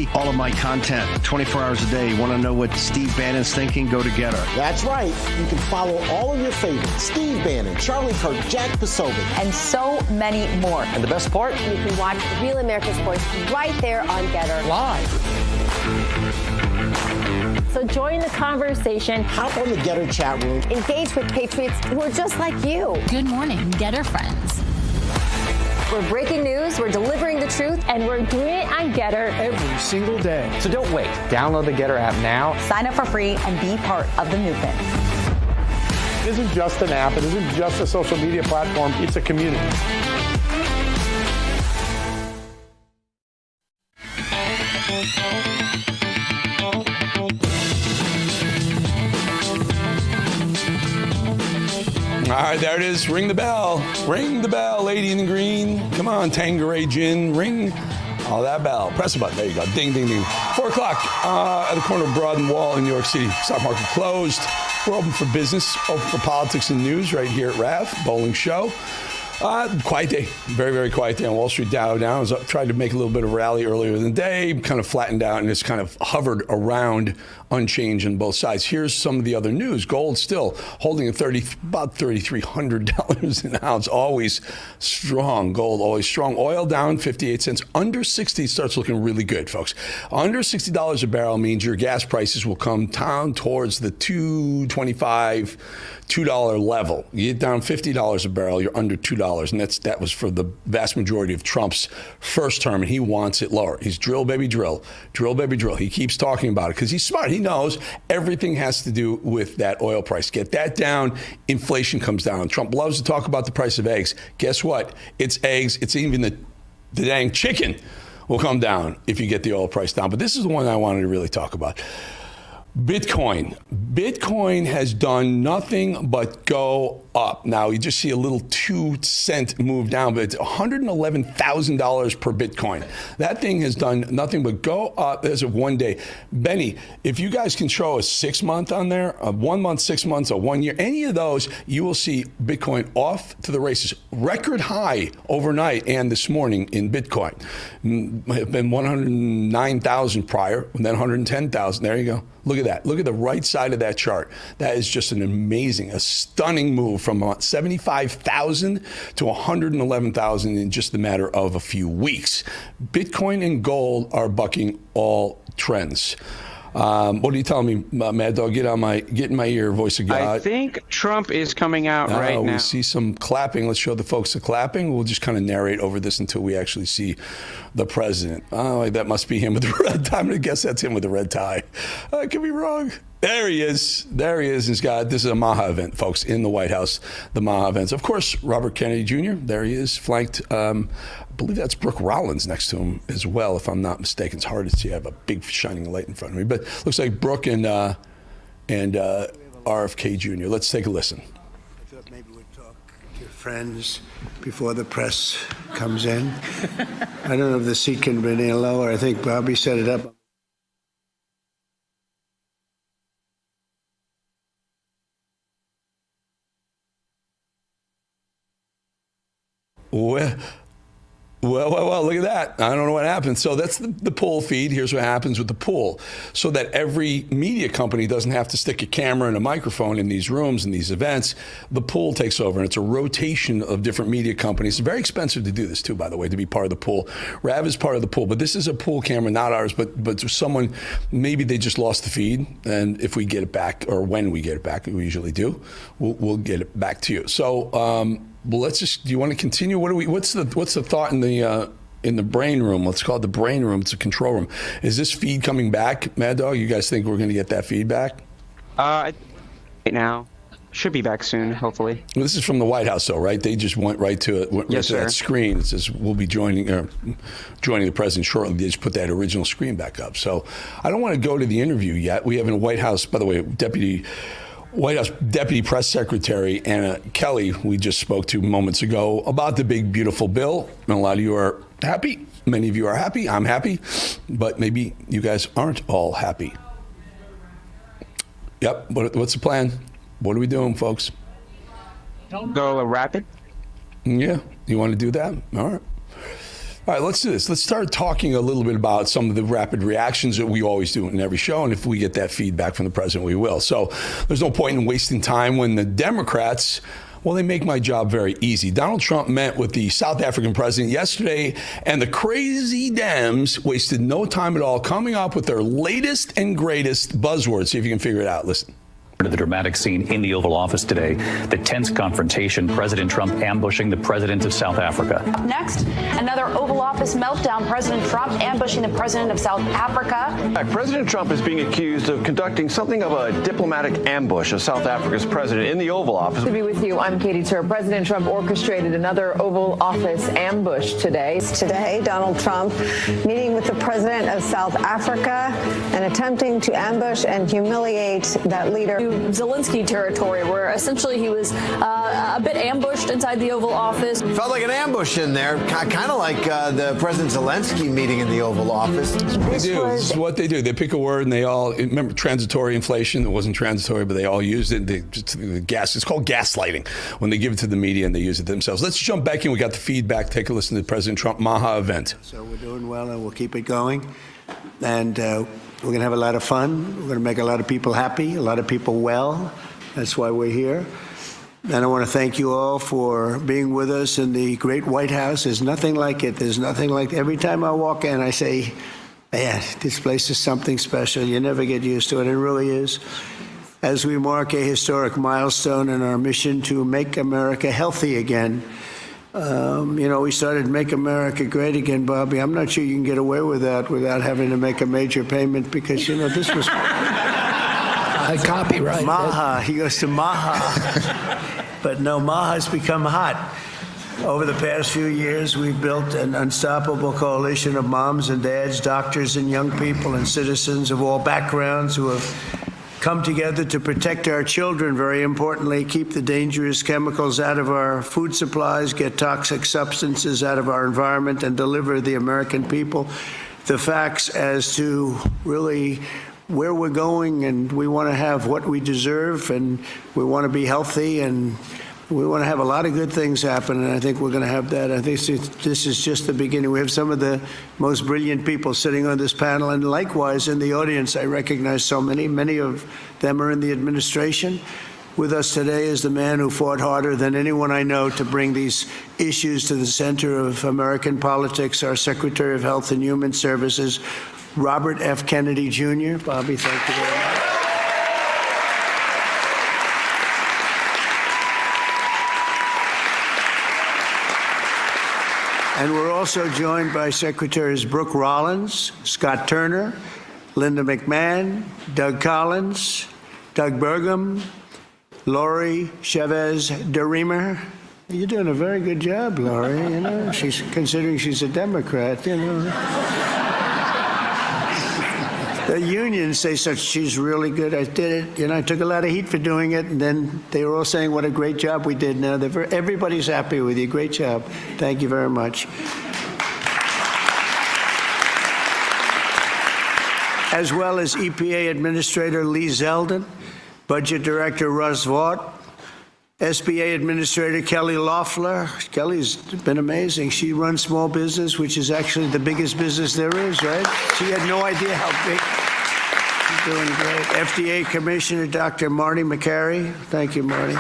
see all of my content 24 hours a day. Want to know what Steve Bannon's thinking? Go to Getter. That's right. You can follow all of your favorites. Steve Bannon, Charlie Kirk, Jack Posobiec. And so many more. And the best part? You can watch Real America's Voice right there on Getter. Live. So join the conversation. Hop on the Getter chat room. Engage with patriots who are just like you. Good morning, Getter friends. We're breaking news, we're delivering the truth, and we're doing it on Getter Every single day. So don't wait. Download the Getter app now. Sign up for free and be part of the movement. It isn't just an app. It isn't just a social media platform. It's a community. All right, there it is. Ring the bell. Ring the bell, lady in the green. Come on, Tanqueray Gin. Ring that bell. Press the button. There you go. Ding, ding, ding. 4 o'clock at the corner of Broad and Wall in New York City. Stock market closed. We're open for business, open for politics and news right here at RAV, Bowling Show. Quiet day. Very, very quiet day on Wall Street. Dow down. I was up, tried to make a little bit of a rally earlier in the day, kind of flattened out and just kind of hovered around unchanged on both sides. Here's some of the other news. Gold still holding at about $3,300 an ounce. Always strong. Gold always strong. Oil down 58 cents. Under 60 starts looking really good, folks. Under $60 a barrel means your gas prices will come down towards the $2.25, $2 level. You get down $50 a barrel, you're under $2. And that was for the vast majority of Trump's first term, and he wants it lower. He's drill, baby, drill. Drill, baby, drill. He keeps talking about it because he's smart. He knows everything has to do with that oil price. Get that down, inflation comes down. Trump loves to talk about the price of eggs. Guess what? It's eggs. It's even the dang chicken will come down if you get the oil price down. But this is the one I wanted to really talk about. Bitcoin. Bitcoin has done nothing but go up. Now, you just see a little 2-cent move down, but it's $111,000 per Bitcoin. That thing has done nothing but go up as of one day. Benny, if you guys can show a 6-month on there, a 1 month, 6 months, a 1 year, any of those, you will see Bitcoin off to the races. Record high overnight and this morning in Bitcoin. Have been 109,000 prior, and then 110,000. There you go. Look at that. Look at the right side of that chart. That is just an amazing, a stunning move from 75,000 to 111,000 in just a matter of a few weeks. Bitcoin and gold are bucking all trends. What are you telling me, Mad Dog? Get in my ear, voice of God. I think Trump is coming out right now. We see some clapping. Let's show the folks the clapping. We'll just kind of narrate over this until we actually see the president. Oh, that must be him with the red tie. I'm going to guess that's him with the red tie. I could be wrong. There he is. There he is. This is a Maha event, folks, in the White House, the Maha events. Of course, Robert Kennedy Jr., there he is, flanked. I believe that's Brooke Rollins next to him as well, if I'm not mistaken. It's hard to see. I have a big shining light in front of me. But looks like Brooke and RFK Jr. Let's take a listen. I thought maybe we'd talk to friends before the press comes in. I don't know if the seat can be any lower. I think Bobby set it up. Well, look at that. I don't know what happened. So that's the pool feed. Here's what happens with the pool. So that every media company doesn't have to stick a camera and a microphone in these rooms and these events. The pool takes over, and it's a rotation of different media companies. It's very expensive to do this, too, by the way, to be part of the pool. Rav is part of the pool, but this is a pool camera, not ours, but someone, maybe they just lost the feed, and if we get it back, or when we get it back, we usually do, we'll get it back to you. So, well, let's just. Do you want to continue? What's the thought in the brain room? Let's call it the brain room. It's a control room. Is this feed coming back, Mad Dog? You guys think we're going to get that feedback? Right now, should be back soon, hopefully. Well, this is from the White House, though, right? They just went right to it. Yes, sir. That screen. It says we'll be joining the president shortly. They just put that original screen back up. So I don't want to go to the interview yet. We have a White House, by the way, White House Deputy Press Secretary Anna Kelly, we just spoke to moments ago about the big, beautiful bill. And a lot of you are happy. Many of you are happy. I'm happy. But maybe you guys aren't all happy. Yep. What's the plan? What are we doing, folks? Go rapid. Yeah. You want to do that? All right. All right, let's do this. Let's start talking a little bit about some of the rapid reactions that we always do in every show. And if we get that feedback from the president, we will. So there's no point in wasting time when the Democrats, well, they make my job very easy. Donald Trump met with the South African president yesterday, and the crazy Dems wasted no time at all coming up with their latest and greatest buzzwords. See if you can figure it out. Listen. To the dramatic scene in the Oval Office today, the tense confrontation, President Trump ambushing the president of South Africa. Up next, another Oval Office meltdown. President Trump ambushing the president of South Africa. President Trump is being accused of conducting something of a diplomatic ambush of South Africa's president in the Oval Office. To be with you, I'm Katie Tur. President Trump orchestrated another Oval Office ambush today. Today, Donald Trump meeting with the president of South Africa and attempting to ambush and humiliate that leader. Zelensky territory, where essentially he was a bit ambushed inside the Oval Office. Felt like an ambush in there, kind of like the President Zelensky meeting in the Oval Office. This is what they do. They pick a word and they all, remember transitory inflation? It wasn't transitory, but they all used it. It's called gaslighting when they give it to the media and they use it themselves. Let's jump back in. We got the feedback. Take a listen to the President Trump Maha event. So we're doing well and we'll keep it going. And we're going to have a lot of fun. We're going to make a lot of people happy, a lot of people well. That's why we're here. And I want to thank you all for being with us in the great White House. There's nothing like it. There's nothing like it. Every time I walk in, I say, man, this place is something special. You never get used to it. It really is. As we mark a historic milestone in our mission to make America healthy again. We started Make America Great Again, Bobby. I'm not sure you can get away with that without having to make a major payment because, this was... I copyright. Maha. He goes to Maha. But no, Maha's become hot. Over the past few years, we've built an unstoppable coalition of moms and dads, doctors and young people and citizens of all backgrounds who have come together to protect our children, very importantly, keep the dangerous chemicals out of our food supplies, get toxic substances out of our environment, and deliver the American people the facts as to really where we're going. And we want to have what we deserve, and we want to be healthy, and we want to have a lot of good things happen, and I think we're going to have that. I think this is just the beginning. We have some of the most brilliant people sitting on this panel, and likewise in the audience, I recognize so many. Many of them are in the administration. With us today is the man who fought harder than anyone I know to bring these issues to the center of American politics, our Secretary of Health and Human Services, Robert F. Kennedy, Jr. Bobby, thank you very much. And we're also joined by Secretaries Brooke Rollins, Scott Turner, Linda McMahon, Doug Collins, Doug Burgum, Lori Chavez DeReamer. You're doing a very good job, Lori. She's considering she's a Democrat. The unions say she's really good. I did it. I took a lot of heat for doing it, and then they were all saying what a great job we did. Now everybody's happy with you. Great job. Thank you very much. As well as EPA Administrator Lee Zeldin, Budget Director Russ Vaught, SBA Administrator Kelly Loeffler. Kelly's been amazing. She runs small business, which is actually the biggest business there is, right? She had no idea how big. She's doing great. FDA Commissioner Dr. Marty McCary. Thank you, Marty.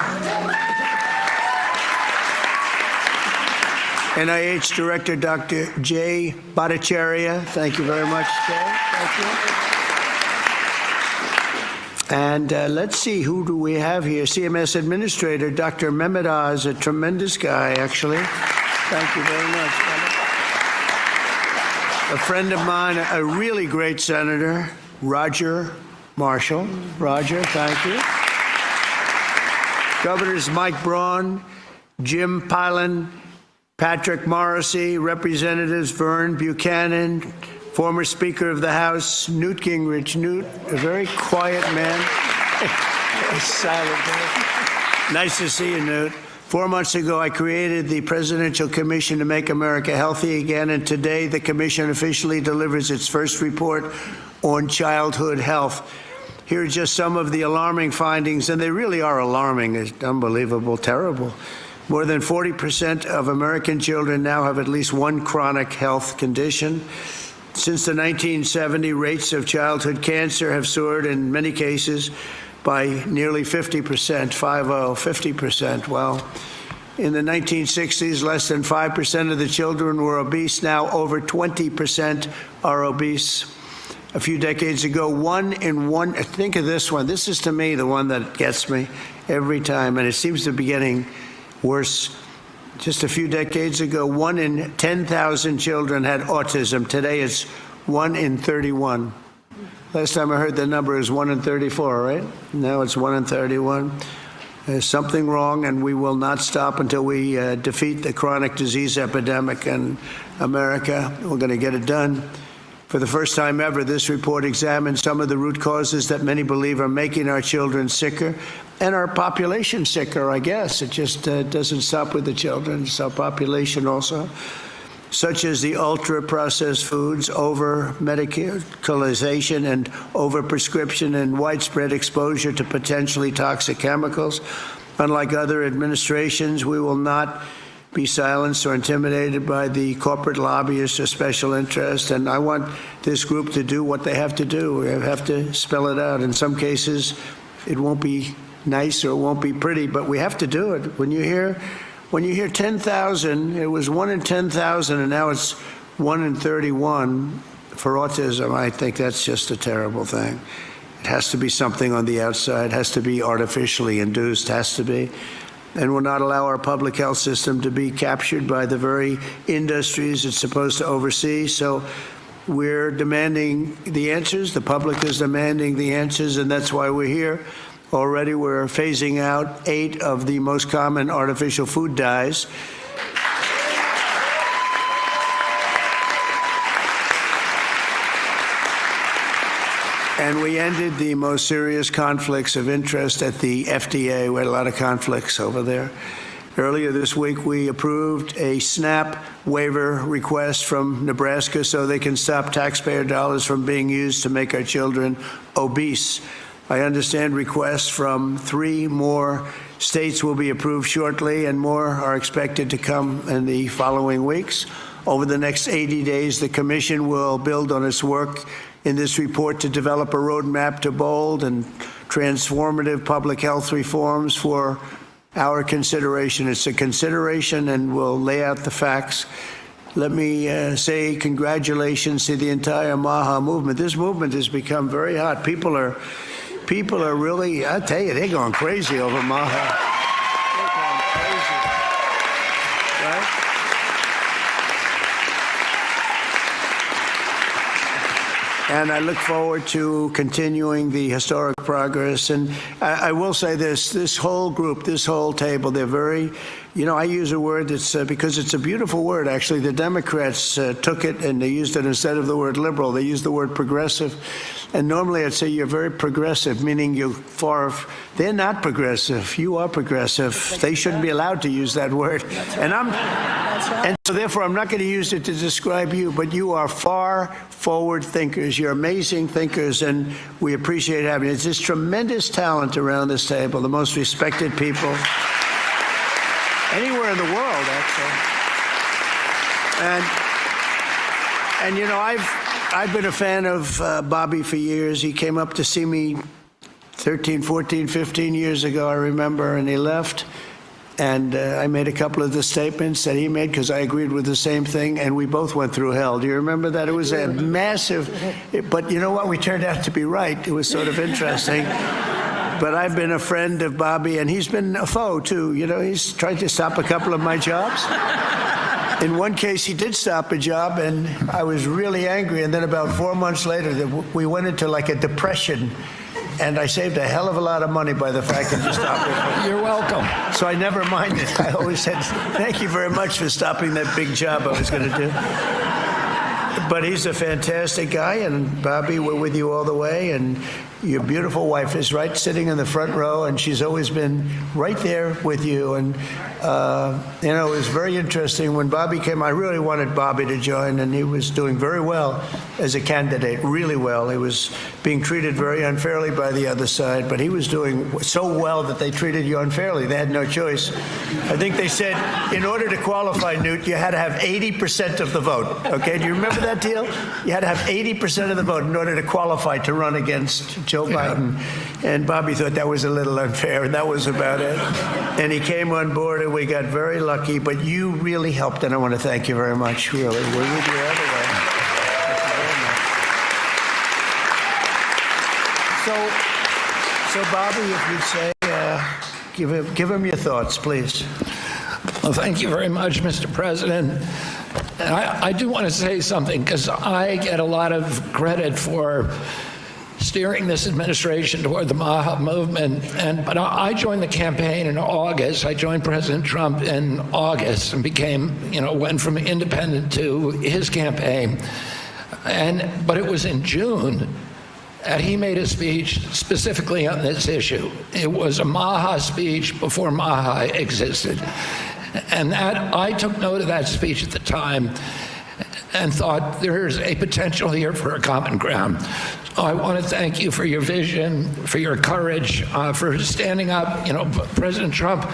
NIH Director Dr. Jay Bhattacharya. Thank you very much, Jay. Thank you. And let's see, who do we have here? CMS Administrator Dr. Mehmet Oz, a tremendous guy, actually. Thank you very much, Mehmet. A friend of mine, a really great senator, Roger Marshall. Roger, thank you. Governors Mike Braun, Jim Pilon, Patrick Morrissey, Representatives Vern Buchanan, former Speaker of the House, Newt Gingrich. Newt, a very quiet man. Silent man. Nice to see you, Newt. 4 months ago, I created the Presidential Commission to Make America Healthy Again, and today the commission officially delivers its first report on childhood health. Here are just some of the alarming findings, and they really are alarming. It's unbelievable, terrible. More than 40% of American children now have at least one chronic health condition. Since the 1970s, rates of childhood cancer have soared in many cases by nearly 50%, 50%. Well, in the 1960s, less than 5% of the children were obese. Now over 20% are obese. A few decades ago, think of this one. This is, to me, the one that gets me every time, and it seems to be getting worse. Just a few decades ago, 1 in 10,000 children had autism. Today, it's 1 in 31. Last time I heard the number is 1 in 34, right? Now it's 1 in 31. There's something wrong, and we will not stop until we defeat the chronic disease epidemic in America. We're going to get it done. For the first time ever, this report examines some of the root causes that many believe are making our children sicker and our population sicker, I guess. It just doesn't stop with the children. It's our population also, such as the ultra-processed foods, over-medicalization and over-prescription and widespread exposure to potentially toxic chemicals. Unlike other administrations, we will not be silenced or intimidated by the corporate lobbyists or special interests. And I want this group to do what they have to do. We have to spell it out. In some cases, it won't be nice or it won't be pretty, but we have to do it. When you hear 10,000, it was 1 in 10,000, and now it's 1 in 31 for autism. I think that's just a terrible thing. It has to be something on the outside, has to be artificially induced, has to be. And will not allow our public health system to be captured by the very industries it's supposed to oversee. So we're demanding the answers. The public is demanding the answers, and that's why we're here. Already we're phasing out 8 of the most common artificial food dyes. And we ended the most serious conflicts of interest at the FDA. We had a lot of conflicts over there. Earlier this week, we approved a SNAP waiver request from Nebraska so they can stop taxpayer dollars from being used to make our children obese. I understand requests from 3 more states will be approved shortly, and more are expected to come in the following weeks. Over the next 80 days, the Commission will build on its work in this report to develop a roadmap to bold and transformative public health reforms for our consideration. It's a consideration, and we'll lay out the facts. Let me say congratulations to the entire MAHA movement. This movement has become very hot. People are really, I tell you, they're going crazy over MAHA. They're going crazy, right? And I look forward to continuing the historic progress. And I will say this whole group, this whole table, they're very, I use a word that's, because it's a beautiful word, actually. The Democrats took it and they used it instead of the word liberal. They used the word progressive. And normally I'd say you're very progressive, meaning they're not progressive. You are progressive. They shouldn't be allowed to use that word. And so therefore I'm not going to use it to describe you, but you are far forward thinkers. You're amazing thinkers, and we appreciate having you. It's this tremendous talent around this table, the most respected people anywhere in the world, actually. And I've been a fan of Bobby for years. He came up to see me 13, 14, 15 years ago, I remember, and he left. And I made a couple of the statements that he made because I agreed with the same thing, and we both went through hell. Do you remember that? It was a massive, but you know what? We turned out to be right. It was sort of interesting. But I've been a friend of Bobby, and he's been a foe, too. He's tried to stop a couple of my jobs. In one case, he did stop a job, and I was really angry. And then about 4 months later, we went into like a depression. And I saved a hell of a lot of money by the fact that you stopped it. You're welcome. So I never minded. I always said, thank you very much for stopping that big job I was going to do. But he's a fantastic guy, and Bobby, we're with you all the way. And, Your beautiful wife is right sitting in the front row, and she's always been right there with you. And, you know, it was very interesting. When Bobby came, I really wanted Bobby to join, and he was doing very well as a candidate, really well. He was being treated very unfairly by the other side, but he was doing so well that they treated you unfairly. They had no choice. I think they said, in order to qualify, Newt, you had to have 80% of the vote. Okay, do you remember that deal? You had to have 80% of the vote in order to qualify to run against Joe Biden. And Bobby thought that was a little unfair, and that was about it. And he came on board, and we got very lucky. But you really helped, and I want to thank you very much, really. We're with you all the way. So Bobby, if you'd say, give him your thoughts, please. Well, thank you very much, Mr. President. And I do want to say something, because I get a lot of credit for steering this administration toward the MAHA movement. But I joined the campaign in August. I joined President Trump in August and became, went from independent to his campaign. But it was in June that he made a speech specifically on this issue. It was a MAHA speech before MAHA existed. And that I took note of that speech at the time and thought there's a potential here for a common ground. So I want to thank you for your vision, for your courage, for standing up. President Trump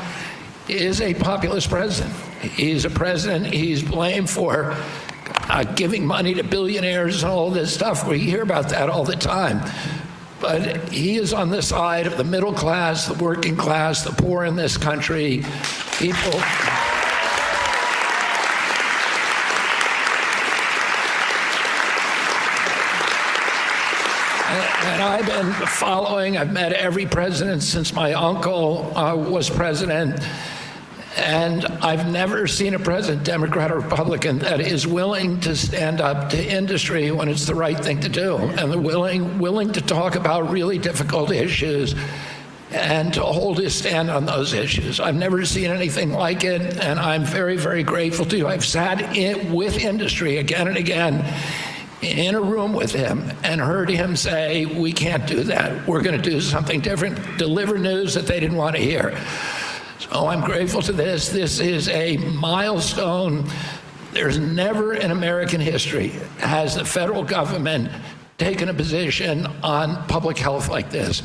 is a populist president. He's a president he's blamed for giving money to billionaires and all this stuff. We hear about that all the time. But he is on the side of the middle class, the working class, the poor in this country, people. And I've been following, I've met every president since my uncle was president. And I've never seen a president, Democrat or Republican, that is willing to stand up to industry when it's the right thing to do, and willing to talk about really difficult issues and to hold his stand on those issues. I've never seen anything like it, and I'm very, very grateful to you. I've sat with industry again and again in a room with him and heard him say, we can't do that. We're going to do something different, deliver news that they didn't want to hear. So I'm grateful to this. This is a milestone. There's never in American history has the federal government taken a position on public health like this.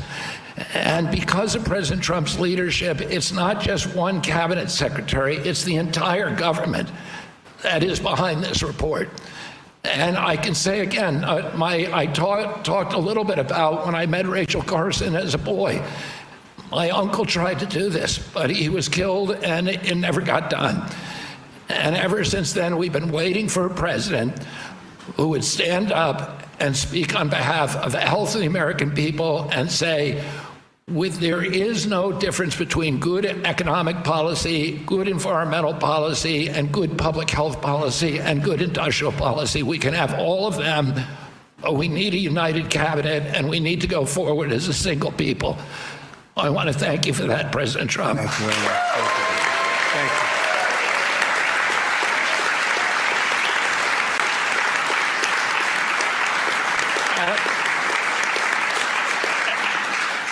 And because of President Trump's leadership, it's not just one cabinet secretary, it's the entire government that is behind this report. And I can say again, I talked a little bit about when I met Rachel Carson as a boy. My uncle tried to do this, but he was killed and it never got done. And ever since then, we've been waiting for a president who would stand up and speak on behalf of the health of the American people and say, there is no difference between good economic policy, good environmental policy, and good public health policy, and good industrial policy. We can have all of them, but we need a united cabinet, and we need to go forward as a single people. I want to thank you for that, President Trump. Thank you very much. Thank you.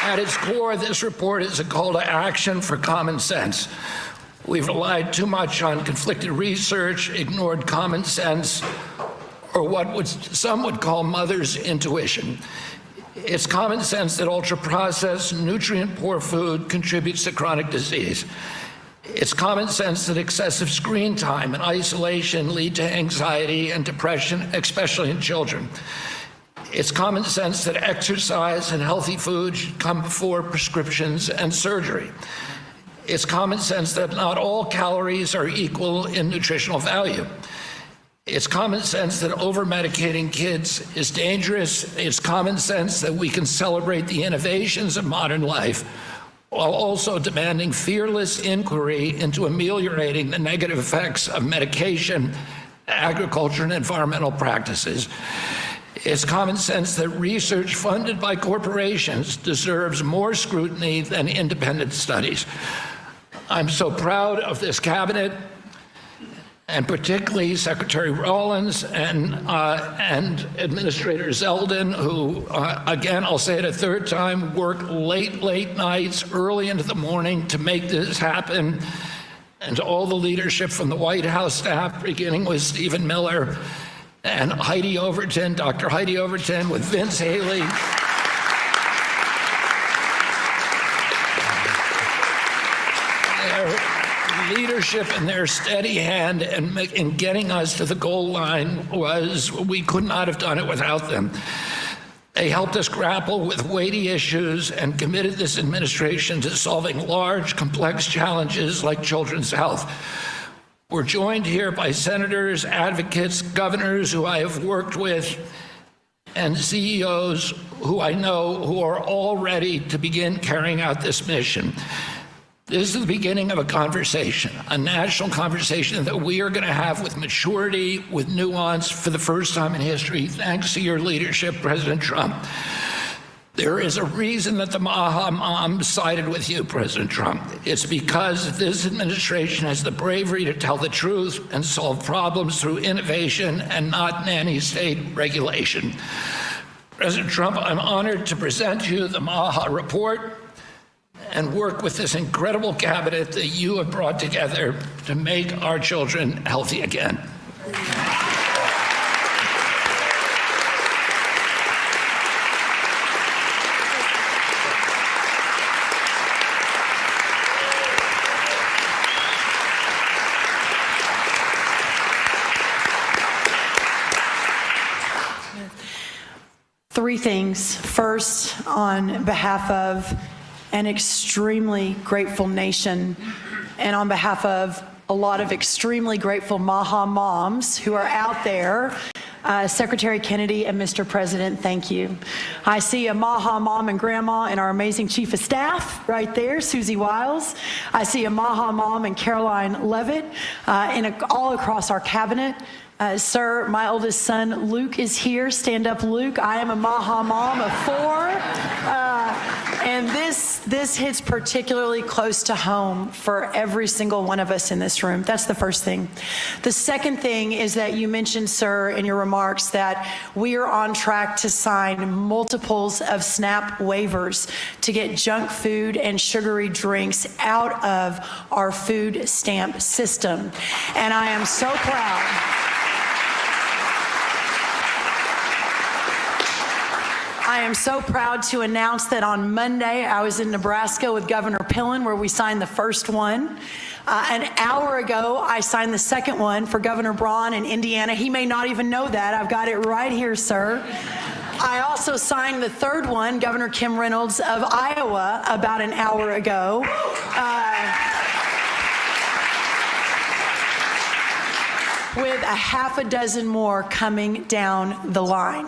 At its core, this report is a call to action for common sense. We've relied too much on conflicted research, ignored common sense, or what some would call mother's intuition. It's common sense that ultra-processed, nutrient-poor food contributes to chronic disease. It's common sense that excessive screen time and isolation lead to anxiety and depression, especially in children. It's common sense that exercise and healthy food should come before prescriptions and surgery. It's common sense that not all calories are equal in nutritional value. It's common sense that over-medicating kids is dangerous. It's common sense that we can celebrate the innovations of modern life while also demanding fearless inquiry into ameliorating the negative effects of medication, agriculture, and environmental practices. It's common sense that research funded by corporations deserves more scrutiny than independent studies. I'm so proud of this cabinet, and particularly Secretary Rollins and Administrator Zeldin, who, again, I'll say it a third time, worked late nights, early into the morning to make this happen, and to all the leadership from the White House staff, beginning with Stephen Miller and Heidi Overton, Dr. Heidi Overton, with Vince Haley. Their leadership and their steady hand in getting us to the goal line we could not have done it without them. They helped us grapple with weighty issues and committed this administration to solving large, complex challenges like children's health. We're joined here by senators, advocates, governors who I have worked with, and CEOs who I know who are all ready to begin carrying out this mission. This is the beginning of a conversation, a national conversation that we are going to have with maturity, with nuance, for the first time in history, thanks to your leadership, President Trump. There is a reason that the Maha Moms sided with you, President Trump. It's because this administration has the bravery to tell the truth and solve problems through innovation and not nanny state regulation. President Trump, I'm honored to present you the Maha report and work with this incredible cabinet that you have brought together to make our children healthy again. Three things. First, on behalf of an extremely grateful nation and on behalf of a lot of extremely grateful Maha moms who are out there, Secretary Kennedy and Mr. President, thank you. I see a Maha mom and grandma and our amazing chief of staff right there, Susie Wiles. I see a Maha mom and Caroline Levitt all across our cabinet. Sir, my oldest son, Luke, is here. Stand up, Luke. I am a Maha mom of 4. And this hits particularly close to home for every single one of us in this room. That's the first thing. The second thing is that you mentioned, sir, in your remarks that we are on track to sign multiples of SNAP waivers to get junk food and sugary drinks out of our food stamp system. And I am so proud. I am so proud to announce that on Monday, I was in Nebraska with Governor Pillen, where we signed the first one. An hour ago, I signed the second one for Governor Braun in Indiana. He may not even know that. I've got it right here, sir. I also signed the third one, Governor Kim Reynolds of Iowa, about an hour ago. With a half a dozen more coming down the line.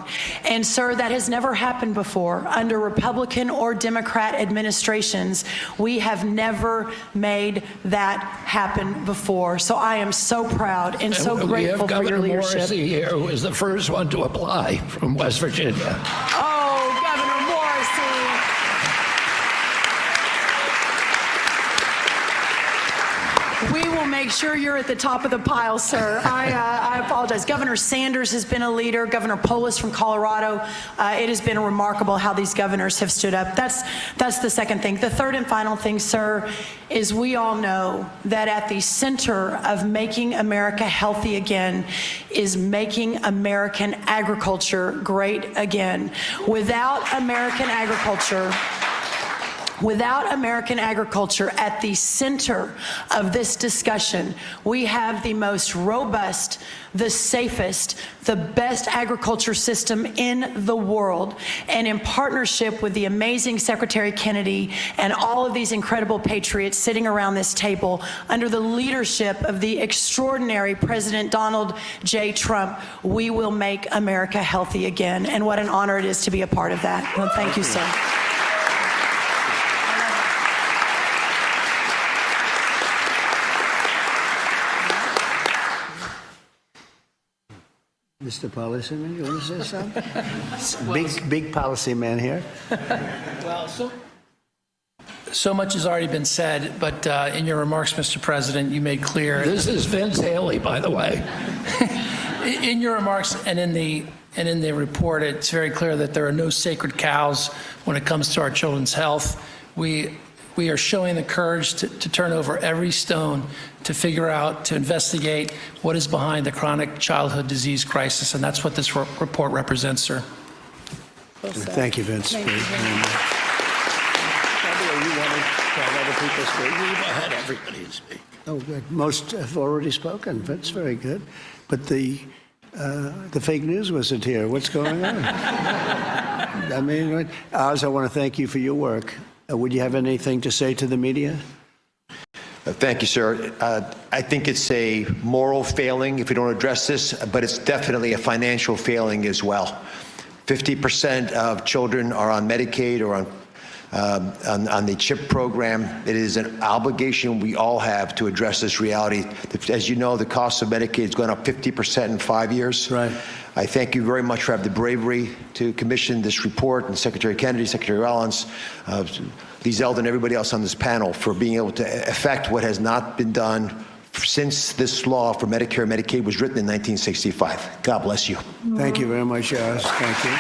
And sir, that has never happened before. Under Republican or Democrat administrations, we have never made that happen before. So I am so proud and so grateful for your leadership. Morrissey here, who was the first one to apply from West Virginia. Oh, Governor Morrissey. We will make sure you're at the top of the pile, sir. I apologize. Governor Sanders has been a leader. Governor Polis from Colorado. It has been remarkable how these governors have stood up. That's the second thing. The third and final thing, sir, is we all know that at the center of making America healthy again is making American agriculture great again. Without American agriculture at the center of this discussion, we have the most robust, the safest, the best agriculture system in the world. And in partnership with the amazing Secretary Kennedy and all of these incredible patriots sitting around this table, under the leadership of the extraordinary President Donald J. Trump, we will make America healthy again. And what an honor it is to be a part of that. Well, thank you, sir. Mr. Policy Man, you want to say something? Big policy man here. Well, so So much has already been said, but in your remarks, Mr. President, you made clear. This is Vince Haley, by the way. In your remarks and in the report, it's very clear that there are no sacred cows when it comes to our children's health. We are showing the courage to turn over every stone to figure out, to investigate what is behind the chronic childhood disease crisis, and that's what this report represents, sir. Thank you, Vince. Thank you very much. You want to tell other people to speak? Leave ahead, everybody to speak. Oh, good. Most have already spoken. That's very good. But the fake news wasn't here. What's going on? I mean, Oz, I want to thank you for your work. Would you have anything to say to the media? Thank you, sir. I think it's a moral failing if we don't address this, but it's definitely a financial failing as well. 50% of children are on Medicaid or on the CHIP program. It is an obligation we all have to address this reality. As you know, the cost of Medicaid has gone up 50% in 5 years. Right. I thank you very much for having the bravery to commission this report, and Secretary Kennedy, Secretary Rollins, Lee Zeldin, and everybody else on this panel for being able to effect what has not been done since this law for Medicare and Medicaid was written in 1965. God bless you. Thank you very much, Oz. Thank you.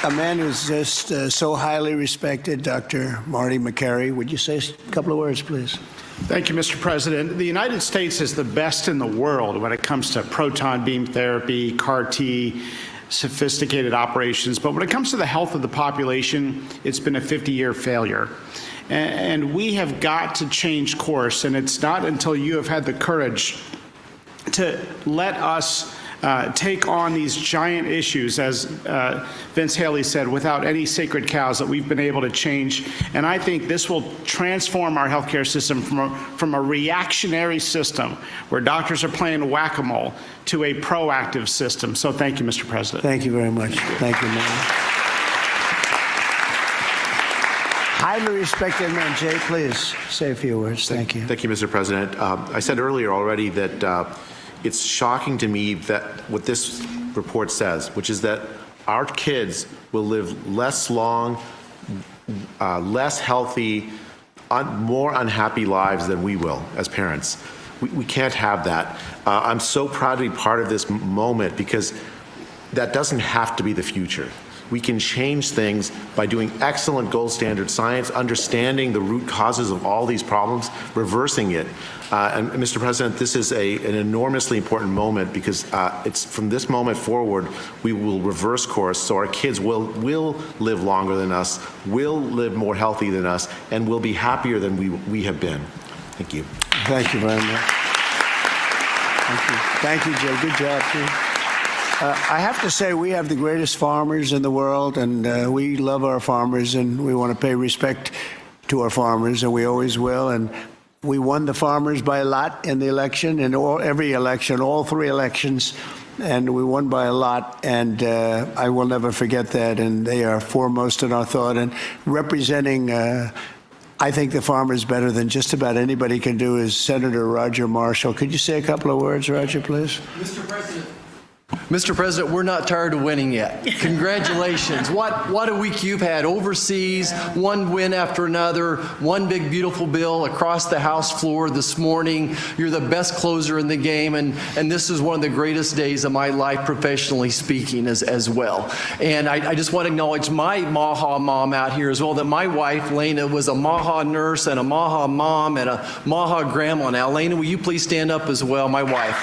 A man who's just so highly respected, Dr. Marty McCary. Would you say a couple of words, please? Thank you, Mr. President. The United States is the best in the world when it comes to proton beam therapy, CAR T, sophisticated operations. But when it comes to the health of the population, it's been a 50-year failure. And we have got to change course. And it's not until you have had the courage to let us take on these giant issues, as Vince Haley said, without any sacred cows, that we've been able to change. And I think this will transform our healthcare system from a reactionary system where doctors are playing whack-a-mole to a proactive system. So thank you, Mr. President. Thank you very much. Thank you, man. Highly respected man. Jay, please say a few words. Thank you. Thank you, Mr. President. I said earlier already that it's shocking to me that what this report says, which is that our kids will live less long, less healthy, more unhappy lives than we will as parents. We can't have that. I'm so proud to be part of this moment because that doesn't have to be the future. We can change things by doing excellent gold standard science, understanding the root causes of all these problems, reversing it. And Mr. President, this is an enormously important moment because it's from this moment forward, we will reverse course so our kids will live longer than us, will live more healthy than us, and will be happier than we have been. Thank you. Thank you very much. Thank you. Thank you, Jay. Good job, too. I have to say we have the greatest farmers in the world, and we love our farmers, and we want to pay respect to our farmers, and we always will. And we won the farmers by a lot in the election, in every election, all three elections, and we won by a lot. And I will never forget that, and they are foremost in our thought. And representing, I think, the farmers better than just about anybody can do is Senator Roger Marshall. Could you say a couple of words, Roger, please? Mr. President, we're not tired of winning yet. Congratulations. What a week you've had overseas, one win after another, one big beautiful bill across the House floor this morning. You're the best closer in the game, and this is one of the greatest days of my life professionally speaking as well. And I just want to acknowledge my MAHA mom out here as well, that my wife, Lena, was a MAHA nurse and a MAHA mom and a MAHA grandma. Now, Lena, will you please stand up as well, my wife?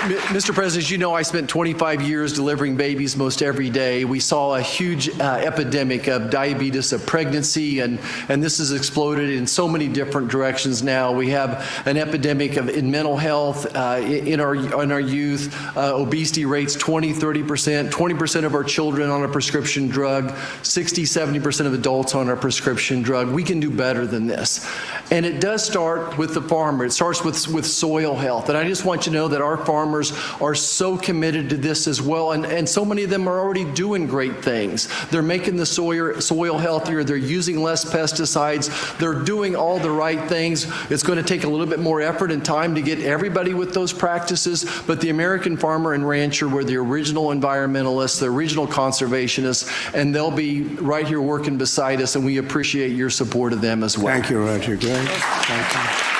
Mr. President, as you know, I spent 25 years delivering babies most every day. We saw a huge epidemic of diabetes, of pregnancy, and this has exploded in so many different directions now. We have an epidemic in mental health in our youth, obesity rates 20%, 30%, of our children on a prescription drug, 60-70% of adults on a prescription drug. We can do better than this. And it does start with the farmer. It starts with soil health. And I just want you to know that our farmers farmers are so committed to this as well, and so many of them are already doing great things. They're making the soil healthier, they're using less pesticides, they're doing all the right things. It's going to take a little bit more effort and time to get everybody with those practices, but the American farmer and rancher were the original environmentalists, the original conservationists, and they'll be right here working beside us, and we appreciate your support of them as well. Thank you, Roger. Great. Thank you.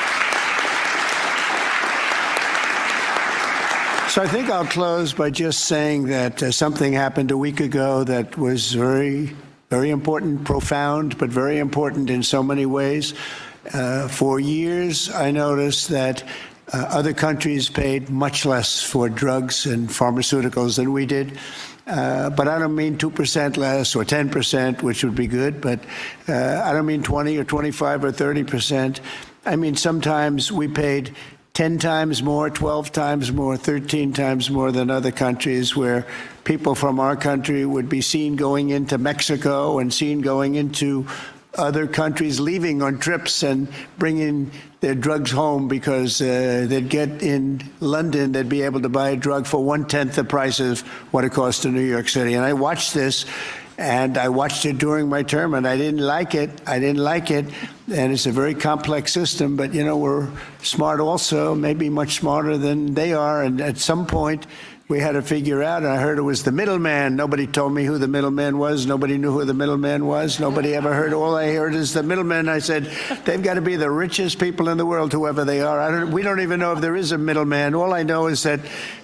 So I think I'll close by just saying that something happened a week ago that was very, very important, profound, but very important in so many ways. For years, I noticed that other countries paid much less for drugs and pharmaceuticals than we did. But I don't mean 2% less or 10%, which would be good, but I don't mean 20 or 25 or 30%. I mean, sometimes we paid 10 times more, 12 times more, 13 times more than other countries, where people from our country would be seen going into Mexico and seen going into other countries, leaving on trips and bringing their drugs home because they'd get in London, they'd be able to buy a drug for 1/10 the price of what it costs in New York City. And I watched this, and I watched it during my term, and I didn't like it. I didn't like it. And it's a very complex system, but, you know, we're smart also, maybe much smarter than they are. And at some point, we had to figure out, and I heard it was the middleman. Nobody told me who the middleman was. Nobody knew who the middleman was. Nobody ever heard. All I heard is the middleman. I said, they've got to be the richest people in the world, whoever they are. We don't even know if there is a middleman. All I know is that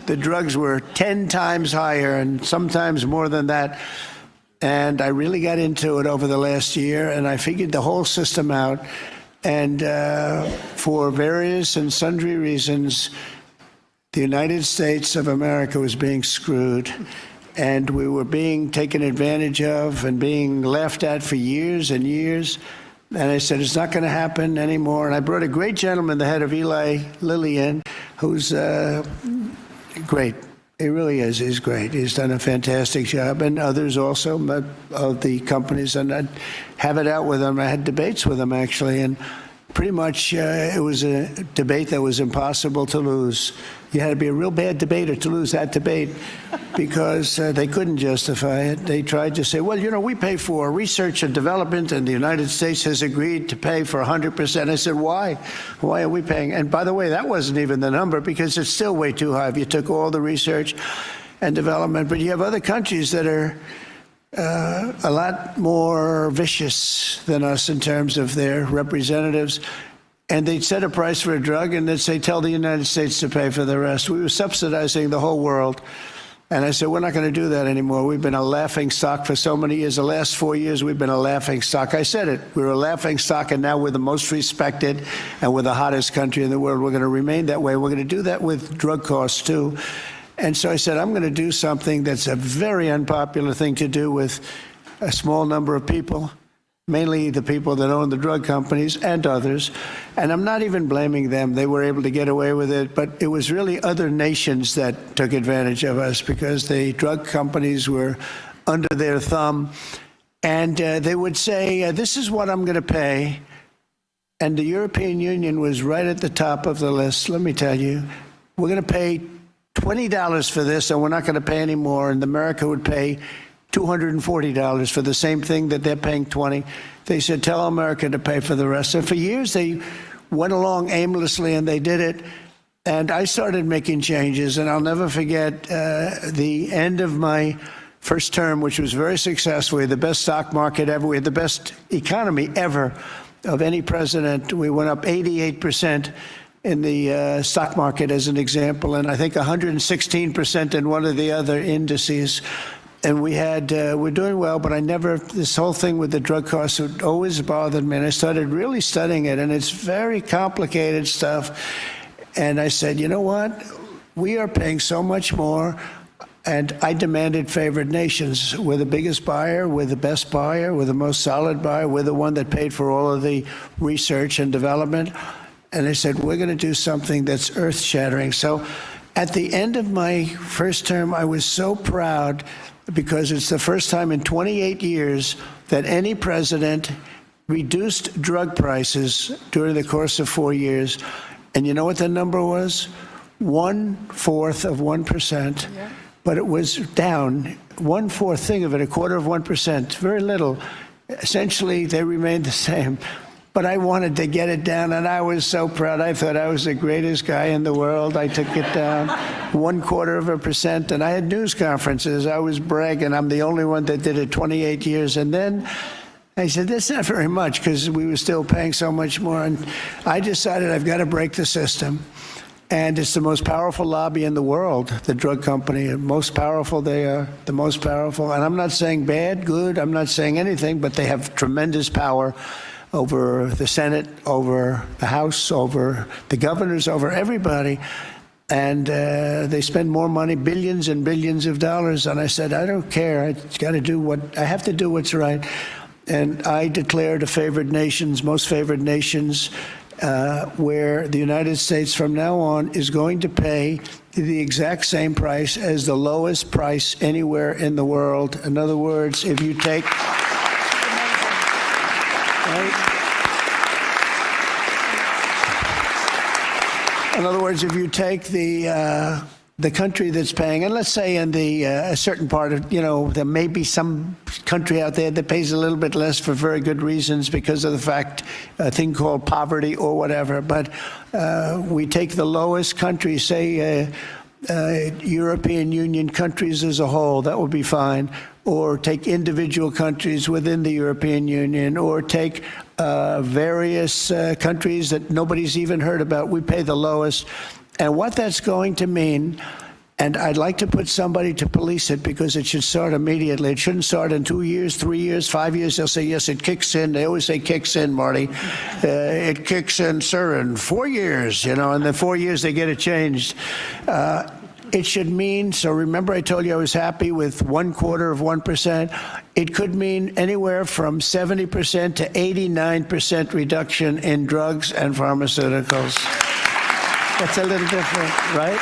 the drugs were 10 times higher and sometimes more than that. And I really got into it over the last year, and I figured the whole system out. And for various and sundry reasons, the United States of America was being screwed, and we were being taken advantage of and being laughed at for years and years. And I said, it's not going to happen anymore. And I brought a great gentleman, the head of Eli Lilly, in, who's great. He really is. He's great. He's done a fantastic job, and others also of the companies. And I'd have it out with him. I had debates with him, actually, and pretty much it was a debate that was impossible to lose. You had to be a real bad debater to lose that debate because they couldn't justify it. They tried to say, well, you know, we pay for research and development, and the United States has agreed to pay for 100%. I said, why? Why are we paying? And by the way, that wasn't even the number because it's still way too high if you took all the research and development. But you have other countries that are a lot more vicious than us in terms of their representatives. And they'd set a price for a drug, and they'd say, tell the United States to pay for the rest. We were subsidizing the whole world. And I said, we're not going to do that anymore. We've been a laughing stock for so many years. The last 4 years, we've been a laughing stock. I said it. We were a laughing stock, and now we're the most respected, and we're the hottest country in the world. We're going to remain that way. We're going to do that with drug costs, too. And so I said, I'm going to do something that's a very unpopular thing to do with a small number of people, mainly the people that own the drug companies and others. And I'm not even blaming them. They were able to get away with it. But it was really other nations that took advantage of us because the drug companies were under their thumb. And they would say, this is what I'm going to pay. And the European Union was right at the top of the list. Let me tell you, we're going to pay $20 for this, and we're not going to pay any more. And America would pay $240 for the same thing that they're paying $20. They said, tell America to pay for the rest. And for years, they went along aimlessly, and they did it. And I started making changes, and I'll never forget the end of my first term, which was very successful. We had the best stock market ever. We had the best economy ever of any president. We went up 88% in the stock market, as an example, and I think 116% in one of the other indices. And we're doing well, but this whole thing with the drug costs always bothered me. And I started really studying it, and it's very complicated stuff. And I said, you know what? We are paying so much more. And I demanded favored nations. We're the biggest buyer, we're the best buyer, we're the most solid buyer, we're the one that paid for all of the research and development. And I said, we're going to do something that's earth-shattering. So at the end of my first term, I was so proud because it's the first time in 28 years that any president reduced drug prices during the course of 4 years. And you know what the number was? 1/4 of 1%, but it was down 1/4 thing of it, 1/4 of 1%, very little. Essentially, they remained the same. But I wanted to get it down, and I was so proud. I thought I was the greatest guy in the world. I took it down 1/4 of 1%, and I had news conferences. I was bragging. I'm the only one that did it 28 years. And then I said, that's not very much, because we were still paying so much more. And I decided I've got to break the system. And it's the most powerful lobby in the world, the drug company. The most powerful they are, the most powerful. And I'm not saying bad, good. I'm not saying anything, but they have tremendous power over the Senate, over the House, over the governors, over everybody. And they spend more money, billions and billions of dollars. And I said, I don't care. I have to do what's right. And I declared a favored nations, most favored nations, where the United States from now on is going to pay the exact same price as the lowest price anywhere in the world. In other words, if you take... In other words, if you take the country that's paying, and let's say in a certain part of, there may be some country out there that pays a little bit less for very good reasons because of the fact, a thing called poverty or whatever. But we take the lowest country, say European Union countries as a whole, that would be fine. Or take individual countries within the European Union, or take various countries that nobody's even heard about. We pay the lowest. And what that's going to mean, and I'd like to put somebody to police it, because it should start immediately. It shouldn't start in 2 years, 3 years, 5 years. They'll say, yes, it kicks in. They always say kicks in, Marty. It kicks in, sir, in 4 years, and in 4 years they get it changed. It should mean, so remember I told you I was happy with 1/4 of 1%. It could mean anywhere from 70% to 89% reduction in drugs and pharmaceuticals. That's a little different, right?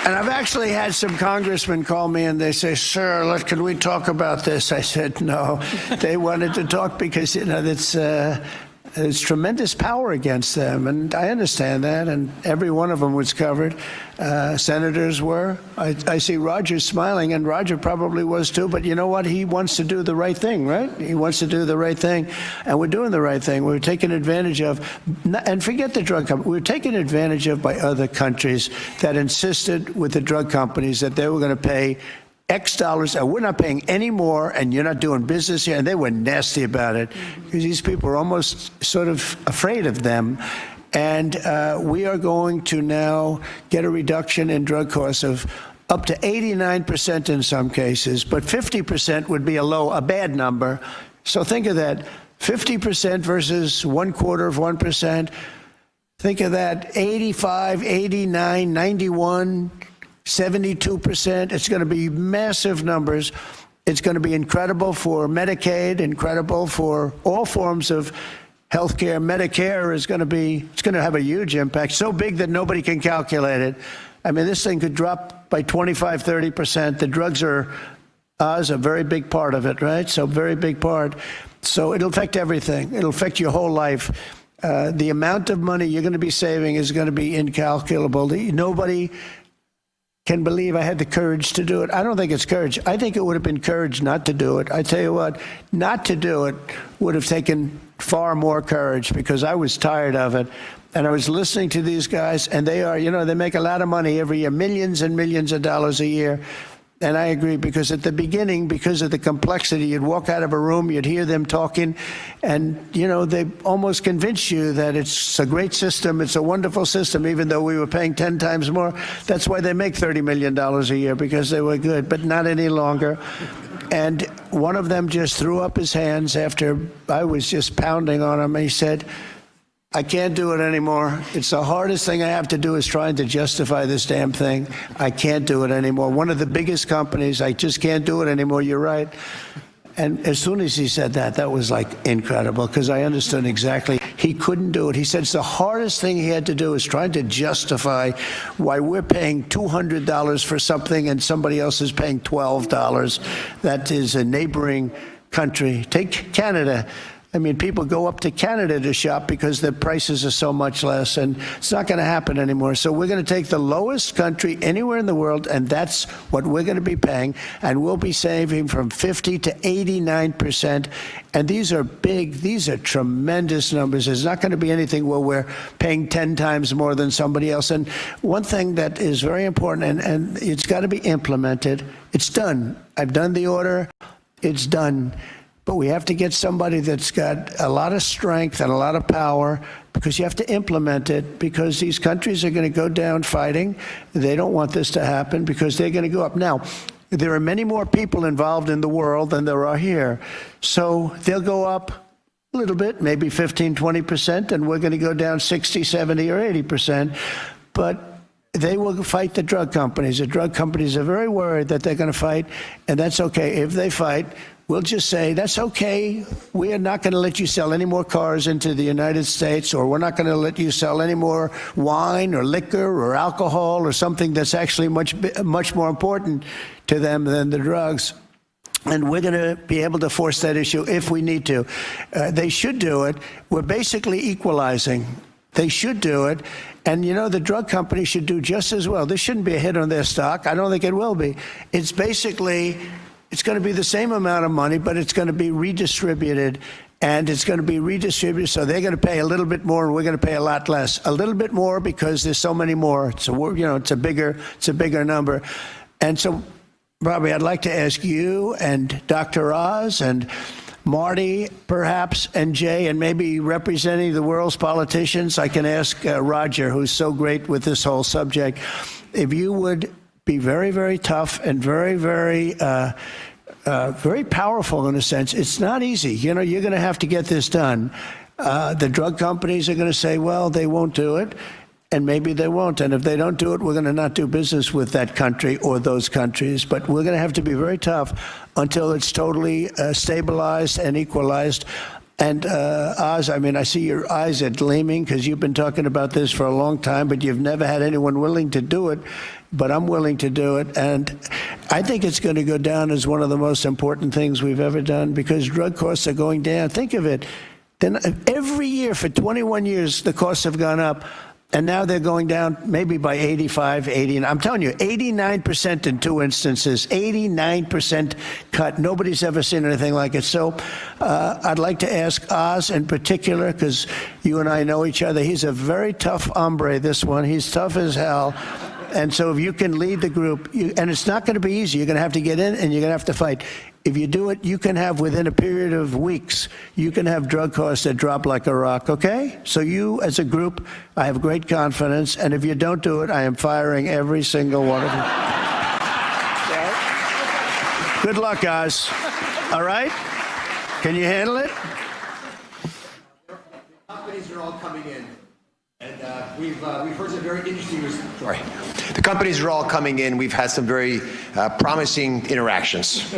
And I've actually had some congressmen call me and they say, sir, can we talk about this? I said, no. They wanted to talk because, there's tremendous power against them, and I understand that, and every one of them was covered. Senators were. I see Roger smiling, and Roger probably was too, but you know what? He wants to do the right thing, right? He wants to do the right thing, and we're doing the right thing. We're taken advantage of, and forget the drug company, we're taken advantage of by other countries that insisted with the drug companies that they were going to pay X dollars, and we're not paying any more, and you're not doing business here. And they were nasty about it, because these people are almost sort of afraid of them. And we are going to now get a reduction in drug costs of up to 89% in some cases, but 50% would be a bad number. So think of that, 50% versus 1/4 of 1%. Think of that, 85, 89, 91, 72%. It's going to be massive numbers. It's going to be incredible for Medicaid, incredible for all forms of health care. Medicare is going to have a huge impact, so big that nobody can calculate it. I mean, this thing could drop by 25, 30%. The drugs are a very big part of it, right? So very big part. So it'll affect everything. It'll affect your whole life. The amount of money you're going to be saving is going to be incalculable. Nobody can believe I had the courage to do it. I don't think it's courage. I think it would have been courage not to do it. I tell you what, not to do it would have taken far more courage, because I was tired of it. And I was listening to these guys, and they make a lot of money every year, millions and millions of dollars a year. And I agree, because at the beginning, because of the complexity, you'd walk out of a room, you'd hear them talking, and, they almost convince you that it's a great system, it's a wonderful system, even though we were paying 10 times more. That's why they make $30 million a year, because they were good, but not any longer. And one of them just threw up his hands after I was just pounding on him, and he said, I can't do it anymore. It's the hardest thing I have to do is trying to justify this damn thing. I can't do it anymore. One of the biggest companies, I just can't do it anymore. You're right. And as soon as he said that, that was like incredible, because I understood exactly. He couldn't do it. He said it's the hardest thing he had to do is trying to justify why we're paying $200 for something and somebody else is paying $12. That is a neighboring country. Take Canada. I mean, people go up to Canada to shop because the prices are so much less, and it's not going to happen anymore. So we're going to take the lowest country anywhere in the world, and that's what we're going to be paying, and we'll be saving from 50 to 89%. And these are big, these are tremendous numbers. There's not going to be anything where we're paying 10 times more than somebody else. And one thing that is very important, and it's got to be implemented, it's done. I've done the order, it's done. But we have to get somebody that's got a lot of strength and a lot of power, because you have to implement it, because these countries are going to go down fighting. They don't want this to happen because they're going to go up. Now, there are many more people involved in the world than there are here. So they'll go up a little bit, maybe 15, 20%, and we're going to go down 60, 70, or 80%. But they will fight the drug companies. The drug companies are very worried that they're going to fight, and that's okay. If they fight, we'll just say, that's okay. We are not going to let you sell any more cars into the United States, or we're not going to let you sell any more wine or liquor or alcohol or something that's actually much more important to them than the drugs. And we're going to be able to force that issue if we need to. They should do it. We're basically equalizing. They should do it. And, you know, the drug companies should do just as well. This shouldn't be a hit on their stock. I don't think it will be. It's basically, it's going to be the same amount of money, but it's going to be redistributed. And it's going to be redistributed, so they're going to pay a little bit more, and we're going to pay a lot less. A little bit more because there's so many more. So, you know, it's a bigger number. And so, Bobby, I'd like to ask you and Dr. Oz and Marty, perhaps, and Jay, and maybe representing the world's politicians, I can ask Roger, who's so great with this whole subject, if you would be very, very tough and very, very, very powerful in a sense. It's not easy. You know, you're going to have to get this done. The drug companies are going to say, well, they won't do it. And maybe they won't. And if they don't do it, we're going to not do business with that country or those countries. But we're going to have to be very tough until it's totally stabilized and equalized. And Oz, I mean, I see your eyes are gleaming because you've been talking about this for a long time, but you've never had anyone willing to do it. But I'm willing to do it. And I think it's going to go down as one of the most important things we've ever done, because drug costs are going down. Think of it. Then every year for 21 years, the costs have gone up. And now they're going down maybe by 85, 80. And I'm telling you, 89% in two instances, 89% cut. Nobody's ever seen anything like it. So I'd like to ask Oz in particular, because you and I know each other. He's a very tough hombre, this one. He's tough as hell. And so if you can lead the group, and it's not going to be easy. You're going to have to get in and you're going to have to fight. If you do it, you can have, within a period of weeks, you can have drug costs that drop like a rock, okay? So you, as a group, I have great confidence. And if you don't do it, I am firing every single one of you. Good luck, guys. All right? Can you handle it? Companies are all coming in. And we've heard some very interesting. Sorry, the companies are all coming in. We've had some very promising interactions.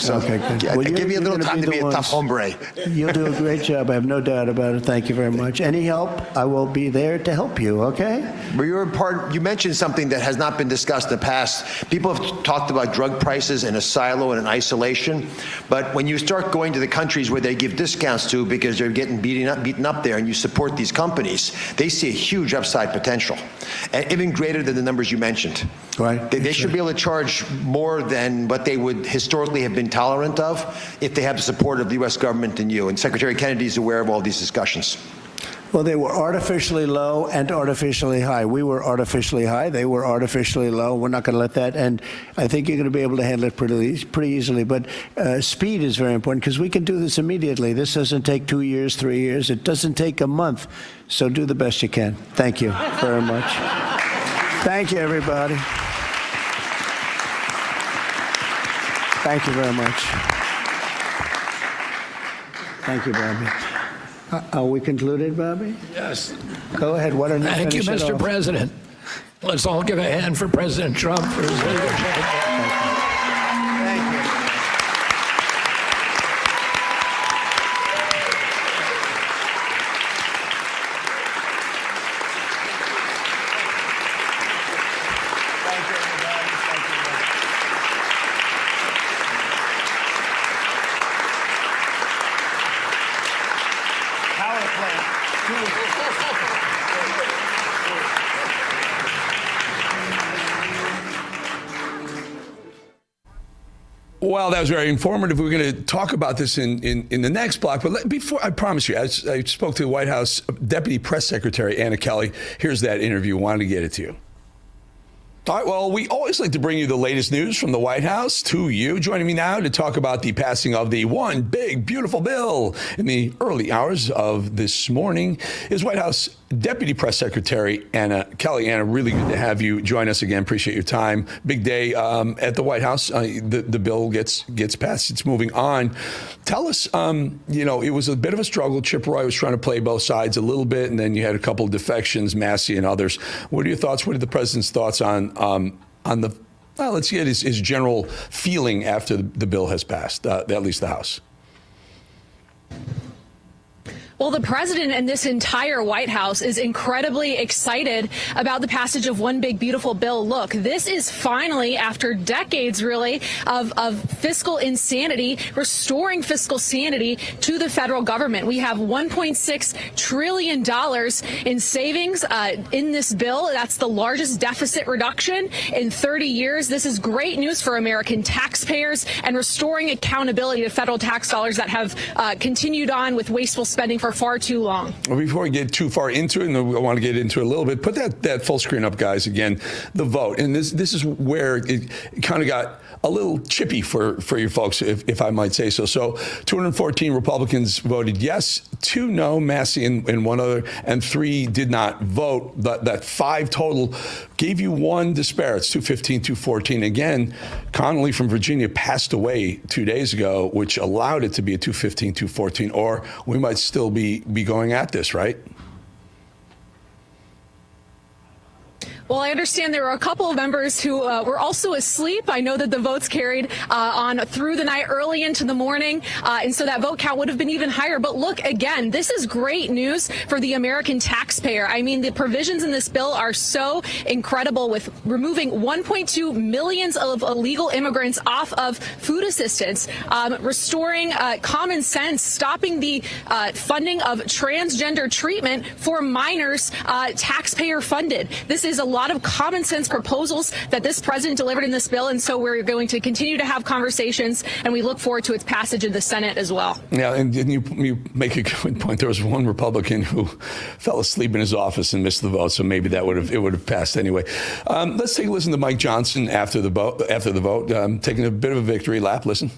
So okay, good. Well, give me a little time to be a tough hombre. You'll do a great job. I have no doubt about it. Thank you very much. Any help, I will be there to help you. Okay? Well, you mentioned something that has not been discussed in the past. People have talked about drug prices in a silo and in isolation, but when you start going to the countries where they give discounts to because they're getting beaten up there, and you support these companies, they see a huge upside potential, and even greater than the numbers you mentioned. Right. They should be able to charge more than what they would historically have been tolerant of if they have the support of the U.S. government and you. And Secretary Kennedy is aware of all these discussions. Well, they were artificially low and artificially high. We were artificially high. They were artificially low. We're not going to let that. And I think you're going to be able to handle it pretty easily. But speed is very important, because we can do this immediately. This doesn't take 2 years, 3 years. It doesn't take a month. So do the best you can. Thank you very much. Thank you, everybody. Thank you very much. Thank you, Bobby. Are we concluded, Bobby? Yes. Go ahead. Why don't you Thank you, finish it Mr. off? President. Let's all give a hand for President Trump for his leadership. Well, that was very informative. We're going to talk about this in the next block. But before, I promise you, I spoke to the White House Deputy Press Secretary Anna Kelly. Here's that interview. Wanted to get it to you. All right, well, we always like to bring you the latest news from the White House to you. Joining me now to talk about the passing of the one big, beautiful bill in the early hours of this morning is White House Deputy Press Secretary Anna Kelly. Anna, really good to have you join us again. Appreciate your time. Big day at the White House. The bill gets passed. It's moving on. Tell us, it was a bit of a struggle. Chip Roy was trying to play both sides a little bit, and then you had a couple of defections, Massey and others. What are your thoughts? What are the president's thoughts on the, let's get his general feeling after the bill has passed, at least the House? Well, the president and this entire White House is incredibly excited about the passage of one big, beautiful bill. Look, this is finally, after decades, really, of fiscal insanity, restoring fiscal sanity to the federal government. We have $1.6 trillion in savings in this bill. That's the largest deficit reduction in 30 years. This is great news for American taxpayers and restoring accountability to federal tax dollars that have continued on with wasteful spending for far too long. Well, before we get too far into it, and I want to get into it a little bit, put that full screen up, guys, again, the vote. And this is where it kind of got a little chippy for you folks, if I might say so. So 214 Republicans voted yes, 2 no, Massey and one other, and 3 did not vote. That 5 total gave you 1 disparate, 215-214. Again, Connolly from Virginia passed away 2 days ago, which allowed it to be a 215-214, or we might still be going at this, right? Well, I understand there were a couple of members who were also asleep. I know that the votes carried on through the night, early into the morning, and so that vote count would have been even higher. But look, again, this is great news for the American taxpayer. I mean, the provisions in this bill are so incredible, with removing 1.2 million of illegal immigrants off of food assistance, restoring common sense, stopping the funding of transgender treatment for minors, taxpayer funded. This is a lot of common sense proposals that this president delivered in this bill, and so we're going to continue to have conversations, and we look forward to its passage in the Senate as well. Yeah, and you make a good point. There was one Republican who fell asleep in his office and missed the vote, so maybe it would have passed anyway. Let's take a listen to Mike Johnson after the vote, taking a bit of a victory lap. Listen.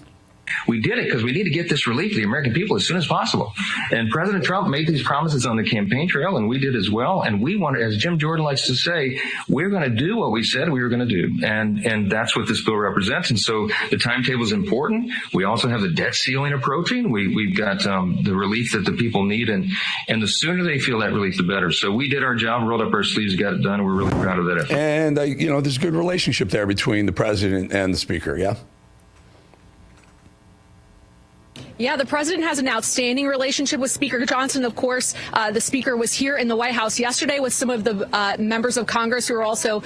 We did it because we need to get this relief to the American people as soon as possible. And President Trump made these promises on the campaign trail, and we did as well. And we want, as Jim Jordan likes to say, we're going to do what we said we were going to do. And that's what this bill represents. And so the timetable is important. We also have the debt ceiling approaching. We've got the relief that the people need. And the sooner they feel that relief, the better. So we did our job, rolled up our sleeves, got it done. And we're really proud of that effort. And, there's a good relationship there between the president and the speaker, yeah? Yeah, the president has an outstanding relationship with Speaker Johnson. Of course, the speaker was here in the White House yesterday with some of the members of Congress who are also,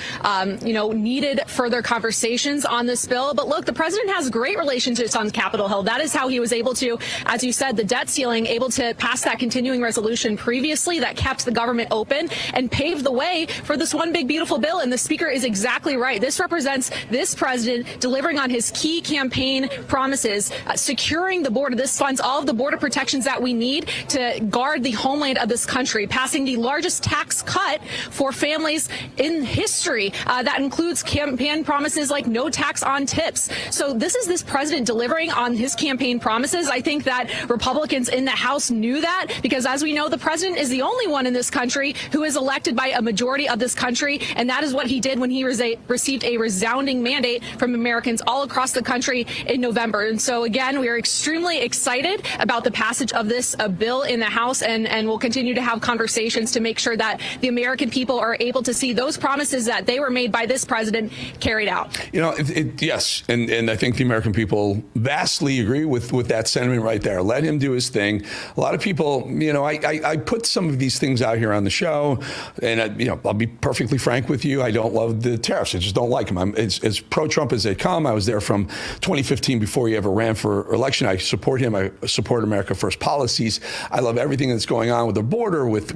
needed further conversations on this bill. But look, the president has great relationships on Capitol Hill. That is how he was able to, as you said, the debt ceiling, able to pass that continuing resolution previously that kept the government open and paved the way for this one big, beautiful bill. And the speaker is exactly right. This represents this president delivering on his key campaign promises, securing the border. This funds all of the border protections that we need to guard the homeland of this country, passing the largest tax cut for families in history. That includes campaign promises like no tax on tips. So this is this president delivering on his campaign promises. I think that Republicans in the House knew that, because as we know, the president is the only one in this country who is elected by a majority of this country. And that is what he did when he received a resounding mandate from Americans all across the country in November. And so, again, we are extremely excited about the passage of this bill in the House, and we'll continue to have conversations to make sure that the American people are able to see those promises that they were made by this president carried out. Yes, and I think the American people vastly agree with that sentiment right there. Let him do his thing. A lot of people, I put some of these things out here on the show, and I'll be perfectly frank with you. I don't love the tariffs. I just don't like them. I'm as pro-Trump as they come. I was there from 2015 before he ever ran for election. I support support him. I support America First policies. I love everything that's going on with the border, with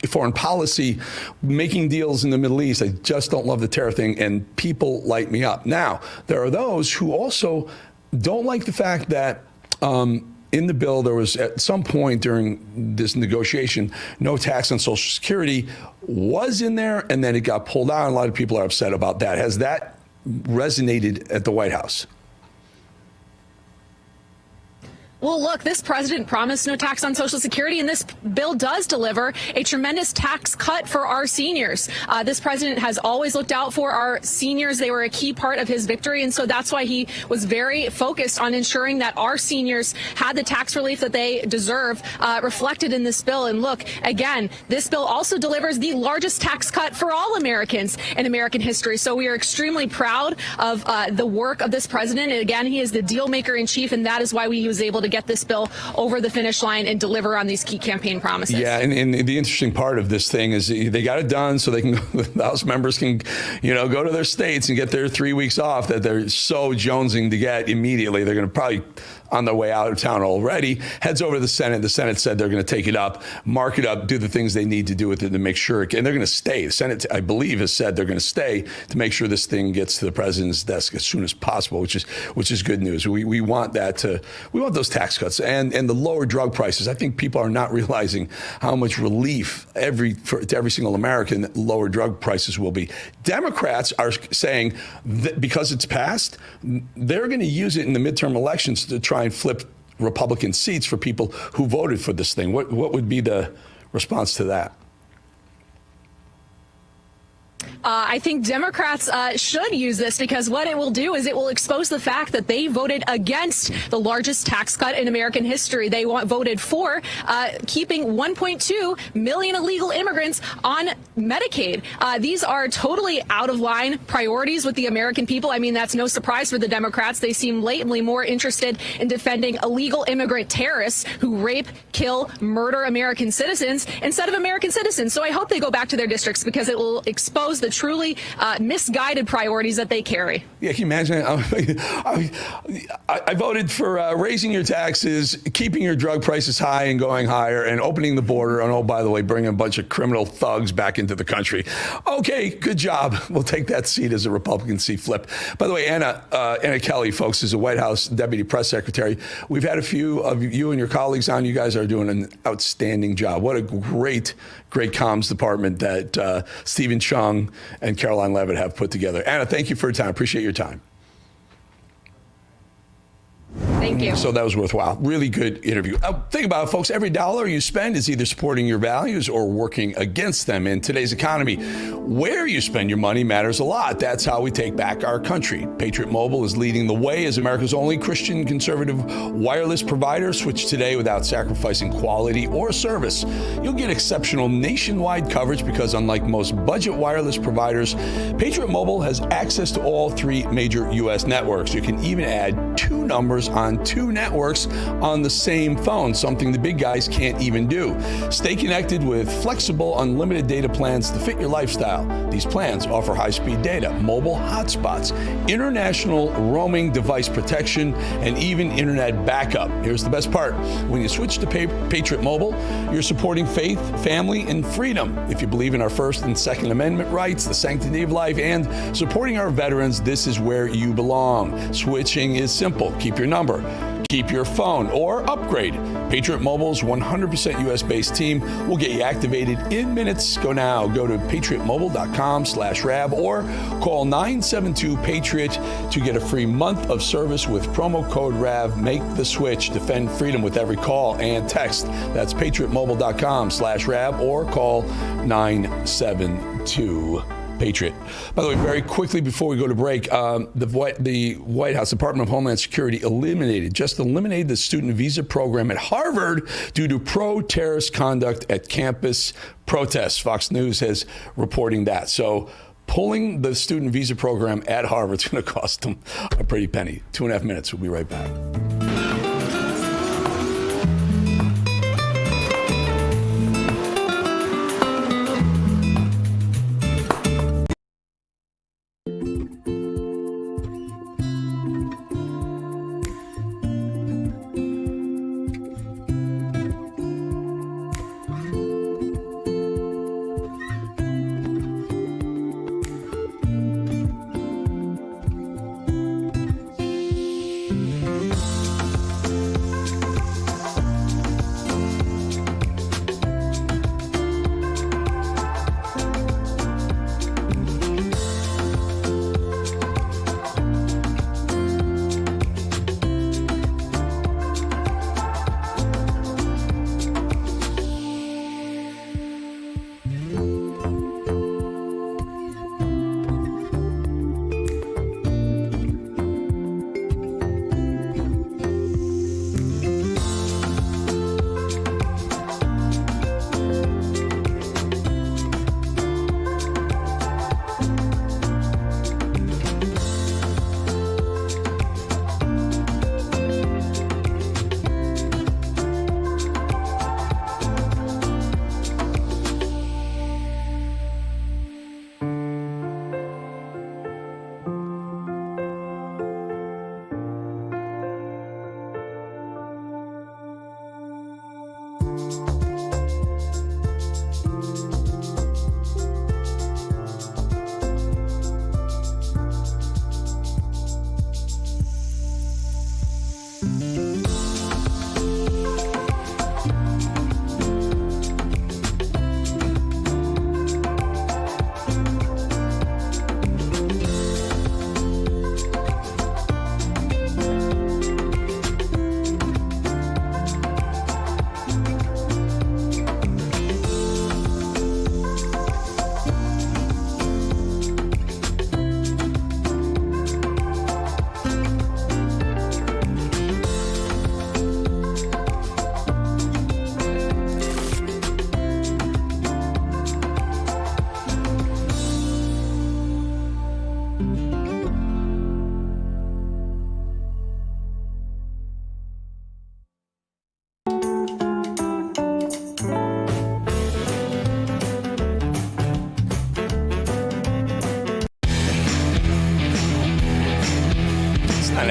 foreign policy, making deals in the Middle East. I just don't love the terror thing, and people light me up. Now, there are those who also don't like the fact that in the bill, there was at some point during this negotiation, no tax on Social Security was in there, and then it got pulled out. And a lot of people are upset about that. Has that resonated at the White House? Well, look, this president promised no tax on Social Security, and this bill does deliver a tremendous tax cut for our seniors. This president has always looked out for our seniors. They were a key part of his victory, and so that's why he was very focused on ensuring that our seniors had the tax relief that they deserve reflected in this bill. And look, again, this bill also delivers the largest tax cut for all Americans in American history. So we are extremely proud of the work of this president. And again, he is the deal maker in chief, and that is why he was able to get this bill over the finish line and deliver on these key campaign promises. Yeah, and the interesting part of this thing is they got it done so they can, the House members can, go to their states and get their 3 weeks off that they're so jonesing to get immediately. They're going to probably, on their way out of town already, heads over to the Senate. The Senate said they're going to take it up, mark it up, do the things they need to do with it to make sure, and they're going to stay. The Senate, I believe, has said they're going to stay to make sure this thing gets to the president's desk as soon as possible, which is good news. We want we want those tax cuts and the lower drug prices. I think people are not realizing how much relief to every single American lower drug prices will be. Democrats are saying that because it's passed, they're going to use it in the midterm elections to try and flip Republican seats for people who voted for this thing. What would be the response to that? I think Democrats should use this, because what it will do is it will expose the fact that they voted against the largest tax cut in American history. They voted for keeping 1.2 million illegal immigrants on Medicaid. These are totally out of line priorities with the American people. I mean, that's no surprise for the Democrats. They seem latently more interested in defending illegal immigrant terrorists who rape, kill, murder American citizens instead of American citizens. So I hope they go back to their districts, because it will expose the truly misguided priorities that they carry. Yeah, can you imagine? I voted for raising your taxes, keeping your drug prices high and going higher, and opening the border. And oh, by the way, bringing a bunch of criminal thugs back into the country. Okay, good job. We'll take that seat as a Republican seat flip. By the way, Anna Kelly, folks, is a White House Deputy Press Secretary. We've had a few of you and your colleagues on. You guys are doing an outstanding job. What a great comms department that Stephen Chung and Caroline Levitt have put together. Anna, thank you for your time. Appreciate your time. Thank you. So that was worthwhile. Really good interview. Think about it, folks. Every dollar you spend is either supporting your values or working against them. In today's economy, where you spend your money matters a lot. That's how we take back our country. Patriot Mobile is leading the way as America's only Christian conservative wireless provider. Switch today without sacrificing quality or service. You'll get exceptional nationwide coverage because, unlike most budget wireless providers, Patriot Mobile has access to all 3 major U.S. networks. You can even add 2 numbers on 2 networks on the same phone, something the big guys can't even do. Stay connected with flexible, unlimited data plans to fit your lifestyle. These plans offer high-speed data, mobile hotspots, international roaming device protection, and even internet backup. Here's the best part. When you switch to Patriot Mobile, you're supporting faith, family, and freedom. If you believe in our First and Second Amendment rights, the sanctity of life, and supporting our veterans, this is where you belong. Switching is simple. Keep your number, keep your phone, or upgrade. Patriot Mobile's 100% U.S.-based team will get you activated in minutes. Go now. Go to patriotmobile.com/RAB or call 972-PATRIOT to get a free month of service with promo code RAB. Make the switch. Defend freedom with every call and text. That's patriotmobile.com/RAB or call 972 Patriot. By the way, very quickly before we go to break, the White House Department of Homeland Security eliminated the student visa program at Harvard due to pro-terrorist conduct at campus protests. Fox News is reporting that. So pulling the student visa program at Harvard is going to cost them a pretty penny. 2.5 minutes. We'll be right back.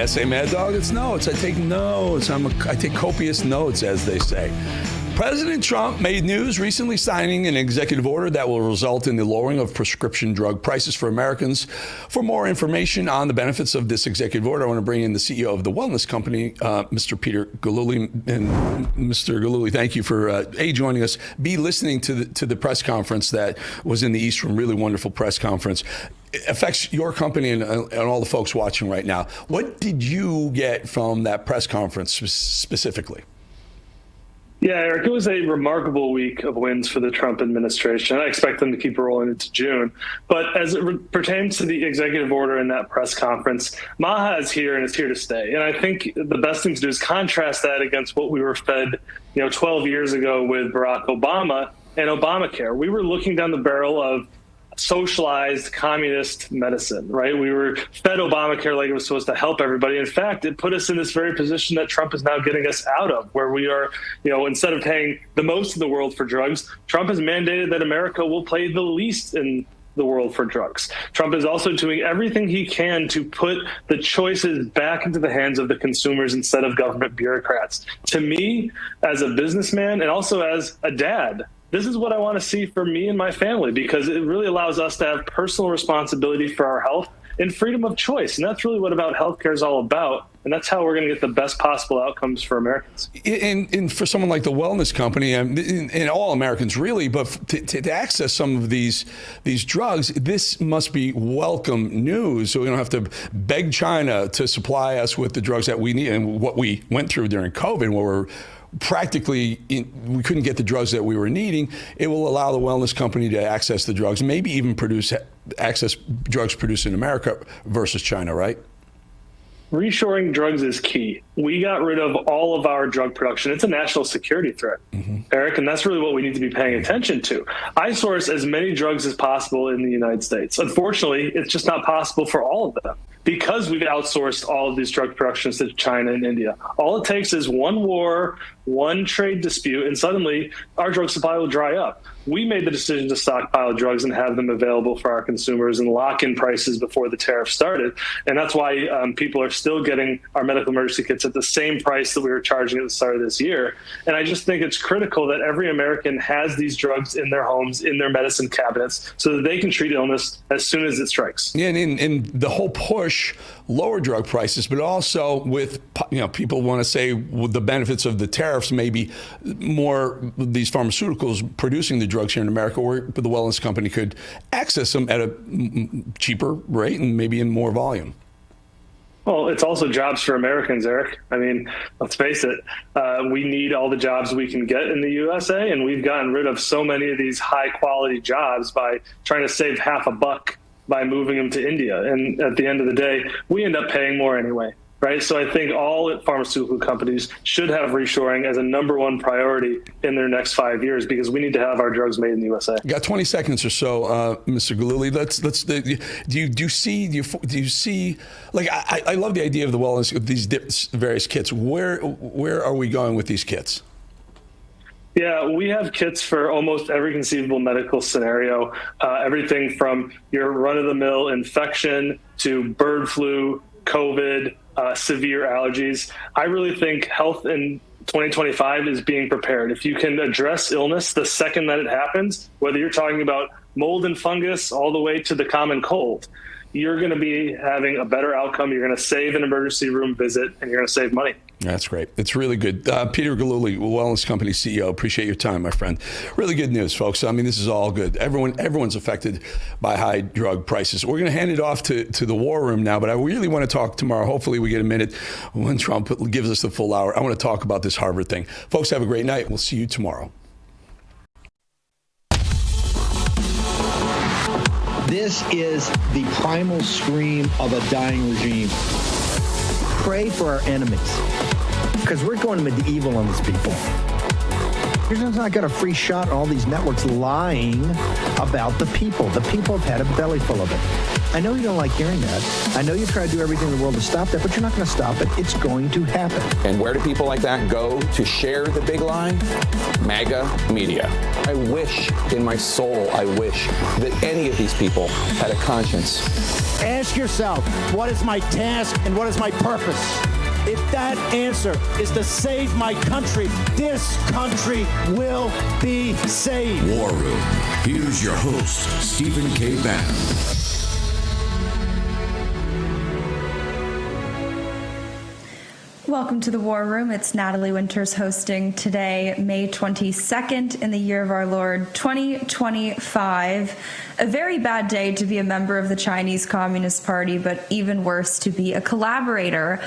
I say Mad Dog? It's notes. I take notes. I take copious notes, as they say. President Trump made news recently signing an executive order that will result in the lowering of prescription drug prices for Americans. For more information on the benefits of this executive order, I want to bring in the CEO of the wellness company, Mr. Peter Gillooly. And Mr. Gillooly, thank you for joining us, B, listening to the press conference that was in the East Room, really wonderful press conference. It affects your company and all the folks watching right now. What did you get from that press conference specifically? Yeah, Eric, it was a remarkable week of wins for the Trump administration. I expect them to keep rolling into June. But as it pertains to the executive order in that press conference, MAHA is here and it's here to stay. And I think the best thing to do is contrast that against what we were fed, 12 years ago with Barack Obama and Obamacare. We were looking down the barrel of socialized communist medicine, right? We were fed Obamacare like it was supposed to help everybody. In fact, it put us in this very position that Trump is now getting us out of, where we are, instead of paying the most in the world for drugs, Trump has mandated that America will pay the least in the world for drugs. Trump is also doing everything he can to put the choices back into the hands of the consumers instead of government bureaucrats. To me, as a businessman and also as a dad, this is what I want to see for me and my family, because it really allows us to have personal responsibility for our health and freedom of choice. And that's really what healthcare is all about. And that's how we're going to get the best possible outcomes for Americans. And for someone like the wellness company, and all Americans really, but to access some of these drugs, this must be welcome news. So we don't have to beg China to supply us with the drugs that we need, and what we went through during COVID, where we're practically we couldn't get the drugs that we were needing. It will allow the wellness company to access the drugs, maybe even access drugs produced in America versus China, right? Reshoring drugs is key. We got rid of all of our drug production. It's a national security threat, Eric, and that's really what we need to be paying attention to. I source as many drugs as possible in the United States. Unfortunately, it's just not possible for all of them, because we've outsourced all of these drug productions to China and India. All it takes is one war, one trade dispute, and suddenly our drug supply will dry up. We made the decision to stockpile drugs and have them available for our consumers and lock in prices before the tariff started. And that's why people are still getting our medical emergency kits at the same price that we were charging at the start of this year. And I just think it's critical that every American has these drugs in their homes, in their medicine cabinets, so that they can treat illness as soon as it strikes. Yeah, and the whole push, lower drug prices, but also with, people want to say with the benefits of the tariffs, maybe more these pharmaceuticals producing the drugs here in America, where the wellness company could access them at a cheaper rate and maybe in more volume. Well, it's also jobs for Americans, Eric. I mean, let's face it. We need all the jobs we can get in the USA, and we've gotten rid of so many of these high-quality jobs by trying to save half a buck by moving them to India. And at the end of the day, we end up paying more anyway, right? So I think all pharmaceutical companies should have reshoring as a number one priority in their next 5 years, because we need to have our drugs made in the USA. You got 20 seconds or so, Mr. Gillooly. Do you see? Like, I love the idea of the wellness of these various kits. Where are we going with these kits? Yeah, we have kits for almost every conceivable medical scenario, everything from your run-of-the-mill infection to bird flu, COVID, severe allergies. I really think health in 2025 is being prepared. If you can address illness the second that it happens, whether you're talking about mold and fungus all the way to the common cold, you're going to be having a better outcome. You're going to save an emergency room visit, and you're going to save money. That's great. It's really good. Peter Gillooly, Wellness Company CEO. Appreciate your time, my friend. Really good news, folks. I mean, this is all good. Everyone's affected by high drug prices. We're going to hand it off to the war room now, but I really want to talk tomorrow. Hopefully we get a minute when Trump gives us the full hour. I want to talk about this Harvard thing. Folks, have a great night. We'll see you tomorrow. This is the primal scream of a dying regime. Pray for our enemies, because we're going medieval on these people. You're just not got a free shot on all these networks lying about the people. The people have had a belly full of it. I know you don't like hearing that. I know you try to do everything in the world to stop that, but you're not going to stop it. It's going to happen. And where do people like that go to share the big lie? MAGA media. I wish in my soul, I wish that any of these people had a conscience. Ask yourself, what is my task and what is my purpose? If that answer is to save my country, this country will be saved. War Room. Here's your host, Stephen K. Bannon. Welcome to the War Room. It's Natalie Winters hosting today, May 22nd in the year of our Lord 2025. A very bad day to be a member of the Chinese Communist Party, but even worse to be a collaborator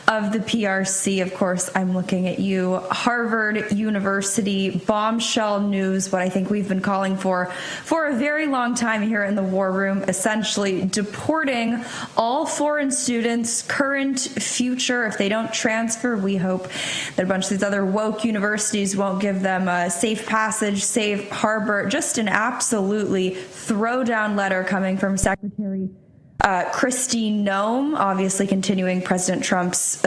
of the PRC. Of course, I'm looking at you. Harvard University bombshell news, what I think we've been calling for a very long time here in the War Room, essentially deporting all foreign students, current, future. If they don't transfer, we hope that a bunch of these other woke universities won't give them a safe passage, safe harbor. Just an absolutely throwdown letter coming from Secretary Kristi Noem, obviously continuing President Trump's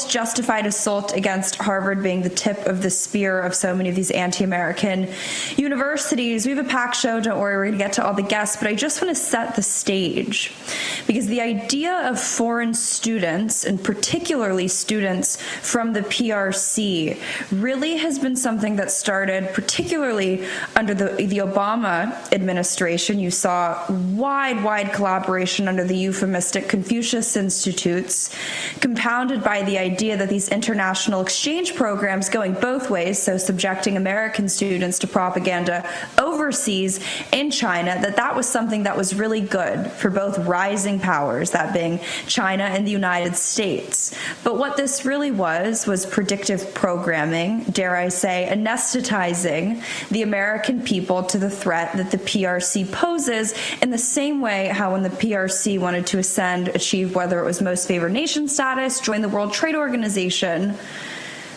justified assault against Harvard being the tip of the spear of so many of these anti-American universities. We have a packed show, don't worry, we're going to get to all the guests, but I just want to set the stage because the idea of foreign students, and particularly students from the PRC, really has been something that started particularly under the Obama administration. You saw wide collaboration under the euphemistic Confucius Institutes, compounded by the idea that these international exchange programs going both ways, so subjecting American students to propaganda overseas in China, that was something that was really good for both rising powers, that being China and the United States. But what this really was predictive programming, dare I say, anesthetizing the American people to the threat that the PRC poses, in the same way how when the PRC wanted to achieve whether it was most favored nation status, join the World Trade Organization,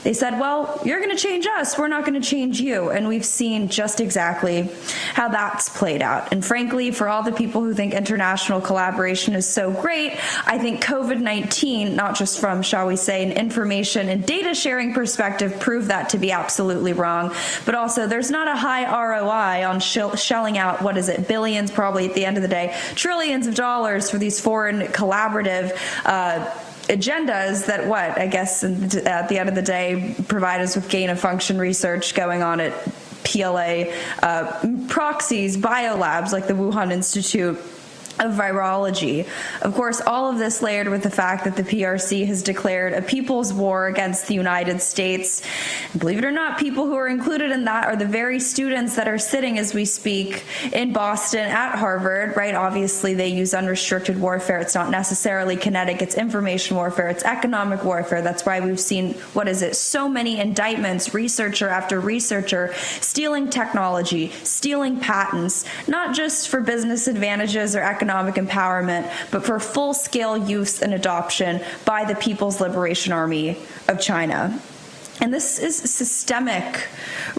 they said, well, you're going to change us, we're not going to change you. And we've seen just exactly how that's played out. And frankly, for all the people who think international collaboration is so great, I think COVID-19, not just from, shall we say, an information and data sharing perspective, proved that to be absolutely wrong. But also, there's not a high ROI on shelling out, billions, probably at the end of the day, trillions of dollars for these foreign collaborative agendas that at the end of the day provide us with gain of function research going on at PLA proxies, biolabs like the Wuhan Institute of Virology. Of course, all of this layered with the fact that the PRC has declared a people's war against the United States. And believe it or not, people who are included in that are the very students that are sitting as we speak in Boston at Harvard, right? Obviously, they use unrestricted warfare. It's not necessarily kinetic. It's information warfare. It's economic warfare. That's why we've seen, so many indictments, researcher after researcher, stealing technology, stealing patents, not just for business advantages or economic empowerment, but for full-scale use and adoption by the People's Liberation Army of China. And this is systemic,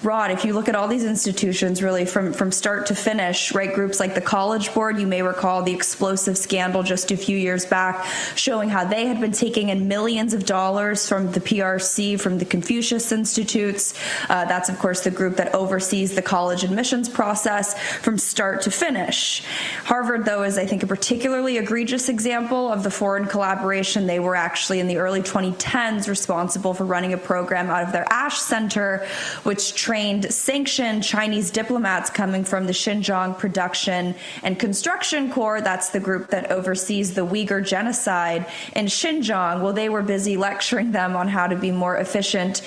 Rod. If you look at all these institutions, really from start to finish, right? Groups like the College Board, you may recall the explosive scandal just a few years back, showing how they had been taking in millions of dollars from the PRC, from the Confucius Institutes. That's, of course, the group that oversees the college admissions process from start to finish. Harvard, though, is, I think, a particularly egregious example of the foreign collaboration. They were actually, in the early 2010s, responsible for running a program out of their Ash Center, which trained sanctioned Chinese diplomats coming from the Xinjiang Production and Construction Corps. That's the group that oversees the Uyghur genocide in Xinjiang. Well, they were busy lecturing them on how to be more efficient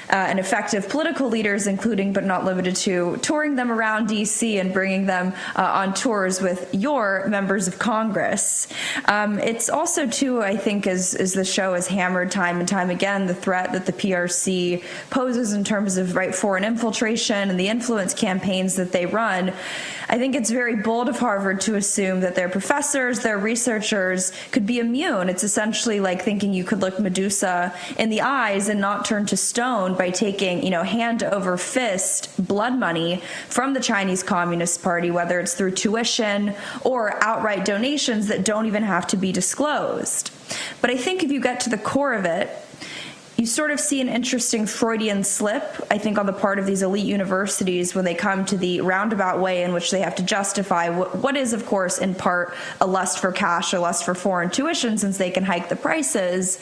and effective political leaders, including but not limited to touring them around D.C. and bringing them on tours with your members of Congress. It's also, too, I think, as the show has hammered time and time again, the threat that the PRC poses in terms of foreign infiltration and the influence campaigns that they run. I think it's very bold of Harvard to assume that their professors, their researchers could be immune. It's essentially like thinking you could look Medusa in the eyes and not turn to stone by taking, hand over fist blood money from the Chinese Communist Party, whether it's through tuition or outright donations that don't even have to be disclosed. But I think if you get to the core of it, you sort of see an interesting Freudian slip, I think, on the part of these elite universities when they come to the roundabout way in which they have to justify what is, of course, in part a lust for cash or lust for foreign tuition, since they can hike the prices.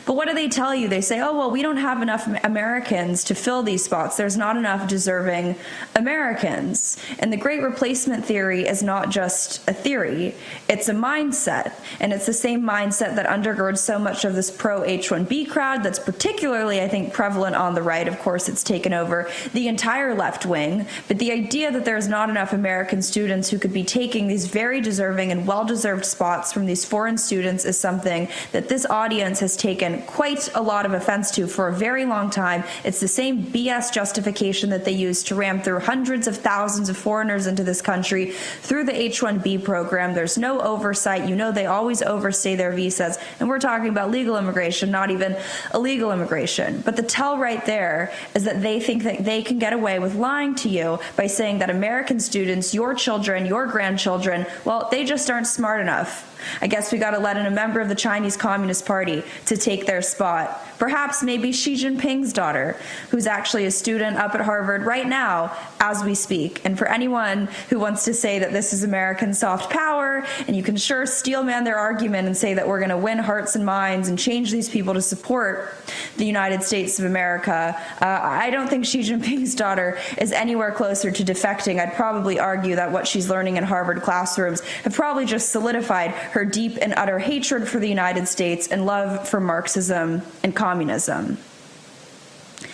But what do they tell you? They say, oh, well, we don't have enough Americans to fill these spots. There's not enough deserving Americans. And the Great Replacement theory is not just a theory. It's a mindset. And it's the same mindset that undergirds so much of this pro-H-1B crowd that's particularly, I think, prevalent on the right. Of course, it's taken over the entire left wing. But the idea that there's not enough American students who could be taking these very deserving and well-deserved spots from these foreign students is something that this audience has taken quite a lot of offense to for a very long time. It's the same BS justification that they use to ram through hundreds of thousands of foreigners into this country through the H-1B program. There's no oversight. They always overstay their visas. And we're talking about legal immigration, not even illegal immigration. But the tell right there is that they think that they can get away with lying to you by saying that American students, your children, your grandchildren, well, they just aren't smart enough. I guess we got to let in a member of the Chinese Communist Party to take their spot. Perhaps maybe Xi Jinping's daughter, who's actually a student up at Harvard right now as we speak. And for anyone who wants to say that this is American soft power, and you can sure steel man their argument and say that we're going to win hearts and minds and change these people to support the United States of America, I don't think Xi Jinping's daughter is anywhere closer to defecting. I'd probably argue that what she's learning in Harvard classrooms have probably just solidified her deep and utter hatred for the United States and love for Marxism and communism.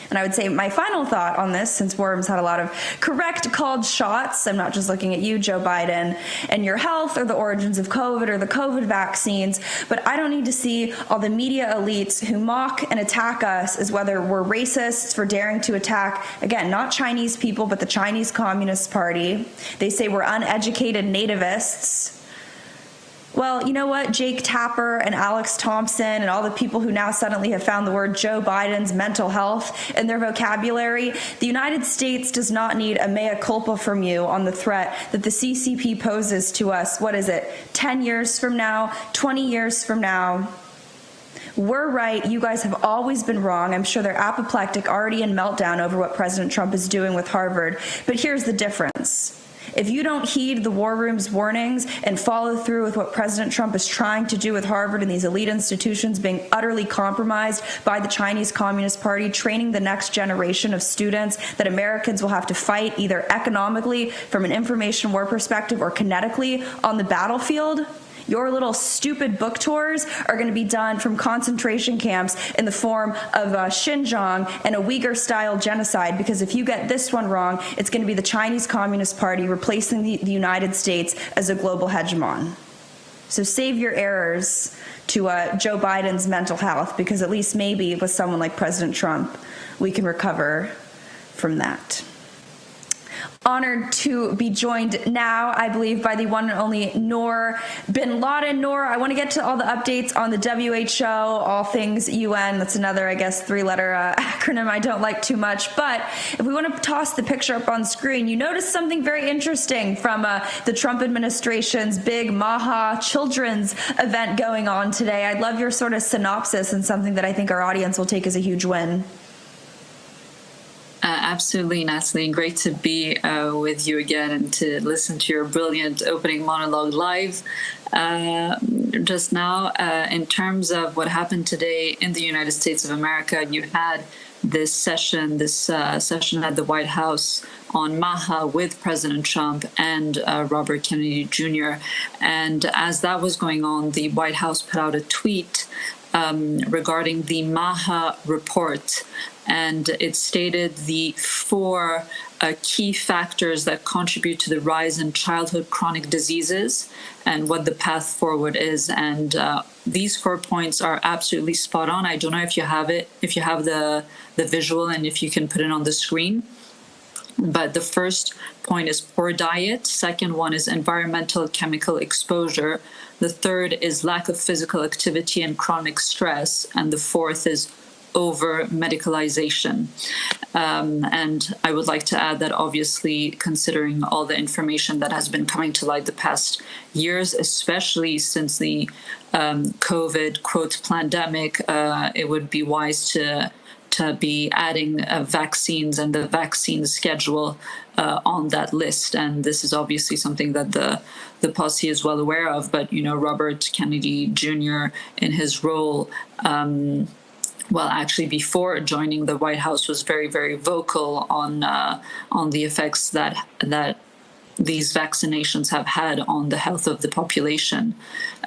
And I would say my final thought on this, since Worms had a lot of correct called shots, I'm not just looking at you, Joe Biden, and your health or the origins of COVID or the COVID vaccines, but I don't need to see all the media elites who mock and attack us as whether we're racists for daring to attack, again, not Chinese people, but the Chinese Communist Party. They say we're uneducated nativists. Well, you know what? Jake Tapper and Alex Thompson and all the people who now suddenly have found the word Joe Biden's mental health in their vocabulary, the United States does not need a mea culpa from you on the threat that the CCP poses to us, 10 years from now, 20 years from now. We're right. You guys have always been wrong. I'm sure they're apoplectic, already in meltdown over what President Trump is doing with Harvard. But here's the difference. If you don't heed the war room's warnings and follow through with what President Trump is trying to do with Harvard and these elite institutions being utterly compromised by the Chinese Communist Party, training the next generation of students that Americans will have to fight either economically, from an information war perspective, or kinetically on the battlefield, your little stupid book tours are going to be done from concentration camps in the form of Xinjiang and a Uyghur-style genocide, because if you get this one wrong, it's going to be the Chinese Communist Party replacing the United States as a global hegemon. So save your errors to Joe Biden's mental health, because at least maybe with someone like President Trump, we can recover from that. Honored to be joined now, I believe, by the one and only Noor bin Laden. Noor, I want to get to all the updates on the WHO, all things UN. That's another, I guess, three-letter acronym I don't like too much. But if we want to toss the picture up on screen, you notice something very interesting from the Trump administration's big Maha children's event going on today. I'd love your sort of synopsis, and something that I think our audience will take as a huge win. Absolutely, Natalie. Great to be with you again and to listen to your brilliant opening monologue live just now. In terms of what happened today in the United States of America, you had this session at the White House on Maha with President Trump and Robert Kennedy Jr. And as that was going on, the White House put out a tweet regarding the Maha report. And it stated the 4 key factors that contribute to the rise in childhood chronic diseases and what the path forward is. And these 4 points are absolutely spot on. I don't know if you have it, if you have the visual, and if you can put it on the screen. But the first point is poor diet. Second one is environmental chemical exposure. The third is lack of physical activity and chronic stress. And the fourth is over medicalization. And I would like to add that obviously, considering all the information that has been coming to light the past years, especially since the COVID, quote, pandemic, it would be wise to be adding vaccines and the vaccine schedule on that list. And this is obviously something that the posse is well aware of. But, Robert Kennedy Jr. in his role, actually before joining the White House, was very, very vocal on the effects that these vaccinations have had on the health of the population.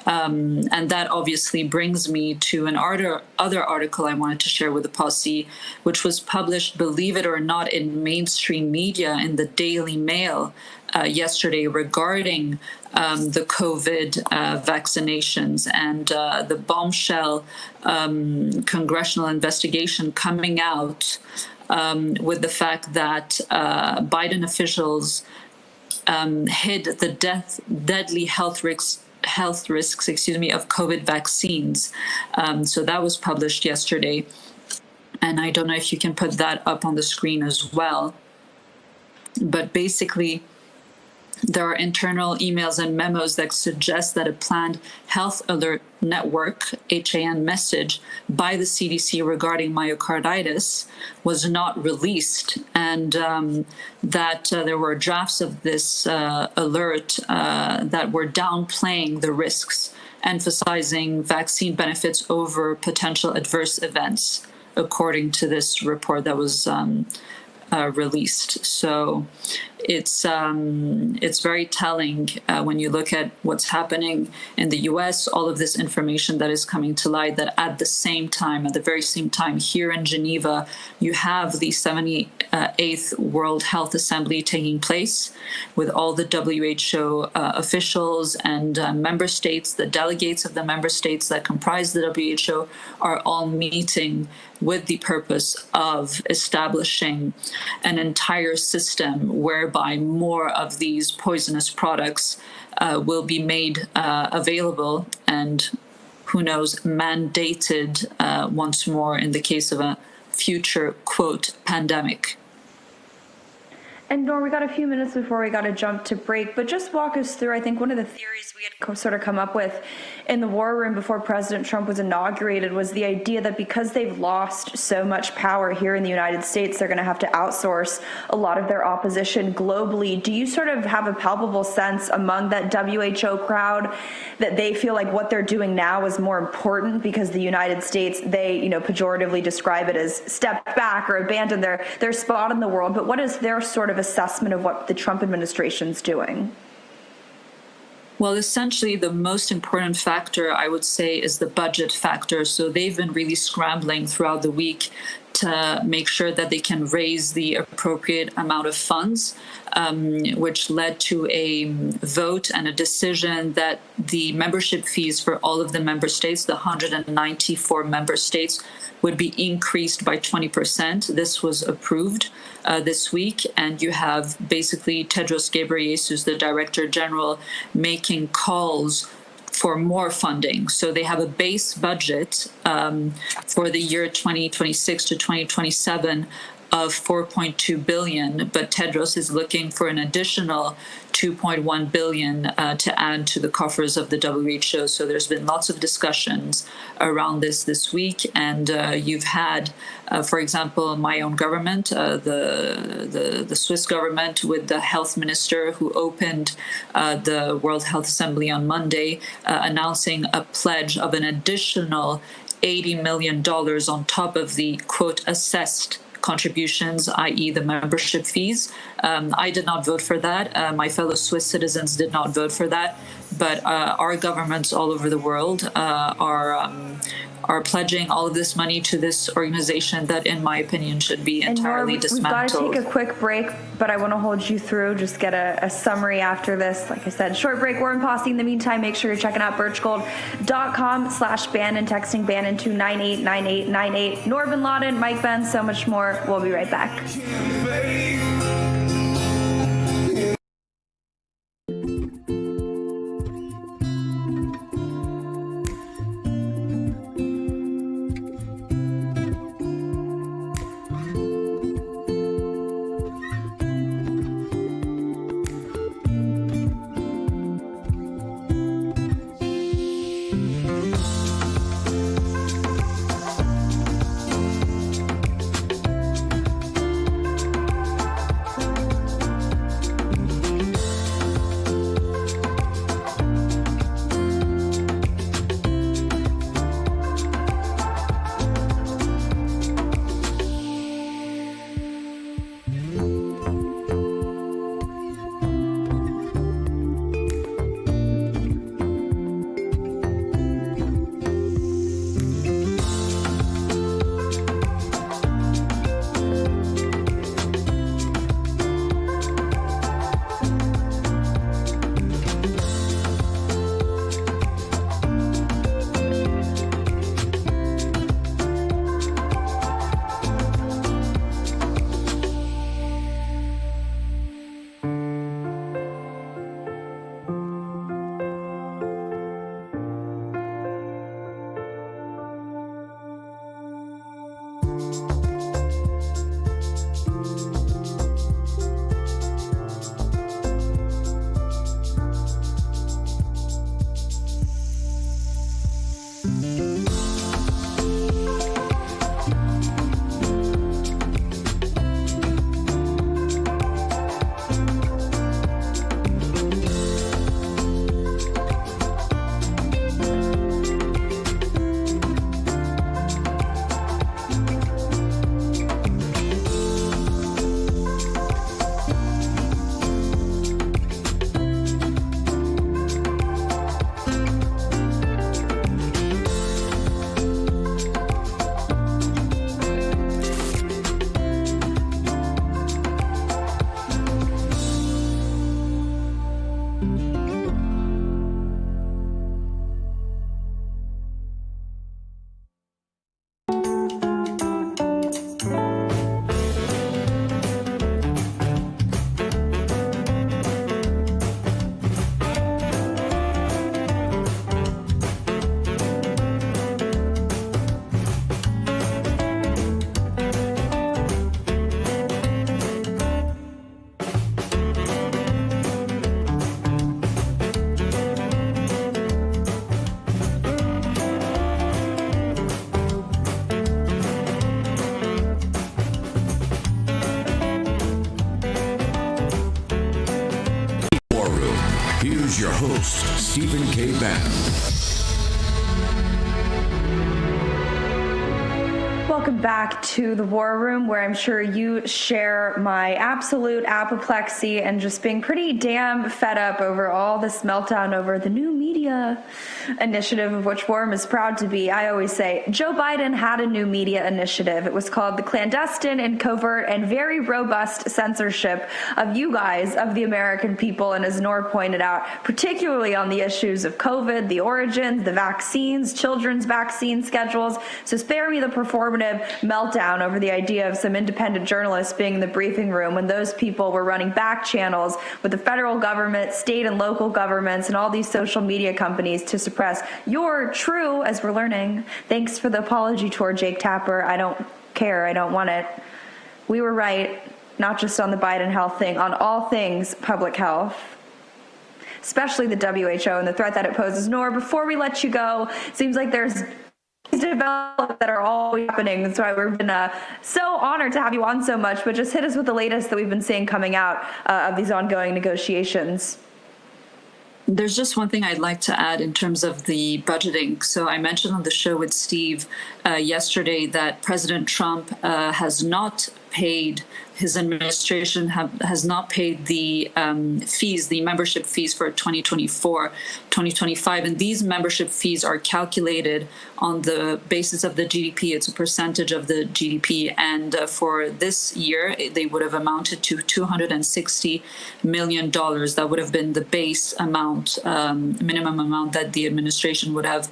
And that obviously brings me to an other article I wanted to share with the posse, which was published, believe it or not, in mainstream media in the Daily Mail yesterday regarding the COVID vaccinations and the bombshell congressional investigation coming out with the fact that Biden officials hid the deadly health risks, of COVID vaccines. So that was published yesterday. And I don't know if you can put that up on the screen as well. But basically, there are internal emails and memos that suggest that a planned health alert network, HAN message, by the CDC regarding myocarditis was not released, and that there were drafts of this alert that were downplaying the risks, emphasizing vaccine benefits over potential adverse events, according to this report that was released. So it's very telling when you look at what's happening in the U.S., all of this information that is coming to light, that at the very same time here in Geneva, you have the 78th World Health Assembly taking place with all the WHO officials and member states. The delegates of the member states that comprise the WHO are all meeting with the purpose of establishing an entire system whereby more of these poisonous products will be made available and, who knows, mandated once more in the case of a future, quote, pandemic. And Nor, we got a few minutes before we got to jump to break, but just walk us through, I think one of the theories we had sort of come up with in the war room before President Trump was inaugurated was the idea that because they've lost so much power here in the United States, they're going to have to outsource a lot of their opposition globally. Do you sort of have a palpable sense among that WHO crowd that they feel like what they're doing now is more important because the United States, they, pejoratively describe it as stepped back or abandoned their spot in the world, but what is their sort of assessment of what the Trump administration's doing? Well, essentially, the most important factor, I would say, is the budget factor. So they've been really scrambling throughout the week to make sure that they can raise the appropriate amount of funds, which led to a vote and a decision that the membership fees for all of the member states, the 194 member states, would be increased by 20%. This was approved this week, and you have basically Tedros Ghebreyesus, the Director General, making calls for more funding. So they have a base budget for the year 2026 to 2027 of $4.2 billion, but Tedros is looking for an additional $2.1 billion to add to the coffers of the WHO. So there's been lots of discussions around this week, and you've had, for example, my own government, the Swiss government, with the health minister who opened the World Health Assembly on Monday, announcing a pledge of an additional $80 million on top of the, quote, assessed contributions, i.e. the membership fees. I did not vote for that. My fellow Swiss citizens did not vote for that. But our governments all over the world are pledging all of this money to this organization that, in my opinion, should be entirely dismantled. We've got to take a quick break, but I want to hold you through, just get a summary after this. Like I said, short break, War and Posse. In the meantime, make sure you're checking out birchgold.com/Bannon, texting Bannon to 989898. Noor Bin Laden, Mike Ben, so much more. We'll be right back. War Room. Here's your host, Stephen K. Bannon. Welcome back to the War Room, where I'm sure you share my absolute apoplexy and just being pretty damn fed up over all this meltdown over the new media initiative, of which War Room is proud to be. I always say Joe Biden had a new media initiative. It was called the clandestine and covert and very robust censorship of you guys, of the American people, and as Nor pointed out, particularly on the issues of COVID, the origins, the vaccines, children's vaccine schedules. So spare me the performative meltdown over the idea of some independent journalists being in the briefing room when those people were running back channels with the federal government, state and local governments, and all these social media companies to suppress your true, as we're learning. Thanks for the apology tour, Jake Tapper. I don't care. I don't want it. We were right, not just on the Biden health thing, on all things public health, especially the WHO and the threat that it poses. Nor, before we let you go, seems like there's developments that are always happening. That's why we've been so honored to have you on so much, but just hit us with the latest that we've been seeing coming out of these ongoing negotiations. There's just one thing I'd like to add in terms of the budgeting. So I mentioned on the show with Steve yesterday that President Trump has not paid, his administration has not paid the fees, the membership fees for 2024, 2025. And these membership fees are calculated on the basis of the GDP. It's a percentage of the GDP. And for this year, they would have amounted to $260 million. That would have been the base amount, minimum amount that the administration would have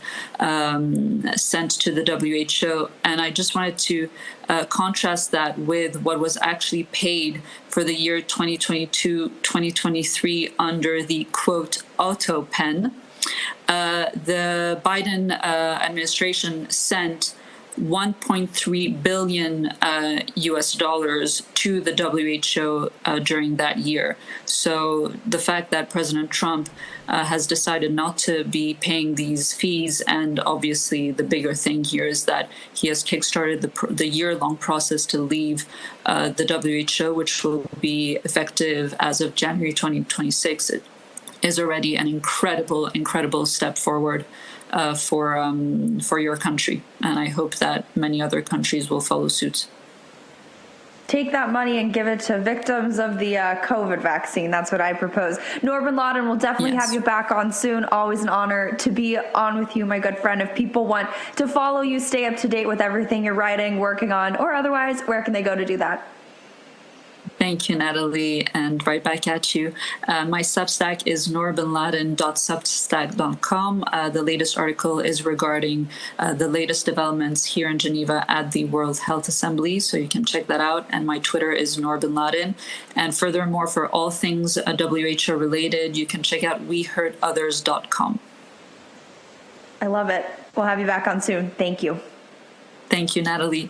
sent to the WHO. And I just wanted to contrast that with what was actually paid for the year 2022-2023 under the, quote, auto pen. The Biden administration sent $1.3 billion US dollars to the WHO during that year. So the fact that President Trump has decided not to be paying these fees, and obviously the bigger thing here is that he has kickstarted the year-long process to leave the WHO, which will be effective as of January 2026. It is already an incredible step forward for your country, and I hope that many other countries will follow suit. Take that money and give it to victims of the COVID vaccine. That's what I propose. Nor bin Laden, will definitely have you back on soon. Always an honor to be on with you, my good friend. If people want to follow you, stay up to date with everything you're writing, working on, or otherwise, where can they go to do that? Thank you, Natalie, and right back at you. My Substack is norbinladen.substack.com. The latest article is regarding the latest developments here in Geneva at the World Health Assembly, so you can check that out. And my Twitter is norbinladen. And furthermore, for all things WHO related, you can check out wehurtothers.com. I love it. We'll have you back on soon. Thank you. Thank you, Natalie.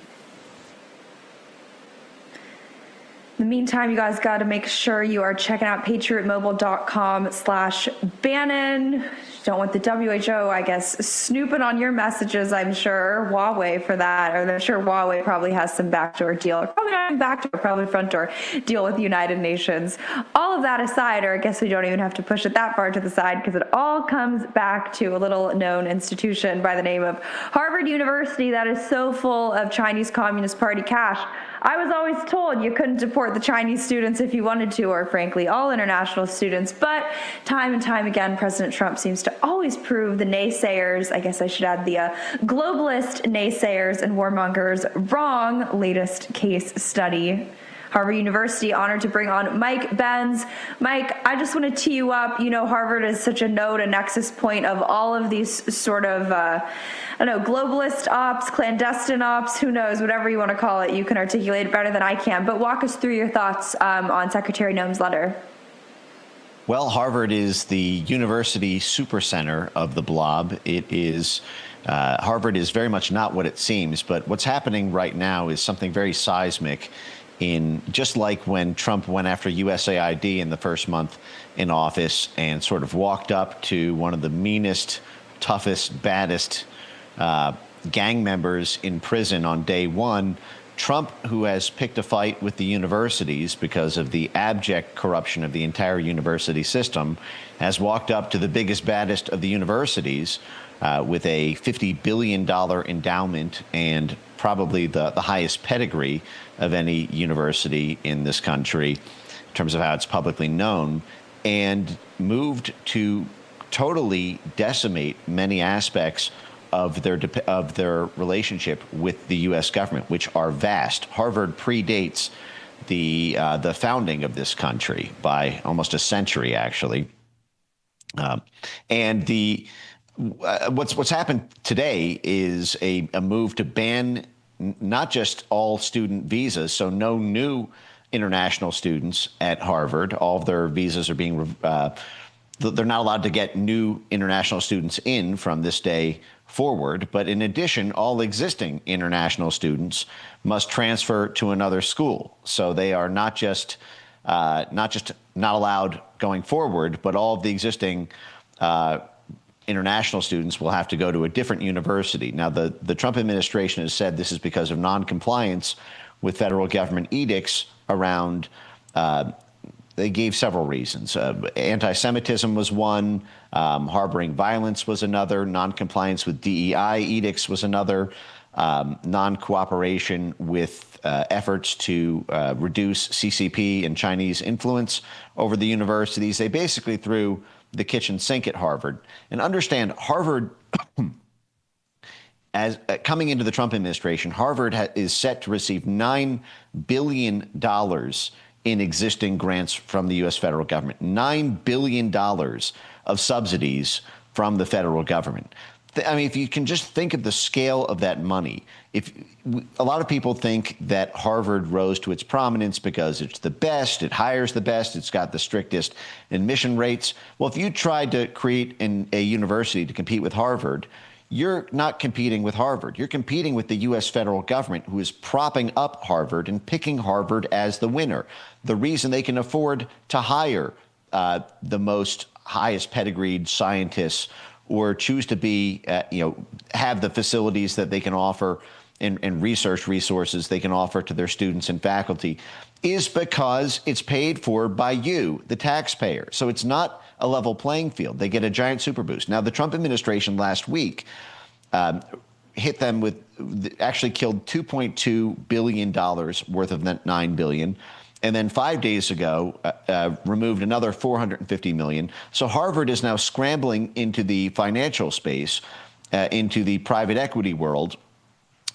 In the meantime, you guys got to make sure you are checking out patriotmobile.com/Bannon. Don't want the WHO, I guess, snooping on your messages, I'm sure. Huawei for that. Or I'm sure Huawei probably has some backdoor deal. Or probably not backdoor, probably front door deal with the United Nations. All of that aside, or I guess we don't even have to push it that far to the side, because it all comes back to a little known institution by the name of Harvard University that is so full of Chinese Communist Party cash. I was always told you couldn't deport the Chinese students if you wanted to, or frankly, all international students. But time and time again, President Trump seems to always prove the naysayers, I guess I should add the globalist naysayers and warmongers, wrong. Latest case study. Harvard University. Honored to bring on Mike Benz. Mike, I just want to tee you up. You know, Harvard is such a node, a nexus point of all of these sort of, globalist ops, clandestine ops, who knows, whatever you want to call it. You can articulate it better than I can. But walk us through your thoughts on Secretary Noem's letter. Well, Harvard is the university supercenter of the blob. It is Harvard is very much not what it seems, but what's happening right now is something very seismic in just like when Trump went after USAID in the first month in office and sort of walked up to one of the meanest, toughest, baddest gang members in prison on day one. Trump, who has picked a fight with the universities because of the abject corruption of the entire university system, has walked up to the biggest, baddest of the universities with a $50 billion endowment and probably the highest pedigree of any university in this country in terms of how it's publicly known, and moved to totally decimate many aspects of their relationship with the U.S. government, which are vast. Harvard predates the founding of this country by almost a century, actually. And what's happened today is a move to ban not just all student visas, so no new international students at Harvard. All of their visas are being they're not allowed to get new international students in from this day forward. But in addition, all existing international students must transfer to another school. So they are not just not allowed going forward, but all of the existing international students will have to go to a different university. Now, the Trump administration has said this is because of noncompliance with federal government edicts around they gave several reasons. Anti-Semitism was one, harboring violence was another, noncompliance with DEI edicts was another, non-cooperation with efforts to reduce CCP and Chinese influence over the universities. They basically threw the kitchen sink at Harvard. And understand, Harvard, as coming into the Trump administration, Harvard is set to receive $9 billion in existing grants from the U.S. federal government, $9 billion of subsidies from the federal government. I mean, if you can just think of the scale of that money, a lot of people think that Harvard rose to its prominence because it's the best, it hires the best, it's got the strictest admission rates. Well, if you tried to create a university to compete with Harvard, you're not competing with Harvard. You're competing with the U.S. federal government, who is propping up Harvard and picking Harvard as the winner. The reason they can afford to hire the most highest pedigreed scientists or choose to be, have the facilities that they can offer and research resources they can offer to their students and faculty is because it's paid for by you, the taxpayer. So it's not a level playing field. They get a giant super boost. Now, the Trump administration last week hit them with, actually killed $2.2 billion worth of that $9 billion. And then 5 days ago, removed another $450 million. So Harvard is now scrambling into the financial space, into the private equity world,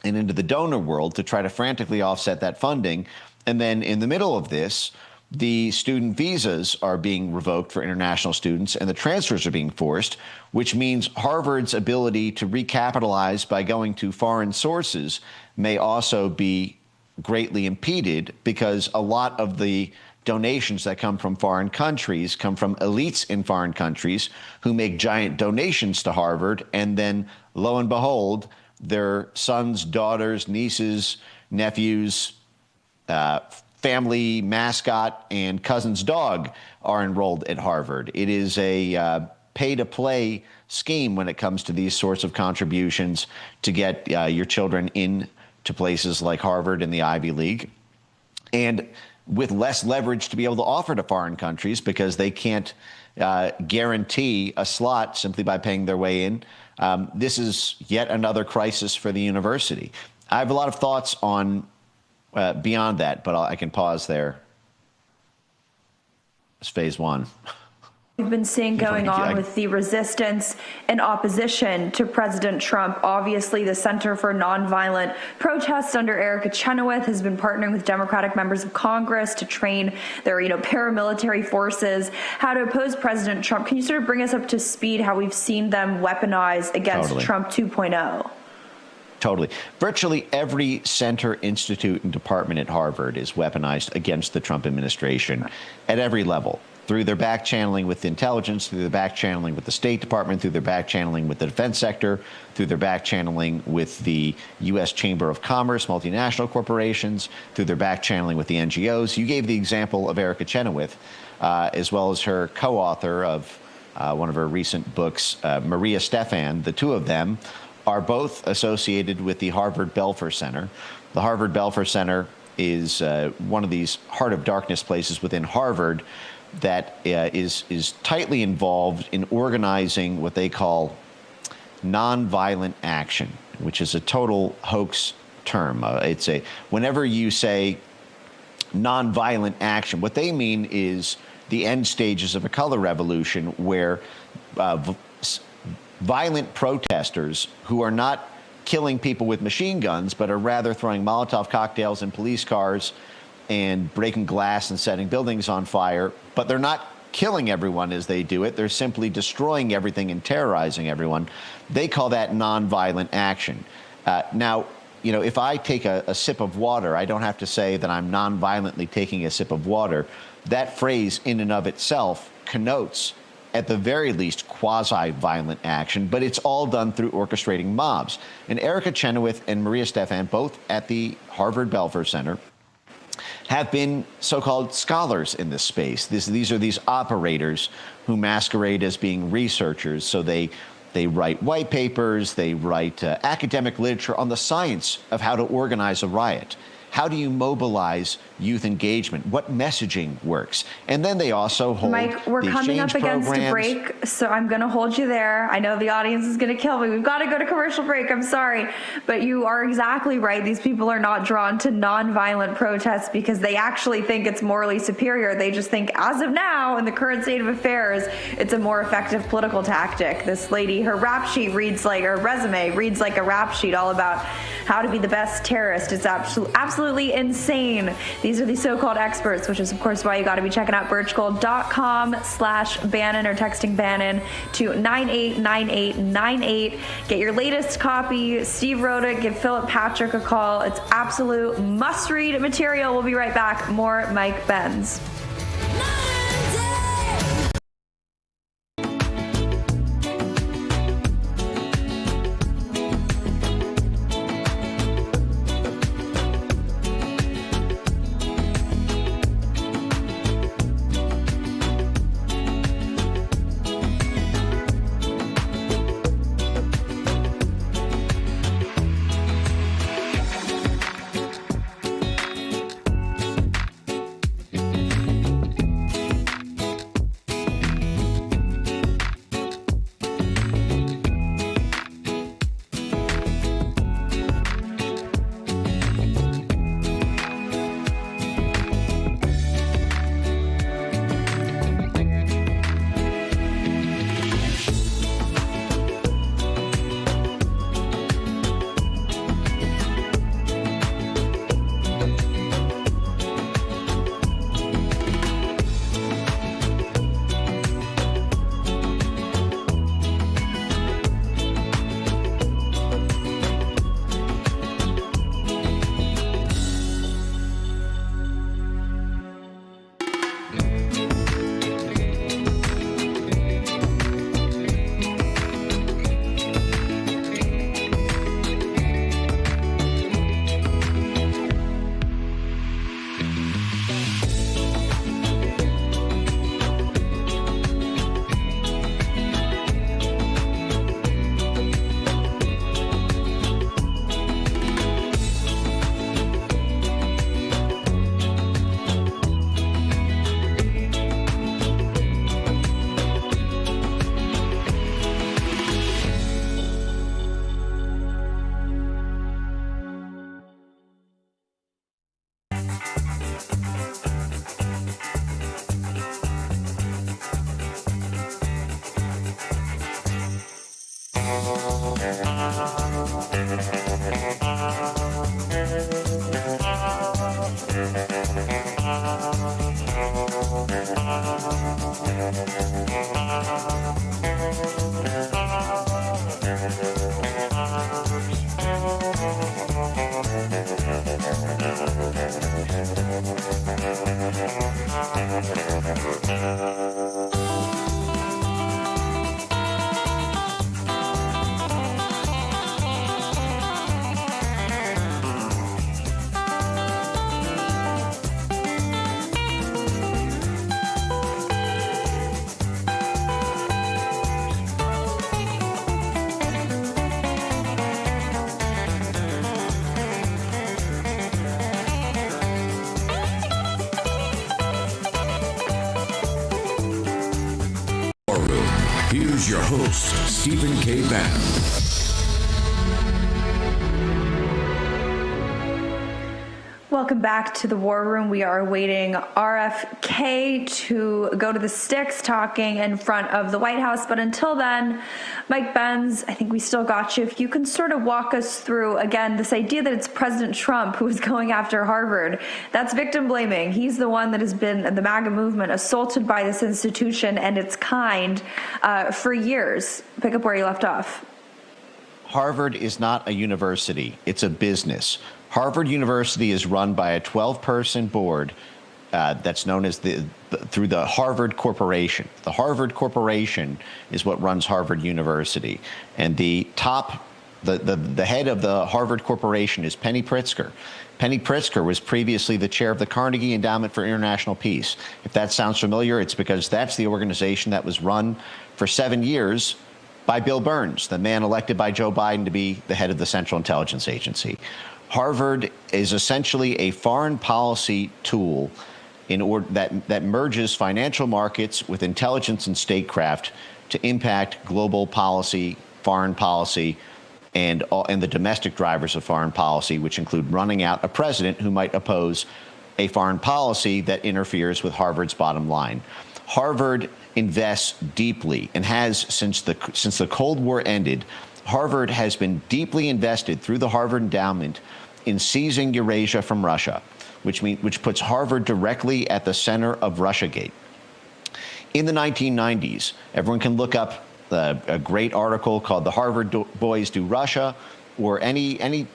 and into the donor world to try to frantically offset that funding. And then in the middle of this, the student visas are being revoked for international students and the transfers are being forced, which means Harvard's ability to recapitalize by going to foreign sources may also be greatly impeded, because a lot of the donations that come from foreign countries come from elites in foreign countries who make giant donations to Harvard, and then lo and behold, their sons, daughters, nieces, nephews, family mascot, and cousin's dog are enrolled at Harvard. It is a pay-to-play scheme when it comes to these sorts of contributions to get your children in to places like Harvard and the Ivy League, and with less leverage to be able to offer to foreign countries because they can't guarantee a slot simply by paying their way in. This is yet another crisis for the university. I have a lot of thoughts on beyond that, but I can pause there. It's phase one. we've been seeing going on with the resistance and opposition to President Trump. Obviously, the Center for Nonviolent Protest under Erica Chenoweth has been partnering with Democratic members of Congress to train their, paramilitary forces how to oppose President Trump. Can you sort of bring us up to speed how we've seen them weaponized against Trump 2.0? Totally. Virtually every center, institute, and department at Harvard is weaponized against the Trump administration at every level. Through their back channeling with intelligence, through their back channeling with the State Department, through their back channeling with the defense sector, through their back channeling with the U.S. Chamber of Commerce, multinational corporations, through their back channeling with the NGOs. You gave the example of Erica Chenoweth, as well as her co-author of one of her recent books, Maria Stephan. The two of them are both associated with the Harvard Belfer Center. The Harvard Belfer Center is one of these heart of darkness places within Harvard that is tightly involved in organizing what they call nonviolent action, which is a total hoax term. Whenever you say nonviolent action, what they mean is the end stages of a color revolution where violent protesters who are not killing people with machine guns, but are rather throwing Molotov cocktails in police cars and breaking glass and setting buildings on fire, but they're not killing everyone as they do it. They're simply destroying everything and terrorizing everyone. They call that nonviolent action. Now, if I take a sip of water, I don't have to say that I'm nonviolently taking a sip of water. That phrase in and of itself connotes, at the very least, quasi-violent action, but it's all done through orchestrating mobs. And Erica Chenoweth and Maria Stephan, both at the Harvard Belfer Center, have been so-called scholars in this space. These are these operators who masquerade as being researchers. So they write white papers, they write academic literature on the science of how to organize a riot. How do you mobilize youth engagement? What messaging works? And then they also hold Mike, we're the coming up exchange against a break, so I'm going to hold you there. I know the audience is going to kill me. We've got to go to commercial break. I'm sorry. But you are exactly right. These people are not drawn to nonviolent protests because they actually think it's morally superior. They just think, as of now, in the current state of affairs, it's a more effective political tactic. This lady, her rap sheet reads like, her resume reads like a rap sheet all about how to be the best terrorist. It's absolutely insane. These are the so-called experts, which is, of course, why you got to be checking out birchgold.com/Bannon or texting Bannon to 989898. Get your latest copy. Steve wrote it. Give Philip Patrick a call. It's absolute must-read material. We'll be right back. More Mike Benz. Here's your host, Stephen K. Bannon. Welcome back to the War Room. We are awaiting RFK to go to the sticks talking in front of the White House. But until then, Mike Benz, I think we still got you. If you can sort of walk us through, again, this idea that it's President Trump who is going after Harvard. That's victim blaming. He's the one that has been, the MAGA movement, assaulted by this institution and its kind for years. Pick up where you left off. Harvard is not a university. It's a business. Harvard University is run by a 12-person board that's known as through the Harvard Corporation. The Harvard Corporation is what runs Harvard University, and the head of the Harvard Corporation is Penny Pritzker. Penny Pritzker was previously the chair of the Carnegie Endowment for International Peace. If that sounds familiar, it's because that's the organization that was run for 7 years by Bill Burns, the man elected by Joe Biden to be the head of the Central Intelligence Agency. Harvard is essentially a foreign policy tool that merges financial markets with intelligence and statecraft to impact global policy, foreign policy, and the domestic drivers of foreign policy, which include running out a president who might oppose a foreign policy that interferes with Harvard's bottom line. Harvard invests deeply and has since the Cold War ended. Harvard has been deeply invested through the Harvard Endowment in seizing Eurasia from Russia, which puts Harvard directly at the center of Russiagate. In the 1990s, everyone can look up a great article called "The Harvard Boys Do Russia," or any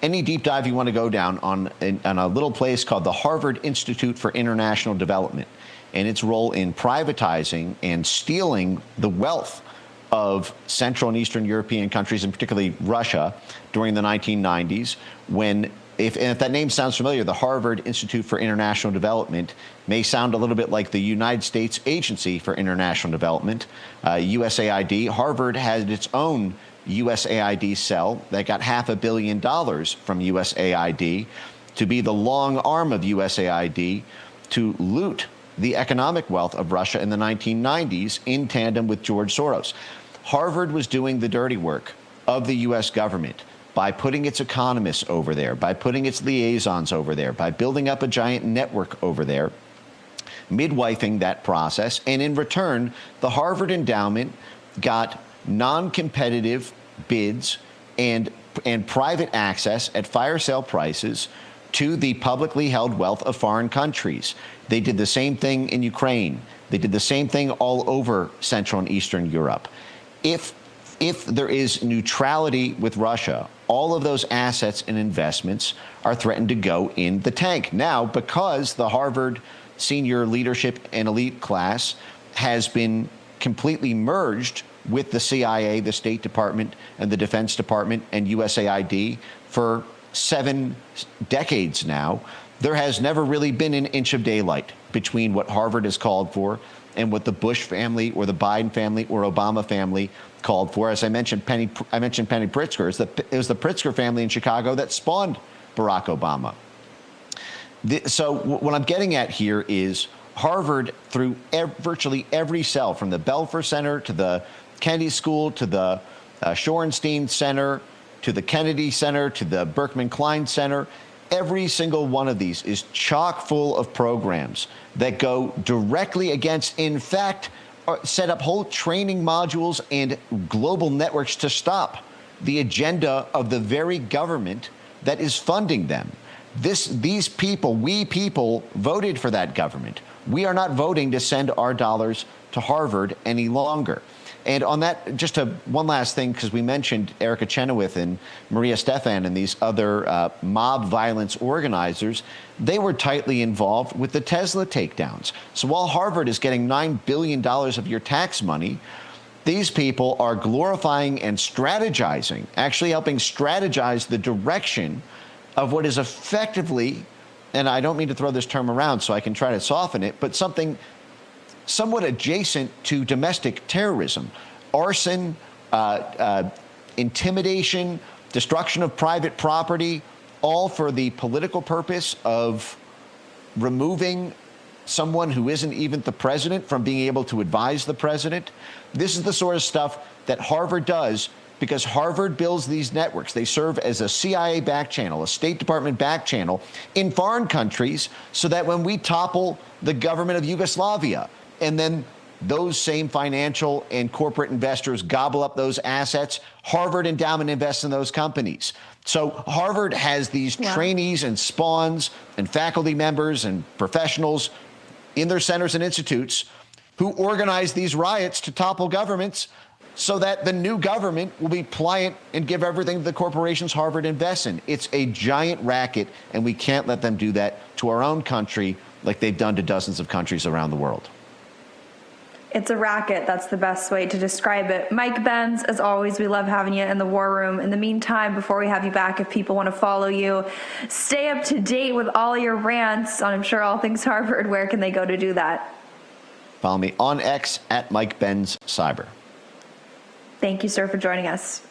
deep dive you want to go down on a little place called the Harvard Institute for International Development and its role in privatizing and stealing the wealth of Central and Eastern European countries, and particularly Russia, during the 1990s, when, if that name sounds familiar, the Harvard Institute for International Development may sound a little bit like the United States Agency for International Development, USAID. Harvard had its own USAID cell that got $500 million from USAID to be the long arm of USAID to loot the economic wealth of Russia in the 1990s in tandem with George Soros. Harvard was doing the dirty work of the U.S. government by putting its economists over there, by putting its liaisons over there, by building up a giant network over there, midwifing that process. And in return, the Harvard Endowment got non-competitive bids and private access at fire sale prices to the publicly held wealth of foreign countries. They did the same thing in Ukraine. They did the same thing all over Central and Eastern Europe. If there is neutrality with Russia, all of those assets and investments are threatened to go in the tank. Now, because the Harvard senior leadership and elite class has been completely merged with the CIA, the State Department, and the Defense Department, and USAID for 7 decades now, there has never really been an inch of daylight between what Harvard has called for and what the Bush family or the Biden family or Obama family called for. As I mentioned, Penny Pritzker. It was the Pritzker family in Chicago that spawned Barack Obama. So what I'm getting at here is Harvard, through virtually every cell, from the Belfer Center to the Kennedy School to the Shorenstein Center to the Kennedy Center to the Berkman Klein Center, every single one of these is chock full of programs that go directly against, in fact, set up whole training modules and global networks to stop the agenda of the very government that is funding them. These people, we people, voted for that government. We are not voting to send our dollars to Harvard any longer. And on that, just one last thing, because we mentioned Erica Chenoweth and Maria Stephan and these other mob violence organizers, they were tightly involved with the Tesla takedowns. So while Harvard is getting $9 billion of your tax money, these people are glorifying and strategizing, actually helping strategize the direction of what is effectively, and I don't mean to throw this term around so I can try to soften it, but something somewhat adjacent to domestic terrorism, arson, intimidation, destruction of private property, all for the political purpose of removing someone who isn't even the president from being able to advise the president. This is the sort of stuff that Harvard does because Harvard builds these networks. They serve as a CIA back channel, a State Department back channel in foreign countries so that when we topple the government of Yugoslavia, and then those same financial and corporate investors gobble up those assets, Harvard Endowment invests in those companies. So Harvard has these trainees and spawns and faculty members and professionals in their centers and institutes who organize these riots to topple governments so that the new government will be pliant and give everything to the corporations Harvard invests in. It's a giant racket, and we can't let them do that to our own country like they've done to dozens of countries around the world. It's a racket. That's the best way to describe it. Mike Benz, as always, we love having you in the War Room. In the meantime, before we have you back, if people want to follow you, stay up to date with all your rants on, I'm sure, all things Harvard, where can they go to do that? Follow me on X at Mike Benz Cyber. Thank you, sir, for joining us.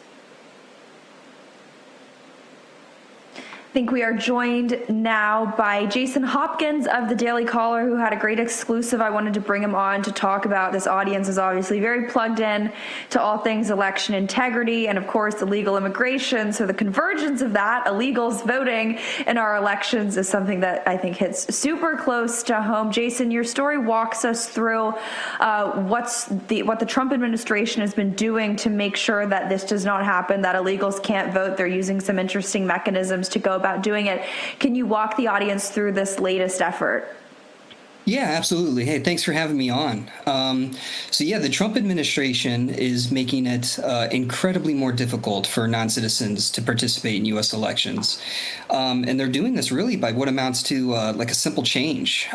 I think we are joined now by Jason Hopkins of the Daily Caller, who had a great exclusive. I wanted to bring him on to talk about. This audience is obviously very plugged in to all things election integrity and, of course, illegal immigration. So the convergence of that, illegals voting in our elections, is something that I think hits super close to home. Jason, your story walks us through what the Trump administration has been doing to make sure that this does not happen, that illegals can't vote. They're using some interesting mechanisms to go about doing it. Can you walk the audience through this latest effort? Yeah, absolutely. Hey, thanks for having me on. The Trump administration is making it incredibly more difficult for non-citizens to participate in U.S. elections. And they're doing this really by what amounts to like a simple change.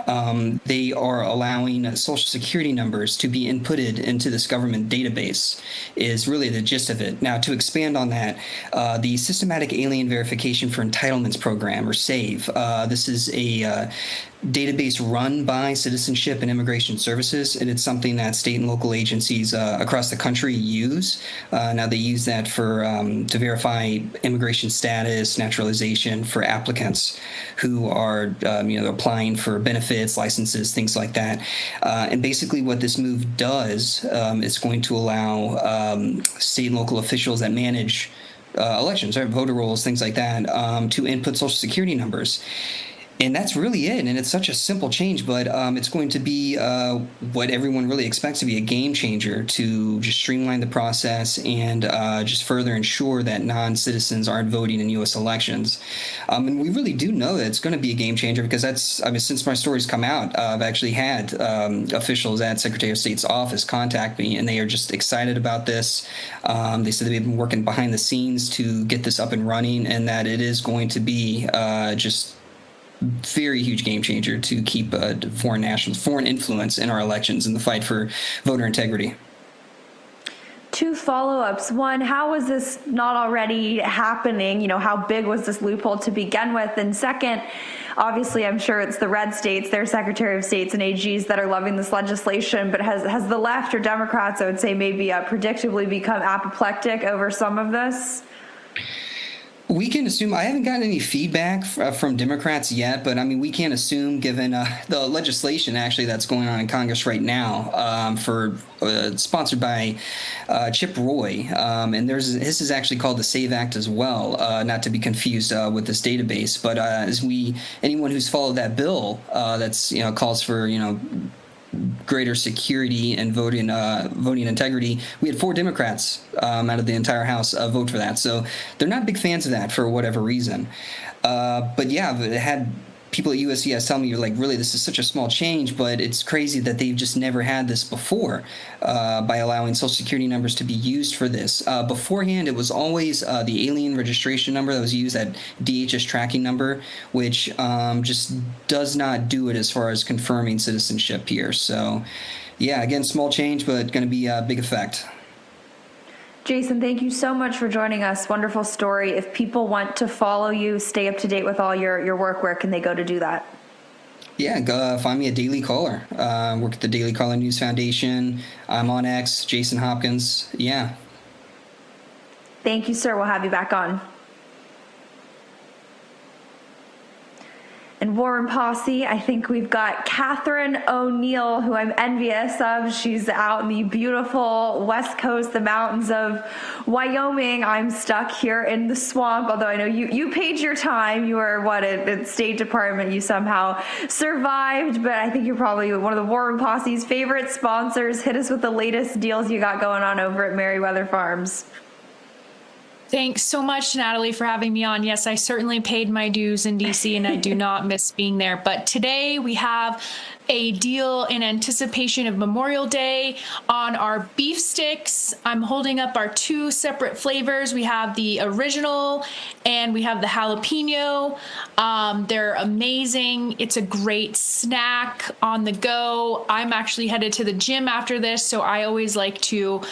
They are allowing Social Security numbers to be inputted into this government database is really the gist of it. Now, to expand on that, the Systematic Alien Verification for Entitlements Program, or SAVE, this is a database run by Citizenship and Immigration Services, and it's something that state and local agencies across the country use. Now they use that for to verify immigration status, naturalization for applicants who are applying for benefits, licenses, things like that. And basically, what this move does is going to allow state and local officials that manage elections, right, voter rolls, things like that, to input Social Security numbers. And that's really it. And it's such a simple change, but it's going to be what everyone really expects to be a game changer to just streamline the process and just further ensure that non-citizens aren't voting in U.S. elections. And we really do know that it's going to be a game changer because since my story's come out, I've actually had officials at Secretary of State's office contact me, and they are just excited about this. They said they've been working behind the scenes to get this up and running, and that it is going to be just very huge game changer to keep foreign influence in our elections in the fight for voter integrity. Two follow-ups. One, how was this not already happening? How big was this loophole to begin with? And second, obviously, I'm sure it's the red states, their Secretary of States and AGs that are loving this legislation, but has the left or Democrats, I would say, maybe predictably become apoplectic over some of this? We can assume. I haven't gotten any feedback from Democrats yet, but we can't assume, given the legislation actually that's going on in Congress right now, sponsored by Chip Roy, and this is actually called the SAVE Act as well, not to be confused with this database. But anyone who's followed that bill, that's calls for greater security and voting integrity, we had 4 Democrats out of the entire House vote for that. So they're not big fans of that for whatever reason. But yeah, it had people at USCIS tell me, you're like, really, this is such a small change, but it's crazy that they've just never had this before by allowing Social Security numbers to be used for this. Beforehand, it was always the alien registration number that was used, that DHS tracking number, which just does not do it as far as confirming citizenship here. So, yeah, again, small change, but going to be a big effect. Jason, thank you so much for joining us. Wonderful story. If people want to follow you, stay up to date with all your work, where can they go to do that? Yeah, go find me at Daily Caller. Work at the Daily Caller News Foundation. I'm on X, Jason Hopkins. Yeah. Thank you, sir. We'll have you back on. And Warren Posse, I think we've got Catherine O'Neill, who I'm envious of. She's out in the beautiful West Coast, the mountains of Wyoming. I'm stuck here in the swamp, although I know you paid your time. You were, at State Department. You somehow survived, but I think you're probably one of the Warren Posse's favorite sponsors. Hit us with the latest deals you got going on over at Merriweather Farms. Thanks so much, Natalie, for having me on. Yes, I certainly paid my dues in DC, and I do not miss being there. But today we have a deal in anticipation of Memorial Day on our beef sticks. I'm holding up our 2 separate flavors. We have the original and we have the jalapeno. They're amazing. It's a great snack on the go. I'm actually headed to the gym after this, so I always like to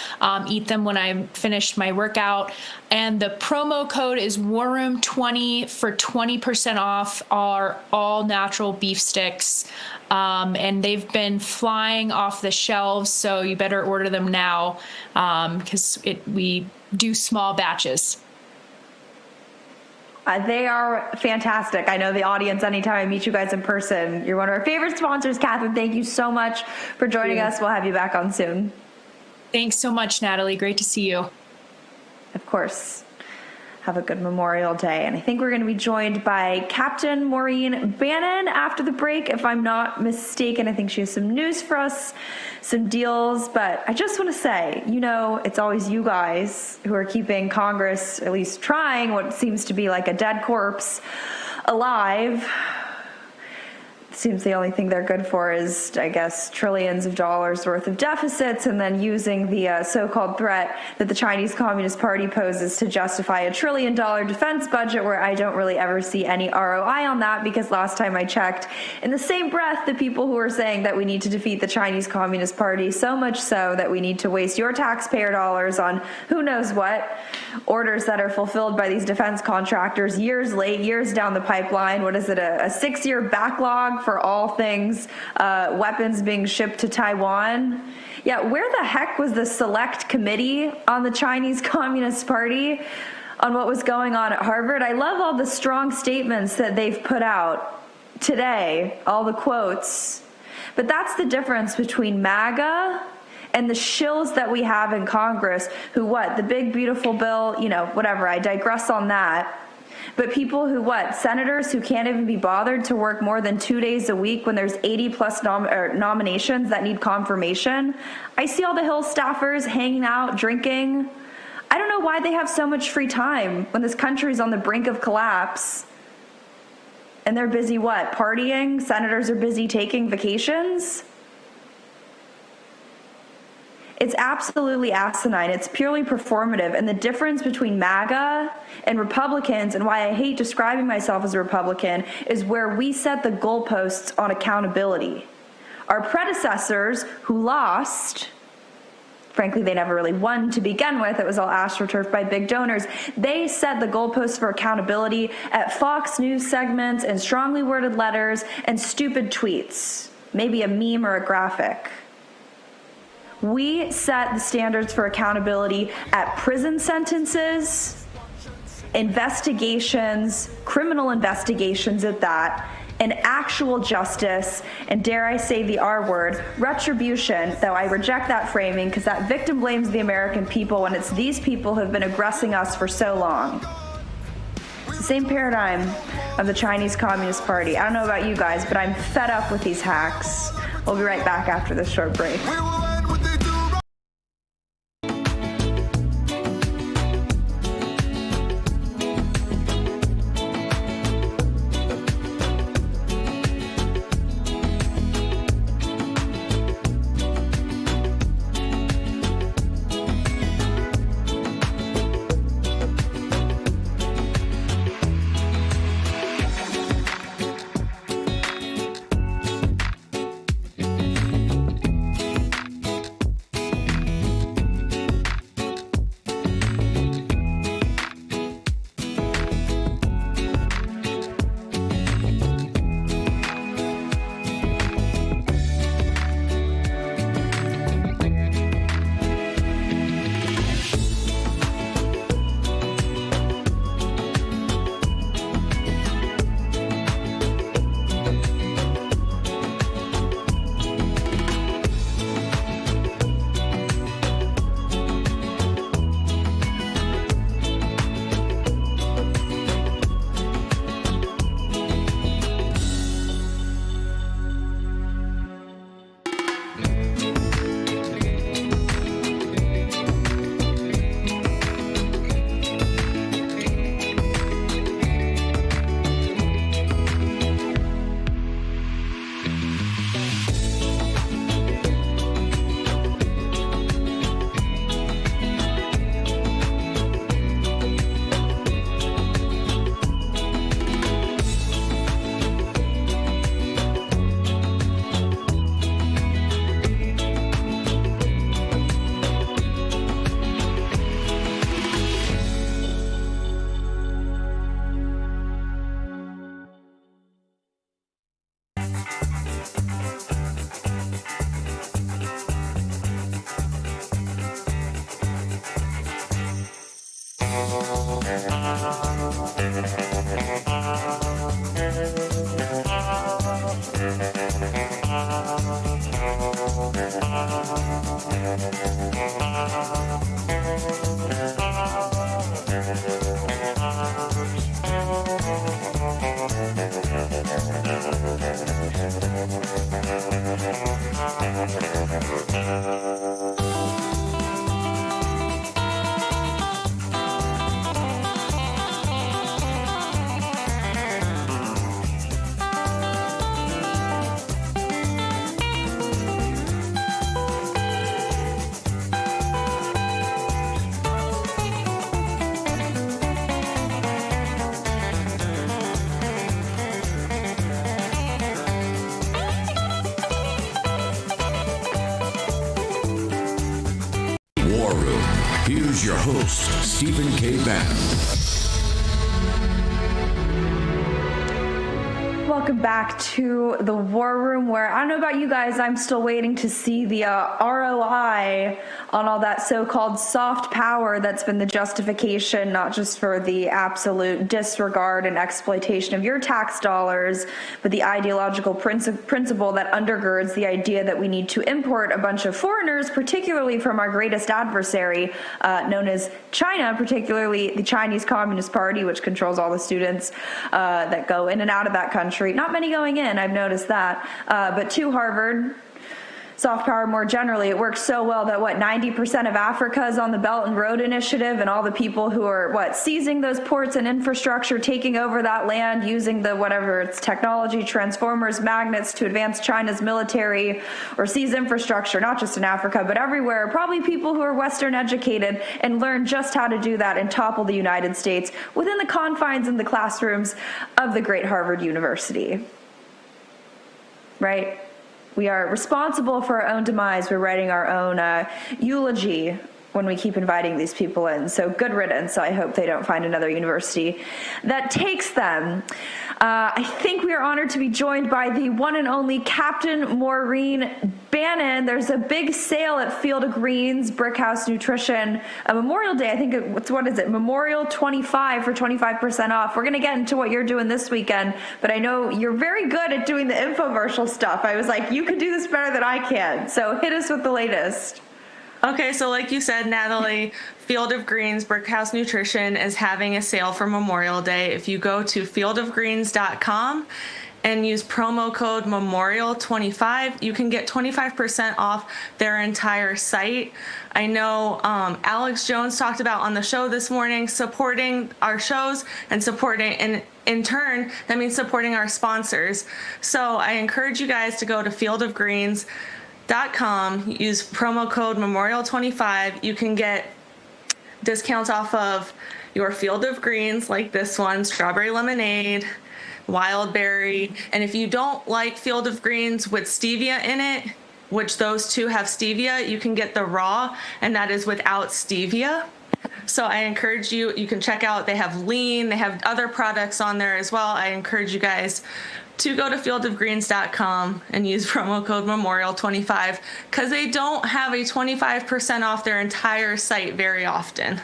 eat them when I'm finished my workout. And the promo code is WARROOM20 for 20% off our all natural beef sticks. And they've been flying off the shelves, so you better order them now because we do small batches. They are fantastic. I know the audience, anytime I meet you guys in person, you're one of our favorite sponsors. Catherine, thank you so much for joining us. We'll have you back on soon. Thanks so much, Natalie. Great to see you. Of course. Have a good Memorial Day. And I think we're going to be joined by Captain Maureen Bannon after the break, if I'm not mistaken. I think she has some news for us, some deals. But I just want to say, it's always you guys who are keeping Congress, at least trying what seems to be like a dead corpse, alive. Seems the only thing they're good for is, I guess, trillions of dollars worth of deficits, and then using the so-called threat that the Chinese Communist Party poses to justify $1 trillion defense budget, where I don't really ever see any ROI on that, because last time I checked, in the same breath, the people who are saying that we need to defeat the Chinese Communist Party, so much so that we need to waste your taxpayer dollars on who knows what, orders that are fulfilled by these defense contractors years late, years down the pipeline. What is it, a 6-year backlog for all things weapons being shipped to Taiwan? Yeah, where the heck was the select committee on the Chinese Communist Party on what was going on at Harvard? I love all the strong statements that they've put out today, all the quotes. But that's the difference between MAGA and the shills that we have in Congress who, the big beautiful bill, whatever, I digress on that. But people who, senators who can't even be bothered to work more than 2 days a week when there's 80 plus nominations that need confirmation. I see all the Hill staffers hanging out, drinking. I don't know why they have so much free time when this country's on the brink of collapse. And they're busy, partying? Senators are busy taking vacations? It's absolutely asinine. It's purely performative. And the difference between MAGA and Republicans, and why I hate describing myself as a Republican, is where we set the goalposts on accountability. Our predecessors who lost, frankly, they never really won to begin with. It was all astroturfed by big donors. They set the goalposts for accountability at Fox News segments and strongly worded letters and stupid tweets, maybe a meme or a graphic. We set the standards for accountability at prison sentences, investigations, criminal investigations at that, and actual justice, and dare I say the R word, retribution, though I reject that framing because that victim blames the American people when it's these people who have been aggressing us for so long. It's the same paradigm of the Chinese Communist Party. I don't know about you guys, but I'm fed up with these hacks. We'll be right back after this short break. War Room. Here's your host, Stephen K. Bannon. Welcome back to the War Room, where I don't know about you guys, I'm still waiting to see the ROI on all that so-called soft power that's been the justification, not just for the absolute disregard and exploitation of your tax dollars, but the ideological principle that undergirds the idea that we need to import a bunch of foreigners, particularly from our greatest adversary, known as China, particularly the Chinese Communist Party, which controls all the students that go in and out of that country. Not many going in, I've noticed that, but to Harvard. Soft power more generally, it works so well that 90% of Africa is on the Belt and Road Initiative, and all the people who are seizing those ports and infrastructure, taking over that land, using the whatever it's technology, transformers, magnets to advance China's military or seize infrastructure, not just in Africa but everywhere, probably people who are Western educated and learn just how to do that and topple the United States within the confines and the classrooms of the great Harvard University. Right? We are responsible for our own demise. We're writing our own eulogy when we keep inviting these people in. So good riddance. I hope they don't find another university that takes them. I think we are honored to be joined by the one and only Captain Maureen Bannon. There's a big sale at Field of Greens, Brickhouse Nutrition, Memorial Day. I think what is it? Memorial 25 for 25% off. We're going to get into what you're doing this weekend, but I know you're very good at doing the infomercial stuff. I was like, you can do this better than I can. So hit us with the latest. Okay, so like you said, Natalie, Field of Greens Brickhouse Nutrition is having a sale for Memorial Day. If you go to fieldofgreens.com and use promo code Memorial25. You can get 25% off their entire site. I know Alex Jones talked about on the show this morning supporting our shows and supporting, and in turn, that means supporting our sponsors. So I encourage you guys to go to fieldofgreens.com, use promo code Memorial25. You can get discounts off of your Field of Greens, like this one, strawberry lemonade, wild berry. And if you don't like Field of Greens with stevia in it, which those two have stevia, you can get the raw, and that is without stevia. So I encourage you, you can check out, they have lean, they have other products on there as well. I encourage you guys to go to fieldofgreens.com and use promo code Memorial25, because they don't have a 25% off their entire site very often.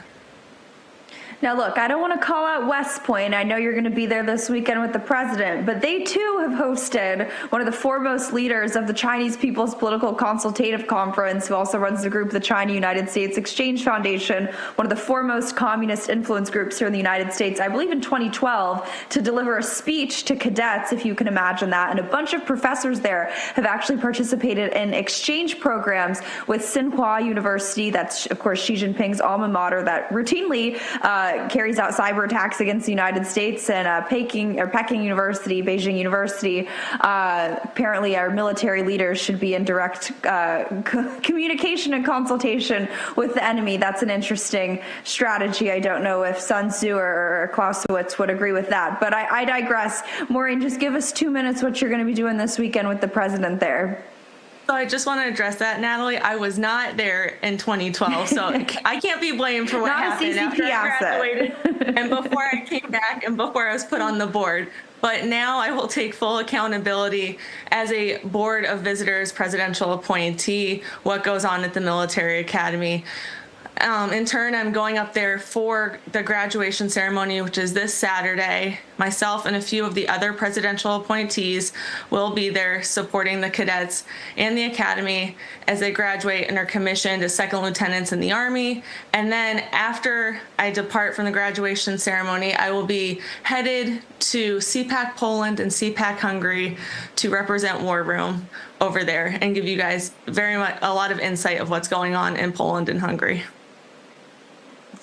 Now, look, I don't want to call out West Point. I know you're going to be there this weekend with the president, but they too have hosted one of the foremost leaders of the Chinese People's Political Consultative Conference, who also runs the group, the China United States Exchange Foundation, one of the foremost communist influence groups here in the United States, I believe in 2012, to deliver a speech to cadets, if you can imagine that. And a bunch of professors there have actually participated in exchange programs with Tsinghua University, that's, of course, Xi Jinping's alma mater, that routinely carries out cyber attacks against the United States, and Peking University, Beijing University. Apparently, our military leaders should be in direct communication and consultation with the enemy. That's an interesting strategy. I don't know if Sun Tzu or Clausewitz would agree with that, but I digress. Maureen, just give us 2 minutes what you're going to be doing this weekend with the president there. So I just want to address that, Natalie. I was not there in 2012, so I can't be blamed for what happened after I graduated and before I came back and before I was put on the board. But now I will take full accountability as a Board of Visitors presidential appointee, what goes on at the military academy. In turn, I'm going up there for the graduation ceremony, which is this Saturday. Myself and a few of the other presidential appointees will be there supporting the cadets and the academy as they graduate and are commissioned as second lieutenants in the Army. And then after I depart from the graduation ceremony, I will be headed to CPAC Poland and CPAC Hungary to represent War Room over there and give you guys a lot of insight of what's going on in Poland and Hungary.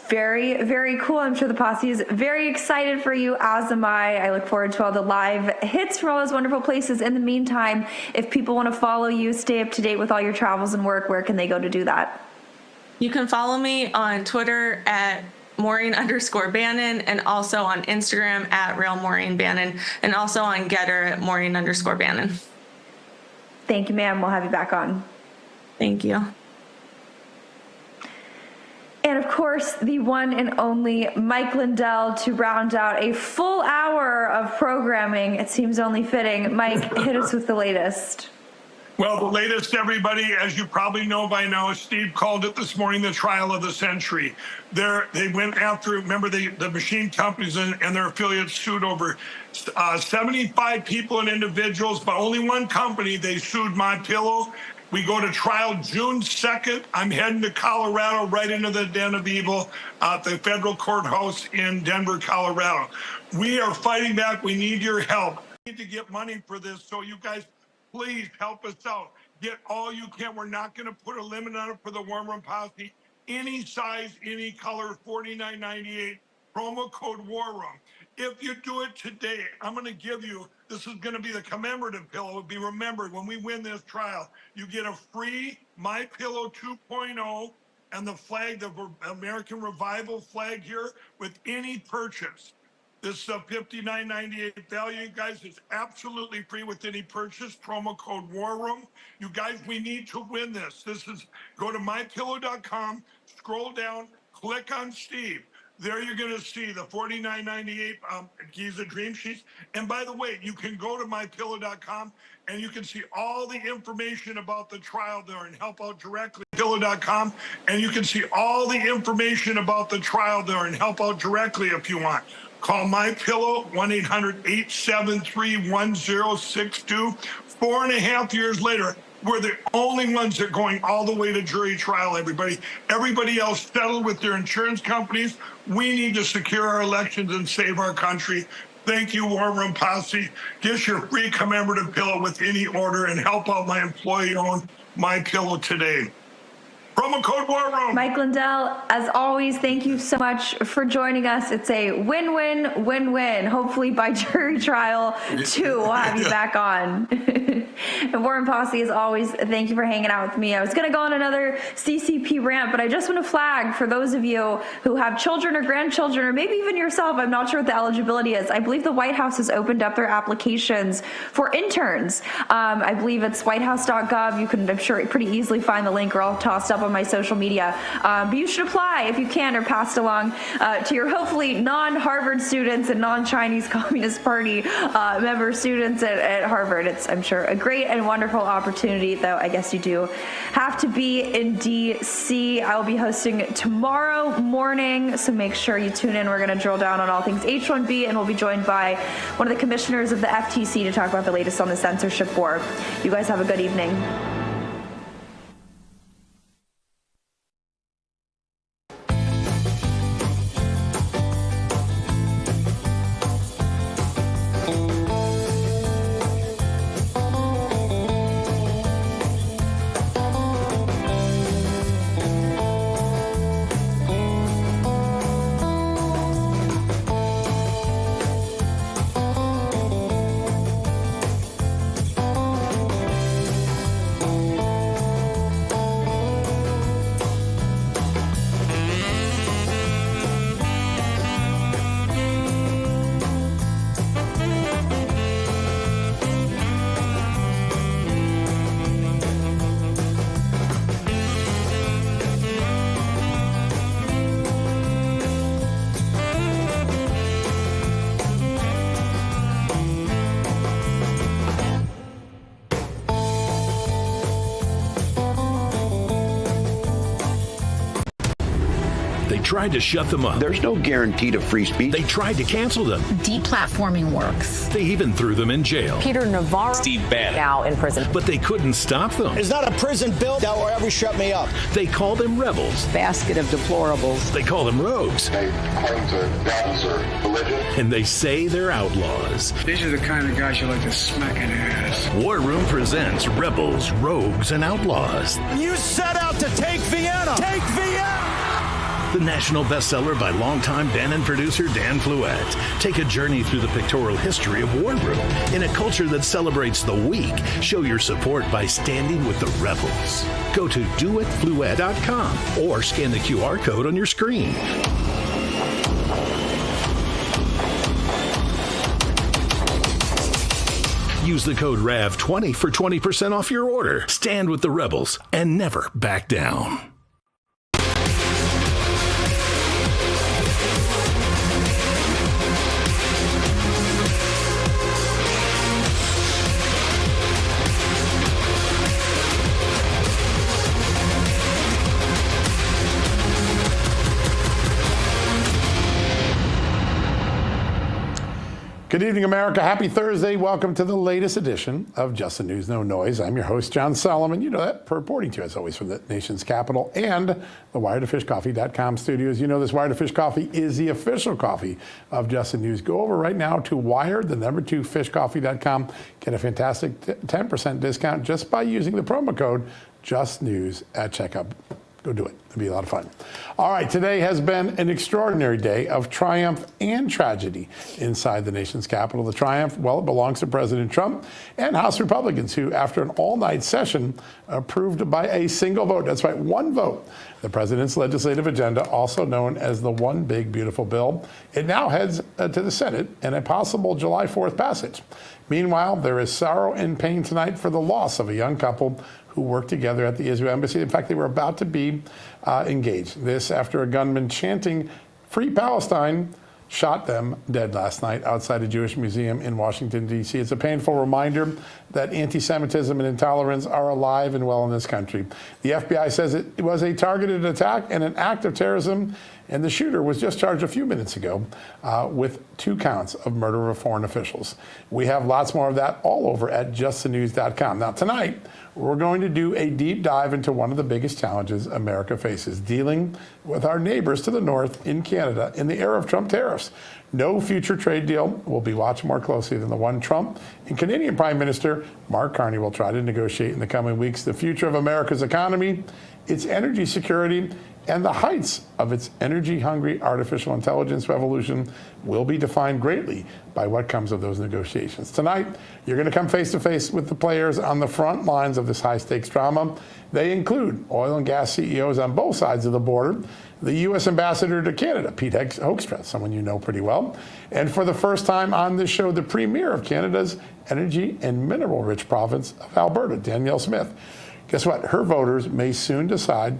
Very, very cool. I'm sure the posse is very excited for you, as am I. I look forward to all the live hits from all those wonderful places. In the meantime, if people want to follow you, stay up to date with all your travels and work, where can they go to do that? You can follow me on Twitter at Maureen_Bannon, and also on Instagram at Real Maureen Bannon, and also on Getter at Maureen_Bannon. Thank you, ma'am. We'll have you back on. Thank you. And of course, the one and only Mike Lindell to round out a full hour of programming. It seems only fitting. Mike, hit us with the latest. Well, the latest, everybody, as you probably know by now, Steve called it this morning, the trial of the century. They went after, remember, the machine companies and their affiliates sued over 75 people and individuals, but only one company. They sued MyPillow. We go to trial June 2nd. I'm heading to Colorado, right into the den of evil at the federal courthouse in Denver, Colorado. We are fighting back. We need your help. We need to get money for this, so you guys, please help us out. Get all you can. We're not going to put a limit on it for the War Room Posse. Any size, any color, $49.98. Promo code War Room. If you do it today, I'm going to give you, this is going to be the commemorative pillow. It will be remembered when we win this trial. You get a free MyPillow 2.0 and the flag, the American Revival flag here with any purchase. This $59.98 value, you guys, is absolutely free with any purchase. Promo code War Room. You guys, we need to win this. Go to mypillow.com, scroll down, click on Steve. There you're going to see the $49.98 Giza Dream Sheets. And by the way, you can go to mypillow.com and you can see all the information about the trial there and help out directly. Pillow.com, and you can see all the information about the trial there and help out directly if you want. Call MyPillow, 1-800-873-1062. 4.5 years later, we're the only ones that are going all the way to jury trial, everybody. Everybody else settled with their insurance companies. We need to secure our elections and save our country. Thank you, War Room Posse. Get your free commemorative pillow with any order and help out my employee-owned My Pillow today. Promo code War Room. Mike Lindell, as always, thank you so much for joining us. It's a win-win, win-win. Hopefully by jury trial 2, we'll have you back on. And Warren Posse, as always, thank you for hanging out with me. I was going to go on another CCP rant, but I just want to flag for those of you who have children or grandchildren, or maybe even yourself, I'm not sure what the eligibility is. I believe the White House has opened up their applications for interns. I believe it's whitehouse.gov. You can, I'm sure, pretty easily find the link, or I'll toss it up on my social media. But you should apply if you can, or pass it along to your hopefully non-Harvard students and non-Chinese Communist Party member students at Harvard. It's, I'm sure, a great and wonderful opportunity, though I guess you do have to be in D.C. I will be hosting tomorrow morning, so make sure you tune in. We're going to drill down on all things H-1B, and we'll be joined by one of the commissioners of the FTC to talk about the latest on the censorship war. You guys have a good evening. Tried to shut them up. There's no guarantee to free speech. They tried to cancel them. Deplatforming works. They even threw them in jail. Peter Navarro, Steve Bannon, now in prison. But they couldn't stop them. It's not a prison bill that will ever shut me up. They call them rebels. Basket of deplorables. They call them rogues. They claim to values or religion. And they say they're outlaws. These are the kind of guys you like to smack in the ass. War Room presents Rebels, Rogues, and Outlaws. You set out to take Vienna. Take Vienna! The national bestseller by longtime Bannon producer Dan Fluette. Take a journey through the pictorial history of War Room in a culture that celebrates the weak. Show your support by standing with the rebels. Go to doitfluette.com or scan the QR code on your screen. Use the code RAV20 for 20% off your order. Stand with the rebels and never back down. Good evening, America. Happy Thursday. Welcome to the latest edition of Just the News, No Noise. I'm your host, John Solomon. You know that, reporting to you, as always, from the nation's capital and the WiredToFishCoffee.com studios. You know this Wired to Fish Coffee is the official coffee of Just the News. Go over right now to Wired2FishCoffee.com. Get a fantastic 10% discount just by using the promo code JustNews at checkout. Go do it. It'll be a lot of fun. All right, today has been an extraordinary day of triumph and tragedy inside the nation's capital. The triumph, well, it belongs to President Trump and House Republicans who, after an all-night session, approved by a single vote, that's right, one vote, the president's legislative agenda, also known as the One Big Beautiful Bill. It now heads to the Senate and a possible July 4th passage. Meanwhile, there is sorrow and pain tonight for the loss of a young couple who worked together at the Israel embassy. In fact, they were about to be engaged. This after a gunman chanting "Free Palestine" shot them dead last night outside a Jewish museum in Washington, D.C. It's a painful reminder that anti-Semitism and intolerance are alive and well in this country. The FBI says it was a targeted attack and an act of terrorism, and the shooter was just charged a few minutes ago with 2 counts of murder of foreign officials. We have lots more of that all over at justthenews.com. Now, tonight, we're going to do a deep dive into one of the biggest challenges America faces, dealing with our neighbors to the north in Canada in the era of Trump tariffs. No future trade deal will be watched more closely than the one Trump and Canadian Prime Minister Mark Carney will try to negotiate in the coming weeks. The future of America's economy, its energy security, and the heights of its energy-hungry artificial intelligence revolution will be defined greatly by what comes of those negotiations. Tonight, you're going to come face-to-face with the players on the front lines of this high-stakes drama. They include oil and gas CEOs on both sides of the border, the U.S. ambassador to Canada, Pete Hoekstra, someone you know pretty well, and for the first time on this show, the premier of Canada's energy and mineral-rich province of Alberta, Danielle Smith. Guess what? Her voters may soon decide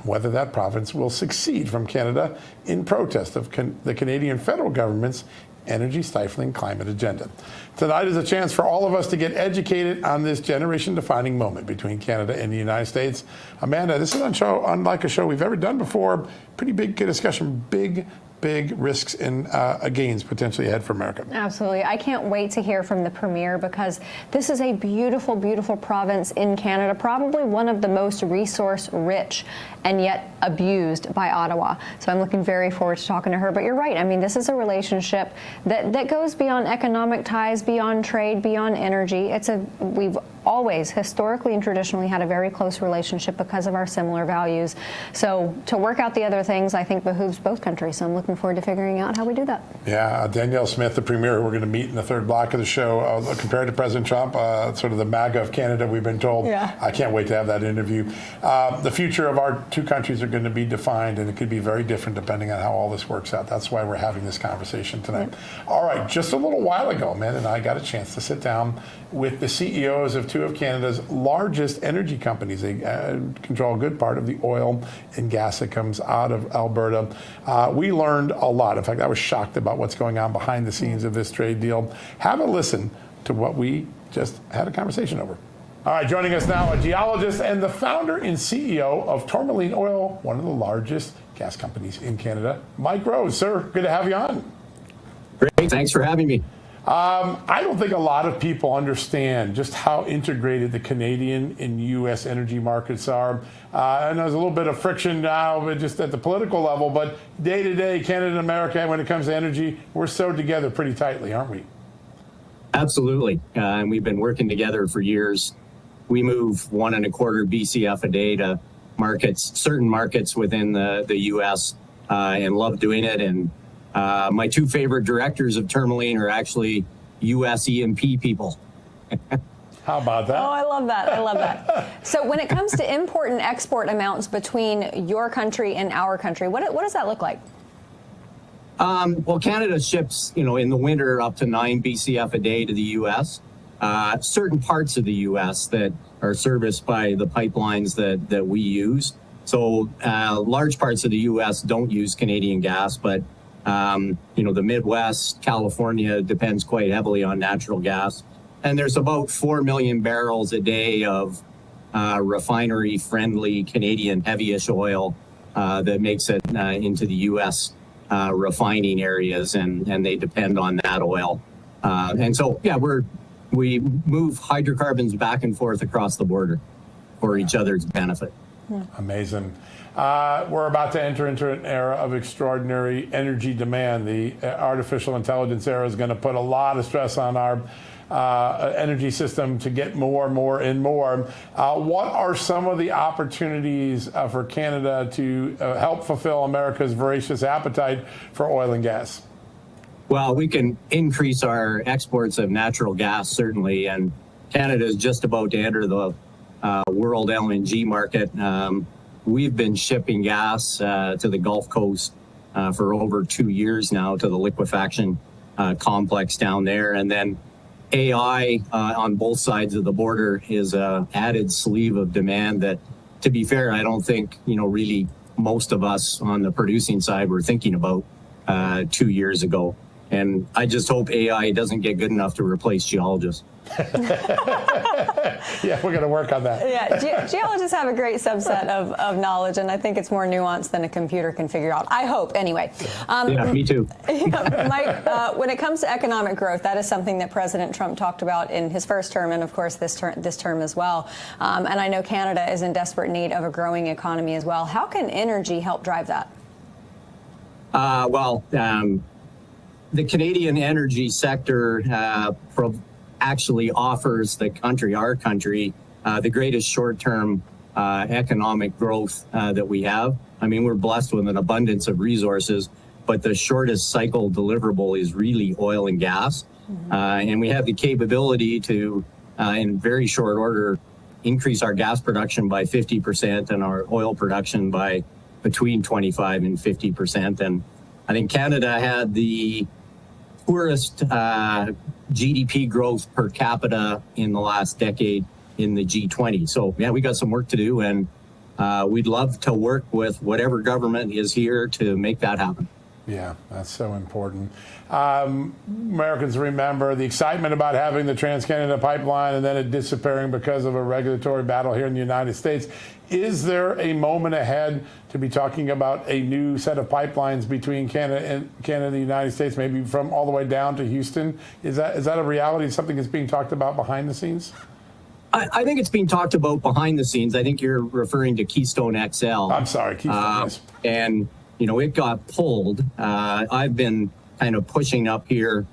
whether that province will succeed from Canada in protest of the Canadian federal government's energy-stifling climate agenda. Tonight is a chance for all of us to get educated on this generation-defining moment between Canada and the United States. Amanda, this is unlike a show we've ever done before. Pretty big discussion, big risks and gains potentially ahead for America. Absolutely. I can't wait to hear from the Premier because this is a beautiful, beautiful province in Canada, probably one of the most resource-rich and yet abused by Ottawa. So I'm looking very forward to talking to her. But you're right. I mean, this is a relationship that goes beyond economic ties, beyond trade, beyond energy. We've always historically and traditionally had a very close relationship because of our similar values. So to work out the other things, I think behooves both countries. So I'm looking forward to figuring out how we do that. Yeah, Danielle Smith, the premier, who we're going to meet in the third block of the show, compared to President Trump, sort of the MAGA of Canada, we've been told. Yeah. I can't wait to have that interview. The future of our 2 countries are going to be defined, and it could be very different depending on how all this works out. That's why we're having this conversation tonight. Yeah. All right, just a little while ago, Amanda and I got a chance to sit down with the CEOs of 2 of Canada's largest energy companies. They control a good part of the oil and gas that comes out of Alberta. We learned a lot. In fact, I was shocked about what's going on behind the scenes of this trade deal. Have a listen to what we just had a conversation over. All right, joining us now, a geologist and the founder and CEO of Tourmaline Oil, one of the largest gas companies in Canada, Mike Rose. Sir, good to have you on. Great, thanks for having me. I don't think a lot of people understand just how integrated the Canadian and U.S. energy markets are. And there's a little bit of friction now, but just at the political level. But day to day, Canada and America, when it comes to energy, we're sewed together pretty tightly, aren't we? Absolutely. And we've been working together for years. We move 1.25 BCF a day to markets, certain markets within the U.S. And love doing it. And my 2 favorite directors of Tourmaline are actually U.S. E&P people. How about that? Oh, I love that. I love that. So when it comes to import and export amounts between your country and our country, what does that look like? Well, Canada ships, in the winter up to 9 BCF a day to the U.S. Certain parts of the U.S. that are serviced by the pipelines that we use. So large parts of the U.S. don't use Canadian gas, but the Midwest, California depends quite heavily on natural gas. And there's about 4 million barrels a day of refinery-friendly Canadian heavy-ish oil that makes it into the U.S. Refining areas, and they depend on that oil. And so, yeah, we move hydrocarbons back and forth across the border for each other's benefit. Amazing. We're about to enter into an era of extraordinary energy demand. The artificial intelligence era is going to put a lot of stress on our energy system to get more and more and more. What are some of the opportunities for Canada to help fulfill America's voracious appetite for oil and gas? Well, we can increase our exports of natural gas, certainly, and Canada is just about to enter the world LNG market. We've been shipping gas to the Gulf Coast for over 2 years now to the liquefaction complex down there. And then AI on both sides of the border is an added sleeve of demand that, to be fair, I don't think, really most of us on the producing side were thinking about 2 years ago. And I just hope AI doesn't get good enough to replace geologists. Yeah, we're going to work on that. Yeah, geologists have a great subset of knowledge, and I think it's more nuanced than a computer can figure out. I hope, anyway. Yeah, me too. Mike, when it comes to economic growth, that is something that President Trump talked about in his first term, and of course this term as well. And I know Canada is in desperate need of a growing economy as well. How can energy help drive that? The Canadian energy sector actually offers our country, the greatest short-term economic growth that we have. I mean, we're blessed with an abundance of resources, but the shortest cycle deliverable is really oil and gas. And we have the capability to, in very short order, increase our gas production by 50% and our oil production by between 25 and 50%. And I think Canada had the poorest GDP growth per capita in the last decade in the G20. So, yeah, we got some work to do, and we'd love to work with whatever government is here to make that happen. Yeah, that's so important. Americans remember the excitement about having the Trans-Canada Pipeline and then it disappearing because of a regulatory battle here in the United States. Is there a moment ahead to be talking about a new set of pipelines between Canada and the United States, maybe from all the way down to Houston? Is that a reality, something that's being talked about behind the scenes? I think it's being talked about behind the scenes. I think you're referring to Keystone XL. I'm sorry, Keystone, yes. And, it got pulled. I've been kind of pushing up here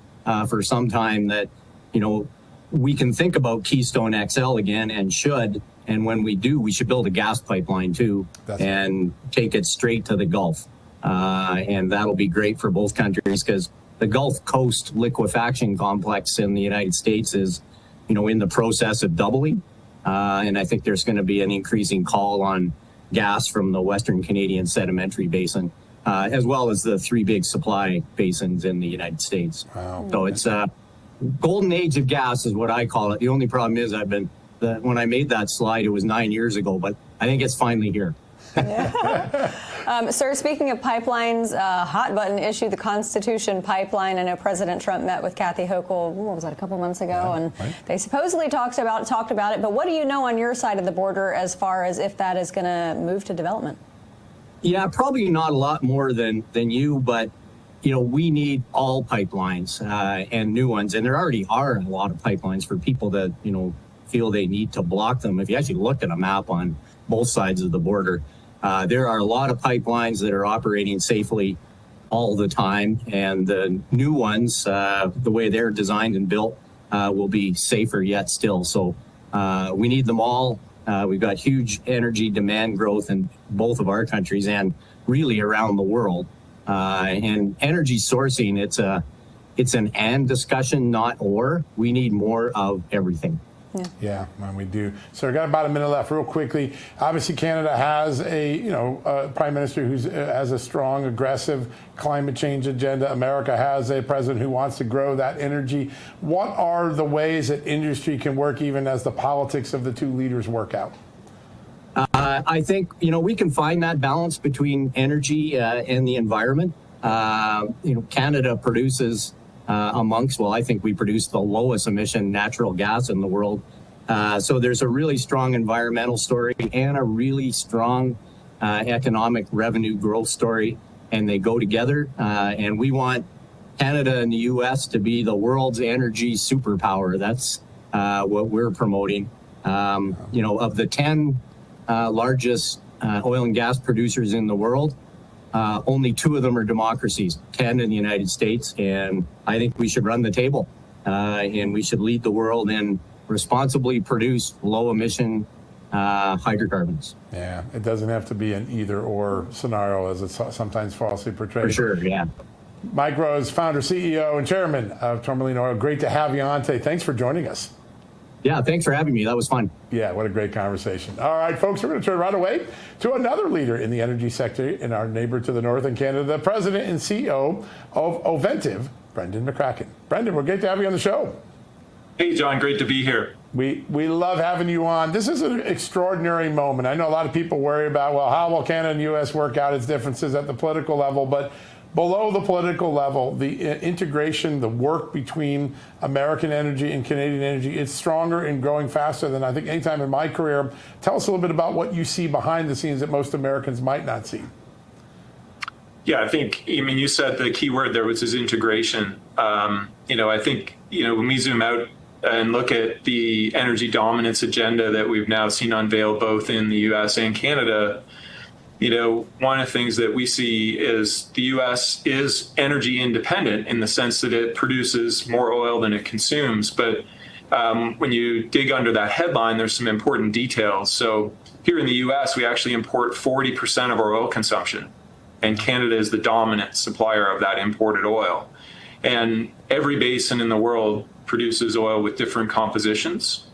for some time that, we can think about Keystone XL again and should. And when we do, we should build a gas pipeline too and take it straight to the Gulf. And that'll be great for both countries because the Gulf Coast liquefaction complex in the United States is, in the process of doubling. And I think there's going to be an increasing call on gas from the Western Canadian Sedimentary Basin, as well as the three big supply basins in the United States. Wow. So it's a golden age of gas is what I call it. The only problem is when I made that slide, it was 9 years ago, but I think it's finally here. Sir, speaking of pipelines, hot button issue, the Constitution Pipeline. I know President Trump met with Kathy Hochul, what was that, a couple months ago, and they supposedly talked about it. But what do you know on your side of the border as far as if that is going to move to development? Yeah, probably not a lot more than you, but we need all pipelines and new ones, and there already are a lot of pipelines for people that feel they need to block them. If you actually look at a map on both sides of the border, there are a lot of pipelines that are operating safely all the time, and the new ones, the way they're designed and built, will be safer yet still. So we need them all. We've got huge energy demand growth in both of our countries and really around the world. And energy sourcing, it's an and discussion, not or. We need more of everything. Yeah, we do. So we've got about a minute left. Real quickly, obviously Canada has a prime minister who has a strong, aggressive climate change agenda. America has a president who wants to grow that energy. What are the ways that industry can work even as the politics of the two leaders work out? I think, we can find that balance between energy and the environment. Canada produces I think we produce the lowest emission natural gas in the world. So there's a really strong environmental story and a really strong economic revenue growth story, and they go together. And we want Canada and the U.S. to be the world's energy superpower. That's what we're promoting. Of the 10 largest oil and gas producers in the world, only 2 of them are democracies, Canada and the United States, and I think we should run the table, and we should lead the world and responsibly produce low-emission hydrocarbons. Yeah, it doesn't have to be an either-or scenario, as it's sometimes falsely portrayed. For sure, yeah. Mike Rose, founder, CEO, and chairman of Tourmaline Oil. Great to have you on today. Thanks for joining us. Yeah, thanks for having me. That was fun. Yeah, what a great conversation. All right, folks, we're going to turn right away to another leader in the energy sector in our neighbor to the north in Canada, the president and CEO of Oventive, Brendan McCracken. Brendan, we're great to have you on the show. Hey, John, great to be here. We love having you on. This is an extraordinary moment. I know a lot of people worry about, well, how will Canada and U.S. work out its differences at the political level, but below the political level, the integration, the work between American energy and Canadian energy, it's stronger and growing faster than I think any time in my career. Tell us a little bit about what you see behind the scenes that most Americans might not see. Yeah, I think, you said the key word there was integration. I think, when we zoom out and look at the energy dominance agenda that we've now seen unveiled both in the U.S. and Canada, one of the things that we see is the U.S. is energy independent in the sense that it produces more oil than it consumes. But when you dig under that headline, there's some important details. So here in the U.S., we actually import 40% of our oil consumption, and Canada is the dominant supplier of that imported oil. And every basin in the world produces oil with different compositions.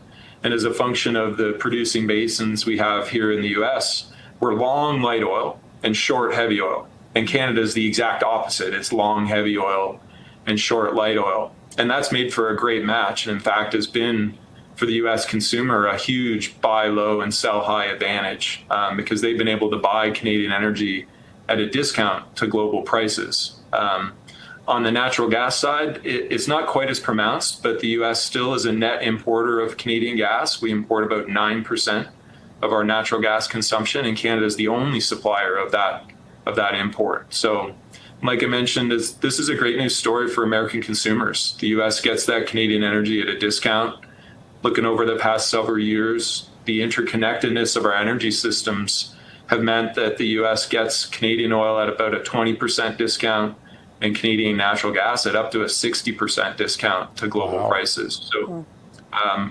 And as a function of the producing basins we have here in the U.S., we're long light oil and short heavy oil. And Canada is the exact opposite. It's long heavy oil and short light oil. And that's made for a great match. And in fact, has been for the U.S. consumer a huge buy low and sell high advantage because they've been able to buy Canadian energy at a discount to global prices. On the natural gas side, it's not quite as pronounced, but the U.S. still is a net importer of Canadian gas. We import about 9% of our natural gas consumption, and Canada is the only supplier of that import. So, like I mentioned, this is a great news story for American consumers. The U.S. gets that Canadian energy at a discount. Looking over the past several years, the interconnectedness of our energy systems have meant that the U.S. gets Canadian oil at about a 20% discount and Canadian natural gas at up to a 60% discount to global prices. So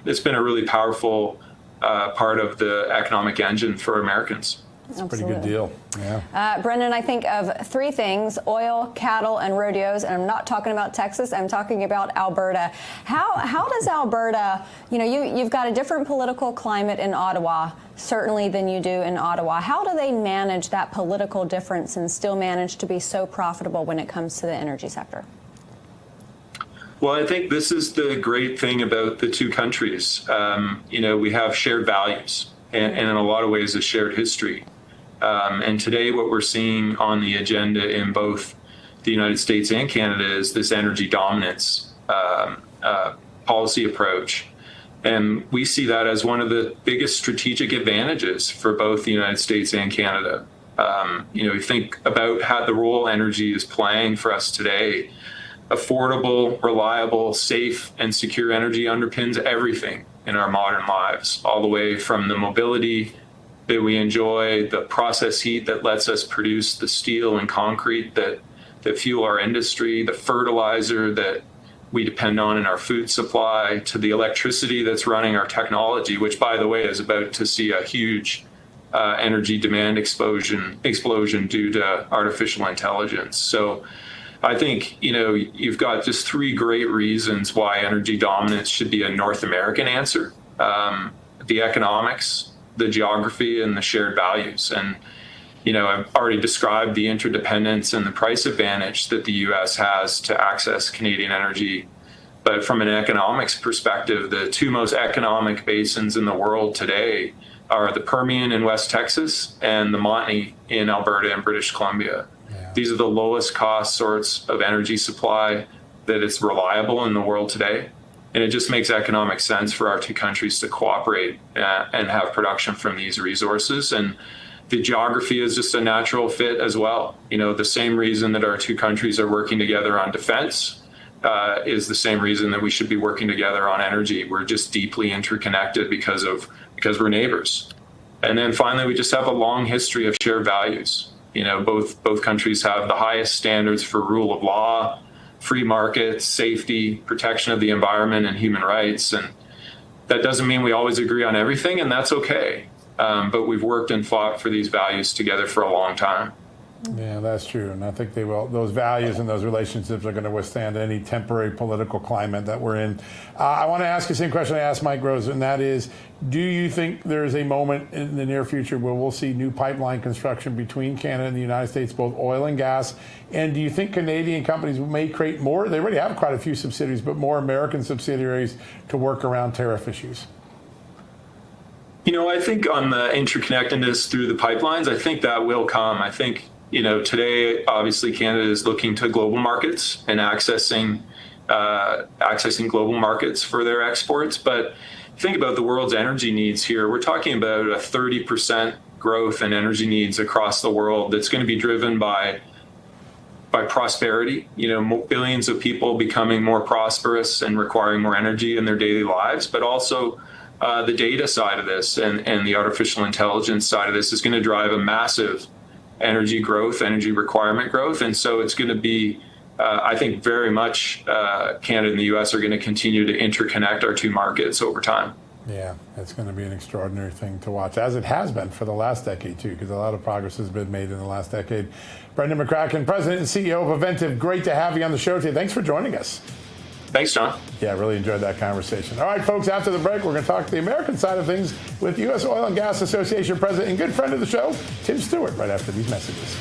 it's been a really powerful part of the economic engine for Americans. It's a pretty good deal. Yeah. Brendan, I think of three things: oil, cattle, and rodeos. And I'm not talking about Texas. I'm talking about Alberta. How does Alberta, you've got a different political climate in Ottawa, certainly, than you do in Ottawa. How do they manage that political difference and still manage to be so profitable when it comes to the energy sector? Well, I think this is the great thing about the two countries. We have shared values and in a lot of ways a shared history. And today what we're seeing on the agenda in both the United States and Canada is this energy dominance policy approach. And we see that as one of the biggest strategic advantages for both the United States and Canada. You think about how the role energy is playing for us today. Affordable, reliable, safe, and secure energy underpins everything in our modern lives, all the way from the mobility that we enjoy, the process heat that lets us produce the steel and concrete that fuel our industry, the fertilizer that we depend on in our food supply, to the electricity that's running our technology, which, by the way, is about to see a huge energy demand explosion due to artificial intelligence. So I think, you've got just three great reasons why energy dominance should be a North American answer: the economics, the geography, and the shared values. And, I've already described the interdependence and the price advantage that the U.S. has to access Canadian energy. But from an economics perspective, the two most economic basins in the world today are the Permian in West Texas and the Montney in Alberta and British Columbia. These are the lowest cost sorts of energy supply that is reliable in the world today. And it just makes economic sense for our two countries to cooperate and have production from these resources. And the geography is just a natural fit as well. The same reason that our two countries are working together on defense is the same reason that we should be working together on energy. We're just deeply interconnected because we're neighbors. And then finally, we just have a long history of shared values. Both countries have the highest standards for rule of law, free markets, safety, protection of the environment, and human rights. And that doesn't mean we always agree on everything, and that's okay. But we've worked and fought for these values together for a long time. Yeah, that's true. And I think they will. Those values and those relationships are going to withstand any temporary political climate that we're in. I want to ask the same question I asked Mike Rose, and that is, do you think there is a moment in the near future where we'll see new pipeline construction between Canada and the United States, both oil and gas? And do you think Canadian companies may create more? They already have quite a few subsidiaries, but more American subsidiaries to work around tariff issues? I think on the interconnectedness through the pipelines, I think that will come. I think, Today, obviously, Canada is looking to global markets and accessing global markets for their exports. But think about the world's energy needs here. We're talking about a 30% growth in energy needs across the world that's going to be driven by prosperity, billions of people becoming more prosperous and requiring more energy in their daily lives, but also the data side of this and the artificial intelligence side of this is going to drive a massive energy growth, energy requirement growth. And so it's going to be, I think, very much Canada and the U.S. are going to continue to interconnect our two markets over time. Yeah, it's going to be an extraordinary thing to watch, as it has been for the last decade, too, because a lot of progress has been made in the last decade. Brendan McCracken, President and CEO of Aventiv, great to have you on the show today. Thanks for joining us. Thanks, John. Yeah, really enjoyed that conversation. All right, folks, after the break, we're going to talk the American side of things with U.S. Oil and Gas Association President and good friend of the show, Tim Stewart, right after these messages.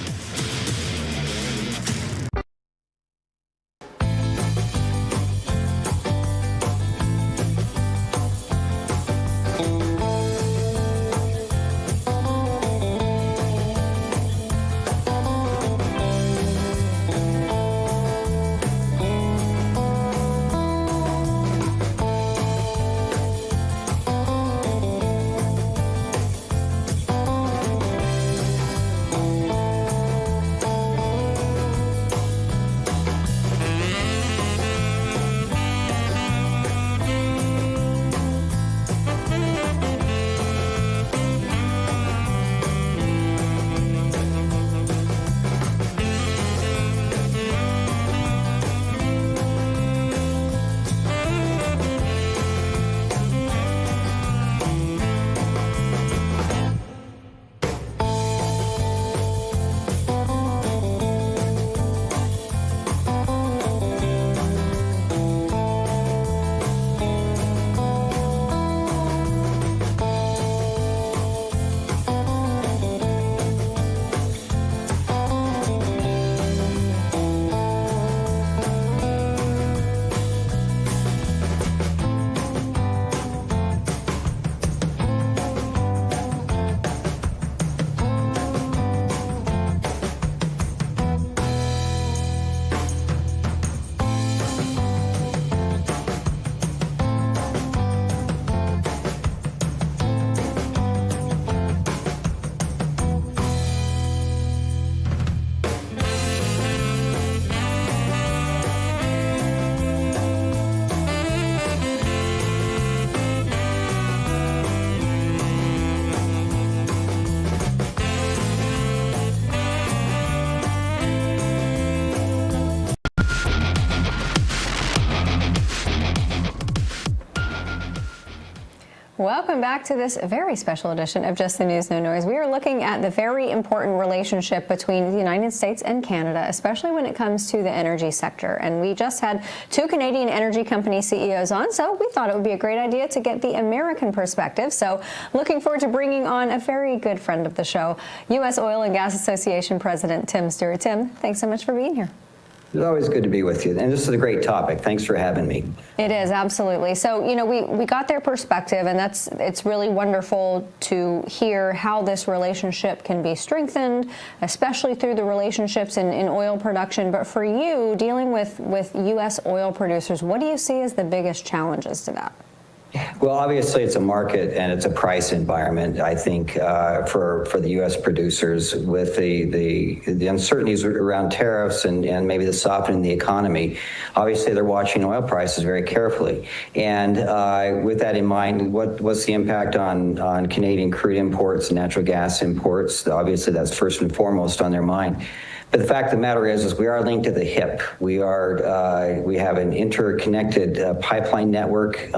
Welcome back to this very special edition of Just the News, No Noise. We are looking at the very important relationship between the United States and Canada, especially when it comes to the energy sector. And we just had two Canadian energy company CEOs on, so we thought it would be a great idea to get the American perspective. So looking forward to bringing on a very good friend of the show, U.S. Oil and Gas Association President Tim Stewart. Tim, thanks so much for being here. It's always good to be with you. And this is a great topic. Thanks for having me. It is, absolutely. So, we got their perspective, and it's really wonderful to hear how this relationship can be strengthened, especially through the relationships in oil production. But for you, dealing with U.S. oil producers, what do you see as the biggest challenges to that? Well, obviously, it's a market and it's a price environment. I think for the U.S. producers, with the uncertainties around tariffs and maybe the softening of the economy, obviously they're watching oil prices very carefully. And with that in mind, what's the impact on Canadian crude imports, natural gas imports? Obviously, that's first and foremost on their mind. But the fact of the matter is we are linked to the hip. We have an interconnected pipeline network.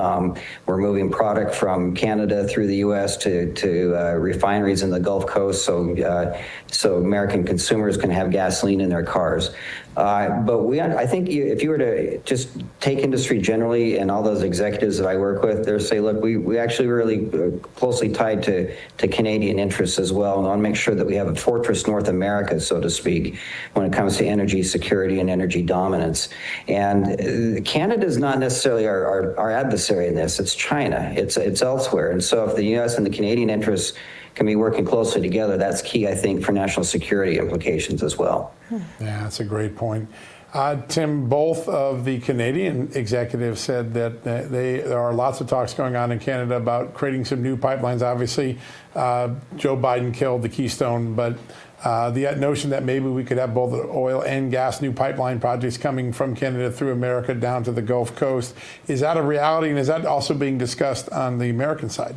We're moving product from Canada through the U.S. to refineries in the Gulf Coast, so American consumers can have gasoline in their cars. But I think if you were to just take industry generally and all those executives that I work with, they'll say, look, we actually really closely tied to Canadian interests as well, and I want to make sure that we have a fortress North America, so to speak, when it comes to energy security and energy dominance. And Canada is not necessarily our adversary in this. It's China. It's elsewhere. And so if the U.S. and the Canadian interests can be working closely together. That's key, I think, for national security implications as well. Yeah, that's a great point. Tim, both of the Canadian executives said that there are lots of talks going on in Canada about creating some new pipelines. Obviously, Joe Biden killed the Keystone, but the notion that maybe we could have both oil and gas new pipeline projects coming from Canada through America down to the Gulf Coast, is that a reality, and is that also being discussed on the American side?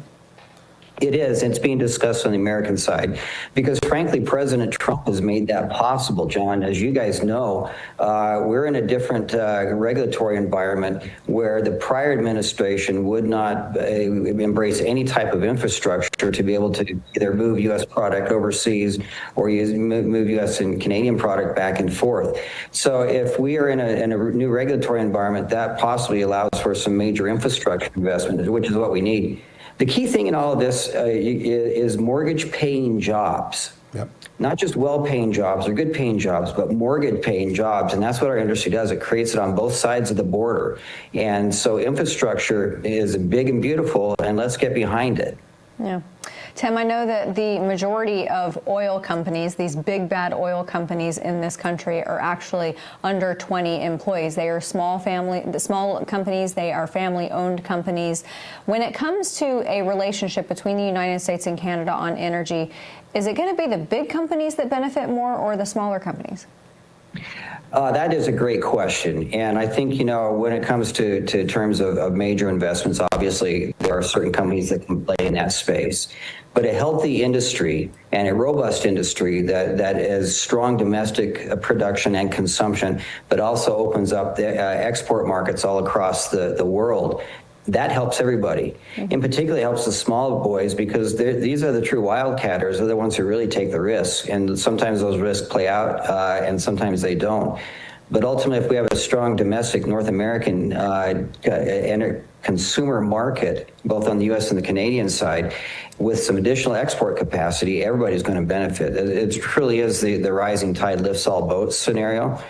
It is. It's being discussed on the American side because, frankly, President Trump has made that possible, John. As you guys know, we're in a different regulatory environment where the prior administration would not embrace any type of infrastructure to be able to either move U.S. product overseas or move U.S. and Canadian product back and forth. So if we are in a new regulatory environment, that possibly allows for some major infrastructure investment, which is what we need. The key thing in all of this is mortgage-paying jobs. Yep. Not just well-paying jobs or good-paying jobs, but mortgage-paying jobs. And that's what our industry does. It creates it on both sides of the border. And so infrastructure is big and beautiful, and let's get behind it. Yeah. Tim, I know that the majority of oil companies, these big bad oil companies in this country, are actually under 20 employees. They are small companies. They are family-owned companies. When it comes to a relationship between the United States and Canada on energy, is it going to be the big companies that benefit more or the smaller companies? That is a great question. And I think, when it comes to terms of major investments, obviously there are certain companies that can play in that space. But a healthy industry and a robust industry that is strong domestic production and consumption, but also opens up the export markets all across the world, that helps everybody. In particular, it helps the small boys because these are the true wildcatters. They're the ones who really take the risks. And sometimes those risks play out and sometimes they don't. But ultimately, if we have a strong domestic North American consumer market, both on the U.S. and the Canadian side, with some additional export capacity, everybody's going to benefit. It truly is the rising tide lifts all boats scenario.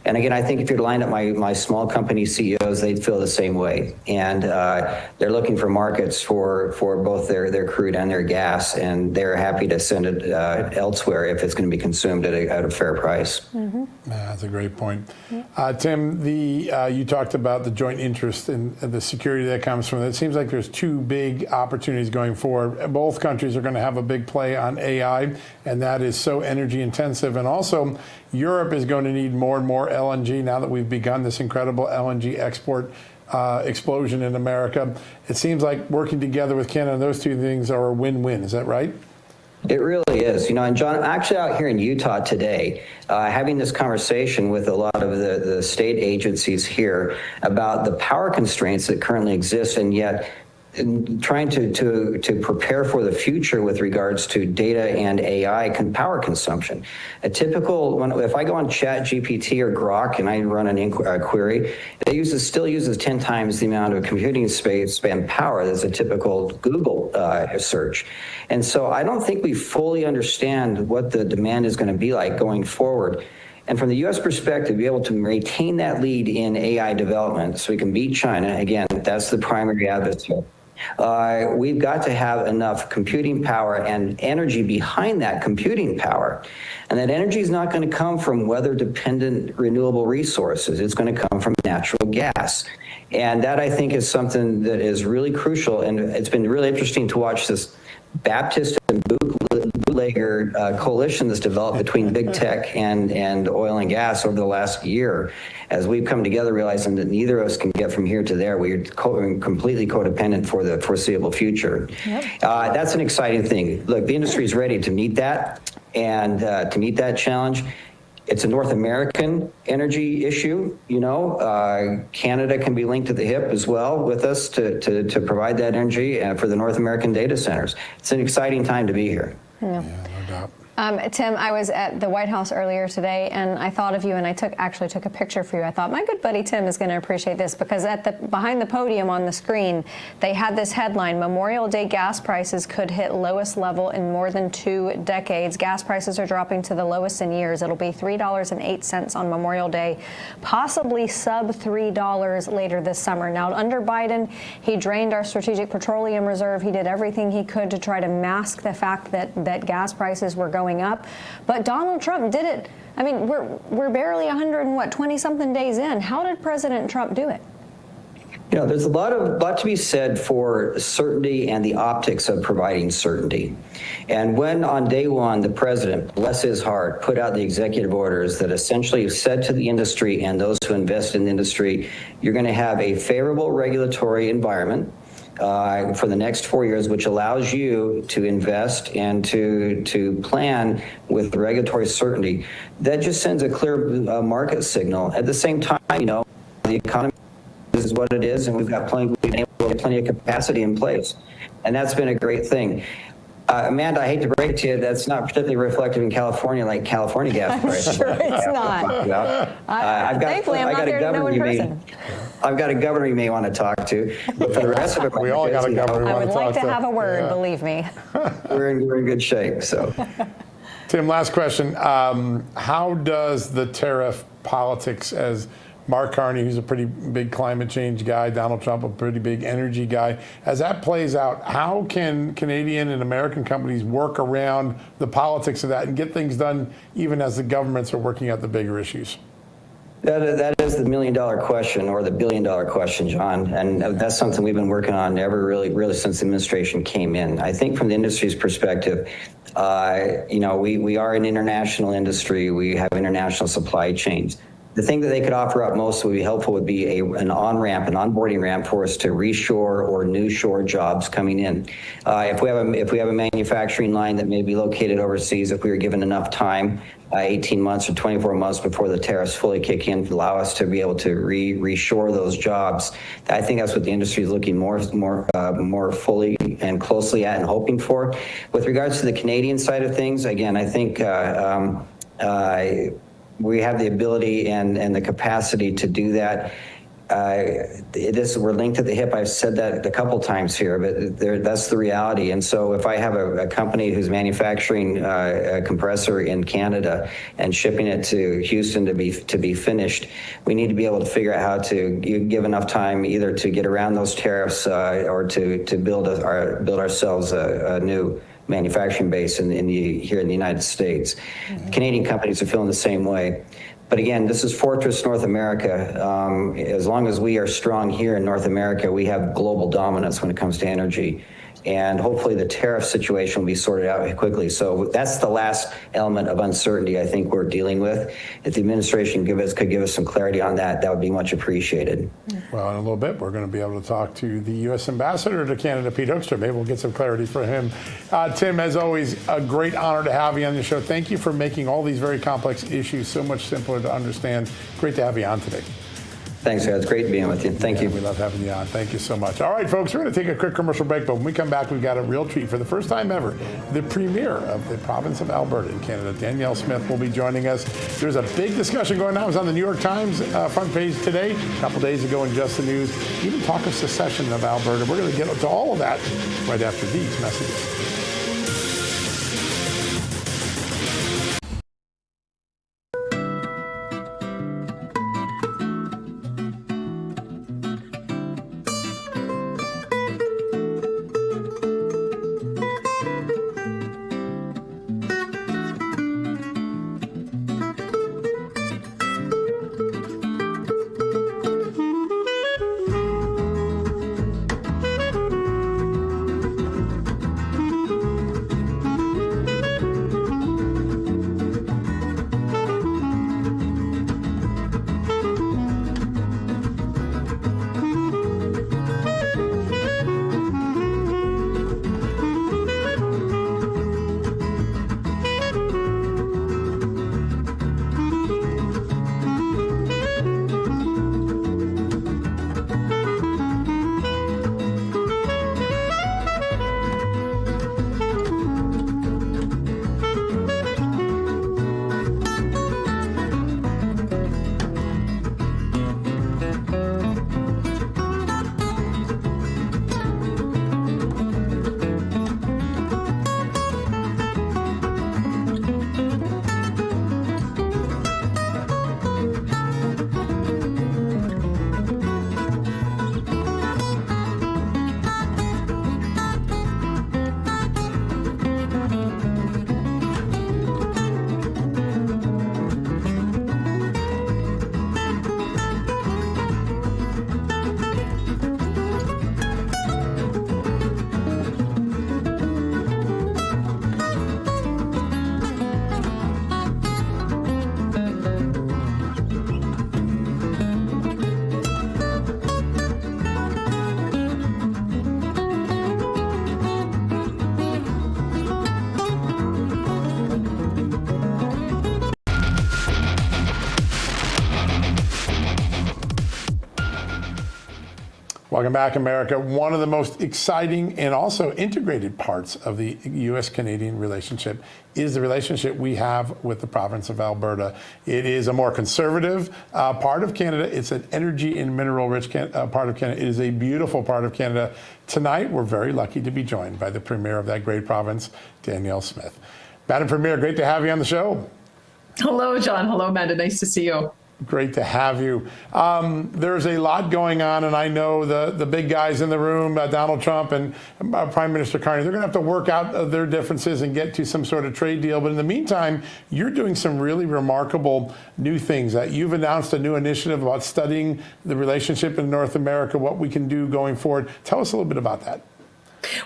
And again, I think if you're lined up my small company CEOs, they'd feel the same way. And they're looking for markets for both their crude and their gas, and they're happy to send it elsewhere if it's going to be consumed at a fair price. Mm-hmm. That's a great point. Tim, you talked about the joint interest in the security that comes from it. It seems like there's two big opportunities going forward. Both countries are going to have a big play on AI, and that is so energy intensive. And also, Europe is going to need more and more LNG now that we've begun this incredible LNG export explosion in America. It seems like working together with Canada, those two things are a win-win. Is that right? It really is. And John, I'm actually out here in Utah today having this conversation with a lot of the state agencies here about the power constraints that currently exist, and yet trying to prepare for the future with regards to data and AI power consumption. A typical, if I go on ChatGPT or Grok and I run a query, it still uses 10 times the amount of computing space and power as a typical Google search. And so I don't think we fully understand what the demand is going to be like going forward. And from the U.S. perspective, be able to maintain that lead in AI development so we can beat China. Again, that's the primary adversary. We've got to have enough computing power and energy behind that computing power. And that energy is not going to come from weather-dependent renewable resources. It's going to come from natural gas. And that, I think, is something that is really crucial. And it's been really interesting to watch this Baptist and bootlegger coalition that's developed between big tech and oil and gas over the last year, as we've come together realizing that neither of us can get from here to there. We're completely codependent for the foreseeable future. Yep. That's an exciting thing. Look, the industry is ready to meet that, and to meet that challenge. It's a North American energy issue. Canada can be linked to the hip as well with us to provide that energy for the North American data centers. It's an exciting time to be here. Yeah. No doubt. Tim, I was at the White House earlier today, and I thought of you, and I actually took a picture for you. I thought my good buddy Tim is going to appreciate this, because behind the podium on the screen, they had this headline: Memorial Day gas prices could hit lowest level in more than 2 decades. Gas prices are dropping to the lowest in years. It'll be $3.08 on Memorial Day, possibly sub $3 later this summer. Now, under Biden, he drained our strategic petroleum reserve. He did everything he could to try to mask the fact that gas prices were going up. But Donald Trump did it. I mean, we're barely 120-something days in. How did President Trump do it? You know, there's a lot to be said for certainty and the optics of providing certainty. And when on day one, the president, bless his heart, put out the executive orders that essentially said to the industry and those who invest in the industry, you're going to have a favorable regulatory environment for the next 4 years, which allows you to invest and to plan with regulatory certainty. That just sends a clear market signal. At the same time, you know, the economy is what it is, and we've got plenty of capacity in place, and that's been a great thing. Amanda, I hate to break it to you, that's not particularly reflective in California, like California gas prices. I'm sure it's not. Thankfully, I'm not there to know in person. I've got a governor you may want to talk to, but for the rest of it, we all got a governor. I would like to have a word, believe me. We're in good shape. So, Tim, last question: how does the tariff politics, as Mark Carney, who's a pretty big climate change guy, Donald Trump, a pretty big energy guy, as that plays out, how can Canadian and American companies work around the politics of that and get things done, even as the governments are working out the bigger issues? That is the $1 million question, or the $1 billion question, John, and that's something we've been working on really since the administration came in. I think from the industry's perspective, you know, we are an international industry. We have international supply chains. The thing that they could offer up most would be helpful would be an on-ramp, an onboarding ramp for us to reshore or new shore jobs coming in. If we have a manufacturing line that may be located overseas, if we were given enough time, 18 months or 24 months before the tariffs fully kick in, to allow us to be able to reshore those jobs, I think that's what the industry is looking more fully and closely at and hoping for. With regards to the Canadian side of things, again, I think we have the ability and the capacity to do that. We're linked at the hip. I've said that a couple times here, but that's the reality. And so if I have a company who's manufacturing a compressor in Canada and shipping it to Houston to be finished, we need to be able to figure out how to give enough time either to get around those tariffs or to build ourselves a new manufacturing base here in the United States. Mm-hmm. Canadian companies are feeling the same way. But again, this is Fortress North America. As long as we are strong here in North America, we have global dominance when it comes to energy. And hopefully the tariff situation will be sorted out quickly. So that's the last element of uncertainty I think we're dealing with. If the administration could give us some clarity on that, that would be much appreciated. Well, in a little bit, we're going to be able to talk to the U.S. Ambassador to Canada, Pete Hoekstra. Maybe we'll get some clarity for him. Tim, as always, a great honor to have you on the show. Thank you for making all these very complex issues so much simpler to understand. Great to have you on today. Thanks, guys. Great being with you. Thank you. We love having you on. Thank you so much. All right, folks, we're going to take a quick commercial break, but when we come back, we've got a real treat. For the first time ever, the premier of the province of Alberta in Canada, Danielle Smith, will be joining us. There's a big discussion going on. It was on the New York Times front page today, a couple days ago in Just the News. Even talk of secession of Alberta. We're going to get to all of that right after these messages. Welcome back, America. One of the most exciting and also integrated parts of the U.S.-Canadian relationship is the relationship we have with the province of Alberta. It is a more conservative part of Canada. It's an energy and mineral-rich part of Canada. It is a beautiful part of Canada. Tonight, we're very lucky to be joined by the Premier of that great province, Danielle Smith. Madam Premier, great to have you on the show. Hello, John. Hello, Amanda. Nice to see you. Great to have you. There's a lot going on, and I know the big guys in the room, Donald Trump and Prime Minister Carney, they're going to have to work out their differences and get to some sort of trade deal. But in the meantime, you're doing some really remarkable new things. You've announced a new initiative about studying the relationship in North America, what we can do going forward. Tell us a little bit about that.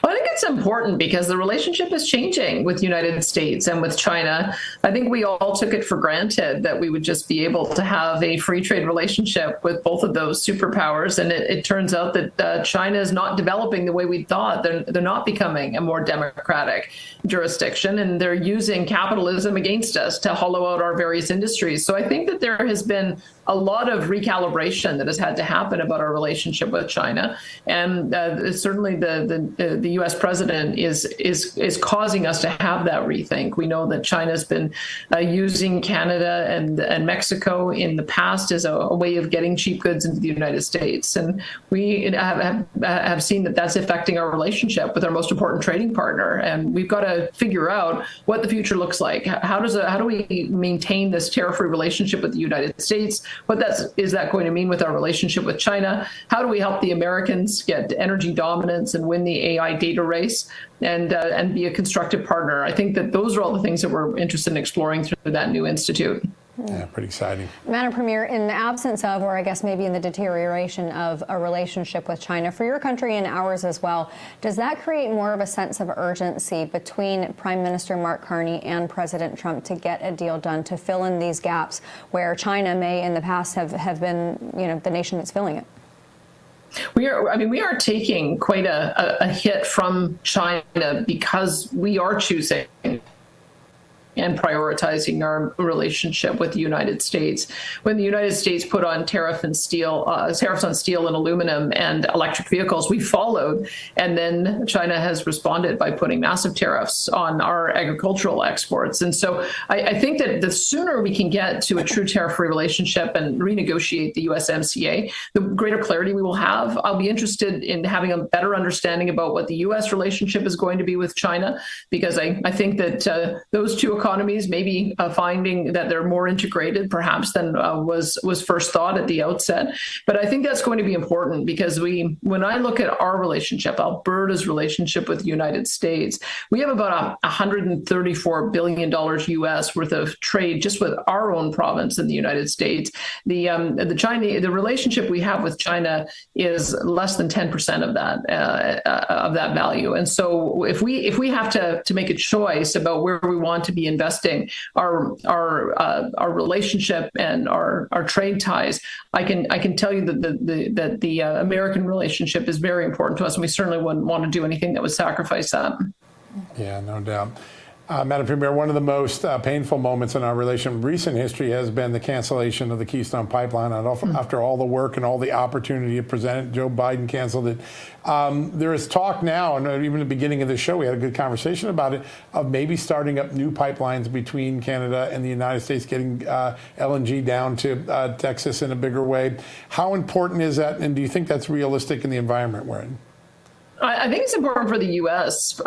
Well, I think it's important because the relationship is changing with the United States and with China. I think we all took it for granted that we would just be able to have a free trade relationship with both of those superpowers. And it turns out that China is not developing the way we thought. They're not becoming a more democratic jurisdiction, and they're using capitalism against us to hollow out our various industries. So I think that there has been a lot of recalibration that has had to happen about our relationship with China. And certainly the U.S. president is causing us to have that rethink. We know that China's been using Canada and Mexico in the past as a way of getting cheap goods into the United States. And we have seen that that's affecting our relationship with our most important trading partner. And we've got to figure out what the future looks like. How do we maintain this tariff-free relationship with the United States? What is that going to mean with our relationship with China? How do we help the Americans get energy dominance and win the AI data race and be a constructive partner? I think that those are all the things that we're interested in exploring through that new institute. Yeah, pretty exciting. Madam Premier, in the absence of, or I guess maybe in the deterioration of a relationship with China, for your country and ours as well, does that create more of a sense of urgency between Prime Minister Mark Carney and President Trump to get a deal done, to fill in these gaps where China may in the past have been, the nation that's filling it? We are taking quite a hit from China because we are choosing and prioritizing our relationship with the United States. When the United States put on tariffs on steel and aluminum and electric vehicles, we followed, and then China has responded by putting massive tariffs on our agricultural exports. And so I think that the sooner we can get to a true tariff-free relationship and renegotiate the USMCA, the greater clarity we will have. I'll be interested in having a better understanding about what the U.S. relationship is going to be with China, because I think that those two economies may be finding that they're more integrated perhaps than was first thought at the outset. But I think that's going to be important because when I look at our relationship, Alberta's relationship with the United States, we have about $134 billion US worth of trade just with our own province in the United States. The relationship we have with China is less than 10% of that value. And so if we have to make a choice about where we want to be investing our relationship and our trade ties, I can tell you that the American relationship is very important to us, and we certainly wouldn't want to do anything that would sacrifice that. Yeah, no doubt. Madam Premier, one of the most painful moments in our recent history has been the cancellation of the Keystone Pipeline. After all the work and all the opportunity it presented, Joe Biden canceled it. There is talk now, and even at the beginning of the show, we had a good conversation about it, of maybe starting up new pipelines between Canada and the United States, getting LNG down to Texas in a bigger way. How important is that, and do you think that's realistic in the environment we're in? I think it's important for the U.S.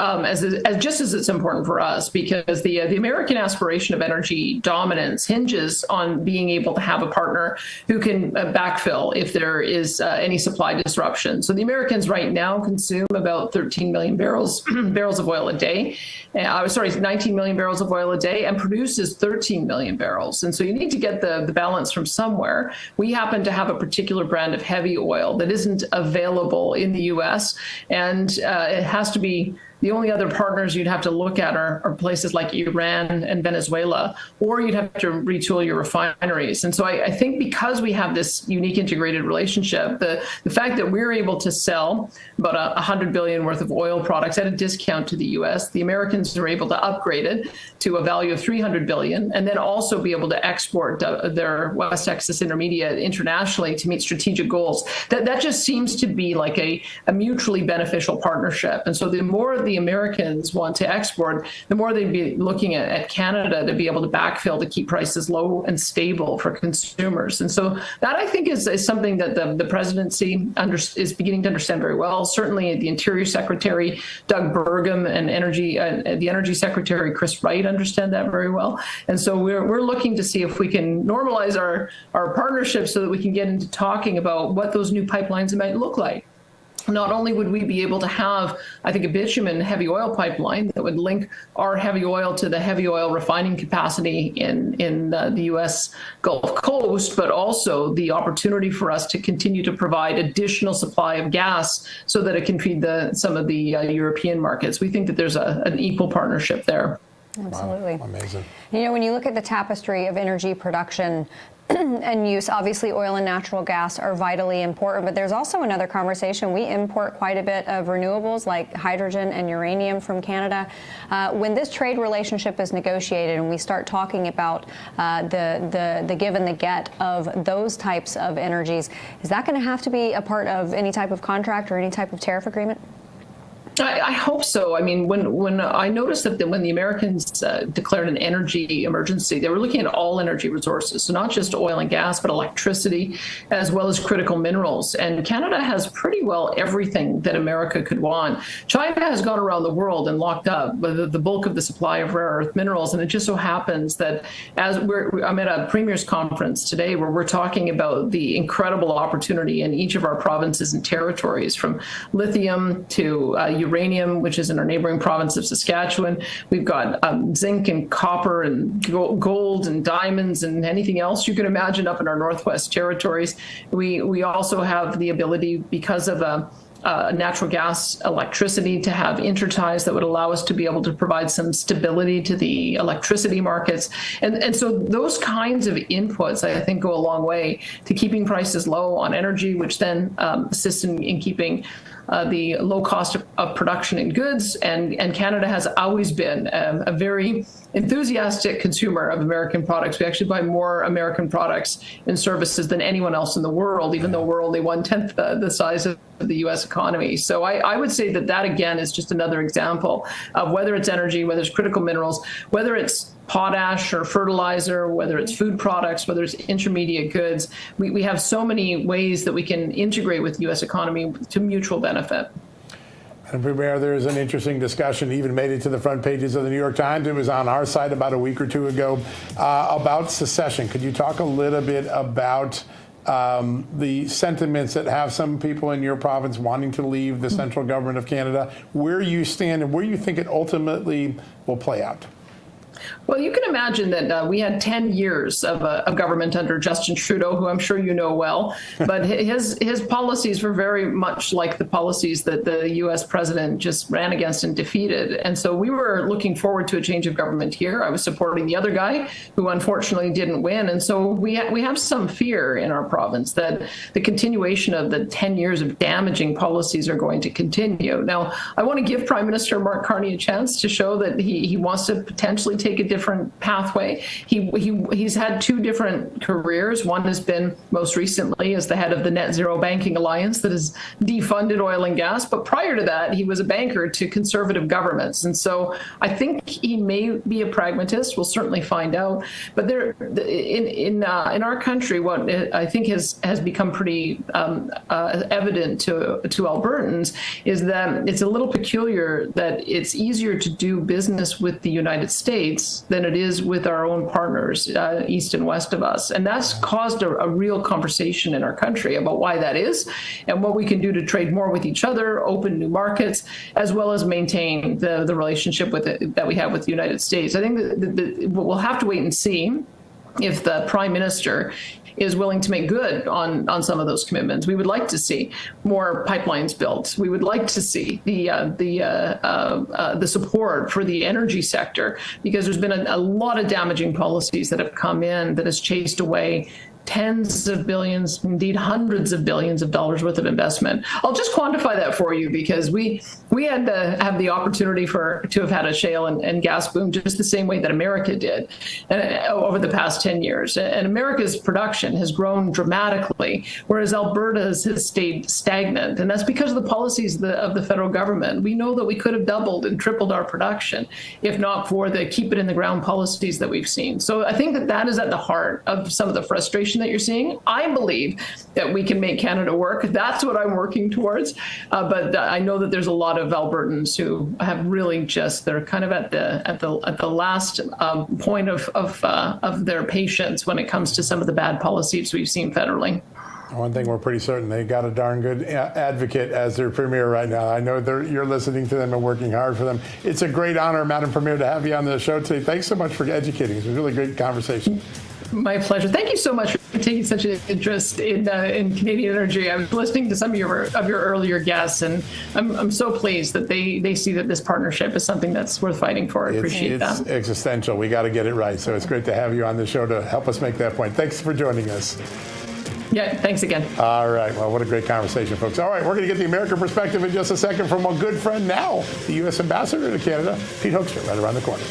Just as it's important for us, because the American aspiration of energy dominance hinges on being able to have a partner who can backfill if there is any supply disruption. So the Americans right now consume about 13 million barrels of oil a day. 19 million barrels of oil a day, and produces 13 million barrels. And so you need to get the balance from somewhere. We happen to have a particular brand of heavy oil that isn't available in the U.S., and it has to be the only other partners you'd have to look at are places like Iran and Venezuela, or you'd have to retool your refineries. And so I think because we have this unique integrated relationship, the fact that we're able to sell about $100 billion worth of oil products at a discount to the U.S., the Americans are able to upgrade it to a value of $300 billion, and then also be able to export their West Texas Intermediate internationally to meet strategic goals. That just seems to be like a mutually beneficial partnership. And so the more the Americans want to export, the more they'd be looking at Canada to be able to backfill to keep prices low and stable for consumers. And so that, I think, is something that the presidency is beginning to understand very well. Certainly the Interior Secretary, Doug Burgum, and the Energy Secretary, Chris Wright, understand that very well. And so we're looking to see if we can normalize our partnership so that we can get into talking about what those new pipelines might look like. Not only would we be able to have, I think, a bitumen heavy oil pipeline that would link our heavy oil to the heavy oil refining capacity in the U.S. Gulf Coast, but also the opportunity for us to continue to provide additional supply of gas so that it can feed some of the European markets. We think that there's an equal partnership there. Absolutely. Wow, amazing. You know, when you look at the tapestry of energy production and use, obviously oil and natural gas are vitally important, but there's also another conversation. We import quite a bit of renewables like hydrogen and uranium from Canada. When this trade relationship is negotiated and we start talking about the give and the get of those types of energies, is that going to have to be a part of any type of contract or any type of tariff agreement? I hope so. I mean, when I noticed that when the Americans declared an energy emergency, they were looking at all energy resources, so not just oil and gas, but electricity, as well as critical minerals. And Canada has pretty well everything that America could want. China has gone around the world and locked up the bulk of the supply of rare earth minerals. And it just so happens that I'm at a premier's conference today where we're talking about the incredible opportunity in each of our provinces and territories, from lithium to uranium, which is in our neighboring province of Saskatchewan. We've got zinc and copper and gold and diamonds and anything else you can imagine up in our Northwest territories. We also have the ability, because of natural gas electricity, to have interties that would allow us to be able to provide some stability to the electricity markets. And so those kinds of inputs, I think, go a long way to keeping prices low on energy, which then assists in keeping the low cost of production in goods. And Canada has always been a very enthusiastic consumer of American products. We actually buy more American products and services than anyone else in the world, even though we're only 1/10 the size of the U.S. economy. So I would say that again, is just another example of whether it's energy, whether it's critical minerals, whether it's potash or fertilizer, whether it's food products, whether it's intermediate goods. We have so many ways that we can integrate with the U.S. economy to mutual benefit. And Premier, there's an interesting discussion, even made it to the front pages of the New York Times. It was on our site about a week or two ago, about secession. Could you talk a little bit about the sentiments that have some people in your province wanting to leave the central government of Canada, where you stand and where you think it ultimately will play out? Well, you can imagine that we had 10 years of government under Justin Trudeau, who I'm sure you know well, but his policies were very much like the policies that the U.S. president just ran against and defeated. And so we were looking forward to a change of government here. I was supporting the other guy, who unfortunately didn't win. And so we have some fear in our province that the continuation of the 10 years of damaging policies are going to continue. Now, I want to give Prime Minister Mark Carney a chance to show that he wants to potentially take a different pathway. He's had two different careers. One has been most recently as the head of the Net Zero Banking Alliance that has defunded oil and gas. But prior to that, he was a banker to conservative governments. And so I think he may be a pragmatist. We'll certainly find out. But in our country, what I think has become pretty evident to Albertans is that it's a little peculiar that it's easier to do business with the United States than it is with our own partners east and west of us. And that's caused a real conversation in our country about why that is and what we can do to trade more with each other, open new markets, as well as maintain the relationship that we have with the United States. I think that we'll have to wait and see if the Prime Minister is willing to make good on some of those commitments. We would like to see more pipelines built. We would like to see the support for the energy sector, because there's been a lot of damaging policies that have come in that has chased away tens of billions, indeed hundreds of billions of dollars worth of investment. I'll just quantify that for you, because we had to have the opportunity to have had a shale and gas boom just the same way that America did over the past 10 years. And America's production has grown dramatically, whereas Alberta's has stayed stagnant. And that's because of the policies of the federal government. We know that we could have doubled and tripled our production if not for the keep it in the ground policies that we've seen. So I think that is at the heart of some of the frustration that you're seeing. I believe that we can make Canada work. That's what I'm working towards. But I know that there's a lot of Albertans who have really they're kind of at the last point of their patience when it comes to some of the bad policies we've seen federally. One thing we're pretty certain, they got a darn good advocate as their premier right now. I know you're listening to them and working hard for them. It's a great honor, Madam Premier, to have you on the show today. Thanks so much for educating us. It was a really great conversation. My pleasure. Thank you so much for taking such an interest in Canadian energy. I was listening to some of your earlier guests, and I'm so pleased that they see that this partnership is something that's worth fighting for. I appreciate that. It's existential. We got to get it right. So it's great to have you on the show to help us make that point. Thanks for joining us. Yeah, thanks again. All right. Well, what a great conversation, folks. All right, we're going to get the American perspective in just a second from a good friend now, the U.S. Ambassador to Canada, Pete Hoekstra, right around the corner.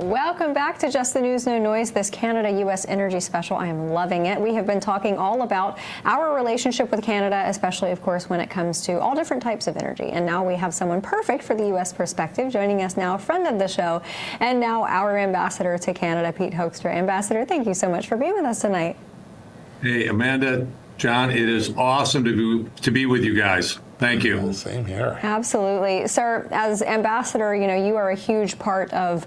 Welcome back to Just the News, No Noise, this Canada-U.S. energy special. I am loving it. We have been talking all about our relationship with Canada, especially, of course, when it comes to all different types of energy. And now we have someone perfect for the U.S. perspective. Joining us now, a friend of the show, and now our ambassador to Canada, Pete Hoekstra. Ambassador, thank you so much for being with us tonight. Hey, Amanda, John, it is awesome to be with you guys. Thank you. Same here. Absolutely. Sir, as ambassador, you are a huge part of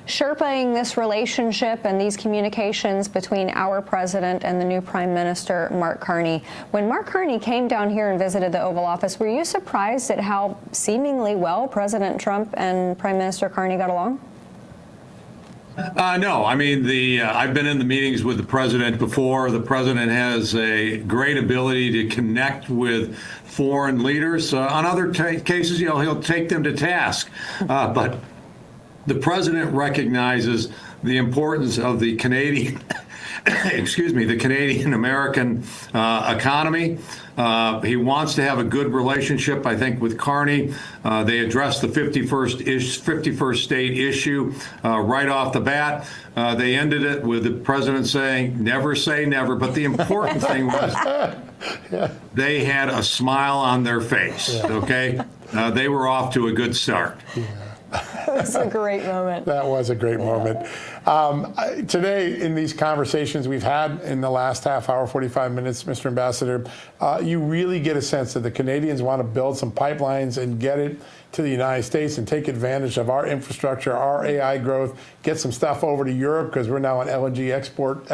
Sherpaing this relationship and these communications between our president and the new Prime Minister, Mark Carney. When Mark Carney came down here and visited the Oval Office, were you surprised at how seemingly well President Trump and Prime Minister Carney got along? No, I mean, I've been in the meetings with the president before. The president has a great ability to connect with foreign leaders. On other cases, he'll take them to task. But the president recognizes the importance of the Canadian excuse me, the Canadian-American economy. He wants to have a good relationship, I think, with Carney. They addressed the 51st state issue right off the bat. They ended it with the president saying, never say never. But the important thing was they had a smile on their face, okay? They were off to a good start. That's a great moment. That was a great moment. Today, in these conversations we've had in the last half hour, 45 minutes, Mr. Ambassador, you really get a sense that the Canadians want to build some pipelines and get it to the United States and take advantage of our infrastructure, our AI growth, get some stuff over to Europe because we're now an LNG expert.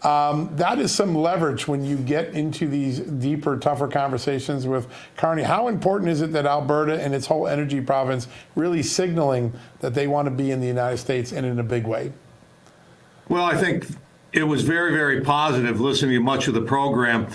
That is some leverage when you get into these deeper, tougher conversations with Carney. How important is it that Alberta and its whole energy province really signaling that they want to be in the United States and in a big way? Well, I think it was very, very positive listening to much of the program.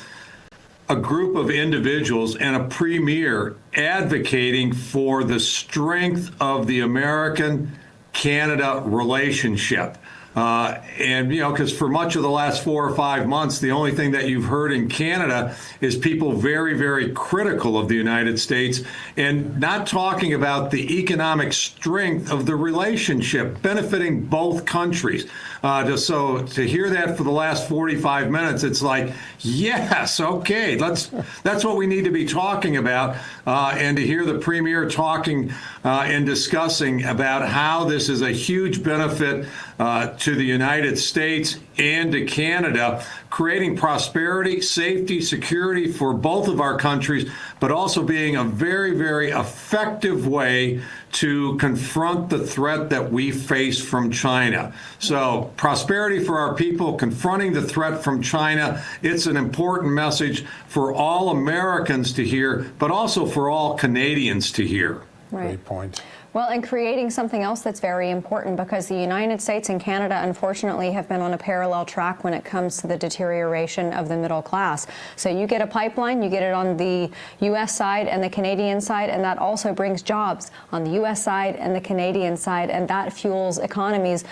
A group of individuals and a premier advocating for the strength of the American-Canada relationship. And, you know, because for much of the last 4 or 5 months, the only thing that you've heard in Canada is people very, very critical of the United States and not talking about the economic strength of the relationship benefiting both countries. So to hear that for the last 45 minutes, it's like, yes, okay, that's what we need to be talking about. And to hear the premier talking and discussing about how this is a huge benefit to the United States and to Canada, creating prosperity, safety, security for both of our countries, but also being a very, very effective way to confront the threat that we face from China. So prosperity for our people, confronting the threat from China, it's an important message for all Americans to hear, but also for all Canadians to hear. Right. Great point. Well, and creating something else that's very important because the United States and Canada, unfortunately, have been on a parallel track when it comes to the deterioration of the middle class. So you get a pipeline, you get it on the U.S. side and the Canadian side, and that also brings jobs on the U.S. side and the Canadian side, and that fuels economies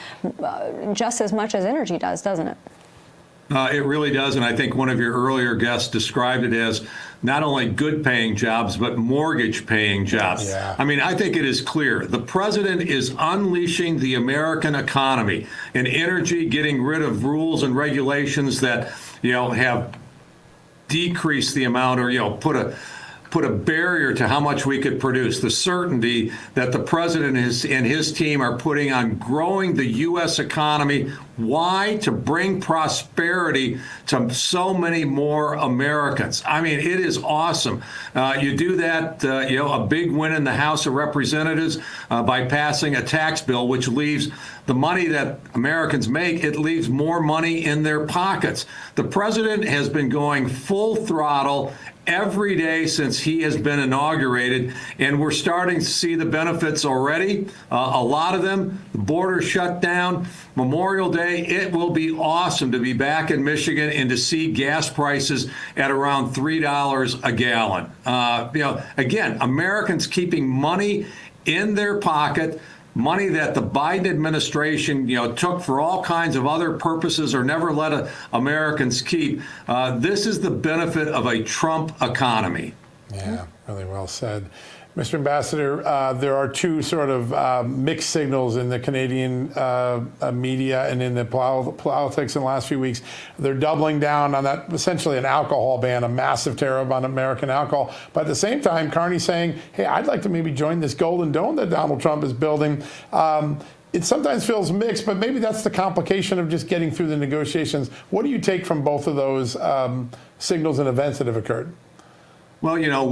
just as much as energy does, doesn't it? It really does, and I think one of your earlier guests described it as not only good-paying jobs, but mortgage-paying jobs. Yeah. I mean, I think it is clear. The president is unleashing the American economy and energy, getting rid of rules and regulations that, you know, have decreased the amount or, you know, put a barrier to how much we could produce. The certainty that the president and his team are putting on growing the U.S. economy. Why? To bring prosperity to so many more Americans. I mean, it is awesome. You do that, you know, a big win in the House of Representatives by passing a tax bill, which leaves the money that Americans make, it leaves more money in their pockets. The president has been going full throttle every day since he has been inaugurated, and we're starting to see the benefits already. A lot of them, the border shut down, Memorial Day. It will be awesome to be back in Michigan and to see gas prices at around $3 a gallon. You know, again, Americans keeping money in their pocket, money that the Biden administration, you know, took for all kinds of other purposes or never let Americans keep. This is the benefit of a Trump economy. Yeah, really well said. Mr. Ambassador, there are two sort of mixed signals in the Canadian media and in the politics in the last few weeks. They're doubling down on that, essentially an alcohol ban, a massive tariff on American alcohol. But at the same time, Carney's saying, hey, I'd like to maybe join this golden dome that Donald Trump is building. It sometimes feels mixed, but maybe that's the complication of just getting through the negotiations. What do you take from both of those signals and events that have occurred? Well, you know,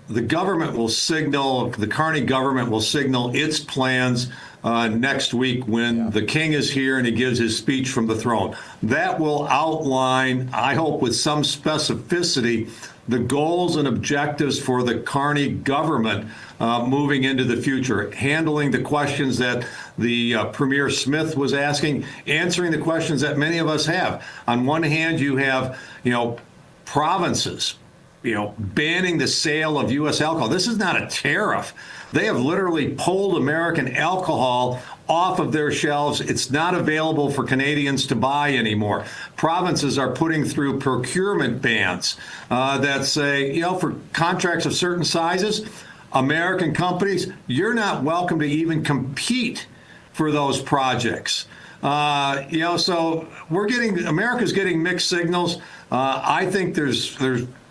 the government will signal, the Carney government will signal its plans next week when the king is here and he gives his speech from the throne. That will outline, I hope with some specificity, the goals and objectives for the Carney government moving into the future, handling the questions that the Premier Smith was asking, answering the questions that many of us have. On one hand, you have, you know, provinces, you know, banning the sale of U.S. alcohol. This is not a tariff. They have literally pulled American alcohol off of their shelves. It's not available for Canadians to buy anymore. Provinces are putting through procurement bans that say, for contracts of certain sizes, American companies, you're not welcome to even compete for those projects. So America's getting mixed signals. I think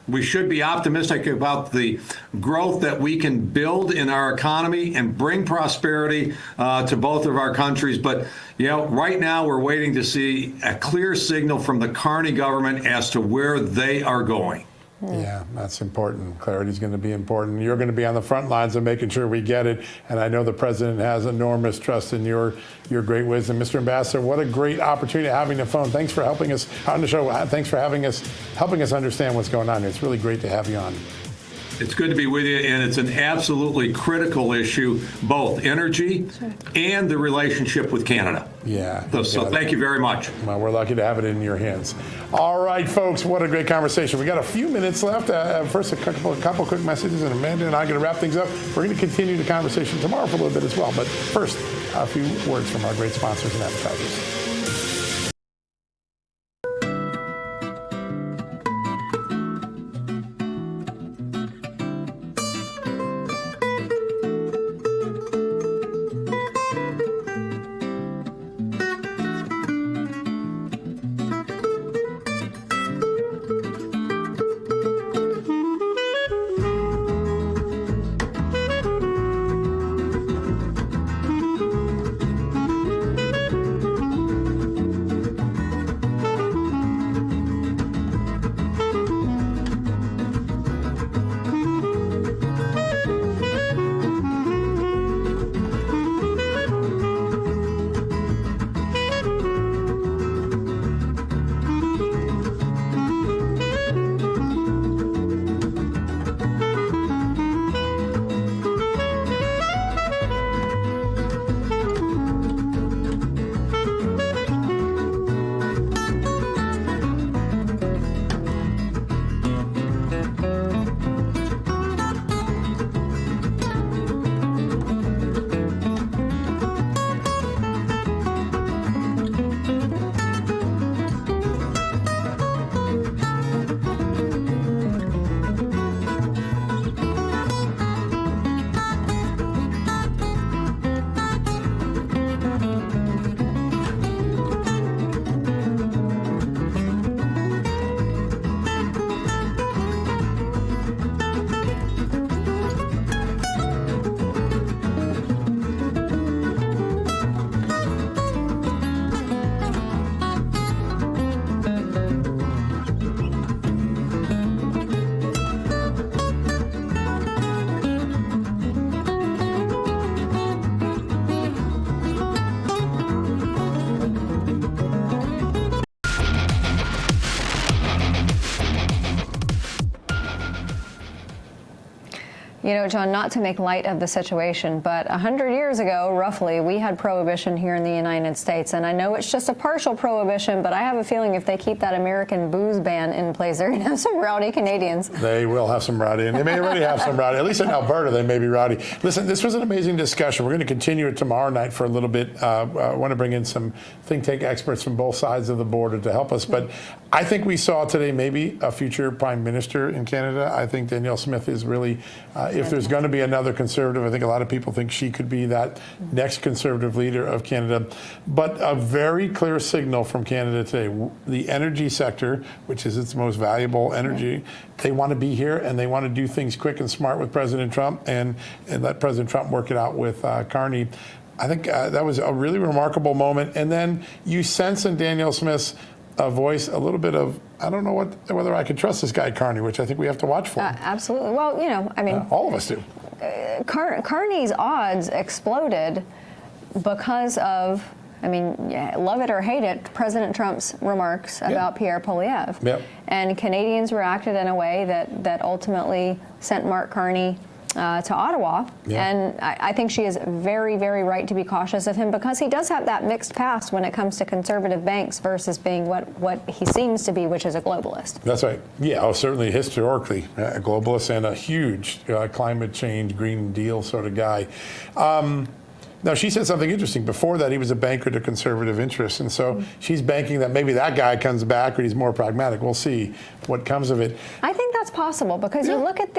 we should be optimistic about the growth that we can build in our economy and bring prosperity to both of our countries. But, right now we're waiting to see a clear signal from the Carney government as to where they are going. Yeah, that's important. Clarity is going to be important. You're going to be on the front lines of making sure we get it. And I know the president has enormous trust in your great wisdom. Mr. Ambassador, what a great opportunity having the phone. Thanks for helping us on the show. Thanks for helping us understand what's going on. It's really great to have you on. It's good to be with you, and it's an absolutely critical issue, both energy and the relationship with Canada. Yeah. So thank you very much. Well, we're lucky to have it in your hands. All right, folks, what a great conversation. We got a few minutes left. First, a couple quick messages, and Amanda and I are going to wrap things up. We're going to continue the conversation tomorrow for a little bit as well. But first, a few words from our great sponsors and advertisers. You know, John, not to make light of the situation, but 100 years ago, roughly, we had prohibition here in the United States. And I know it's just a partial prohibition, but I have a feeling if they keep that American booze ban in place, they're going to have some rowdy Canadians. They will have some rowdy, and they may already have some rowdy. At least in Alberta, they may be rowdy. Listen, this was an amazing discussion. We're going to continue it tomorrow night for a little bit. I want to bring in some think tank experts from both sides of the border to help us. But I think we saw today maybe a future prime minister in Canada. I think Danielle Smith is really, if there's going to be another conservative, I think a lot of people think she could be that next conservative leader of Canada. But a very clear signal from Canada today, the energy sector, which is its most valuable energy, they want to be here and they want to do things quick and smart with President Trump and let President Trump work it out with Carney. I think that was a really remarkable moment. And then you sense in Danielle Smith's voice a little bit of, I don't know whether I could trust this guy Carney, which I think we have to watch for. Absolutely. Well, you know, I mean, all of us do. Carney's odds exploded because of, I mean, love it or hate it, President Trump's remarks about Pierre Poilievre. Yep. And Canadians reacted in a way that ultimately sent Mark Carney to Ottawa. Yeah. And I think she is very, very right to be cautious of him because he does have that mixed past when it comes to conservative banks versus being what he seems to be, which is a globalist. That's right. Yeah, certainly historically a globalist and a huge climate change, Green Deal sort of guy. Now, she said something interesting. Before that, he was a banker to conservative interests. And so she's banking that maybe that guy comes back or he's more pragmatic. We'll see what comes of it. I think that's possible because you look at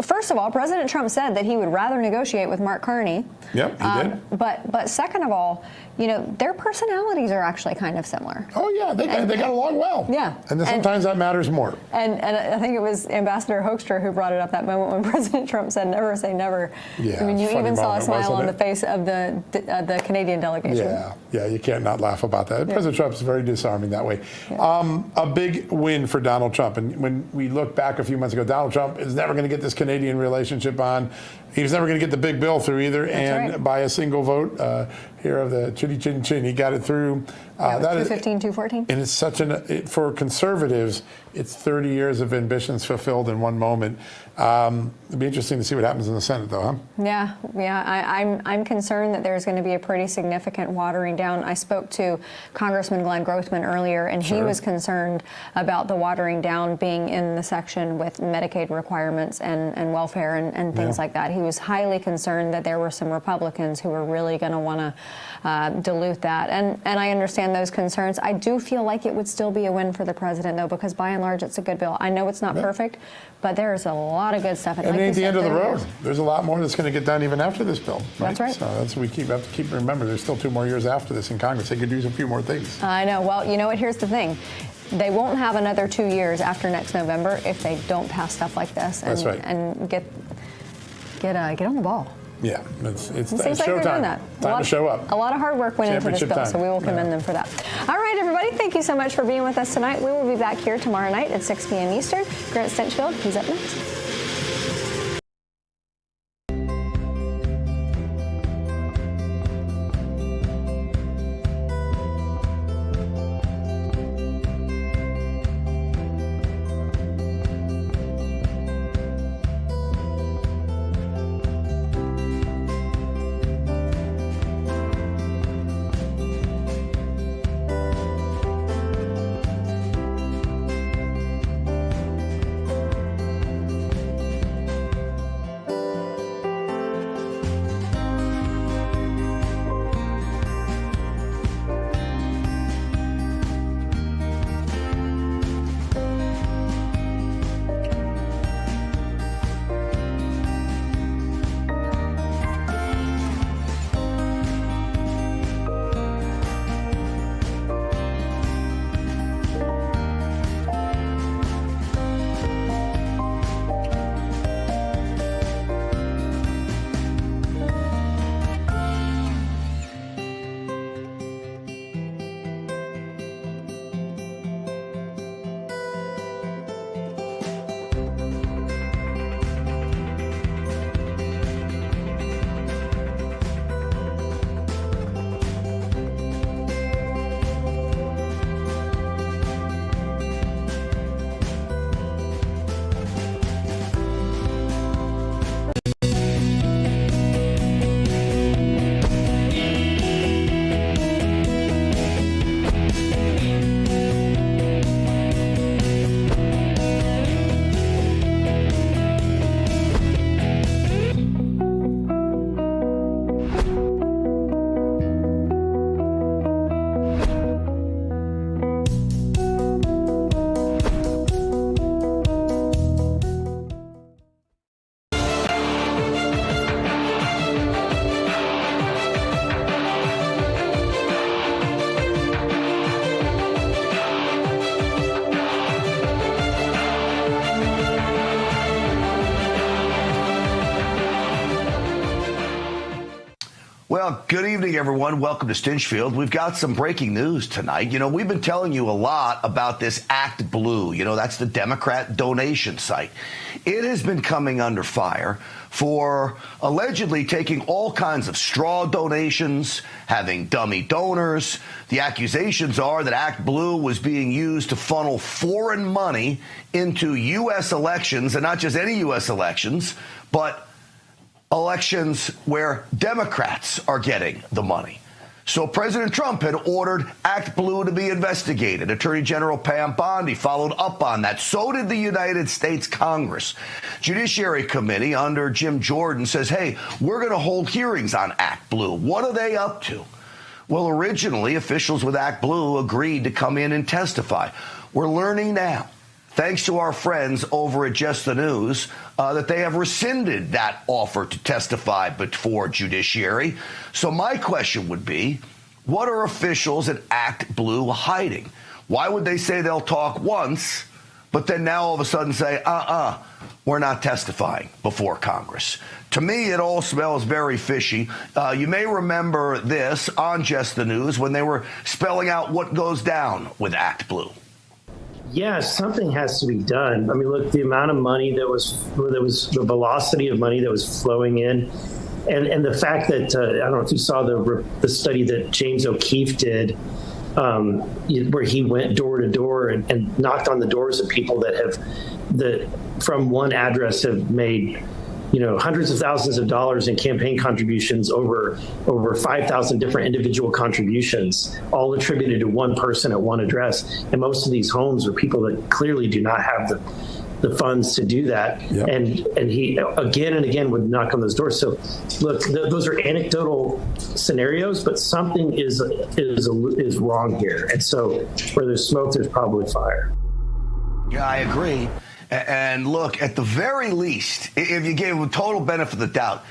first of all, President Trump said that he would rather negotiate with Mark Carney. Yep, he did. But second of all, their personalities are actually kind of similar. Oh, yeah, they got along well. Yeah. And then sometimes that matters more. And I think it was Ambassador Hoekstra who brought it up that moment when President Trump said, never say never. Yeah, I mean, you even saw a smile on the it? face of the Canadian delegation. Yeah, you can't not laugh about that. Yeah. President Trump's very disarming that way. Yeah. A big win for Donald Trump. And when we look back a few months ago, Donald Trump is never going to get this Canadian relationship on. He was never going to get the big bill through either. That's right. By a single vote here of the chitty chin chin, he got it through. That 215, 214. And it's such for conservatives, it's 30 years of ambitions fulfilled in one moment. It'd be interesting to see what happens in the Senate, though, huh? Yeah. I'm concerned that there's going to be a pretty significant watering down. I spoke to Congressman Glenn Grothman earlier, and he was concerned about the watering down being in the section with Medicaid requirements and welfare and things like that. He was highly concerned that there were some Republicans who were really going to want to dilute that. And I understand those concerns. I do feel like it would still be a win for the president, though, because by and large, it's a good bill. I know it's not perfect, but there's a lot of good stuff. And it ain't the end of the road. There's a lot more that's going to get done even after this bill. That's right. So that's what we have to keep remember. There's still 2 more years after this in Congress. They could do a few more things. I know. Well, you know what? Here's the thing. They won't have another 2 years after next November if they don't pass stuff like this and, that's right. and get on the ball. Yeah, it's seems like they're doing showtime. that. Time to show up. A lot of hard work went into this bill, so we will commend them for that. All right, everybody, thank you so much for being with us tonight. We will be back here tomorrow night at 6 p.m. Eastern. Grant Stinchfield, he's up next. Well, good evening, everyone. Welcome to Stinchfield. We've got some breaking news tonight. You know, we've been telling you a lot about this Act Blue. You know, that's the Democrat donation site. It has been coming under fire for allegedly taking all kinds of straw donations, having dummy donors. The accusations are that Act Blue was being used to funnel foreign money into U.S. elections, and not just any U.S. elections, but elections where Democrats are getting the money. So President Trump had ordered Act Blue to be investigated. Attorney General Pam Bondi followed up on that. So did the United States Congress. Judiciary Committee under Jim Jordan says, hey, we're going to hold hearings on Act Blue. What are they up to? Well, originally, officials with Act Blue agreed to come in and testify. We're learning now, thanks to our friends over at Just the News, that they have rescinded that offer to testify before Judiciary. So my question would be, what are officials at Act Blue hiding? Why would they say they'll talk once, but then now all of a sudden say, we're not testifying before Congress? To me, it all smells very fishy. You may remember this on Just the News when they were spelling out what goes down with Act Blue. Yeah, something has to be done. I mean, look, the amount of money that was the velocity of money that was flowing in, and the fact that I don't know if you saw the study that James O'Keefe did, where he went door to door and knocked on the doors of people that from one address have made, hundreds of thousands of dollars in campaign contributions, over 5,000 different individual contributions, all attributed to one person at one address. And most of these homes are people that clearly do not have the funds to do that. Yep. And he again and again would knock on those doors. So look, those are anecdotal scenarios, but something is wrong here. And so where there's smoke, there's probably fire. Yeah, I agree. And look, at the very least, if you gave a total benefit of the doubt,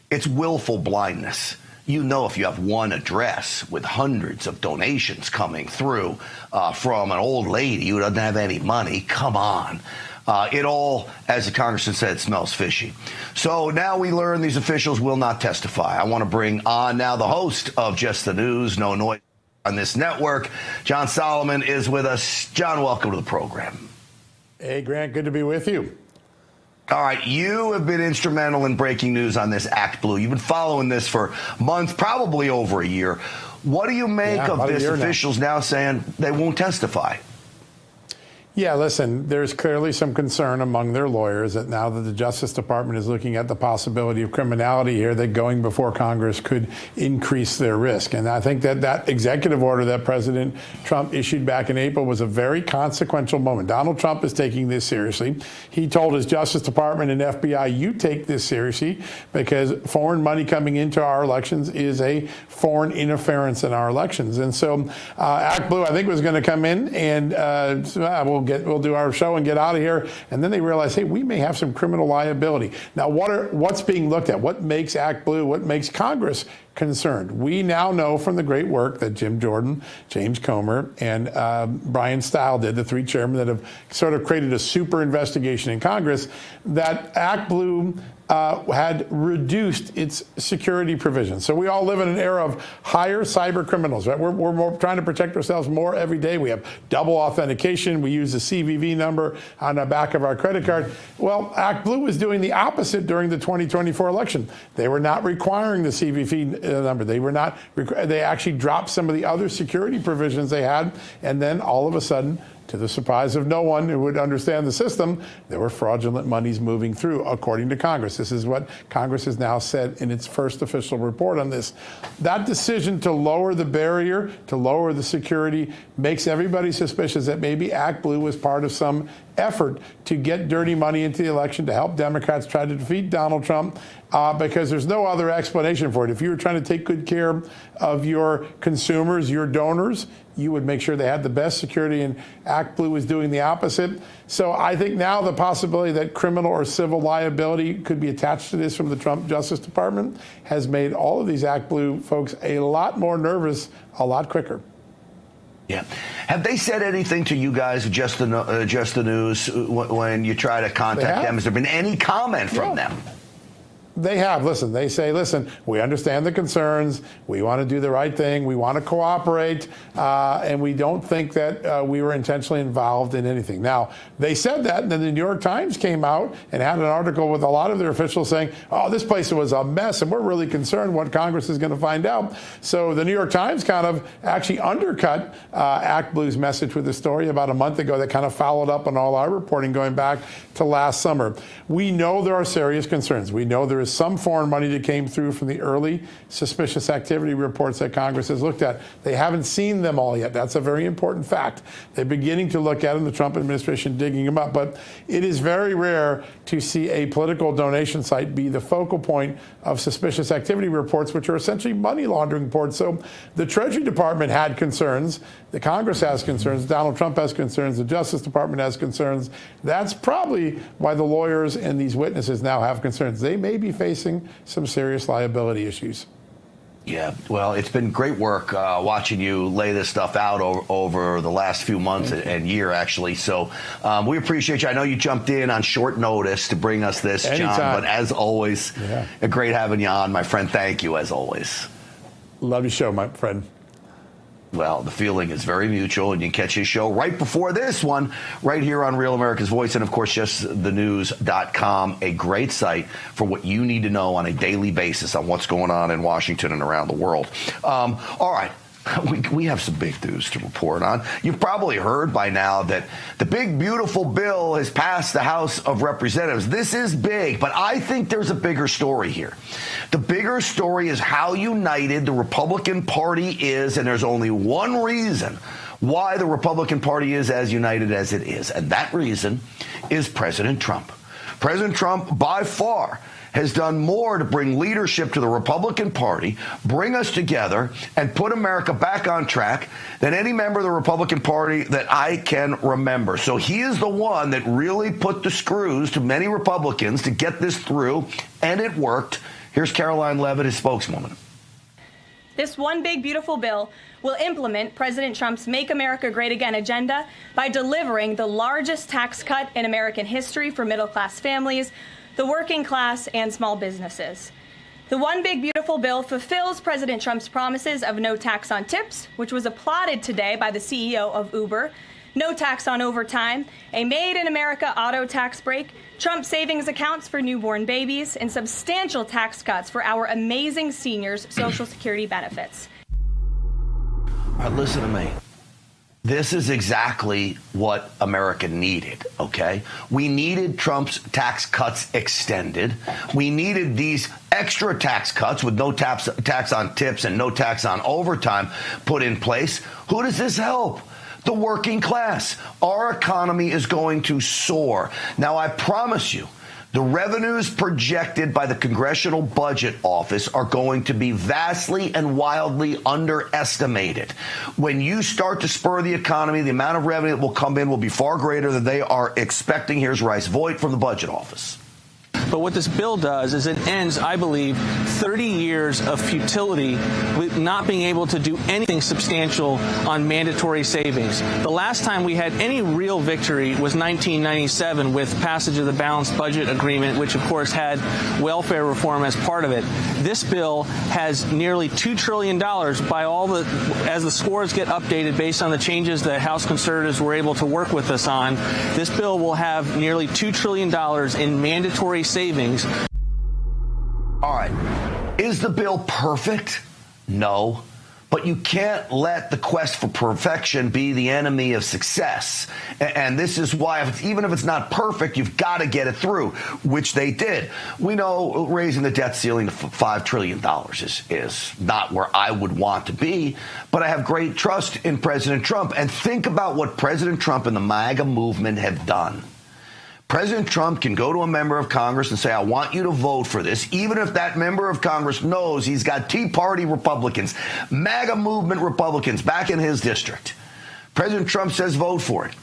it's willful blindness. You know, if you have one address with hundreds of donations coming through from an old lady who doesn't have any money, come on. It all, as the congressman said, smells fishy. So now we learn these officials will not testify. I want to bring on now the host of Just the News, No Noise on this network. John Solomon is with us. John, welcome to the program. Hey, Grant, good to be with you. All right, you have been instrumental in breaking news on this Act Blue. You've been following this for months, probably over a year. What do you make of this officials now saying they won't testify? Yeah, listen, there's clearly some concern among their lawyers that now that the Justice Department is looking at the possibility of criminality here, that going before Congress could increase their risk. And I think that executive order that President Trump issued back in April was a very consequential moment. Donald Trump is taking this seriously. He told his Justice Department and FBI, you take this seriously because foreign money coming into our elections is a foreign interference in our elections. And so Act Blue, I think, was going to come in and we'll do our show and get out of here. And then they realize, hey, we may have some criminal liability. Now, what's being looked at? What makes Act Blue? What makes Congress concerned? We now know from the great work that Jim Jordan, James Comer, and Brian Stile did, the three chairmen that have sort of created a super investigation in Congress, that Act Blue had reduced its security provisions. So we all live in an era of higher cyber criminals, right? We're more trying to protect ourselves more every day. We have double authentication. We use the CVV number on the back of our credit card. Well, Act Blue was doing the opposite during the 2024 election. They were not requiring the CVV number. They actually dropped some of the other security provisions they had. And then all of a sudden, to the surprise of no one who would understand the system, there were fraudulent monies moving through, according to Congress. This is what Congress has now said in its first official report on this. That decision to lower the barrier, to lower the security, makes everybody suspicious that maybe Act Blue was part of some effort to get dirty money into the election to help Democrats try to defeat Donald Trump, because there's no other explanation for it. If you were trying to take good care of your consumers, your donors, you would make sure they had the best security, and Act Blue is doing the opposite. So I think now the possibility that criminal or civil liability could be attached to this from the Trump Justice Department has made all of these Act Blue folks a lot more nervous a lot quicker. Yeah. Have they said anything to you guys, Just the News, when you try to contact them? Has there been any comment from them? They have. Listen, they say, listen, we understand the concerns. We want to do the right thing. We want to cooperate. And we don't think that we were intentionally involved in anything. Now, they said that, and then the New York Times came out and had an article with a lot of their officials saying, oh, this place was a mess, and we're really concerned what Congress is going to find out. So the New York Times kind of actually undercut Act Blue's message with a story about a month ago that kind of followed up on all our reporting going back to last summer. We know there are serious concerns. We know there is some foreign money that came through from the early suspicious activity reports that Congress has looked at. They haven't seen them all yet. That's a very important fact. They're beginning to look at them, the Trump administration digging them up. But it is very rare to see a political donation site be the focal point of suspicious activity reports, which are essentially money laundering reports. So the Treasury Department had concerns. The Congress has concerns. Donald Trump has concerns. The Justice Department has concerns. That's probably why the lawyers and these witnesses now have concerns. They may be facing some serious liability issues. Yeah, well, it's been great work watching you lay this stuff out over the last few months and year, actually. So we appreciate you. I know you jumped in on short notice to bring us this, Anytime. John, but as always, great having you on, my friend. Thank you, as always. Love your show, my friend. Well, the feeling is very mutual, and you can catch his show right before this one right here on Real America's Voice and, of course, justthenews.com, a great site for what you need to know on a daily basis on what's going on in Washington and around the world. All right. We have some big news to report on. You've probably heard by now that the big, beautiful bill has passed the House of Representatives. This is big, but I think there's a bigger story here. The bigger story is how united the Republican Party is, and there's only one reason why the Republican Party is as united as it is, and that reason is President Trump. President Trump, by far, has done more to bring leadership to the Republican Party, bring us together, and put America back on track than any member of the Republican Party that I can remember. So he is the one that really put the screws to many Republicans to get this through, and it worked. Here's Caroline Leavitt, his spokeswoman. This one big, beautiful bill will implement President Trump's Make America Great Again agenda by delivering the largest tax cut in American history for middle-class families, the working class, and small businesses. The One Big Beautiful Bill fulfills President Trump's promises of no tax on tips, which was applauded today by the CEO of Uber, no tax on overtime, a Made in America auto tax break, Trump savings accounts for newborn babies, and substantial tax cuts for our amazing seniors' Social Security benefits. All right, listen to me. This is exactly what America needed, okay? We needed Trump's tax cuts extended. We needed these extra tax cuts with no tax on tips and no tax on overtime put in place. Who does this help? The working class. Our economy is going to soar. Now, I promise you, the revenues projected by the Congressional Budget Office are going to be vastly and wildly underestimated. When you start to spur the economy, the amount of revenue that will come in will be far greater than they are expecting. Here's Rice Voigt from the Budget Office. But what this bill does is it ends, I believe, 30 years of futility with not being able to do anything substantial on mandatory savings. The last time we had any real victory was 1997 with passage of the Balanced Budget Agreement, which, of course, had welfare reform as part of it. This bill has nearly $2 trillion by all the, as the scores get updated based on the changes that House conservatives were able to work with us on. This bill will have nearly $2 trillion in mandatory savings. All right. Is the bill perfect? No. But you can't let the quest for perfection be the enemy of success. And this is why, even if it's not perfect, you've got to get it through, which they did. We know raising the debt ceiling to $5 trillion is not where I would want to be, but I have great trust in President Trump. And think about what President Trump and the MAGA movement have done. President Trump can go to a member of Congress and say, I want you to vote for this, even if that member of Congress knows he's got Tea Party Republicans, MAGA movement Republicans back in his district. President Trump says vote for it.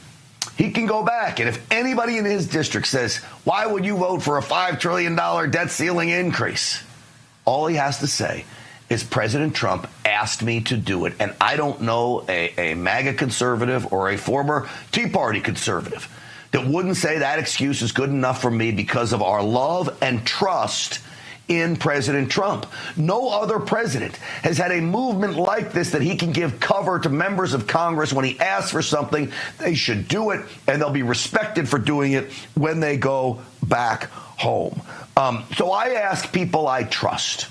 He can go back, and if anybody in his district says, why would you vote for a $5 trillion debt ceiling increase? All he has to say is President Trump asked me to do it, and I don't know a MAGA conservative or a former Tea Party conservative that wouldn't say that excuse is good enough for me because of our love and trust in President Trump. No other president has had a movement like this that he can give cover to members of Congress when he asks for something. They should do it, and they'll be respected for doing it when they go back home. So I ask people I trust,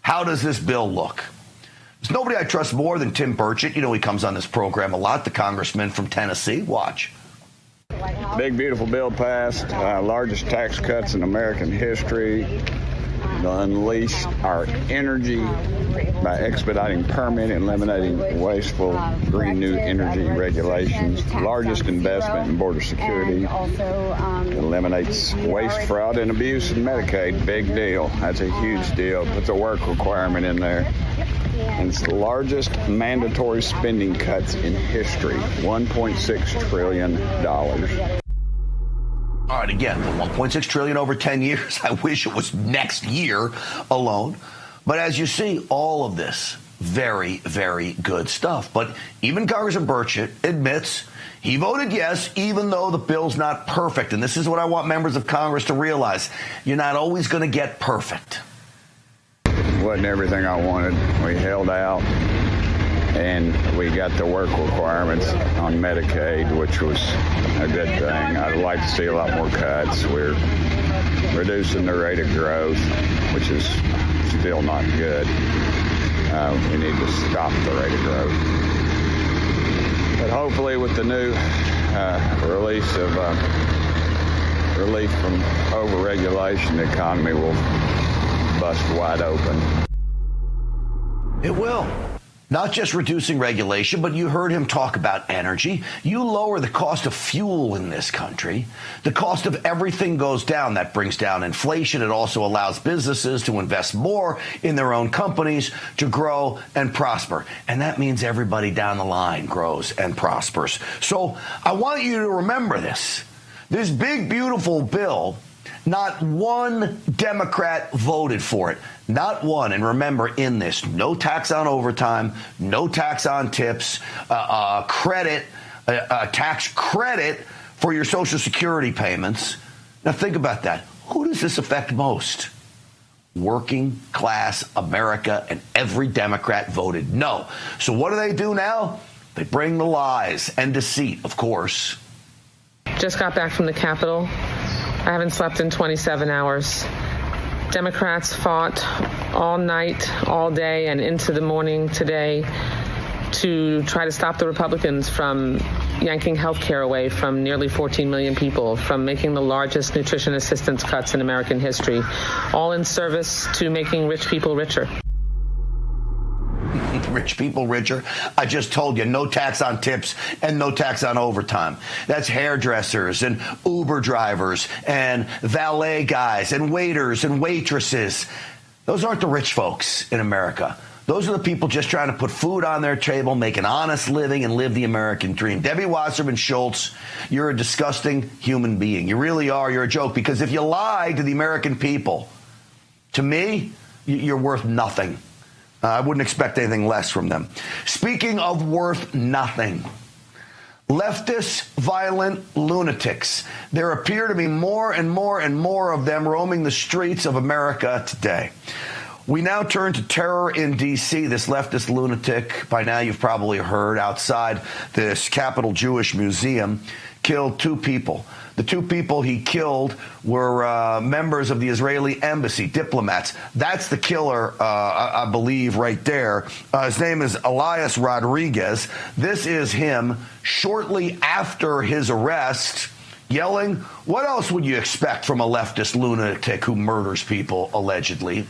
how does this bill look? There's nobody I trust more than Tim Burchett. You know, he comes on this program a lot, the congressman from Tennessee. Watch. Big, beautiful bill passed, largest tax cuts in American history. They'll unleash our energy by expediting permit and eliminating wasteful green new energy regulations. Largest investment in border security. Eliminates waste, fraud, and abuse in Medicaid. Big deal. That's a huge deal. Puts a work requirement in there. And it's the largest mandatory spending cuts in history. $1.6 trillion. All right, again, the $1.6 trillion over 10 years. I wish it was next year alone. But as you see, all of this, very, very good stuff. But even Congressman Burchett admits he voted yes, even though the bill's not perfect. And this is what I want members of Congress to realize. You're not always going to get perfect. Wasn't everything I wanted. We held out, and we got the work requirements on Medicaid, which was a good thing. I'd like to see a lot more cuts. We're reducing the rate of growth, which is still not good. We need to stop the rate of growth. But hopefully with the new release of relief from overregulation, the economy will bust wide open. It will. Not just reducing regulation, but you heard him talk about energy. You lower the cost of fuel in this country. The cost of everything goes down. That brings down inflation. It also allows businesses to invest more in their own companies to grow and prosper. And that means everybody down the line grows and prospers. So I want you to remember this. This big, beautiful bill, not one Democrat voted for it. Not one. And remember, in this, no tax on overtime, no tax on tips, tax credit for your Social Security payments. Now think about that. Who does this affect most? Working class America, and every Democrat voted no. So what do now? They bring the lies and deceit, of course. Just got back from the Capitol. I haven't slept in 27 hours. Democrats fought all night, all day, and into the morning today to try to stop the Republicans from yanking health care away from nearly 14 million people, from making the largest nutrition assistance cuts in American history, all in service to making rich people richer. Rich people richer. I just told you, no tax on tips and no tax on overtime. That's hairdressers and Uber drivers and valet guys and waiters and waitresses. Those aren't the rich folks in America. Those are the people just trying to put food on their table, make an honest living, and live the American dream. Debbie Wasserman Schultz, you're a disgusting human being. You really are. You're a joke. Because if you lie to the American people, to me, you're worth nothing. I wouldn't expect anything less from them. Speaking of worth nothing, leftist violent lunatics. There appear to be more and more and more of them roaming the streets of America today. We now turn to terror in D.C. This leftist lunatic, by now you've probably heard, outside this Capitol Jewish Museum, killed 2 people. The 2 people he killed were members of the Israeli embassy, diplomats. That's the killer, I believe, right there. His name is Elias Rodriguez. This is him shortly after his arrest, yelling, what else would you expect from a leftist lunatic who murders people, allegedly?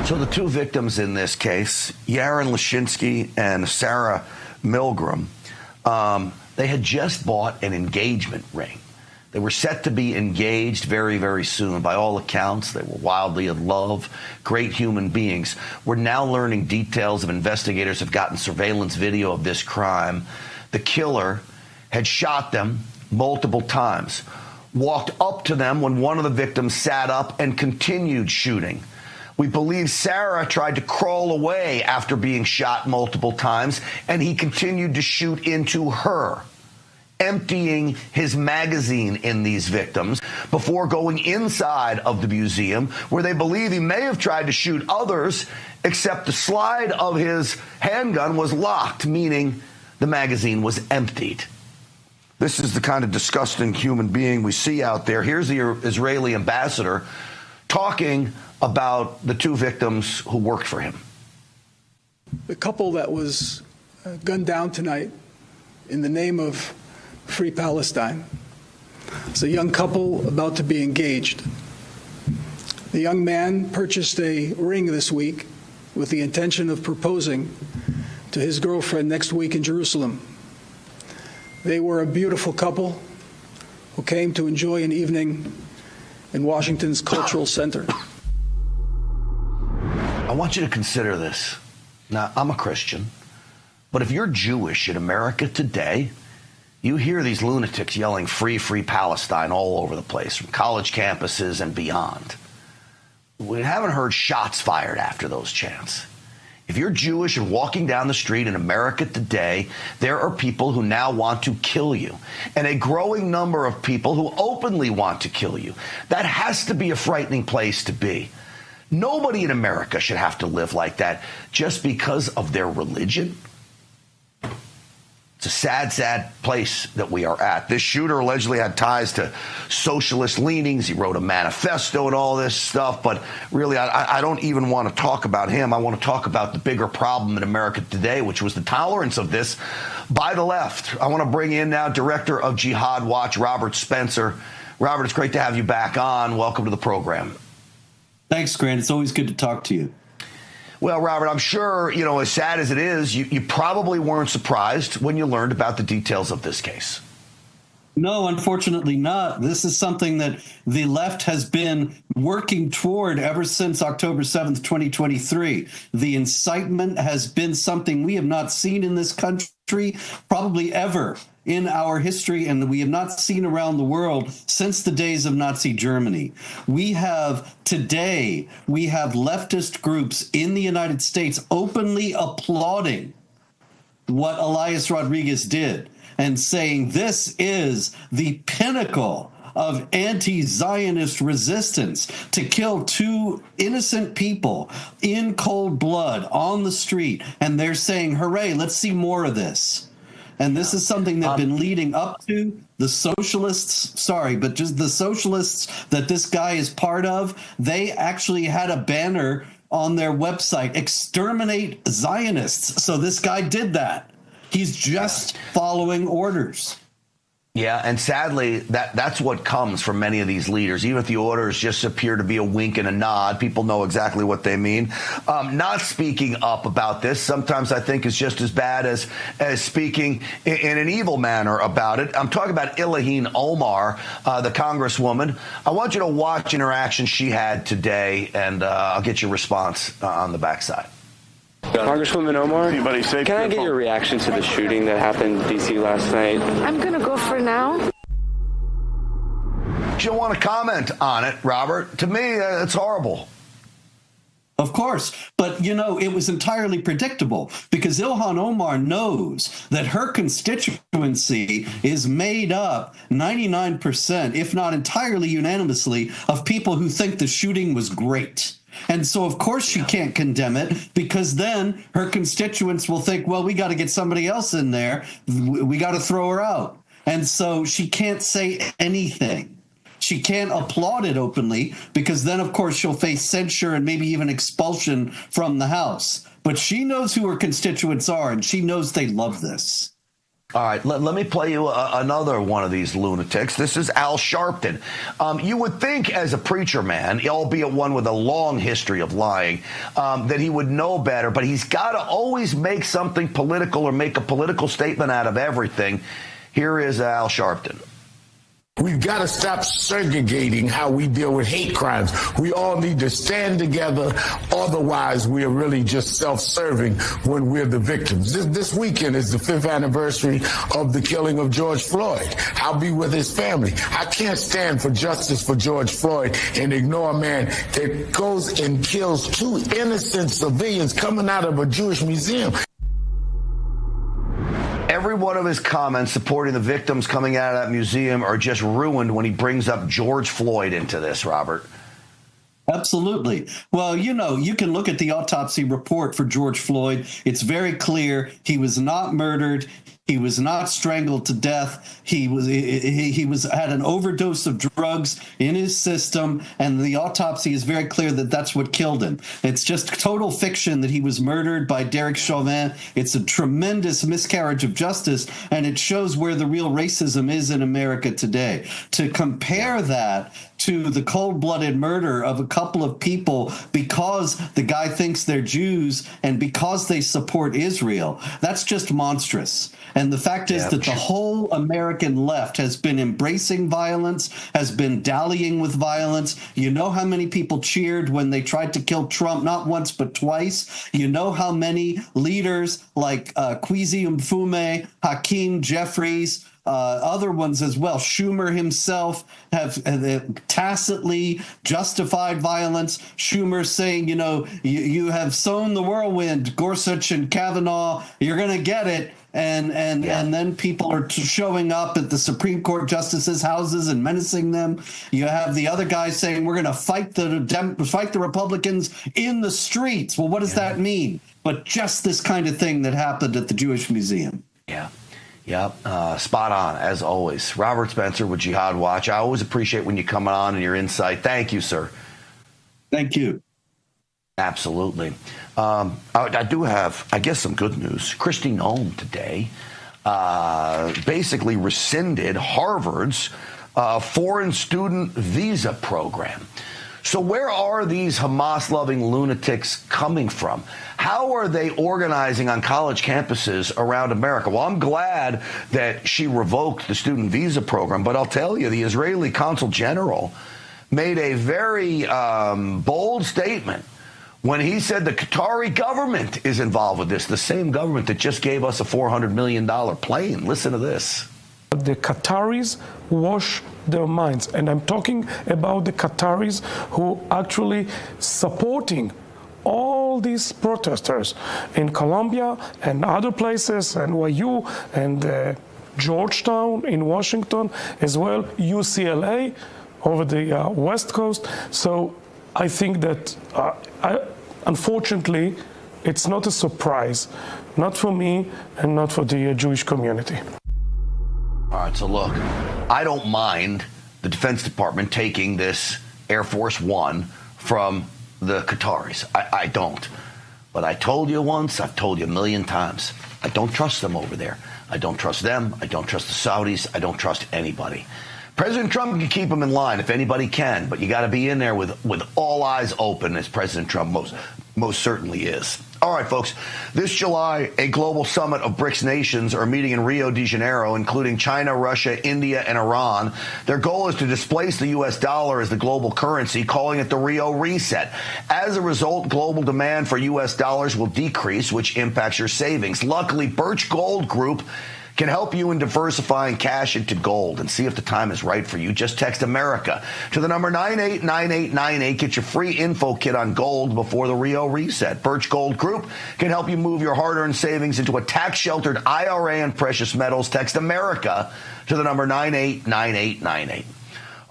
So the 2 victims in this case, Yaron Lashinsky and Sarah Milgram, they had just bought an engagement ring. They were set to be engaged very, very soon. By all accounts, they were wildly in love, great human beings. We're now learning details of investigators have gotten surveillance video of this crime. The killer had shot them multiple times, walked up to them when one of the victims sat up and continued shooting. We believe Sarah tried to crawl away after being shot multiple times, and he continued to shoot into her, emptying his magazine in these victims before going inside of the museum, where they believe he may have tried to shoot others, except the slide of his handgun was locked, meaning the magazine was emptied. This is the kind of disgusting human being we see out there. Here's the Israeli ambassador talking about the two victims who worked for him. The couple that was gunned down tonight in the name of Free Palestine. It's a young couple about to be engaged. The young man purchased a ring this week with the intention of proposing to his girlfriend next week in Jerusalem. They were a beautiful couple who came to enjoy an evening in Washington's Cultural Center. I want you to consider this. Now, I'm a Christian, but if you're Jewish in America today, you hear these lunatics yelling free, free Palestine all over the place, from college campuses and beyond. We haven't heard shots fired after those chants. If you're Jewish and walking down the street in America today, there are people who now want to kill you, and a growing number of people who openly want to kill you. That has to be a frightening place to be. Nobody in America should have to live like that just because of their religion. It's a sad, sad place that we are at. This shooter allegedly had ties to socialist leanings. He wrote a manifesto and all this stuff. But really, I don't even want to talk about him. I want to talk about the bigger problem in America today, which was the tolerance of this by the left. I want to bring in now Director of Jihad Watch, Robert Spencer. Robert, it's great to have you back on. Welcome to the program. Thanks, Grant. It's always good to talk to you. Well, Robert, I'm sure, as sad as it is, you probably weren't surprised when you learned about the details of this case. No, unfortunately not. This is something that the left has been working toward ever since October 7th, 2023. The incitement has been something we have not seen in this country probably ever in our history, and we have not seen around the world since the days of Nazi Germany. We have leftist groups in the United States openly applauding what Elias Rodriguez did and saying this is the pinnacle of anti-Zionist resistance, to kill two innocent people in cold blood on the street. And they're saying, hooray, let's see more of this. And this is something that's been leading up to the socialists, just the socialists that this guy is part of. They actually had a banner on their website, exterminate Zionists. So this guy did that. He's just following orders. Yeah, and sadly, that's what comes from many of these leaders. Even if the orders just appear to be a wink and a nod, people know exactly what they mean. Not speaking up about this sometimes I think is just as bad as speaking in an evil manner about it. I'm talking about Ilhan Omar, the congresswoman. I want you to watch interaction she had today, and I'll get your response on the backside. Congresswoman Omar, can I get your reaction to the shooting that happened in D.C. last night? I'm going to go for now. You don't want to comment on it, Robert. To me, it's horrible. Of course. But, it was entirely predictable because Ilhan Omar knows that her constituency is made up 99%, if not entirely unanimously, of people who think the shooting was great. And so, of course, she can't condemn it because then her constituents will think, well, we got to get somebody else in there. We got to throw her out. And so she can't say anything. She can't applaud it openly because then, of course, she'll face censure and maybe even expulsion from the House. But she knows who her constituents are, and she knows they love this. All right, let me play you another one of these lunatics. This is Al Sharpton. You would think as a preacher man, albeit one with a long history of lying, that he would know better, but he's got to always make something political or make a political statement out of everything. Here is Al Sharpton. We've got to stop segregating how we deal with hate crimes. We all need to stand together. Otherwise, we are really just self-serving when we're the victims. This weekend is the 5th anniversary of the killing of George Floyd. I'll be with his family. I can't stand for justice for George Floyd and ignore a man that goes and kills two innocent civilians coming out of a Jewish museum. Every one of his comments supporting the victims coming out of that museum are just ruined when he brings up George Floyd into this, Robert. Absolutely. Well, you can look at the autopsy report for George Floyd. It's very clear he was not murdered. He was not strangled to death. He was had an overdose of drugs in his system, and the autopsy is very clear that that's what killed him. It's just total fiction that he was murdered by Derek Chauvin. It's a tremendous miscarriage of justice, and it shows where the real racism is in America today. To compare that to the cold-blooded murder of a couple of people because the guy thinks they're Jews and because they support Israel, that's just monstrous. And the fact is that the whole American left has been embracing violence, has been dallying with violence. You know how many people cheered when they tried to kill Trump, not once but twice. You know how many leaders like Kwesi Mfume, Hakeem Jeffries, other ones as well, Schumer himself, have tacitly justified violence. Schumer saying, you know, you have sown the whirlwind, Gorsuch and Kavanaugh, you're going to get it. And then people are showing up at the Supreme Court justices' houses and menacing them. You have the other guy saying we're going to fight the Republicans in the streets. Well, what does that mean? But just this kind of thing that happened at the Jewish Museum. Yeah. Yep, spot on, as always. Robert Spencer with Jihad Watch. I always appreciate when you come on and your insight. Thank you, sir. Thank you. Absolutely. I do have, I guess, some good news. Kristi Noem today basically rescinded Harvard's foreign student visa program. So where are these Hamas-loving lunatics coming from? How are they organizing on college campuses around America? Well, I'm glad that she revoked the student visa program, but I'll tell you, the Israeli consul general made a very bold statement when he said the Qatari government is involved with this, the same government that just gave us a $400 million plane. Listen to this. The Qataris wash their minds, and I'm talking about the Qataris who actually supporting all these protesters in Colombia and other places, NYU and Georgetown in Washington as well, UCLA over the West Coast. So I think that unfortunately it's not a surprise, not for me and not for the Jewish community. All right, so look, I don't mind the Defense Department taking this Air Force One from the Qataris. I don't. But I told you once, I've told you a million times, I don't trust them over there. I don't trust them. I don't trust the Saudis. I don't trust anybody. President Trump can keep them in line if anybody can, but you got to be in there with all eyes open, as President Trump most certainly is. All right, folks, this July, a global summit of BRICS nations are meeting in Rio de Janeiro, including China, Russia, India, and Iran. Their goal is to displace the U.S. dollar as the global currency, calling it the Rio Reset. As a result, global demand for U.S. dollars will decrease, which impacts your savings. Luckily, Birch Gold Group can help you in diversifying cash into gold. And see if the time is right for you. Just text America to the number 989898. Get your free info kit on gold before the Rio Reset. Birch Gold Group can help you move your hard-earned savings into a tax-sheltered IRA and precious metals. Text America to the number 989898.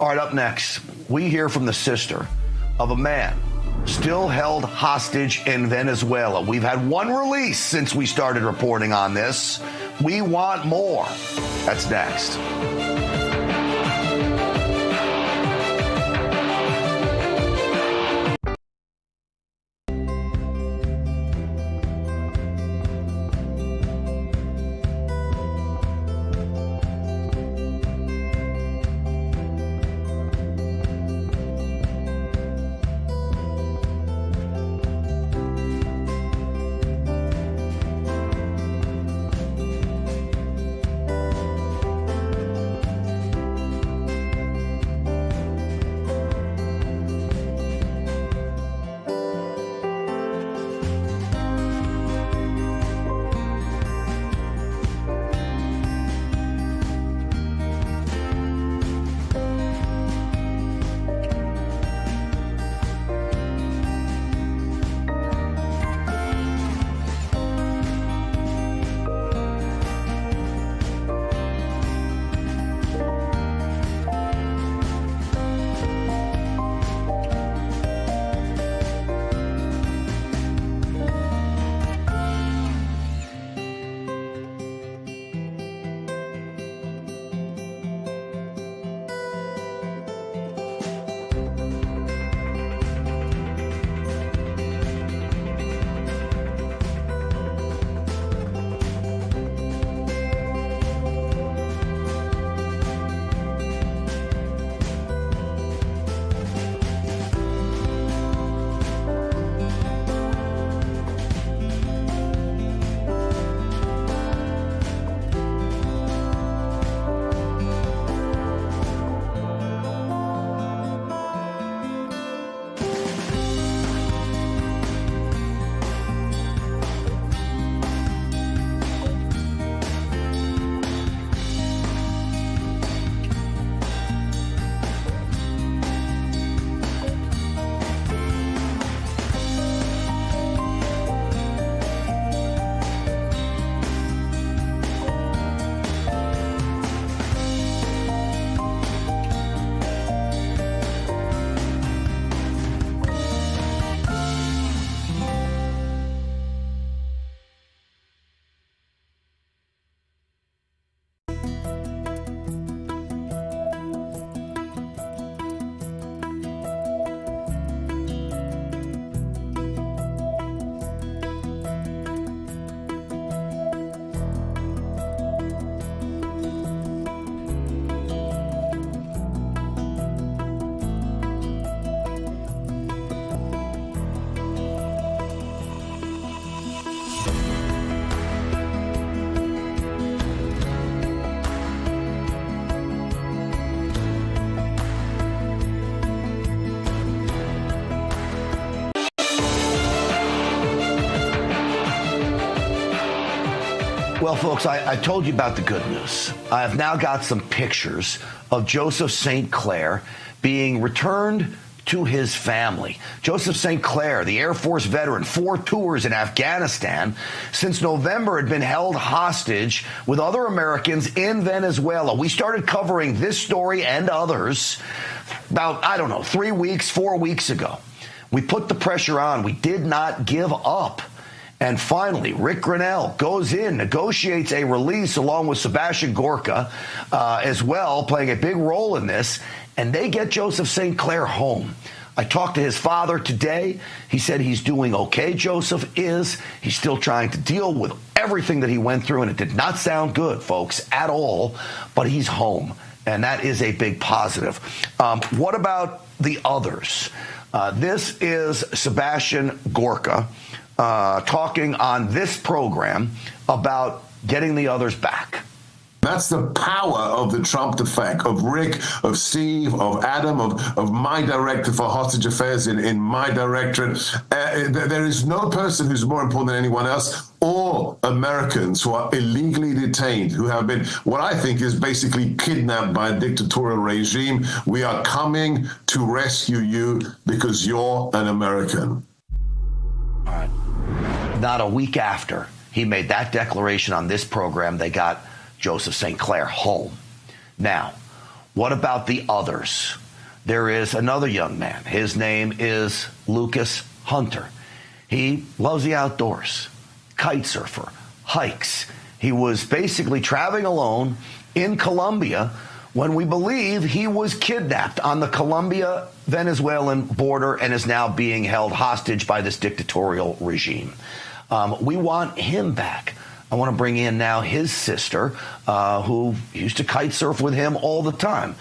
All right, up next, we hear from the sister of a man still held hostage in Venezuela. We've had one release since we started reporting on this. We want more. That's next. Well, folks, I told you about the good news. I have now got some pictures of Joseph St. Clair being returned to his family. Joseph St. Clair, the Air Force veteran, 4 tours in Afghanistan, since November had been held hostage with other Americans in Venezuela. We started covering this story and others about, 3 weeks, 4 weeks ago. We put the pressure on. We did not give up. And finally, Rick Grinnell goes in, negotiates a release along with Sebastian Gorka as well, playing a big role in this, and they get Joseph St. Clair home. I talked to his father today. He said he's doing okay, Joseph is. He's still trying to deal with everything that he went through, and it did not sound good, folks, at all, but he's home, and that is a big positive. What about the others? This is Sebastian Gorka talking on this program about getting the others back. That's the power of the Trump effect, of Rick, of Steve, of Adam, of my director for hostage affairs in my directorate. There is no person who's more important than anyone else, or Americans who are illegally detained, who have been, what I think is basically kidnapped by a dictatorial regime. We are coming to rescue you because you're an American. All right. Not a week after he made that declaration on this program, they got Joseph St. Clair home. Now, what about the others? There is another young man. His name is Lucas Hunter. He loves the outdoors, kite surfer, hikes. He was basically traveling alone in Colombia when we believe he was kidnapped on the Colombia-Venezuelan border and is now being held hostage by this dictatorial regime. We want him back. I want to bring in now his sister, who used to kite surf with him all the time.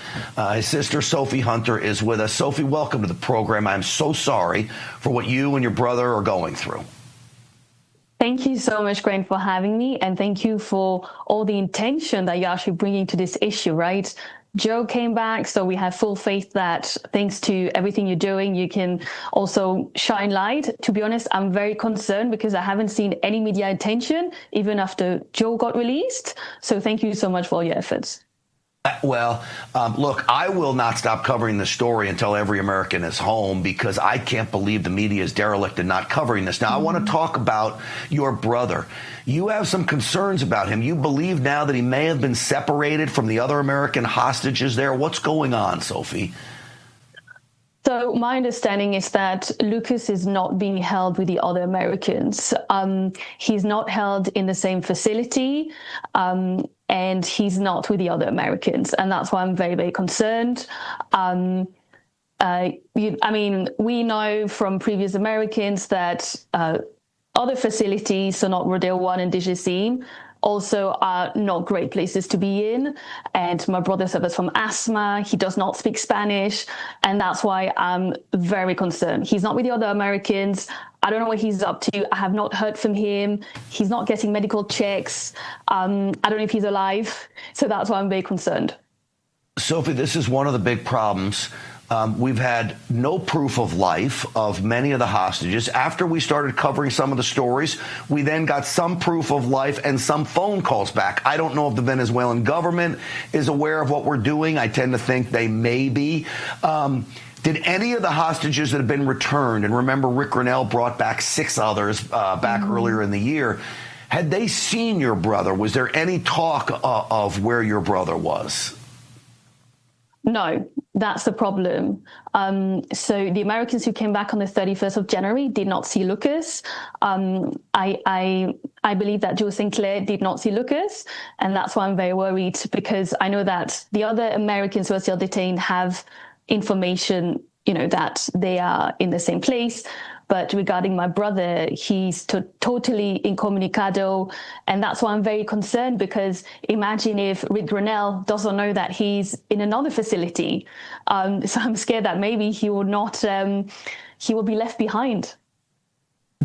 His sister, Sophie Hunter, is with us. Sophie, welcome to the program. I'm so sorry for what you and your brother are going through. Thank you so much, Grant, for having me. And thank you for all the intention that you're actually bringing to this issue, right? Joe came back, so we have full faith that thanks to everything you're doing, you can also shine light. To be honest, I'm very concerned because I haven't seen any media attention, even after Joe got released. So thank you so much for all your efforts. Well, look, I will not stop covering this story until every American is home because I can't believe the media is derelict in not covering this. Now, I want to talk about your brother. You have some concerns about him. You believe now that he may have been separated from the other American hostages there. What's going on, Sophie? So my understanding is that Lucas is not being held with the other Americans. He's not held in the same facility. And he's not with the other Americans. And that's why I'm very, very concerned. We know from previous Americans that other facilities, so not Rodeo 1 and Digicine, also are not great places to be in. And my brother suffers from asthma. He does not speak Spanish. And that's why I'm very concerned. He's not with the other Americans. I don't know what he's up to. I have not heard from him. He's not getting medical checks. I don't know if he's alive. So that's why I'm very concerned. Sophie, this is one of the big problems. We've had no proof of life of many of the hostages. After we started covering some of the stories, we then got some proof of life and some phone calls back. I don't know if the Venezuelan government is aware of what we're doing. I tend to think they may be. Did any of the hostages that have been returned, and remember Rick Grinnell brought back 6 others back earlier in the year, had they seen your brother? Was there any talk of where your brother was? No, that's the problem. So the Americans who came back on the 31st of January did not see Lucas. I believe that Joe St. Clair did not see Lucas, and that's why I'm very worried, because I know that the other Americans who are still detained have information, that they are in the same place. But regarding my brother, he's totally incommunicado. And that's why I'm very concerned, because imagine if Rick Grinnell doesn't know that he's in another facility. So I'm scared that maybe he will not, he will be left behind.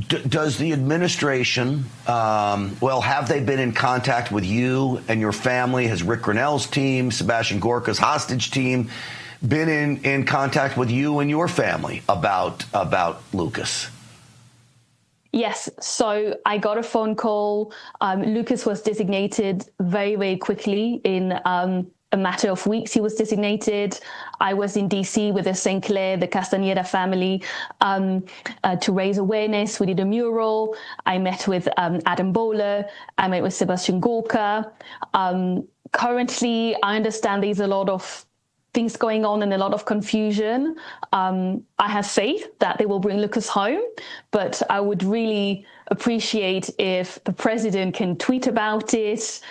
Does the administration, have they been in contact with you and your family? Has Rick Grinnell's team, Sebastian Gorka's hostage team, been in contact with you and your family about Lucas? Yes, so I got a phone call. Lucas was designated very, very quickly. In a matter of weeks, he was designated. I was in DC with the St. Clair, the Castañeda family, to raise awareness. We did a mural. I met with Adam Bowler. I met with Sebastian Gorka. Currently, I understand there's a lot of things going on and a lot of confusion. I have faith that they will bring Lucas home, but I would really appreciate if the president can tweet about it.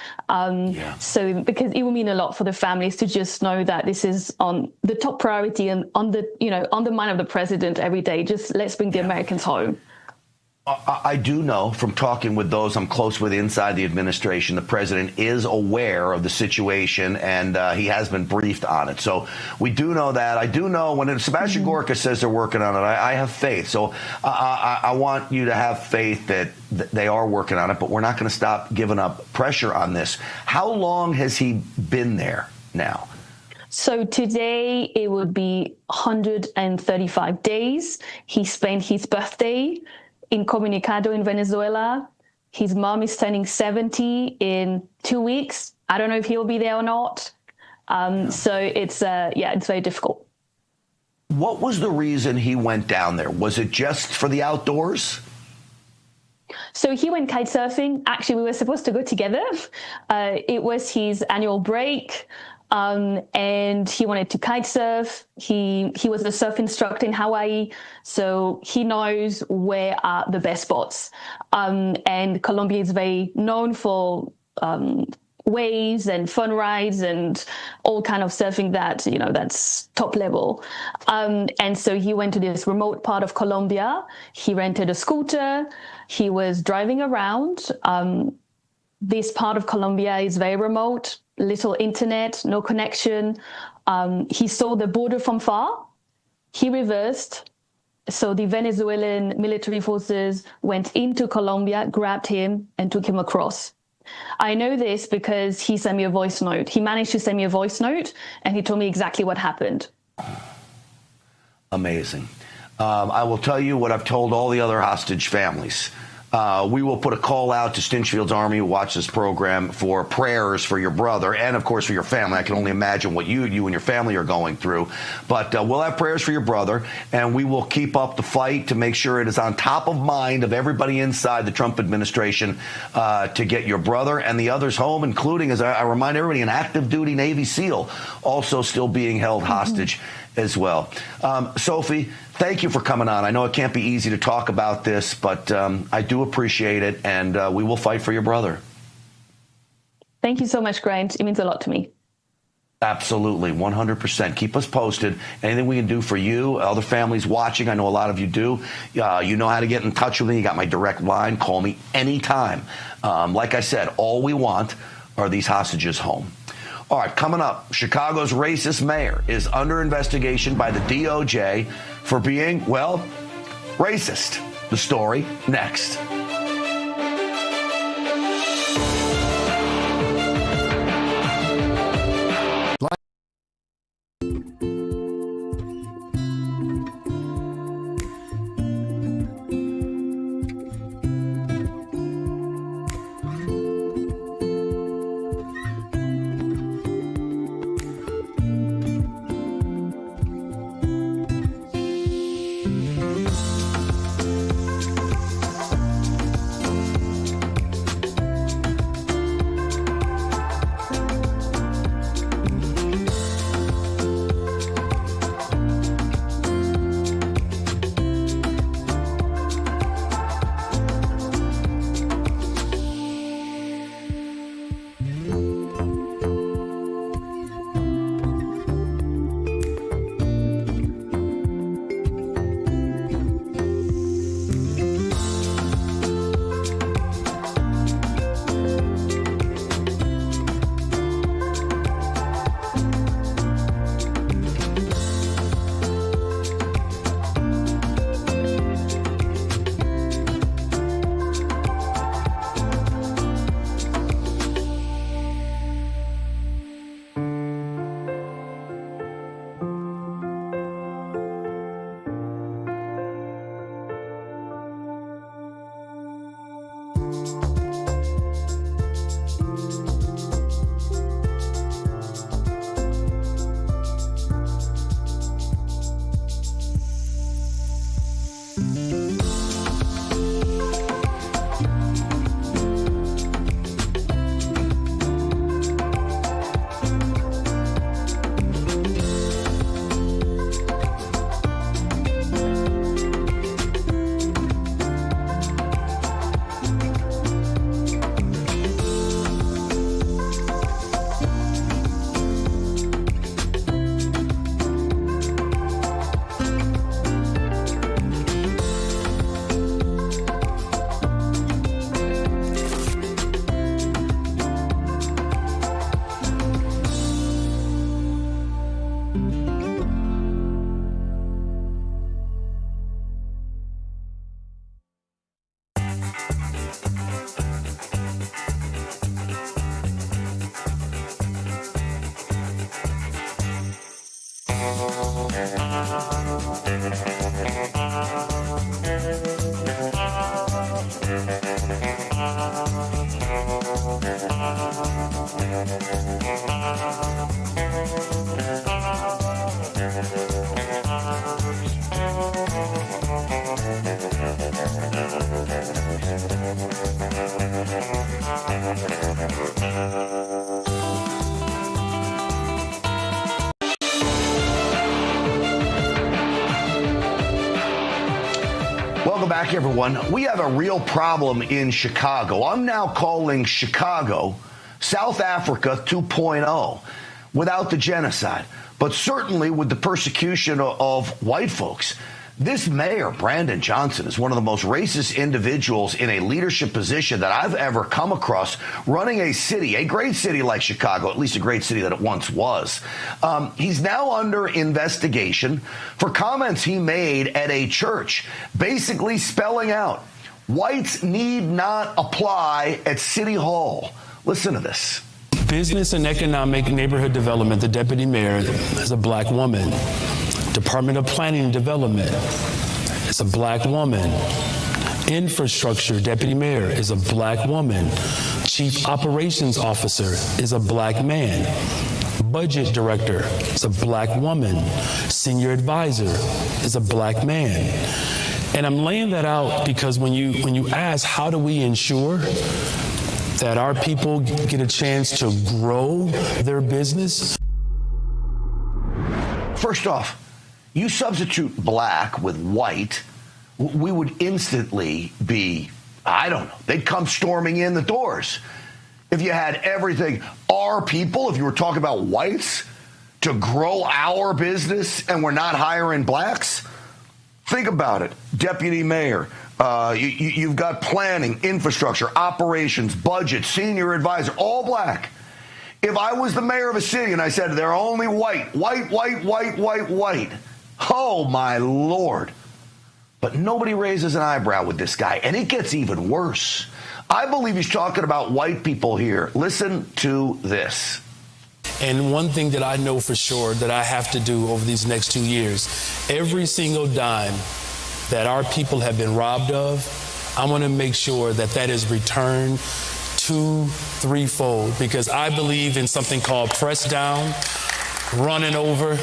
So because it will mean a lot for the families to just know that this is on the top priority and on the mind of the president every day. Just let's bring the Americans home. I do know from talking with those I'm close with inside the administration, the president is aware of the situation and he has been briefed on it. So we do know that. I do know when Sebastian Gorka says they're working on it, I have faith. So I want you to have faith that they are working on it, but we're not going to stop giving up pressure on this. How long has he been there now? So today it would be 135 days. He spent his birthday incommunicado in Venezuela. His mom is turning 70 in 2 weeks. I don't know if he'll be there or not. So it's very difficult. What was the reason he went down there? Was it just for the outdoors? So he went kite surfing. Actually, we were supposed to go together. It was his annual break. And he wanted to kite surf. He was a surf instructor in Hawaii, so he knows where are the best spots. And Colombia is very known for waves and fun rides and all kind of surfing that's top level. And so he went to this remote part of Colombia. He rented a scooter. He was driving around. This part of Colombia is very remote. Little internet, no connection. He saw the border from far. He reversed. So the Venezuelan military forces went into Colombia, grabbed him, and took him across. I know this because he sent me a voice note. He managed to send me a voice note, and he told me exactly what happened. Amazing. I will tell you what I've told all the other hostage families. We will put a call out to Stinchfield's Army who watch this program for prayers for your brother and, of course, for your family. I can only imagine what you and your family are going through. But we'll have prayers for your brother, and we will keep up the fight to make sure it is on top of mind of everybody inside the Trump administration to get your brother and the others home, including, as I remind everybody, an active-duty Navy SEAL also still being held hostage as well. Sophie, thank you for coming on. I know it can't be easy to talk about this, but I do appreciate it, and we will fight for your brother. Thank you so much, Grant. It means a lot to me. Absolutely, 100%. Keep us posted. Anything we can do for you, other families watching, I know a lot of you do. You know how to get in touch with me. You got my direct line. Call me anytime. Like I said, all we want are these hostages home. All right, coming up, Chicago's racist mayor is under investigation by the DOJ for being, well, racist. The story next. back, everyone. We have a real problem in Chicago. I'm now calling Chicago South Africa 2.0 without the genocide, but certainly with the persecution of white folks. This mayor, Brandon Johnson, is one of the most racist individuals in a leadership position that I've ever come across, running a city, a great city like Chicago, at least a great city that it once was. He's now under investigation for comments he made at a church, basically spelling out, whites need not apply at City Hall. Listen to this. Business and Economic Neighborhood Development, the deputy mayor is a black woman. Department of Planning and Development is a black woman. Infrastructure deputy mayor is a black woman. Chief Operations Officer is a black man. Budget director is a black woman. Senior advisor is a black man. And I'm laying that out because when you ask how do we ensure that our people get a chance to grow their business? First off, you substitute black with white, we would instantly be, I don't know, they'd come storming in the doors. If you had everything, our people, if you were talking about whites, to grow our business and we're not hiring blacks, think about it. Deputy mayor, you've got planning, infrastructure, operations, budget, senior advisor, all black. If I was the mayor of a city and I said they're only white, oh, my Lord. But nobody raises an eyebrow with this guy, and it gets even worse. I believe he's talking about white people here. Listen to this. And one thing that I know for sure that I have to do over these next 2 years, every single dime that our people have been robbed of, I want to make sure that that is returned 2, 3-fold, because I believe in something called press down, running over.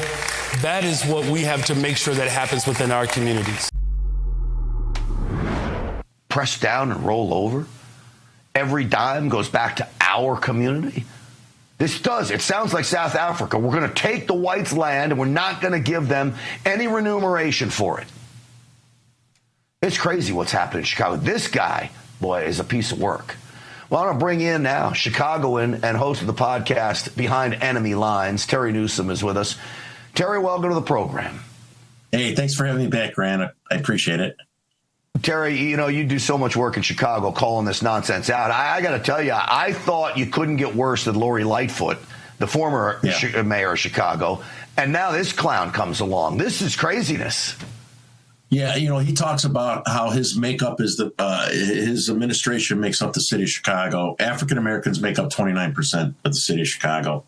That is what we have to make sure that happens within our communities. Press down and roll over? Every dime goes back to our community? It sounds like South Africa. We're going to take the whites' land and we're not going to give them any remuneration for it. It's crazy what's happening in Chicago. This guy, boy, is a piece of work. Well, I'm going to bring in now Chicagoan and host of the podcast Behind Enemy Lines. Terry Newsom is with us. Terry, welcome to the program. Hey, thanks for having me back, Grant. I appreciate it. Terry, you do so much work in Chicago calling this nonsense out. I got to tell you, I thought you couldn't get worse than Lori Lightfoot, the former mayor of Chicago. And now this clown comes along. This is craziness. Yeah, he talks about how his makeup is his administration makes up the city of Chicago. African Americans make up 29% of the city of Chicago.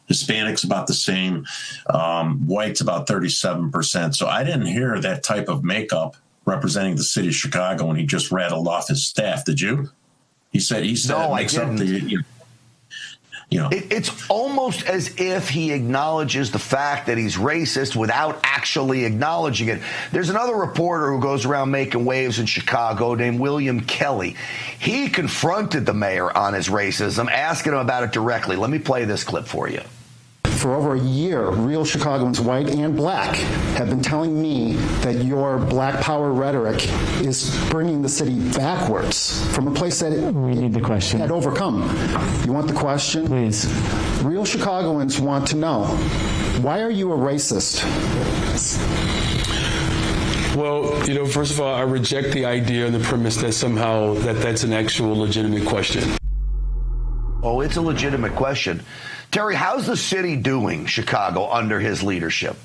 Hispanics about the same. Whites about 37%. So I didn't hear that type of makeup representing the city of Chicago when he just rattled off his staff. Did you? He said no, it makes up the. It's almost as if he acknowledges the fact that he's racist without actually acknowledging it. There's another reporter who goes around making waves in Chicago named William Kelly. He confronted the mayor on his racism, asking him about it directly. Let me play this clip for you. For over a year, real Chicagoans, white and black, have been telling me that your black power rhetoric is bringing the city backwards from a place that we need the question had overcome. You want the question? Please. Real Chicagoans want to know, why are you a racist? Well, first of all, I reject the idea and the premise that somehow that's an actual legitimate question. Oh, it's a legitimate question. Terry, how's the city doing, Chicago, under his leadership?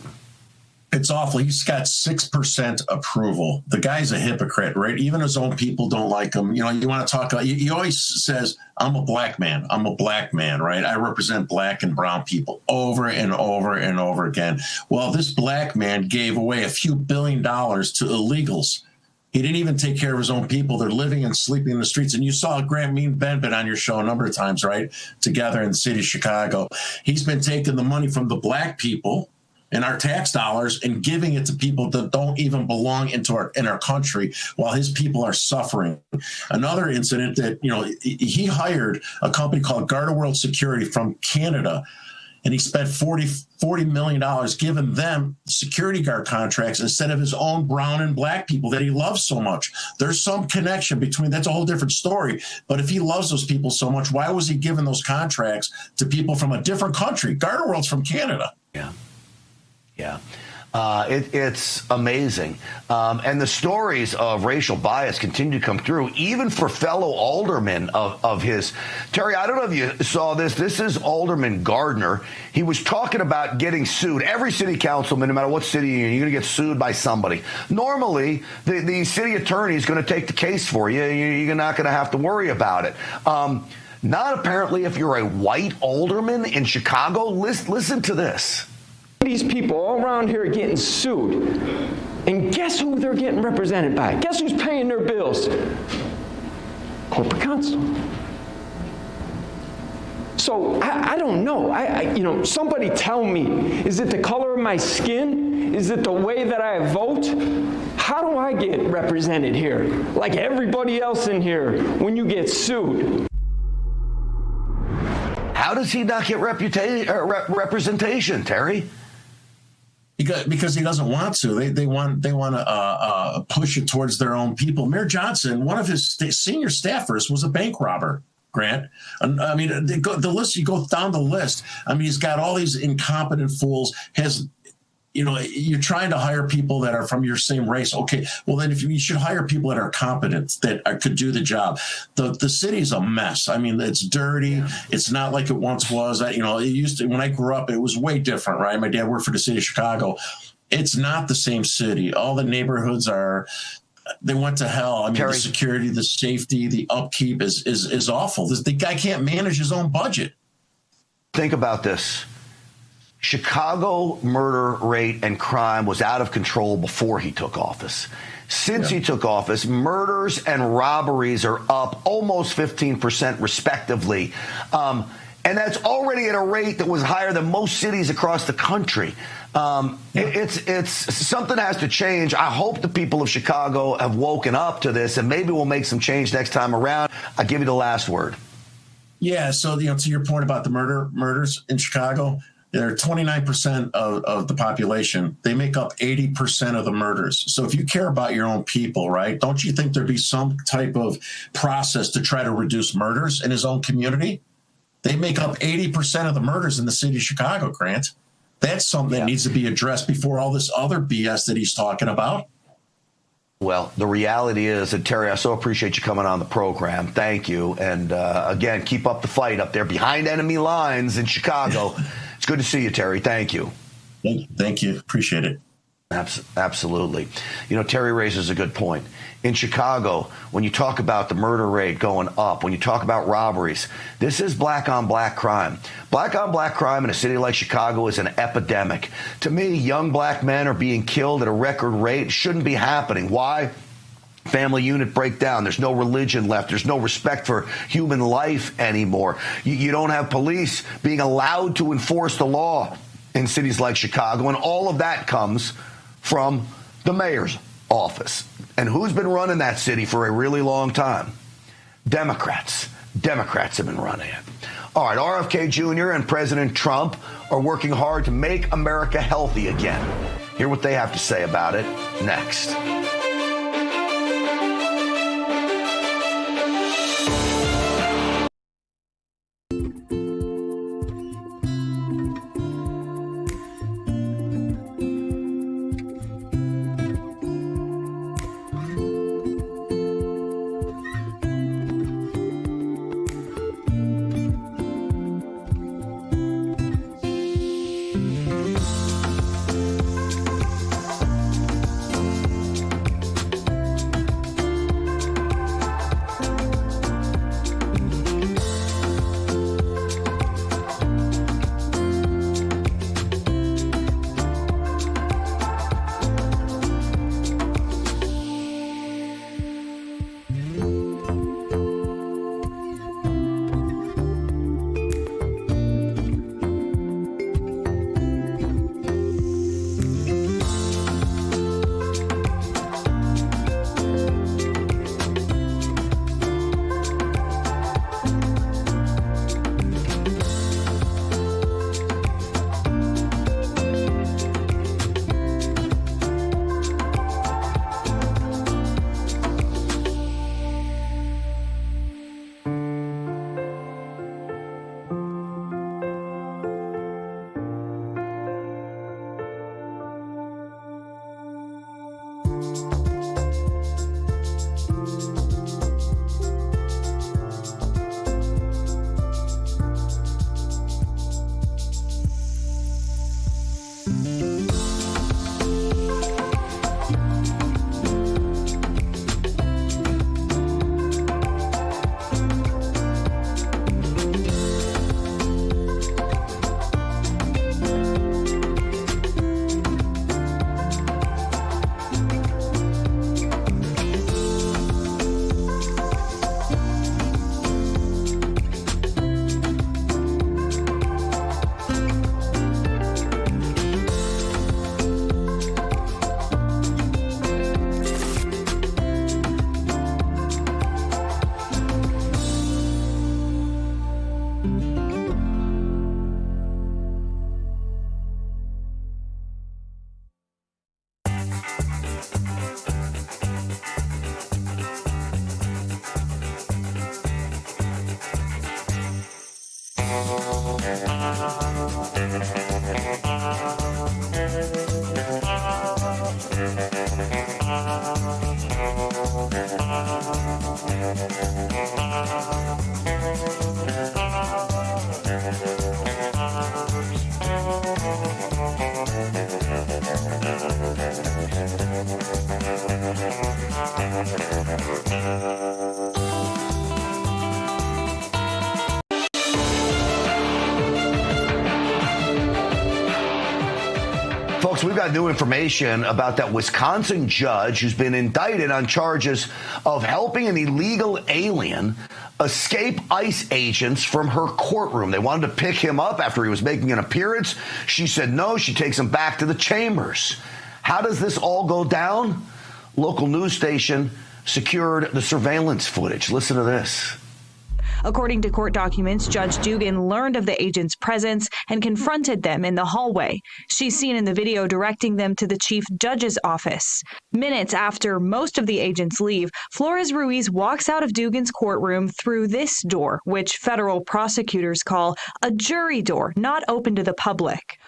It's awful. He's got 6% approval. The guy's a hypocrite, right? Even his own people don't like him. You want to talk about, he always says, I'm a black man. I'm a black man, right? I represent black and brown people over and over and over again. Well, this black man gave away a few $1 billion to illegals. He didn't even take care of his own people. They're living and sleeping in the streets. And you saw Grant Ben been on your show a number of times, right? Together in the city of Chicago. He's been taking the money from the black people and our tax dollars and giving it to people that don't even belong in our country while his people are suffering. Another incident that, he hired a company called Garda World Security from Canada. and he spent $40 million giving them security guard contracts instead of his own brown and black people that he loves so much. There's some connection between, that's a whole different story. But if he loves those people so much, why was he giving those contracts to people from a different country? Garterworld's from Canada. Yeah. Yeah. It's amazing. And the stories of racial bias continue to come through, even for fellow aldermen of his. Terry, I don't know if you saw this. This is Alderman Gardner. He was talking about getting sued. Every city councilman, no matter what city you're in, you're going to get sued by somebody. Normally, the city attorney is going to take the case for you. You're not going to have to worry about it. Not apparently if you're a white alderman in Chicago. Listen to this. These people all around here are getting sued. And guess who they're getting represented by? Guess who's paying their bills? Corporate counsel. So I don't know. Somebody tell me, is it the color of my skin? Is it the way that I vote? How do I get represented here? Like everybody else in here when you get sued. How does he not get representation, Terry? Because he doesn't want to. They want to push it towards their own people. Mayor Johnson, one of his senior staffers, was a bank robber. Grant, I mean, the list. You go down the list. I mean, he's got all these incompetent fools. You're trying to hire people that are from your same race. Okay, well then, you should hire people that are competent, that could do the job. The city's a mess. I mean, it's dirty. Yeah. It's not like it once was. It used to. When I grew up, it was way different, right? My dad worked for the city of Chicago. It's not the same city. All the neighborhoods they went to hell. I mean, Terry, the security, the safety, the upkeep is awful. The guy can't manage his own budget. Think about this. Chicago murder rate and crime was out of control before he took office. Since he took office, murders and robberies are up almost 15% respectively. And that's already at a rate that was higher than most cities across the country. It's something has to change. I hope the people of Chicago have woken up to this, and maybe we'll make some change next time around. I'll give you the last word. Yeah, so to your point about the murders in Chicago, they're 29% of the population. They make up 80% of the murders. So if you care about your own people, right, don't you think there'd be some type of process to try to reduce murders in his own community? They make up 80% of the murders in the city of Chicago, Grant. That's something that needs to be addressed before all this other BS that he's talking about. Well, the reality is, and Terry, I so appreciate you coming on the program. Thank you. And again, keep up the fight up there behind enemy lines in Chicago. It's good to see you, Terry. Thank you. Thank you. Appreciate it. Absolutely. Terry raises a good point. In Chicago, when you talk about the murder rate going up, when you talk about robberies, this is black on black crime. Black on black crime in a city like Chicago is an epidemic. To me, young black men are being killed at a record rate. It shouldn't be happening. Why? Family unit breakdown. There's no religion left. There's no respect for human life anymore. You don't have police being allowed to enforce the law in cities like Chicago. And all of that comes from the mayor's office. And who's been running that city for a really long time? Democrats. Democrats have been running it. All right, RFK Jr. and President Trump are working hard to make America healthy again. Hear what they have to say about it next. Folks, we've got new information about that Wisconsin judge who's been indicted on charges of helping an illegal alien escape ICE agents from her courtroom. They wanted to pick him up after he was making an appearance. She said no. She takes him back to the chambers. How does this all go down? Local news station secured the surveillance footage. Listen to this. According to court documents, Judge Dugan learned of the agents' presence and confronted them in the hallway. She's seen in the video directing them to the chief judge's office. Minutes after most of the agents leave, Flores Ruiz walks out of Dugan's courtroom through this door, which federal prosecutors call a jury door, not open to the public.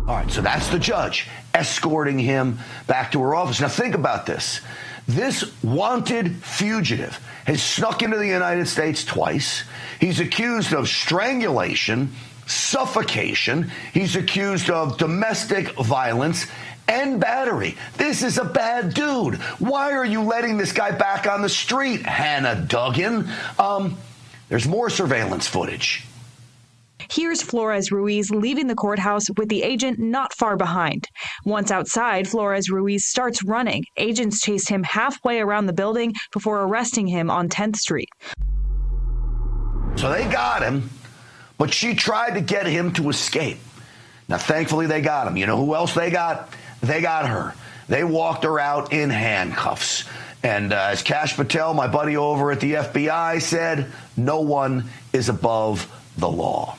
All right, so that's the judge escorting him back to her office. Now think about this. This wanted fugitive has snuck into the United States twice. He's accused of strangulation, suffocation. He's accused of domestic violence and battery. This is a bad dude. Why are you letting this guy back on the street, Hannah Duggan? There's more surveillance footage. Here's Flores Ruiz leaving the courthouse with the agent not far behind. Once outside, Flores Ruiz starts running. Agents chase him halfway around the building before arresting him on 10th Street. So they got him, but she tried to get him to escape. Now, thankfully, they got him. You know who else they got? They got her. They walked her out in handcuffs. And as Kash Patel, my buddy over at the FBI, said, no one is above the law.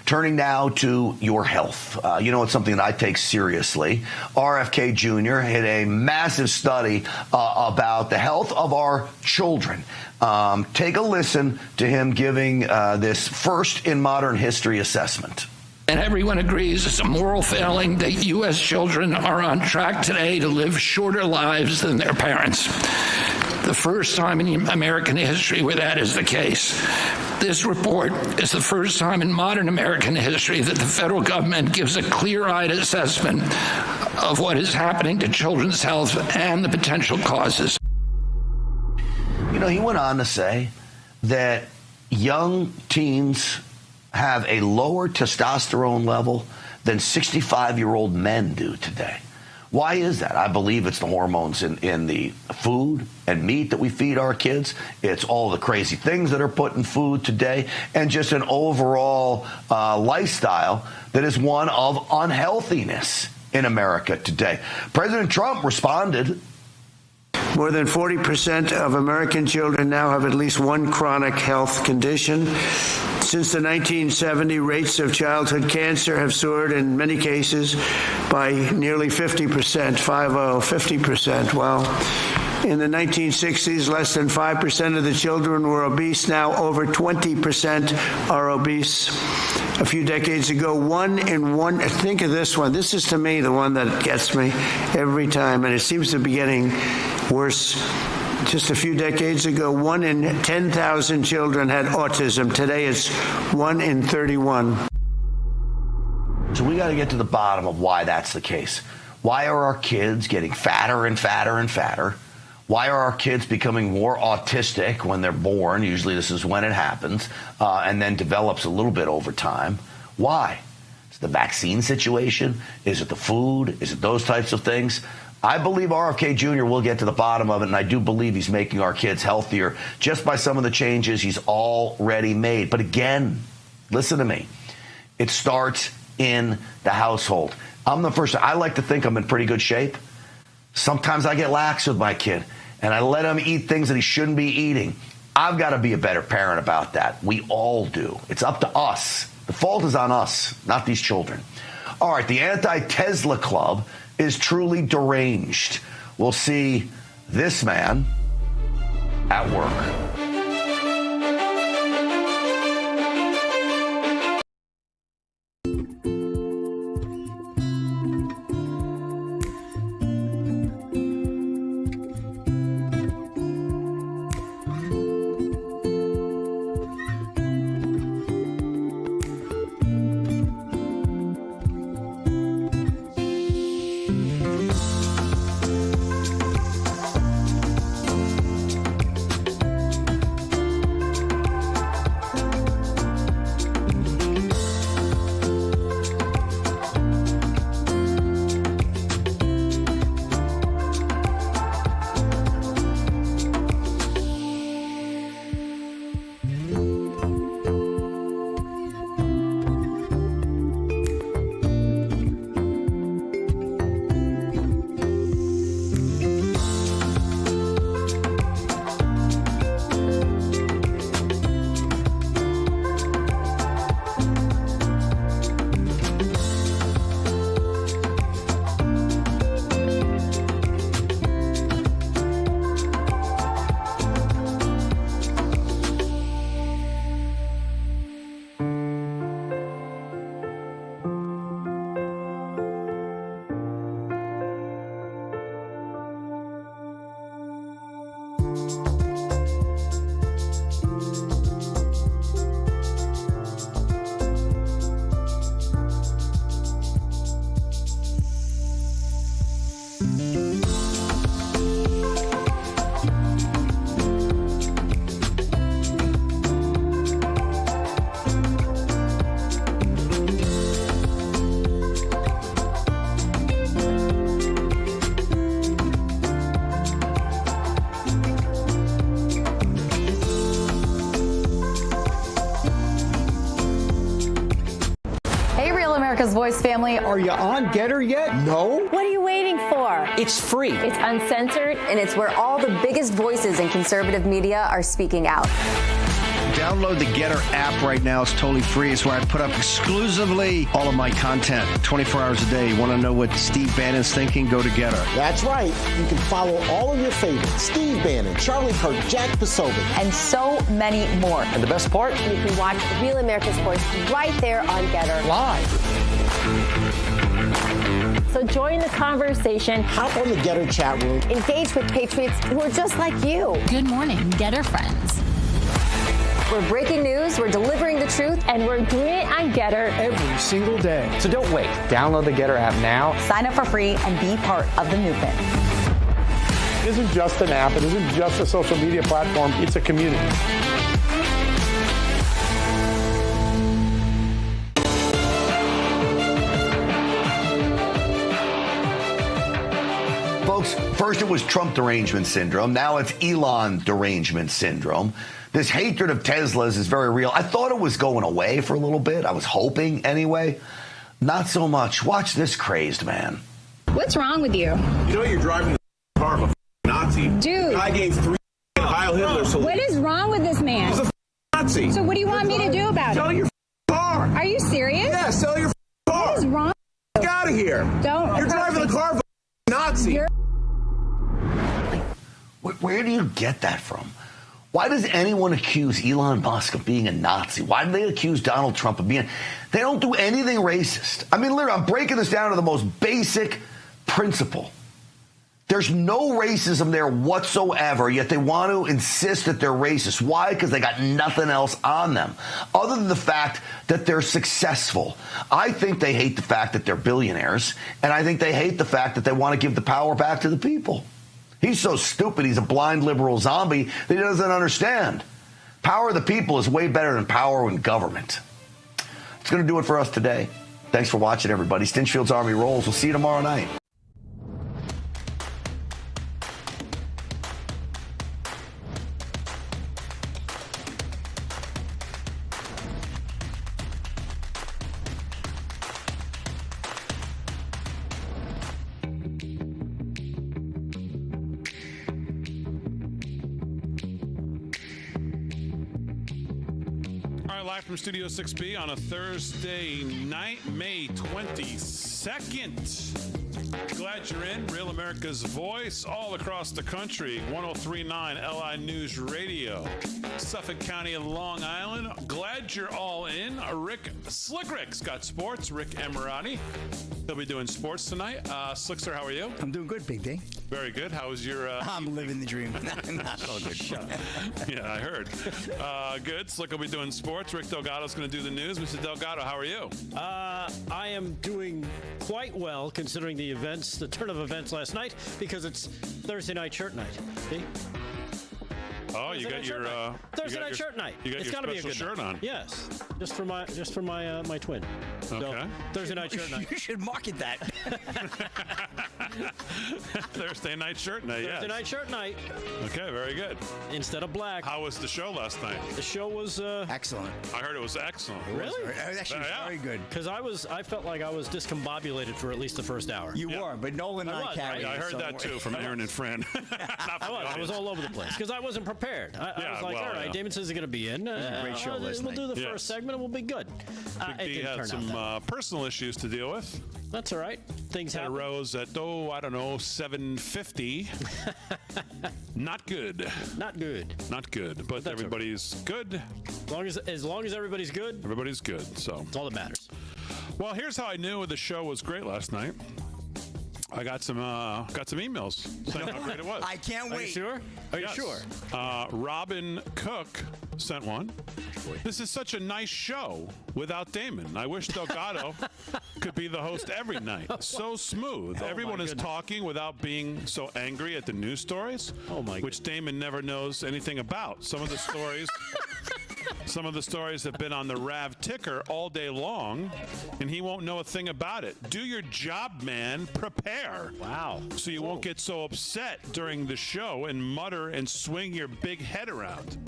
Turning now to your health. You know, it's something that I take seriously. RFK Jr. had a massive study about the health of our children. Take a listen to him giving this first in modern history assessment. And everyone agrees it's a moral failing that U.S. children are on track today to live shorter lives than their parents. The first time in American history where that is the case. This report is the first time in modern American history that the federal government gives a clear-eyed assessment of what is happening to children's health and the potential causes. You know, he went on to say that young teens have a lower testosterone level than 65-year-old men do today. Why is that? I believe it's the hormones in the food and meat that we feed our kids. It's all the crazy things that are put in food today, and just an overall lifestyle that is one of unhealthiness in America today. President Trump responded. More than 40% of American children now have at least one chronic health condition. Since the 1970, rates of childhood cancer have soared in many cases by nearly 50%, 50%. Well, in the 1960s, less than 5% of the children were obese. Now over 20% are obese. A few decades ago, 1 in 1, think of this one. This is, to me, the one that gets me every time, and it seems to be getting worse. Just a few decades ago, 1 in 10,000 children had autism. Today, it's 1 in 31. So we got to get to the bottom of why that's the case. Why are our kids getting fatter and fatter and fatter? Why are our kids becoming more autistic when they're born? Usually this is when it happens, and then develops a little bit over time. Why? Is it the vaccine situation? Is it the food? Is it those types of things? I believe RFK Jr. will get to the bottom of it, and I do believe he's making our kids healthier just by some of the changes he's already made. But again, listen to me. It starts in the household. I'm the first. I like to think I'm in pretty good shape. Sometimes I get lax with my kid, and I let him eat things that he shouldn't be eating. I've got to be a better parent about that. We all do. It's up to us. The fault is on us, not these children. All right, the anti-Tesla club is truly deranged. We'll see this man at work. America's Voice family. Are you on Getter yet? No? What are you waiting for? It's free. It's uncensored, and it's where all the biggest voices in conservative media are speaking out. Download the Getter app right now. It's totally free. It's where I put up exclusively all of my content 24 hours a day. You want to know what Steve Bannon's thinking? Go to Getter. That's right. You can follow all of your favorites. Steve Bannon, Charlie Kirk, Jack Posobiec. And so many more. And the best part? You can watch Real America's Voice right there on Getter. Live. So join the conversation. Hop on the Getter chat room. Engage with patriots who are just like you. Good morning, Getter friends. We're breaking news, we're delivering the truth, and we're doing it on Getter every single day. So don't wait. Download the Getter app now. Sign up for free and be part of the movement. It isn't just an app. It isn't just a social media platform. It's a community. Folks, first it was Trump derangement syndrome. Now it's Elon derangement syndrome. This hatred of Teslas is very real. I thought it was going away for a little bit. I was hoping anyway. Not so much. Watch this crazed man. What's wrong with you? You know you're driving the car of a Nazi. Dude. I gave 3 Heil Hitler salutes. What is wrong with this man? He's a Nazi. So what do you want me to do about it? Sell your car. Are you serious? Yeah, sell your car. What is wrong? Get out of here. Don't. You're driving the car of a Nazi. Where do you get that from? Why does anyone accuse Elon Musk of being a Nazi? Why do they accuse Donald Trump of being... They don't do anything racist. I mean, literally, I'm breaking this down to the most basic principle. There's no racism there whatsoever, yet they want to insist that they're racist. Why? Because they got nothing else on them, other than the fact that they're successful. I think they hate the fact that they're billionaires, and I think they hate the fact that they want to give the power back to the people. He's so stupid, he's a blind liberal zombie that he doesn't understand. Power of the people is way better than power in government. It's going to do it for us today. Thanks for watching, everybody. Stinchfield's Army rolls. We'll see you tomorrow night. Live from Studio 6B on a Thursday night, May 22nd. Glad you're in. Real America's Voice all across the country. 103.9 LI News Radio. Suffolk County and Long Island. Glad you're all in. Slick Rick's got sports. Rick Emirati. He'll be doing sports tonight. Slickster, how are you? I'm doing good, Big D. Very good. How was your... I'm living the dream. Not all good. Shut up. Yeah, I heard. Good. Slick will be doing sports. Rick Delgado's going to do the news. Mr. Delgado, how are you? I am doing quite well considering the events, the turn of events last night, because it's Thursday night shirt night. See? Oh, you got your Thursday night shirt night. You got it's your gotta be a special good shirt night. on. Yes, just for my twin. Okay. So, Thursday night shirt night. You should market that. Thursday night shirt night. Thursday night shirt night. Okay, very good. Instead of black. How was the show last night? The show was excellent. I heard it was excellent. Really? It actually was very good. Because I felt like I was discombobulated for at least the first hour. You were, but Nolan and I carried it. I heard that too from Aaron and Fran. I was all over the place because I wasn't prepared. I was like, all right, Damon says he's going to be in. Great show last night. We'll do the first segment and we'll be good. Big D had some personal issues to deal with. That's all right. Things happen. Arose at 7:50. Not good. Not good. Not good. But everybody's good. As long as everybody's good. Everybody's good. So that's all that matters. Well, here's how I knew the show was great last night. I got some emails saying how great it was. I can't wait. Are you sure? Are you sure? Robin Cook sent one. This is such a nice show without Damon. I wish Delgado could be the host every night. So smooth. Everyone is talking without being so angry at the news stories, which Damon never knows anything about. Some of the stories Some of the stories have been on the Rav ticker all day long, and he won't know a thing about it. Do your job, man. Prepare. Wow. So you won't get so upset during the show and mutter and swing your big head around.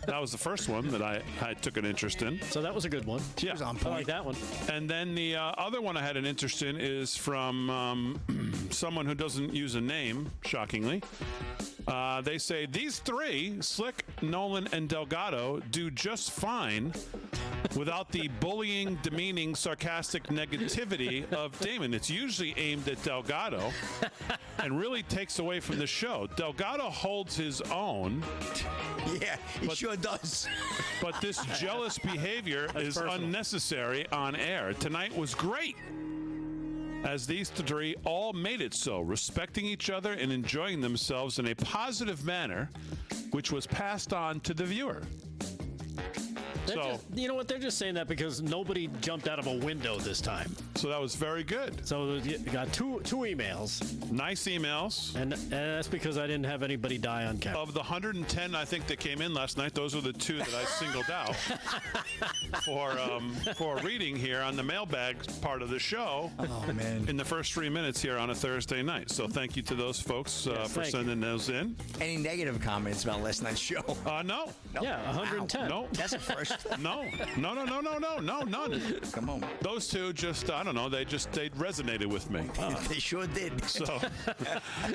That was the first one that I took an interest in. So that was a good one. Yeah. I like that one. And then the other one I had an interest in is from someone who doesn't use a name, shockingly. They say these three, Slick, Nolan, and Delgado, do just fine without the bullying, demeaning, sarcastic negativity of Damon. It's usually aimed at Delgado and really takes away from the show. Delgado holds his own. Yeah, he sure does. But this jealous behavior is unnecessary on air. Tonight was great, as these three all made it so, respecting each other and enjoying themselves in a positive manner, which was passed on to the viewer. You know what? They're just saying that because nobody jumped out of a window this time. So that was very good. So you got two emails. Nice emails. And that's because I didn't have anybody die on camera. Of the 110, I think, that came in last night, those are the two that I singled out for reading here on the mailbag part of the show. Oh, man. In the first 3 minutes here on a Thursday night. So thank you to those folks for sending those in. Any negative comments about last night's show? No. Yeah, 110. No. That's a first. No, none. Come on. Those two just, I don't know, they resonated with me. They sure did.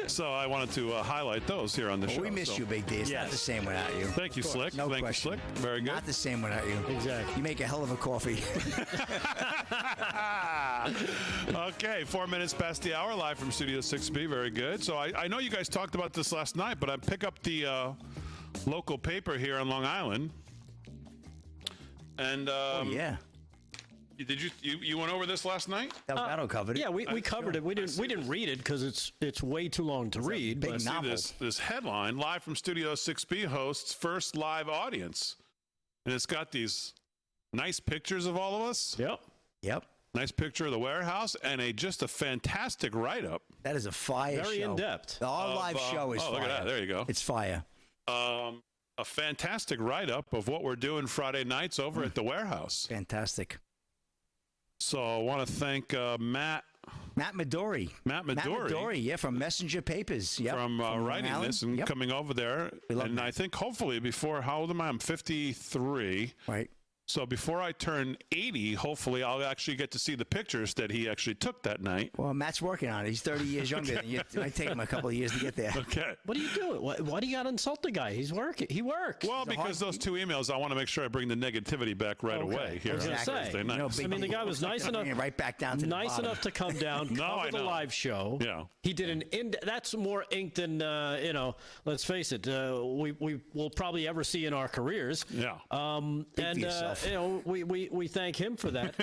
So I wanted to highlight those here on the show. We miss you, Big D. It's not the same without you. Thank you, Slick. No Thank question. you, Slick. Very good. Not the same without you. Exactly. You make a hell of a coffee. Okay, 4 minutes past the hour, live from Studio 6B. Very good. So I know you guys talked about this last night, but I pick up the local paper here on Long Island. And yeah. Did you went over this last night? Delgado covered it. Yeah, we covered it. We didn't read it because it's way too long to read. Big I see novel. this headline: live from Studio 6B hosts first live audience, and it's got these nice pictures of all of us. Yep. Nice picture of the warehouse and just a fantastic write-up. That is a fire Very show. in depth. Our live show is fire. Look at that. There you go. It's fire. A fantastic write-up of what we're doing Friday nights over at the warehouse. Fantastic. So I want to thank Matt Midori. Matt Midori, yeah, from Messenger Papers. Yep. From writing Alan. this and coming over there. And I think hopefully before, how old am I? I'm 53. Right. So before I turn 80, hopefully I'll actually get to see the pictures that he actually took that night. Well, Matt's working on it. He's 30 years younger than you. It might take him a couple of years to get there. Okay. What are you doing? Why do you got to insult the guy? He's working. He works. Well, because those two emails, I want to make sure I bring the negativity back right away here on Thursday night. You know, the guy was nice enough. Right back down to nice the enough to come down, cover the live show. Yeah. He did that's more ink than let's face it. We will probably ever see in our careers. Yeah. We thank him for that.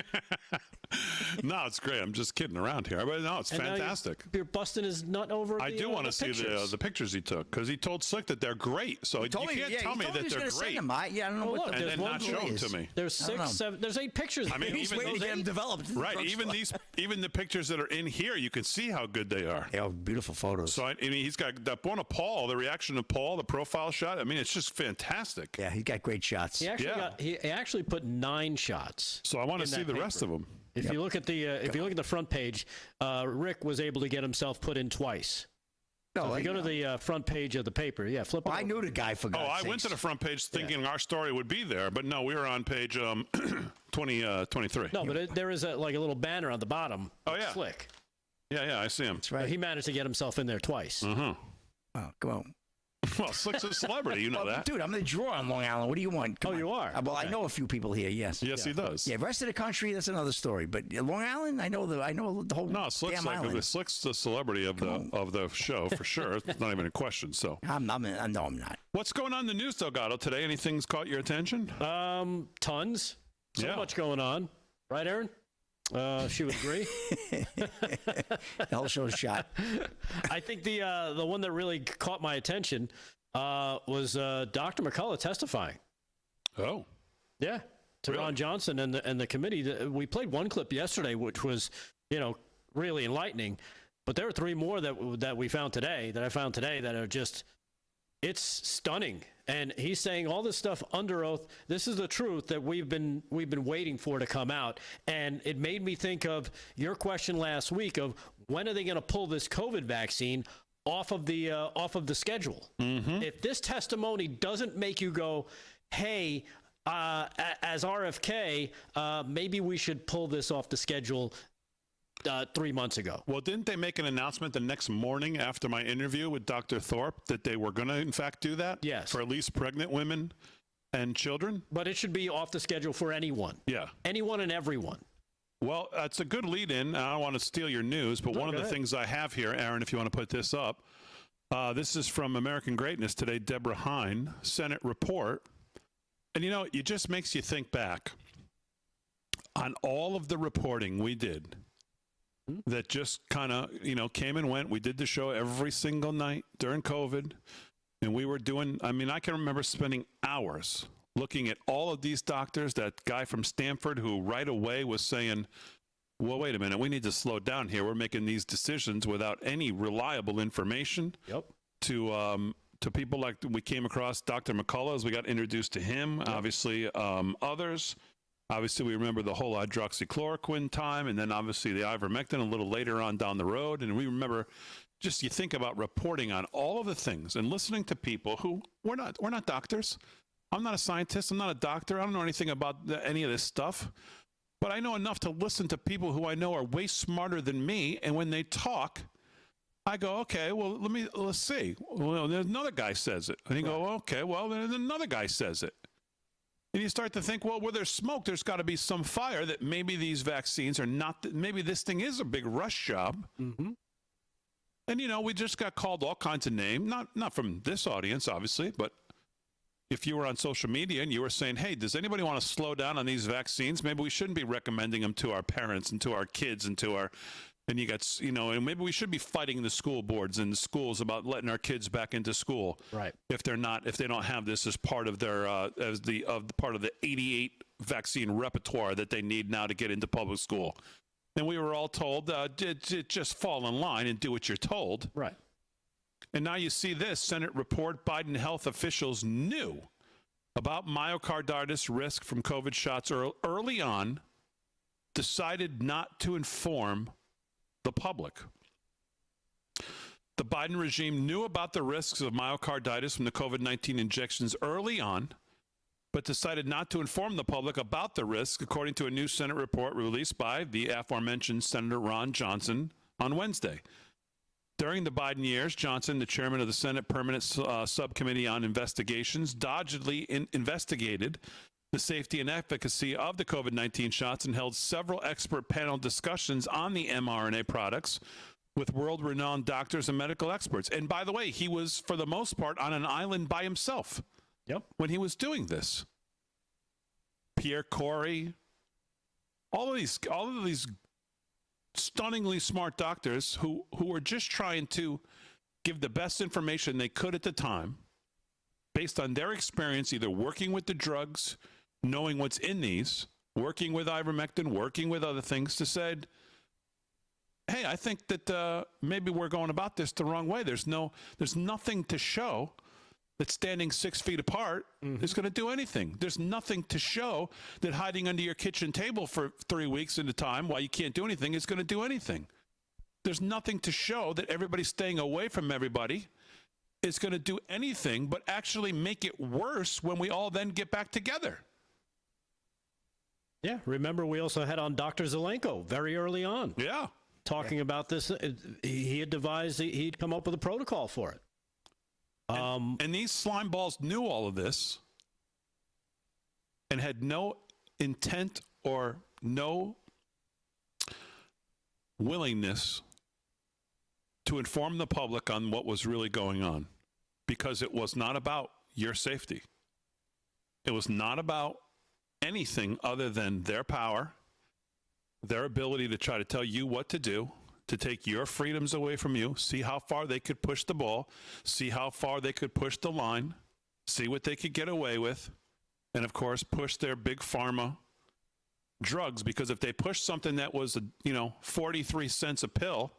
No, it's great. I'm just kidding around here. But no, it's fantastic. You're busting his nut over. I do want to see the pictures he took because he told Slick that they're great. So you can't tell me that they're great. I don't know what and then not show them to me. There's 6, 7. There's 8 pictures. I mean, he's waiting to get them developed. Right. Even the pictures that are in here, you can see how good they are. Yeah, beautiful photos. So I mean, he's got that one of Paul, the reaction of Paul, the profile shot. I mean, it's just fantastic. Yeah, he's got great shots. He actually put 9 shots. So I want to see the rest of them. If you look at the front page, Rick was able to get himself put in twice. No, so if you go to the front page of the paper, flip it. I knew the guy for God's sakes. I went to the front page thinking our story would be there, but no, we were on page 23. No, but there is a little banner on the bottom. Oh, yeah. Slick. Yeah, I see him. That's right. He managed to get himself in there twice. Uh-huh. Oh, come on. Well, Slick's a celebrity, you know that. Dude, I'm the drawer on Long Island. What do you want? Come on. You are? Well, I know a few people here, yes. Yes, he does. Yeah, rest of the country, that's another story. But Long Island, I know the whole damn island. Slick's the celebrity of the show, for sure. It's not even a question, so. I'm not. What's going on in the news, Delgado, today? Anything's caught your attention? Tons. So much going on. Right, Aaron? She would agree. The whole show's shot. I think the one that really caught my attention was Dr. McCullough testifying. Oh, yeah, to Ron Johnson and the committee. We played one clip yesterday, which was really enlightening. But there are 3 more that I found today that are just. It's stunning. And he's saying all this stuff under oath. This is the truth that we've been waiting for to come out. And it made me think of your question last week of when are they going to pull this COVID vaccine off of the schedule? If this testimony doesn't make you go, hey, as RFK, maybe we should pull this off the schedule 3 months ago. Well, didn't they make an announcement the next morning after my interview with Dr. Thorpe that they were going to, in fact, do that? Yes. For at least pregnant women and children? But it should be off the schedule for anyone. Yeah. Anyone and everyone. Well, that's a good lead-in. I don't want to steal your news, but one of the things I have here, Aaron, if you want to put this up, this is from American Greatness today, Deborah Hine, Senate report. And, it just makes you think back on all of the reporting we did that just kind of, came and went. We did the show every single night during COVID, and we were doing, I can remember spending hours looking at all of these doctors, that guy from Stanford who right away was saying, well, wait a minute, we need to slow down here. We're making these decisions without any reliable information. Yep. To people like we came across Dr. McCullough as we got introduced to him, obviously others. Obviously, we remember the whole hydroxychloroquine time, and then obviously the ivermectin a little later on down the road. And we remember, just you think about reporting on all of the things and listening to people who we're not doctors. I'm not a scientist. I'm not a doctor. I don't know anything about any of this stuff. But I know enough to listen to people who I know are way smarter than me. And when they talk, I go, okay, well, let's see. Well, there's another guy says it. And you go, okay, well, then another guy says it. And you start to think, well, where there's smoke, there's got to be some fire, that maybe these vaccines are not, maybe this thing is a big rush job. And, we just got called all kinds of names, not from this audience, obviously, but if you were on social media and you were saying, hey, does anybody want to slow down on these vaccines? Maybe we shouldn't be recommending them to our parents and to our kids and to our, and you got, and maybe we should be fighting the school boards and the schools about letting our kids back into school. Right. If they don't have this as part of their, part of the 88 vaccine repertoire that they need now to get into public school. And we were all told, just fall in line and do what you're told. Right. And now you see this Senate report, Biden health officials knew about myocarditis risk from COVID shots early on, decided not to inform the public. The Biden regime knew about the risks of myocarditis from the COVID-19 injections early on, but decided not to inform the public about the risk, according to a new Senate report released by the aforementioned Senator Ron Johnson on Wednesday. During the Biden years, Johnson, the chairman of the Senate Permanent Subcommittee on Investigations, doggedly investigated the safety and efficacy of the COVID-19 shots and held several expert panel discussions on the mRNA products with world-renowned doctors and medical experts. And by the way, he was, for the most part, on an island by himself when he was doing this. Pierre Corey, all of these stunningly smart doctors who were just trying to give the best information they could at the time based on their experience, either working with the drugs, knowing what's in these, working with ivermectin, working with other things, to said, hey, I think that maybe we're going about this the wrong way. There's nothing to show that standing 6 feet apart is going to do anything. There's nothing to show that hiding under your kitchen table for 3 weeks at a time while you can't do anything is going to do anything. There's nothing to show that everybody staying away from everybody is going to do anything but actually make it worse when we all then get back together. Yeah, remember we also had on Dr. Zelenko very early on. Yeah. Talking about this. He had devised, he'd come up with a protocol for it. And these slime balls knew all of this and had no intent or no willingness to inform the public on what was really going on, because it was not about your safety. It was not about anything other than their power, their ability to try to tell you what to do, to take your freedoms away from you, see how far they could push the ball, see how far they could push the line, see what they could get away with, and of course push their big pharma drugs, because if they push something that was 43 cents a pill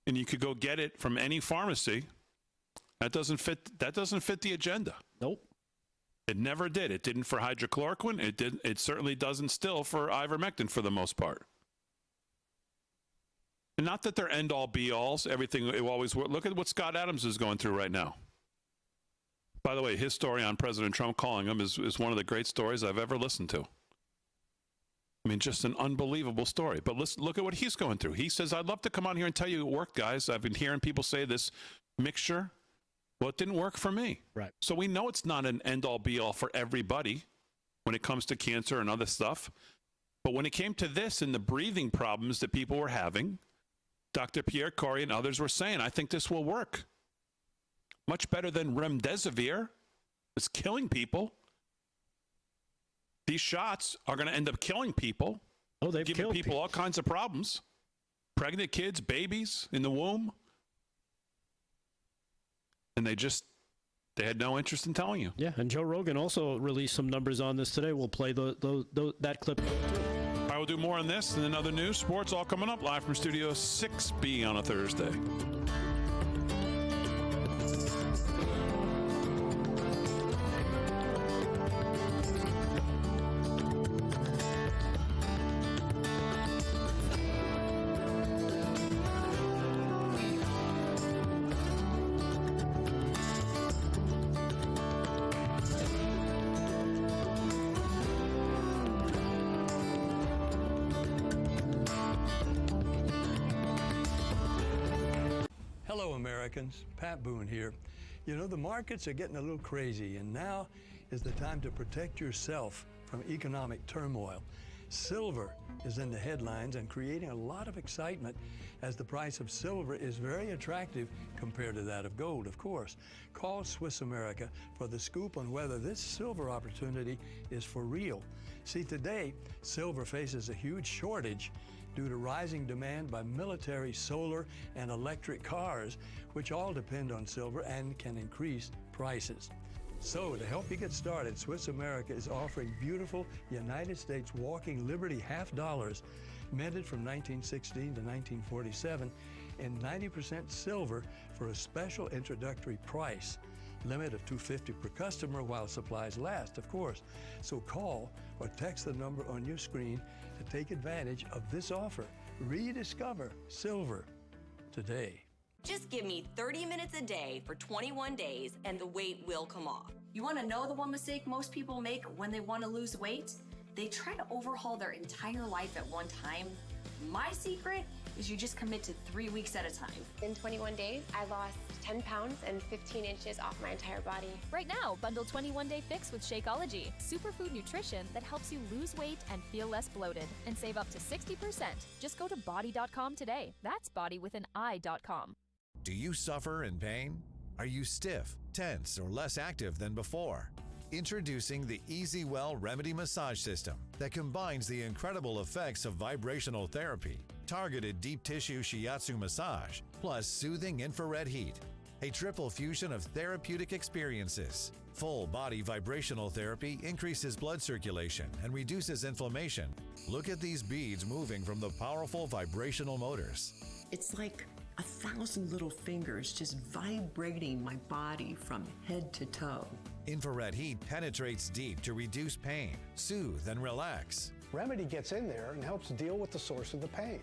and you could go get it from any pharmacy, That doesn't fit the agenda. Nope. It never did. It didn't for hydrochloroquine. It certainly doesn't still for ivermectin for the most part. And not that they're end-all be-alls. Everything it always. Look at what Scott Adams is going through right now. By the way, his story on President Trump calling him is one of the great stories I've ever listened to. I mean, just an unbelievable story. But look at what he's going through. He says, I'd love to come on here and tell you it worked, guys. I've been hearing people say this mixture. Well, it didn't work for me. Right. So we know it's not an end-all be-all for everybody when it comes to cancer and other stuff. But when it came to this and the breathing problems that people were having, Dr. Pierre Corey and others were saying, I think this will work. Much better than remdesivir. It's killing people. These shots are going to end up killing people. Oh, they've giving killed people all kinds of problems. Pregnant kids, babies in the womb. And they had no interest in telling you. Yeah, and Joe Rogan also released some numbers on this today. We'll play that clip too. I will do more on this and then other news. Sports all coming up live from Studio 6B on a Thursday. Hello, Americans. Pat Boone here. You know, the markets are getting a little crazy, and now is the time to protect yourself from economic turmoil. Silver is in the headlines and creating a lot of excitement as the price of silver is very attractive compared to that of gold, of course. Call Swiss America for the scoop on whether this silver opportunity is for real. See, today, silver faces a huge shortage due to rising demand by military, solar, and electric cars, which all depend on silver and can increase prices. So, to help you get started, Swiss America is offering beautiful United States walking Liberty half dollars, minted from 1916 to 1947, in 90% silver for a special introductory price. Limit of $250 per customer while supplies last, of course. So call or text the number on your screen to take advantage of this offer. Rediscover silver today. Just give me 30 minutes a day for 21 days and the weight will come off. You want to know the one mistake most people make when they want to lose weight? They try to overhaul their entire life at one time. My secret is you just commit to 3 weeks at a time. In 21 days, I lost 10 pounds and 15 inches off my entire body. Right now, bundle 21-day fix with Shakeology, superfood nutrition that helps you lose weight and feel less bloated, and save up to 60%. Just go to body.com today. That's body with an I.com. Do you suffer in pain? Are you stiff, tense, or less active than before? Introducing the EasyWell Remedy Massage System that combines the incredible effects of vibrational therapy, targeted deep tissue shiatsu massage, plus soothing infrared heat. A triple fusion of therapeutic experiences. Full body vibrational therapy increases blood circulation and reduces inflammation. Look at these beads moving from the powerful vibrational motors. It's like 1,000 little fingers just vibrating my body from head to toe. Infrared heat penetrates deep to reduce pain, soothe, and relax. Remedy gets in there and helps deal with the source of the pain,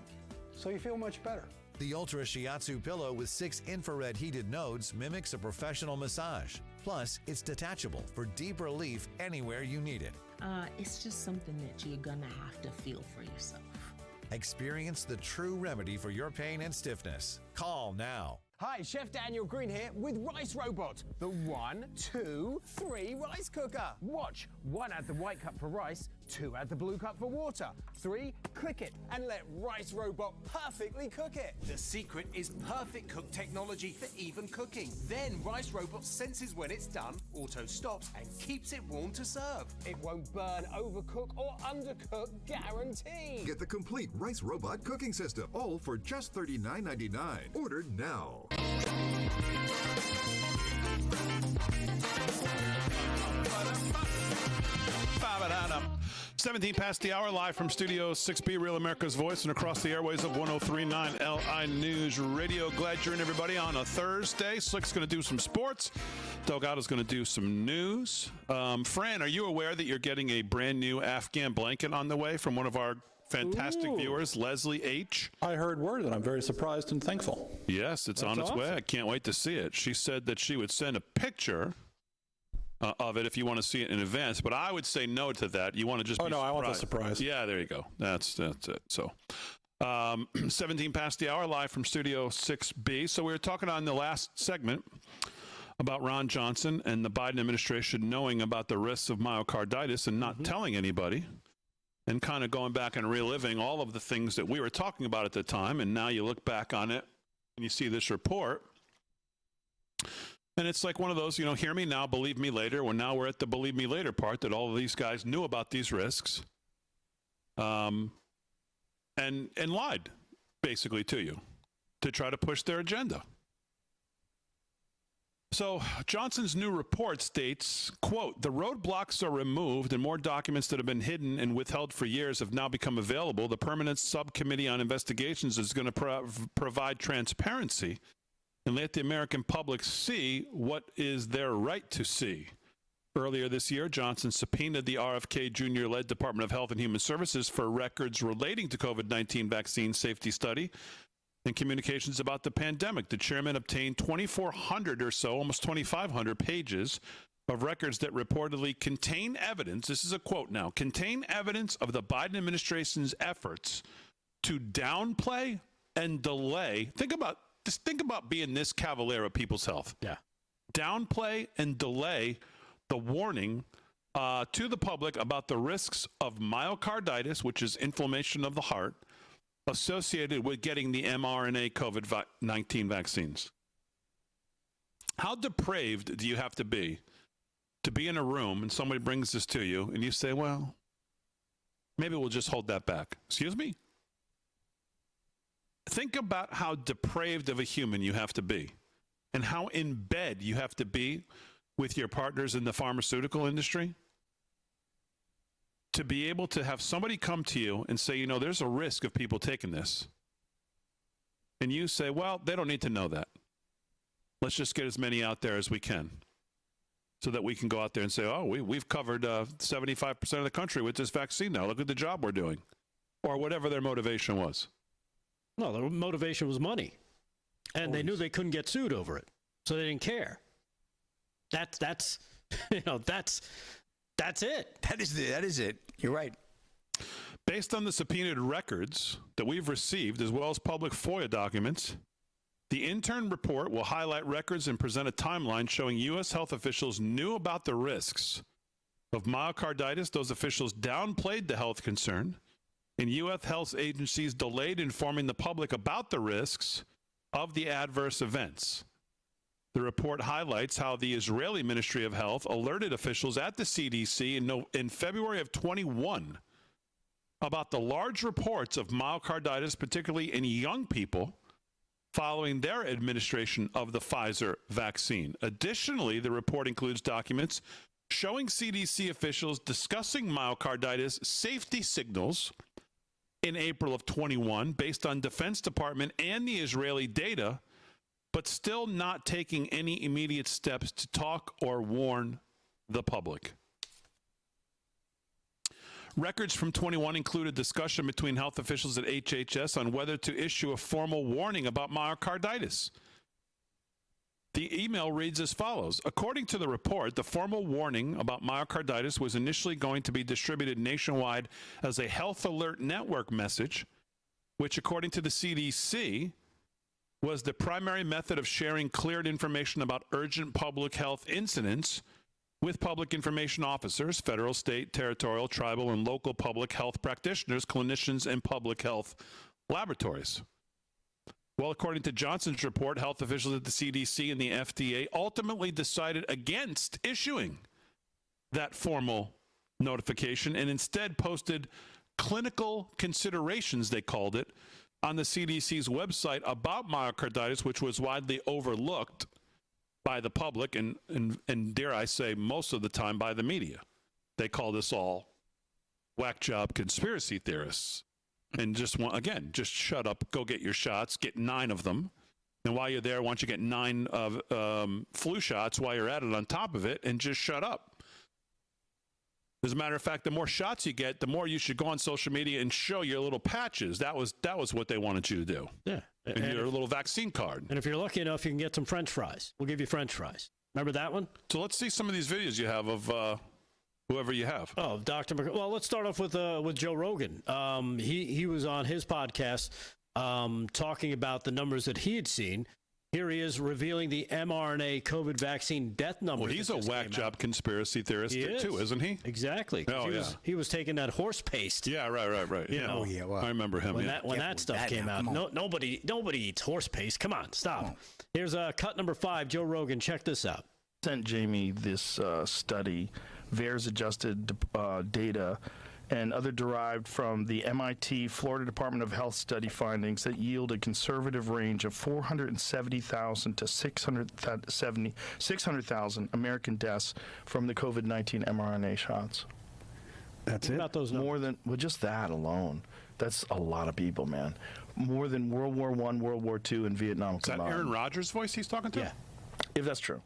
so you feel much better. The Ultra Shiatsu pillow with 6 infrared heated nodes mimics a professional massage. Plus, it's detachable for deep relief anywhere you need it. It's just something that you're gonna have to feel for yourself. Experience the true remedy for your pain and stiffness. Call now. Hi, Chef Daniel Green here with Rice Robot, the 1, 2, 3 rice cooker. Watch, 1 add the white cup for rice, 2 add the blue cup for water, 3 click it and let Rice Robot perfectly cook it. The secret is perfect cook technology for even cooking. Then Rice Robot senses when it's done, auto stops and keeps it warm to serve. It won't burn, overcook or undercook, guaranteed. Get the complete Rice Robot cooking system, all for just $39.99. Order now. 17 past the hour, live from Studio 6B, Real America's Voice, and across the airways of 103.9 LI News Radio. Glad you're in, everybody, on a Thursday. Slick's going to do some sports. Delgado's going to do some news. Fran, are you aware that you're getting a brand new Afghan blanket on the way from one of our fantastic viewers, Leslie H? I heard word, and I'm very surprised and thankful. Yes, it's on its way. I can't wait to see it. She said that she would send a picture of it if you want to see it in advance, but I would say no to that. You want to just be surprised. I want the surprise. Yeah, there you go. That's it. So 17 past the hour, live from Studio 6B. So we were talking on the last segment about Ron Johnson and the Biden administration knowing about the risks of myocarditis and not telling anybody, and kind of going back and reliving all of the things that we were talking about at the time. And now you look back on it and you see this report. And it's like one of those, hear me now, believe me later. Well, now we're at the believe me later part, that all of these guys knew about these risks and lied, basically, to you to try to push their agenda. So Johnson's new report states, quote, the roadblocks are removed and more documents that have been hidden and withheld for years have now become available. The Permanent Subcommittee on Investigations is going to provide transparency and let the American public see what is their right to see. Earlier this year, Johnson subpoenaed the RFK Jr.-led Department of Health and Human Services for records relating to COVID-19 vaccine safety study and communications about the pandemic. The chairman obtained 2,400 or so, almost 2,500 pages of records that reportedly contain evidence, this is a quote now, contain evidence of the Biden administration's efforts to downplay and delay. Think about being this cavalier of people's health. Yeah. Downplay and delay the warning to the public about the risks of myocarditis, which is inflammation of the heart, associated with getting the mRNA COVID-19 vaccines. How depraved do you have to be in a room and somebody brings this to you and you say, well, maybe we'll just hold that back. Excuse me? Think about how depraved of a human you have to be and how in bed you have to be with your partners in the pharmaceutical industry to be able to have somebody come to you and say, there's a risk of people taking this. And you say, well, they don't need to know that. Let's just get as many out there as we can so that we can go out there and say, oh, we've covered 75% of the country with this vaccine now. Look at the job we're doing. Or whatever their motivation was. No, the motivation was money. And they knew they couldn't get sued over it. So they didn't care. That's it. That is it. You're right. Based on the subpoenaed records that we've received, as well as public FOIA documents, the intern report will highlight records and present a timeline showing U.S. health officials knew about the risks of myocarditis. Those officials downplayed the health concern, and U.S. health agencies delayed informing the public about the risks of the adverse events. The report highlights how the Israeli Ministry of Health alerted officials at the CDC in February of 21 about the large reports of myocarditis, particularly in young people, following their administration of the Pfizer vaccine. Additionally, the report includes documents showing CDC officials discussing myocarditis safety signals in April of 21 based on Defense Department and the Israeli data, but still not taking any immediate steps to talk or warn the public. Records from 21 include a discussion between health officials at HHS on whether to issue a formal warning about myocarditis. The email reads as follows. According to the report, the formal warning about myocarditis was initially going to be distributed nationwide as a health alert network message, which, according to the CDC, was the primary method of sharing cleared information about urgent public health incidents with public information officers, federal, state, territorial, tribal, and local public health practitioners, clinicians, and public health laboratories. Well, according to Johnson's report, health officials at the CDC and the FDA ultimately decided against issuing that formal notification and instead posted clinical considerations, they called it, on the CDC's website about myocarditis, which was widely overlooked by the public and dare I say, most of the time by the media. They call this all whack job conspiracy theorists. And just shut up, go get your shots, get 9 of them. And while you're there, why don't you get 9 of flu shots while you're at it on top of it, and just shut up. As a matter of fact, the more shots you get, the more you should go on social media and show your little patches. That was what they wanted you to do. Yeah. And your little vaccine card. And if you're lucky enough, you can get some French fries. We'll give you French fries. Remember that one? So let's see some of these videos you have of whoever you have. Oh, Dr. Well, let's start off with Joe Rogan. He was on his podcast talking about the numbers that he had seen. Here he is revealing the mRNA COVID vaccine death numbers. Well, he's a whack job conspiracy theorist too, isn't he? Exactly. Oh, He was taking that horse paste. Yeah, right. You know, I remember him. When that stuff came out. Nobody eats horse paste. Come on, stop. Here's cut number 5. Joe Rogan. Check this out. Sent Jamie this study, VAERS adjusted data, and other derived from the MIT Florida Department of Health study findings that yield a conservative range of 470,000 to 600,000 American deaths from the COVID-19 mRNA shots. That's it? About those more than, just that alone. That's a lot of people, man. More than World War I, World War II, and Vietnam combined. Is that Aaron Rodgers' voice he's talking to? Yeah, if that's true.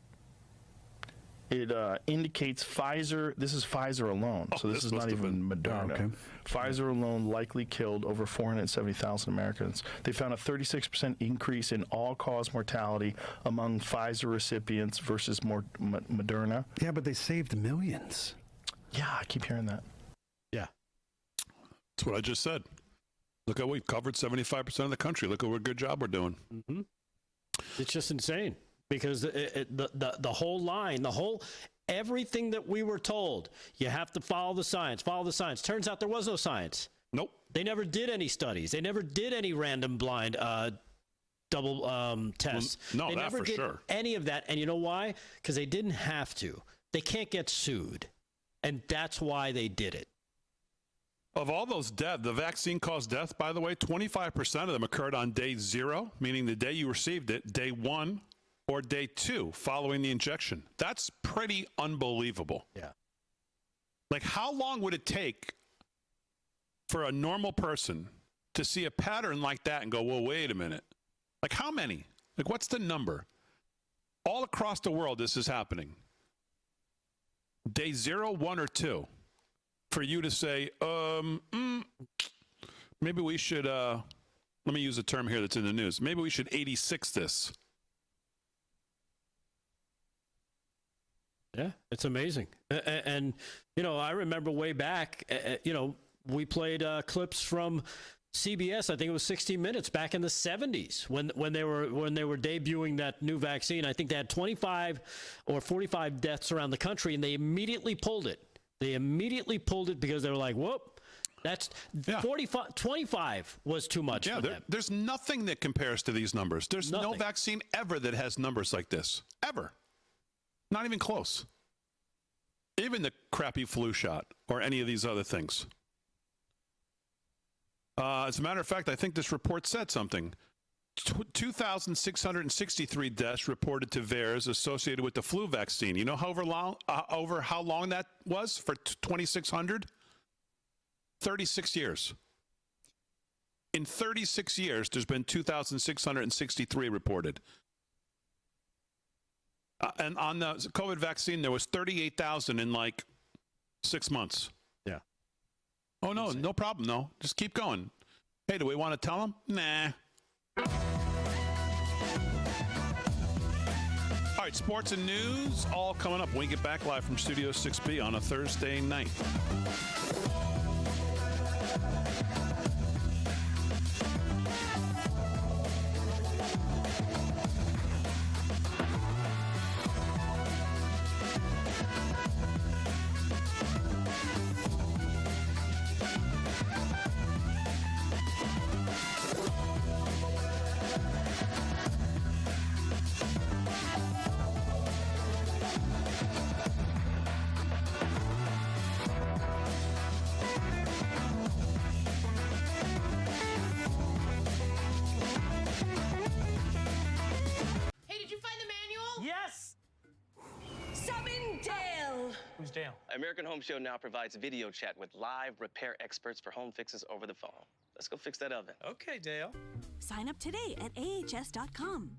It indicates Pfizer. This is Pfizer alone, so this is not even Moderna. Oh, okay. Pfizer alone likely killed over 470,000 Americans. They found a 36% increase in all-cause mortality among Pfizer recipients versus Moderna. Yeah, but they saved millions. Yeah, I keep hearing that. Yeah. That's what I just said. Look how we've covered 75% of the country. Look at what a good job we're doing. Mm-hmm. It's just insane. Because the whole line, everything that we were told, you have to follow the science. Turns out there was no science. Nope. They never did any studies. They never did any random blind double tests. Well, they that never for did sure. any of that. And you know why? Because they didn't have to. They can't get sued. And that's why they did it. Of all those deaths, the vaccine caused death, by the way, 25% of them occurred on day 0, meaning the day you received it, day 1, or day 2 following the injection. That's pretty unbelievable. Yeah. Like, how long would it take for a normal person to see a pattern like that and go, well, wait a minute. Like, how many? Like, what's the number? All across the world, this is happening. Day 0, 1, or 2. For you to say, maybe we should, let me use a term here that's in the news. Maybe we should 86 this. Yeah, it's amazing. And I remember way back, we played clips from CBS. I think it was 60 Minutes back in the 70s when they were debuting that new vaccine. I think they had 25 or 45 deaths around the country, and they immediately pulled it. Because they were like, whoop, that's 45, 25 was too much for them. There's nothing that compares to these numbers. There's no vaccine ever that has numbers like this. Ever. Not even close. Even the crappy flu shot or any of these other things. As a matter of fact, I think this report said something. 2,663 deaths reported to VAERS associated with the flu vaccine. You know over how long that was for 2,600? 36 years. In 36 years, there's been 2,663 reported. And on the COVID vaccine, there was 38,000 in like 6 months. Yeah. Oh, no, no problem, though. Just keep going. Hey, do we want to tell them? Nah. All right, sports and news, all coming up when we get back live from Studio 6B on a Thursday night. American Home Show now provides video chat with live repair experts for home fixes over the phone. Let's go fix that oven. Okay, Dale. Sign up today at ahs.com.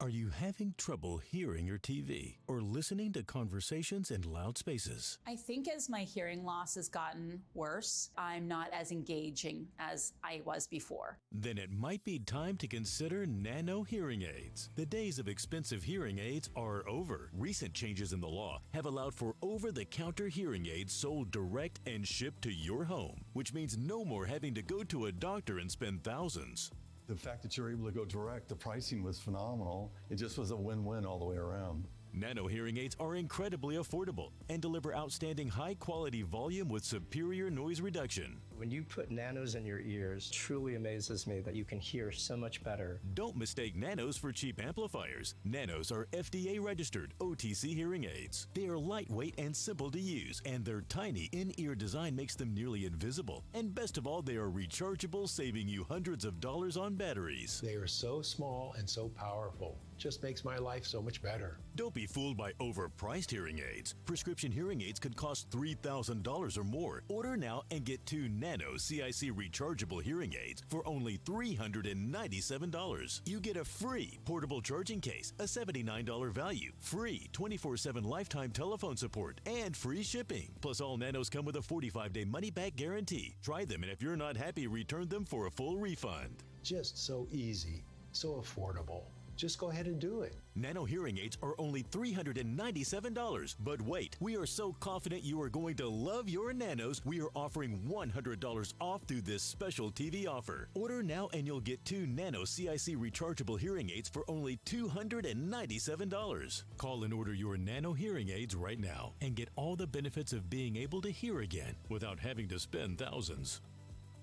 Are you having trouble hearing your TV or listening to conversations in loud spaces? I think as my hearing loss has gotten worse, I'm not as engaging as I was before. Then it might be time to consider nano hearing aids. The days of expensive hearing aids are over. Recent changes in the law have allowed for over-the-counter hearing aids sold direct and shipped to your home, which means no more having to go to a doctor and spend thousands. The fact that you're able to go direct, the pricing was phenomenal. It just was a win-win all the way around. Nano hearing aids are incredibly affordable and deliver outstanding high-quality volume with superior noise reduction. When you put nanos in your ears, it truly amazes me that you can hear so much better. Don't mistake nanos for cheap amplifiers. Nanos are FDA-registered OTC hearing aids. They are lightweight and simple to use, and their tiny in-ear design makes them nearly invisible. And best of all, they are rechargeable, saving you hundreds of dollars on batteries. They are so small and so powerful. Just makes my life so much better. Don't be fooled by overpriced hearing aids. Prescription hearing aids could cost $3,000 or more. Order now and get 2 Nano CIC rechargeable hearing aids for only $397. You get a free portable charging case, a $79 value, free 24/7 lifetime telephone support, and free shipping. Plus, all Nanos come with a 45-day money-back guarantee. Try them, and if you're not happy, return them for a full refund. Just so easy, so affordable. Just go ahead and do it. Nano hearing aids are only $397. But wait, we are so confident you are going to love your Nanos, we are offering $100 off through this special TV offer. Order now and you'll get 2 Nano CIC rechargeable hearing aids for only $297. Call and order your Nano hearing aids right now and get all the benefits of being able to hear again without having to spend thousands.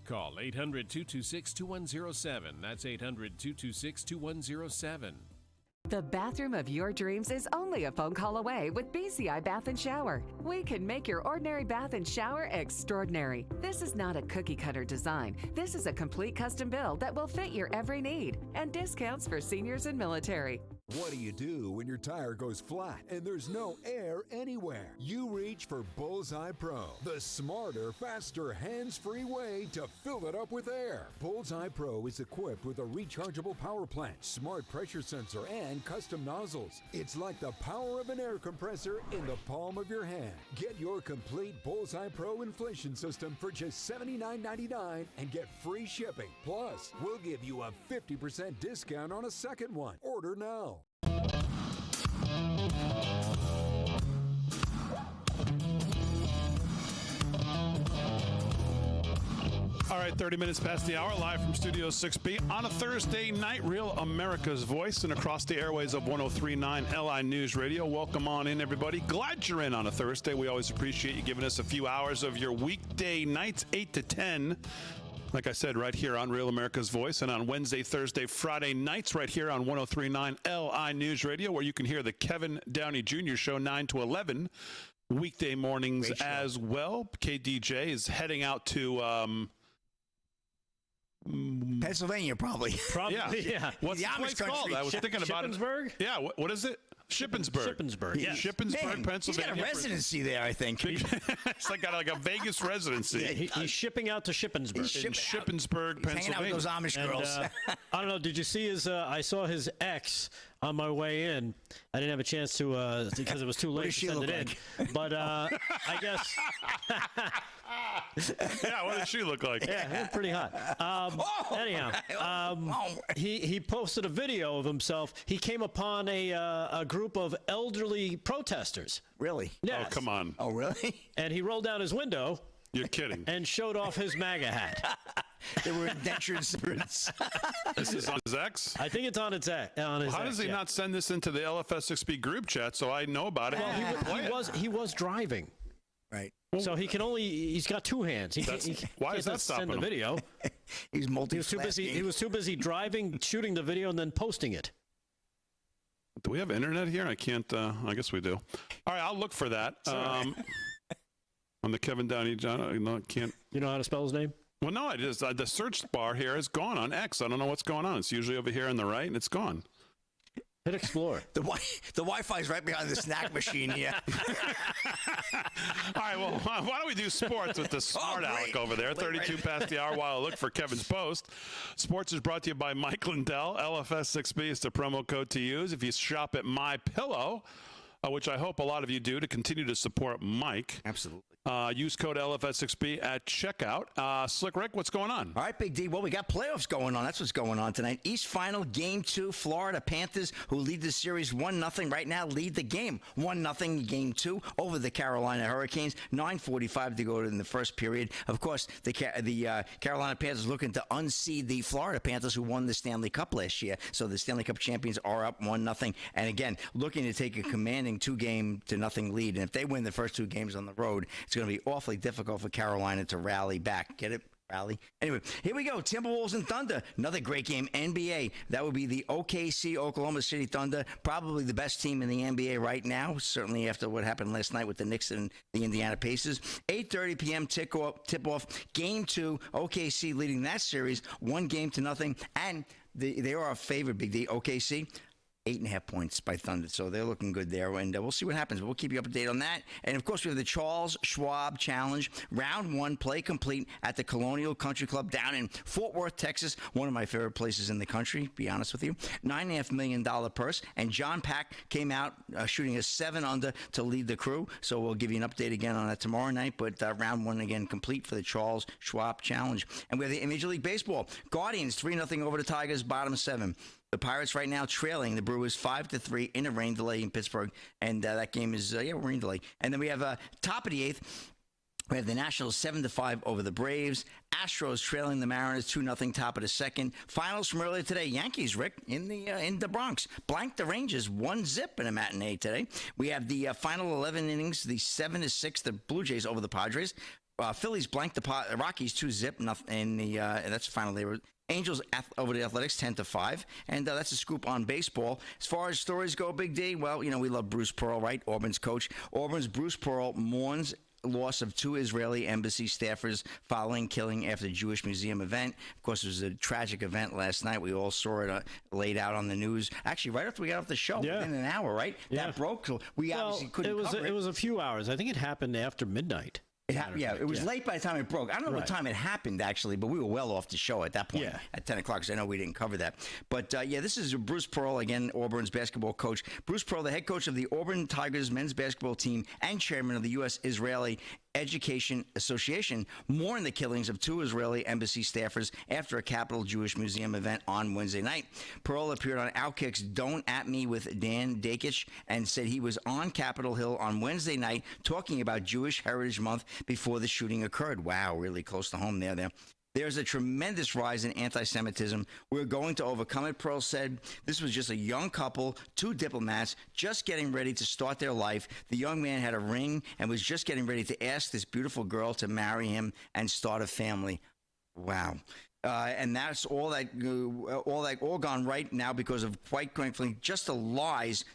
Call 800-226-2107. That's 800-226-2107. The bathroom of your dreams is only a phone call away with BCI Bath and Shower. We can make your ordinary bath and shower extraordinary. This is not a cookie-cutter design. This is a complete custom build that will fit your every need, and discounts for seniors and military. What do you do when your tire goes flat and there's no air anywhere? You reach for Bullseye Pro, the smarter, faster, hands-free way to fill it up with air. Bullseye Pro is equipped with a rechargeable power plant, smart pressure sensor, and custom nozzles. It's like the power of an air compressor in the palm of your hand. Get your complete Bullseye Pro inflation system for just $79.99 and get free shipping. Plus, we'll give you a 50% discount on a second one. Order now. All right, 30 minutes past the hour, live from Studio 6B on a Thursday night, Real America's Voice and across the airways of 103.9 LI News Radio. Welcome on in, everybody. Glad you're in on a Thursday. We always appreciate you giving us a few hours of your weekday nights, 8 to 10. Like I said, right here on Real America's Voice, and on Wednesday, Thursday, Friday nights right here on 103.9 LI News Radio, where you can hear the Kevin Downey Jr. Show 9 to 11 weekday mornings as well. KDJ is heading out to Pennsylvania, probably. Yeah. What's the place called? I was thinking about it. Shippensburg? Yeah. What is it? Shippensburg. Shippensburg, yes. Shippensburg, Pennsylvania. He's got a residency there, I think. It's like a Vegas residency. Yeah, he's shipping out to Shippensburg. In Shippensburg, Pennsylvania. Hanging out with those Amish girls. I don't know. Did you see his? I saw his ex on my way in. I didn't have a chance to because it was too late to send it in. But I guess. Yeah, what does she look like? Yeah, pretty hot. Anyhow, he posted a video of himself. He came upon a group of elderly protesters. Really? Yes. Oh, come on. Oh, really? And he rolled down his window. You're kidding. And showed off his MAGA hat. They were indentured servants. This is on his ex? I think it's on his ex. How does he not send this into the LFS6B group chat so I know about it? Well, he was driving. Right. So he's got two hands. Why is that stopping send the him? video? He's multitasking. He was too busy driving, shooting the video, and then posting it. Do we have internet here? I can't. I guess we do. All right, I'll look for that. On the Kevin Downey John, no, can't. You know how to spell his name? Well, no, I just the search bar here is gone on X. I don't know what's going on. It's usually over here on the right, and it's gone. Hit Explore. The Wi-Fi is right behind the snack machine here. All right, well, why don't we do sports with the smart aleck over there? 32 past the hour while I look for Kevin's post. Sports is brought to you by Mike Lindell. LFS6B is the promo code to use if you shop at MyPillow, which I hope a lot of you do to continue to support Mike. Absolutely. Use code LFS6B at checkout. Slick Rick, what's going on? All right, Big D. Well, we got playoffs going on. That's what's going on tonight. East Final, Game 2, Florida Panthers, who lead the series 1-0 right now, lead the game 1-0 Game 2 over the Carolina Hurricanes. 9:45 to go in the first period. Of course, the Carolina Panthers looking to unseed the Florida Panthers, who won the Stanley Cup last year. So the Stanley Cup champions are up 1-0. And again, looking to take a commanding 2-0 lead. And if they win the first 2 games on the road, it's going to be awfully difficult for Carolina to rally back. Get it? Rally. Anyway, here we go. Timberwolves and Thunder. Another great game. NBA. That would be the OKC Oklahoma City Thunder. Probably the best team in the NBA right now. Certainly after what happened last night with the Knicks and the Indiana Pacers. 8:30 p.m. tip-off. Game 2. OKC leading that series 1-0. And they are our favorite, Big D. OKC. 8.5 points by Thunder, so they're looking good there, and we'll see what happens. We'll keep you up to date on that. And, of course, we have the Charles Schwab Challenge. Round 1, play complete at the Colonial Country Club down in Fort Worth, Texas, one of my favorite places in the country, to be honest with you. $9.5 million purse, and John Pack came out shooting a 7-under to lead the crew, so we'll give you an update again on that tomorrow night, but round 1 again complete for the Charles Schwab Challenge. And we have the Major League Baseball. Guardians 3-0 over the Tigers, bottom 7. The Pirates right now trailing the Brewers 5-3 in a rain delay in Pittsburgh, and that game is rain delay. And then we have top of the 8th. We have the Nationals 7-5 over the Braves. Astros trailing the Mariners 2-0 top of the 2nd. Finals from earlier today. Yankees, Rick, in the Bronx blanked the Rangers 1-0 in a matinee today. We have the final 11 innings, the 7-6, the Blue Jays over the Padres. Phillies blanked the Rockies 2-0, and that's the final. They were Angels over the Athletics 10-5, and that's a scoop on baseball. As far as stories go, Big D, well, we love Bruce Pearl, right? Auburn's coach. Auburn's Bruce Pearl mourns loss of 2 Israeli embassy staffers following killing after the Jewish Museum event. Of course, it was a tragic event last night. We all saw it laid out on the news. Actually, right after we got off the show, within an hour, right? Yeah. That broke. So we obviously couldn't cover it. It was a few hours. I think it happened after midnight. It was late by the time it broke. I don't know what time it happened, actually, but we were well off the show at that point at 10 o'clock, because I know we didn't cover that. But, this is Bruce Pearl, again, Auburn's basketball coach. Bruce Pearl, the head coach of the Auburn Tigers men's basketball team and chairman of the U.S.-Israeli Education Association, mourned the killings of 2 Israeli embassy staffers after a Capitol Jewish Museum event on Wednesday night. Pearl appeared on Outkick's Don't At Me with Dan Dakich and said he was on Capitol Hill on Wednesday night talking about Jewish Heritage Month before the shooting occurred. Wow, really close to home there. There's a tremendous rise in anti-Semitism. We're going to overcome it, Pearl said. This was just a young couple, 2 diplomats, just getting ready to start their life. The young man had a ring and was just getting ready to ask this beautiful girl to marry him and start a family. Wow. And that's all gone right now because of, quite frankly, just the lies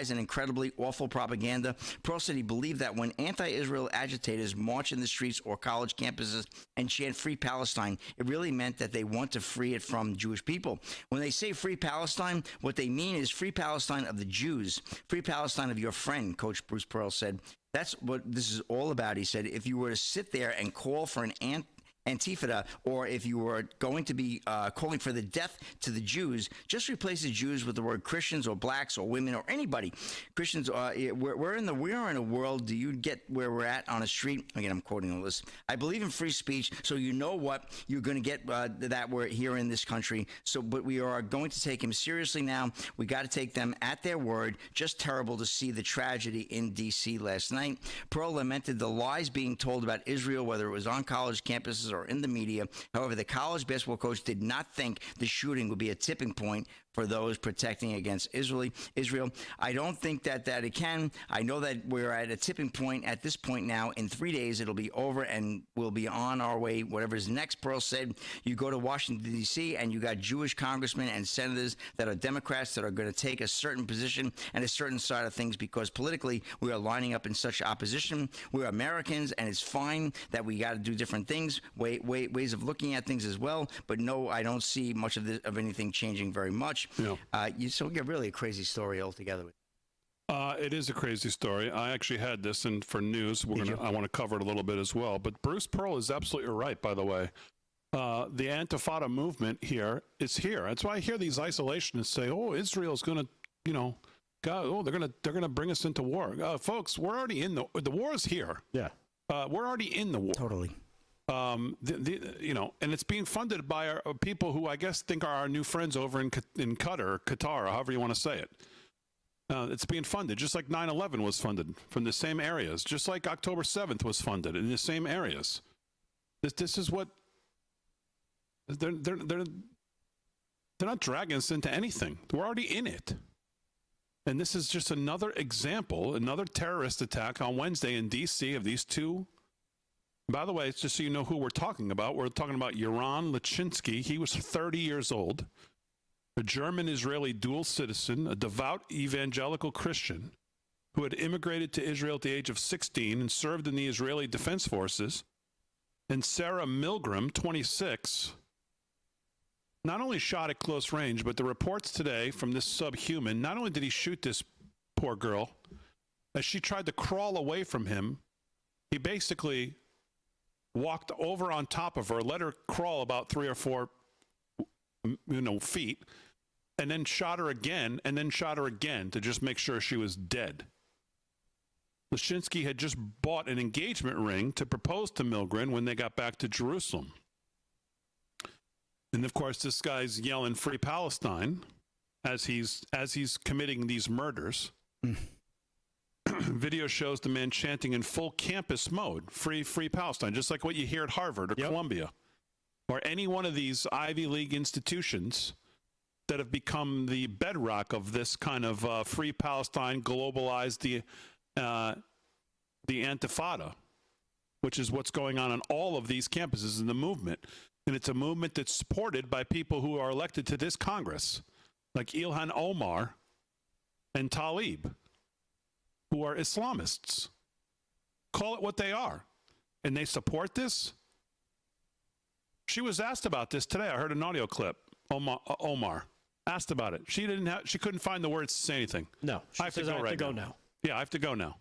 and incredibly awful propaganda. Pearl said he believed that when anti-Israel agitators march in the streets or college campuses and chant Free Palestine, it really meant that they want to free it from Jewish people. When they say Free Palestine, what they mean is Free Palestine of the Jews, Free Palestine of your friend, Coach Bruce Pearl said. That's what this is all about, he said. If you were to sit there and call for an Antifa, or if you were going to be calling for the death to the Jews, just replace the Jews with the word Christians or blacks or women or anybody. Christians, we're in a world, do you get where we're at on a street? Again, I'm quoting all this. I believe in free speech, so you know what you're going to get that we're here in this country. But we are going to take him seriously now. We got to take them at their word. Just terrible to see the tragedy in D.C. last night. Pearl lamented the lies being told about Israel, whether it was on college campuses or in the media. However, the college basketball coach did not think the shooting would be a tipping point for those protecting against Israel. I don't think that it can. I know that we're at a tipping point at this point now. In 3 days, it'll be over and we'll be on our way, whatever's next. Pearl said, you go to Washington, D.C., and you got Jewish congressmen and senators that are Democrats that are going to take a certain position and a certain side of things because politically we are lining up in such opposition. We're Americans, and it's fine that we got to do different things, ways of looking at things as well. But no, I don't see much of anything changing very much. March. Yeah. So we get really a crazy story altogether. It is a crazy story. I actually had this, and for news, I want to cover it a little bit as well. But Bruce Pearl is absolutely right, by the way. The Antifada movement here is here. That's why I hear these isolationists say, "Oh, Israel's going to, they're going to bring us into war." Folks, we're already in the war is here. Yeah. We're already in the war. Totally. And it's being funded by our people who I guess think are our new friends over in Qatar, or however you want to say it. It's being funded just like 9/11 was funded from the same areas, just like October 7th was funded in the same areas. This is what they're not dragging us into anything. We're already in it. And this is just another example, another terrorist attack on Wednesday in D.C. of these two. By the way, it's just so you know who we're talking about. We're talking about Yaron Lachinsky. He was 30 years old, a German-Israeli dual citizen, a devout evangelical Christian who had immigrated to Israel at the age of 16 and served in the Israeli Defense Forces. And Sarah Milgram, 26, not only shot at close range, but the reports today from this subhuman, not only did he shoot this poor girl, as she tried to crawl away from him, he basically walked over on top of her, let her crawl about 3 or 4 feet, and then shot her again, to just make sure she was dead. Lashinsky had just bought an engagement ring to propose to Milgren when they got back to Jerusalem. And of course, this guy's yelling "Free Palestine" as he's committing these murders. Video shows the man chanting in full campus mode, "Free Palestine," just like what you hear at Harvard or Columbia or any one of these Ivy League institutions that have become the bedrock of this kind of Free Palestine, globalized the Antifada, which is what's going on all of these campuses in the movement. And it's a movement that's supported by people who are elected to this Congress, like Ilhan Omar and Tlaib, who are Islamists. Call it what they are. And they support this. She was asked about this today. I heard an audio clip. Omar asked about it. She couldn't find the words to say anything. No. I have to go now. Yeah, I have to go now.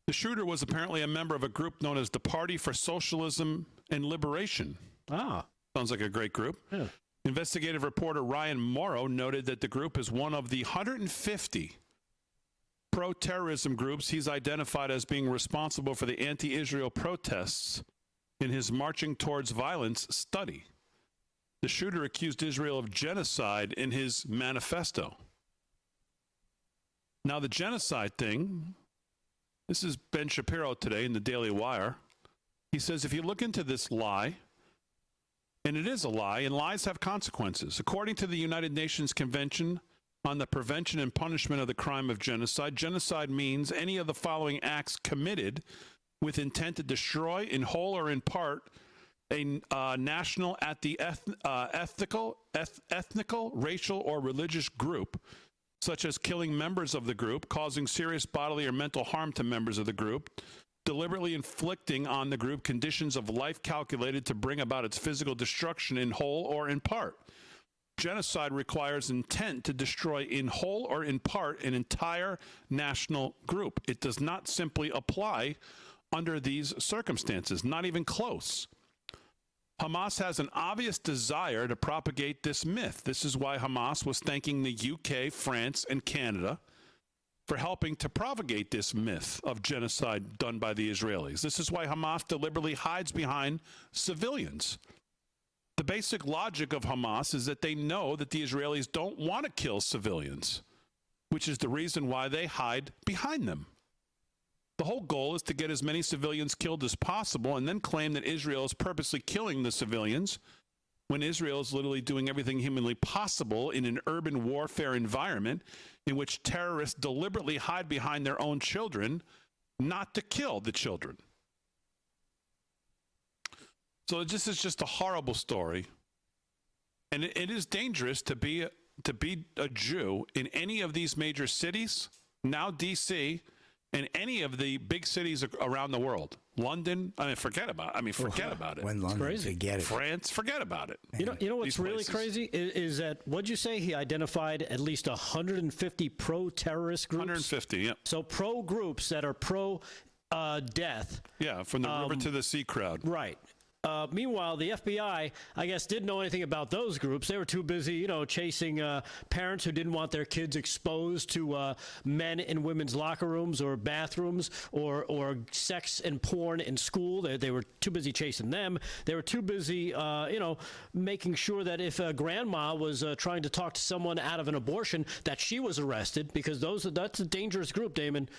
The shooter was apparently a member of a group known as the Party for Socialism and Liberation. Sounds like a great group. Yeah. Investigative reporter Ryan Morrow noted that the group is one of the 150 pro-terrorism groups he's identified as being responsible for the anti-Israel protests in his Marching Towards Violence study. The shooter accused Israel of genocide in his manifesto. Now, the genocide thing, this is Ben Shapiro today in the Daily Wire. He says, if you look into this lie, and it is a lie, and lies have consequences. According to the United Nations Convention on the Prevention and Punishment of the Crime of Genocide, genocide means any of the following acts committed with intent to destroy, in whole or in part, a national, ethnical, racial, or religious group, such as killing members of the group, causing serious bodily or mental harm to members of the group, deliberately inflicting on the group conditions of life calculated to bring about its physical destruction in whole or in part. Genocide requires intent to destroy in whole or in part an entire national group. It does not simply apply under these circumstances, not even close. Hamas has an obvious desire to propagate this myth. This is why Hamas was thanking the UK, France, and Canada for helping to propagate this myth of genocide done by the Israelis. This is why Hamas deliberately hides behind civilians. The basic logic of Hamas is that they know that the Israelis don't want to kill civilians, which is the reason why they hide behind them. The whole goal is to get as many civilians killed as possible and then claim that Israel is purposely killing the civilians when Israel is literally doing everything humanly possible in an urban warfare environment in which terrorists deliberately hide behind their own children not to kill the children. So this is just a horrible story. And it is dangerous to be a Jew in any of these major cities, now D.C., in any of the big cities around the world. London, forget about it. When London, forget it. France, forget about it. You know what's really crazy is that, what'd you say? He identified at least 150 pro-terrorist groups? 150, yeah. So pro groups that are pro-death. Yeah, from the river to the sea crowd. Right. Meanwhile, the FBI, I guess, didn't know anything about those groups. They were too busy, chasing parents who didn't want their kids exposed to men in women's locker rooms or bathrooms or sex and porn in school. They were too busy chasing them. They were too busy, making sure that if a grandma was trying to talk to someone out of an abortion, that she was arrested, because that's a dangerous group, Damon,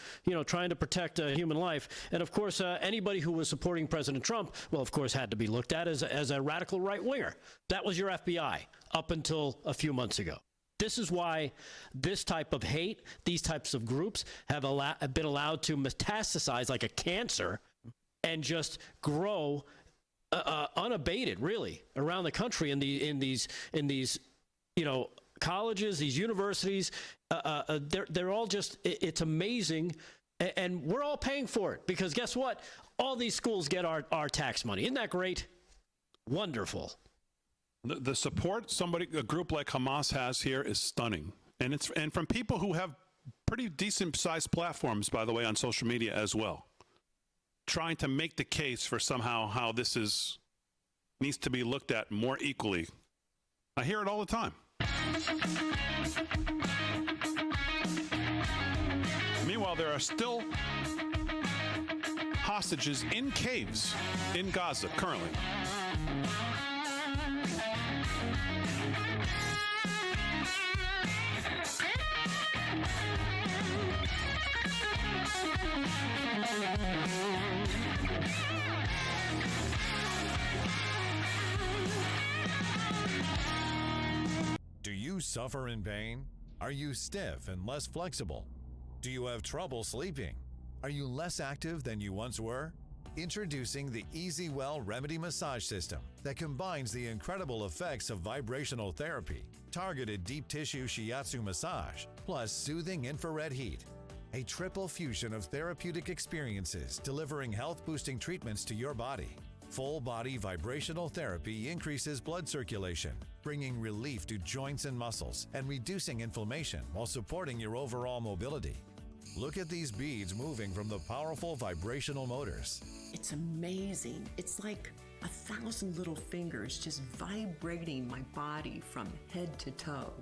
trying to protect human life. And, of course, anybody who was supporting President Trump, well, of course, had to be looked at as a radical right-winger. That was your FBI up until a few months ago. This is why this type of hate, these types of groups have been allowed to metastasize like a cancer and just grow unabated, really, around the country in these colleges, these universities. They're all just, it's amazing. And we're all paying for it, because guess what? All these schools get our tax money. Isn't that great? Wonderful. The support a group like Hamas has here is stunning. And from people who have pretty decent sized platforms, by the way, on social media as well, trying to make the case for somehow how this needs to be looked at more equally. I hear it all the time. Meanwhile, there are still hostages in caves in Gaza currently. Do you suffer in pain? Are you stiff and less flexible? Do you have trouble sleeping? Are you less active than you once were? Introducing the EasyWell Remedy Massage System that combines the incredible effects of vibrational therapy, targeted deep tissue shiatsu massage, plus soothing infrared heat. A triple fusion of therapeutic experiences delivering health-boosting treatments to your body. Full body vibrational therapy increases blood circulation, bringing relief to joints and muscles and reducing inflammation while supporting your overall mobility. Look at these beads moving from the powerful vibrational motors. It's amazing. It's like 1,000 little fingers just vibrating my body from head to toe.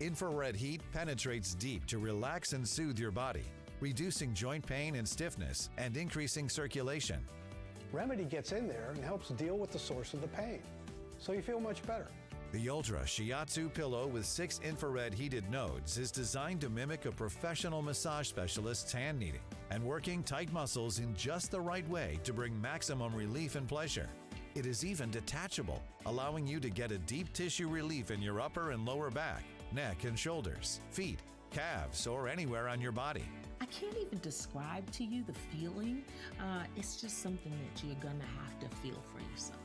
Infrared heat penetrates deep to relax and soothe your body, reducing joint pain and stiffness and increasing circulation. Remedy gets in there and helps deal with the source of the pain, so you feel much better. The Ultra Shiatsu pillow with 6 infrared heated nodes is designed to mimic a professional massage specialist's hand kneading and working tight muscles in just the right way to bring maximum relief and pleasure. It is even detachable, allowing you to get a deep tissue relief in your upper and lower back, neck and shoulders, feet, calves, or anywhere on your body. I can't even describe to you the feeling. It's just something that you're gonna have to feel for yourself.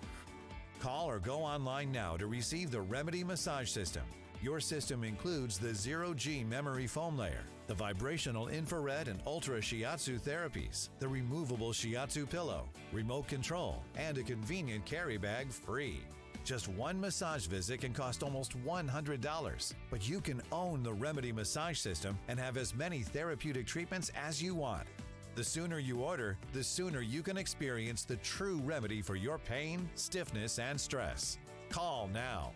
Call or go online now to receive the Remedy Massage System. Your system includes the Zero-G memory foam layer, the vibrational infrared and ultra shiatsu therapies, the removable shiatsu pillow, remote control, and a convenient carry bag free. Just one massage visit can cost almost $100, but you can own the Remedy Massage System and have as many therapeutic treatments as you want. The sooner you order, the sooner you can experience the true remedy for your pain, stiffness, and stress. Call now.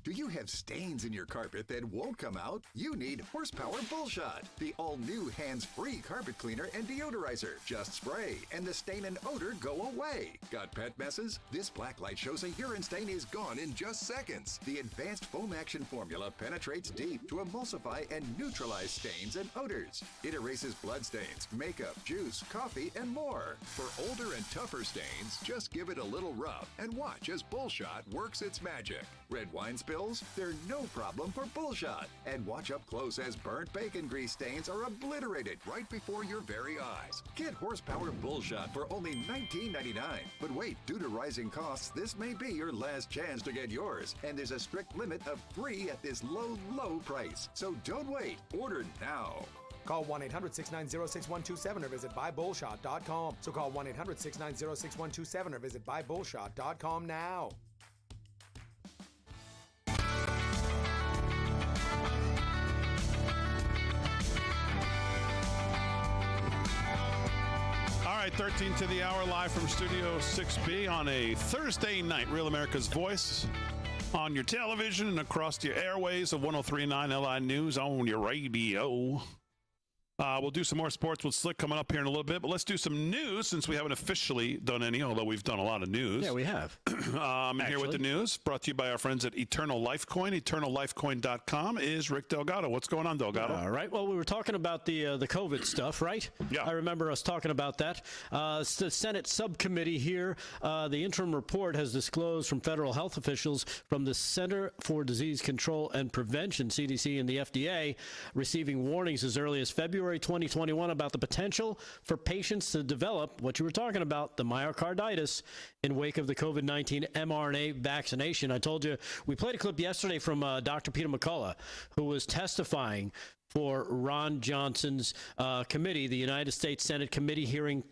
Do you have stains in your carpet that won't come out? You need Horsepower Bullshot, the all-new hands-free carpet cleaner and deodorizer. Just spray, and the stain and odor go away. Got pet messes? This black light shows a urine stain is gone in just seconds. The advanced foam action formula penetrates deep to emulsify and neutralize stains and odors. It erases blood stains, makeup, juice, coffee, and more. For older and tougher stains, just give it a little rub and watch as Bullshot works its magic. Red wine spills? They're no problem for Bullshot. And watch up close as burnt bacon grease stains are obliterated right before your very eyes. Get Horsepower Bullshot for only $19.99. But wait, due to rising costs, this may be your last chance to get yours. And there's a strict limit of 3 at this low, low price. So don't wait. Order now. Call 1-800-690-6127 or visit buybullshot.com. So call 1-800-690-6127 or visit buybullshot.com now. All right, 13 to the hour, live from Studio 6B on a Thursday night. Real America's Voice on your television and across your airways of 103.9 LI News on your radio. We'll do some more sports with Slick coming up here in a little bit, but let's do some news since we haven't officially done any, although we've done a lot of news. Yeah, we have. And here with the news, brought to you by our friends at Eternal Life Coin. EternalLifeCoin.com is Rick Delgado. What's going on, Delgado? All right. Well, we were talking about the COVID stuff, right? Yeah. I remember us talking about that. The Senate subcommittee here, the interim report has disclosed from federal health officials from the Center for Disease Control and Prevention, CDC, and the FDA, receiving warnings as early as February 2021 about the potential for patients to develop what you were talking about, the myocarditis, in wake of the COVID-19 mRNA vaccination. I told you, we played a clip yesterday from Dr. Peter McCullough, who was testifying for Ron Johnson's committee, the United States Senate committee hearing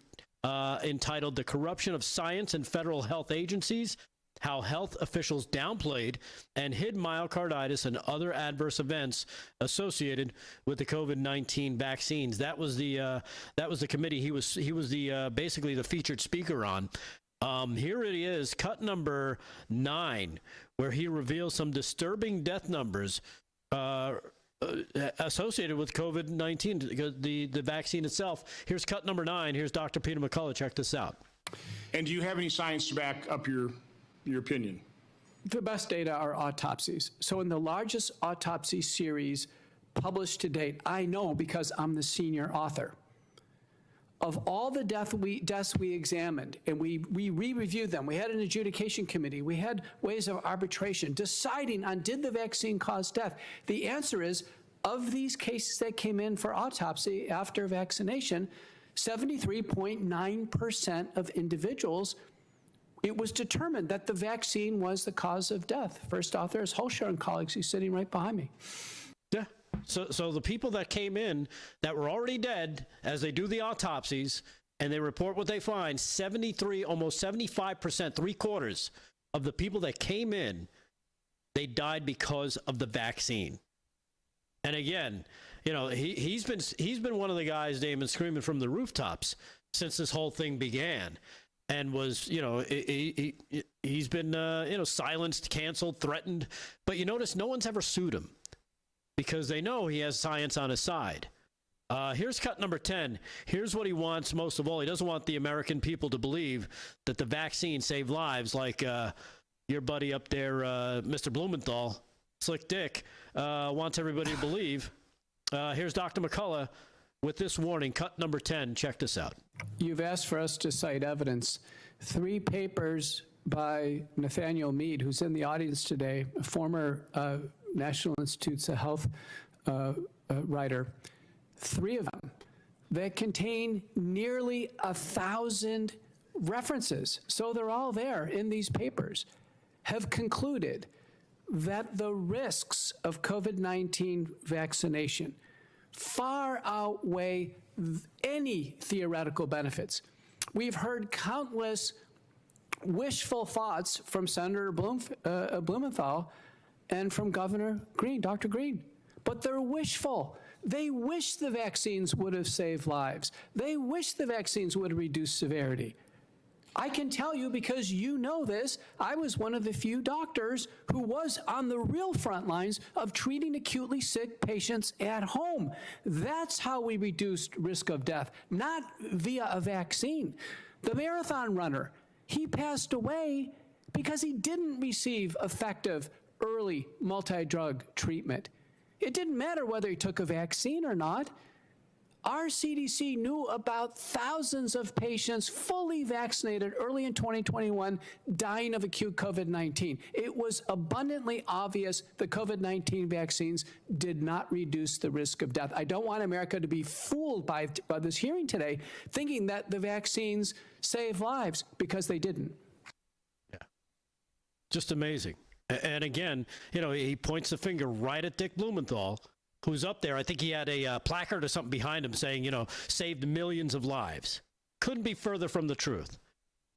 entitled The Corruption of Science and Federal Health Agencies, How Health Officials Downplayed and Hid Myocarditis and Other Adverse Events Associated with the COVID-19 Vaccines. That was the committee he was the basically the featured speaker on. Here it is, cut number 9, where he reveals some disturbing death numbers associated with COVID-19, the vaccine itself. Here's cut number 9. Here's Dr. Peter McCullough. Check this out. And do you have any science to back up your opinion? The best data are autopsies. So in the largest autopsy series published to date, I know because I'm the senior author, of all the deaths we examined, and we re-reviewed them. We had an adjudication committee. We had ways of arbitration deciding on did the vaccine cause death. The answer is, of these cases that came in for autopsy after vaccination, 73.9% of individuals, it was determined that the vaccine was the cause of death. First author is Holscher and colleagues. He's sitting right behind me. Yeah. So the people that came in that were already dead, as they do the autopsies and they report what they find, 73, almost 75%, 3/4 of the people that came in, they died because of the vaccine. And again, you know, he's been one of the guys, Damon, screaming from the rooftops since this whole thing began. And was, you know, he's been, silenced, canceled, threatened. But you notice no one's ever sued him because they know he has science on his side. Here's cut number 10. Here's what he wants most of all. He doesn't want the American people to believe that the vaccine saved lives like your buddy up there, Mr. Blumenthal, Slick Dick, wants everybody to believe. Here's Dr. McCullough with this warning, cut number 10. Check this out. You've asked for us to cite evidence. 3 papers by Nathaniel Mead, who's in the audience today, a former National Institutes of Health writer, 3 of them that contain nearly 1,000 references, so they're all there in these papers, have concluded that the risks of COVID-19 vaccination far outweigh any theoretical benefits. We've heard countless wishful thoughts from Senator Blumenthal and from Governor Green, Dr. Green, but they're wishful. They wish the vaccines would have saved lives. They wish the vaccines would have reduced severity. I can tell you, because you know this, I was one of the few doctors who was on the real front lines of treating acutely sick patients at home. That's how we reduced risk of death, not via a vaccine. The marathon runner, he passed away because he didn't receive effective early multi-drug treatment. It didn't matter whether he took a vaccine or not. Our CDC knew about thousands of patients fully vaccinated early in 2021 dying of acute COVID-19. It was abundantly obvious the COVID-19 vaccines did not reduce the risk of death. I don't want America to be fooled by this hearing today, thinking that the vaccines save lives, because they didn't. Yeah. Just amazing. And again, you know, he points the finger right at Dick Blumenthal, who's up there. I think he had a placard or something behind him saying, saved millions of lives. Couldn't be further from the truth.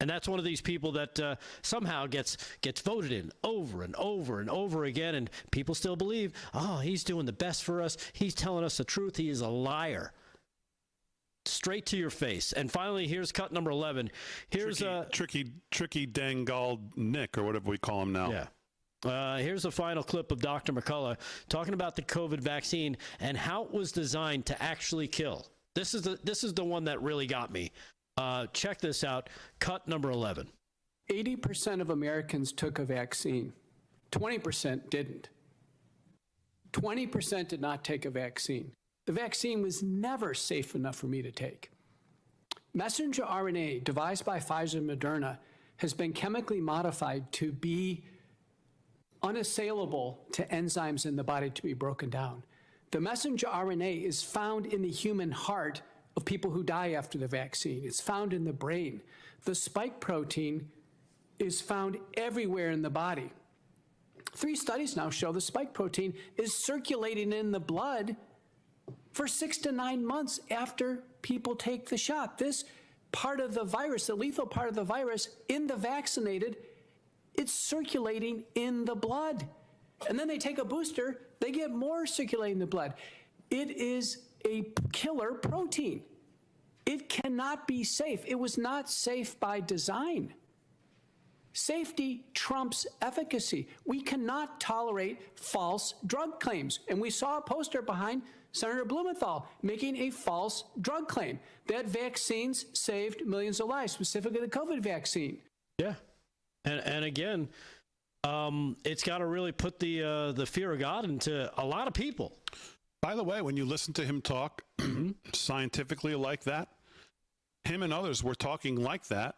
And that's one of these people that somehow gets voted in over and over and over again, and people still believe, he's doing the best for us. He's telling us the truth. He is a liar. Straight to your face. And finally, here's cut number 11. Here's tricky Dangal Nick, or whatever we call him now. Yeah. Here's a final clip of Dr. McCullough talking about the COVID vaccine and how it was designed to actually kill. This is the one that really got me. Check this out. Cut number 11. 80% of Americans took a vaccine. 20% didn't. 20% did not take a vaccine. The vaccine was never safe enough for me to take. Messenger RNA, devised by Pfizer and Moderna, has been chemically modified to be unassailable to enzymes in the body to be broken down. The messenger RNA is found in the human heart of people who die after the vaccine. It's found in the brain. The spike protein is found everywhere in the body. 3 studies now show the spike protein is circulating in the blood for 6 to 9 months after people take the shot. This part of the virus, the lethal part of the virus in the vaccinated, it's circulating in the blood. And then they take a booster, they get more circulating in the blood. It is a killer protein. It cannot be safe. It was not safe by design. Safety trumps efficacy. We cannot tolerate false drug claims. And we saw a poster behind Senator Blumenthal making a false drug claim that vaccines saved millions of lives, specifically the COVID vaccine. Yeah. And again, it's got to really put the fear of God into a lot of people. By the way, when you listen to him talk scientifically like that, him and others were talking like that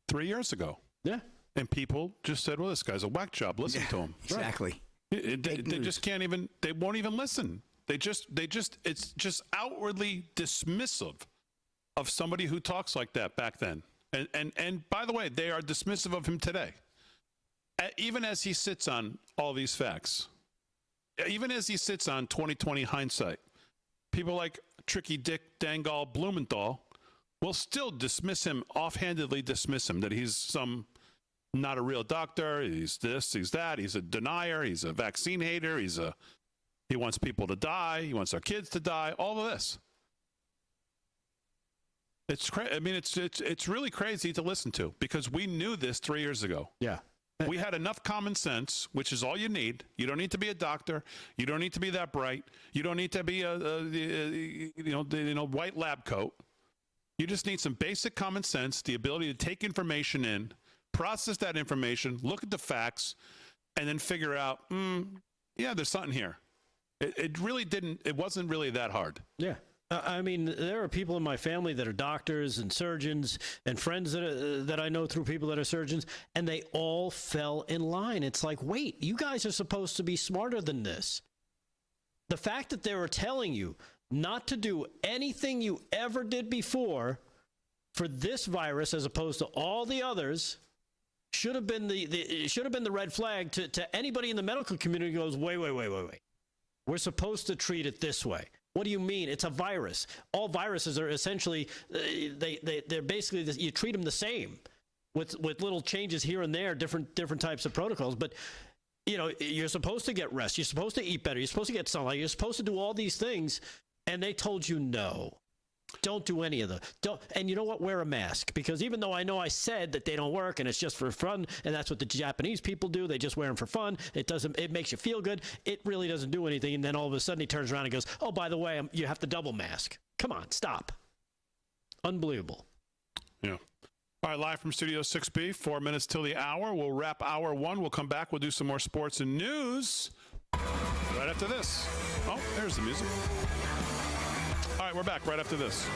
3 years ago. Yeah. And people just said, well, this guy's a whack job. Listen to him. Exactly. Right. They just can't even, they won't even listen. It's just outwardly dismissive of somebody who talks like that back then. And by the way, they are dismissive of him today. Even as he sits on all these facts, even as he sits on 2020 hindsight, people like Tricky Dick Dangal Blumenthal will still dismiss him, offhandedly dismiss him, that he's not a real doctor, he's this, he's that, he's a denier, he's a vaccine hater, he wants people to die, he wants our kids to die, all of this. It's crazy. I mean, it's really crazy to listen to, because we knew this 3 years ago. Yeah. We had enough common sense, which is all you need. You don't need to be a doctor. You don't need to be that bright. You don't need to be a white lab coat. You just need some basic common sense, the ability to take information in, process that information, look at the facts, and then figure out, yeah, there's something here. It wasn't really that hard. Yeah. I mean, there are people in my family that are doctors and surgeons and friends that I know through people that are surgeons, and they all fell in line. It's like, wait, you guys are supposed to be smarter than this. The fact that they were telling you not to do anything you ever did before for this virus as opposed to all the others should have been the red flag to anybody in the medical community who goes, wait. We're supposed to treat it this way. What do you mean? It's a virus. All viruses are essentially, they're basically, you treat them the same with little changes here and there, different types of protocols. But, you're supposed to get rest. You're supposed to eat better. You're supposed to get sunlight. You're supposed to do all these things. And they told you no. Don't do any of them. And you know what? Wear a mask. Because even though I know I said that they don't work and it's just for fun, and that's what the Japanese people do, they just wear them for fun. It makes you feel good. It really doesn't do anything. And then all of a sudden he turns around and goes, oh, by the way, you have to double mask. Come on, stop. Unbelievable. Yeah. All right, live from Studio 6B, 4 minutes till the hour. We'll wrap hour one. We'll come back. We'll do some more sports and news right after this. Oh, there's the music. All right, we're back right after this.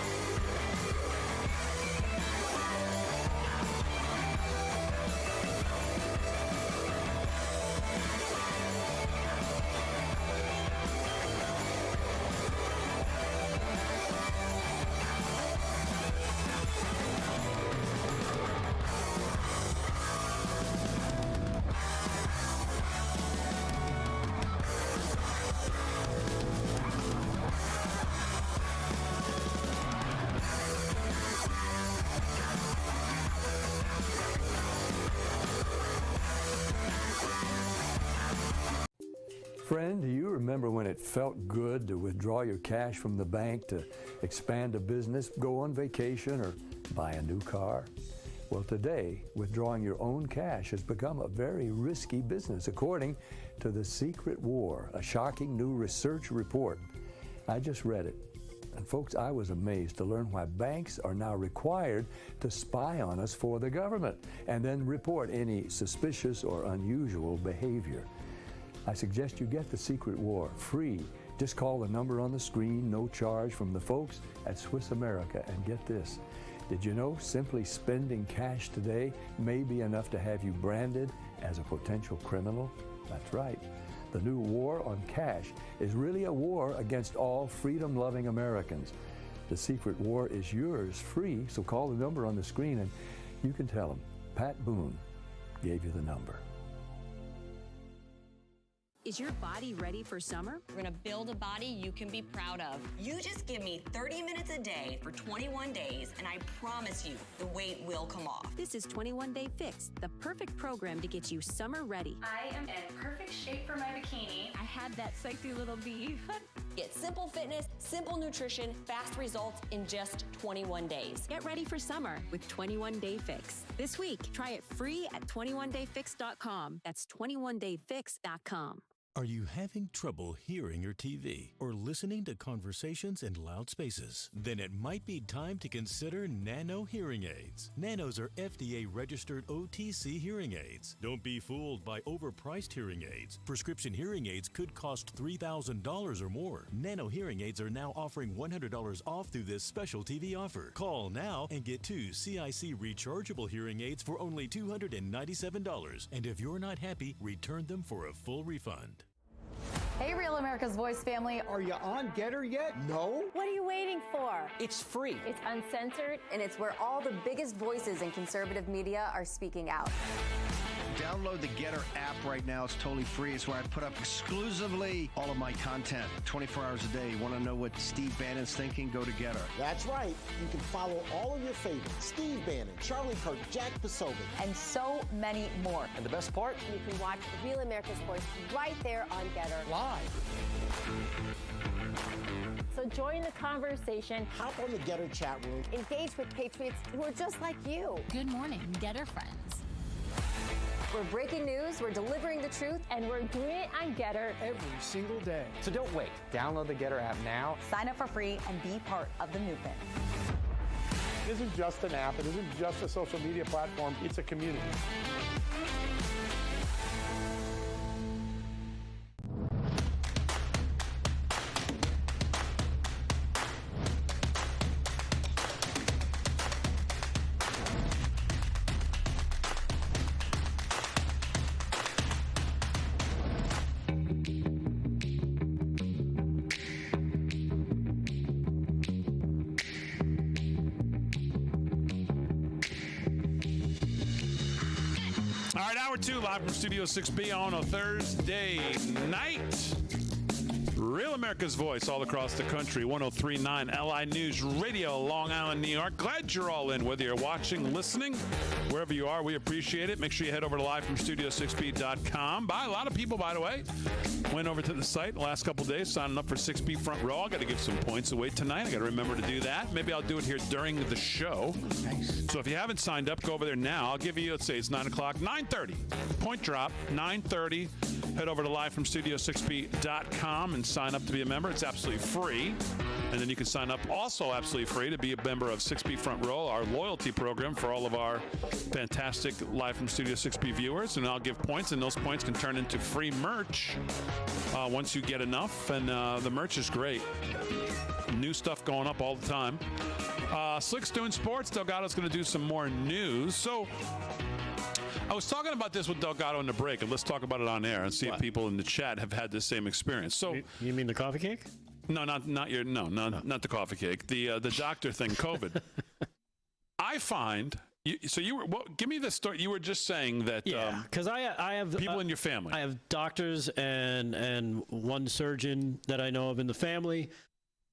Friend, do you remember when it felt good to withdraw your cash from the bank to expand a business, go on vacation, or buy a new car? Well, today, withdrawing your own cash has become a very risky business, according to The Secret War, a shocking new research report. I just read it. And folks, I was amazed to learn why banks are now required to spy on us for the government and then report any suspicious or unusual behavior. I suggest you get The Secret War free. Just call the number on the screen, no charge, from the folks at Swiss America. And get this, did you know simply spending cash today may be enough to have you branded as a potential criminal? That's right. The new war on cash is really a war against all freedom-loving Americans. The Secret War is yours free, so call the number on the screen and you can tell them Pat Boone gave you the number. Is your body ready for summer? We're going to build a body you can be proud of. You just give me 30 minutes a day for 21 days, and I promise you the weight will come off. This is 21 Day Fix, the perfect program to get you summer ready. I am in perfect shape for my bikini. I had that sexy little beef. Get simple fitness, simple nutrition, fast results in just 21 days. Get ready for summer with 21 Day Fix. This week, try it free at 21dayfix.com. That's 21dayfix.com. Are you having trouble hearing your TV or listening to conversations in loud spaces? Then it might be time to consider Nano hearing aids. Nanos are FDA-registered OTC hearing aids. Don't be fooled by overpriced hearing aids. Prescription hearing aids could cost $3,000 or more. Nano hearing aids are now offering $100 off through this special TV offer. Call now and get 2 CIC rechargeable hearing aids for only $297. And if you're not happy, return them for a full refund. Hey, Real America's Voice family. Are you on Getter yet? No? What are you waiting for? It's free. It's uncensored, and it's where all the biggest voices in conservative media are speaking out. Download the Getter app right now. It's totally free. It's where I put up exclusively all of my content 24 hours a day. You want to know what Steve Bannon's thinking? Go to Getter. That's right. You can follow all of your favorites. Steve Bannon, Charlie Kirk, Jack Posobiec. And so many more. And the best part? You can watch Real America's Voice right there on Getter. Live. So join the conversation. Hop on the Getter chat room. Engage with patriots who are just like you. Good morning, Getter friends. We're breaking news, we're delivering the truth, and we're doing it on Getter every single day. So don't wait. Download the Getter app now. Sign up for free and be part of the movement. It isn't just an app. It isn't just a social media platform. It's a community. All right, hour two, live from Studio 6B on a Thursday night. Real America's Voice all across the country, 103.9 LI News Radio, Long Island, New York. Glad you're all in, whether you're watching, listening, wherever you are, we appreciate it. Make sure you head over to livefromstudio6b.com. A lot of people, by the way, went over to the site the last couple of days, signing up for 6B Front Row. I got to give some points away tonight. I got to remember to do that. Maybe I'll do it here during the show. Nice. So if you haven't signed up, go over there now. I'll give you, let's say it's 9 o'clock, 9:30. Point drop, 9:30. Head over to livefromstudio6b.com and sign up to be a member. It's absolutely free. And then you can sign up also absolutely free to be a member of 6B Front Row, our loyalty program for all of our fantastic Live from Studio 6B viewers. And I'll give points, and those points can turn into free merch once you get enough. And the merch is great. New stuff going up all the time. Slick's doing sports. Delgado's going to do some more news. So I was talking about this with Delgado in the break, and let's talk about it on air and see if people in the chat have had the same experience. So you mean the coffee cake? No, not the coffee cake. The doctor thing, COVID. I find. Give me the story. You were just saying that. Yeah, because I have people in your family. I have doctors and one surgeon that I know of in the family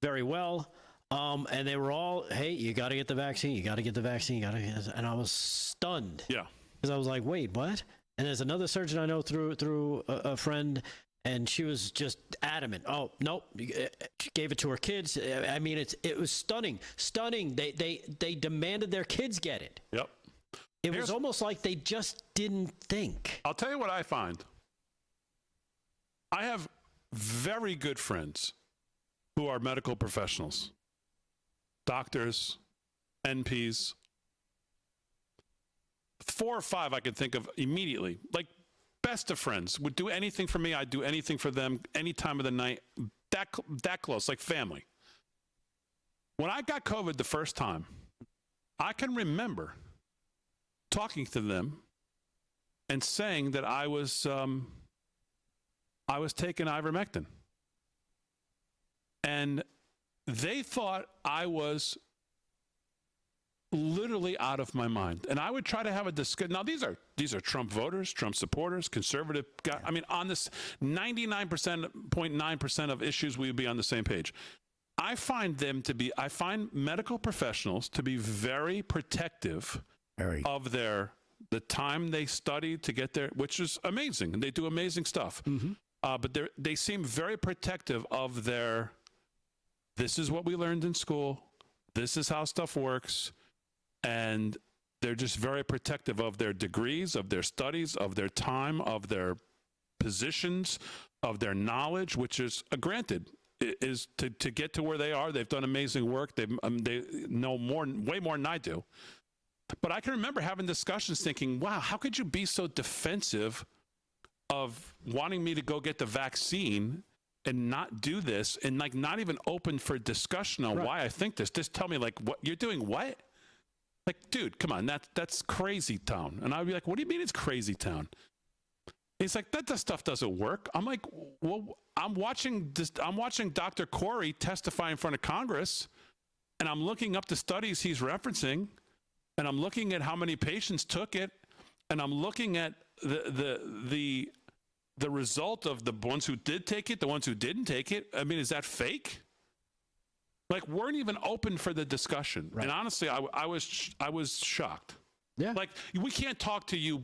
very well. And they were all, hey, you got to get the vaccine. You got to get the vaccine. And I was stunned. Yeah. Because I was like, wait, what? And there's another surgeon I know through a friend, And she was just adamant. Oh, nope. She gave it to her kids. I mean, it was stunning. Stunning. They demanded their kids get it. Yep. It was almost like they just didn't think. I'll tell you what I find. I have very good friends who are medical professionals, doctors, NPs. 4 or 5 I can think of immediately. Like, best of friends. Would do anything for me. I'd do anything for them any time of the night. That close, like family. When I got COVID the first time, I can remember talking to them and saying that I was taking ivermectin. And they thought I was literally out of my mind. And I would try to have a discussion. Now, these are Trump voters, Trump supporters, conservative guys. I mean, on this 99.9% of issues, we would be on the same page. I find medical professionals to be very protective of the time they study to get there, which is amazing. And they do amazing stuff. Mm-hmm. But they seem very protective of this is what we learned in school. This is how stuff works. And they're just very protective of their degrees, of their studies, of their time, of their positions, of their knowledge, which is granted, is to get to where they are. They've done amazing work. They know way more than I do. But I can remember having discussions thinking, wow, how could you be so defensive of wanting me to go get the vaccine and not do this, and like not even open for discussion on why I think this? Just tell me, like, what you're doing, what? Like, dude, come on, that's crazy town. And I'd be like, what do you mean it's crazy town? He's like, that stuff doesn't work. I'm like, well, I'm watching Dr. Corey testify in front of Congress, and I'm looking up the studies he's referencing, and I'm looking at how many patients took it, and I'm looking at the result of the ones who did take it, the ones who didn't take it. I mean, is that fake? Like, weren't even open for the discussion. Right. And honestly, I was shocked. Yeah. Like, we can't talk to you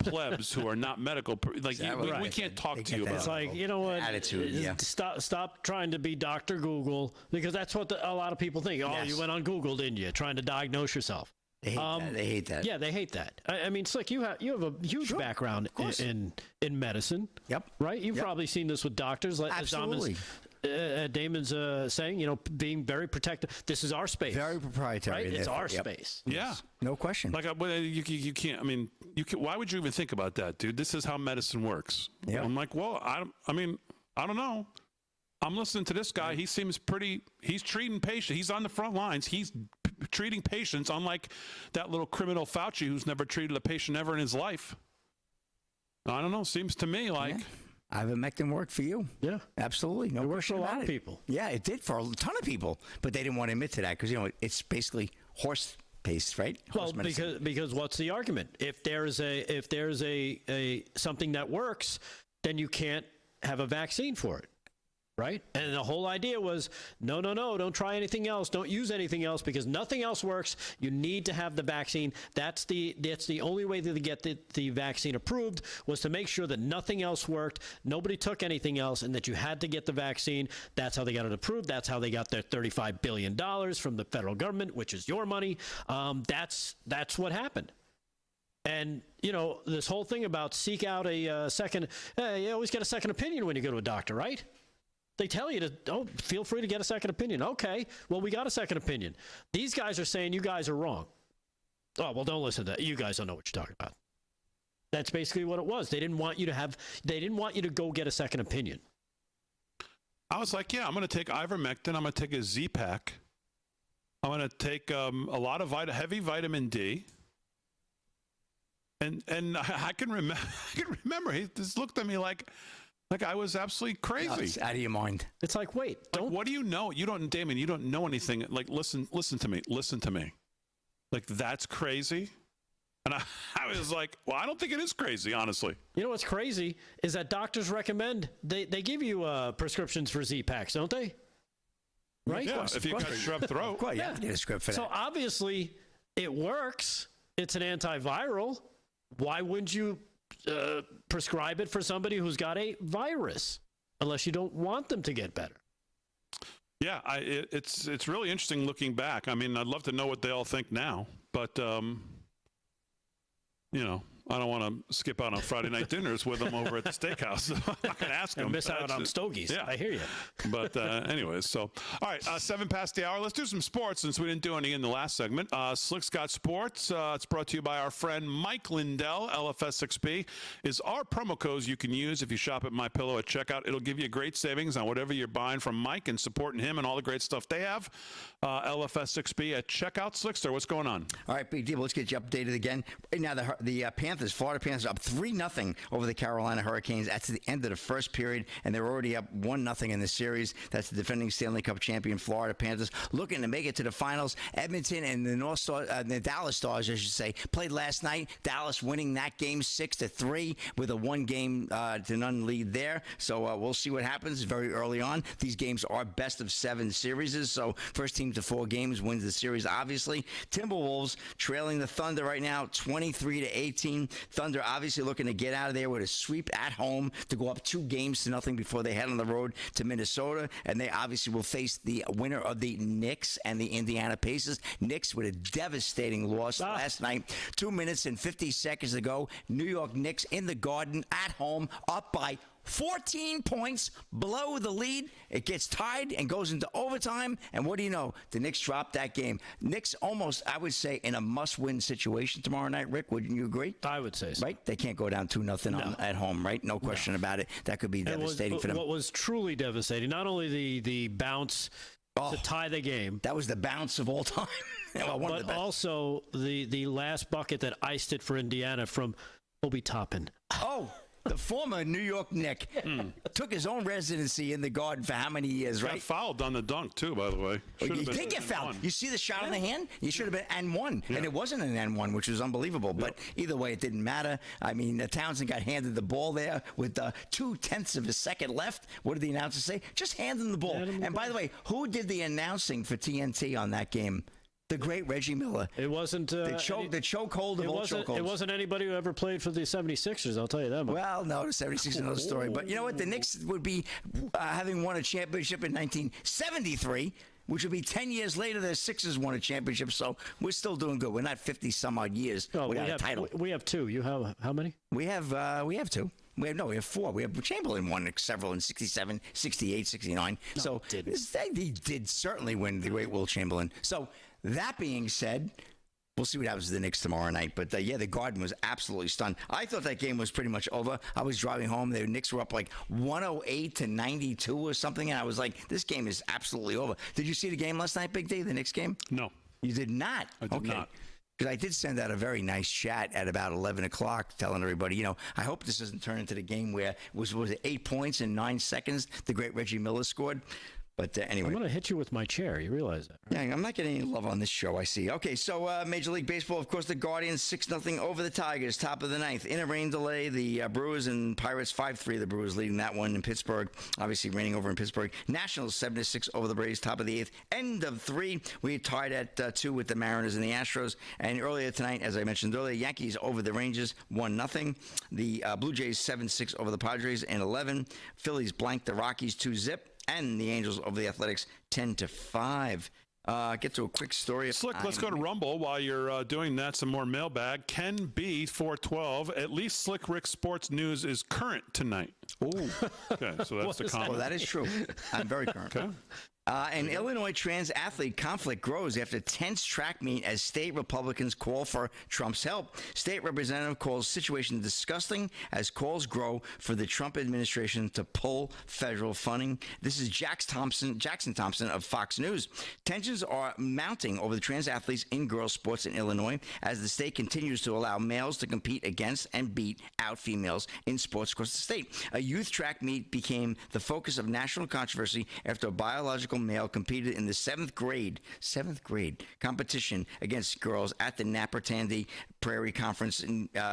plebs who are not medical. Like, we can't talk to you about it. It's like, you know what? Attitude, yeah. Stop trying to be Dr. Google, because that's what a lot of people think. Oh, yes. You went on Google, didn't you? Trying to diagnose yourself. They hate that. Yeah, they hate that. I mean, it's like you have a huge background in medicine. Yep. Right? You've probably seen this with doctors. Absolutely. Damon's saying, you know, being very protective. This is our space. Very proprietary. Right? It's our space. Yeah. No question. Like, you can't, I mean, why would you even think about that, dude? This is how medicine works. Yep. I'm like, well, I don't know. I'm listening to this guy. He seems he's treating patients. He's on the front lines. He's treating patients, unlike that little criminal Fauci who's never treated a patient ever in his life. I don't know. Seems to me like... Yeah. Ivermectin worked for you. Yeah. Absolutely. No question about it. It worked for a lot of people. Yeah, it did for a ton of people. But they didn't want to admit to that because, you know, it's basically horse paste, right? Well, because what's the argument? If there's a something that works, then you can't have a vaccine for it. Right? And the whole idea was, no, don't try anything else. Don't use anything else because nothing else works. You need to have the vaccine. That's the only way to get the vaccine approved, was to make sure that nothing else worked. Nobody took anything else, and that you had to get the vaccine. That's how they got it approved. That's how they got their $35 billion from the federal government, which is your money. That's what happened. And, you know, this whole thing about seek out a second, you always get a second opinion when you go to a doctor, right? They tell you feel free to get a second opinion. Okay, well, we got a second opinion. These guys are saying you guys are wrong. Oh, well, don't listen to that. You guys don't know what you're talking about. That's basically what it was. They didn't want you to go get a second opinion. I was like, yeah, I'm going to take ivermectin. I'm going to take a Z-Pack. I'm going to take a lot of heavy vitamin D. And I can remember he just looked at me like I was absolutely crazy. No, it's out of your mind. It's like, wait, what do you know? Damon, you don't know anything. Like, listen to me. Like, that's crazy. And I was like, well, I don't think it is crazy, honestly. You know what's crazy is that doctors recommend, they give you prescriptions for Z-Packs, don't they? Right? Yeah, if you've got strep throat. Well, yeah, get a script for that. So obviously it works. It's an antiviral. Why wouldn't you prescribe it for somebody who's got a virus, unless you don't want them to get better. Yeah, it's really interesting looking back. I mean, I'd love to know what they all think now, but I don't want to skip out on Friday night dinners with them over at the steakhouse. So I'm not going to ask them. And miss out on stogies. Yeah. I hear you. But anyways, so all right, 7 past the hour. Let's do some sports since we didn't do any in the last segment. Slick's Got Sports. It's brought to you by our friend Mike Lindell. LFS6B is our promo codes you can use if you shop at MyPillow at checkout. It'll give you great savings on whatever you're buying from Mike and supporting him and all the great stuff they have. LFS6B at checkout. Slickster, what's going on? All right, big deal. Let's get you updated again. Right now, the Florida Panthers, up 3-0 over the Carolina Hurricanes. That's the end of the first period, and they're already up 1-0 in the series. That's the defending Stanley Cup champion Florida Panthers, looking to make it to the finals. Edmonton and the Dallas Stars, I should say, played last night. Dallas winning that game 6-3 with a 1-game-to-none lead there. So we'll see what happens very early on. These games are best-of-7 series, so first team to 4 games wins the series, obviously. Timberwolves trailing the Thunder right now, 23-18. Thunder obviously looking to get out of there with a sweep at home to go up 2-0 before they head on the road to Minnesota. And they obviously will face the winner of the Knicks and the Indiana Pacers. Knicks with a devastating loss last night. 2 minutes and 50 seconds to go. New York Knicks in the Garden at home, up by 14 points, below the lead. It gets tied and goes into overtime. And what do you know? The Knicks dropped that game. Knicks almost, I would say, in a must-win situation tomorrow night. Rick, wouldn't you agree? I would say so. Right? They can't go down 2-0 at home, right? No question about it. That could be devastating for them. What was truly devastating, not only the bounce to tie the game. That was the bounce of all time. But also the last bucket that iced it for Indiana from Obi Toppin. Oh, the former New York Knick took his own residency in the Garden for how many years, right? Got fouled on the dunk, too, by the way. He did get fouled. You see the shot on the hand? You should have been N1. Yeah. And it wasn't an N1, which was unbelievable. But either way, it didn't matter. I mean, Townsend got handed the ball there with 0.2 of a second left. What did the announcer say? Just hand him the ball. And by the way, who did the announcing for TNT on that game? The great Reggie Miller. It wasn't the chokehold of all chokeholds. It wasn't anybody who ever played for the 76ers, I'll tell you that much. Well, no, the 76ers is another story. But you know what? The Knicks would be having won a championship in 1973, which would be 10 years later. The Sixers won a championship, so we're still doing good. We're not 50-some-odd years without a title. We have 2. You have how many? We have 2. We have 4. We have Chamberlain won several in 67, 68, 69. No, so he did certainly win, the great Will Chamberlain. So that being said, we'll see what happens to the Knicks tomorrow night. But, the Garden was absolutely stunned. I thought that game was pretty much over. I was driving home. The Knicks were up like 108-92 or something. And I was like, this game is absolutely over. Did you see the game last night, Big D, the Knicks game? No. You did not? I did not. Because I did send out a very nice chat at about 11 o'clock telling everybody, I hope this doesn't turn into the game where was it 8 points in 9 seconds the great Reggie Miller scored. But anyway. I'm going to hit you with my chair. You realize that, right? Yeah, I'm not getting any love on this show, I see. Okay, so Major League Baseball, of course, the Guardians 6-0 over the Tigers, top of the 9th. In a rain delay, the Brewers and Pirates 5-3. The Brewers leading that one in Pittsburgh, obviously raining over in Pittsburgh. Nationals 7-6 over the Braves, top of the 8th. End of 3. We tied at 2 with the Mariners and the Astros. And earlier tonight, as I mentioned earlier, Yankees over the Rangers 1-0. The Blue Jays 7-6 over the Padres in 11. Phillies blanked the Rockies 2-0. And the Angels over the Athletics 10-5. Get to a quick story. Slick, let's go to Rumble while you're doing that. Some more mailbag. Ken B, 412. At least Slick Rick Sports News is current tonight. Ooh. Okay, so that's the comment. Well, that is true. I'm very current. Okay. An Illinois trans athlete conflict grows after tense track meet as state Republicans call for Trump's help. State representative calls situation disgusting as calls grow for the Trump administration to pull federal funding. This is Jackson Thompson of Fox News. Tensions are mounting over the trans athletes in girls' sports in Illinois as the state continues to allow males to compete against and beat out females in sports across the state. A youth track meet became the focus of national controversy after a biological biological male competed in the seventh grade competition against girls at the Napper Tandy Prairie Conference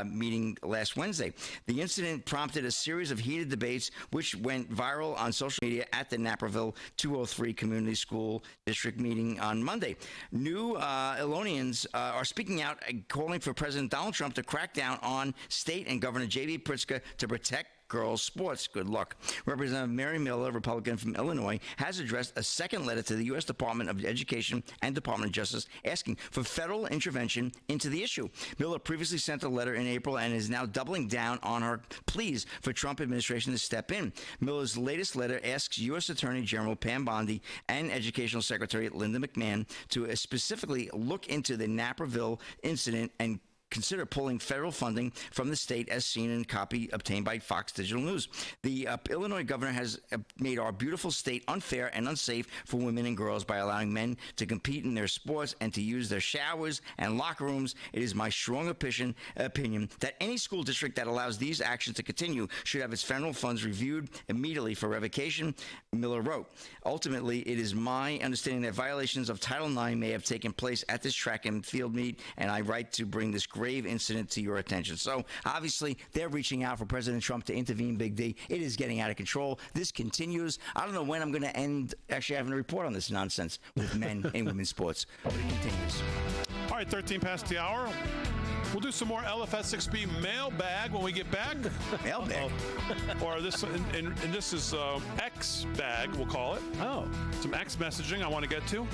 meeting last Wednesday. The incident prompted a series of heated debates, which went viral on social media at the Naperville 203 Community School District meeting on Monday. New Ilonians are speaking out, calling for President Donald Trump to crack down on state and Governor J.B. Pritzker to protect girls' sports. Good luck. Representative Mary Miller, Republican from Illinois, has addressed a second letter to the U.S. Department of Education and Department of Justice asking for federal intervention into the issue. Miller previously sent a letter in April and is now doubling down on her pleas for Trump administration to step in. Miller's latest letter asks U.S. Attorney General Pam Bondi and Educational Secretary Linda McMahon to specifically look into the Naperville incident and consider pulling federal funding from the state, as seen in a copy obtained by Fox Digital News. The Illinois governor has made our beautiful state unfair and unsafe for women and girls by allowing men to compete in their sports and to use their showers and locker rooms. It is my strong opinion that any school district that allows these actions to continue should have its federal funds reviewed immediately for revocation, Miller wrote. Ultimately, it is my understanding that violations of Title IX may have taken place at this track and field meet, and I write to bring this grave incident to your attention. So obviously they're reaching out for President Trump to intervene, Big D. It is getting out of control. This continues. I don't know when I'm going to end actually having a report on this nonsense with men and women's sports, but it continues. All right, 13 past the hour. We'll do some more LFS6B mailbag when we get back. Mailbag? Or this, and this is X bag, we'll call it. Oh. Some X messaging I want to get to.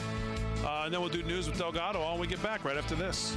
And then we'll do news with Delgado when we get back right after this.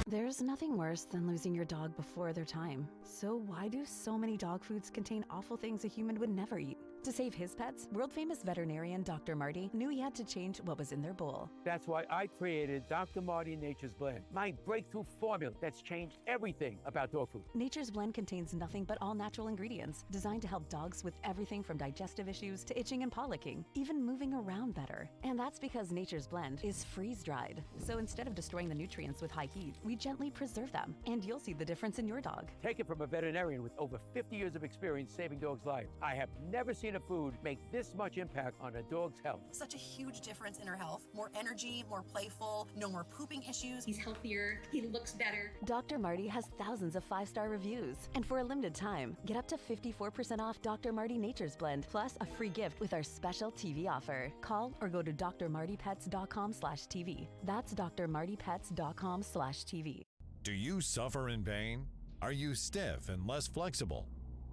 There's nothing worse than losing your dog before their time. So why do so many dog foods contain awful things a human would never eat? To save his pets, world-famous veterinarian Dr. Marty knew he had to change what was in their bowl. That's why I created Dr. Marty Nature's Blend, my breakthrough formula that's changed everything about dog food. Nature's Blend contains nothing but all-natural ingredients, designed to help dogs with everything from digestive issues to itching and paw licking, even moving around better. And that's because Nature's Blend is freeze-dried. So instead of destroying the nutrients with high heat, we gently preserve them, and you'll see the difference in your dog. Take it from a veterinarian with over 50 years of experience saving dogs' lives. I have never seen a food make this much impact on a dog's health. Such a huge difference in her health. More energy, more playful, no more pooping issues. He's healthier, he looks better. Dr. Marty has thousands of 5-star reviews. And for a limited time, get up to 54% off Dr. Marty Nature's Blend, plus a free gift with our special TV offer. Call or go to drmartypets.com/TV. That's drmartypets.com/TV. Do you suffer in pain? Are you stiff and less flexible?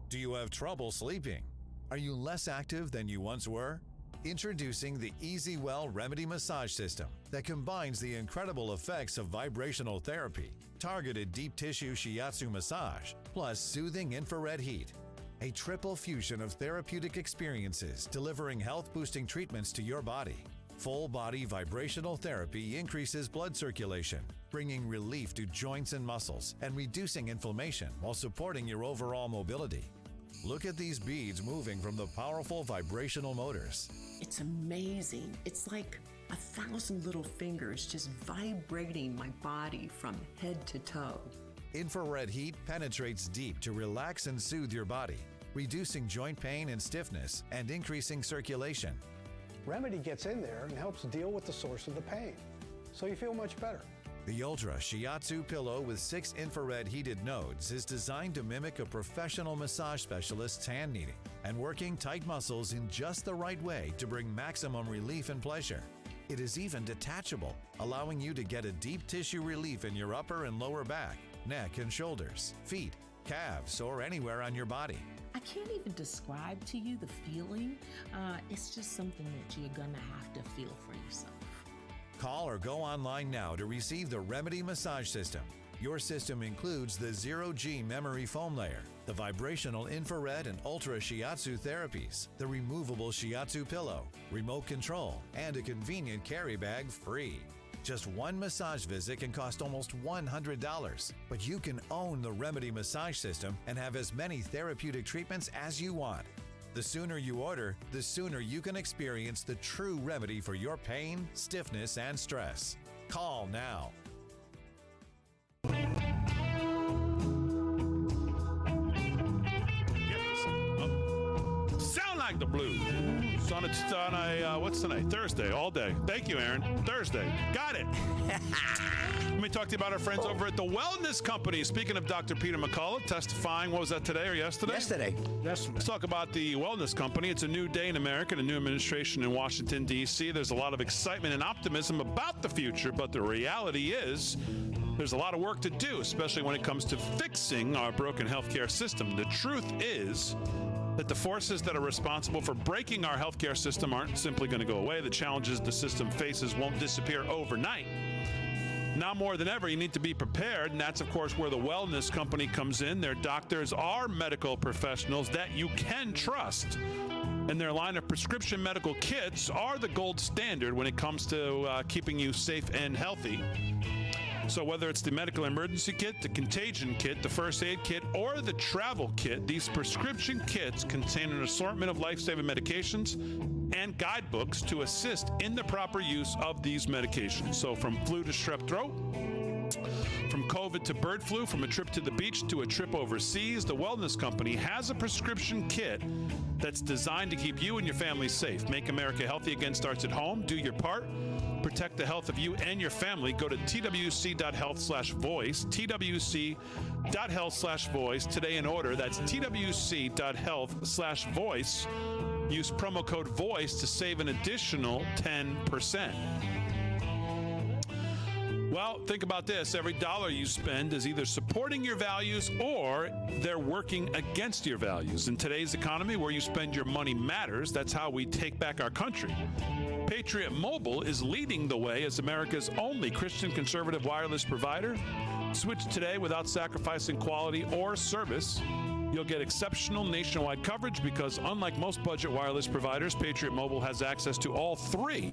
Do you have trouble sleeping? Are you less active than you once were? Introducing the Easy Well Remedy Massage System that combines the incredible effects of vibrational therapy, targeted deep tissue shiatsu massage, plus soothing infrared heat. A triple fusion of therapeutic experiences delivering health-boosting treatments to your body. Full body vibrational therapy increases blood circulation, bringing relief to joints and muscles and reducing inflammation while supporting your overall mobility. Look at these beads moving from the powerful vibrational motors. It's amazing. It's like 1,000 little fingers just vibrating my body from head to toe. Infrared heat penetrates deep to relax and soothe your body, reducing joint pain and stiffness and increasing circulation. Remedy gets in there and helps deal with the source of the pain, so you feel much better. The Ultra Shiatsu pillow with 6 infrared heated nodes is designed to mimic a professional massage specialist's hand kneading and working tight muscles in just the right way to bring maximum relief and pleasure. It is even detachable, allowing you to get a deep tissue relief in your upper and lower back, neck and shoulders, feet, calves, or anywhere on your body. I can't even describe to you the feeling. It's just something that you're gonna have to feel for yourself. Call or go online now to receive the Remedy Massage System. Your system includes the zero-G memory foam layer, the vibrational infrared and ultra shiatsu therapies, the removable shiatsu pillow, remote control, and a convenient carry bag free. Just one massage visit can cost almost $100, but you can own the Remedy massage system and have as many therapeutic treatments as you want. The sooner you order, the sooner you can experience the true remedy for your pain, stiffness, and stress. Call now. Sound like the blues. It's on a, what's tonight? Thursday, all day. Thank you, Aaron. Thursday. Got it. Let me talk to you about our friends over at the Wellness Company. Speaking of Dr. Peter McCullough testifying, what was that, today or yesterday? Yesterday. Let's talk about the Wellness Company. It's a new day in America, a new administration in Washington, D.C. There's a lot of excitement and optimism about the future, but the reality is there's a lot of work to do, especially when it comes to fixing our broken healthcare system. The truth is that the forces that are responsible for breaking our healthcare system aren't simply going to go away. The challenges the system faces won't disappear overnight. Now more than ever, you need to be prepared, and that's, of course, where the Wellness Company comes in. Their doctors are medical professionals that you can trust, and their line of prescription medical kits are the gold standard when it comes to keeping you safe and healthy. So whether it's the medical emergency kit, the contagion kit, the first aid kit, or the travel kit, these prescription kits contain an assortment of life-saving medications and guidebooks to assist in the proper use of these medications. So from flu to strep throat, from COVID to bird flu, from a trip to the beach to a trip overseas, the Wellness Company has a prescription kit that's designed to keep you and your family safe. Make America healthy again starts at home. Do your part. Protect the health of you and your family. Go to twc.health/voice, twc.health/voice today and order. That's twc.health/voice. Use promo code VOICE to save an additional 10%. Well, think about this. Every dollar you spend is either supporting your values or they're working against your values. In today's economy, where you spend your money matters. That's how we take back our country. Patriot Mobile is leading the way as America's only Christian conservative wireless provider. Switch today without sacrificing quality or service. You'll get exceptional nationwide coverage because, unlike most budget wireless providers, Patriot Mobile has access to all 3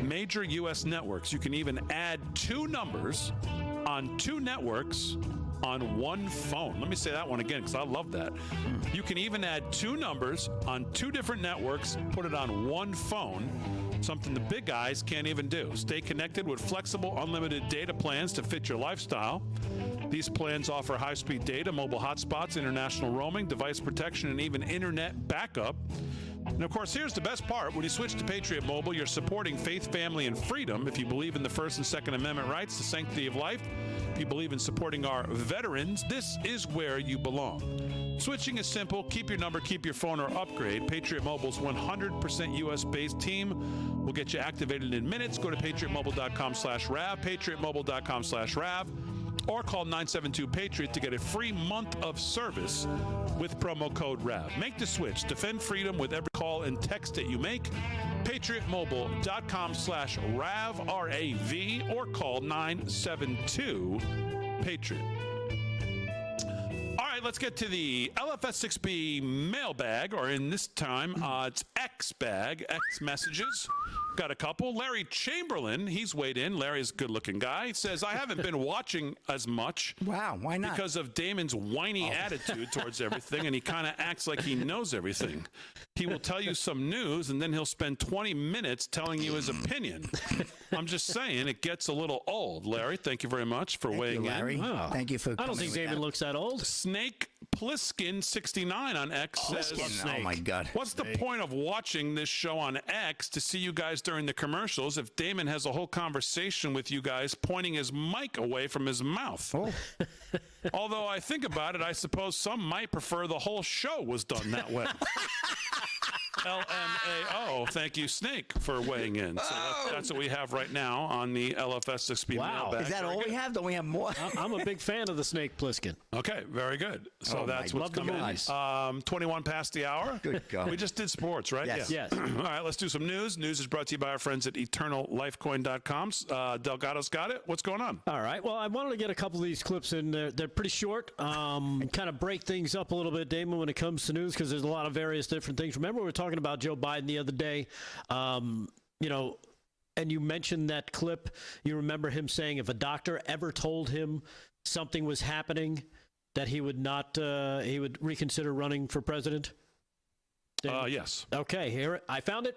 major U.S. networks. You can even add 2 numbers on 2 networks on one phone. Let me say that one again because I love that. You can even add 2 numbers on 2 different networks, put it on one phone, something the big guys can't even do. Stay connected with flexible, unlimited data plans to fit your lifestyle. These plans offer high-speed data, mobile hotspots, international roaming, device protection, and even internet backup. And of course, here's the best part. When you switch to Patriot Mobile, you're supporting faith, family, and freedom. If you believe in the First and Second Amendment rights, the sanctity of life, if you believe in supporting our veterans, this is where you belong. Switching is simple. Keep your number, keep your phone, or upgrade. Patriot Mobile's 100% U.S.-based team will get you activated in minutes. Go to patriotmobile.com/RAV, patriotmobile.com/RAV, or call 972-PATRIOT to get a free month of service with promo code RAV. Make the switch. Defend freedom with every call and text that you make. patriotmobile.com/RAV, R-A-V, or call 972-PATRIOT. All right, let's get to the LFS6B mailbag, or in this time, it's X bag, X messages. Got a couple. Larry Chamberlain, he's weighed in. Larry's a good-looking guy. He says, I haven't been watching as much. Wow, why not? Because of Damon's whiny attitude towards everything, and he kind of acts like he knows everything. He will tell you some news, and then he'll spend 20 minutes telling you his opinion. I'm just saying, it gets a little old. Larry, thank you very much for weighing Larry. in. Oh. Thank you for I don't think Damon looks that old. Snake Pliskin69 on X says, oh my God. What's the point of watching this show on X to see you guys during the commercials if Damon has a whole conversation with you guys pointing his mic away from his mouth? Oh. Although I think about it, I suppose some might prefer the whole show was done that way. LMAO. Thank you, Snake, for weighing in. So that's what we have right now on the LFS 6B mailbag. Is that all we have? Don't we have more? I'm a big fan of the Snake Plissken. Okay, very good. So that's what's coming in. 21 past the hour. Good God. We just did sports, right? Yes. Yeah. All right, let's do some news. News is brought to you by our friends at EternalLifeCoin.com. Delgado's got it. What's going on? All right. Well, I wanted to get a couple of these clips in there. They're pretty short. Kind of break things up a little bit, Damon, when it comes to news, because there's a lot of various different things. Remember, we were talking about Joe Biden the other day, and you mentioned that clip. You remember him saying if a doctor ever told him something was happening, that he would not, he would reconsider running for president? Yes. Okay, here, I found it.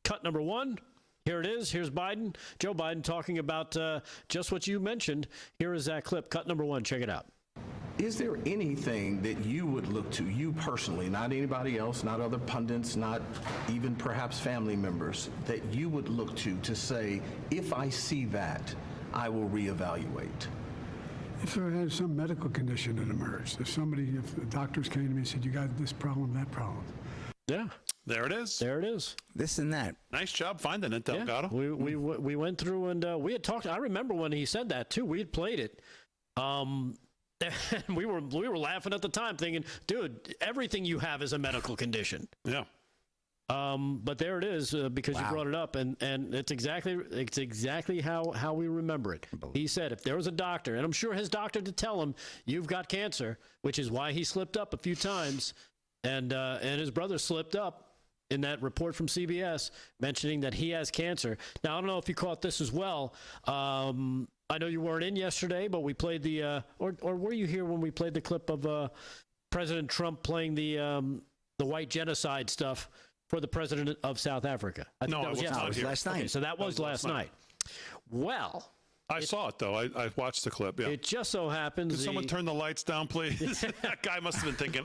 Cut number 1. Here it is. Here's Biden, Joe Biden, talking about just what you mentioned. Here is that clip. Cut number 1. Check it out. Is there anything that you would look to, you personally, not anybody else, not other pundits, not even perhaps family members, that you would look to say, if I see that, I will reevaluate? If I had some medical condition that emerged, if the doctors came to me and said, you got this problem, that problem. Yeah. There it is. There it is. This and that. Nice job finding it, Delgado. Yeah, we went through and we had talked. I remember when he said that too. We had played it. We were laughing at the time, thinking, "Dude, everything you have is a medical condition." Yeah. But there it is because you brought it up, and it's exactly how we remember it. He said if there was a doctor, and I'm sure his doctor to tell him you've got cancer, which is why he slipped up a few times, and his brother slipped up in that report from CBS mentioning that he has cancer. Now I don't know if you caught this as well. I know you weren't in yesterday, but we played the or were you here when we played the clip of President Trump playing the white genocide stuff for the president of South Africa? No, it was last night. Okay, so that was last night. Well, I saw it, though. I watched the clip. Yeah. It just so happens. Could someone turn the lights down, please? That guy must have been thinking,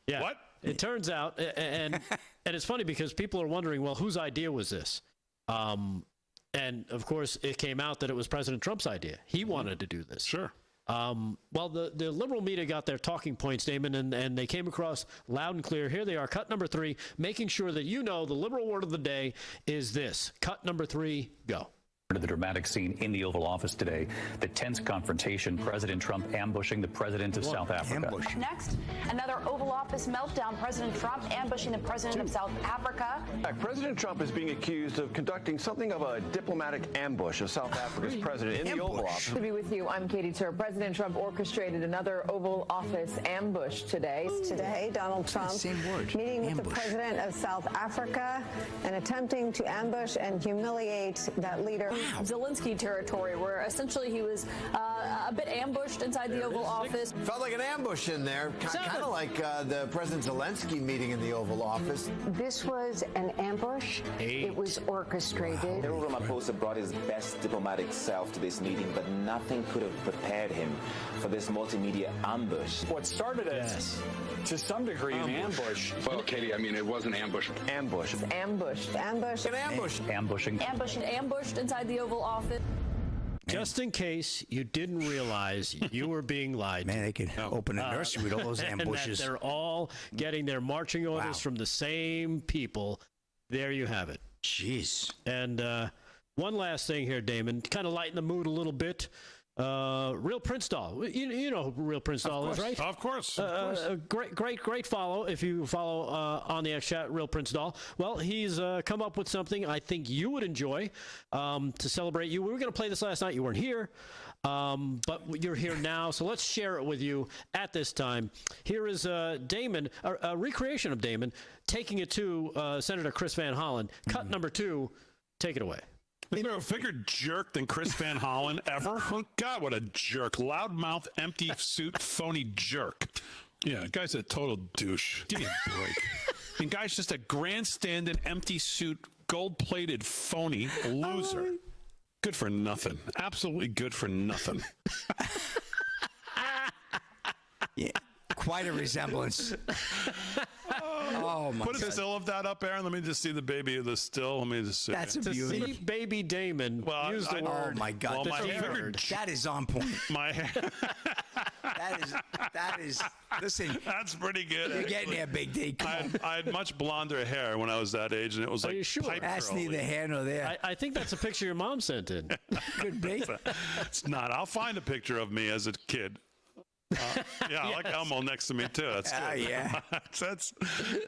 yeah. What? It turns out, and it's funny because people are wondering, well, whose idea was this? And, of course, it came out that it was President Trump's idea. He wanted to do this. Sure. Well, the liberal media got their talking points, Damon, and they came across loud and clear. Here they are, cut number 3, making sure that you know the liberal word of the day is this. Cut number 3, go. To the dramatic scene in the Oval Office today, the tense confrontation, President Trump ambushing the president of South Africa. Next, another Oval Office meltdown. President Trump ambushing the president of South Africa. President Trump is being accused of conducting something of a diplomatic ambush of South Africa's president in the Oval Office. To be with you, I'm Katie Tur. President Trump orchestrated another Oval Office ambush today. Today, Donald Trump meeting with the president of South Africa and attempting to ambush and humiliate that leader. Zelensky territory, where essentially he was a bit ambushed inside the Oval Office. Felt like an ambush in there, kind of like the President Zelensky meeting in the Oval Office. This was an ambush. It was orchestrated. Cyril Ramaphosa brought his best diplomatic self to this meeting, but nothing could have prepared him for this multimedia ambush. What started as, to some degree, an ambush. Well, Katie, I mean, it was an ambush. Ambushed. Ambush. An ambush. Ambushing. Ambushed inside the Oval Office. Just in case you didn't realize you were being lied to. Man, they could open a nursery with all those ambushes. And that they're all getting their marching orders from the same people. There you have it. Jeez. And one last thing here, Damon, to kind of lighten the mood a little bit. Real Prince Doll. You know who Real Prince Doll is, right? Of course. Great follow. If you follow on the X Chat, Real Prince Doll. Well, he's come up with something I think you would enjoy to celebrate you. We were going to play this last night. You weren't here, but you're here now. So let's share it with you at this time. Here is Damon, a recreation of Damon, taking it to Senator Chris Van Hollen. Cut number 2. Take it away. Is there a bigger jerk than Chris Van Hollen ever? Oh, God, what a jerk. Loudmouth, empty suit, phony jerk. Yeah, guy's a total douche. Give me a break. And guy's just a grandstanding, empty suit, gold-plated, phony loser. Good for nothing. Absolutely good for nothing. Yeah, quite a resemblance. Oh, my Put a God. still of that up, Aaron. Let me just see the baby of the still. Let me just see. That's a To beauty. see Baby Damon use the Oh, word. my God. Well, the my T hair- word. That is on point. My hair. That is, listen. That's pretty good. You're getting there, Big D. Come on. I had much blonder hair when I was that age, and it was Are like you sure? pipe That's curly. neither here nor there. I think that's a picture your mom sent in. Could be. It's not. I'll find a picture of me as a kid. Yeah, I like Elmo next to me too. That's good. Oh, yeah.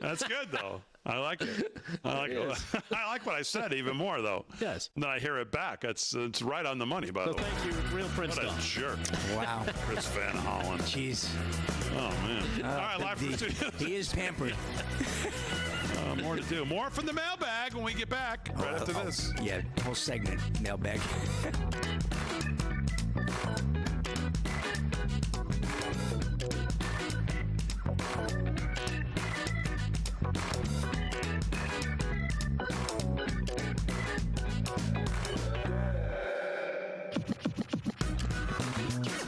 that's good though. I like it. I like what I said even more though. Yes. Then I hear it back. It's right on the money. By So the way. thank you, Real Prince What a Don. jerk. Wow. Chris Van Hollen. Jeez. Oh man. All right, live from the studio. He is pampered. More to do. More from the mailbag when we get back. Right after this. Yeah, whole segment, mailbag.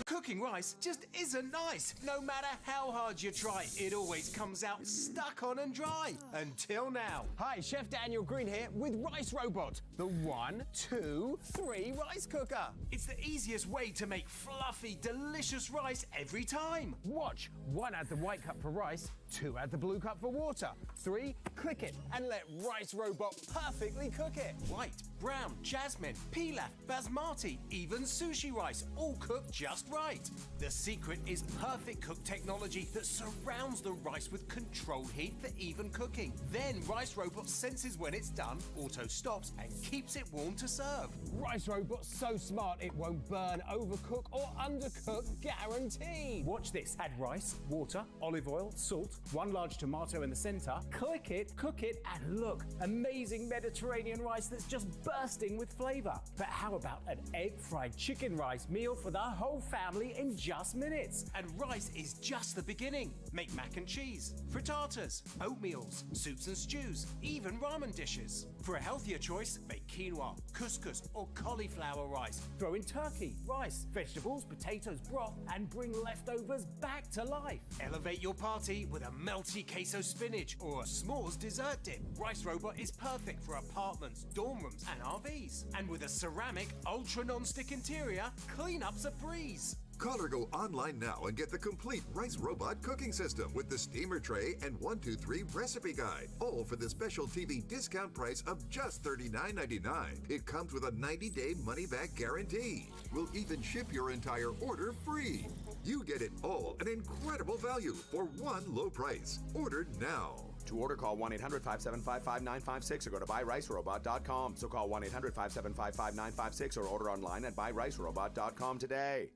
Cooking rice just isn't nice. No matter how hard you try, it always comes out stuck on and dry. Until now. Hi, Chef Daniel Green here with Rice Robot, the 1, 2, 3 rice cooker. It's the easiest way to make fluffy, delicious rice every time. Watch. 1, add the white cup for rice. 2, add the blue cup for water. 3, click it and let Rice Robot perfectly cook it. White, brown, jasmine, pilaf, basmati, even sushi rice, all cooked just right. The secret is perfect cook technology that surrounds the rice with controlled heat for even cooking. Then Rice Robot senses when it's done, auto stops, and keeps it warm to serve. Rice Robot's so smart it won't burn, overcook or undercook, guaranteed. Watch this. Add rice, water, olive oil, salt, 1 large tomato in the center. Click it, cook it, and look, amazing Mediterranean rice that's just bursting with flavor. But how about an egg fried chicken rice meal for the whole family in just minutes? And rice is just the beginning. Make mac and cheese, frittatas, oatmeals, soups and stews, even ramen dishes. For a healthier choice, make quinoa, couscous, or cauliflower rice. Throw in turkey, rice, vegetables, potatoes, broth, and bring leftovers back to life. Elevate your party with a melty queso spinach or a s'mores dessert dip. Rice Robot is perfect for apartments, dorm rooms, and RVs. And with a ceramic, ultra non-stick interior, cleanup's a breeze. Call or go online now and get the complete Rice Robot cooking system with the steamer tray and 1-2-3 recipe guide. All for the special TV discount price of just $39.99. It comes with a 90-day money-back guarantee. We'll even ship your entire order free. You get it all at incredible value for one low price. Order now. To order, call 1-800-575-5956 or go to buyricerobot.com. So call 1-800-575-5956 or order online at buyricerobot.com today.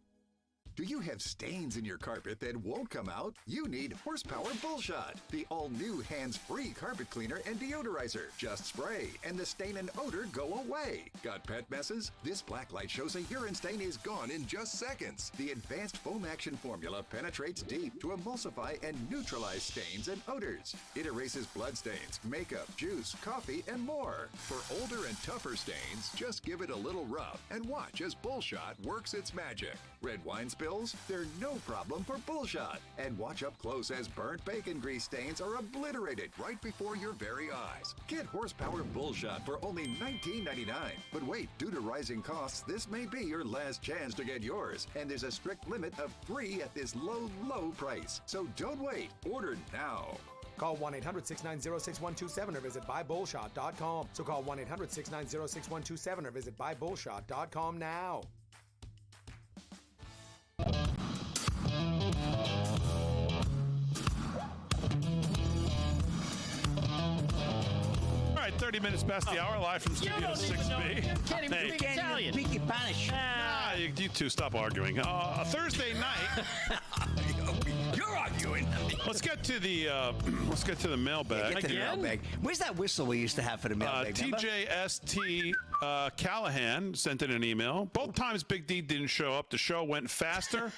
Do you have stains in your carpet that won't come out? You need Horsepower Bullshot, the all-new hands-free carpet cleaner and deodorizer. Just spray, and the stain and odor go away. Got pet messes? This black light shows a urine stain is gone in just seconds. The advanced foam action formula penetrates deep to emulsify and neutralize stains and odors. It erases blood stains, makeup, juice, coffee, and more. For older and tougher stains, just give it a little rub and watch as Bullshot works its magic. Red wine spills? They're no problem for Bullshot. And watch up close as burnt bacon grease stains are obliterated right before your very eyes. Get Horsepower Bullshot for only $19.99. But wait, due to rising costs, this may be your last chance to get yours. And there's a strict limit of 3 at this low, low price. So don't wait. Order now. Call 1-800-690-6127 or visit buybullshot.com. So call 1-800-690-6127 or visit buybullshot.com now. All right, 30 minutes past the hour, live from Studio 6B. Can't even speak Italian. Speak Spanish. Ah, you two stop arguing. A Thursday night. You're arguing. Let's get to the mailbag. Get to the mailbag. Where's that whistle we used to have for the mailbag? TJST Callahan sent in an email. Both times Big D didn't show up. The show went faster,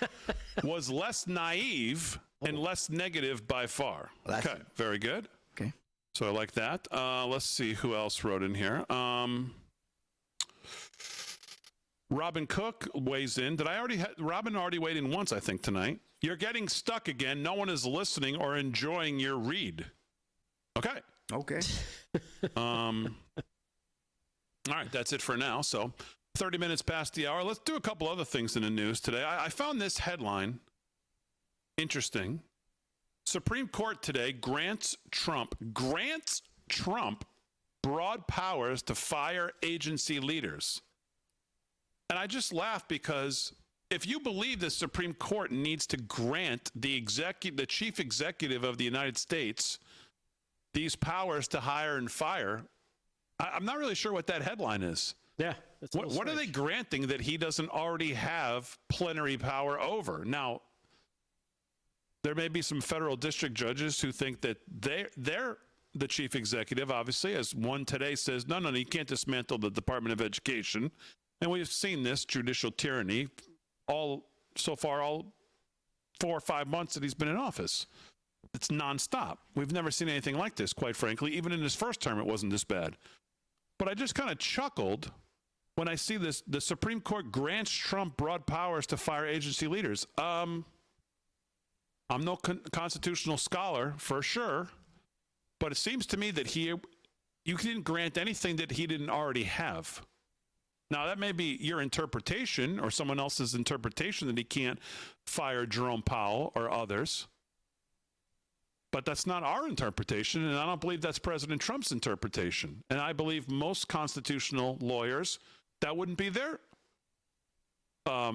was less naive, and less negative by far. Well, okay, very good. Okay. So I like that. Let's see who else wrote in here. Robin Cook weighs in. Robin already weighed in once, I think, tonight. You're getting stuck again. No one is listening or enjoying your read. Okay. Okay. All right, that's it for now. So 30 minutes past the hour. Let's do a couple other things in the news today. I found this headline interesting. Supreme Court today grants Trump broad powers to fire agency leaders. And I just laugh because if you believe the Supreme Court needs to grant the chief executive of the United States these powers to hire and fire, I'm not really sure what that headline is. Yeah. What are they granting that he doesn't already have plenary power over? Now, there may be some federal district judges who think that they're the chief executive, obviously, as one today says, no, you can't dismantle the Department of Education. And we've seen this judicial tyranny all 4 or 5 months that he's been in office. It's nonstop. We've never seen anything like this, quite frankly. Even in his first term, it wasn't this bad. But I just kind of chuckled when I see this. The Supreme Court grants Trump broad powers to fire agency leaders. I'm no constitutional scholar for sure, but it seems to me that you didn't grant anything that he didn't already have. Now, that may be your interpretation or someone else's interpretation that he can't fire Jerome Powell or others. But that's not our interpretation, and I don't believe that's President Trump's interpretation. And I believe most constitutional lawyers, that wouldn't be their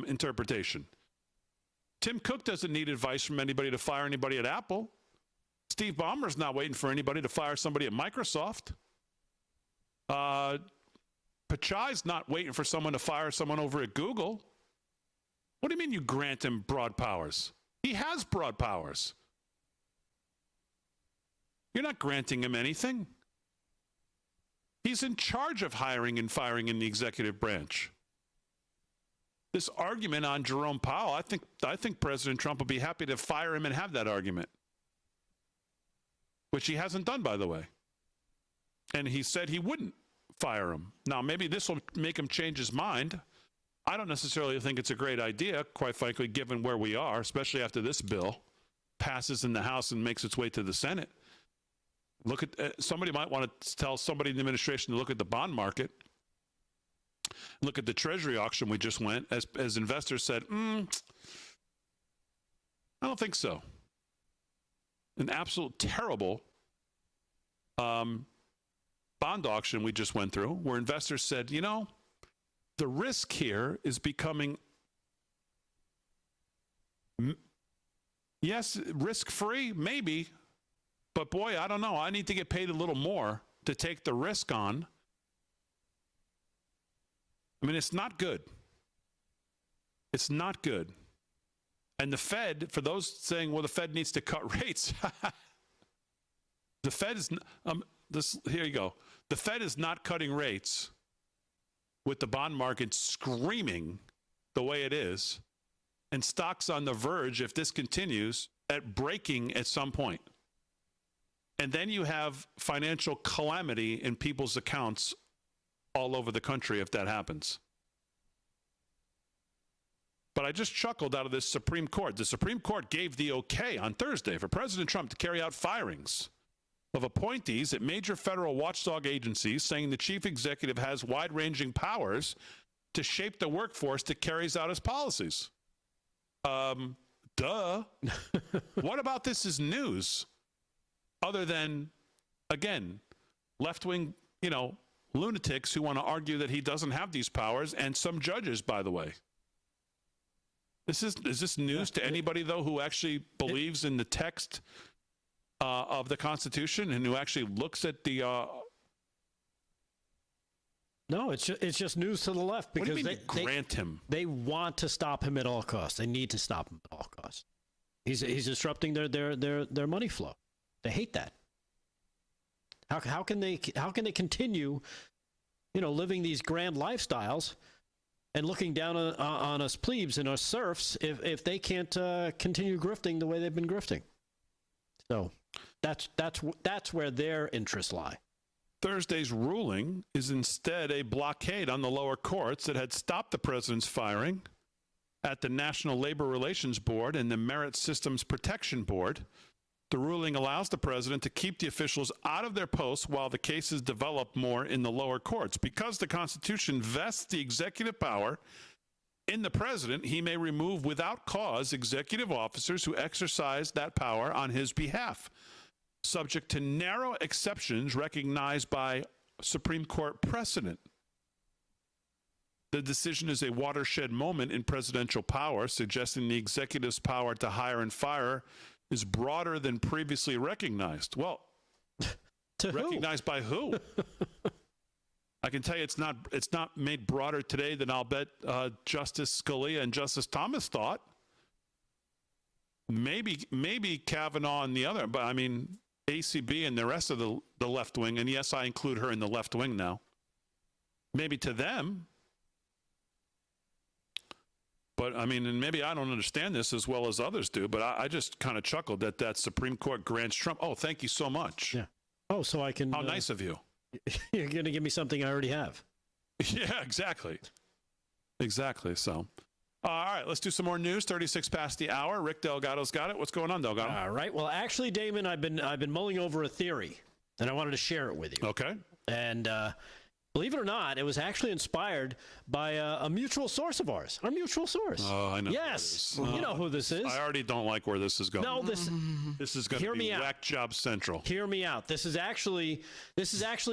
interpretation. Tim Cook doesn't need advice from anybody to fire anybody at Apple. Steve Ballmer's not waiting for anybody to fire somebody at Microsoft. Pichai's not waiting for someone to fire someone over at Google. What do you mean you grant him broad powers? He has broad powers. You're not granting him anything. He's in charge of hiring and firing in the executive branch. This argument on Jerome Powell, I think President Trump would be happy to fire him and have that argument, which he hasn't done, by the way. And he said he wouldn't fire him. Now, maybe this will make him change his mind. I don't necessarily think it's a great idea, quite frankly, given where we are, especially after this bill passes in the House and makes its way to the Senate. Look at somebody might want to tell somebody in the administration to look at the bond market, look at the Treasury auction we just went. As investors said, I don't think so. An absolute terrible bond auction we just went through, where investors said, the risk here is becoming, yes, risk-free, maybe. But boy, I don't know. I need to get paid a little more to take the risk on. I mean, it's not good. It's not good. And the Fed, for those saying, well, the Fed needs to cut rates, the Fed is, here you go. The Fed is not cutting rates with the bond market screaming the way it is, and stocks on the verge, if this continues, at breaking at some point. And then you have financial calamity in people's accounts all over the country if that happens. But I just chuckled out of this Supreme Court. The Supreme Court gave the okay on Thursday for President Trump to carry out firings of appointees at major federal watchdog agencies, saying the chief executive has wide-ranging powers to shape the workforce that carries out his policies. Duh. What about this is news? Other than, again, left-wing, lunatics who want to argue that he doesn't have these powers, and some judges, by the way. Is this news to anybody, though, who actually believes in the text of the Constitution and who actually looks at the... No, it's just news to the left because what do you mean grant him? They want to stop him at all costs. They need to stop him at all costs. He's disrupting their money flow. They hate that. How can they continue, living these grand lifestyles and looking down on us plebes and us serfs if they can't continue grifting the way they've been grifting? So that's where their interests lie. Thursday's ruling is instead a blockade on the lower courts that had stopped the president's firing at the National Labor Relations Board and the Merit Systems Protection Board The ruling allows the president to keep the officials out of their posts while the cases develop more in the lower courts. Because the Constitution vests the executive power in the president, he may remove without cause executive officers who exercise that power on his behalf, subject to narrow exceptions recognized by Supreme Court precedent. The decision is a watershed moment in presidential power, suggesting the executive's power to hire and fire is broader than previously recognized. Well, recognized by who? I can tell you it's not made broader today than I'll bet Justice Scalia and Justice Thomas thought. Maybe Kavanaugh and the other, but I mean ACB and the rest of the left wing, and yes, I include her in the left wing now. Maybe to them. But, I mean, and maybe I don't understand this as well as others do, but I just kind of chuckled that Supreme Court grants Trump. Oh, thank you so much. Yeah. Oh, so I can... How nice of you. You're going to give me something I already have. Yeah, exactly. Exactly, so... all right, let's do some more news. 36 past the hour. Rick Delgado's got it. What's going on, Delgado? All right. Well, actually, Damon, I've been mulling over a theory, and I wanted to share it with you. Okay. And believe it or not, it was actually inspired by a mutual source of ours. Our mutual source. Oh, I know. Yes. You know who this is. I already don't like where this is going. No, this is going to be whack job central. Hear me out. This is actually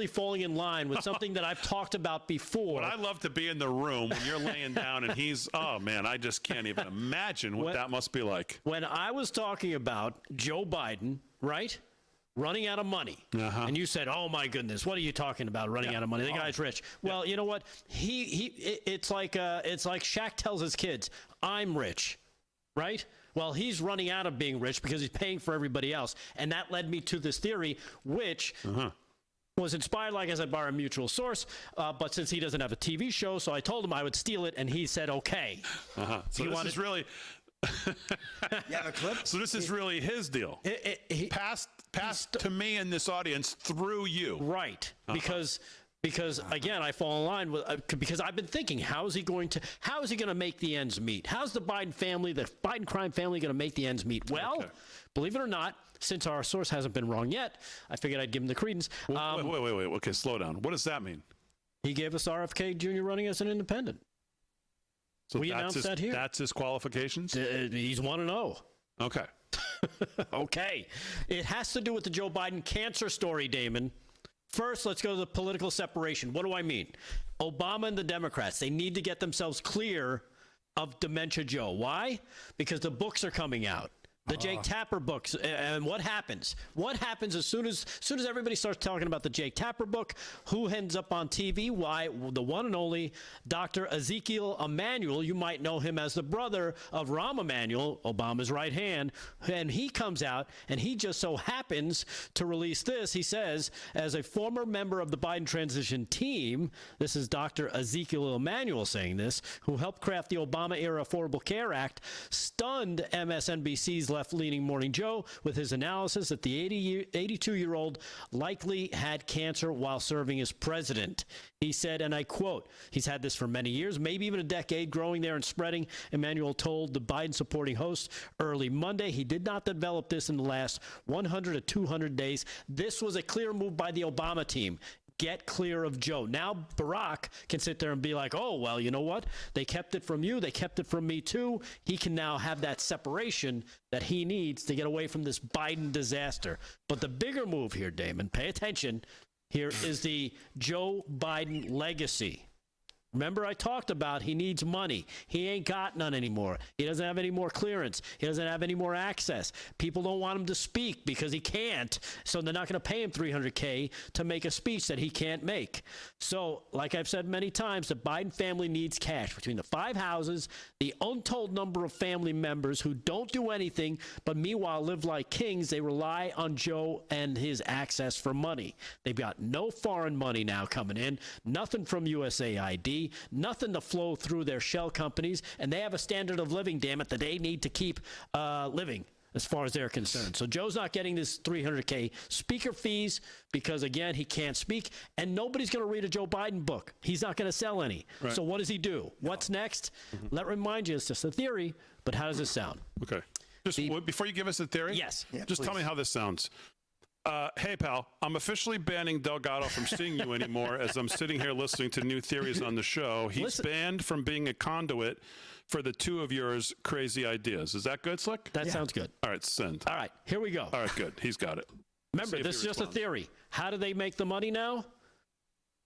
falling in line with something that I've talked about before. But I love to be in the room when you're laying down and he's, oh man, I just can't even imagine what that must be like. When I was talking about Joe Biden, right? Running out of money. And you said, oh my goodness, what are you talking about running out of money? The guy's rich. Well, you know what? It's like Shaq tells his kids, I'm rich, right? Well, he's running out of being rich because he's paying for everybody else. And that led me to this theory, which was inspired, like I said, by a mutual source. But since he doesn't have a TV show, so I told him I would steal it, and he said, okay. So this is really... You have a clip? So this is really his deal. Passed to me and this audience through you. Right. Because again, I fall in line with because I've been thinking, how is he going to make the ends meet? How's the Biden family, the Biden crime family, going to make the ends meet? Well, believe it or not, since our source hasn't been wrong yet, I figured I'd give him the credence. Wait. Okay, slow down. What does that mean? He gave us RFK Jr. running as an independent. So we announced that here. That's his qualifications? He's 1-0. Okay. Okay. It has to do with the Joe Biden cancer story, Damon. First, let's go to the political separation. What do I mean? Obama and the Democrats, they need to get themselves clear of Dementia Joe. Why? Because the books are coming out. The Jake Tapper books. And what happens? What happens as soon as everybody starts talking about the Jake Tapper book? Who ends up on TV? Why? The one and only Dr. Ezekiel Emanuel. You might know him as the brother of Rahm Emanuel, Obama's right hand. And he comes out, and he just so happens to release this. He says, as a former member of the Biden transition team, this is Dr. Ezekiel Emanuel saying this, who helped craft the Obama-era Affordable Care Act, stunned MSNBC's left-leaning Morning Joe with his analysis that the 82-year-old likely had cancer while serving as president. He said, and I quote, he's had this for many years, maybe even a decade, growing there and spreading. Emanuel told the Biden-supporting host early Monday he did not develop this in the last 100 to 200 days. This was a clear move by the Obama team. Get clear of Joe. Now Barack can sit there and be like, oh, well, you know what? They kept it from you. They kept it from me, too. He can now have that separation that he needs to get away from this Biden disaster. But the bigger move here, Damon, pay attention, here is the Joe Biden legacy. Remember, I talked about he needs money. He ain't got none anymore. He doesn't have any more clearance. He doesn't have any more access. People don't want him to speak because he can't. So they're not going to pay him $300K to make a speech that he can't make. So, like I've said many times, the Biden family needs cash. Between the 5 houses, the untold number of family members who don't do anything, but meanwhile live like kings, they rely on Joe and his access for money. They've got no foreign money now coming in, nothing from USAID. Nothing to flow through their shell companies, and they have a standard of living, damn it, that they need to keep living as far as they're concerned. So Joe's not getting this $300K speaker fees because, again, he can't speak, and nobody's going to read a Joe Biden book. He's not going to sell any. Right. So what does he do? What's next? Let me remind you, it's just a theory, but how does this sound? Okay. Just before you give us a theory, yes, just tell me how this sounds. Hey, pal, I'm officially banning Delgado from seeing you anymore as I'm sitting here listening to new theories on the show. He's banned from being a conduit for the two of yours crazy ideas. Is that good, Slick? That sounds good. All right, send. All right, here we go. All right, good. He's got it. Remember, this is just a theory. How do they make the money now?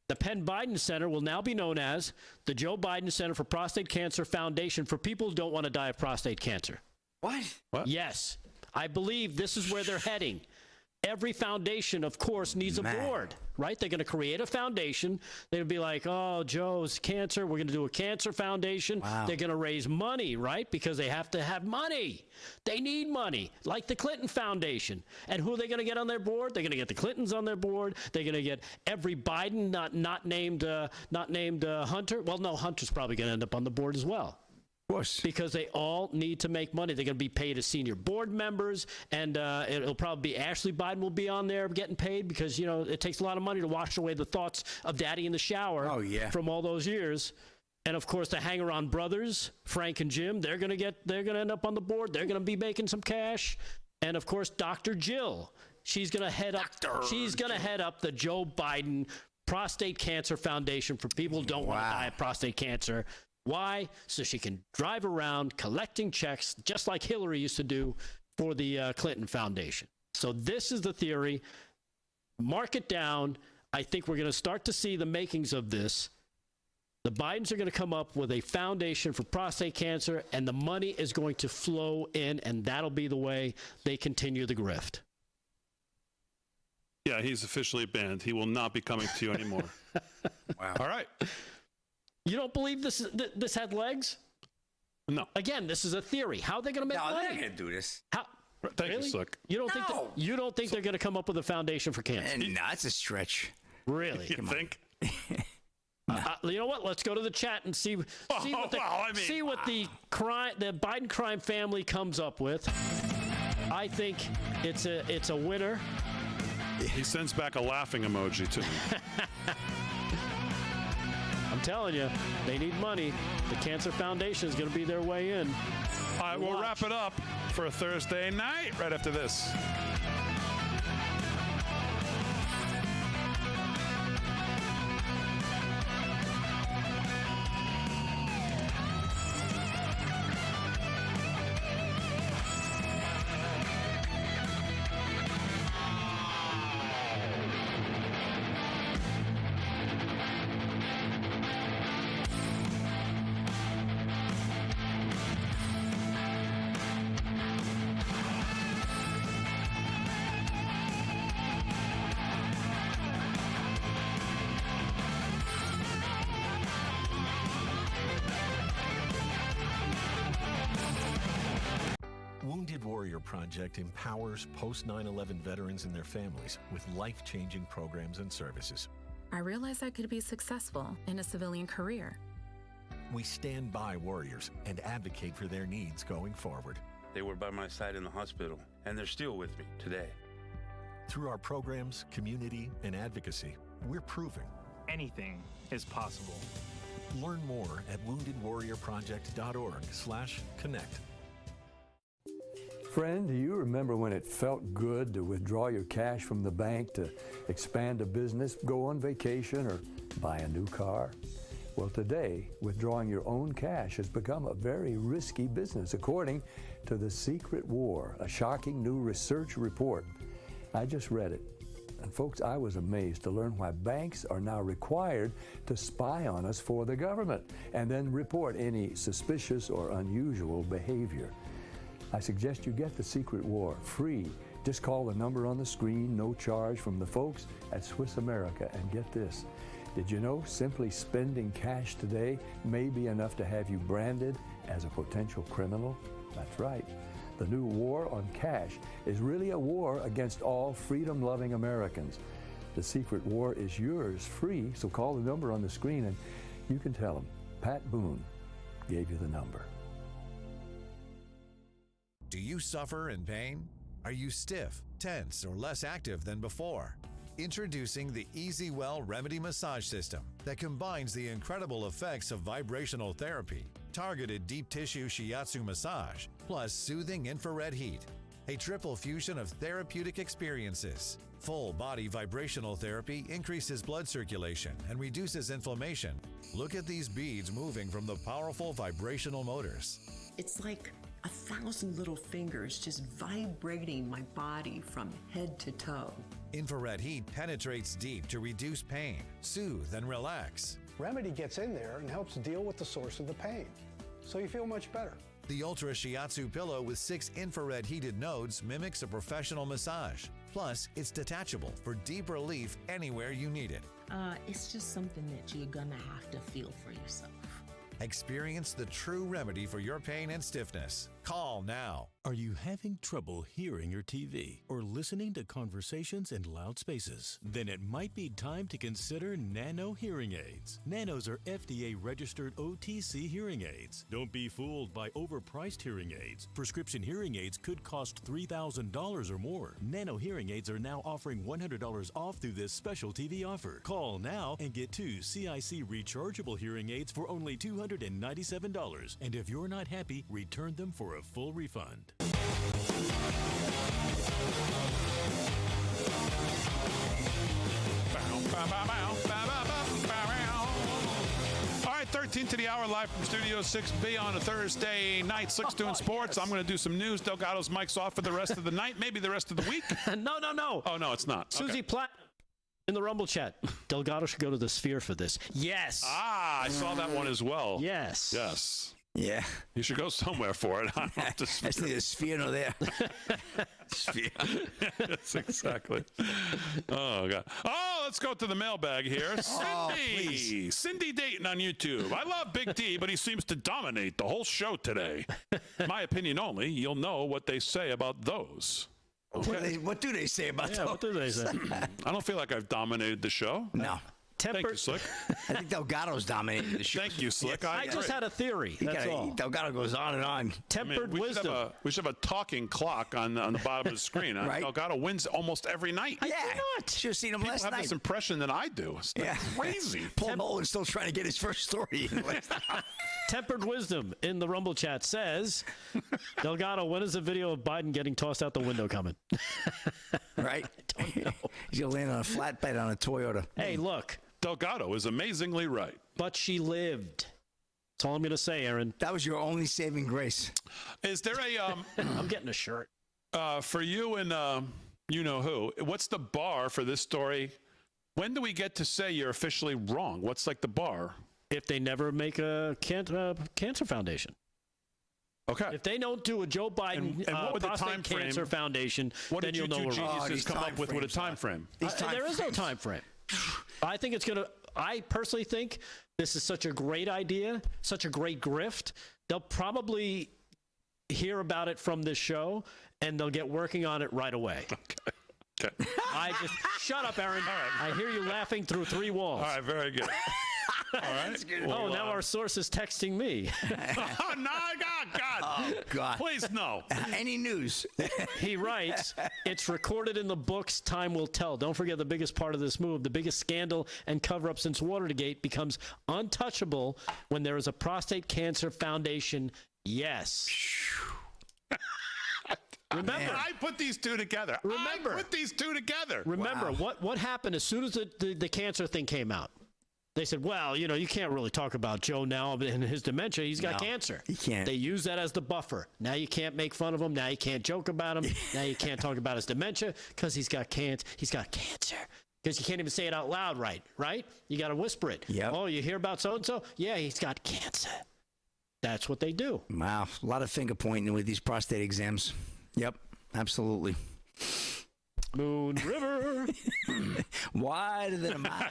The Penn Biden Center will now be known as the Joe Biden Center for Prostate Cancer Foundation for people who don't want to die of prostate cancer. What? Yes. I believe this is where they're heading. Every foundation, of course, needs a board, right? They're going to create a foundation. They'll be like, oh, Joe's cancer. We're going to do a cancer foundation. Wow. They're going to raise money, right? Because they have to have money. They need money, like the Clinton Foundation. And who are they going to get on their board? They're going to get the Clintons on their board. They're going to get every Biden not named Hunter. Well, no, Hunter's probably going to end up on the board as well. Of course. Because they all need to make money. They're going to be paid as senior board members, and it'll probably be Ashley Biden will be on there getting paid because, you know, it takes a lot of money to wash away the thoughts of daddy in the shower from all those years. And, of course, the Hanger-On brothers, Frank and Jim, they're going to end up on the board. They're going to be making some cash. And, of course, Dr. Jill, she's going to head up the Joe Biden Prostate Cancer Foundation for people who don't want to die of prostate cancer. Why? So she can drive around collecting checks, just like Hillary used to do for the Clinton Foundation. So this is the theory. Mark it down. I think we're going to start to see the makings of this. The Bidens are going to come up with a foundation for prostate cancer, and the money is going to flow in, and that'll be the way they continue the grift. Yeah, he's officially banned. He will not be coming to you anymore. Wow. All right. You don't believe this had legs? No. Again, this is a theory. How are they going to make money? No, they're not going to do this. How? Thank you, Slick. You don't think they're going to come up with a foundation for cancer? No, it's a stretch. Really? You think? You know what? Let's go to the chat and see what the Biden crime family comes up with. I think it's a winner. He sends back a laughing emoji to me. I'm telling you, they need money. The Cancer Foundation is going to be their way in. All right, we'll wrap it up for a Thursday night right after this. Wounded Warrior Project empowers post 9/11 veterans and their families with life-changing programs and services. I realized I could be successful in a civilian career. We stand by warriors and advocate for their needs going forward. They were by my side in the hospital, and they're still with me today. Through our programs, community, and advocacy, we're proving anything is possible. Learn more at woundedwarriorproject.org/connect. Friend, do you remember when it felt good to withdraw your cash from the bank to expand a business, go on vacation, or buy a new car? Well, today, withdrawing your own cash has become a very risky business, according to The Secret War, a shocking new research report. I just read it. And folks, I was amazed to learn why banks are now required to spy on us for the government and then report any suspicious or unusual behavior. I suggest you get The Secret War free. Just call the number on the screen, no charge, from the folks at Swiss America. And get this, did you know simply spending cash today may be enough to have you branded as a potential criminal? That's right. The new war on cash is really a war against all freedom-loving Americans. The Secret War is yours free, so call the number on the screen and you can tell them Pat Boone gave you the number. Do you suffer in pain? Are you stiff, tense, or less active than before? Introducing the Easy Well Remedy Massage System that combines the incredible effects of vibrational therapy, targeted deep tissue shiatsu massage, plus soothing infrared heat. A triple fusion of therapeutic experiences. Full body vibrational therapy increases blood circulation and reduces inflammation. Look at these beads moving from the powerful vibrational motors. It's like 1,000 little fingers just vibrating my body from head to toe. Infrared heat penetrates deep to reduce pain, soothe, and relax. Remedy gets in there and helps deal with the source of the pain, so you feel much better. The Ultra Shiatsu pillow with 6 infrared heated nodes mimics a professional massage. Plus, it's detachable for deep relief anywhere you need it. It's just something that you're gonna have to feel for yourself. Experience the true remedy for your pain and stiffness. Call now. Are you having trouble hearing your TV or listening to conversations in loud spaces? Then it might be time to consider Nano hearing aids. Nanos are FDA-registered OTC hearing aids. Don't be fooled by overpriced hearing aids. Prescription hearing aids could cost $3,000 or more. Nano hearing aids are now offering $100 off through this special TV offer. Call now and get 2 CIC rechargeable hearing aids for only $297. And if you're not happy, return them for a full refund. All right, 13 to the hour, live from Studio 6B on a Thursday night. Slick's doing sports. Yes. I'm going to do some news. Delgado's mic's off for the rest of the night, maybe the rest of the week. No. Oh, no, it's not. Susie okay. Platt in the Rumble chat. Delgado should go to the Sphere for this. Yes. I saw that one as well. Yes. Yes. Yeah. You should go somewhere for it. I don't have to Sphere. That's neither Sphere nor there. Sphere. Yes, exactly. Oh, God. Oh, let's go to the mailbag here. Cindy. Cindy Dayton on YouTube. I love Big D, but he seems to dominate the whole show today. My opinion only. You'll know what they say about those. Okay. What do they say about those? What do they say? I don't feel like I've dominated the show. No. Thank you, Slick. I think Delgado's dominating the show. Thank you, Slick. Yes. I just had a theory. That's all. Delgado goes on and on. Tempered wisdom. We should have a talking clock on the bottom of the screen. Right. Delgado wins almost every night. Yeah. Should have seen him last night. People have this impression that I do. It's crazy. Paul Nolan's still trying to get his first story. Tempered wisdom in the Rumble chat says, Delgado, when is the video of Biden getting tossed out the window coming? Right? I don't know. He's going to land on a flatbed on a Toyota. Hey, look. Delgado is amazingly right. But she lived. That's all I'm going to say, Aaron. That was your only saving grace. Is there a... I'm getting a shirt. For you and you-know-who, what's the bar for this story? When do we get to say you're officially wrong? What's like the bar? If they never make a cancer foundation. Okay. If they don't do a Joe Biden and what would prostate the time frame, cancer foundation, what then did you'll know you two we're wrong. geniuses come up with a time frame? There is no time frame. I think it's going to... I personally think this is such a great idea, such a great grift. They'll probably hear about it from this show, and they'll get working on it right away. Okay. Shut up, Aaron. Right. I hear you laughing through 3 walls. All right, very good. All right. Well, now our source is texting me. Oh, no, God. Oh, God. Please, no. Any news? He writes, it's recorded in the books, time will tell. Don't forget the biggest part of this move. The biggest scandal and cover-up since Watergate becomes untouchable when there is a prostate cancer foundation. Yes. Remember, I put these two together. Remember, Wow. what happened as soon as the cancer thing came out? They said, well, you can't really talk about Joe now and his dementia. He's got cancer. You can't. They use that as the buffer. Now you can't make fun of him. Now you can't joke about him. Now you can't talk about his dementia because he's got cancer. He's got cancer. Because you can't even say it out loud, right? You got to whisper it. Yep. Oh, you hear about so-and-so? Yeah, he's got cancer. That's what they do. Wow. A lot of finger pointing with these prostate exams. Yep, absolutely. Moon River. Wider than a mile.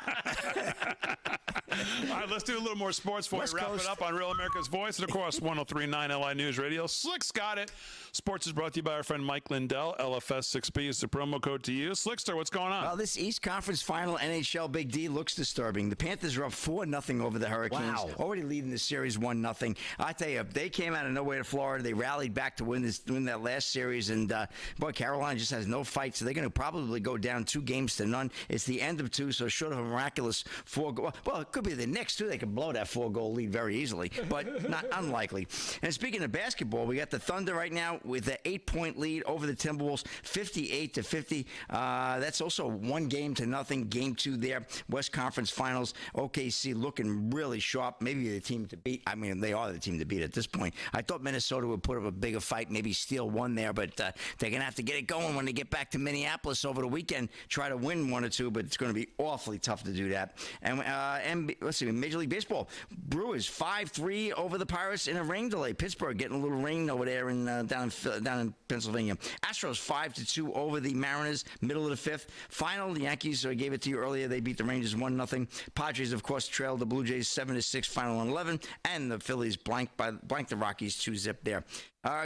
All right, let's do a little more sports for West you. Wrap Coast. it up on Real America's Voice and, of course, 103.9 LI News Radio. Slick's got it. Sports is brought to you by our friend Mike Lindell. LFS6B is the promo code to use. Slickster, what's going on? Well, this East Conference Final NHL Big D looks disturbing. The Panthers are up 4-0 over the Hurricanes. Wow. Already leading the series 1-0. I tell you, they came out of nowhere to Florida. They rallied back to win that last series. And, boy, Carolina just has no fight, so they're going to could probably go down 2-0. It's the end of 2, so short of a miraculous 4-goal. Well, it could be the Knicks, too. They could blow that 4-goal lead very easily, but not unlikely. And speaking of basketball, we got the Thunder right now with an 8-point lead over the Timberwolves, 58-50. That's also 1-0. Game 2 there. West Conference Finals. OKC looking really sharp. Maybe the team to beat. I mean, they are the team to beat at this point. I thought Minnesota would put up a bigger fight, maybe steal one there, but they're going to have to get it going when they get back to Minneapolis over the weekend. Try to win 1 or 2, but it's going to be awfully tough to do that. And let's see, Major League Baseball. Brewers 5-3 over the Pirates in a rain delay. Pittsburgh getting a little rain over there down in Pennsylvania. Astros 5-2 over the Mariners, middle of the 5th. Final, the Yankees gave it to you earlier. They beat the Rangers 1-0. Padres, of course, trailed the Blue Jays 7-6, final on 11, and the Phillies blanked the Rockies 2-0 there.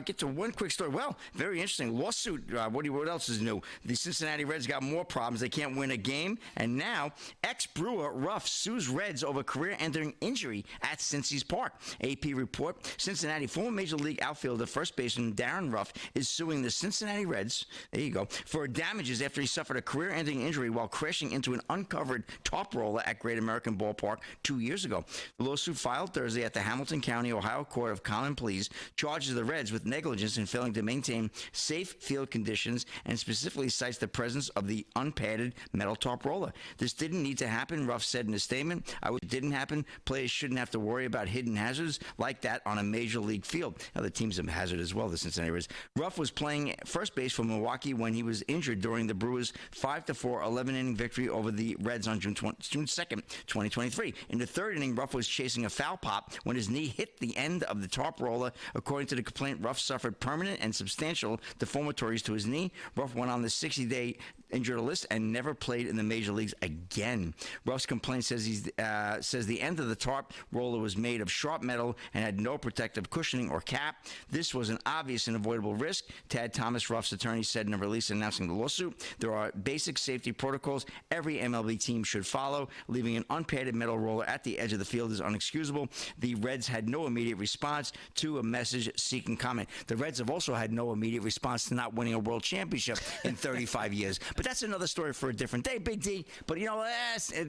Get to one quick story. Well, very interesting lawsuit. What else is new? The Cincinnati Reds got more problems. They can't win a game, and now ex-Brewer Ruff sues Reds over career-ending injury at Cincy's Park. AP report: Cincinnati former Major League outfielder first baseman Darren Ruff is suing the Cincinnati Reds. There you go, for damages after he suffered a career-ending injury while crashing into an uncovered top roller at Great American Ballpark 2 years ago. The lawsuit filed Thursday at the Hamilton County, Ohio Court of Common Pleas charges the Reds with negligence in failing to maintain safe field conditions and specifically cites the presence of the unpadded metal top roller. This didn't need to happen, Ruff said in a statement. It didn't happen. Players shouldn't have to worry about hidden hazards like that on a major league field. Now, the team's a hazard as well, the Cincinnati Reds. Ruff was playing first base for Milwaukee when he was injured during the Brewers' 5-4 11-inning victory over the Reds on June 2nd, 2023. In the third inning, Ruff was chasing a foul pop when his knee hit the end of the top roller. According to the complaint, Ruff suffered permanent and substantial deformitories to his knee. Ruff went on the 60-day injured list and never played in the major leagues again. Ruff's complaint says the end of the top roller was made of sharp metal and had no protective cushioning or cap. This was an obvious and avoidable risk, Tad Thomas, Ruff's attorney, said in a release announcing the lawsuit. There are basic safety protocols every MLB team should follow. Leaving an unpadded metal roller at the edge of the field is unexcusable. The Reds had no immediate response to a message seeking comment. The Reds have also had no immediate response to not winning a world championship in 35 years. But that's another story for a different day, Big D. But, you know,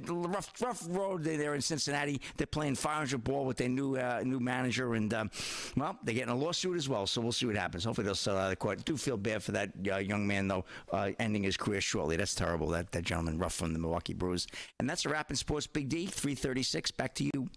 rough road there in Cincinnati. They're playing 500 ball with their new manager. And, well, they're getting a lawsuit as well. So we'll see what happens. Hopefully they'll settle out of the court. I do feel bad for that young man, though, ending his career shortly. That's terrible, that gentleman, Ruff from the Milwaukee Brewers. And that's a wrap in sports, Big D. 3:36. Back to you.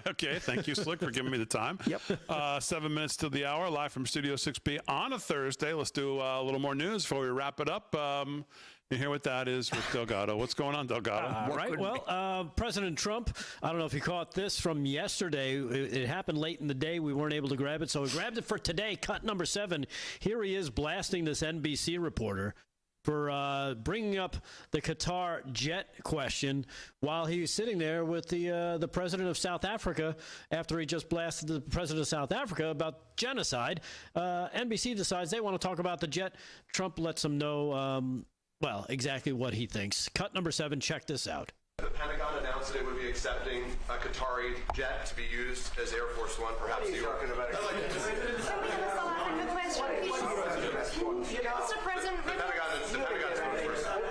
Okay. Thank you, Slick, for giving me the time. Yep. 7 minutes to the hour, live from Studio 6B on a Thursday. Let's do a little more news before we wrap it up. You hear what that is with Delgado. What's going on, Delgado? Right. Well, President Trump, I don't know if you caught this from yesterday. It happened late in the day. We weren't able to grab it, so we grabbed it for today. Cut number 7. Here he is blasting this NBC reporter for bringing up the Qatar jet question while he was sitting there with the president of South Africa after he just blasted the president of South Africa about genocide. NBC decides they want to talk about the jet. Trump lets them know, well, exactly what he thinks. Cut number 7. Check this out. The Pentagon announced that it would be accepting a Qatari jet to be used as Air Force One. Perhaps you talking about Mr. President,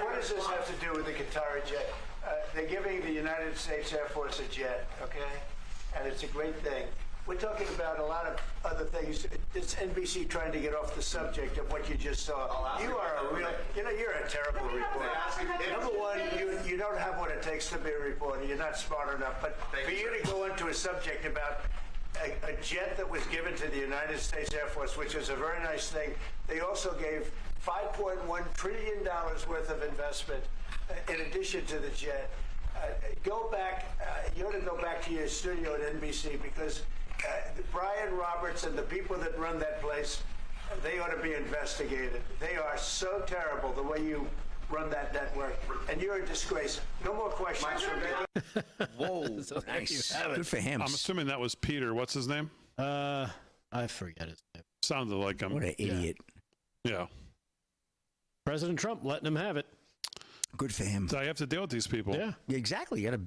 what does this have to do with the Qatari jet? They're giving the United States Air Force a jet, okay? And it's a great thing. We're talking about a lot of other things. It's NBC trying to get off the subject of what you just saw. You are a real, you're a terrible reporter. Number one, you don't have what it takes to be a reporter. You're not smart enough. But for you to go into a subject about a jet that was given to the United States Air Force, which is a very nice thing. They also gave $5.1 trillion worth of investment in addition to the jet. Go back, you ought to go back to your studio at NBC because Brian Roberts and the people that run that place, they ought to be investigated. They are so terrible the way you run that network, and you're a disgrace. No more questions from me. Whoa, nice. Good for him. I'm assuming that was Peter. What's his name? I forget his name. Sounded like him. What an idiot. Yeah. President Trump letting him have it. Good for him. So you have to deal with these people. Yeah. Exactly. You got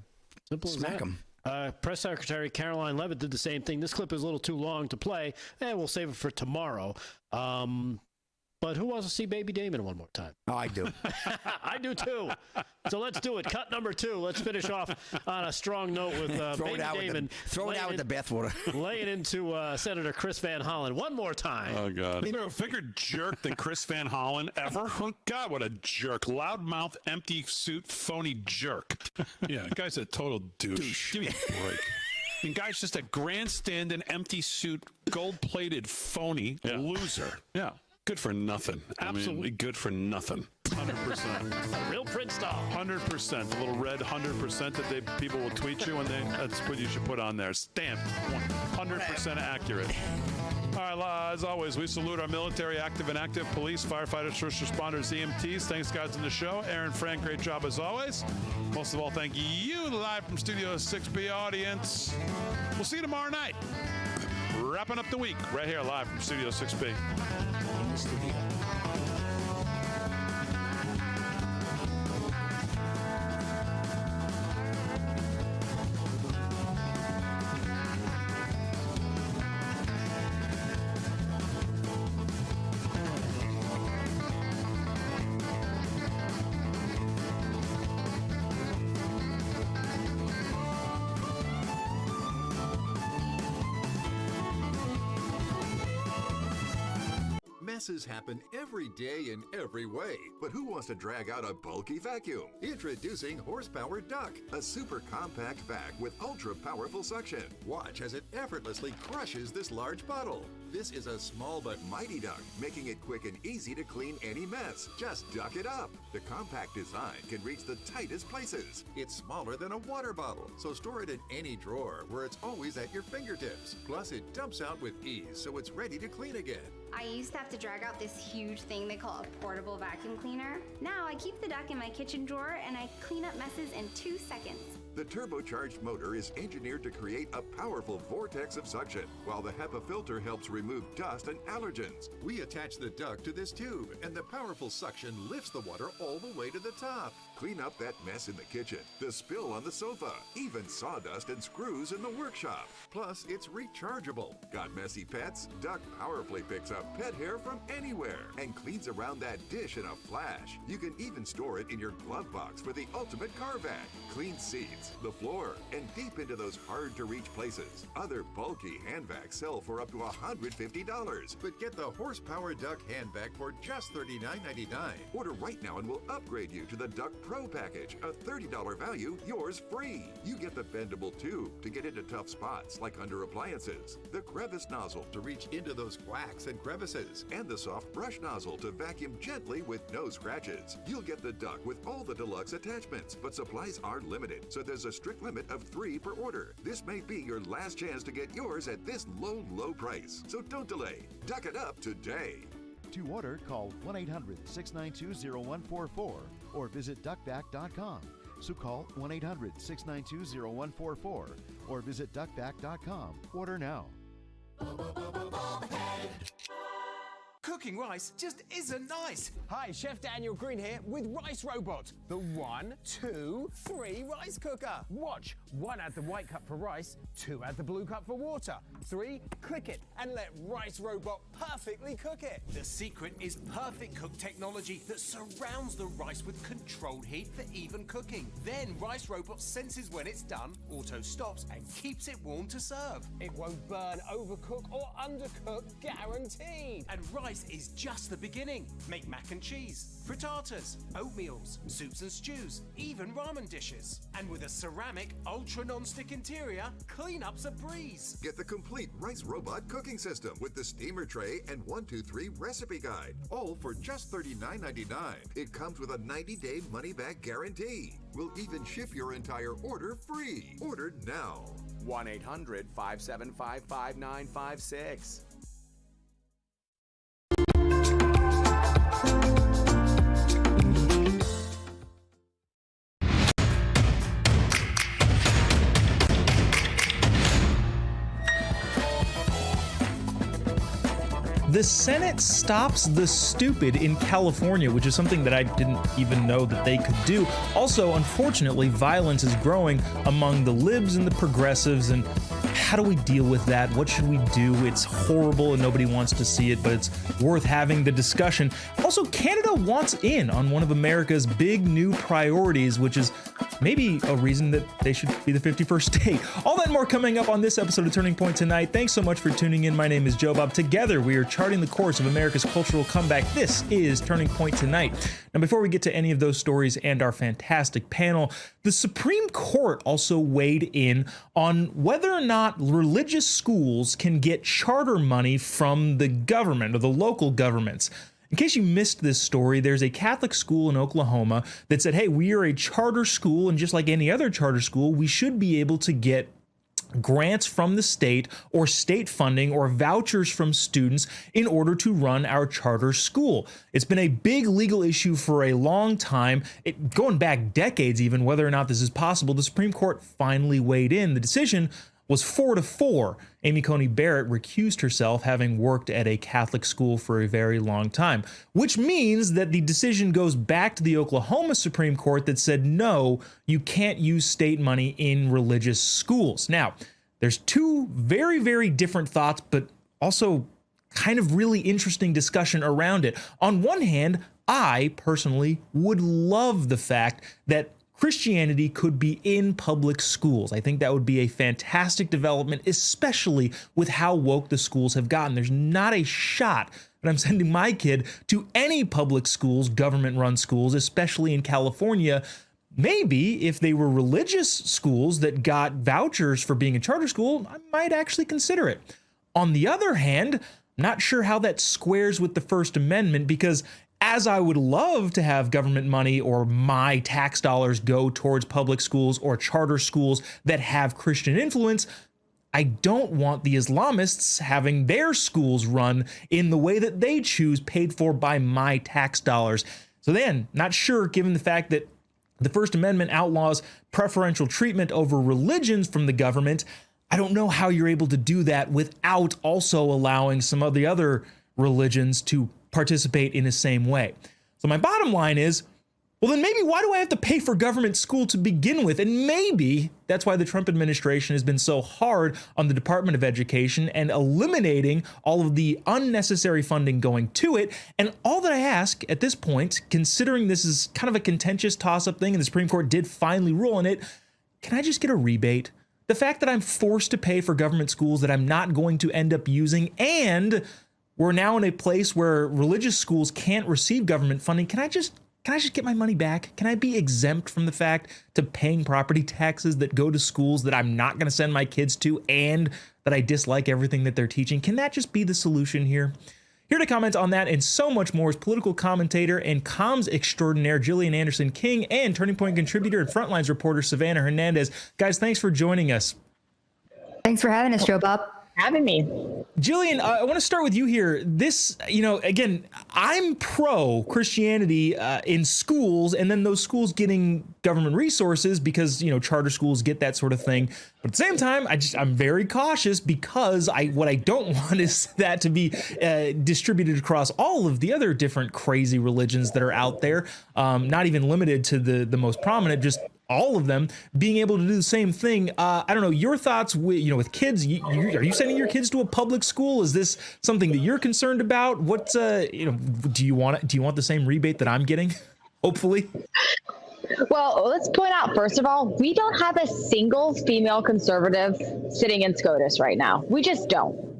to smack them. Press Secretary Caroline Leavitt did the same thing. This clip is a little too long to play, and we'll save it for tomorrow. But who wants to see Baby Damon one more time? Oh, I do. I do too. So let's do it. Cut number 2. Let's finish off on a strong note with Baby Damon. Throw it out with the bathwater. Laying into Senator Chris Van Hollen one more time. Oh, God. Is there a bigger jerk than Chris Van Hollen ever? Oh, God, what a jerk. Loudmouth, empty suit, phony jerk. Yeah, the guy's a total douche. Give me a break. And guy's just a grandstand and empty suit, gold-plated phony loser. Yeah. Good for nothing. Absolutely good for nothing. 100%. A real Prince doll. 100%. The little red 100% that people will tweet you, and that's what you should put on there. Stamped. 100% accurate. All right, as always, we salute our military, active and active, police, firefighters, first responders, EMTs. Thanks, guys, in the show. Aaron, Frank, great job as always. Most of all, thank you, live from Studio 6B audience. We'll see you tomorrow night. Wrapping up the week right here live from Studio 6B. In the studio. Messes happen every day in every way, but who wants to drag out a bulky vacuum? Introducing Horsepower Duck, a super compact vac with ultra powerful suction. Watch as it effortlessly crushes this large bottle. This is a small but mighty duck, making it quick and easy to clean any mess. Just duck it up. The compact design can reach the tightest places. It's smaller than a water bottle, so store it in any drawer where it's always at your fingertips. Plus, it dumps out with ease, so it's ready to clean again. I used to have to drag out this huge thing they call a portable vacuum cleaner. Now I keep the duck in my kitchen drawer and I clean up messes in 2 seconds. The turbocharged motor is engineered to create a powerful vortex of suction, while the HEPA filter helps remove dust and allergens. We attach the duck to this tube, and the powerful suction lifts the water all the way to the top. Clean up that mess in the kitchen, the spill on the sofa, even sawdust and screws in the workshop. Plus, it's rechargeable. Got messy pets? Duck powerfully picks up pet hair from anywhere and cleans around that dish in a flash. You can even store it in your glove box for the ultimate car vac. Clean seats, the floor, and deep into those hard-to-reach places. Other bulky hand vacs sell for up to $150, but get the Horsepower Duck hand vac for just $39.99. Order right now and we'll upgrade you to the Duck Pro package, a $30 value, yours free. You get the bendable tube to get into tough spots like under appliances, the crevice nozzle to reach into those cracks and crevices, and the soft brush nozzle to vacuum gently with no scratches. You'll get the Duck with all the deluxe attachments, but supplies are limited, so there's a strict limit of 3 per order. This may be your last chance to get yours at this low, low price. So don't delay. Duck it up today. To order, call 1-800-692-0144 or visit duckvac.com. So call 1-800-692-0144 or visit duckvac.com. Order now. Cooking rice just isn't nice. Hi, Chef Daniel Green here with Rice Robot, the 1, 2, 3 rice cooker. Watch. 1, add the white cup for rice. 2, add the blue cup for water. 3, click it and let Rice Robot perfectly cook it. The secret is perfect cook technology that surrounds the rice with controlled heat for even cooking. Then Rice Robot senses when it's done, auto stops, and keeps it warm to serve. It won't burn, overcook, or undercook, guaranteed. And rice is just the beginning. Make mac and cheese, frittatas, oatmeals, soups and stews, even ramen dishes. And with a ceramic, ultra non-stick interior, cleanup's a breeze. Get the complete Rice Robot cooking system with the steamer tray and 1-2-3 recipe guide, all for just $39.99. It comes with a 90-day money-back guarantee. We'll even ship your entire order free. Order now. 1-800-575-5956. The Senate stops the stupid in California, which is something that I didn't even know that they could do. Also, unfortunately, violence is growing among the libs and the progressives, and how do we deal with that? What should we do? It's horrible and nobody wants to see it, but it's worth having the discussion. Also, Canada wants in on one of America's big new priorities, which is maybe a reason that they should be the 51st state. All that and more coming up on this episode of Turning Point tonight. Thanks so much for tuning in. My name is Joe Bob. Together, we are charting the course of America's cultural comeback. This is Turning Point tonight. Now, before we get to any of those stories and our fantastic panel, the Supreme Court also weighed in on whether or not religious schools can get charter money from the government or the local governments. In case you missed this story, there's a Catholic school in Oklahoma that said, hey, we are a charter school, and just like any other charter school, we should be able to get grants from the state or state funding or vouchers from students in order to run our charter school. It's been a big legal issue for a long time, going back decades even, whether or not this is possible. The Supreme Court finally weighed in. The decision was 4-4. Amy Coney Barrett recused herself, having worked at a Catholic school for a very long time, which means that the decision goes back to the Oklahoma Supreme Court that said, no, you can't use state money in religious schools. Now, there's two very, very different thoughts, but also kind of really interesting discussion around it. On one hand, I personally would love the fact that Christianity could be in public schools. I think that would be a fantastic development, especially with how woke the schools have gotten. There's not a shot that I'm sending my kid to any public schools, government-run schools, especially in California. Maybe if they were religious schools that got vouchers for being a charter school, I might actually consider it. On the other hand, I'm not sure how that squares with the First Amendment, because as I would love to have government money or my tax dollars go towards public schools or charter schools that have Christian influence, I don't want the Islamists having their schools run in the way that they choose, paid for by my tax dollars. So then, not sure, given the fact that the First Amendment outlaws preferential treatment over religions from the government, I don't know how you're able to do that without also allowing some of the other religions to participate in the same way. So my bottom line is, well, then maybe why do I have to pay for government school to begin with? And maybe that's why the Trump administration has been so hard on the Department of Education and eliminating all of the unnecessary funding going to it. And all that I ask at this point, considering this is kind of a contentious toss-up thing and the Supreme Court did finally rule on it, can I just get a rebate? The fact that I'm forced to pay for government schools that I'm not going to end up using, and we're now in a place where religious schools can't receive government funding. Can I just get my money back? Can I be exempt from the fact to paying property taxes that go to schools that I'm not going to send my kids to and that I dislike everything that they're teaching? Can that just be the solution here? Here to comment on that and so much more is political commentator and comms extraordinaire Jillian Anderson King and Turning Point contributor and Frontlines reporter Savannah Hernandez. Guys, thanks for joining us. Thanks for having us, Joe Bob. Having me. Jillian, I want to start with you here. This, again, I'm pro Christianity in schools, and then those schools getting government resources because, charter schools get that sort of thing. But at the same time, I'm very cautious because what I don't want is that to be distributed across all of the other different crazy religions that are out there, not even limited to the most prominent, just all of them being able to do the same thing. I don't know, your thoughts with kids. Are you sending your kids to a public school? Is this something that you're concerned about? What do you want the same rebate that I'm getting? Hopefully. Well, let's point out, first of all, we don't have a single female conservative sitting in SCOTUS right now. We just don't.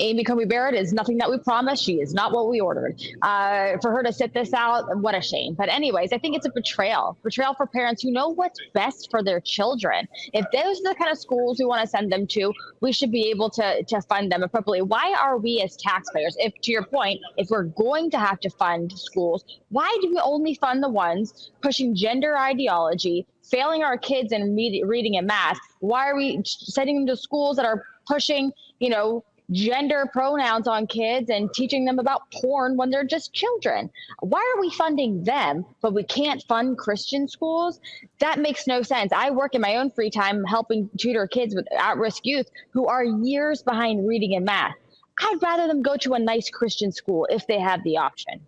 Amy Coney Barrett is nothing that we promised. She is not what we ordered. For her to sit this out, what a shame. But anyways, I think it's a betrayal for parents who know what's best for their children. If those are the kind of schools we want to send them to, we should be able to fund them appropriately. Why are we as taxpayers, if to your point, if we're going to have to fund schools, why do we only fund the ones pushing gender ideology, failing our kids in reading and math? Why are we sending them to schools that are pushing, gender pronouns on kids and teaching them about porn when they're just children? Why are we funding them, but we can't fund Christian schools? That makes no sense. I work in my own free time helping tutor kids with at-risk youth who are years behind reading and math. I'd rather them go to a nice Christian school if they have the option.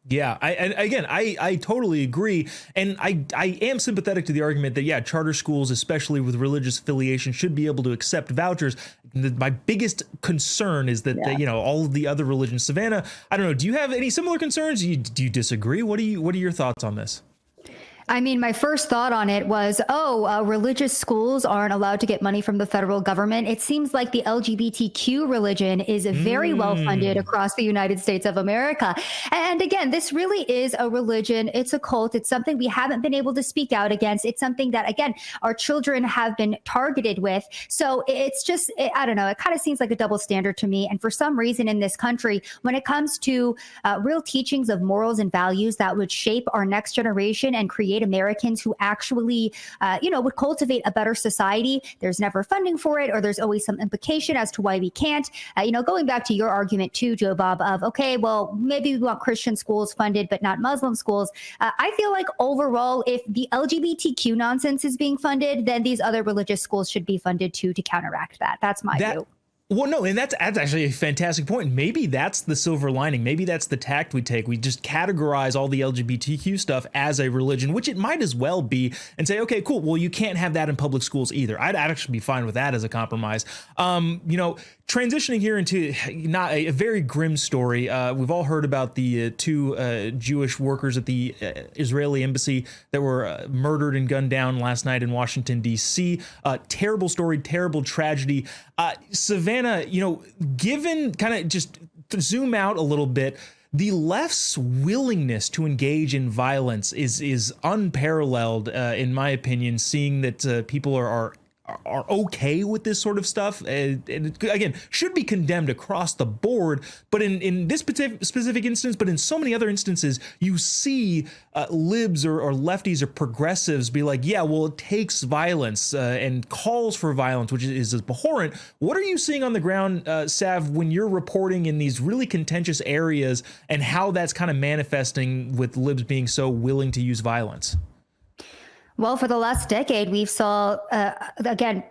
Yeah, I totally agree, and I am sympathetic to the argument that charter schools, especially with religious affiliation, should be able to accept vouchers. My biggest concern is that all of the other religions. Savannah, I don't know. Do you have any similar concerns? Do you disagree? What are your thoughts on this? I mean, my first thought on it was, religious schools aren't allowed to get money from the federal government. It seems like the LGBTQ religion is very well funded across the United States of America. And again, this really is a religion. It's a cult. It's something we haven't been able to speak out against. It's something that, again, our children have been targeted with. So it's just, I don't know, it kind of seems like a double standard to me. And for some reason in this country, when it comes to real teachings of morals and values that would shape our next generation and create Americans who actually, would cultivate a better society, there's never funding for it, or there's always some implication as to why we can't. Going back to your argument too, Joe Bob, of, okay, well, maybe we want Christian schools funded, but not Muslim schools. I feel like overall, if the LGBTQ nonsense is being funded, then these other religious schools should be funded too to counteract that. That's my view. Well, no, and that's actually a fantastic point. Maybe that's the silver lining. Maybe that's the tact we take. We just categorize all the LGBTQ stuff as a religion, which it might as well be, and say, okay, cool. Well, you can't have that in public schools either. I'd actually be fine with that as a compromise. Transitioning here into not a very grim story. We've all heard about the two Jewish workers at the Israeli embassy that were murdered and gunned down last night in Washington, D.C. Terrible story, terrible tragedy. Savannah, given kind of just to zoom out a little bit, the left's willingness to engage in violence is unparalleled, in my opinion, seeing that people are okay with this sort of stuff. And again, should be condemned across the board. But in this specific instance, but in so many other instances, you see libs or lefties or progressives be like, yeah, well, it takes violence and calls for violence, which is abhorrent. What are you seeing on the ground, Sav, when you're reporting in these really contentious areas and how that's kind of manifesting with libs being so willing to use violence? Well, for the last decade, we've saw, again,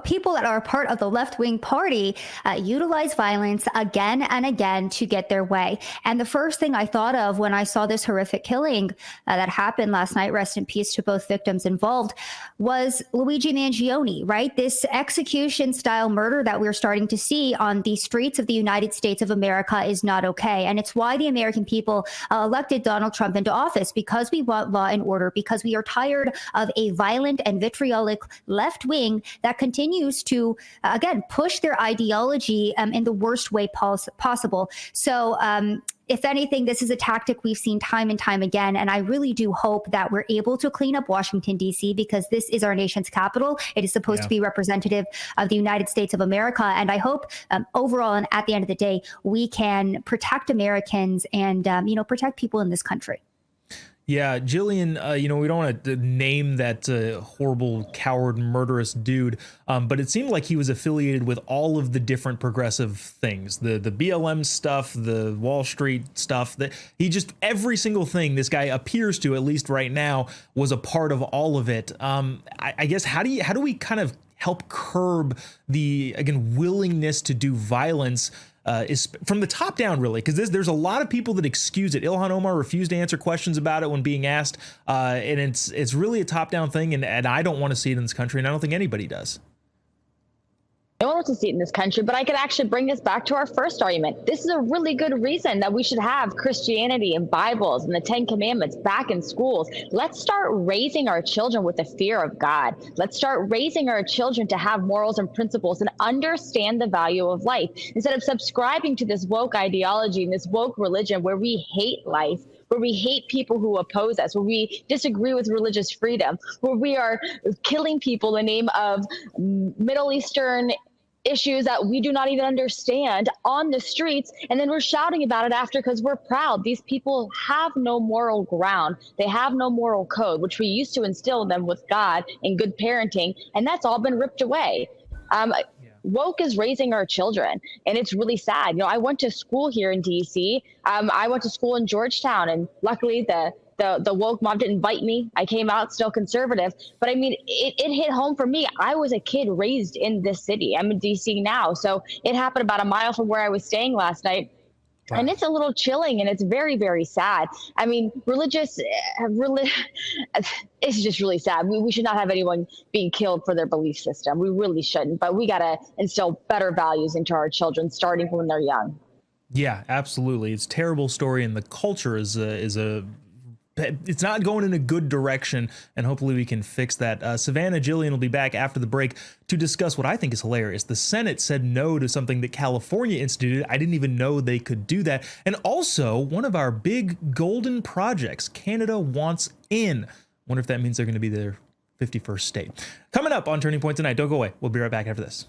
people that are part of the left-wing party utilize violence again and again to get their way. And the first thing I thought of when I saw this horrific killing that happened last night, rest in peace to both victims involved, was Luigi Mangione, right? This execution-style murder that we're starting to see on the streets of the United States of America is not okay. And it's why the American people elected Donald Trump into office, because we want law and order, because we are tired of a violent and vitriolic left-wing that continues to, again, push their ideology in the worst way possible. So if anything, this is a tactic we've seen time and time again. And I really do hope that we're able to clean up Washington, D.C., because this is our nation's capital. It is supposed to be representative of the United States of America. And I hope overall, and at the end of the day, we can protect Americans and, protect people in this country. Yeah, Jillian, we don't want to name that horrible, coward, murderous dude, but it seemed like he was affiliated with all of the different progressive things, the BLM stuff, the Wall Street stuff, that he just, every single thing this guy appears to, at least right now, was a part of all of it. I guess, how do we kind of help curb the, again, willingness to do violence is from the top down, really, because there's a lot of people that excuse it. Ilhan Omar refused to answer questions about it when being asked, and it's really a top down thing, and I don't want to see it in this country, and I don't think anybody does. No one wants to see it in this country, but I could actually bring this back to our first argument. This is a really good reason that we should have Christianity and Bibles and the Ten Commandments back in schools. Let's start raising our children with the fear of God. Let's start raising our children to have morals and principles and understand the value of life, instead of subscribing to this woke ideology and this woke religion where we hate life, where we hate people who oppose us, where we disagree with religious freedom, where we are killing people in the name of Middle Eastern issues that we do not even understand on the streets, and then we're shouting about it after because we're proud. These people have no moral ground. They have no moral code, which we used to instill in them with God and good parenting, and that's all been ripped away. Woke is raising our children, and it's really sad. I went to school here in DC. I went to school in Georgetown, and luckily the the woke mob didn't bite me. I came out still conservative. But I mean, it hit home for me. I was a kid raised in this city. I'm in DC now. So it happened about a mile from where I was staying last night. Wow. And it's a little chilling, and it's very, very sad. I mean, it's just really sad. We should not have anyone being killed for their belief system. We really shouldn't. But we got to instill better values into our children, starting from when they're young. Yeah, absolutely. It's a terrible story, and the culture is it's not going in a good direction, and hopefully we can fix that. Savannah Jillian will be back after the break to discuss what I think is hilarious. The Senate said no to something that California instituted. I didn't even know they could do that. And also, one of our big golden projects, Canada wants in. Wonder if that means they're going to be their 51st state. Coming up on Turning Point tonight. Don't go away. We'll be right back after this.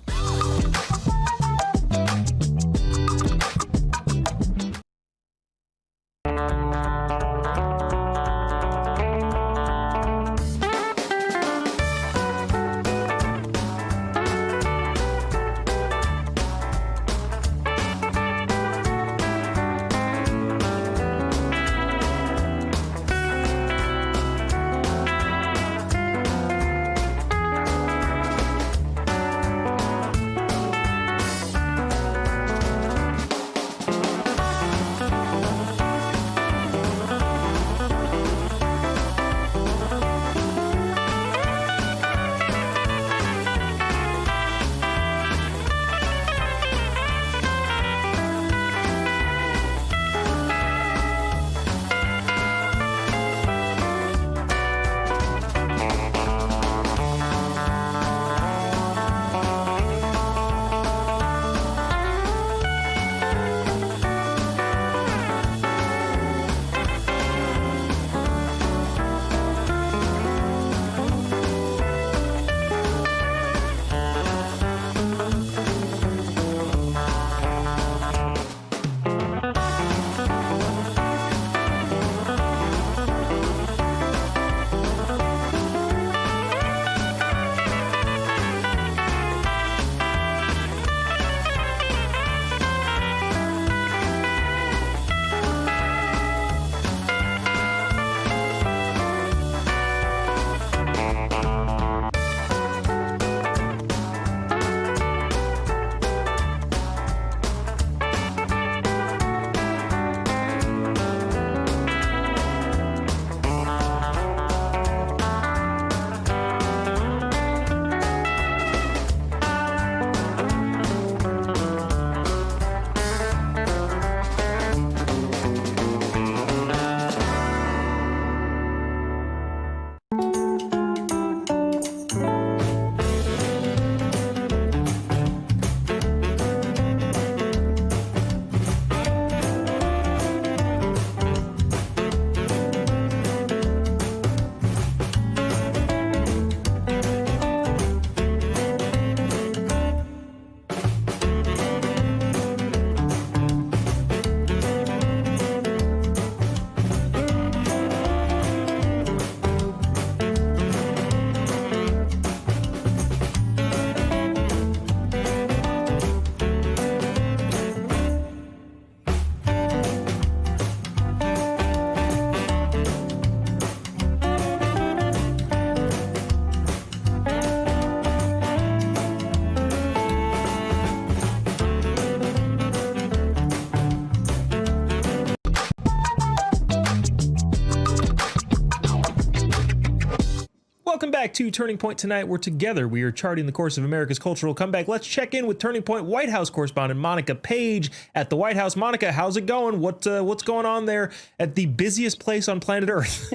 Welcome back to Turning Point tonight. We're together. We are charting the course of America's cultural comeback. Let's check in with Turning Point White House correspondent Monica Page at the White House. Monica, how's it going? What's going on there at the busiest place on planet Earth?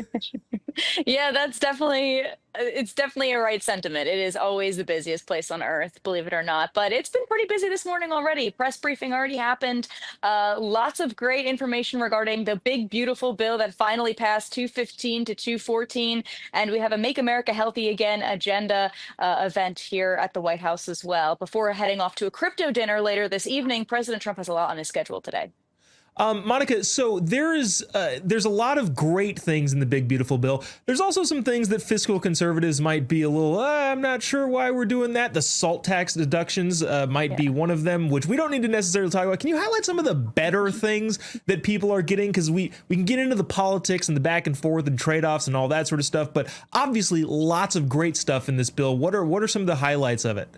Yeah, it's definitely a right sentiment. It is always the busiest place on earth, believe it or not. But it's been pretty busy this morning already. Press briefing already happened. Lots of great information regarding the big, beautiful bill that finally passed 215 to 214. And we have a Make America Healthy Again agenda event here at the White House as well. Before heading off to a crypto dinner later this evening, President Trump has a lot on his schedule today. Monica, so there's a lot of great things in the big beautiful bill. There's also some things that fiscal conservatives might be a little, I'm not sure why we're doing that. The salt tax deductions might be one of them, which we don't need to necessarily talk about. Can you highlight some of the better things that people are getting? Because we can get into the politics and the back and forth and trade-offs and all that sort of stuff, but obviously lots of great stuff in this bill. What are some of the highlights of it?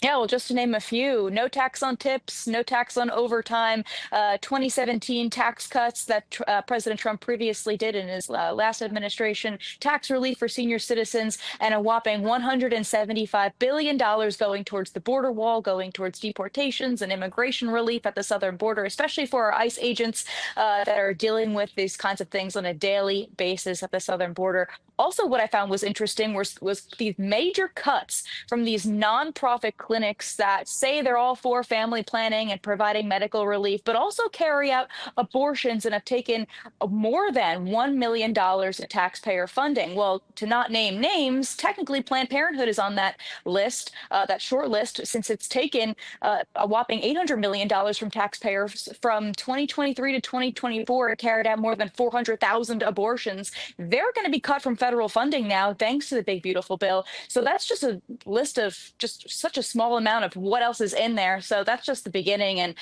Yeah, well, just to name a few, no tax on tips, no tax on overtime, 2017 tax cuts that President Trump previously did in his last administration, tax relief for senior citizens, and a whopping $175 billion going towards the border wall, going towards deportations and immigration relief at the southern border, especially for our ICE agents that are dealing with these kinds of things on a daily basis at the southern border. Also, what I found was interesting was these major cuts from these nonprofit clinics that say they're all for family planning and providing medical relief, but also carry out abortions and have taken more than $1 million in taxpayer funding. Well, to not name names, technically Planned Parenthood is on that list, that short list, since it's taken a whopping $800 million from taxpayers from 2023 to 2024 to carry out more than 400,000 abortions. They're going to be cut from federal funding now, thanks to the big beautiful bill. So that's just a list of just such a small amount of what else is in there. So that's just the beginning. And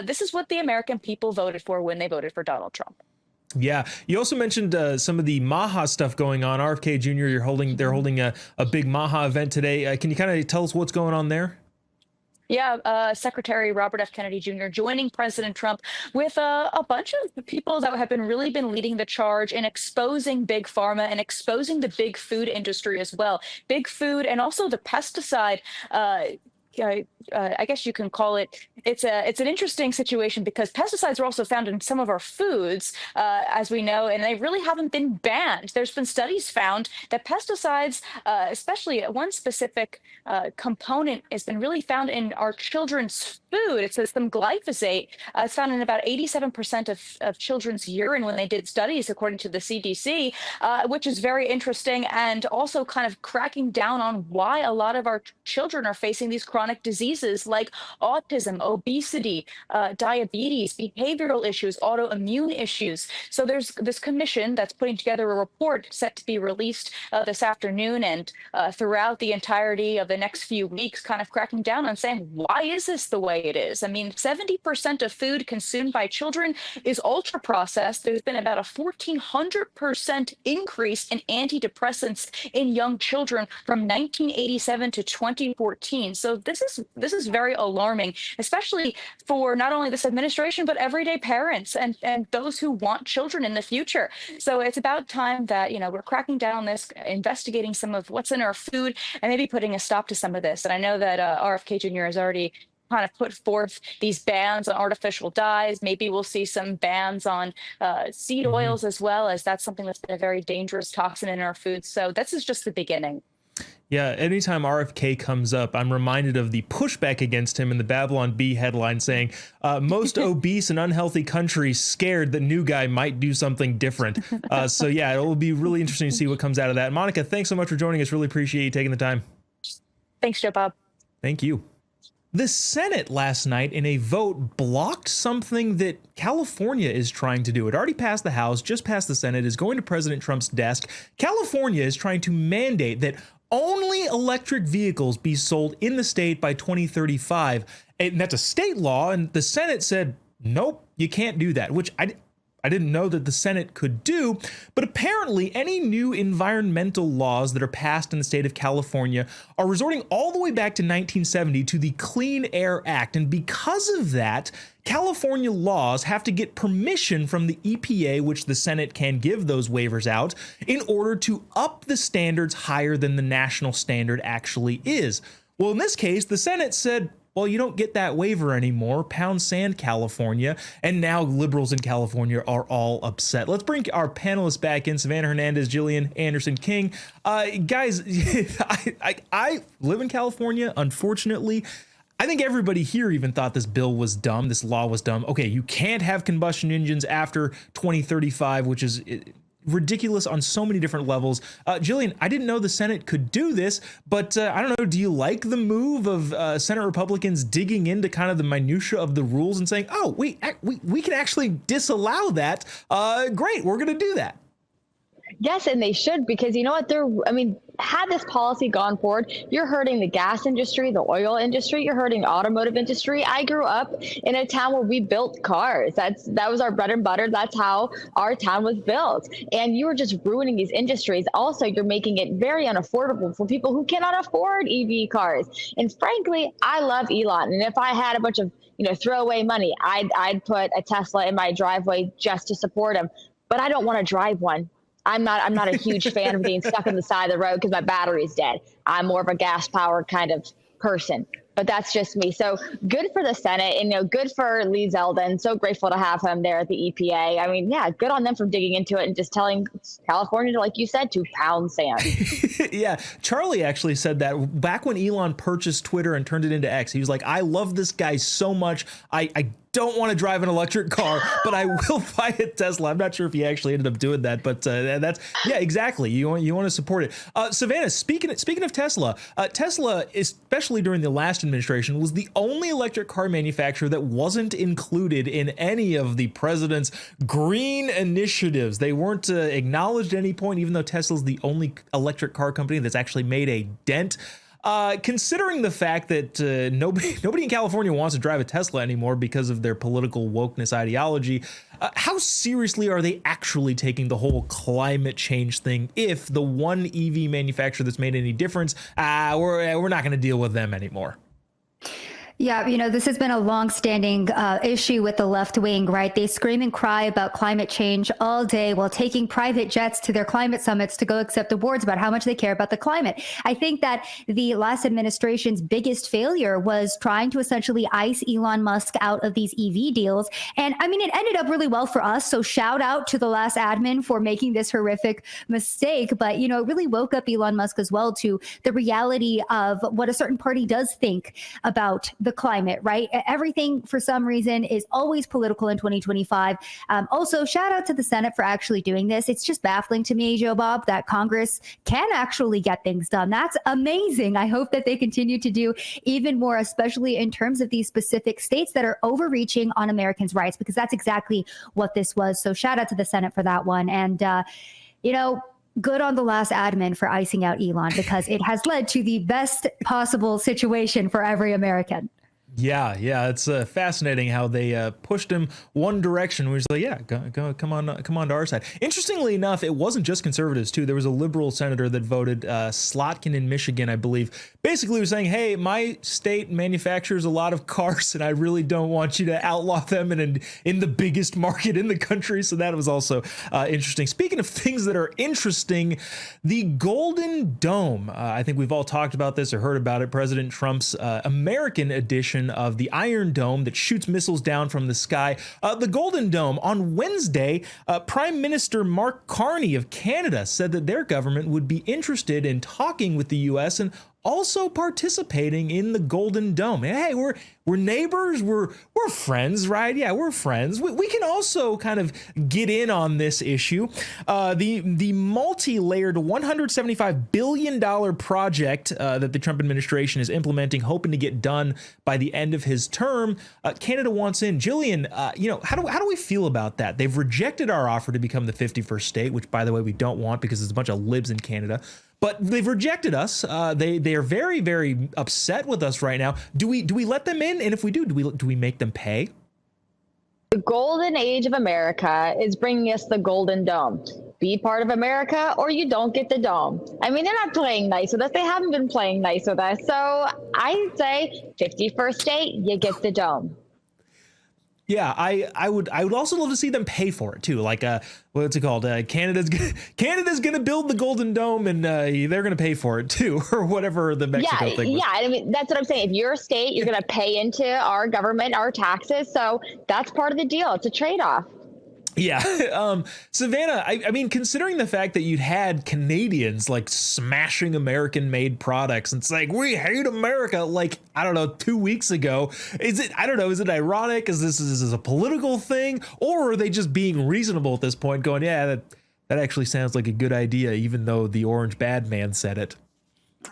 this is what the American people voted for when they voted for Donald Trump. Yeah, you also mentioned some of the Maha stuff going on. RFK Jr. They're holding a big Maha event today. Can you kind of tell us what's going on there? Yeah, Secretary Robert F. Kennedy Jr. joining President Trump with a bunch of people that have really been leading the charge in exposing big pharma and exposing the big food industry as well. Big food and also the pesticide. I guess you can call it. It's an interesting situation because pesticides are also found in some of our foods, as we know, and they really haven't been banned. There's been studies found that pesticides, especially one specific component, has been really found in our children's food. It says some glyphosate. It's found in about 87% of children's urine when they did studies, according to the CDC, which is very interesting, and also kind of cracking down on why a lot of our children are facing these chronic diseases like autism, obesity, diabetes, behavioral issues, autoimmune issues. So there's this commission that's putting together a report set to be released this afternoon and throughout the entirety of the next few weeks, kind of cracking down on saying, why is this the way it is? I mean, 70% of food consumed by children is ultra processed. There's been about a 1,400% increase in antidepressants in young children from 1987 to 2014. So this is very alarming, especially for not only this administration, but everyday parents and those who want children in the future. So it's about time that, we're cracking down on this, investigating some of what's in our food, and maybe putting a stop to some of this. And I know that RFK Jr. has already kind of put forth these bans on artificial dyes. Maybe we'll see some bans on seed oils as well, as that's something that's been a very dangerous toxin in our food. So this is just the beginning. Yeah, anytime RFK comes up, I'm reminded of the pushback against him in the Babylon Bee headline saying, most obese and unhealthy countries scared the new guy might do something different. So yeah, it will be really interesting to see what comes out of that. Monica, thanks so much for joining us. Really appreciate you taking the time. Thanks, Joe Bob. Thank you. The Senate last night in a vote blocked something that California is trying to do. It already passed the House, just passed the Senate, is going to President Trump's desk. California is trying to mandate that only electric vehicles be sold in the state by 2035. And that's a state law. And the Senate said, nope, you can't do that, which I didn't know that the Senate could do. But apparently any new environmental laws that are passed in the state of California are resorting all the way back to 1970 to the Clean Air Act. And because of that, California laws have to get permission from the EPA, which the Senate can give those waivers out, in order to up the standards higher than the national standard actually is. Well, in this case, the Senate said, well, you don't get that waiver anymore. Pound sand, California. And now liberals in California are all upset. Let's bring our panelists back in. Savannah Hernandez, Jillian Anderson King. Guys, I live in California, unfortunately. I think everybody here even thought this bill was dumb. This law was dumb. Okay, you can't have combustion engines after 2035, which is ridiculous on so many different levels. Jillian, I didn't know the Senate could do this, but I don't know, do you like the move of Senate Republicans digging into kind of the minutia of the rules and saying, oh, we can actually disallow that? Great, we're going to do that. Yes, and they should, because you know what? Had this policy gone forward, you're hurting the gas industry, the oil industry, you're hurting the automotive industry. I grew up in a town where we built cars. That was our bread and butter. That's how our town was built. And you are just ruining these industries. Also, you're making it very unaffordable for people who cannot afford EV cars. And frankly, I love Elon. And if I had a bunch of throwaway money, I'd put a Tesla in my driveway just to support him. But I don't want to drive one. I'm not a huge fan of being stuck on the side of the road because my battery's dead. I'm more of a gas powered kind of person, but that's just me. So good for the Senate, and good for Lee Zeldin. So grateful to have him there at the EPA. I mean, yeah, good on them for digging into it and just telling California, like you said, to pound sand. Yeah, Charlie actually said that back when Elon purchased Twitter and turned it into X. He was like, I love this guy so much. I don't want to drive an electric car, but I will buy a Tesla. I'm not sure if he actually ended up doing that, but that's, yeah, exactly. You want to support it. Savannah, speaking of Tesla, Tesla, especially during the last administration, was the only electric car manufacturer that wasn't included in any of the president's green initiatives. They weren't acknowledged at any point, even though Tesla's the only electric car company that's actually made a dent. Considering the fact that nobody in California wants to drive a Tesla anymore because of their political wokeness ideology, how seriously are they actually taking the whole climate change thing? If the one EV manufacturer that's made any difference, we're not going to deal with them anymore. Yeah, this has been a long-standing issue with the left wing, right? They scream and cry about climate change all day while taking private jets to their climate summits to go accept awards about how much they care about the climate. I think that the last administration's biggest failure was trying to essentially ice Elon Musk out of these EV deals. And I mean, it ended up really well for us. So shout out to the last admin for making this horrific mistake. But, it really woke up Elon Musk as well to the reality of what a certain party does think about the climate, right? Everything for some reason is always political in 2025. Also, shout out to the Senate for actually doing this. It's just baffling to me, Joe Bob, that Congress can actually get things done. That's amazing. I hope that they continue to do even more, especially in terms of these specific states that are overreaching on Americans' rights, because that's exactly what this was. So shout out to the Senate for that one. And, good on the last admin for icing out Elon, because it has led to the best possible situation for every American. Yeah, it's fascinating how they pushed him one direction. We was like, yeah, go, come on to our side. Interestingly enough, it wasn't just conservatives too. There was a liberal senator that voted, Slotkin in Michigan, I believe, basically was saying, hey, my state manufactures a lot of cars, and I really don't want you to outlaw them in the biggest market in the country. So that was also interesting. Speaking of things that are interesting, the Golden Dome. I think we've all talked about this or heard about it. President Trump's American edition of the Iron Dome that shoots missiles down from the sky. The Golden Dome. On Wednesday, Prime Minister Mark Carney of Canada said that their government would be interested in talking with the U.S. and also participating in the Golden Dome. Hey, we're neighbors, we're friends, right? Yeah, we're friends. We can also kind of get in on this issue. The multi-layered $175 billion project that the Trump administration is implementing, hoping to get done by the end of his term, Canada wants in. Jillian, how do we feel about that? They've rejected our offer to become the 51st state, which, by the way, we don't want because there's a bunch of libs in Canada. But they've rejected us. They are very, very upset with us right now. Do we let them in? And if we do we make them pay? The golden age of America is bringing us the Golden Dome. Be part of America or you don't get the dome. I mean, they're not playing nice with us. They haven't been playing nice with us. So I'd say 51st state, you get the dome. Yeah, I would also love to see them pay for it too. Like, what's it called? Canada's gonna build the Golden Dome, and they're gonna pay for it too, or whatever the Mexico thing was. Yeah, I mean that's what I'm saying. If you're a state, you're gonna pay into our government, our taxes. So that's part of the deal. It's a trade-off. Yeah. Savannah, I mean, considering the fact that you'd had Canadians like smashing American made products and it's like, we hate America, like, I don't know, 2 weeks ago, is it ironic? Is this a political thing, or are they just being reasonable at this point going, yeah, That actually sounds like a good idea, even though the orange bad man said it.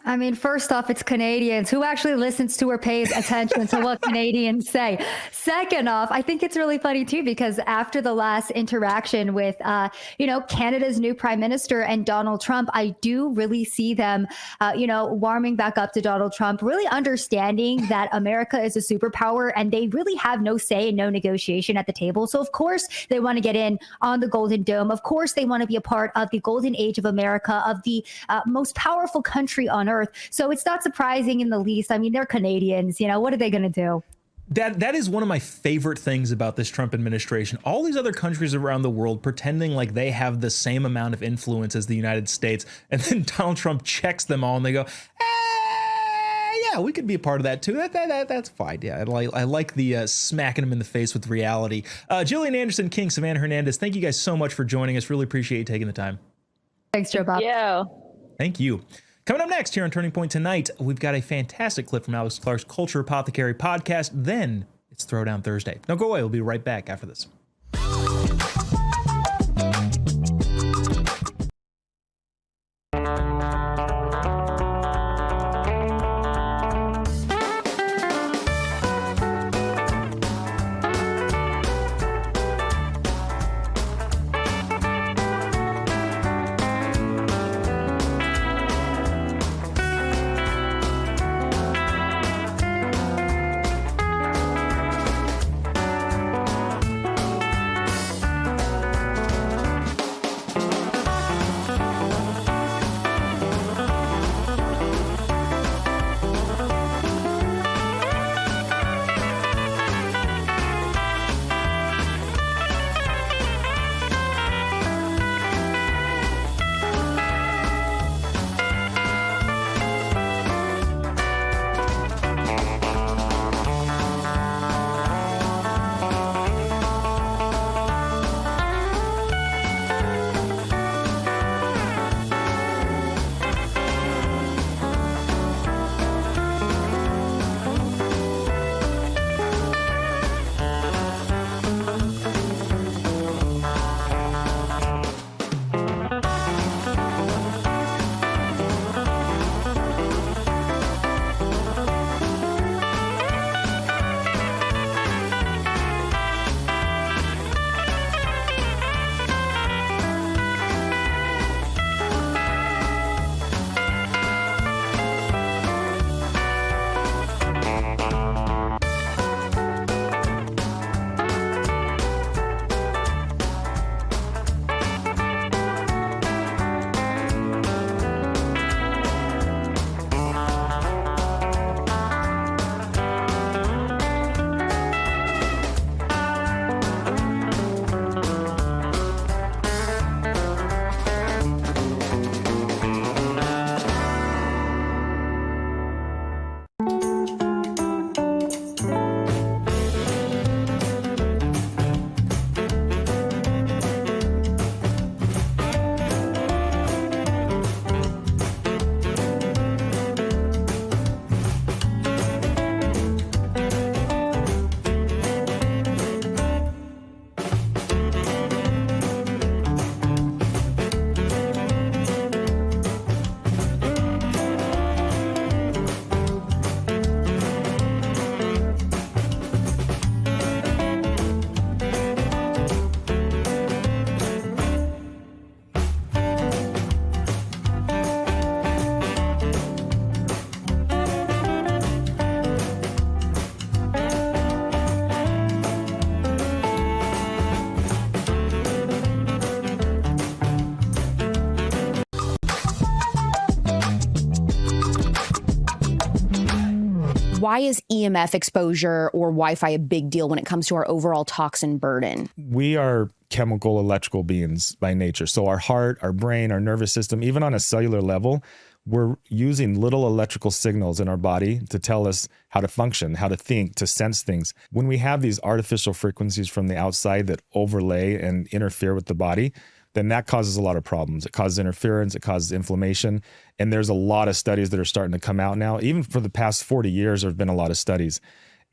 I mean, first off, it's Canadians. Who actually listens to or pays attention to what Canadians say? Second off, I think it's really funny too, because after the last interaction with, Canada's new prime minister and Donald Trump, I do really see them, warming back up to Donald Trump, really understanding that America is a superpower and they really have no say and no negotiation at the table. So of course they want to get in on the Golden Dome. Of course they want to be a part of the golden age of America, of the most powerful country on earth. So it's not surprising in the least. I mean, they're Canadians. What are they going to do? That is one of my favorite things about this Trump administration. All these other countries around the world pretending like they have the same amount of influence as the United States. And then Donald Trump checks them all and they go, yeah, we could be a part of that too. That's fine. Yeah, I like the smacking them in the face with reality. Jillian Anderson, King, Savannah Hernandez, thank you guys so much for joining us. Really appreciate you taking the time. Thanks, Joe Bob. Thank you. Coming up next here on Turning Point tonight, we've got a fantastic clip from Alex Clark's Culture Apothecary podcast. Then it's Throwdown Thursday. Don't go away. We'll be right back after this. Why is EMF exposure or Wi-Fi a big deal when it comes to our overall toxin burden? We are chemical electrical beings by nature. So our heart, our brain, our nervous system, even on a cellular level, we're using little electrical signals in our body to tell us how to function, how to think, to sense things. When we have these artificial frequencies from the outside that overlay and interfere with the body, then that causes a lot of problems. It causes interference, it causes inflammation. And there's a lot of studies that are starting to come out now. Even for the past 40 years, there have been a lot of studies.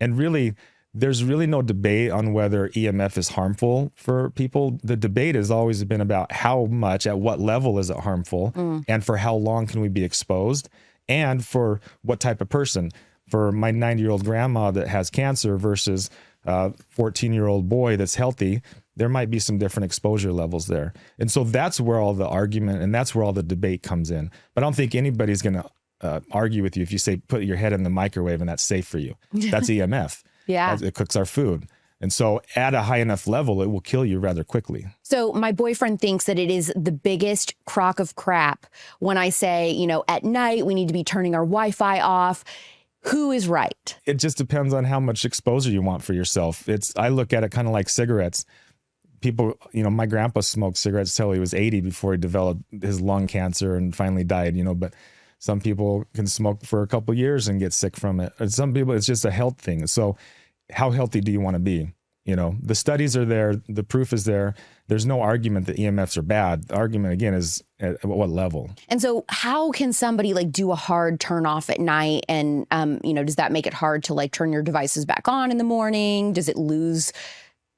And really, there's really no debate on whether EMF is harmful for people. The debate has always been about how much, at what level is it harmful, and for how long can we be exposed, and for what type of person. For my 90-year-old grandma that has cancer versus a 14-year-old boy that's healthy, there might be some different exposure levels there. And so that's where all the argument and that's where all the debate comes in. But I don't think anybody's going to argue with you if you say, put your head in the microwave and that's safe for you. That's EMF. Yeah. It cooks our food. And so at a high enough level, it will kill you rather quickly. So my boyfriend thinks that it is the biggest crock of crap when I say, you know, at night we need to be turning our Wi-Fi off. Who is right? It just depends on how much exposure you want for yourself. I look at it kind of like cigarettes. People, you know, my grandpa smoked cigarettes till he was 80 before he developed his lung cancer and finally died, you know, but some people can smoke for a couple of years and get sick from it. And some people, it's just a health thing. So how healthy do you want to be? You know, the studies are there. The proof is there. There's no argument that EMFs are bad. The argument, again, is at what level. And so how can somebody like do a hard turn off at night? And, you know, does that make it hard to like turn your devices back on in the morning? Does it lose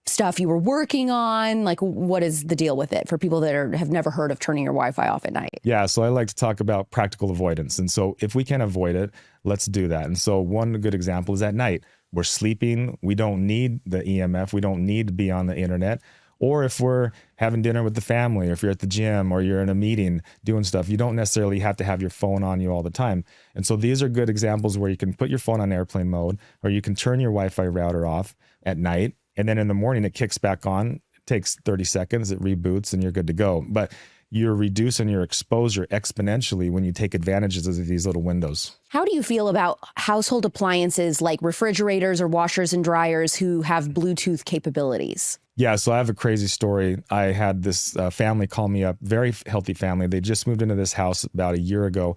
stuff you were working on? Like, what is the deal with it for people that have never heard of turning your Wi-Fi off at night? Yeah, so I like to talk about practical avoidance. And so if we can avoid it, let's do that. And so one good example is at night. We're sleeping. We don't need the EMF. We don't need to be on the internet. Or if we're having dinner with the family, or if you're at the gym or you're in a meeting doing stuff, you don't necessarily have to have your phone on you all the time. And so these are good examples where you can put your phone on airplane mode, or you can turn your Wi-Fi router off at night. And then in the morning, it kicks back on. It takes 30 seconds, it reboots, and you're good to go. But you're reducing your exposure exponentially when you take advantages of these little windows. How do you feel about household appliances like refrigerators or washers and dryers who have Bluetooth capabilities? Yeah, so I have a crazy story. I had this family call me up, very healthy family. They just moved into this house about a year ago.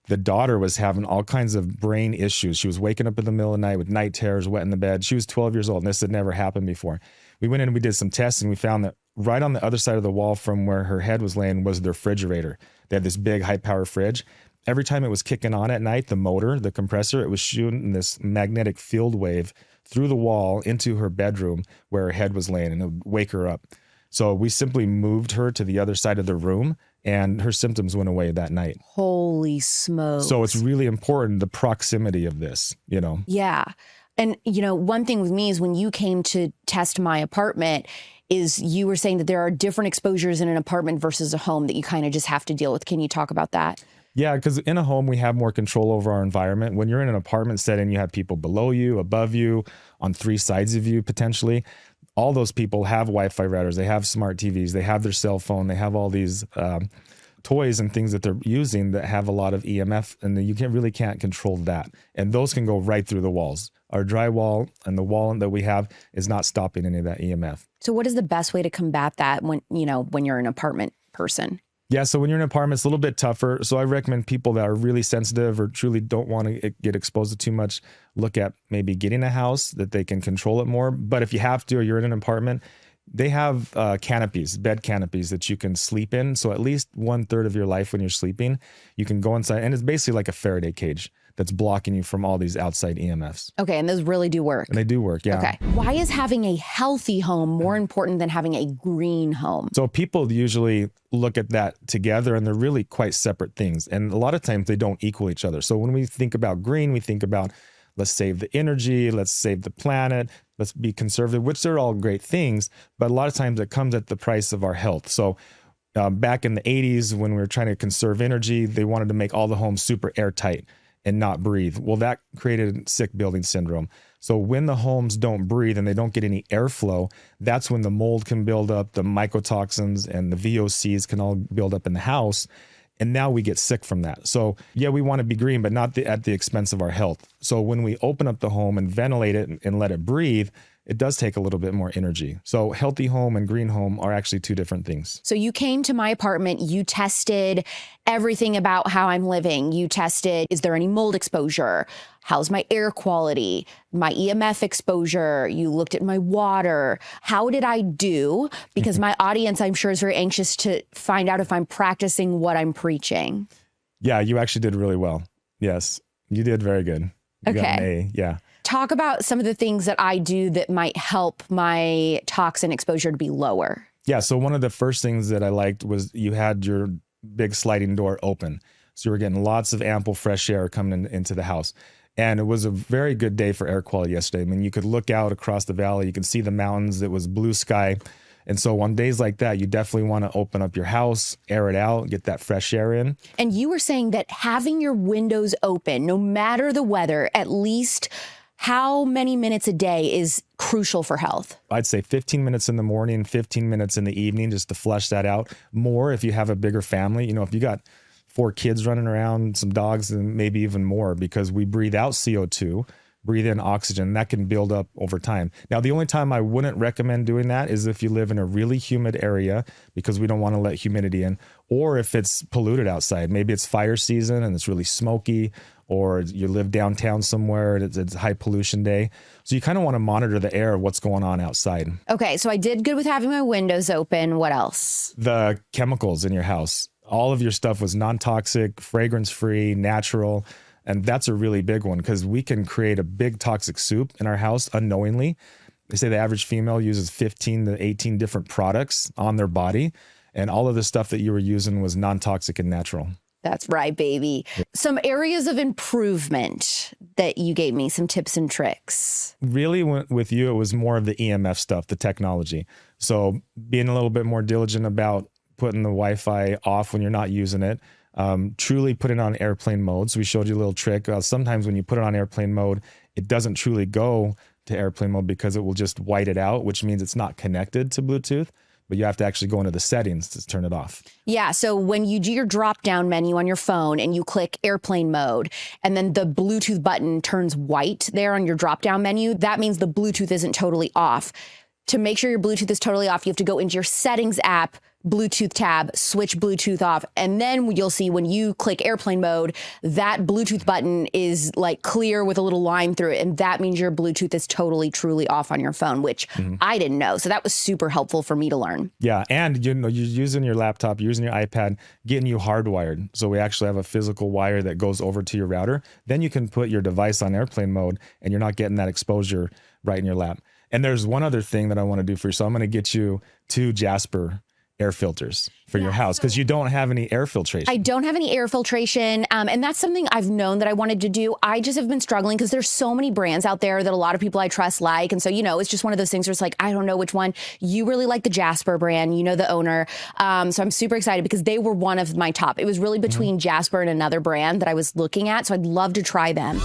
The daughter was having all kinds of brain issues. She was waking up in the middle of the night with night terrors, wet in the bed. She was 12 years old, and this had never happened before. We went in and we did some tests, and we found that right on the other side of the wall from where her head was laying was the refrigerator. They had this big high-power fridge. Every time it was kicking on at night, the motor, the compressor, it was shooting this magnetic field wave through the wall into her bedroom where her head was laying, and it would wake her up. So we simply moved her to the other side of the room, and her symptoms went away that night. Holy smokes. So it's really important, the proximity of this, you know? Yeah. And, you know, one thing with me is when you came to test my apartment is you were saying that there are different exposures in an apartment versus a home that you kind of just have to deal with. Can you talk about that? Yeah, because in a home, we have more control over our environment. When you're in an apartment setting, you have people below you, above you, on three sides of you, potentially. All those people have Wi-Fi routers, they have smart TVs, they have their cell phone, they have all these toys and things that they're using that have a lot of EMF, and you really can't control that. And those can go right through the walls. Our drywall and the wall that we have is not stopping any of that EMF. So what is the best way to combat that when you're an apartment person? Yeah, so when you're in an apartment, it's a little bit tougher. So I recommend people that are really sensitive or truly don't want to get exposed to too much, look at maybe getting a house that they can control it more. But if you have to, or you're in an apartment, they have canopies, bed canopies that you can sleep in. So at least 1/3 of your life when you're sleeping, you can go inside. And it's basically like a Faraday cage that's blocking you from all these outside EMFs. Okay, and those really do work. And they do work, yeah. Okay. Why is having a healthy home more important than having a green home? So people usually look at that together, and they're really quite separate things. And a lot of times they don't equal each other. So when we think about green, we think about let's save the energy, let's save the planet, let's be conservative, which are all great things. But a lot of times it comes at the price of our health. So back in the 80s, when we were trying to conserve energy, they wanted to make all the homes super airtight and not breathe. Well, that created sick building syndrome. So when the homes don't breathe and they don't get any airflow, that's when the mold can build up, the mycotoxins and the VOCs can all build up in the house. And now we get sick from that. So yeah, we want to be green, but not at the expense of our health. So when we open up the home and ventilate it and let it breathe, it does take a little bit more energy. So healthy home and green home are actually two different things. So you came to my apartment, you tested everything about how I'm living. You tested, is there any mold exposure? How's my air quality? My EMF exposure? You looked at my water. How did I do? Because my audience, I'm sure, is very anxious to find out if I'm practicing what I'm preaching. Yeah, you actually did really well. Yes, you did very good. You got an Okay. A, yeah. Talk about some of the things that I do that might help my toxin exposure to be lower. Yeah, so one of the first things that I liked was you had your big sliding door open. So you were getting lots of ample fresh air coming into the house. And it was a very good day for air quality yesterday. I mean, you could look out across the valley, you could see the mountains, it was blue sky. And so on days like that, you definitely want to open up your house, air it out, get that fresh air in. And you were saying that having your windows open, no matter the weather, at least how many minutes a day is crucial for health? I'd say 15 minutes in the morning, 15 minutes in the evening, just to flush that out. More if you have a bigger family. You know, if you got 4 kids running around, some dogs, and maybe even more, because we breathe out CO2, breathe in oxygen, that can build up over time. Now, the only time I wouldn't recommend doing that is if you live in a really humid area, because we don't want to let humidity in, or if it's polluted outside. Maybe it's fire season and it's really smoky, or you live downtown somewhere and it's a high pollution day. So you kind of want to monitor the air of what's going on outside. Okay, so I did good with having my windows open. What else? The chemicals in your house. All of your stuff was non-toxic, fragrance-free, natural. And that's a really big one because we can create a big toxic soup in our house unknowingly. They say the average female uses 15 to 18 different products on their body. And all of the stuff that you were using was non-toxic and natural. That's right, baby. Some areas of improvement that you gave me, some tips and tricks. Really, with you, it was more of the EMF stuff, the technology. So being a little bit more diligent about putting the Wi-Fi off when you're not using it. Truly put it on airplane mode. So we showed you a little trick. Sometimes when you put it on airplane mode, it doesn't truly go to airplane mode because it will just white it out, which means it's not connected to Bluetooth. But you have to actually go into the settings to turn it off. Yeah, so when you do your drop-down menu on your phone and you click airplane mode, and then the Bluetooth button turns white there on your drop-down menu, that means the Bluetooth isn't totally off. To make sure your Bluetooth is totally off, you have to go into your settings app, Bluetooth tab, switch Bluetooth off, and then you'll see when you click airplane mode, that Bluetooth button is like clear with a little line through it, and that means your Bluetooth is totally, truly off on your phone, which I didn't know. So that was super helpful for me to learn. Yeah, and you know, you're using your laptop, you're using your iPad, getting you hardwired. So we actually have a physical wire that goes over to your router. Then you can put your device on airplane mode, and you're not getting that exposure right in your lap. And there's one other thing that I want to do for you. So I'm going to get you 2 Jasper air filters for your house because you don't have any air filtration. I don't have any air filtration. And that's something I've known that I wanted to do. I just have been struggling because there's so many brands out there that a lot of people I trust like. And so, you know, it's just one of those things where it's like, I don't know which one. You really like the Jasper brand, you know, the owner. So I'm super excited because they were one of my top. It was really between Jasper and another brand that I was looking at. So I'd love to try them.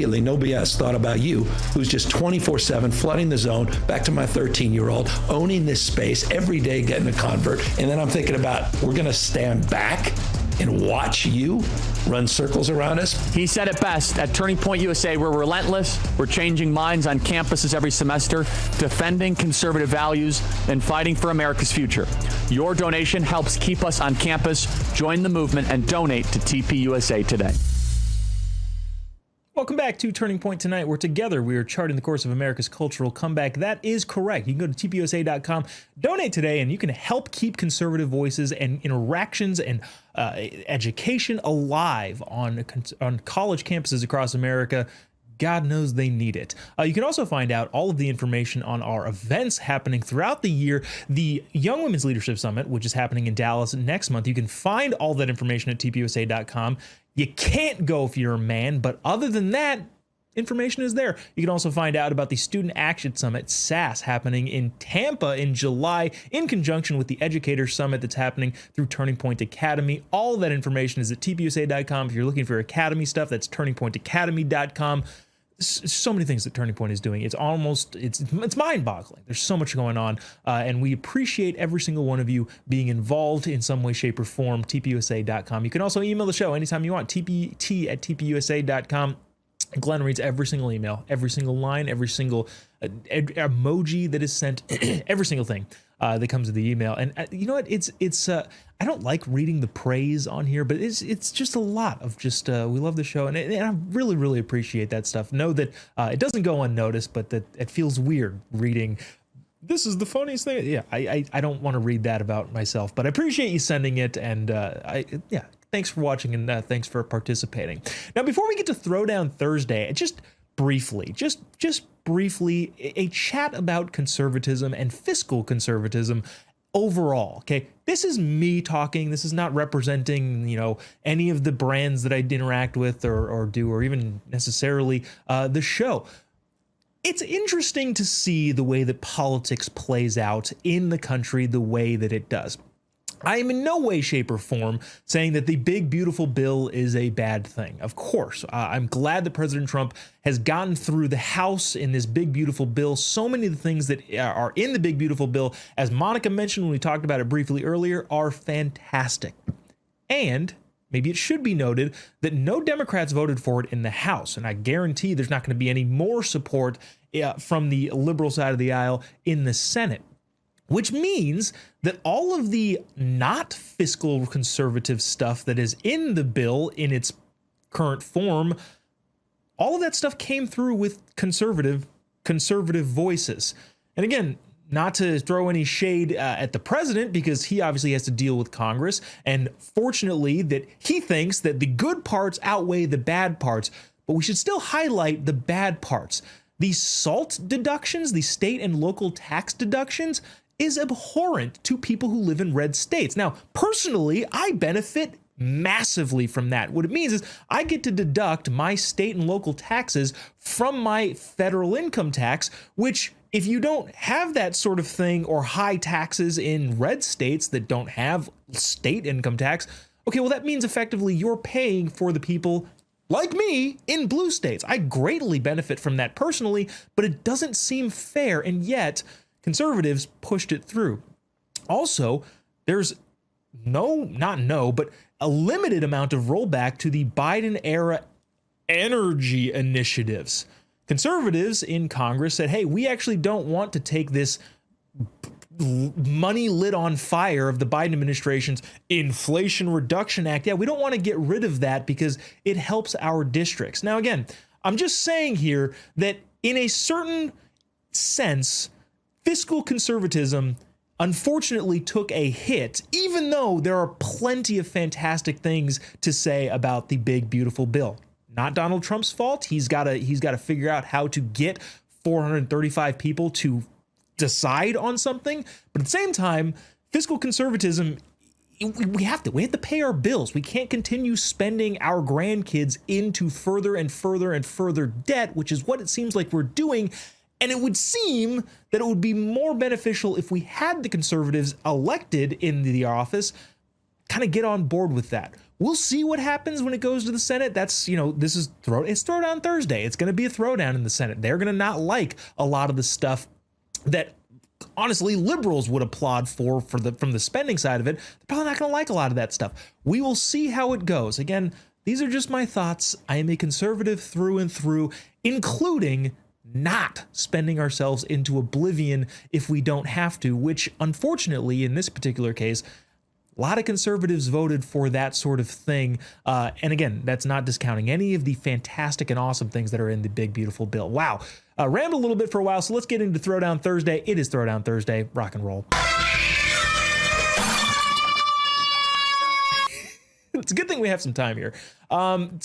immediately, no BS, thought about you, who's just 24/7 flooding the zone, back to my 13-year-old, owning this space, every day getting a convert. And then I'm thinking about, we're going to stand back and watch you run circles around us? He said it best. At Turning Point USA, we're relentless. We're changing minds on campuses every semester, defending conservative values, and fighting for America's future. Your donation helps keep us on campus. Join the movement and donate to TPUSA today. Welcome back to Turning Point Tonight, where together we are charting the course of America's cultural comeback. That is correct. You can go to tpusa.com, donate today, and you can help keep conservative voices and interactions and education alive on college campuses across America. God knows they need it. You can also find out all of the information on our events happening throughout the year. The Young Women's Leadership Summit, which is happening in Dallas next month. You can find all that information at tpusa.com. You can't go if you're a man, but other than that, information is there. You can also find out about the Student Action Summit, SAS, happening in Tampa in July in conjunction with the Educator Summit that's happening through Turning Point Academy. All of that information is at tpusa.com. If you're looking for Academy stuff, that's turningpointacademy.com. So many things that Turning Point is doing. It's mind-boggling. There's so much going on, and we appreciate every single one of you being involved in some way, shape, or form. tpusa.com. You can also email the show anytime you want. tpt@tpusa.com. Glenn reads every single email, every single line, every single emoji that is sent, every single thing that comes to the email. And you know what? It's I don't like reading the praise on here, but it's just a lot of just we love the show, and I really, really appreciate that stuff. Know that it doesn't go unnoticed, but that it feels weird reading. This is the funniest thing. Yeah, I don't want to read that about myself, but I appreciate you sending it, and thanks for watching, and thanks for participating. Now, before we get to Throwdown Thursday, just briefly, a chat about conservatism and fiscal conservatism overall. Okay, this is me talking. This is not representing, any of the brands that I interact with or do, or even necessarily the show. It's interesting to see the way that politics plays out in the country the way that it does. I am in no way, shape, or form saying that the big, beautiful bill is a bad thing. Of course, I'm glad that President Trump has gotten through the House in this big, beautiful bill. So many of the things that are in the big, beautiful bill, as Monica mentioned when we talked about it briefly earlier, are fantastic. And maybe it should be noted that no Democrats voted for it in the House. And I guarantee there's not going to be any more support from the liberal side of the aisle in the Senate. Which means that all of the not fiscal conservative stuff that is in the bill in its current form, all of that stuff came through with conservative voices. And again, not to throw any shade at the president, because he obviously has to deal with Congress. And fortunately that he thinks that the good parts outweigh the bad parts, but we should still highlight the bad parts. The SALT deductions, the state and local tax deductions, is abhorrent to people who live in red states. Now, personally, I benefit massively from that. What it means is I get to deduct my state and local taxes from my federal income tax, which if you don't have that sort of thing, or high taxes in red states that don't have state income tax, okay, well, that means effectively you're paying for the people like me in blue states. I greatly benefit from that personally, but it doesn't seem fair, and yet conservatives pushed it through. Also, there's but a limited amount of rollback to the Biden-era energy initiatives. Conservatives in Congress said, hey, we actually don't want to take this money lit on fire of the Biden administration's Inflation Reduction Act. Yeah, we don't want to get rid of that because it helps our districts. Now, again, I'm just saying here that in a certain sense, fiscal conservatism unfortunately took a hit, even though there are plenty of fantastic things to say about the big, beautiful bill. Not Donald Trump's fault. He's got to figure out how to get 435 people to decide on something. But at the same time, fiscal conservatism, we have to pay our bills. We can't continue spending our grandkids into further and further and further debt, which is what it seems like we're doing. And it would seem that it would be more beneficial if we had the conservatives elected in the office kind of get on board with that. We'll see what happens when it goes to the Senate. That's, it's Throwdown Thursday. It's going to be a throwdown in the Senate. They're going to not like a lot of the stuff that honestly liberals would applaud from the spending side of it. They're probably not going to like a lot of that stuff. We will see how it goes. Again, these are just my thoughts. I am a conservative through and through, including not spending ourselves into oblivion if we don't have to, which unfortunately in this particular case, a lot of conservatives voted for that sort of thing. And again, that's not discounting any of the fantastic and awesome things that are in the big, beautiful bill. Wow. Rambled a little bit for a while, so let's get into Throwdown Thursday. It is Throwdown Thursday. Rock and roll. It's a good thing we have some time here. One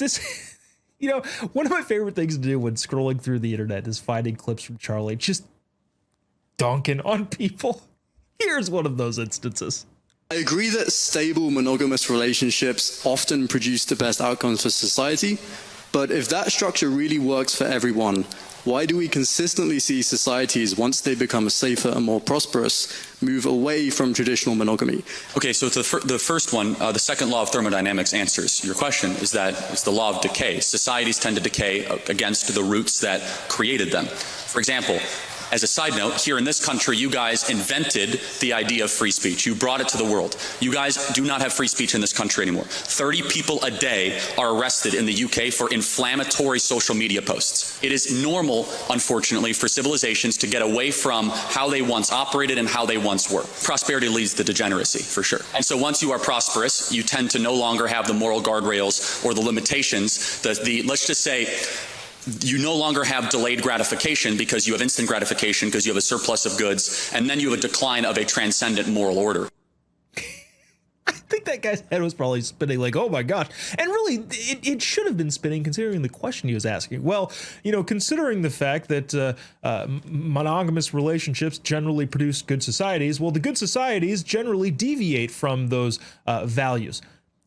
of my favorite things to do when scrolling through the internet is finding clips from Charlie just dunking on people. Here's one of those instances. I agree that stable monogamous relationships often produce the best outcomes for society, but if that structure really works for everyone, why do we consistently see societies, once they become safer and more prosperous, move away from traditional monogamy? Okay, so the first one, the second law of thermodynamics answers your question, is that it's the law of decay. Societies tend to decay against the roots that created them. For example, as a side note, here in this country, you guys invented the idea of free speech. You brought it to the world. You guys do not have free speech in this country anymore. 30 people a day are arrested in the UK for inflammatory social media posts. It is normal, unfortunately, for civilizations to get away from how they once operated and how they once were. Prosperity leads to degeneracy, for sure. And so once you are prosperous, you tend to no longer have the moral guardrails or the limitations. Let's just say, you no longer have delayed gratification because you have instant gratification because you have a surplus of goods, and then you have a decline of a transcendent moral order. I think that guy's head was probably spinning like, oh my gosh. And really, it should have been spinning considering the question he was asking. Well, considering the fact that monogamous relationships generally produce good societies, well, the good societies generally deviate from those values.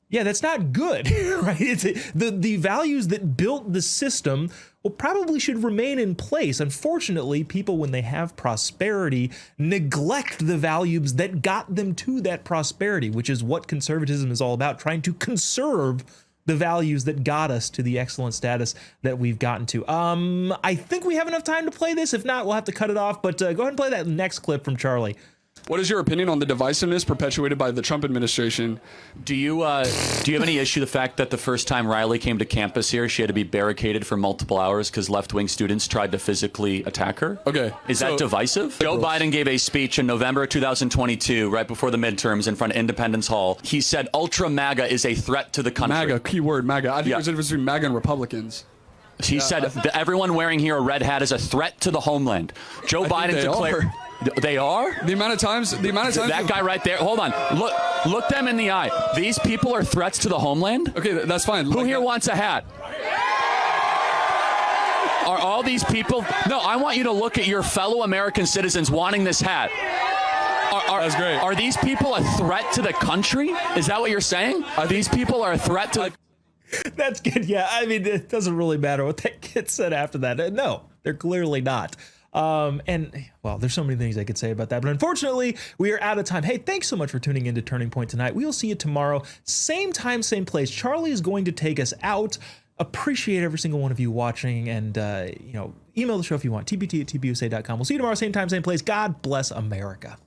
Yeah, that's not good, right? It's the values that built the system probably should remain in place. Unfortunately, people, when they have prosperity, neglect the values that got them to that prosperity, which is what conservatism is all about, trying to conserve the values that got us to the excellent status that we've gotten to. I think we have enough time to play this. If not, we'll have to cut it off, but go ahead and play that next clip from Charlie. What is your opinion on the divisiveness perpetuated by the Trump administration? Do you have any issue with the fact that the first time Riley came to campus here, she had to be barricaded for multiple hours because left-wing students tried to physically attack her? Okay. Is that divisive? Joe Biden gave a speech in November 2022, right before the midterms, in front of Independence Hall. He said ultra MAGA is a threat to the country. MAGA, keyword MAGA. I think there's a difference between MAGA and Republicans. He said that everyone wearing here a red hat is a threat to the homeland. Joe Biden declared... They are? The amount of times that guy right there. Hold on. Look them in the eye. These people are threats to the homeland? Okay, that's fine. Who here wants a hat? Are all these people? No, I want you to look at your fellow American citizens wanting this hat. That's great. Are these people a threat to the country? Is that what you're saying? These people are a threat to That's good. Yeah, I mean, it doesn't really matter what that kid said after that. No, they're clearly not. And well, there's so many things I could say about that, but unfortunately we are out of time. Hey, thanks so much for tuning into Turning Point tonight. We will see you tomorrow, same time, same place. Charlie is going to take us out. Appreciate every single one of you watching, and email the show if you want, tpt@tbusa.com. We'll see you tomorrow, same time, same place. God bless America.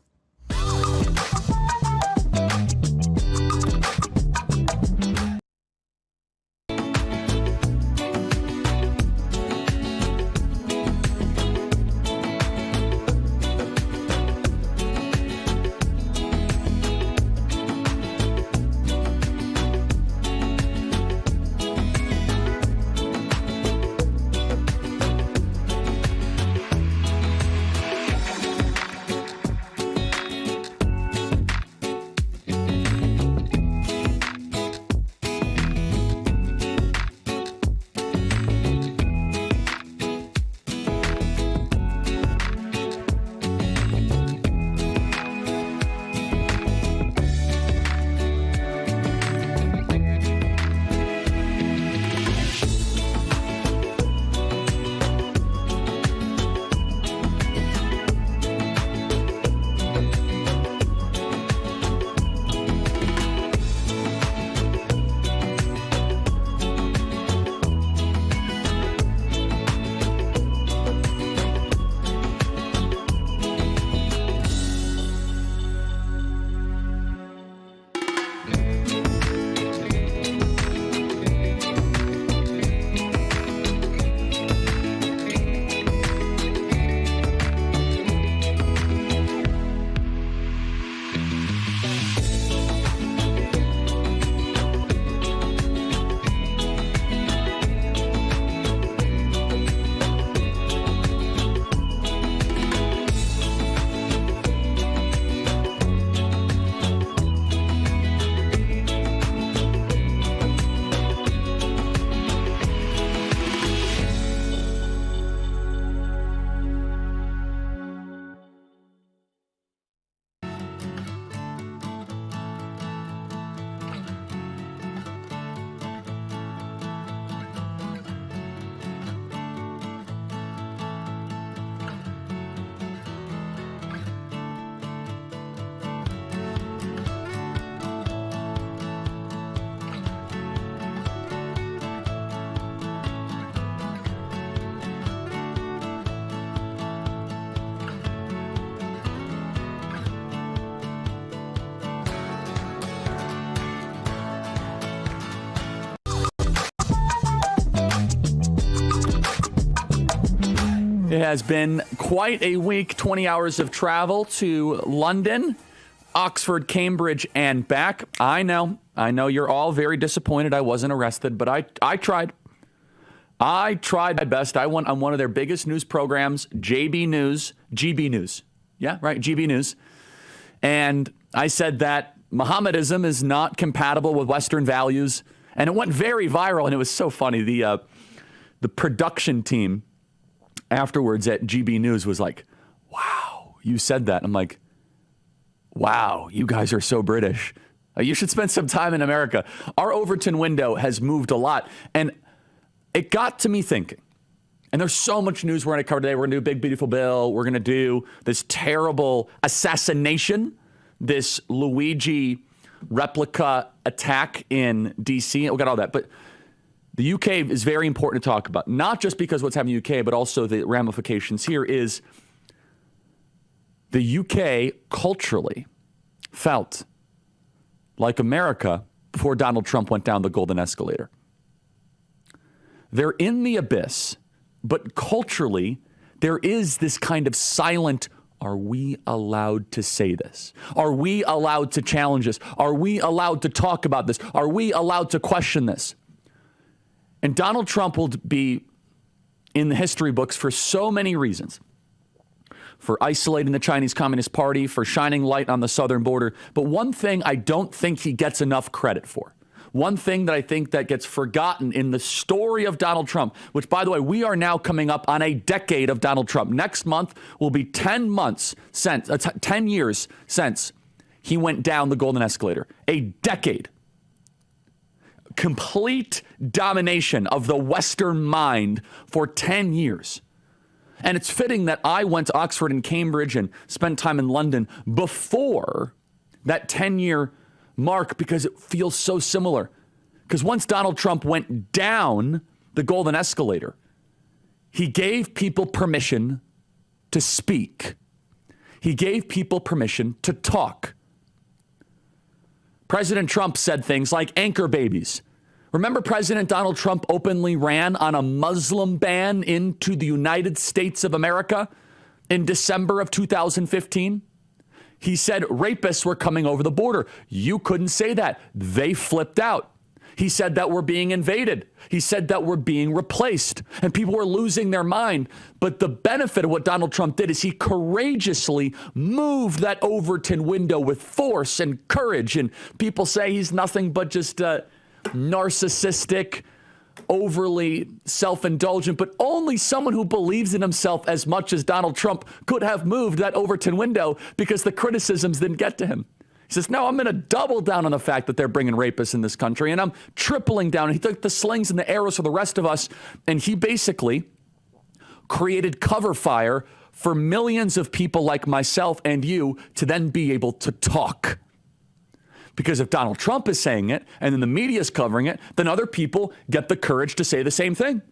It has been quite a week, 20 hours of travel to London, Oxford, Cambridge, and back. I know you're all very disappointed I wasn't arrested, but I tried. I tried my best. I went on one of their biggest news programs, GB News. Yeah, right, GB News. And I said that Mohammedism is not compatible with Western values. And it went very viral, and it was so funny. The production team afterwards at GB News was like, wow, you said that. I'm like, wow, you guys are so British. You should spend some time in America. Our Overton window has moved a lot. And it got to me thinking, and there's so much news we're going to cover today. We're going to do a big, beautiful bill. We're going to do this terrible assassination, this Luigi replica attack in D.C. We got all that. But the UK is very important to talk about, not just because what's happening in the UK, but also the ramifications here is the UK culturally felt like America before Donald Trump went down the golden escalator. They're in the abyss, but culturally, there is this kind of silent, are we allowed to say this? Are we allowed to challenge this? Are we allowed to talk about this? Are we allowed to question this? And Donald Trump will be in the history books for so many reasons. For isolating the Chinese Communist Party, for shining light on the southern border. But one thing I don't think he gets enough credit for. One thing that I think that gets forgotten in the story of Donald Trump, which, by the way, we are now coming up on a decade of Donald Trump. Next month will be 10 years since he went down the golden escalator. A decade. Complete domination of the Western mind for 10 years. And it's fitting that I went to Oxford and Cambridge and spent time in London before that 10-year mark, because it feels so similar. Because once Donald Trump went down the golden escalator, he gave people permission to speak. He gave people permission to talk. President Trump said things like anchor babies. Remember President Donald Trump openly ran on a Muslim ban into the United States of America in December of 2015? He said rapists were coming over the border. You couldn't say that. They flipped out. He said that we're being invaded. He said that we're being replaced, and people were losing their mind. But the benefit of what Donald Trump did is he courageously moved that Overton window with force and courage. And people say he's nothing but just narcissistic, overly self-indulgent, but only someone who believes in himself as much as Donald Trump could have moved that Overton window, because the criticisms didn't get to him. He says, no, I'm going to double down on the fact that they're bringing rapists in this country, and I'm tripling down. And he took the slings and the arrows for the rest of us, and he basically created cover fire for millions of people like myself and you to then be able to talk. Because if Donald Trump is saying it and then the media is covering it, then other people get the courage to say the same thing.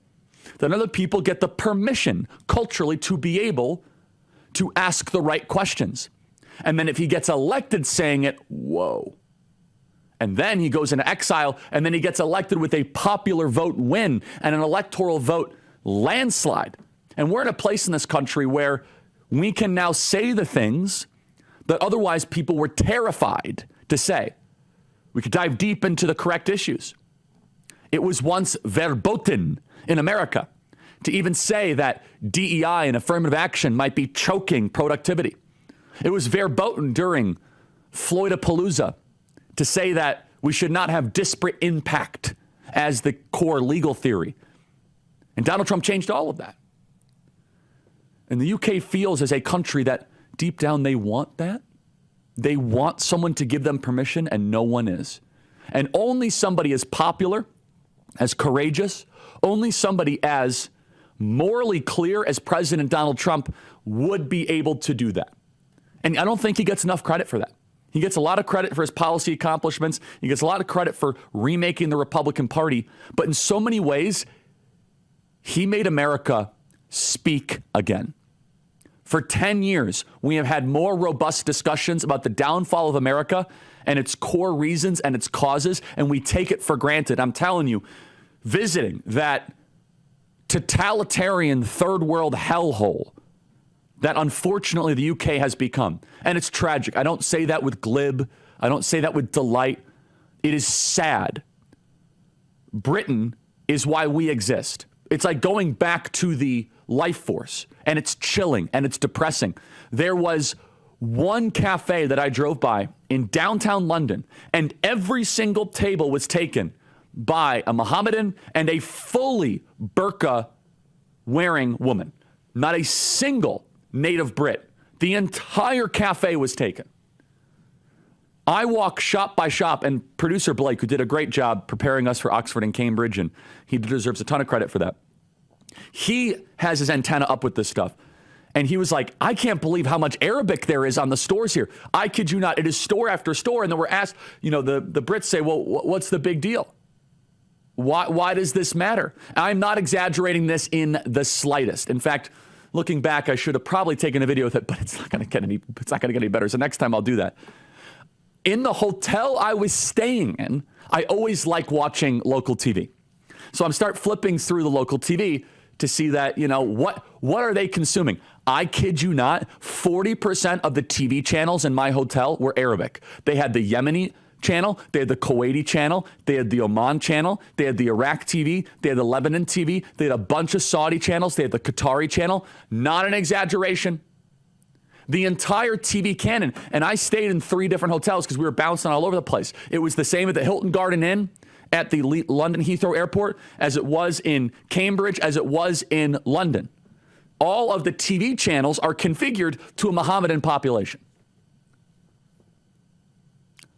Then other people get the permission culturally to be able to ask the right questions. And then if he gets elected saying it, whoa. And then he goes into exile, and then he gets elected with a popular vote win and an electoral vote landslide. And we're in a place in this country where we can now say the things that otherwise people were terrified to say. We could dive deep into the correct issues. It was once verboten in America to even say that DEI and affirmative action might be choking productivity. It was verboten during Floydapalooza to say that we should not have disparate impact as the core legal theory. And Donald Trump changed all of that. And the UK feels as a country that deep down they want that. They want someone to give them permission, and no one is. And only somebody as popular, as courageous, only somebody as morally clear as President Donald Trump would be able to do that. And I don't think he gets enough credit for that. He gets a lot of credit for his policy accomplishments. He gets a lot of credit for remaking the Republican Party. But in so many ways, he made America speak again. For 10 years, we have had more robust discussions about the downfall of America and its core reasons and its causes, and we take it for granted. I'm telling you, visiting that totalitarian third world hellhole that unfortunately the UK has become. And it's tragic. I don't say that with glib. I don't say that with delight. It is sad. Britain is why we exist. It's like going back to the life force, and it's chilling and it's depressing. There was one cafe that I drove by in downtown London, and every single table was taken by a Mohammedan and a fully burqa wearing woman. Not a single native Brit. The entire cafe was taken. I walk shop by shop, and producer Blake, who did a great job preparing us for Oxford and Cambridge, and he deserves a ton of credit for that. He has his antenna up with this stuff. And he was like, I can't believe how much Arabic there is on the stores here. I kid you not. It is store after store. And then we're asked, the Brits say, well, what's the big deal? Why does this matter? I'm not exaggerating this in the slightest. In fact, looking back, I should have probably taken a video with it, but it's not going to get any better. So next time I'll do that. In the hotel I was staying in, I always like watching local TV. So I'm start flipping through the local TV to see that, what are they consuming? I kid you not, 40% of the TV channels in my hotel were Arabic. They had the Yemeni channel, they had the Kuwaiti channel, they had the Oman channel, they had the Iraq TV, they had the Lebanon TV, they had a bunch of Saudi channels, they had the Qatari channel. Not an exaggeration. The entire TV canon. And I stayed in 3 different hotels because we were bouncing all over the place. It was the same at the Hilton Garden Inn, at the London Heathrow Airport, as it was in Cambridge, as it was in London. All of the TV channels are configured to a Mohammedan population.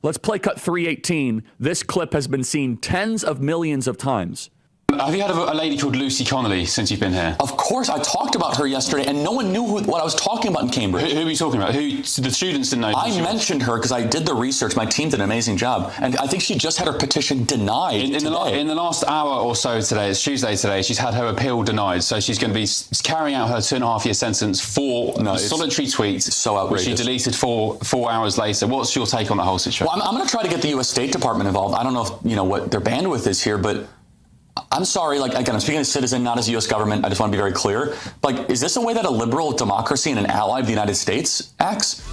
Let's play cut 318. This clip has been seen tens of millions of times. Have you heard of a lady called Lucy Connolly since you've been here? Of course, I talked about her yesterday, and no one knew what I was talking about in Cambridge. Who are you talking about? The students didn't know. I mentioned her because I did the research. My team did an amazing job, and I think she just had her petition denied in the last hour or so today. It's Tuesday today. She's had her appeal denied, so she's going to be carrying out her 2.5-year sentence for a solitary tweet. So outrageous. Which she deleted 4 hours later. What's your take on the whole situation? Well, I'm going to try to get the U.S. State Department involved. I don't know if what their bandwidth is here, but I'm sorry, again, I'm speaking as a citizen, not as U.S. government. I just want to be very clear. Is this a way that a liberal democracy and an ally of the United States acts?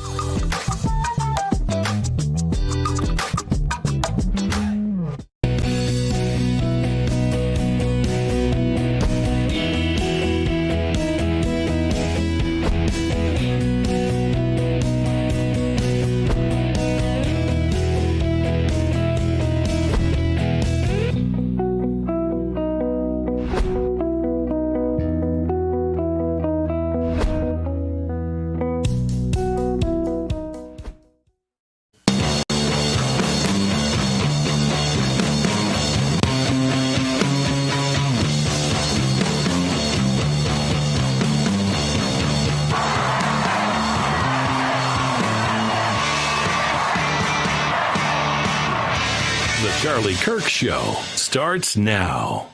Charlie Kirk Show starts now.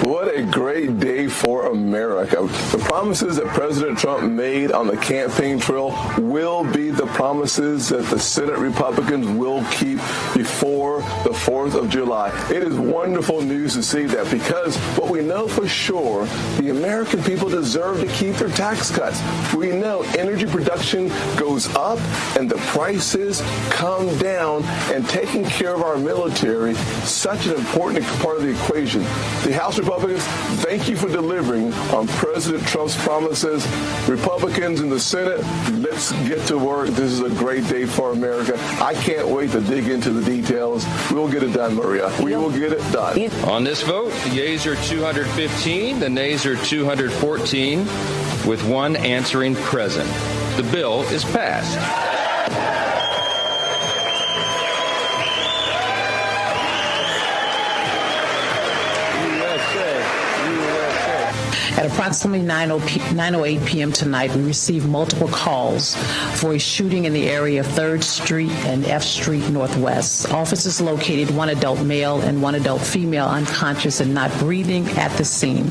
What a great day for America. The promises that President Trump made on the campaign trail will be the promises that the Senate Republicans will keep before the 4th of July. It is wonderful news to see that, because what we know for sure, the American people deserve to keep their tax cuts. We know energy production goes up and the prices come down, and taking care of our military, such an important part of the equation. The House Republicans, thank you for delivering on President Trump's promises. Republicans in the Senate, let's get to work. This is a great day for America. I can't wait to dig into the details. We'll get it done, Maria. We will get it done. On this vote, the yeas are 215, the nays are 214, with one answering present. The bill is passed. At approximately 9:08 p.m. tonight, we received multiple calls for a shooting in the area of 3rd Street and F Street Northwest. Officers located one adult male and one adult female unconscious and not breathing at the scene.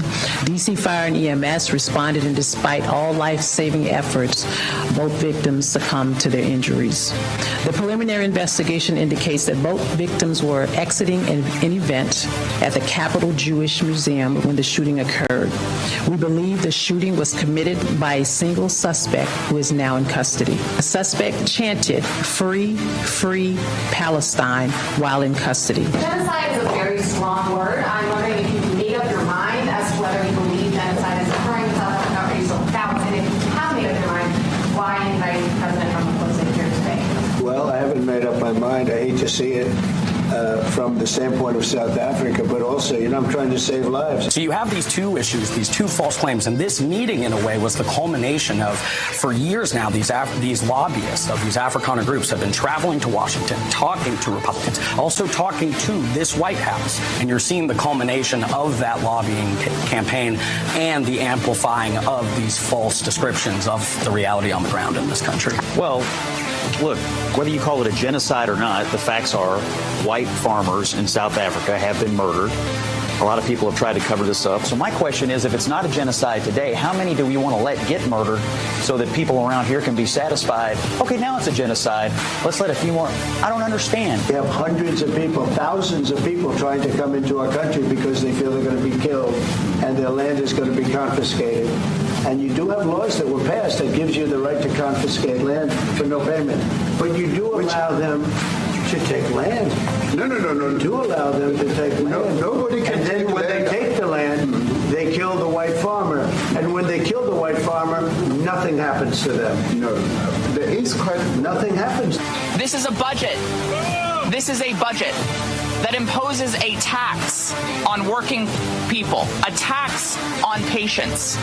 DC Fire and EMS responded, and despite all life-saving efforts, both victims succumbed to their injuries. The preliminary investigation indicates that both victims were exiting an event at the Capitol Jewish Museum when the shooting occurred. We believe the shooting was committed by a single suspect who is now in custody. A suspect chanted, "Free, free Palestine," while in custody. Genocide is a very strong word. I'm wondering if you've made up your mind as to whether you believe genocide is occurring in South Africa, or you still doubt, and if you have made up your mind, why invite President Trump closely here today? Well, I haven't made up my mind. I hate to see it from the standpoint of South Africa, but also, I'm trying to save lives. So you have these two issues, these two false claims, and this meeting, in a way, was the culmination of, for years now, these lobbyists of these Afrikaner groups have been traveling to Washington, talking to Republicans, also talking to this White House, and you're seeing the culmination of that lobbying campaign and the amplifying of these false descriptions of the reality on the ground in this country. Well, look, whether you call it a genocide or not, the facts are white farmers in South Africa have been murdered. A lot of people have tried to cover this up. So my question is, if it's not a genocide today, how many do we want to let get murdered so that people around here can be satisfied? Okay, now it's a genocide. Let's let a few more. I don't understand. We have hundreds of people, thousands of people trying to come into our country because they feel they're going to be killed and their land is going to be confiscated. And you do have laws that were passed that gives you the right to confiscate land for no payment. But you do allow them to take land. No. You do allow them to take land. No, nobody can. And then when they take the land, they kill the white farmer. And when they kill the white farmer, nothing happens to them. No. There is quite nothing happens. This is a budget. This is a budget that imposes a tax on working people, a tax on patients,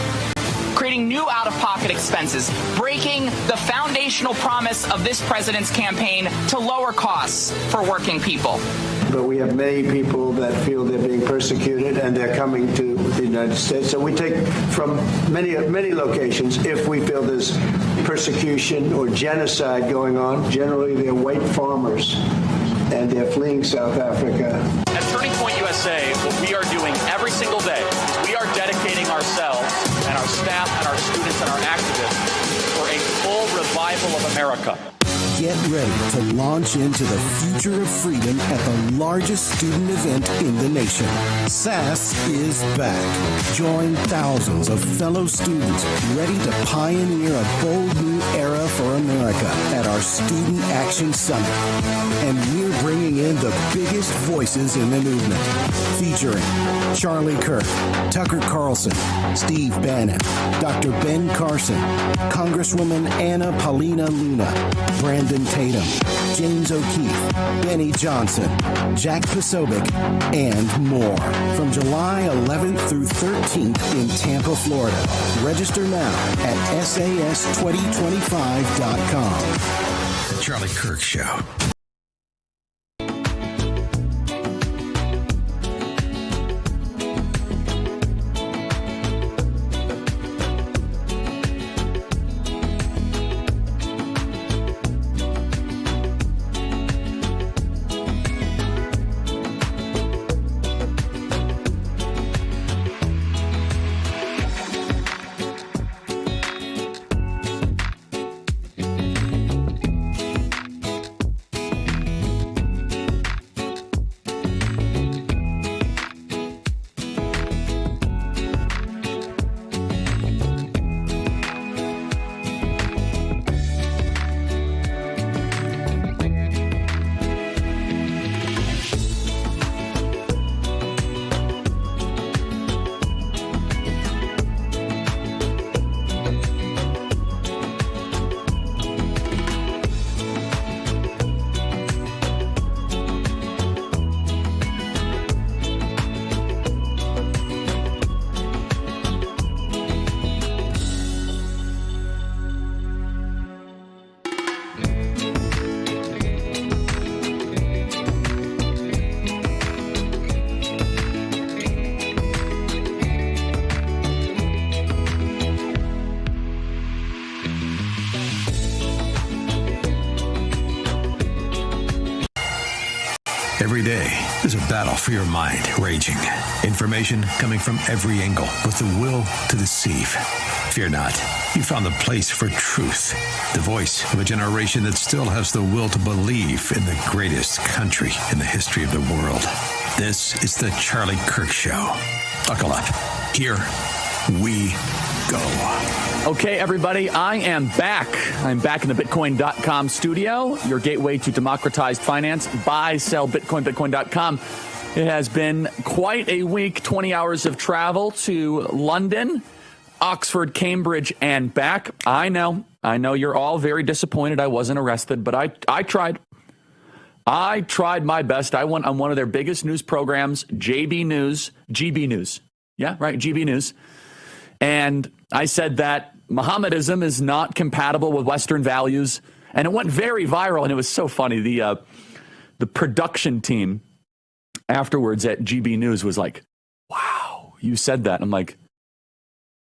creating new out-of-pocket expenses, breaking the foundational promise of this president's campaign to lower costs for working people. But we have many people that feel they're being persecuted and they're coming to the United States. So we take from many locations if we feel there's persecution or genocide going on. Generally, they're white farmers and they're fleeing South Africa. At Turning Point USA, what we are doing every single day is we are dedicating ourselves and our staff and our students and our activists for a full revival of America. Get ready to launch into the future of freedom at the largest student event in the nation. SAS is back. Join thousands of fellow students ready to pioneer a bold new era for America at our Student Action Summit. And we're bringing in the biggest voices in the movement. Featuring Charlie Kirk, Tucker Carlson, Steve Bannon, Dr. Ben Carson, Congresswoman Anna Paulina Luna, Brandon Tatum, James O'Keefe, Benny Johnson, Jack Posobiec, and more. From July 11th through 13th in Tampa, Florida. Register now at SAS2025.com. The Charlie Kirk Show. Every day, there's a battle for your mind raging. Information coming from every angle with the will to deceive. Fear not. You found the place for truth. The voice of a generation that still has the will to believe in the greatest country in the history of the world. This is the Charlie Kirk Show. Buckle up. Here we go. Okay, everybody, I am back. I'm back in the Bitcoin.com studio, your gateway to democratized finance. Buy, sell Bitcoin, Bitcoin.com. It has been quite a week, 20 hours of travel to London, Oxford, Cambridge, and back. I know you're all very disappointed I wasn't arrested, but I tried. I tried my best. I went on one of their biggest news programs, GB News. Yeah, right, GB News. And I said that Mohammedism is not compatible with Western values. And it went very viral, and it was so funny. The production team afterwards at GB News was like, wow, you said that. I'm like,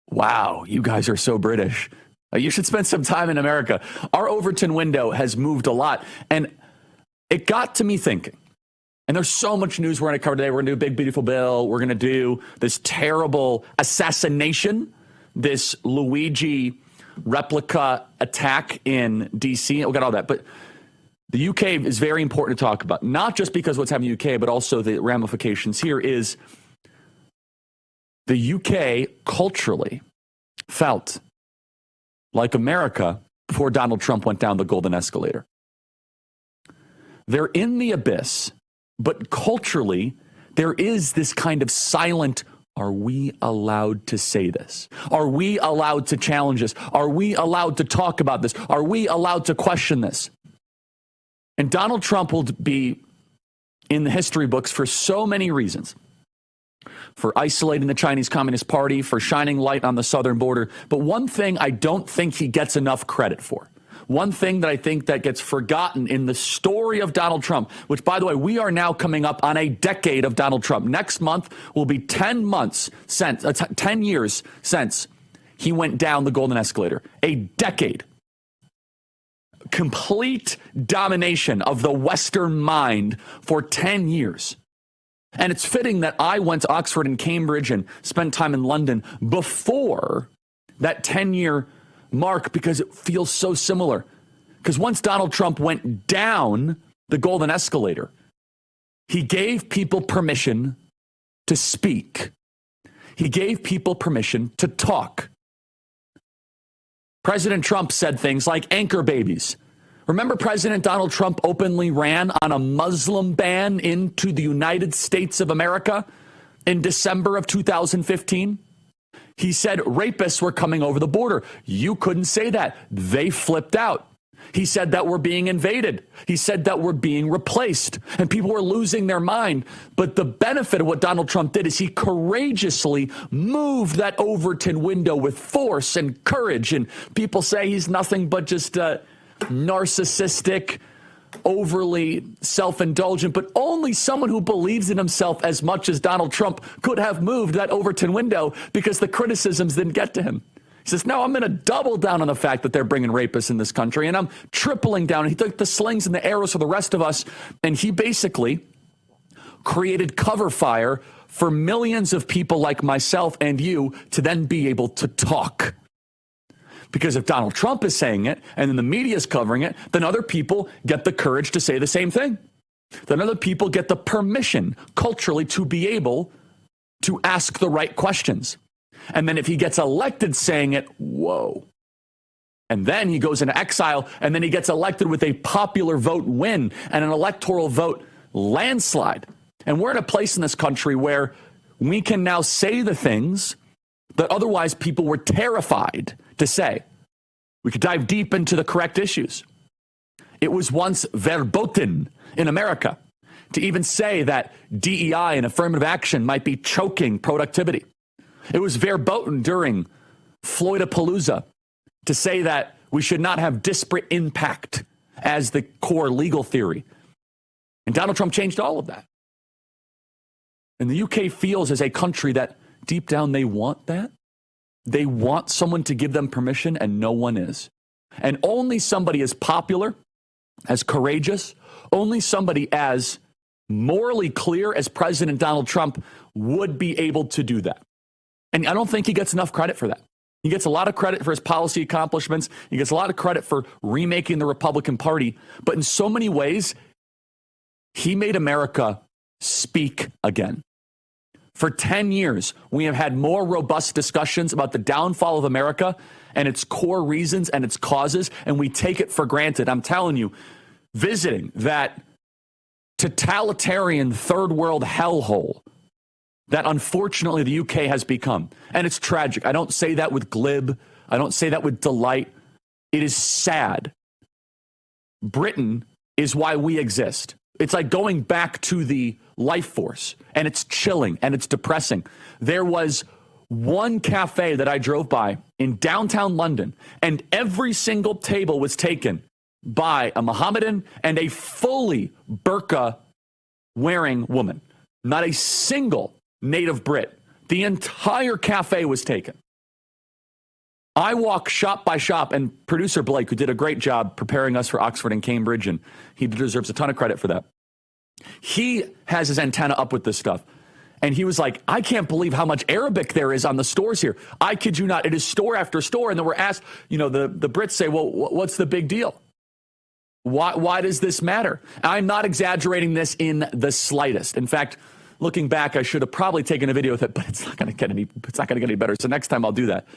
wow, you guys are so British. You should spend some time in America. Our Overton window has moved a lot. And it got to me thinking, and there's so much news we're going to cover today. We're going to do a big, beautiful bill. We're going to do this terrible assassination, this Luigi replica attack in D.C. We got all that. But the UK is very important to talk about, not just because what's happening in the UK, but also the ramifications here is the UK culturally felt like America before Donald Trump went down the golden escalator. They're in the abyss, but culturally, there is this kind of silent, are we allowed to say this? Are we allowed to challenge this? Are we allowed to talk about this? Are we allowed to question this? And Donald Trump will be in the history books for so many reasons. For isolating the Chinese Communist Party, for shining light on the southern border. But one thing I don't think he gets enough credit for. One thing that I think that gets forgotten in the story of Donald Trump, which, by the way, we are now coming up on a decade of Donald Trump. Next month will be 10 years since he went down the golden escalator. A decade. Complete domination of the Western mind for 10 years. And it's fitting that I went to Oxford and Cambridge and spent time in London before that 10-year mark, because it feels so similar. Because once Donald Trump went down the golden escalator, he gave people permission to speak. He gave people permission to talk. President Trump said things like anchor babies. Remember President Donald Trump openly ran on a Muslim ban into the United States of America in December of 2015? He said rapists were coming over the border. You couldn't say that. They flipped out. He said that we're being invaded. He said that we're being replaced, and people were losing their mind. But the benefit of what Donald Trump did is he courageously moved that Overton window with force and courage. And people say he's nothing but just narcissistic, overly self-indulgent, but only someone who believes in himself as much as Donald Trump could have moved that Overton window, because the criticisms didn't get to him. He says, no, I'm going to double down on the fact that they're bringing rapists in this country, and I'm tripling down. And he took the slings and the arrows for the rest of us, and he basically created cover fire for millions of people like myself and you to then be able to talk. Because if Donald Trump is saying it and then the media is covering it, then other people get the courage to say the same thing. Then other people get the permission culturally to be able to ask the right questions. And then if he gets elected saying it, whoa. And then he goes into exile, and then he gets elected with a popular vote win and an electoral vote landslide. And we're in a place in this country where we can now say the things that otherwise people were terrified to say. We could dive deep into the correct issues. It was once verboten in America to even say that DEI and affirmative action might be choking productivity. It was verboten during Floydapalooza to say that we should not have disparate impact as the core legal theory. And Donald Trump changed all of that. And the UK feels as a country that deep down they want that. They want someone to give them permission, and no one is. And only somebody as popular, as courageous, only somebody as morally clear as President Donald Trump would be able to do that. And I don't think he gets enough credit for that. He gets a lot of credit for his policy accomplishments. He gets a lot of credit for remaking the Republican Party. But in so many ways, he made America speak again. For 10 years, we have had more robust discussions about the downfall of America and its core reasons and its causes, and we take it for granted. I'm telling you, visiting that totalitarian third world hellhole that unfortunately the UK has become. And it's tragic. I don't say that with glib. I don't say that with delight. It is sad. Britain is why we exist. It's like going back to the life force, and it's chilling and it's depressing. There was one cafe that I drove by in downtown London, and every single table was taken by a Mohammedan and a fully burqa wearing woman. Not a single native Brit. The entire cafe was taken. I walk shop by shop, and producer Blake, who did a great job preparing us for Oxford and Cambridge, and he deserves a ton of credit for that. He has his antenna up with this stuff. And he was like, I can't believe how much Arabic there is on the stores here. I kid you not. It is store after store. And then we're asked, the Brits say, well, what's the big deal? Why does this matter? I'm not exaggerating this in the slightest. In fact, looking back, I should have probably taken a video with it, but it's not going to get any better. So next time I'll do that.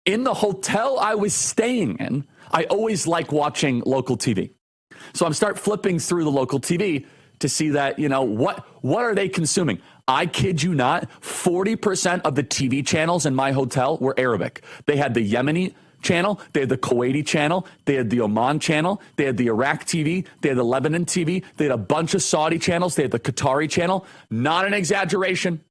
In the hotel I was staying in, I always like watching local TV. So I'm start flipping through the local TV to see that, what are they consuming? I kid you not, 40% of the TV channels in my hotel were Arabic. They had the Yemeni channel, they had the Kuwaiti channel, they had the Oman channel, they had the Iraq TV, they had the Lebanon TV, they had a bunch of Saudi channels, they had the Qatari channel. Not an exaggeration.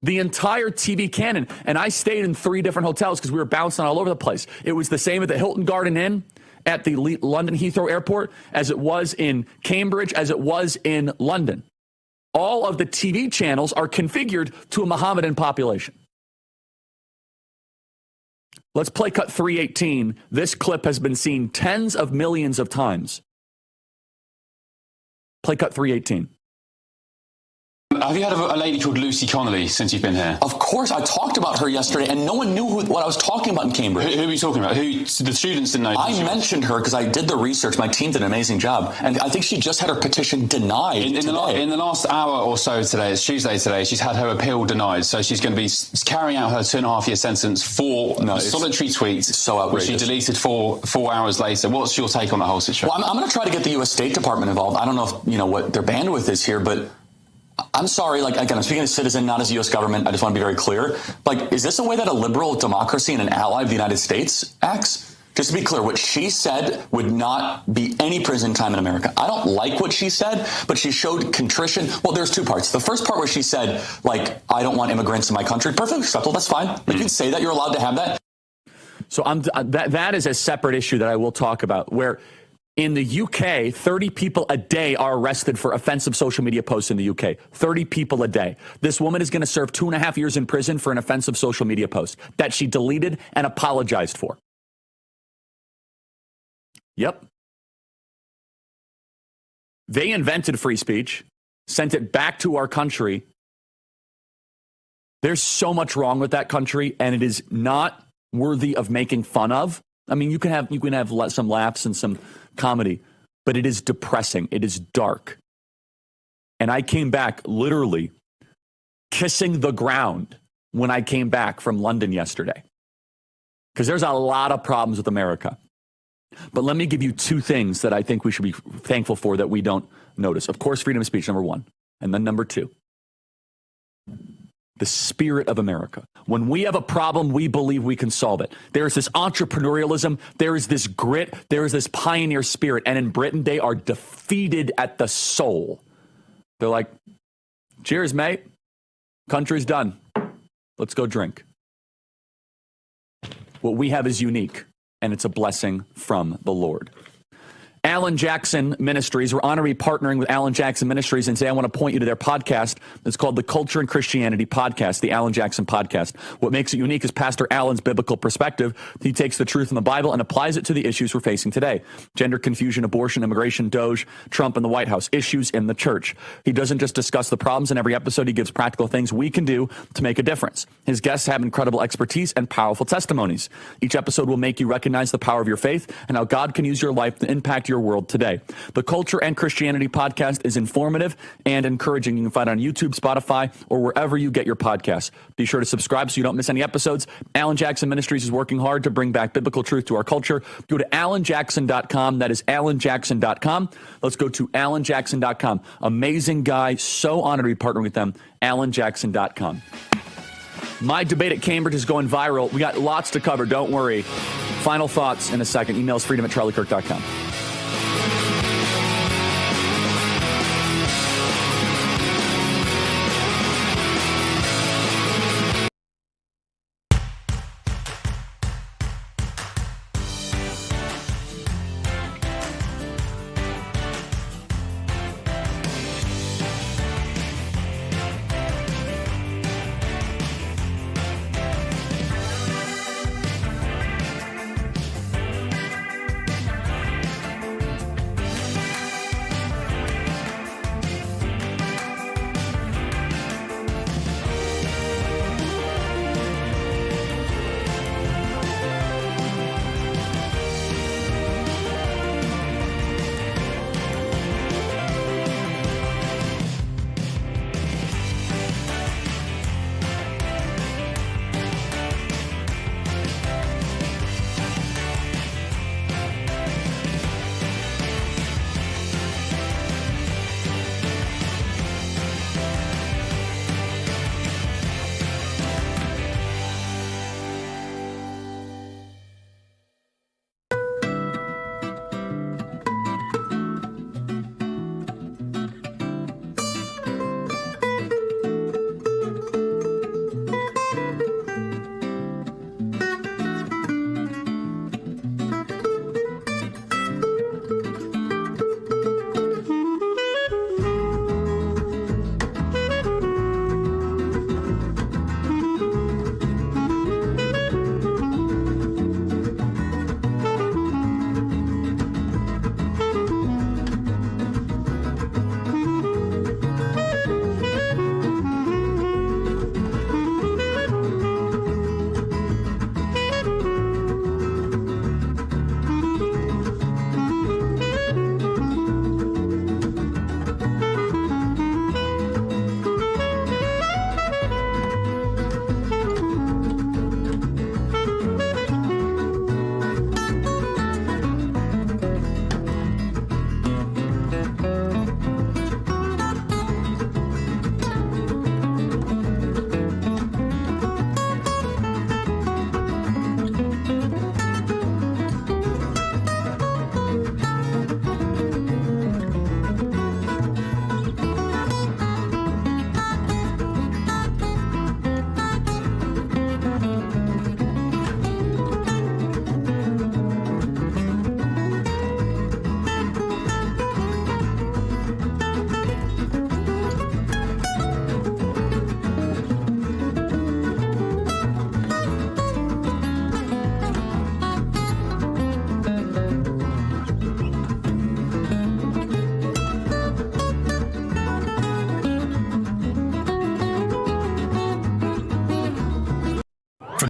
The entire TV canon. And I stayed in 3 different hotels because we were bouncing all over the place. It was the same at the Hilton Garden Inn at the London Heathrow Airport, as it was in Cambridge, as it was in London. All of the TV channels are configured to a Mohammedan population. Let's play cut 318. This clip has been seen tens of millions of times. Play cut 318. Have you heard of a lady called Lucy Connolly since you've been here? Of course, I talked about her yesterday, and no one knew what I was talking about in Cambridge. Who are you talking about? The students didn't know. I mentioned her because I did the research. My team did an amazing job, and I think she just had her petition denied in the last hour or so today. It's Tuesday today. She's had her appeal denied, so she's going to be carrying out her 2.5-year sentence for solitary tweets. So outrageous. Which she deleted 4 hours later. What's your take on the whole situation? Well, I'm going to try to get the U.S. State Department involved. I don't know if what their bandwidth is here, but I'm sorry, again, I'm speaking as a citizen, not as a U.S. government. I just want to be very clear. Is this a way that a liberal democracy and an ally of the United States acts? Just to be clear, what she said would not be any prison time in America. I don't like what she said, but she showed contrition. Well, there's 2 parts. The first part where she said, I don't want immigrants in my country. Perfectly acceptable. That's fine. You can say that. You're allowed to have that. So that is a separate issue that I will talk about, where in the UK, 30 people a day are arrested for offensive social media posts in the UK. 30 people a day. This woman is going to serve 2.5 years in prison for an offensive social media post that she deleted and apologized for. Yep. They invented free speech, sent it back to our country. There's so much wrong with that country, and it is not worthy of making fun of. I mean, you can have some laughs and some comedy, but it is depressing. It is dark. And I came back literally kissing the ground when I came back from London yesterday, because there's a lot of problems with America. But let me give you 2 things that I think we should be thankful for that we don't notice. Of course, freedom of speech, number 1. And then number 2, the spirit of America. When we have a problem, we believe we can solve it. There is this entrepreneurialism. There is this grit. There is this pioneer spirit. And in Britain, they are defeated at the soul. They're like, cheers, mate. Country's done. Let's go drink. What we have is unique, and it's a blessing from the Lord. Alan Jackson Ministries. We're honored to be partnering with Alan Jackson Ministries, and today I want to point you to their podcast. It's called the Culture and Christianity Podcast, the Alan Jackson Podcast. What makes it unique is Pastor Alan's biblical perspective. He takes the truth in the Bible and applies it to the issues we're facing today. Gender confusion, abortion, immigration, Doge, Trump, and the White House. Issues in the church. He doesn't just discuss the problems in every episode. He gives practical things we can do to make a difference. His guests have incredible expertise and powerful testimonies. Each episode will make you recognize the power of your faith and how God can use your life to impact your world today. The Culture and Christianity Podcast is informative and encouraging. You can find it on YouTube, Spotify, or wherever you get your podcasts. Be sure to subscribe so you don't miss any episodes. Alan Jackson Ministries is working hard to bring back biblical truth to our culture. Go to alanjackson.com. That is alanjackson.com. Let's go to alanjackson.com. Amazing guy. So honored to be partnering with them. alanjackson.com. My debate at Cambridge is going viral. We got lots to cover. Don't worry. Final thoughts in a second. Emails freedom@charliekirk.com.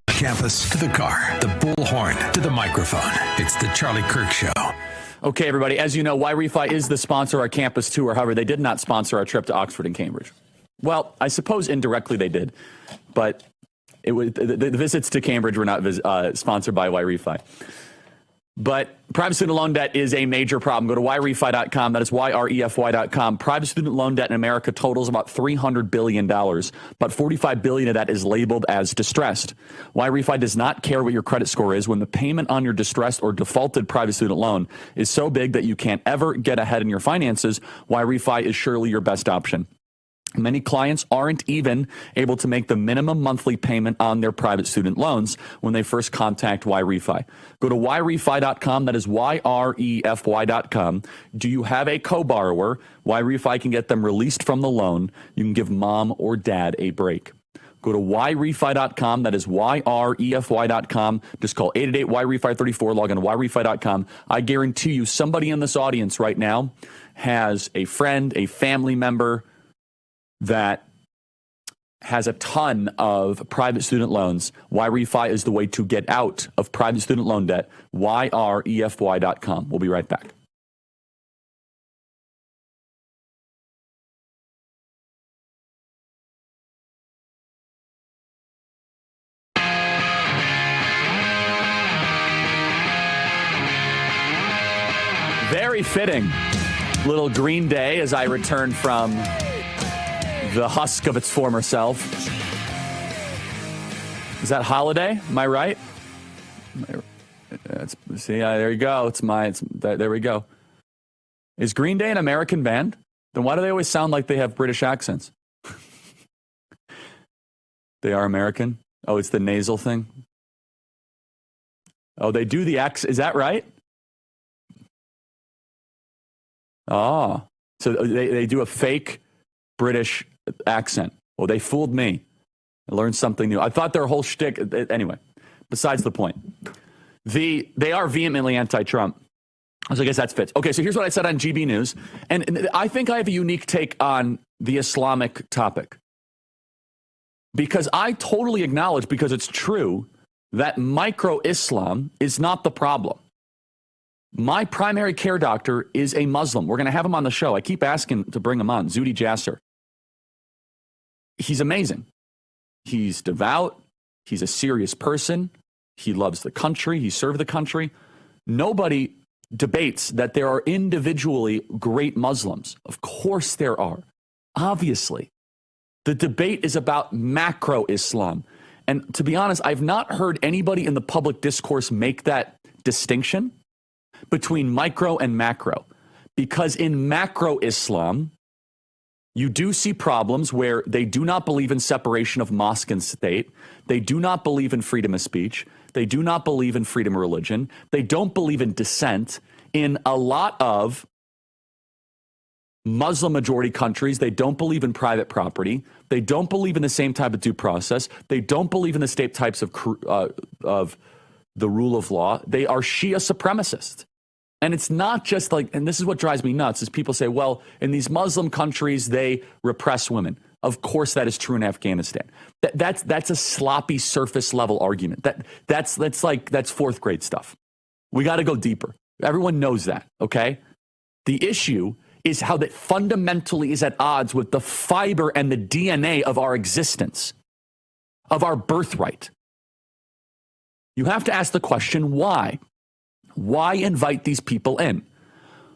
Campus to the car, the bullhorn to the microphone. It's the Charlie Kirk Show. Okay, everybody. As you know, Wi-Fi is the sponsor of our campus tour. However, they did not sponsor our trip to Oxford and Cambridge. Well, I suppose indirectly they did, but it was the visits to Cambridge were not sponsored by Wi-Fi. But private student loan debt is a major problem. Go to yrefy.com. That is YREFY.com. Private student loan debt in America totals about $300 billion. But $45 billion of that is labeled as distressed. YRefy does not care what your credit score is when the payment on your distressed or defaulted private student loan is so big that you can't ever get ahead in your finances. YRefy is surely your best option. Many clients aren't even able to make the minimum monthly payment on their private student loans when they first contact YRefi. Go to YRefi.com. That is YREFY.com. Do you have a co-borrower? YRefi can get them released from the loan. You can give mom or dad a break. Go to YRefi.com. That is YREFY.com. Just call 888-YRefi34. Log on to YRefi.com. I guarantee you somebody in this audience right now has a friend, a family member that has a ton of private student loans. YRefi is the way to get out of private student loan debt. YREFY.com. We'll be right back. Very fitting. Little Green Day as I return from the husk of its former self. Is that Holiday? Am I right? There you go. There we go. Is Green Day an American band? Then why do they always sound like they have British accents? They are American? Oh, it's the nasal thing? Oh, they do the accent. Is that right? Oh, so they do a fake British accent. Well, they fooled me. I learned something new. I thought their whole shtick, anyway, besides the point. They are vehemently anti-Trump. So I guess that fits. Okay, so here's what I said on GB News. And I think I have a unique take on the Islamic topic. Because I totally acknowledge, because it's true, that micro-Islam is not the problem. My primary care doctor is a Muslim. We're going to have him on the show. I keep asking to bring him on, Zuhdi Jasser. He's amazing. He's devout. He's a serious person. He loves the country. He served the country. Nobody debates that there are individually great Muslims. Of course there are. Obviously. The debate is about macro-Islam. And to be honest, I've not heard anybody in the public discourse make that distinction between micro and macro. Because in macro-Islam, you do see problems where they do not believe in separation of mosque and state. They do not believe in freedom of speech. They do not believe in freedom of religion. They don't believe in dissent. In a lot of Muslim majority countries, they don't believe in private property. They don't believe in the same type of due process. They don't believe in the state types of the rule of law. They are Shia supremacists. And it's not just like, and this is what drives me nuts, is people say, well, in these Muslim countries, they repress women. Of course, that is true in Afghanistan. That's a sloppy surface level argument. That's fourth grade stuff. We got to go deeper. Everyone knows that, okay? The issue is how that fundamentally is at odds with the fiber and the DNA of our existence, of our birthright. You have to ask the question, why? Why invite these people in?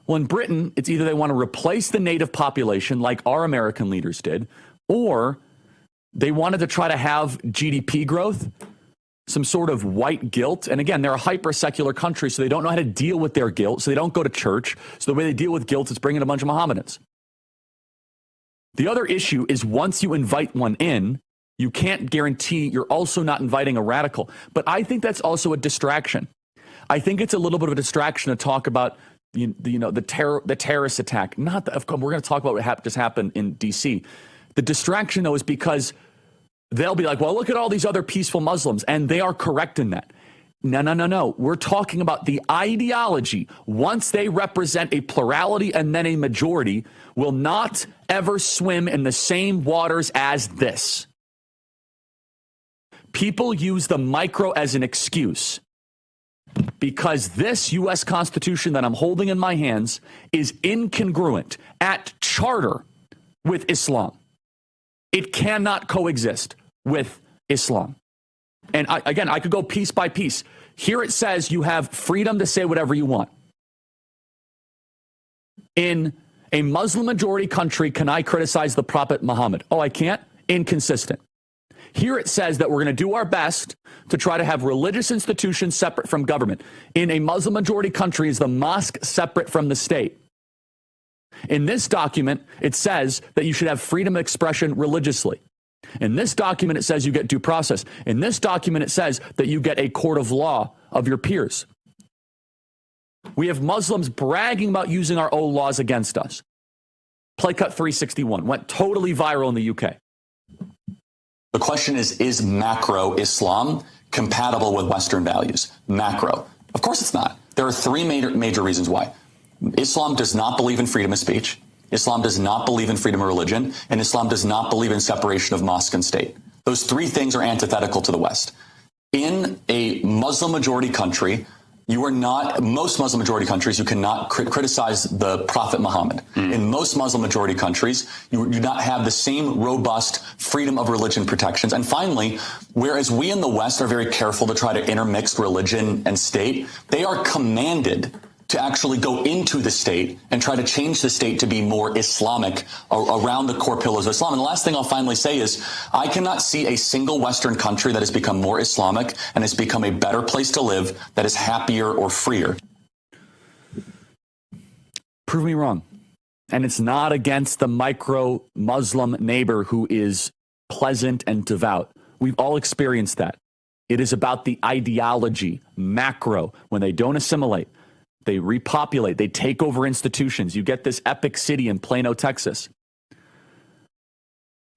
Well, in Britain, it's either they want to replace the native population like our American leaders did, or they wanted to try to have GDP growth, some sort of white guilt. And again, they're a hyper-secular country, so they don't know how to deal with their guilt, so they don't go to church. So the way they deal with guilt is bringing a bunch of Mohammedans. The other issue is once you invite one in, you can't guarantee you're also not inviting a radical. But I think that's also a distraction. I think it's a little bit of a distraction to talk about the terrorist attack. Not that, of course, we're going to talk about what just happened in D.C. The distraction, though, is because they'll be like, well, look at all these other peaceful Muslims, and they are correct in that. No. We're talking about the ideology. Once they represent a plurality and then a majority, will not ever swim in the same waters as this. People use the micro as an excuse because this U.S. Constitution that I'm holding in my hands is incongruent at charter with Islam. It cannot coexist with Islam. And I could go piece by piece. Here it says you have freedom to say whatever you want. In a Muslim majority country, can I criticize the Prophet Muhammad? Oh, I can't? Inconsistent. Here it says that we're going to do our best to try to have religious institutions separate from government. In a Muslim majority country, is the mosque separate from the state? In this document, it says that you should have freedom of expression religiously. In this document, it says you get due process. In this document, it says that you get a court of law of your peers. We have Muslims bragging about using our own laws against us. Play cut 361 went totally viral in the UK. The question is macro Islam compatible with Western values? Macro. Of course it's not. There are three major reasons why. Islam does not believe in freedom of speech. Islam does not believe in freedom of religion. And Islam does not believe in separation of mosque and state. Those three things are antithetical to the West. In a Muslim majority country, most Muslim majority countries, you cannot criticize the Prophet Muhammad. In most Muslim majority countries, you do not have the same robust freedom of religion protections. And finally, whereas we in the West are very careful to try to intermix religion and state, they are commanded to actually go into the state and try to change the state to be more Islamic around the core pillars of Islam. And the last thing I'll finally say is I cannot see a single Western country that has become more Islamic and has become a better place to live that is happier or freer. Prove me wrong. And it's not against the micro Muslim neighbor who is pleasant and devout. We've all experienced that. It is about the ideology, macro, when they don't assimilate. They repopulate. They take over institutions. You get this epic city in Plano, Texas.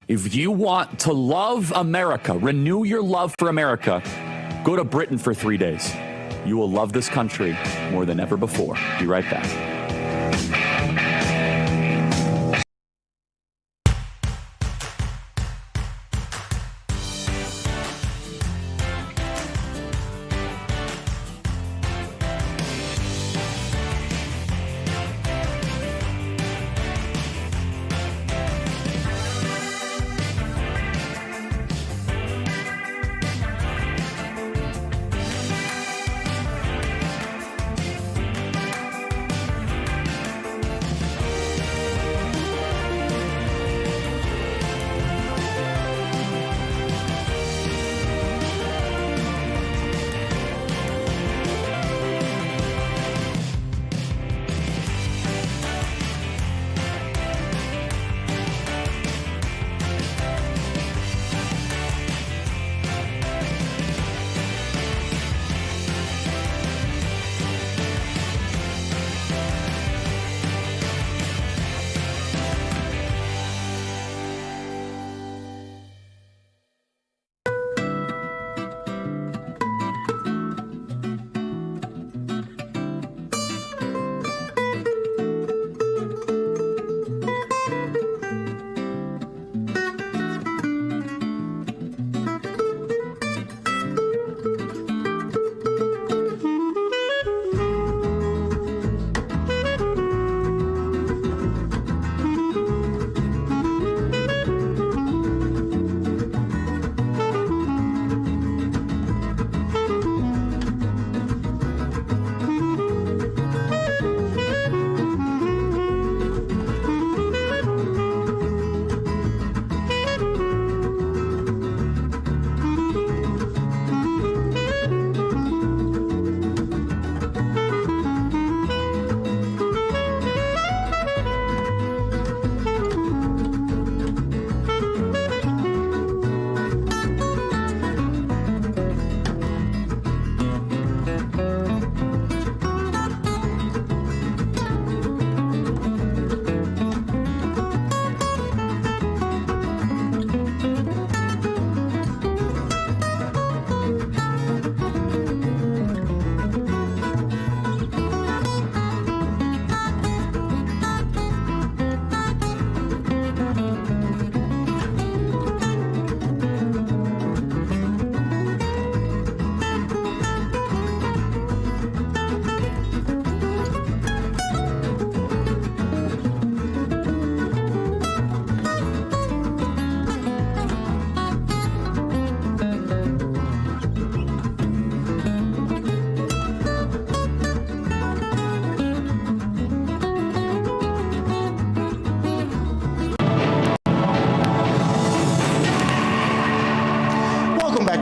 If you want to love America, renew your love for America, go to Britain for 3 days. You will love this country more than ever before. Be right back.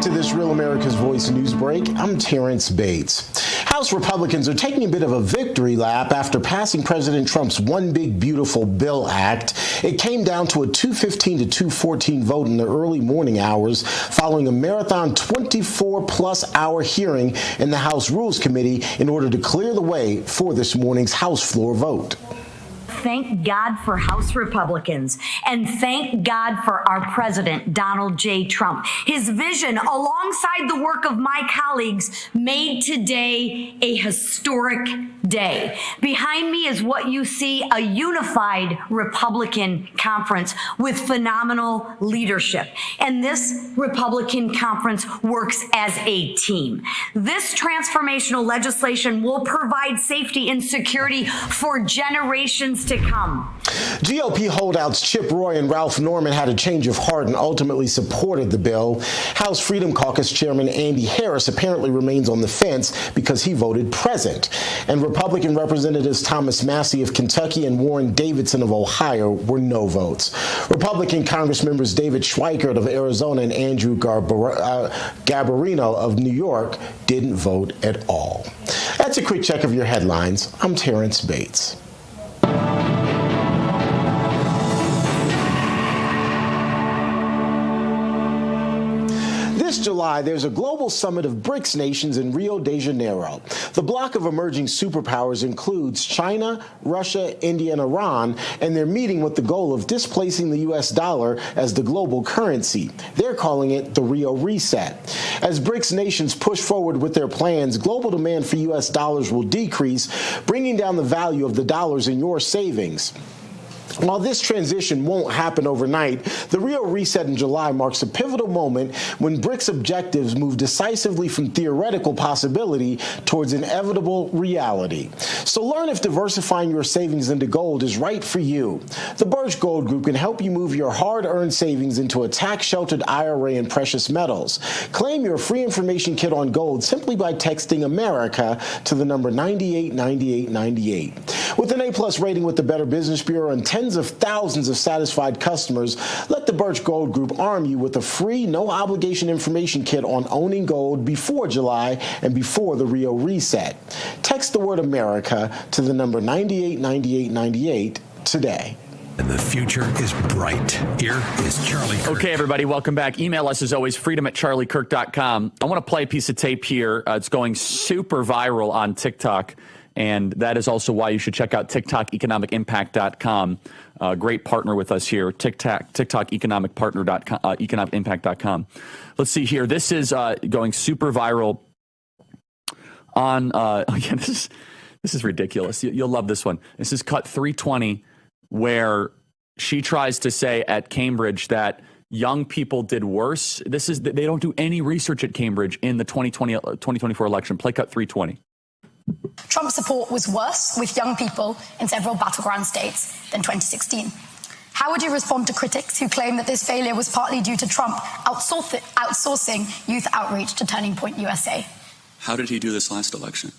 To this Real America's Voice news break, I'm Terrence Bates. House Republicans are taking a bit of a victory lap after passing President Trump's One Big Beautiful Bill Act. It came down to a 215 to 214 vote in the early morning hours following a marathon 24-plus hour hearing in the House Rules Committee in order to clear the way for this morning's House floor vote. Thank God for House Republicans, and thank God for our president, Donald J. Trump. His vision, alongside the work of my colleagues, made today a historic day. Behind me is what you see, a unified Republican conference with phenomenal leadership. And this Republican conference works as a team. This transformational legislation will provide safety and security for generations to come. GOP holdouts Chip Roy and Ralph Norman had a change of heart and ultimately supported the bill. House Freedom Caucus Chairman Andy Harris apparently remains on the fence because he voted present. And Republican Representatives Thomas Massey of Kentucky and Warren Davidson of Ohio were no votes. Republican Congress members David Schweikert of Arizona and Andrew Garbarino of New York didn't vote at all. That's a quick check of your headlines. I'm Terrence Bates. This July, there's a global summit of BRICS nations in Rio de Janeiro. The bloc of emerging superpowers includes China, Russia, India, and Iran, and they're meeting with the goal of displacing the U.S. dollar as the global currency. They're calling it the Rio Reset. As BRICS nations push forward with their plans, global demand for U.S. dollars will decrease, bringing down the value of the dollars in your savings. While this transition won't happen overnight, the Rio Reset in July marks a pivotal moment when BRICS objectives move decisively from theoretical possibility towards inevitable reality. So learn if diversifying your savings into gold is right for you. The Birch Gold Group can help you move your hard-earned savings into a tax-sheltered IRA in precious metals. Claim your free information kit on gold simply by texting America to the number 989898. With an A+ rating with the Better Business Bureau and tens of thousands of satisfied customers, let the Birch Gold Group arm you with a free, no-obligation information kit on owning gold before July and before the Rio Reset. Text the word America to the number 989898 today. And the future is bright. Here is Charlie Kirk. Okay, everybody, welcome back. Email us as always, freedom@charliekirk.com. I want to play a piece of tape here. It's going super viral on TikTok. And that is also why you should check out TikTokeconomicimpact.com. Great partner with us here, TikTokeconomicpartner.com, economicimpact.com. Let's see here. This is going super viral on, again, this is ridiculous. You'll love this one. This is cut 320, where she tries to say at Cambridge that young people did worse. They don't do any research at Cambridge in the 2024 election. Play cut 320. Trump support was worse with young people in several battleground states than 2016. How would you respond to critics who claim that this failure was partly due to Trump outsourcing youth outreach to Turning Point USA? How did he do this last election?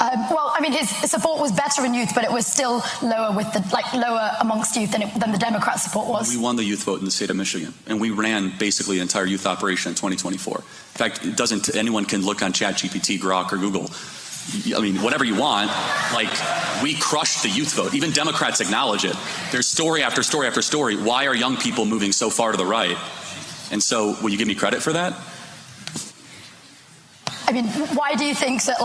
Well, I mean, his support was better in youth, but it was still lower lower amongst youth than the Democrat support was. We won the youth vote in the state of Michigan, and we ran basically the entire youth operation in 2024. In fact, anyone can look on ChatGPT, Grok, or Google. I mean, whatever you want, we crushed the youth vote. Even Democrats acknowledge it. There's story after story after story. Why are young people moving so far to the right? And so, will you give me credit for that? I mean, why do you think that,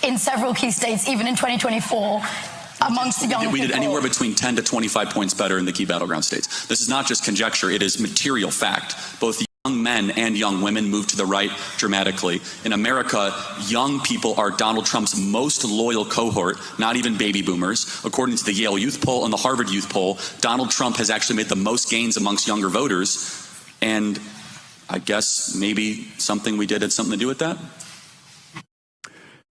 in several key states, even in 2024, amongst the young people, we did anywhere between 10 to 25 points better in the key battleground states? This is not just conjecture. It is material fact. Both young men and young women moved to the right dramatically. In America, young people are Donald Trump's most loyal cohort, not even baby boomers. According to the Yale Youth Poll and the Harvard Youth Poll, Donald Trump has actually made the most gains amongst younger voters. And I guess maybe something we did had something to do with that.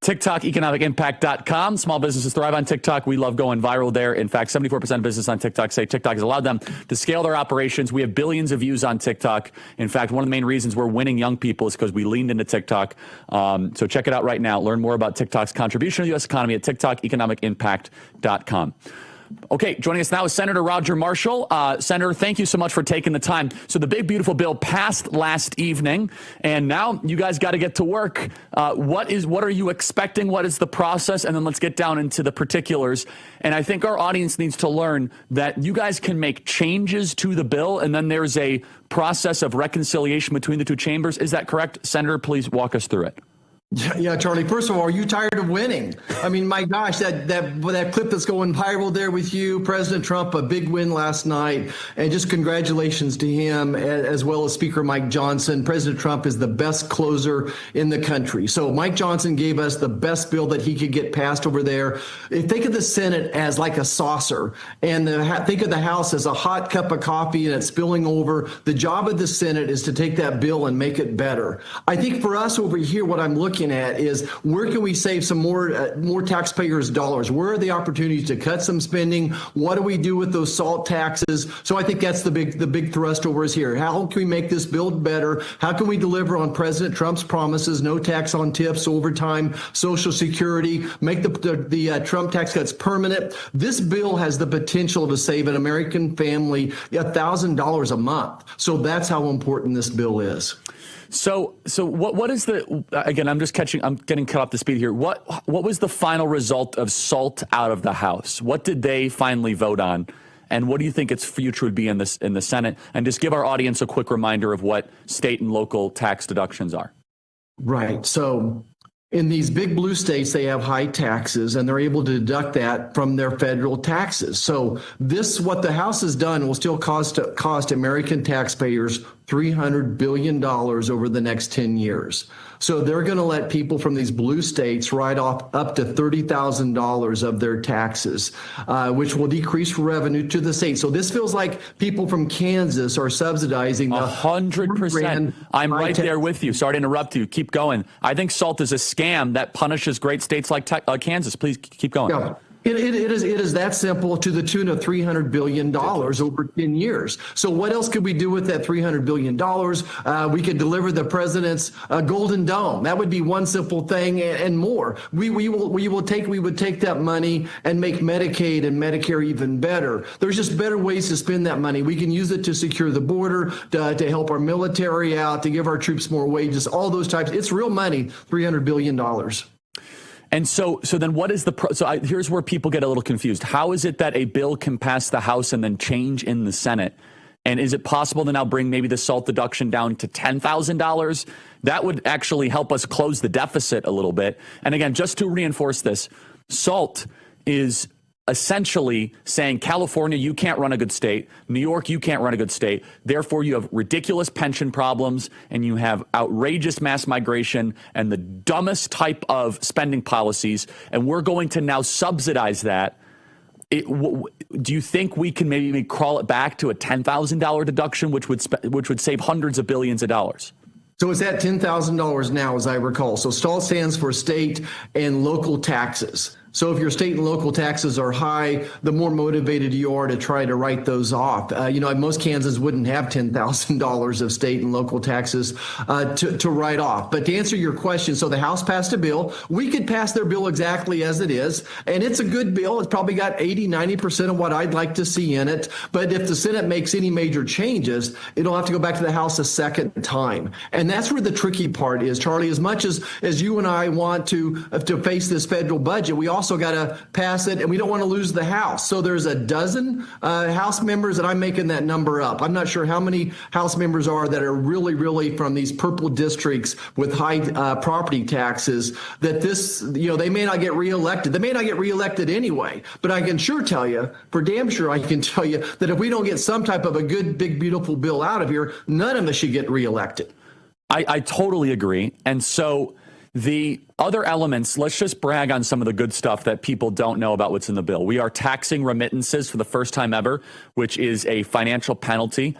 TikTokeconomicimpact.com. Small businesses thrive on TikTok. We love going viral there. In fact, 74% of business on TikTok say TikTok has allowed them to scale their operations. We have billions of views on TikTok. In fact, one of the main reasons we're winning young people is because we leaned into TikTok. So check it out right now. Learn more about TikTok's contribution to the U.S. economy at TikTokeconomicimpact.com. Okay, joining us now is Senator Roger Marshall. Senator, thank you so much for taking the time. So the big, beautiful bill passed last evening, and now you guys got to get to work. What are you expecting? What is the process? And then let's get down into the particulars. And I think our audience needs to learn that you guys can make changes to the bill, and then there's a process of reconciliation between the two chambers. Is that correct? Senator, please walk us through it. Yeah, Charlie, first of all, are you tired of winning? I mean, my gosh, that clip that's going viral there with you, President Trump, a big win last night, and just congratulations to him, as well as Speaker Mike Johnson. President Trump is the best closer in the country. So Mike Johnson gave us the best bill that he could get passed over there. Think of the Senate as like a saucer, and think of the House as a hot cup of coffee and it's spilling over. The job of the Senate is to take that bill and make it better. I think for us over here, what I'm looking at is where can we save some more taxpayers' dollars? Where are the opportunities to cut some spending? What do we do with those SALT taxes? So I think that's the big thrust over is here. How can we make this bill better? How can we deliver on President Trump's promises? No tax on tips, overtime, Social Security, make the Trump tax cuts permanent. This bill has the potential to save an American family $1,000 a month. So that's how important this bill is. So what is again, I'm getting caught up to speed here. What was the final result of SALT out of the House? What did they finally vote on? And what do you think its future would be in the Senate? And just give our audience a quick reminder of what state and local tax deductions are. Right. So in these big blue states, they have high taxes and they're able to deduct that from their federal taxes. So what the House has done will still cost American taxpayers $300 billion over the next 10 years. So they're going to let people from these blue states write off up to $30,000 of their taxes, which will decrease revenue to the state. So this feels like people from Kansas are subsidizing 100%. I'm right there with you. Sorry to interrupt you. Keep going. I think SALT is a scam that punishes great states like Kansas. Please keep going. Yeah. It is that simple, to the tune of $300 billion over 10 years. So what else could we do with that $300 billion? We could deliver the president's Golden Dome. That would be one simple thing, and more. We would take that money and make Medicaid and Medicare even better. There's just better ways to spend that money. We can use it to secure the border, to help our military out, to give our troops more wages, all those types. It's real money, $300 billion. And so then what is here's where people get a little confused. How is it that a bill can pass the House and then change in the Senate? And is it possible to now bring maybe the SALT deduction down to $10,000? That would actually help us close the deficit a little bit. And again, just to reinforce this, SALT is essentially saying, California, you can't run a good state. New York, you can't run a good state. Therefore, you have ridiculous pension problems and you have outrageous mass migration and the dumbest type of spending policies. And we're going to now subsidize that. Do you think we can maybe crawl it back to a $10,000 deduction, which would save hundreds of billions of dollars? So it's at $10,000 now, as I recall. So SALT stands for state and local taxes. So if your state and local taxes are high, the more motivated you are to try to write those off. Most Kansans wouldn't have $10,000 of state and local taxes to write off. But to answer your question, so the House passed a bill. We could pass their bill exactly as it is, and it's a good bill. It's probably got 80-90% of what I'd like to see in it. But if the Senate makes any major changes, it'll have to go back to the House a second time. And that's where the tricky part is, Charlie. As much as you and I want to face this federal budget, we also got to pass it, and we don't want to lose the House. So there's a dozen House members, and I'm making that number up. I'm not sure how many House members are that are really from these purple districts with high property taxes, that they may not get reelected. They may not get reelected anyway, but I can sure tell you, for damn sure I can tell you, that if we don't get some type of a good, big, beautiful bill out of here, none of us should get reelected. I totally agree. And so the other elements, let's just brag on some of the good stuff that people don't know about what's in the bill. We are taxing remittances for the first time ever, which is a financial penalty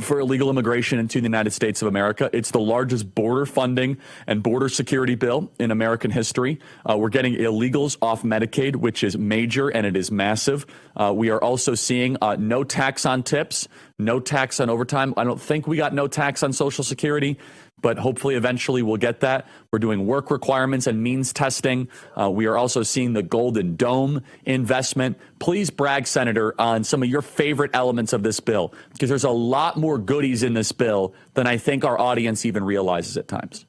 for illegal immigration into the United States of America. It's the largest border funding and border security bill in American history. We're getting illegals off Medicaid, which is major and it is massive. We are also seeing no tax on tips, no tax on overtime. I don't think we got no tax on Social Security. but hopefully eventually we'll get that. We're doing work requirements and means testing. We are also seeing the Golden Dome investment. Please brag, Senator, on some of your favorite elements of this bill, because there's a lot more goodies in this bill than I think our audience even realizes at times.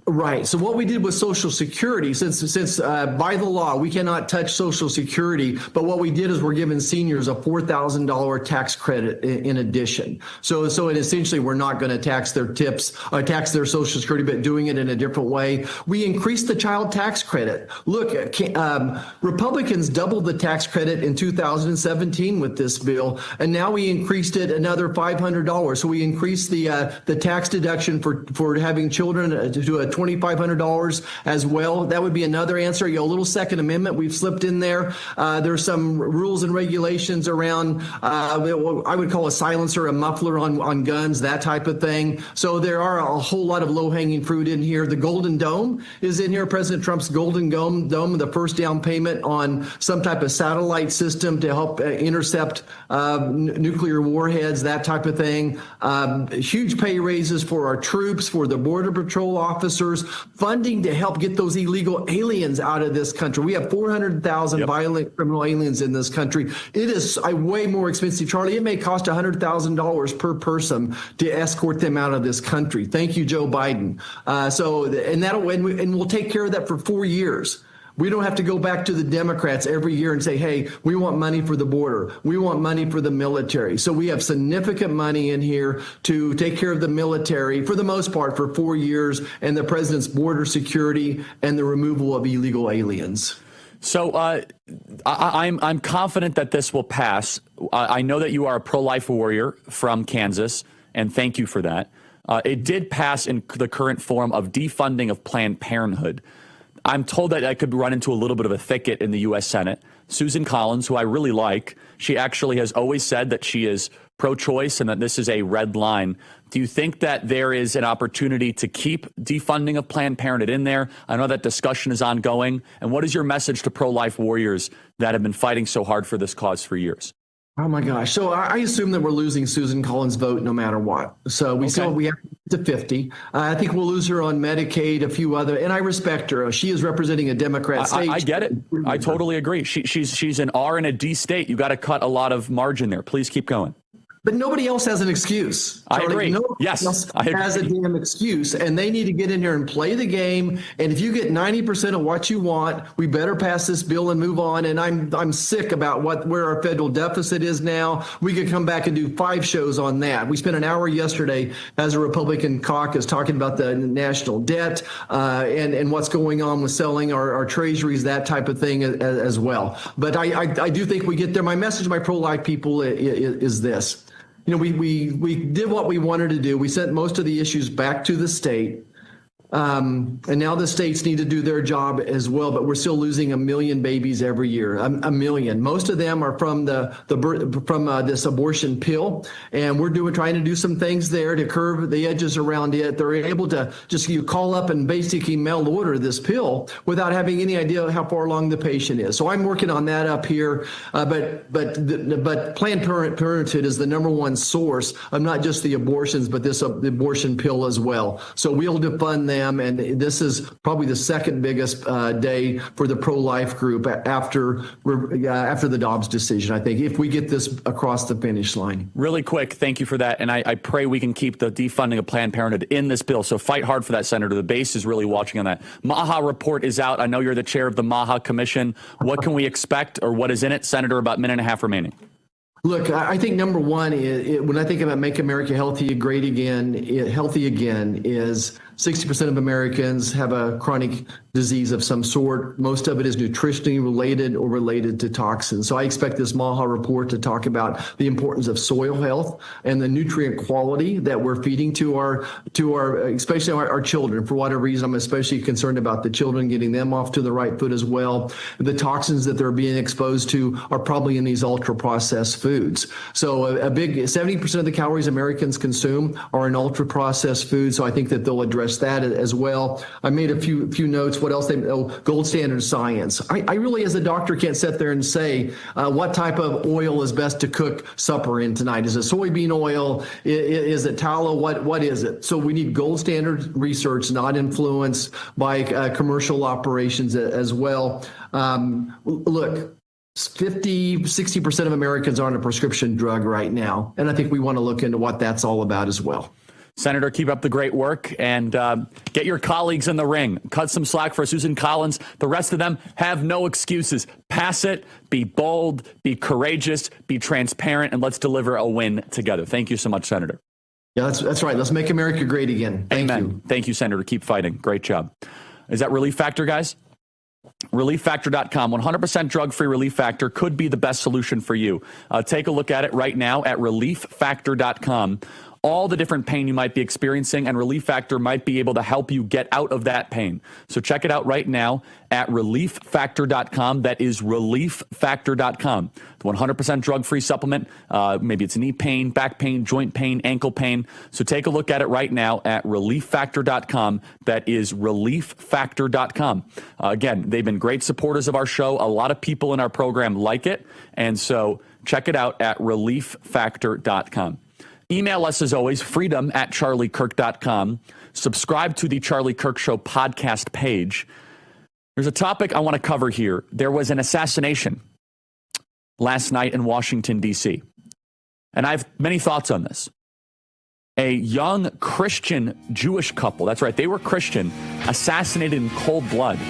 Right. So what we did with Social Security, since by the law we cannot touch Social Security, but what we did is we're giving seniors a $4,000 tax credit in addition. So essentially we're not going to tax their tips, tax their Social Security, but doing it in a different way. We increased the child tax credit. Look, Republicans doubled the tax credit in 2017 with this bill, and now we increased it another $500. So we increased the tax deduction for having children to $2,500 as well. That would be another answer. A little Second Amendment we've slipped in there. There's some rules and regulations around what I would call a silencer, a muffler on guns, that type of thing. So there are a whole lot of low-hanging fruit in here. The Golden Dome is in here. President Trump's Golden Dome, the first down payment on some type of satellite system to help intercept nuclear warheads, that type of thing. Huge pay raises for our troops, for the Border Patrol officers, funding to help get those illegal aliens out of this country. We have 400,000 violent criminal aliens in this country. It is way more expensive, Charlie. It may cost $100,000 per person to escort them out of this country. Thank you, Joe Biden. And we'll take care of that for 4 years. We don't have to go back to the Democrats every year and say, hey, we want money for the border. We want money for the military. So we have significant money in here to take care of the military, for the most part, for 4 years, and the president's border security and the removal of illegal aliens. So I'm confident that this will pass. I know that you are a pro-life warrior from Kansas, and thank you for that. It did pass in the current form of defunding of Planned Parenthood. I'm told that I could run into a little bit of a thicket in the U.S. Senate. Susan Collins, who I really like, she actually has always said that she is pro-choice and that this is a red line. Do you think that there is an opportunity to keep defunding of Planned Parenthood in there? I know that discussion is ongoing. And what is your message to pro-life warriors that have been fighting so hard for this cause for years? Oh, my gosh. So I assume that we're losing Susan Collins' vote no matter what. So we have to 50. I think we'll lose her on Medicaid, a few other, and I respect her. She is representing a Democrat state. I get it. I totally agree. She's an R and a D state. You got to cut a lot of margin there. Please keep going. But nobody else has an excuse. Charlie. I agree. Nobody else has a damn excuse, and they need to get in here and play the game. And if you get 90% of what you want, we better pass this bill and move on. And I'm sick about where our federal deficit is now. We could come back and do 5 shows on that. We spent an hour yesterday as a Republican caucus talking about the national debt and what's going on with selling our treasuries, that type of thing as well. But I do think we get there. My message to my pro-life people is this. You know, we did what we wanted to do. We sent most of the issues back to the state. And now the states need to do their job as well, but we're still losing 1 million babies every year. A million. Most of them are from this abortion pill, and we're trying to do some things there to curve the edges around it. They're able to you call up and basically mail order this pill without having any idea how far along the patient is. So I'm working on that up here. But Planned Parenthood is the #1 source of not just the abortions, but this the abortion pill as well. So we'll defund them. And this is probably the second biggest day for the pro-life group after the Dobbs decision, I think, if we get this across the finish line. Really quick, thank you for that. And I pray we can keep the defunding of Planned Parenthood in this bill. So fight hard for that, Senator. The base is really watching on that. MAHA report is out. I know you're the chair of the MAHA Commission. What can we expect, or what is in it? Senator, about a minute and a half remaining. Look, I think #1 is when I think about Make America Healthy Again, is 60% of Americans have a chronic disease of some sort. Most of it is nutritionally related or related to toxins. So I expect this MAHA report to talk about the importance of soil health and the nutrient quality that we're feeding to our especially our children. For whatever reason, I'm especially concerned about the children, getting them off to the right foot as well. The toxins that they're being exposed to are probably in these ultra-processed foods. So a big 70% of the calories Americans consume are in ultra-processed foods. So I think that they'll address address that as well. I made a few notes. What else? Gold standard science. I really, as a doctor, can't sit there and say what type of oil is best to cook supper in tonight. Is it soybean oil? Is it tallow? What is it? So we need gold standard research, not influenced by commercial operations as well. Look, 50-60% of Americans are on a prescription drug right now, and I think we want to look into what that's all about as well. Senator, keep up the great work and get your colleagues in the ring. Cut some slack for Susan Collins. The rest of them have no excuses. Pass it, be bold, be courageous, be transparent, and let's deliver a win together. Thank you so much, Senator. Yeah, that's right. Let's make America great again. Thank you. Thank you, Senator. Keep fighting. Great job. Is that Relief Factor, guys? ReliefFactor.com, 100% drug-free Relief Factor could be the best solution for you. Take a look at it right now at ReliefFactor.com. All the different pain you might be experiencing, and Relief Factor might be able to help you get out of that pain. So check it out right now at ReliefFactor.com. That is ReliefFactor.com. The 100% drug-free supplement. Maybe it's knee pain, back pain, joint pain, ankle pain. So take a look at it right now at ReliefFactor.com. That is ReliefFactor.com. Again, they've been great supporters of our show. A lot of people in our program like it. And so check it out at ReliefFactor.com. Email us, as always, freedom@charliekirk.com. Subscribe to the Charlie Kirk Show podcast page. There's a topic I want to cover here. There was an assassination last night in Washington, D.C., and I have many thoughts on this. A young Christian Jewish couple, that's right, they were Christian, assassinated in cold blood.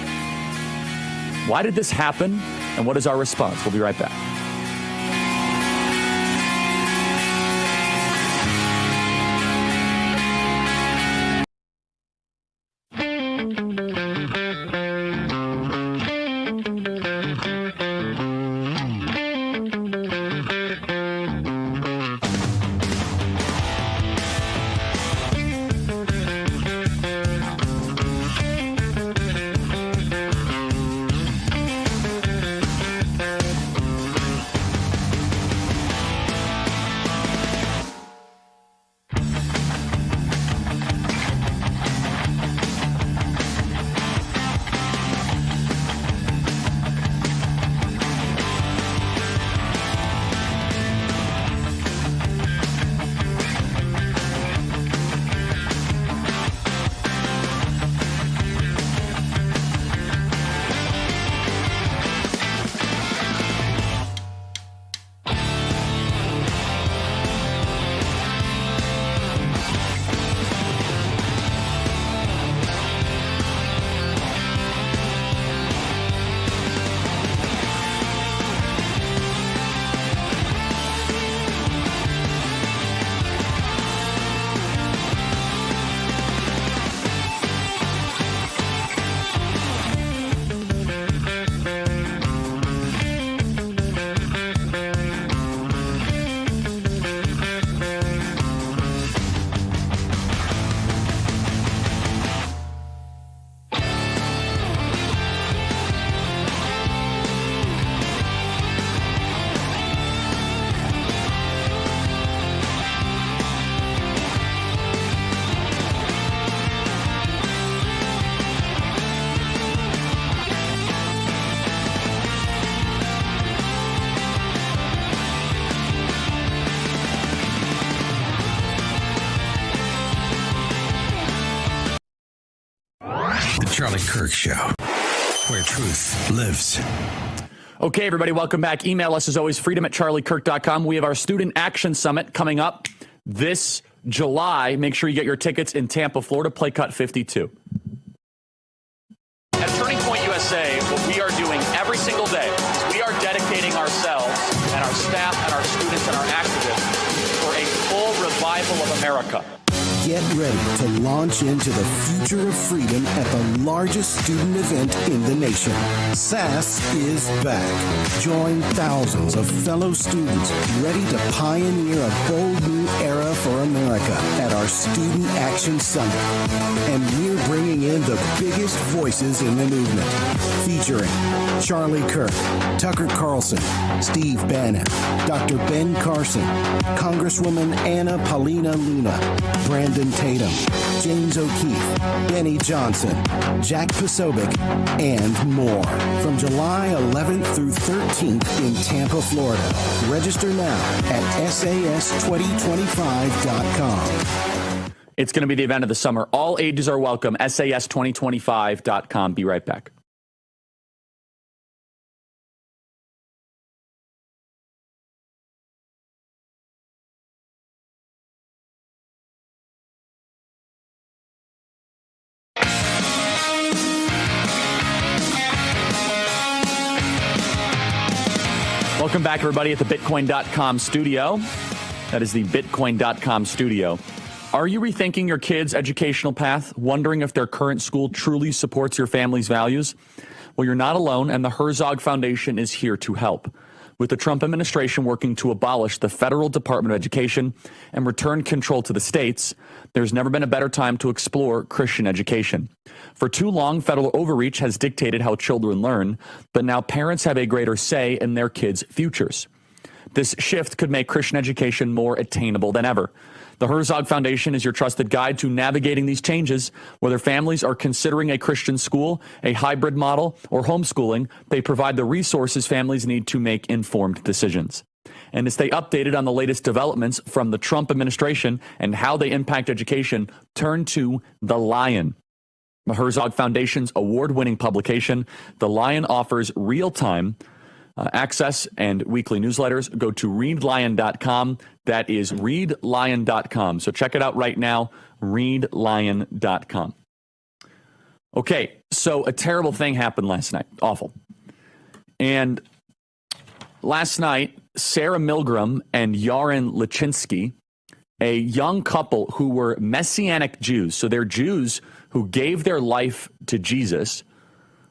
Why did this happen, and what is our response? We'll be right back. Charlie Kirk Show, where truth lives. Okay, everybody, welcome back. Email us, as always, freedom@charliekirk.com. We have our Student Action Summit coming up this July. Make sure you get your tickets in Tampa, Florida, play cut 52. At Turning Point USA, what we are doing every single day is we are dedicating ourselves and our staff and our students and our activists for a full revival of America. Get ready to launch into the future of freedom at the largest student event in the nation. SAS is back. Join thousands of fellow students ready to pioneer a bold new era for America. America at our Student Action Summit. And we're bringing in the biggest voices in the movement, featuring Charlie Kirk, Tucker Carlson, Steve Bannon, Dr. Ben Carson, Congresswoman Anna Paulina Luna, Brandon Tatum, James O'Keefe, Benny Johnson, Jack Posobiec, and more. From July 11th through 13th in Tampa, Florida. Register now at SAS2025.com. It's going to be the event of the summer. All ages are welcome. SAS2025.com. Be right back. Welcome back, everybody, at the Bitcoin.com studio. That is the Bitcoin.com studio. Are you rethinking your kids' educational path, wondering if their current school truly supports your family's values? Well, you're not alone, and the Herzog Foundation is here to help. With the Trump administration working to abolish the federal Department of Education and return control to the states, there's never been a better time to explore Christian education. For too long, federal overreach has dictated how children learn, but now parents have a greater say in their kids' futures. This shift could make Christian education more attainable than ever. The Herzog Foundation is your trusted guide to navigating these changes. Whether families are considering a Christian school, a hybrid model, or homeschooling, they provide the resources families need to make informed decisions. And to stay updated on the latest developments from the Trump administration and how they impact education, turn to The Lion. The Herzog Foundation's award-winning publication, The Lion offers real-time access and weekly newsletters. Go to readlion.com. That is readlion.com. So check it out right now, readlion.com. Okay, so a terrible thing happened last night. Awful. And last night, Sarah Milgram and Yaron Lachinsky, a young couple who were Messianic Jews, so they're Jews who gave their life to Jesus,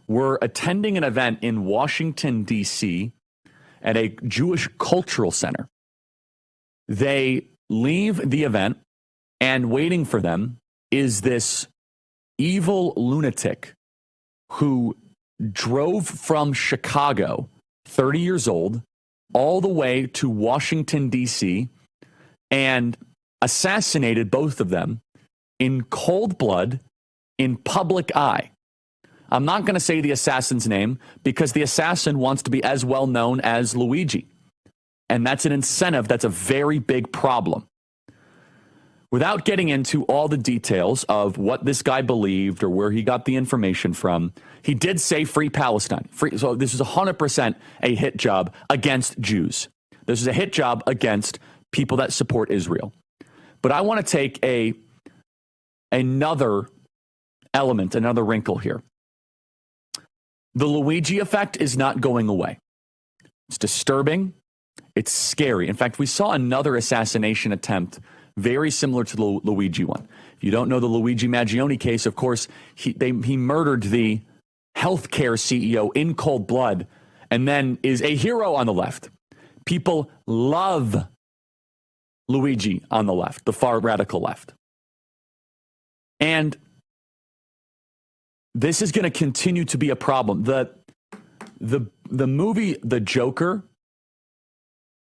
were attending an event in Washington, D.C. at a Jewish cultural center. They leave the event, and waiting for them is this evil lunatic who drove from Chicago, 30 years old, all the way to Washington, D.C., and assassinated both of them in cold blood, in public eye. I'm not going to say the assassin's name because the assassin wants to be as well known as Luigi. And that's an incentive. That's a very big problem. Without getting into all the details of what this guy believed or where he got the information from, he did say free Palestine. So this is 100% a hit job against Jews. This is a hit job against people that support Israel. But I want to take another element, another wrinkle here. The Luigi effect is not going away. It's disturbing. It's scary. In fact, we saw another assassination attempt very similar to the Luigi one. If you don't know the Luigi Maggioni case, of course, he murdered the healthcare CEO in cold blood and then is a hero on the left. People love Luigi on the left, the far radical left. And this is going to continue to be a problem. The movie The Joker,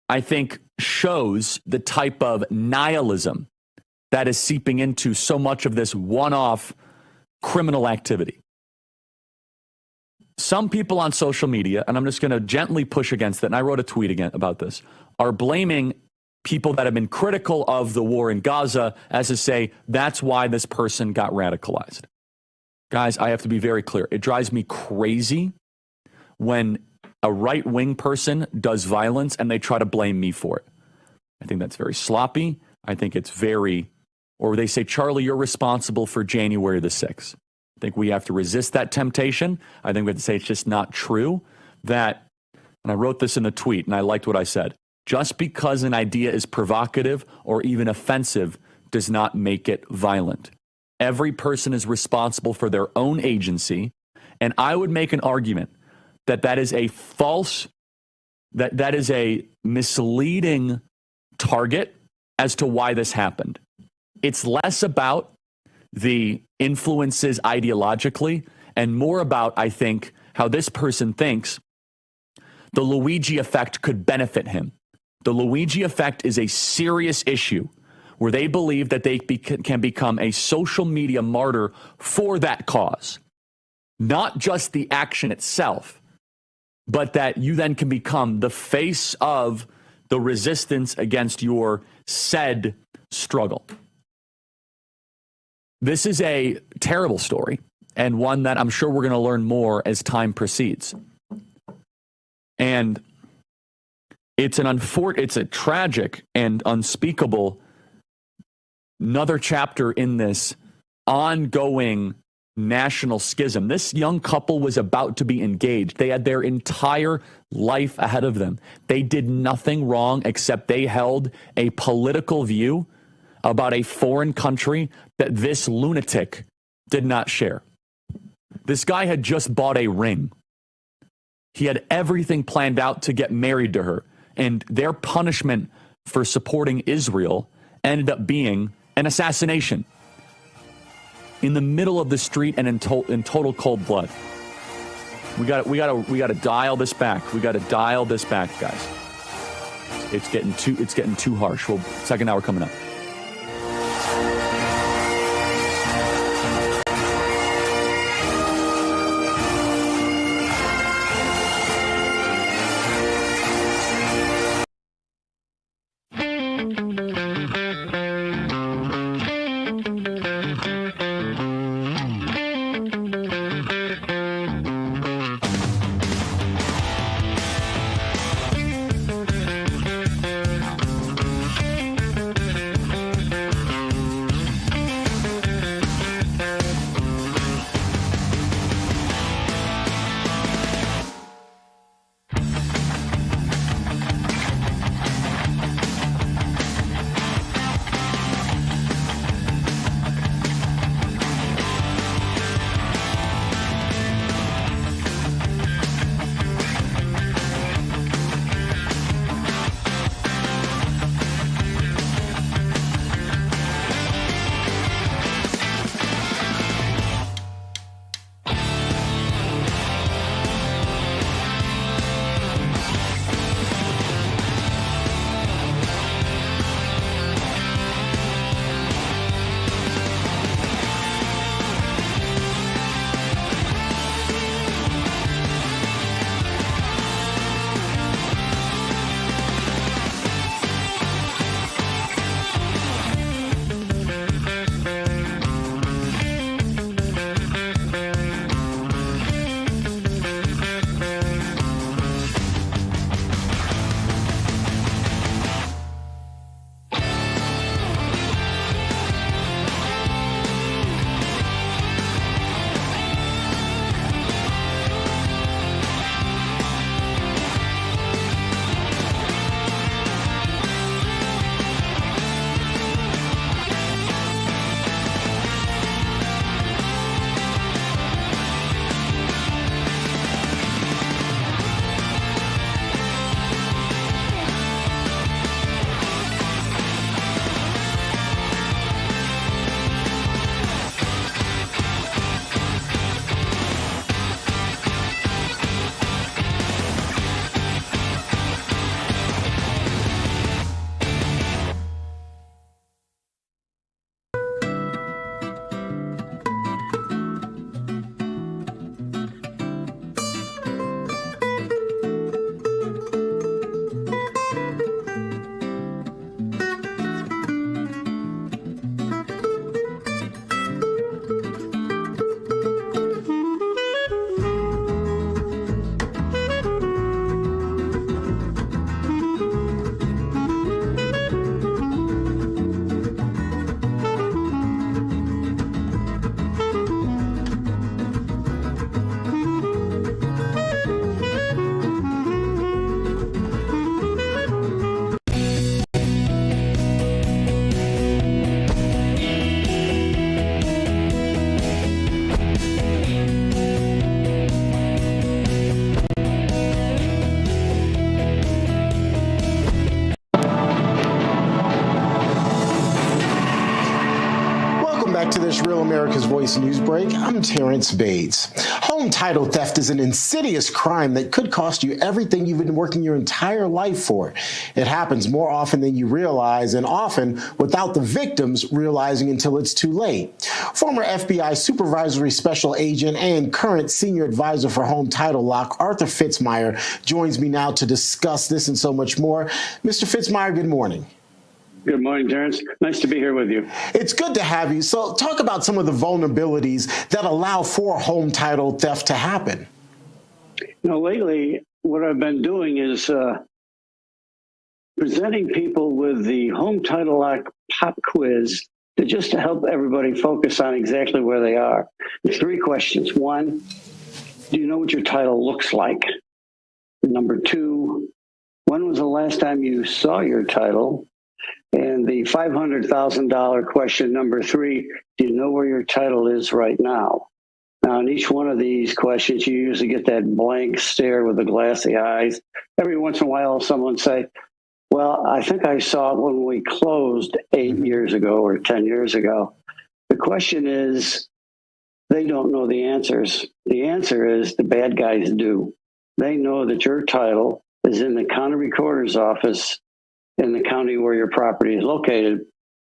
I think, shows the type of nihilism that is seeping into so much of this one-off criminal activity. Some people on social media, and I'm just going to gently push against that, and I wrote a tweet again about this, are blaming people that have been critical of the war in Gaza as to say that's why this person got radicalized. Guys, I have to be very clear. It drives me crazy when a right-wing person does violence and they try to blame me for it. I think that's very sloppy. I think it's or they say, Charlie, you're responsible for January the 6th. I think we have to resist that temptation. I think we have to say it's just not true that, and I wrote this in the tweet and I liked what I said, just because an idea is provocative or even offensive does not make it violent. Every person is responsible for their own agency. And I would make an argument that is a false, that is a misleading target as to why this happened. it's less about the influences ideologically and more about, I think, how this person thinks the Luigi effect could benefit him. The Luigi effect is a serious issue where they believe that they can become a social media martyr for that cause. Not just the action itself, but that you then can become the face of the resistance against your said struggle. This is a terrible story, and one that I'm sure we're going to learn more as time proceeds. And it's a tragic and unspeakable another chapter in this ongoing national schism. This young couple was about to be engaged. They had their entire life ahead of them. They did nothing wrong except they held a political view about a foreign country that this lunatic did not share. This guy had just bought a ring. He had everything planned out to get married to her. And their punishment for supporting Israel ended up being an assassination in the middle of the street and in total cold blood. We got to dial this back. We got to dial this back, guys. It's getting too harsh. Well, second hour coming up. back to this Real America's Voice news break. I'm Terrence Bates. Home title theft is an insidious crime that could cost you everything you've been working your entire life for. It happens more often than you realize, and often without the victims realizing until it's too late. Former FBI Supervisory Special Agent and current Senior Advisor for Home Title Lock, Arthur Fitzmyer, joins me now to discuss this and so much more. Mr. Fitzmyer, good morning. Good morning, Terrence. Nice to be here with you. It's good to have you. So talk about some of the vulnerabilities that allow for home title theft to happen. Lately, what I've been doing is presenting people with the Home Title Lock pop quiz just to help everybody focus on exactly where they are. There's 3 questions. 1, do you know what your title looks like? Number 2, when was the last time you saw your title? And the $500,000 question, number 3, do you know where your title is right now? Now, in each one of these questions, you usually get that blank stare with the glassy eyes. Every once in a while, someone say, well, I think I saw it when we closed 8 years ago or 10 years ago. The question is, they don't know the answers. The answer is the bad guys do. They know that your title is in the county recorder's office in the county where your property is located.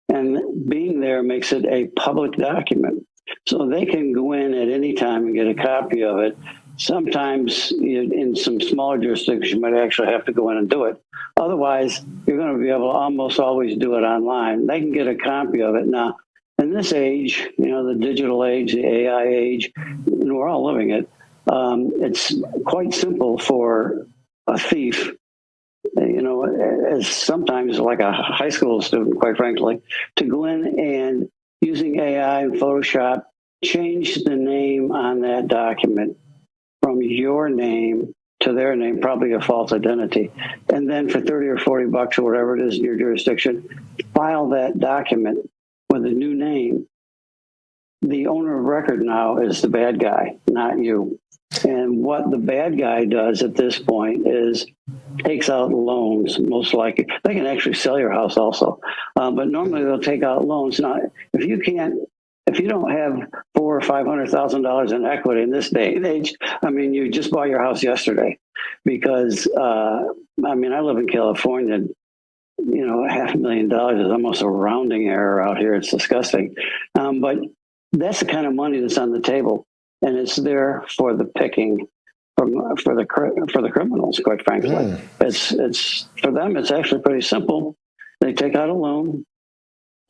And being there makes it a public document. So they can go in at any time and get a copy of it. Sometimes in some smaller jurisdictions, you might actually have to go in and do it. Otherwise, you're going to be able to almost always do it online. They can get a copy of it. Now, in this age, the digital age, the AI age, and we're all living it, it's quite simple for a thief, as sometimes like a high school student, quite frankly, to go in and using AI and Photoshop, change the name on that document from your name to their name, probably a false identity. And then for 30 or 40 bucks or whatever it is in your jurisdiction, file that document with a new name. The owner of record now is the bad guy, not you. And what the bad guy does at this point is takes out loans, most likely. They can actually sell your house also. But normally they'll take out loans. Now, if you don't have $400,000 or $500,000 in equity in this day and age, you just bought your house yesterday. Because, I live in California. $500,000 is almost a rounding error out here. It's disgusting. But that's the kind of money that's on the table. And it's there for the picking for the criminals, quite frankly. It's for them, it's actually pretty simple. They take out a loan,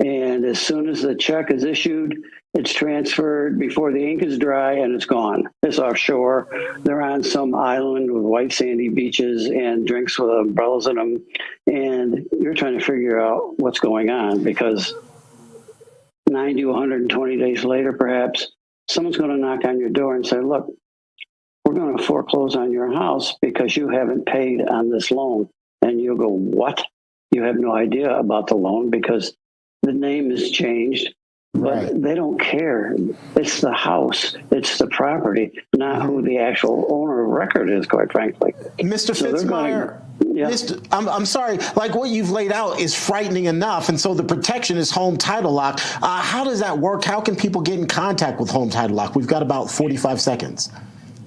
and as soon as the check is issued, it's transferred before the ink is dry, and it's gone. It's offshore. They're on some island with white sandy beaches and drinks with umbrellas in them, and you're trying to figure out what's going on because 90 to 120 days later, perhaps, someone's going to knock on your door and say, look, we're going to foreclose on your house because you haven't paid on this loan. And you'll go, what? You have no idea about the loan because the name is changed, but they don't care. It's the house, it's the property, not who the actual owner of record is, quite frankly. Mr. Fitzmyer, I'm sorry, like what you've laid out is frightening enough, and so the protection is Home Title Lock. How does that work? How can people get in contact with Home Title Lock? We've got about 45 seconds.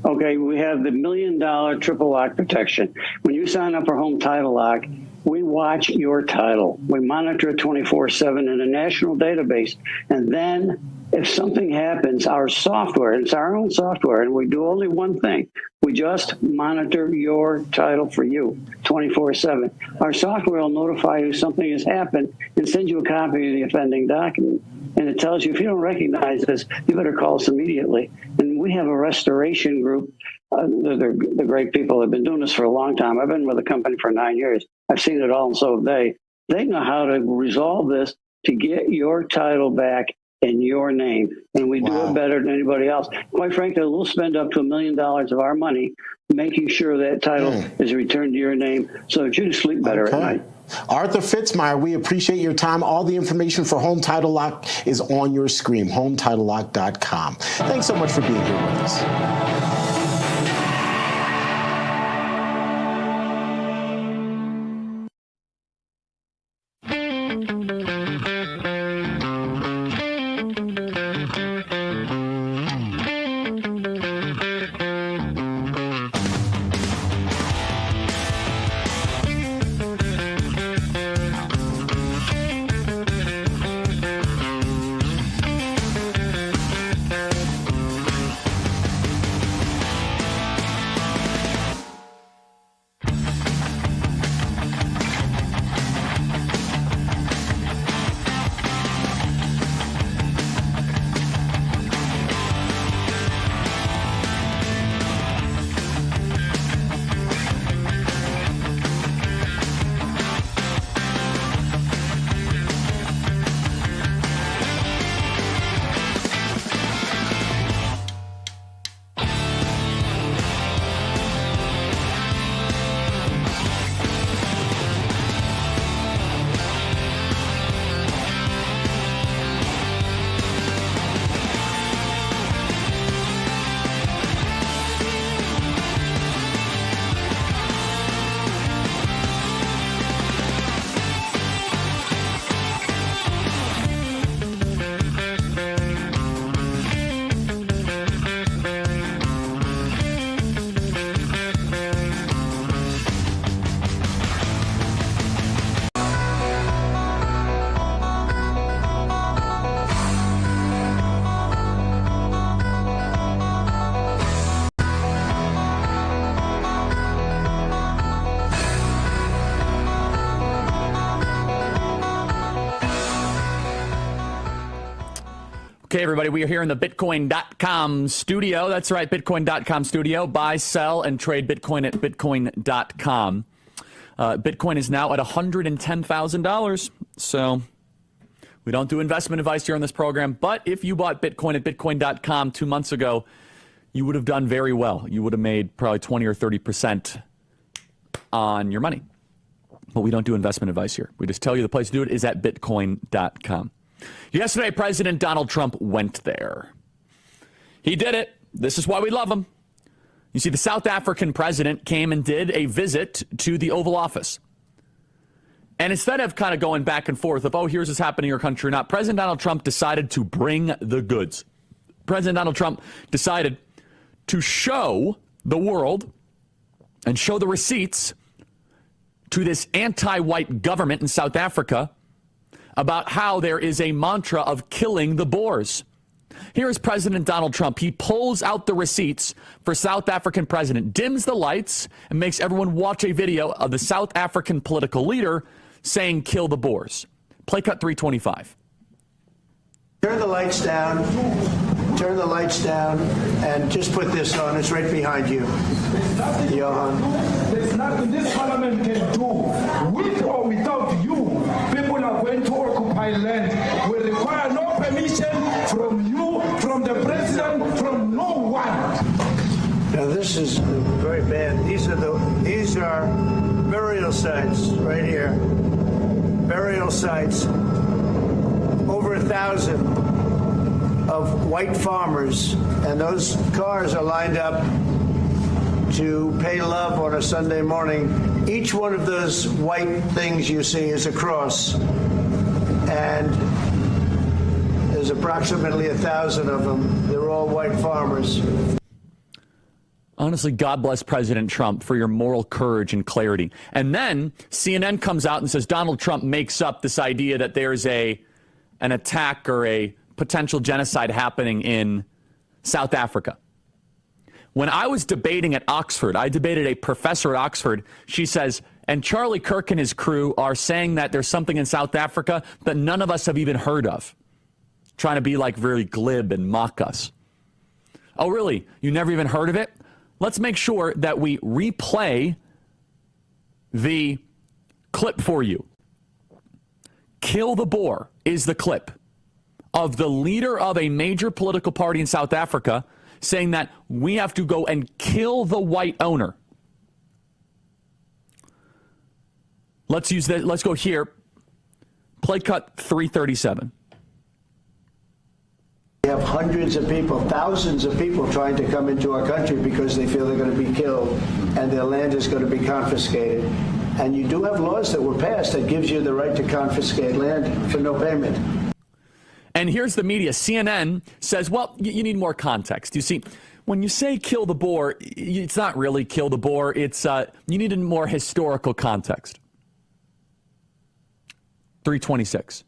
Okay, we have the $1 million triple lock protection. When you sign up for Home Title Lock, we watch your title. We monitor it 24/7 in a national database. And then if something happens, our software, it's our own software, and we do only one thing. We just monitor your title for you 24/7. Our software will notify you something has happened and send you a copy of the offending document. And it tells you, if you don't recognize this, you better call us immediately. And we have a restoration group. They're great people. They've been doing this for a long time. I've been with the company for 9 years. I've seen it all, and so have they. They know how to resolve this to get your title back in your name. And we do it better than anybody else. Quite frankly, we'll spend up to $1 million of our money making sure that title is returned to your name so that you can sleep better at night. Arthur Fitzmyer, we appreciate your time. All the information for Home Title Lock is on your screen, HomeTitleLock.com. Thanks so much for being here with us. Okay, everybody, we are here in the Bitcoin.com studio. That's right, Bitcoin.com studio. Buy, sell, and trade Bitcoin at Bitcoin.com. Bitcoin is now at $110,000. So we don't do investment advice here on this program. But if you bought Bitcoin at Bitcoin.com 2 months ago, you would have done very well. You would have made probably 20 or 30% on your money. But we don't do investment advice here. We just tell you the place to do it is at Bitcoin.com. Yesterday, President Donald Trump went there. He did it. This is why we love him. You see, the South African president came and did a visit to the Oval Office. And instead of kind of going back and forth of, oh, here's what's happening in your country or not, President Donald Trump decided to bring the goods. President Donald Trump decided to show the world and show the receipts to this anti-white government in South Africa about how there is a mantra of killing the Boers. Here is President Donald Trump. He pulls out the receipts for South African president, dims the lights, and makes everyone watch a video of the South African political leader saying, kill the Boers. Play cut 325. Turn the lights down. Turn the lights down and just put this on. It's right behind you. Johan. There's nothing this parliament can do. With or without you, people are going to occupy land. We require no permission from you, from the president, from no one. Now this is very bad. These are burial sites right here. Burial sites. Over 1,000 of white farmers, and those cars are lined up to pay love on a Sunday morning. Each one of those white things you see is a cross, and there's approximately 1,000 of them. They're all white farmers. Honestly, God bless President Trump for your moral courage and clarity. And then CNN comes out and says Donald Trump makes up this idea that there's an attack or a potential genocide happening in South Africa. When I was debating at Oxford, I debated a professor at Oxford. She says, and Charlie Kirk and his crew are saying that there's something in South Africa that none of us have even heard of. Trying to be like very glib and mock us. Oh, really? You never even heard of it? Let's make sure that we replay the clip for you. Kill the Boer is the clip of the leader of a major political party in South Africa saying that we have to go and kill the white owner. Let's use that. Let's go here. Play cut 337. We have hundreds of people, thousands of people trying to come into our country because they feel they're going to be killed and their land is going to be confiscated. And you do have laws that were passed that gives you the right to confiscate land for no payment. And here's the media. CNN says, well, you need more context. You see, when you say kill the Boer, it's not really kill the Boer. It's you need a more historical context. 326.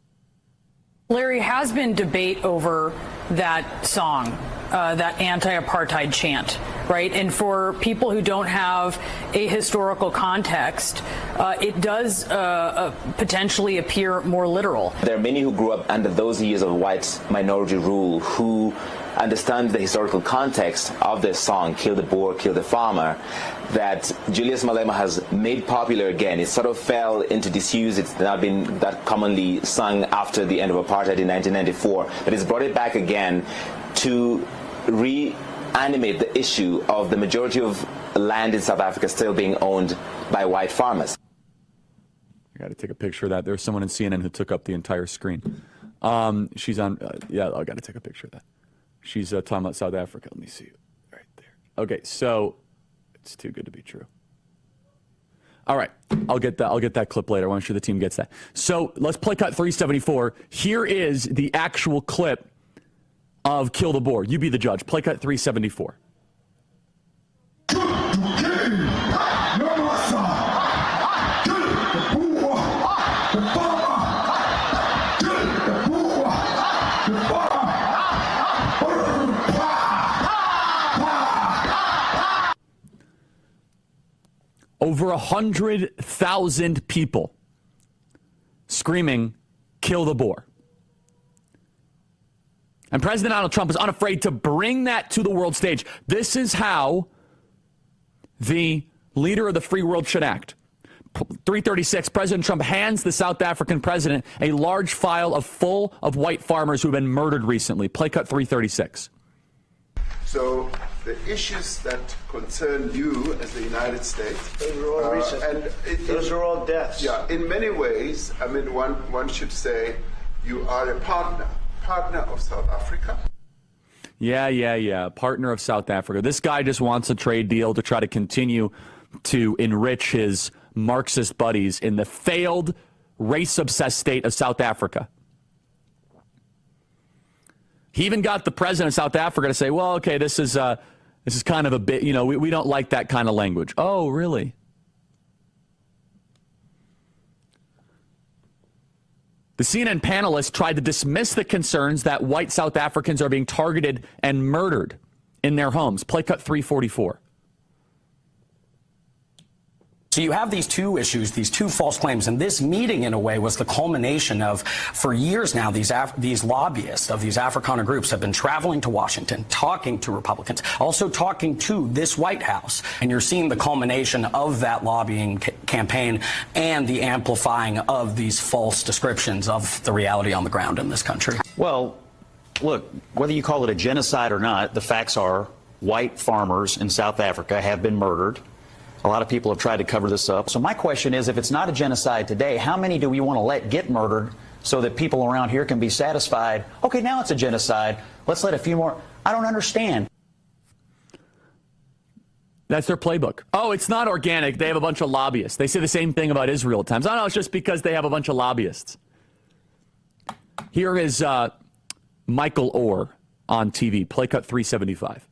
Larry, has been debate over that song, that anti-apartheid chant, right? And for people who don't have a historical context, it does potentially appear more literal. There are many who grew up under those years of white minority rule who understand the historical context of this song, Kill the Boer, Kill the Farmer, that Julius Malema has made popular again. It sort of fell into disuse. It's not been that commonly sung after the end of apartheid in 1994, but it's brought it back again to reanimate the issue of the majority of land in South Africa still being owned by white farmers. I got to take a picture of that. There's someone in CNN who took up the entire screen. She's on, yeah, I got to take a picture of that. She's talking about South Africa. Let me see. Right there. Okay, so it's too good to be true. All right, I'll get that clip later. I want to make sure the team gets that. So let's play cut 374. Here is the actual clip of Kill the Boer. You be the judge. Play cut 374. Over 100,000 people screaming, kill the Boer. And President Donald Trump is unafraid to bring that to the world stage. This is how the leader of the free world should act. 336, President Trump hands the South African president a large file full of white farmers who have been murdered recently. Play cut 336. So the issues that concern you as the United States, those are all recent. Those are all deaths. Yeah, in many ways, I mean, one should say you are a partner of South Africa. Yeah. Partner of South Africa. This guy just wants a trade deal to try to continue to enrich his Marxist buddies in the failed, race-obsessed state of South Africa. He even got the president of South Africa to say, well, okay, this is kind of a bit, we don't like that kind of language. Oh, really? The CNN panelists tried to dismiss the concerns that white South Africans are being targeted and murdered in their homes. Play cut 344. So you have these two issues, these two false claims, and this meeting, in a way, was the culmination of, for years now, these lobbyists of these Afrikaner groups have been traveling to Washington, talking to Republicans, also talking to this White House. And you're seeing the culmination of that lobbying campaign and the amplifying of these false descriptions of the reality on the ground in this country. Well, look, whether you call it a genocide or not, the facts are white farmers in South Africa have been murdered. A lot of people have tried to cover this up. So my question is, if it's not a genocide today, how many do we want to let get murdered so that people around here can be satisfied? Okay, now it's a genocide. Let's let a few more. I don't understand. That's their playbook. Oh, it's not organic. They have a bunch of lobbyists. They say the same thing about Israel at times. Oh, no, it's just because they have a bunch of lobbyists. Here is Michael Orr on TV. Play cut 375.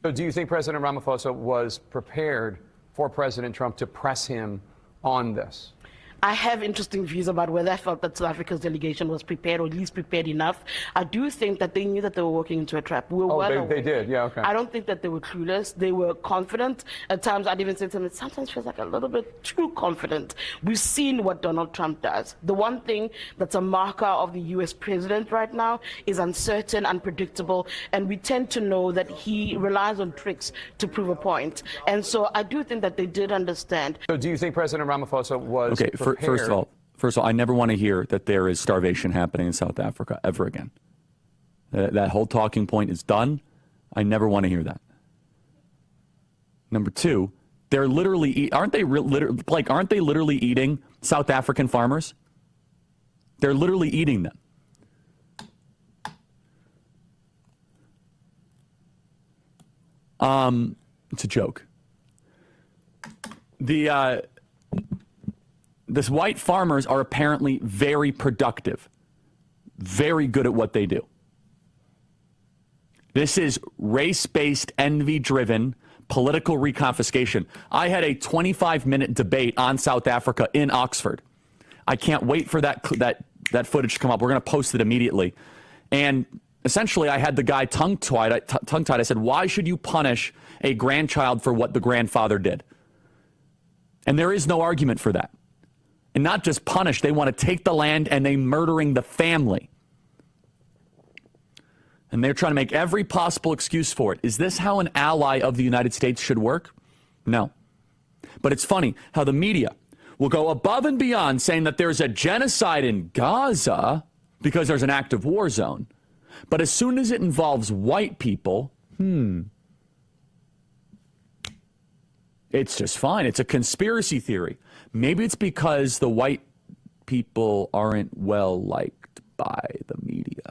So do you think President Ramaphosa was prepared for President Trump to press him on this? I have interesting views about whether I felt that South Africa's delegation was prepared, or at least prepared enough. I do think that they knew that they were walking into a trap. They did, yeah, okay. I don't think that they were clueless. They were confident. At times, I'd even say to them, it sometimes feels like a little bit too confident. We've seen what Donald Trump does. The one thing that's a marker of the U.S. president right now is uncertain, unpredictable, and we tend to know that he relies on tricks to prove a point. And so I do think that they did understand. So do you think President Ramaphosa was prepared? First of all, I never want to hear that there is starvation happening in South Africa ever again. That whole talking point is done. I never want to hear that. Number two, they're literally aren't they literally eating South African farmers? They're literally eating them. It's a joke. These white farmers are apparently very productive, very good at what they do. This is race-based, envy-driven political reconfiscation. I had a 25-minute debate on South Africa in Oxford. I can't wait for that footage to come up. We're going to post it immediately. And essentially, I had the guy tongue-tied. I said, why should you punish a grandchild for what the grandfather did? And there is no argument for that. And not just punish, they want to take the land and they're murdering the family. And they're trying to make every possible excuse for it. Is this how an ally of the United States should work? No. But it's funny how the media will go above and beyond saying that there's a genocide in Gaza because there's an active war zone. But as soon as it involves white people, it's just fine. It's a conspiracy theory. Maybe it's because the white people aren't well liked by the media.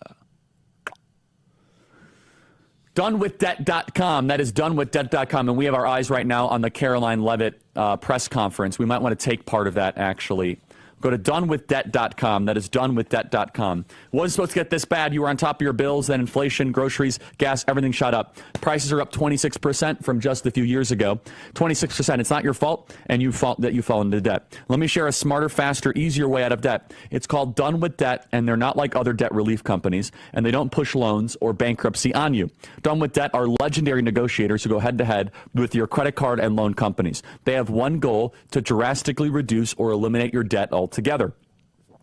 Donewithdebt.com. That is donewithdebt.com. And we have our eyes right now on the Caroline Leavitt press conference. We might want to take part of that, actually. Go to donewithdebt.com. That is donewithdebt.com. Wasn't supposed to get this bad. You were on top of your bills, then inflation, groceries, gas, everything shot up. Prices are up 26% from just a few years ago. 26%. It's not your fault, and you fall into debt. Let me share a smarter, faster, easier way out of debt. It's called Done With Debt, and they're not like other debt relief companies, and they don't push loans or bankruptcy on you. Done With Debt are legendary negotiators who go head-to-head with your credit card and loan companies. They have one goal: to drastically reduce or eliminate your debt altogether.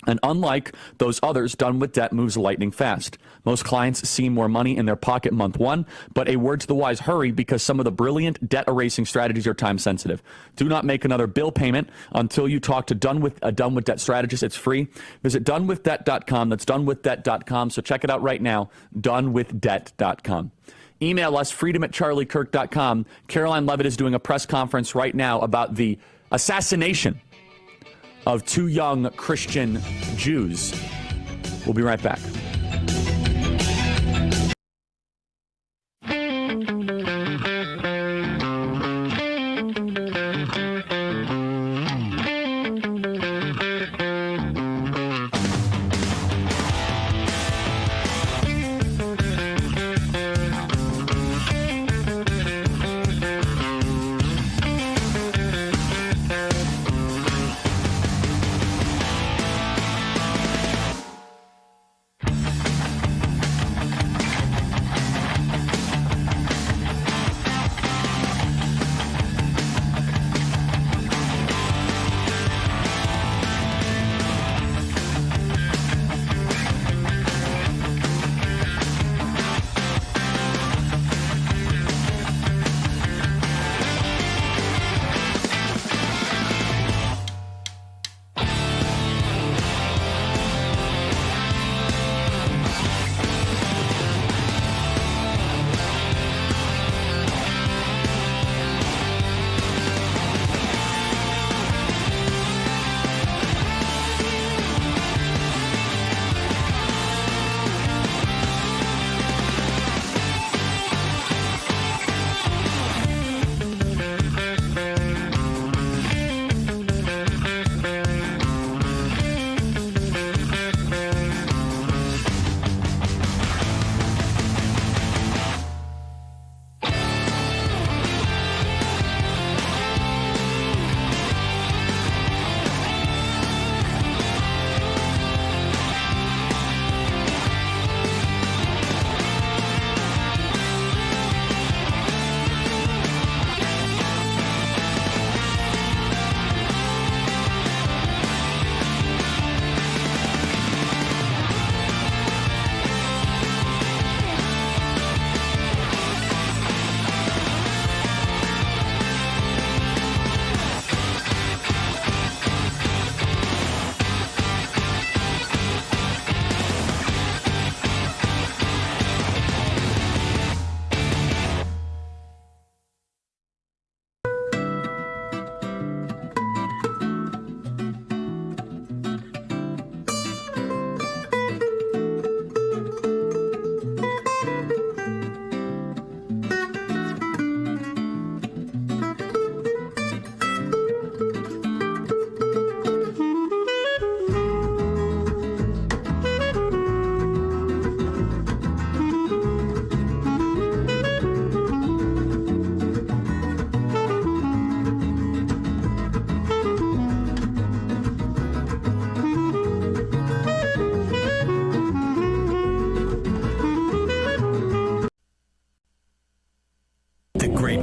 And unlike those others, Done with Debt moves lightning fast. Most clients see more money in their pocket month one, but a word to the wise, hurry, because some of the brilliant debt erasing strategies are time sensitive. Do not make another bill payment until you talk to a Done with Debt strategist. It's free. Visit donewithdebt.com. That's donewithdebt.com. So check it out right now, donewithdebt.com. Email us, freedom@charliekirk.com. Caroline Levitt is doing a press conference right now about the assassination of 2 young Christian Jews. We'll be right back.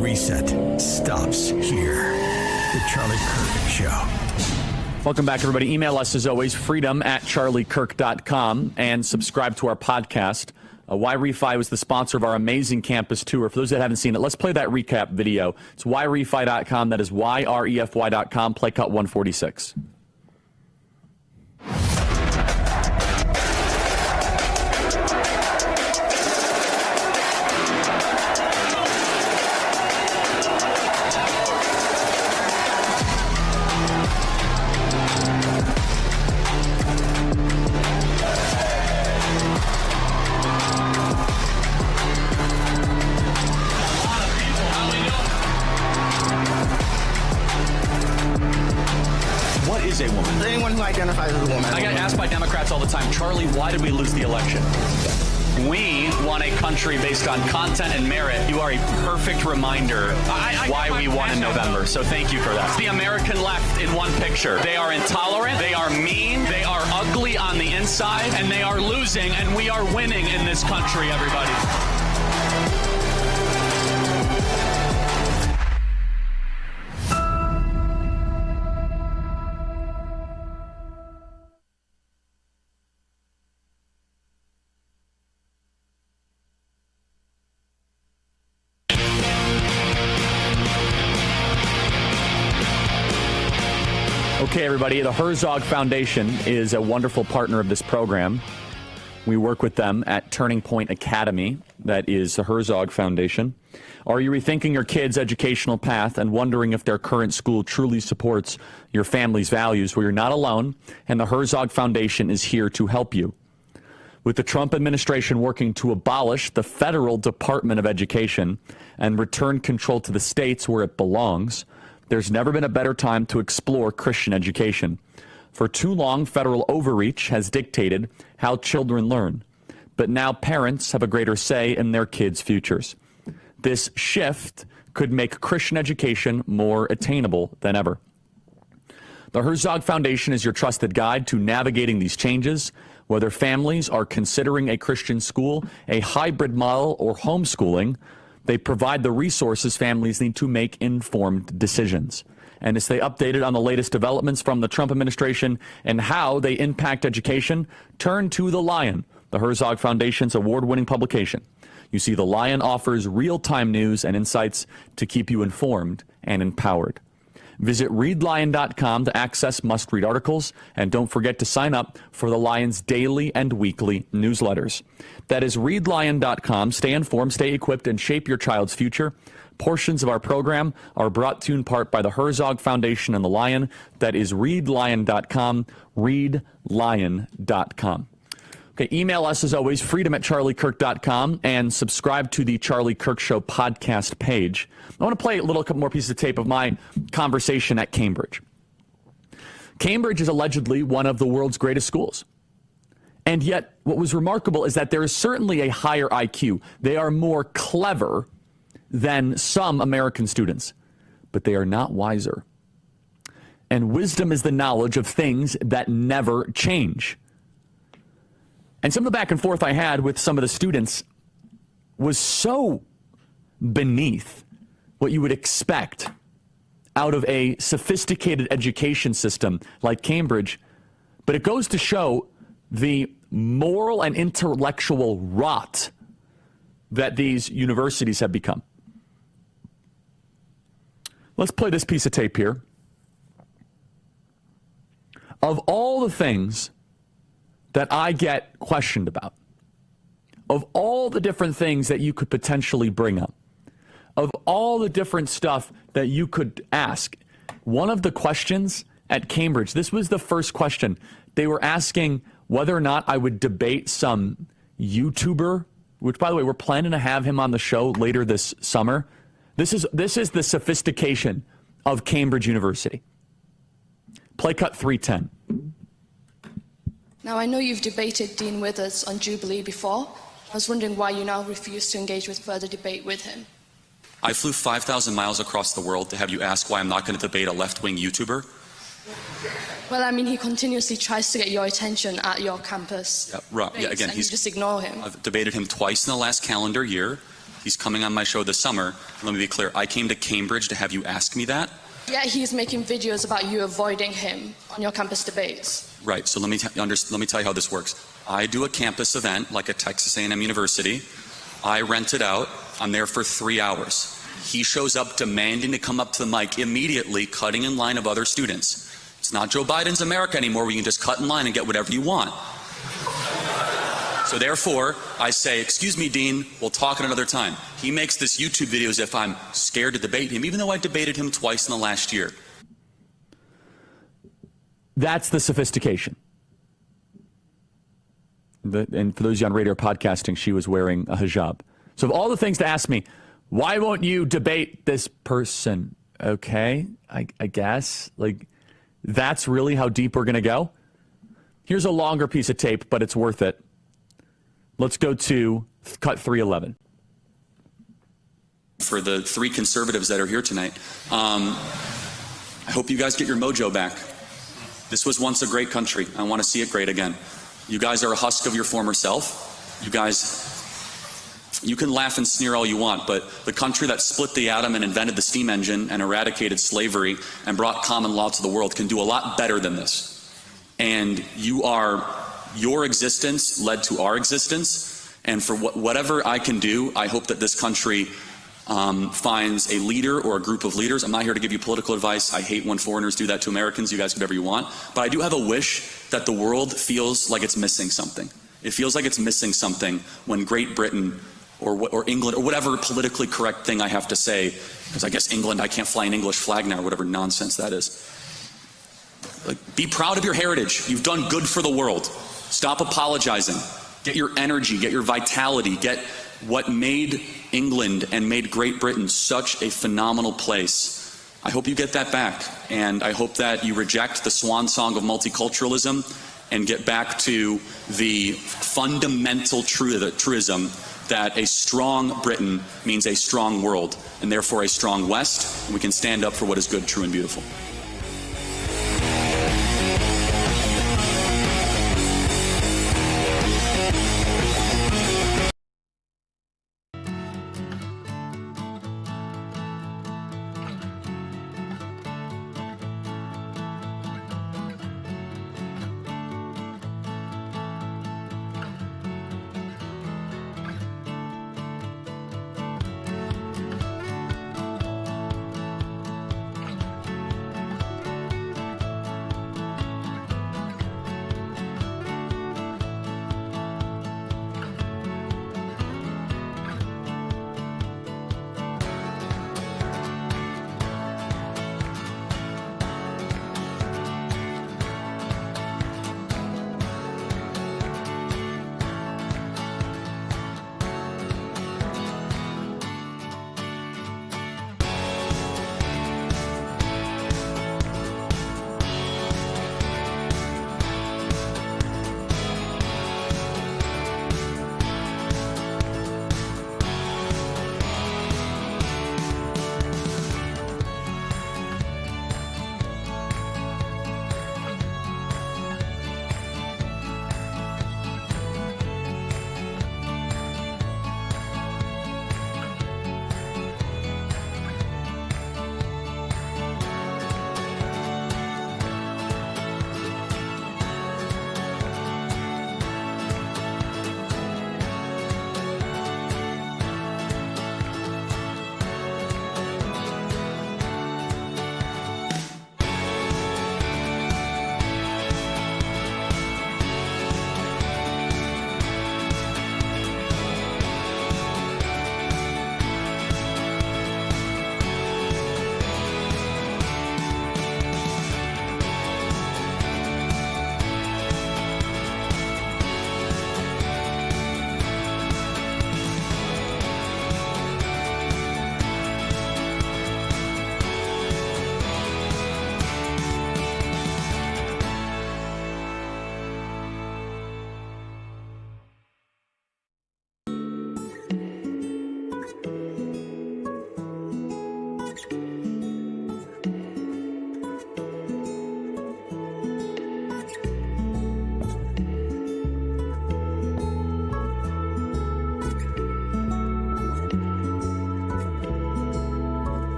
Reset stops here. The Charlie Kirk Show. Welcome back, everybody. Email us, as always, freedom@charliekirk.com, and subscribe to our podcast. Why Refi was the sponsor of our amazing campus tour. For those that haven't seen it, let's play that recap video. It's whyrefi.com. That is YREFY.com. Play cut 146. A woman. Anyone who identifies as a woman. I get asked by Democrats all the time, Charlie, why did we lose the election? We won a country based on content and merit. You are a perfect reminder why we won in November. So thank you for that. The American left in one picture. They are intolerant. They are mean. They are ugly on the inside. And they are losing. And we are winning in this country, everybody. Okay, everybody, the Herzog Foundation is a wonderful partner of this program. We work with them at Turning Point Academy. That is the Herzog Foundation. Are you rethinking your kid's educational path and wondering if their current school truly supports your family's values? Well, you're not alone, and the Herzog Foundation is here to help you. With the Trump administration working to abolish the federal Department of Education and return control to the states where it belongs, there's never been a better time to explore Christian education. For too long, federal overreach has dictated how children learn, but now parents have a greater say in their kids' futures. This shift could make Christian education more attainable than ever. The Herzog Foundation is your trusted guide to navigating these changes. Whether families are considering a Christian school, a hybrid model, or homeschooling, they provide the resources families need to make informed decisions. And to stay updated on the latest developments from the Trump administration and how they impact education, turn to The Lion, the Herzog Foundation's award-winning publication. You see, The Lion offers real-time news and insights to keep you informed and empowered. Visit readlion.com to access must-read articles, and don't forget to sign up for The Lion's daily and weekly newsletters. That is readlion.com. Stay informed, stay equipped, and shape your child's future. Portions of our program are brought to you in part by the Herzog Foundation and The Lion. That is readlion.com, readlion.com. Okay, email us as always, freedom@charliekirk.com, and subscribe to the Charlie Kirk Show podcast page. I want to play a couple more pieces of tape of my conversation at Cambridge. Cambridge is allegedly one of the world's greatest schools. And yet, what was remarkable is that there is certainly a higher IQ. They are more clever than some American students, but they are not wiser. And wisdom is the knowledge of things that never change. And some of the back and forth I had with some of the students was so beneath what you would expect out of a sophisticated education system like Cambridge. But it goes to show the moral and intellectual rot that these universities have become. Let's play this piece of tape here. Of all the things that I get questioned about, of all the different things that you could potentially bring up, of all the different stuff that you could ask, one of the questions at Cambridge, this was the first question, they were asking whether or not I would debate some YouTuber, which, by the way, we're planning to have him on the show later this summer. This is the sophistication of Cambridge University. Play cut 310. Now, I know you've debated Dean Withers on Jubilee before. I was wondering why you now refuse to engage with further debate with him. I flew 5,000 miles across the world to have you ask why I'm not going to debate a left-wing YouTuber. Well, I mean, he continuously tries to get your attention at your campus. Yeah, right. Yeah, again, you just ignore him. I've debated him twice in the last calendar year. He's coming on my show this summer. Let me be clear. I came to Cambridge to have you ask me that. Yet he's making videos about you avoiding him on your campus debates. Right, so let me tell you how this works. I do a campus event, like at Texas A&M University. I rent it out. I'm there for 3 hours. He shows up demanding to come up to the mic immediately, cutting in line of other students. It's not Joe Biden's America anymore where you can just cut in line and get whatever you want. So therefore, I say, excuse me, Dean, we'll talk at another time. He makes this YouTube video as if I'm scared to debate him, even though I debated him twice in the last year. That's the sophistication. And for those of you on radio podcasting, she was wearing a hijab. So of all the things to ask me, why won't you debate this person? Okay, I guess. Like, that's really how deep we're going to go? Here's a longer piece of tape, but it's worth it. Let's go to cut 311. For the three conservatives that are here tonight, I hope you guys get your mojo back. This was once a great country. I want to see it great again. You guys are a husk of your former self. You guys, you can laugh and sneer all you want, but the country that split the atom and invented the steam engine and eradicated slavery and brought common law to the world can do a lot better than this. And your existence led to our existence. And for whatever I can do, I hope that this country finds a leader or a group of leaders. I'm not here to give you political advice. I hate when foreigners do that to Americans. You guys do whatever you want. But I do have a wish that the world feels like it's missing something. It feels like it's missing something when Great Britain or England or whatever politically correct thing I have to say, because I guess England, I can't fly an English flag now or whatever nonsense that is. Like, be proud of your heritage. You've done good for the world. Stop apologizing. Get your energy, get your vitality, get what made England and made Great Britain such a phenomenal place. I hope you get that back, and I hope that you reject the swan song of multiculturalism and get back to the fundamental truism that a strong Britain means a strong world, and therefore a strong West, and we can stand up for what is good, true, and beautiful.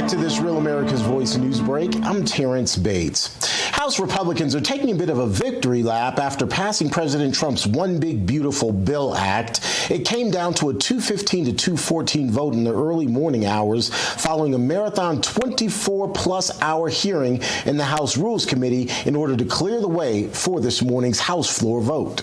To this Real America's Voice news break, I'm Terrence Bates. House Republicans are taking a bit of a victory lap after passing President Trump's One Big Beautiful Bill Act. It came down to a 215 to 214 vote in the early morning hours following a marathon 24-plus hour hearing in the House Rules Committee in order to clear the way for this morning's House floor vote.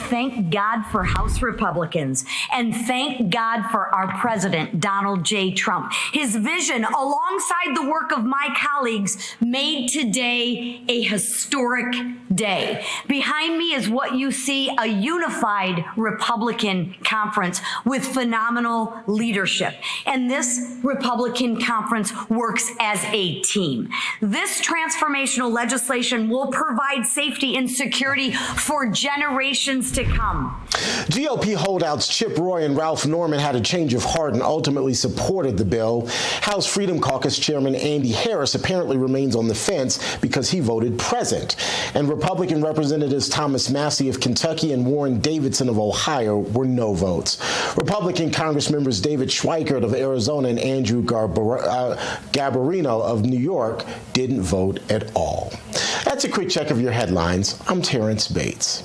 Thank God for House Republicans, and thank God for our president, Donald J. Trump. His vision, alongside the work of my colleagues, made today a historic day. Behind me is what you see, a unified Republican conference with phenomenal leadership. And this Republican conference works as a team. This transformational legislation will provide safety and security for generations to come. GOP holdouts Chip Roy and Ralph Norman had a change of heart and ultimately supported the bill. House Freedom Caucus Chairman Andy Harris apparently remains on the fence because he voted present. And Republican Representatives Thomas Massey of Kentucky and Warren Davidson of Ohio were no votes. Republican Congress members David Schweikert of Arizona and Andrew Garbarino of New York didn't vote at all. That's a quick check of your headlines. I'm Terrence Bates.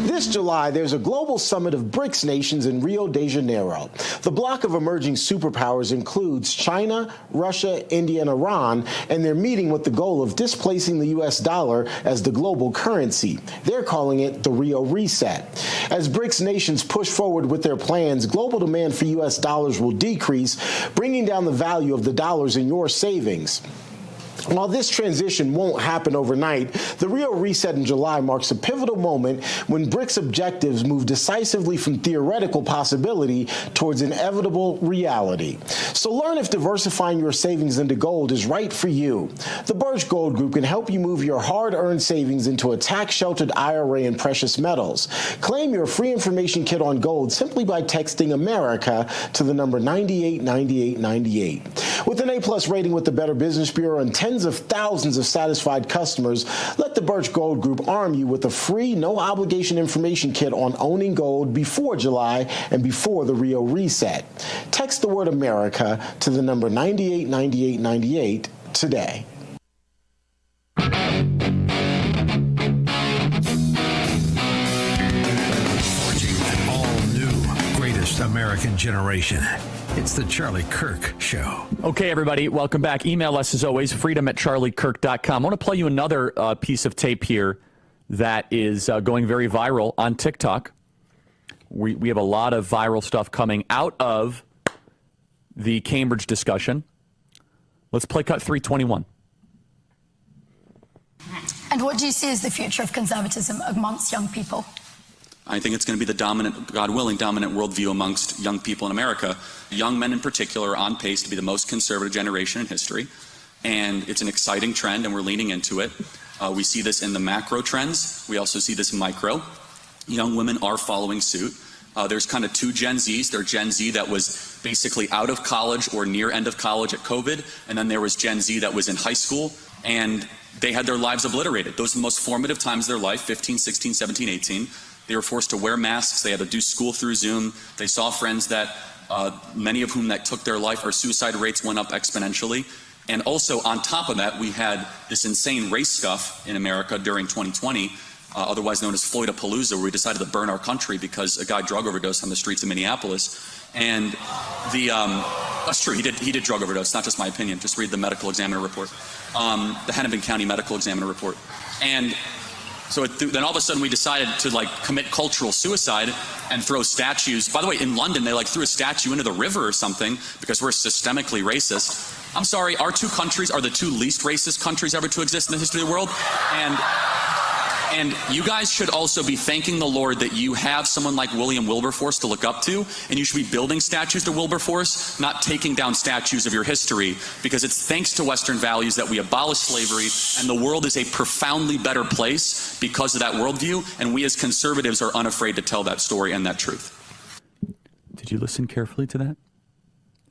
This July, there's a global summit of BRICS nations in Rio de Janeiro. The bloc of emerging superpowers includes China, Russia, India, and Iran, and they're meeting with the goal of displacing the U.S. dollar as the global currency. They're calling it the Rio Reset. As BRICS nations push forward with their plans, global demand for U.S. dollars will decrease, bringing down the value of the dollars in your savings. While this transition won't happen overnight, the Rio Reset in July marks a pivotal moment when BRICS objectives move decisively from theoretical possibility towards inevitable reality. So learn if diversifying your savings into gold is right for you. The Birch Gold Group can help you move your hard-earned savings into a tax-sheltered IRA in precious metals. Claim your free information kit on gold simply by texting America to the number 989898. With an A+ rating with the Better Business Bureau and tens of thousands of satisfied customers, let the Birch Gold Group arm you with a free, no-obligation information kit on owning gold before July and before the Rio Reset. Text the word America to the number 989898 today. Forging an all-new greatest American generation. It's the Charlie Kirk Show. Okay, everybody, welcome back. Email us, as always, freedom@charliekirk.com. I want to play you another piece of tape here that is going very viral on TikTok. We have a lot of viral stuff coming out of the Cambridge discussion. Let's play cut 321. And what do you see as the future of conservatism amongst young people? I think it's going to be the dominant, God willing, dominant worldview amongst young people in America. Young men in particular are on pace to be the most conservative generation in history. And it's an exciting trend, and we're leaning into it. We see this in the macro trends. We also see this micro. Young women are following suit. There's kind of two Gen Zs. There's Gen Z that was basically out of college or near end of college at COVID. And then there was Gen Z that was in high school, and they had their lives obliterated. Those are the most formative times of their life, 15, 16, 17, 18. They were forced to wear masks. They had to do school through Zoom. They saw friends that, many of whom that took their life. Our suicide rates went up exponentially. And also, on top of that, we had this insane race scuff in America during 2020, otherwise known as Floydapalooza, where we decided to burn our country because a guy drug overdosed on the streets of Minneapolis. And that's true, he did drug overdose, not just my opinion. Just read the medical examiner report, the Hennepin County medical examiner report. And so then all of a sudden we decided to commit cultural suicide and throw statues. By the way, in London, they threw a statue into the river or something because we're systemically racist. I'm sorry, our two countries are the two least racist countries ever to exist in the history of the world. And you guys should also be thanking the Lord that you have someone like William Wilberforce to look up to, and you should be building statues to Wilberforce, not taking down statues of your history, because it's thanks to Western values that we abolished slavery, and the world is a profoundly better place because of that worldview, and we as conservatives are unafraid to tell that story and that truth. Did you listen carefully to that?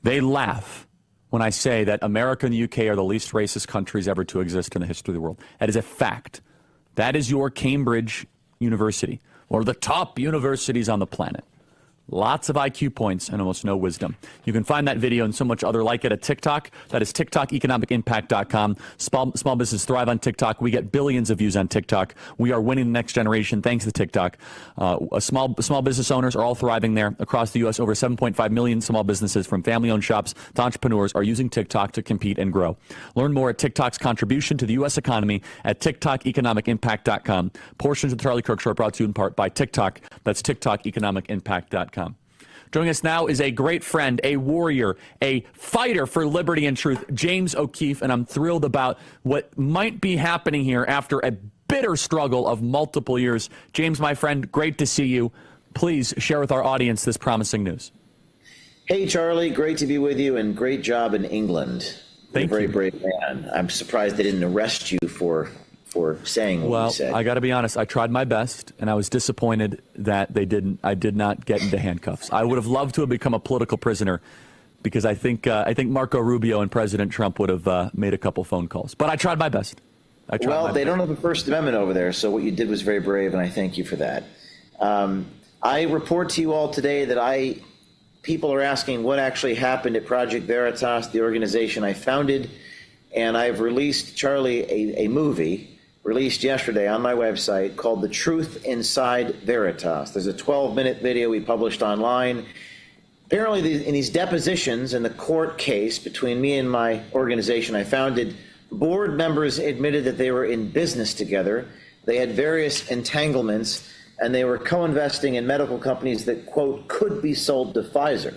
They laugh when I say that America and the UK are the least racist countries ever to exist in the history of the world. That is a fact. That is your Cambridge University, one of the top universities on the planet. Lots of IQ points and almost no wisdom. You can find that video and so much other like it at TikTok. That is TikTokeconomicimpact.com. Small business thrive on TikTok. We get billions of views on TikTok. We are winning the next generation thanks to TikTok. Small business owners are all thriving there. Across the U.S., over 7.5 million small businesses from family-owned shops to entrepreneurs are using TikTok to compete and grow. Learn more at TikTok's contribution to the U.S. economy at TikTokeconomicimpact.com. Portions of the Charlie Kirk Show are brought to you in part by TikTok. That's TikTokeconomicimpact.com. Joining us now is a great friend, a warrior, a fighter for liberty and truth, James O'Keefe, and I'm thrilled about what might be happening here after a bitter struggle of multiple years. James, my friend, great to see you. Please share with our audience this promising news. Hey, Charlie, great to be with you, and great job in England. You're a very brave man. I'm surprised they didn't arrest you for saying what you said. Well, I got to be honest. I tried my best, and I was disappointed that they didn't. I did not get into handcuffs. I would have loved to have become a political prisoner, because I think Marco Rubio and President Trump would have made a couple phone calls. But I tried my best. Well, they don't have a First Amendment over there, so what you did was very brave, and I thank you for that. I report to you all today that people are asking what actually happened at Project Veritas, the organization I founded, and I've released, Charlie, a movie released yesterday on my website called The Truth Inside Veritas. There's a 12-minute video we published online. Apparently, in these depositions in the court case between me and my organization I founded, board members admitted that they were in business together. They had various entanglements, and they were co-investing in medical companies that, quote, could be sold to Pfizer.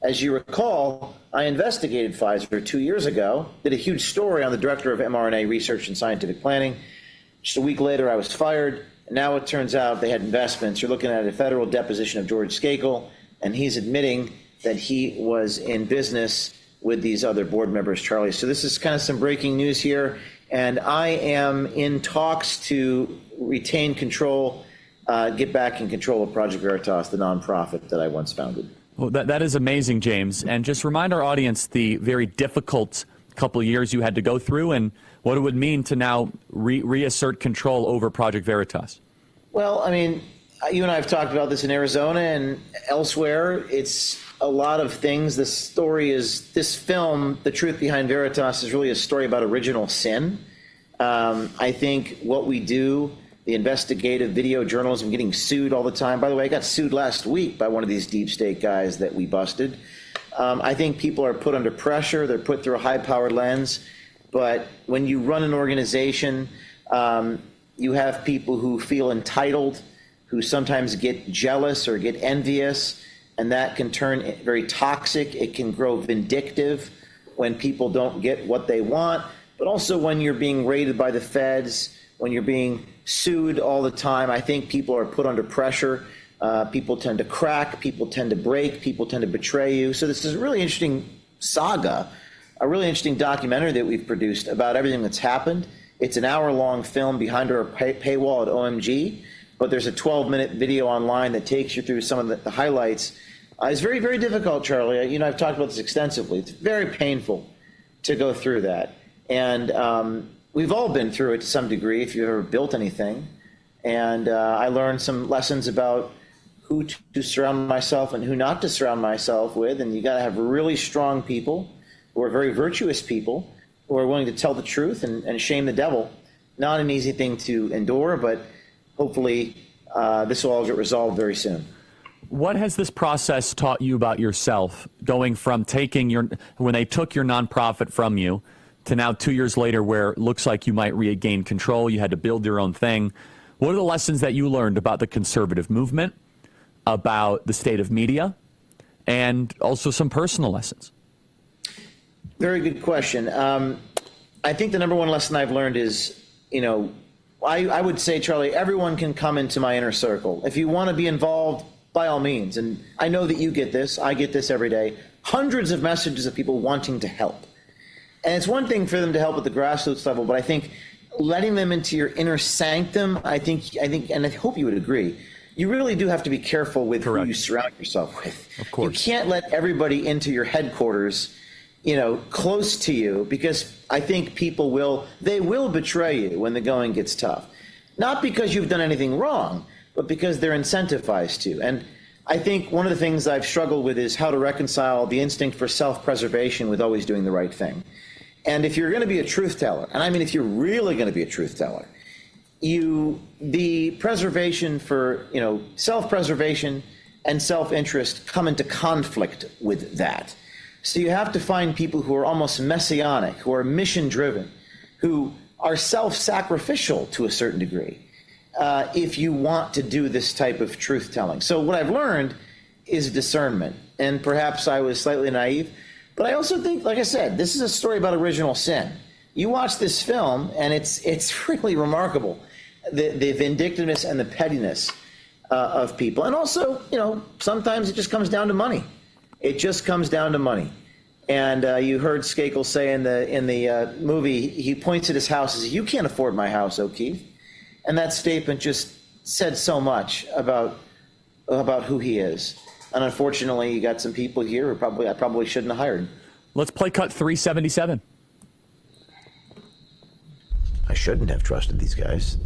As you recall, I investigated Pfizer 2 years ago, did a huge story on the director of mRNA research and scientific planning. Just a week later, I was fired. And now it turns out they had investments. You're looking at a federal deposition of George Skakel, and he's admitting that he was in business with these other board members, Charlie. So this is kind of some breaking news here. And I am in talks to retain control, get back in control of Project Veritas, the nonprofit that I once founded. Well, that is amazing, James. And just remind our audience the very difficult couple of years you had to go through and what it would mean to now reassert control over Project Veritas. Well, I mean, you and I have talked about this in Arizona and elsewhere. It's a lot of things. The story is, this film, The Truth Behind Veritas, is really a story about original sin. I think what we do, the investigative video journalism, getting sued all the time. By the way, I got sued last week by one of these deep state guys that we busted. I think people are put under pressure. They're put through a high-powered lens. But when you run an organization, you have people who feel entitled, who sometimes get jealous or get envious, and that can turn very toxic. It can grow vindictive when people don't get what they want, but also when you're being raided by the feds, when you're being sued all the time. I think people are put under pressure. People tend to crack, people tend to break, people tend to betray you. So this is a really interesting saga, a really interesting documentary that we've produced about everything that's happened. It's an hour-long film behind our paywall at OMG, but there's a 12-minute video online that takes you through some of the highlights. It's very, very difficult, Charlie. You know, I've talked about this extensively. It's very painful to go through that. And we've all been through it to some degree if you've ever built anything. And I learned some lessons about who to surround myself and who not to surround myself with. And you got to have really strong people who are very virtuous people who are willing to tell the truth and shame the devil. Not an easy thing to endure, but hopefully this will all get resolved very soon. What has this process taught you about yourself, going from when they took your nonprofit from you to now 2 years later where it looks like you might regain control, you had to build your own thing? What are the lessons that you learned about the conservative movement, about the state of media, and also some personal lessons? Very good question. I think the number one lesson I've learned is, I would say, Charlie, everyone can come into my inner circle. If you want to be involved, by all means. And I know that you get this. I get this every day. Hundreds of messages of people wanting to help. And it's one thing for them to help at the grassroots level, but I think letting them into your inner sanctum, I think, and I hope you would agree, you really do have to be careful with who you surround yourself with. Of course. You can't let everybody into your headquarters, close to you, because I think people will betray you when the going gets tough. Not because you've done anything wrong, but because they're incentivized to. And I think one of the things I've struggled with is how to reconcile the instinct for self-preservation with always doing the right thing. And if you're going to be a truth teller, and I mean if you're really going to be a truth teller, the preservation for, self-preservation and self-interest come into conflict with that. So you have to find people who are almost messianic, who are mission-driven, who are self-sacrificial to a certain degree, if you want to do this type of truth-telling. So what I've learned is discernment, and perhaps I was slightly naive, but I also think, like I said, this is a story about original sin. You watch this film, and it's really remarkable, the vindictiveness and the pettiness of people. And also, sometimes it just comes down to money. It just comes down to money. And you heard Skakel say in the movie, he points at his house and says, "You can't afford my house, O'Keefe." And that statement just said so much about who he is. And unfortunately, you got some people here who I probably shouldn't have hired. Let's play cut 377. I shouldn't have trusted these guys,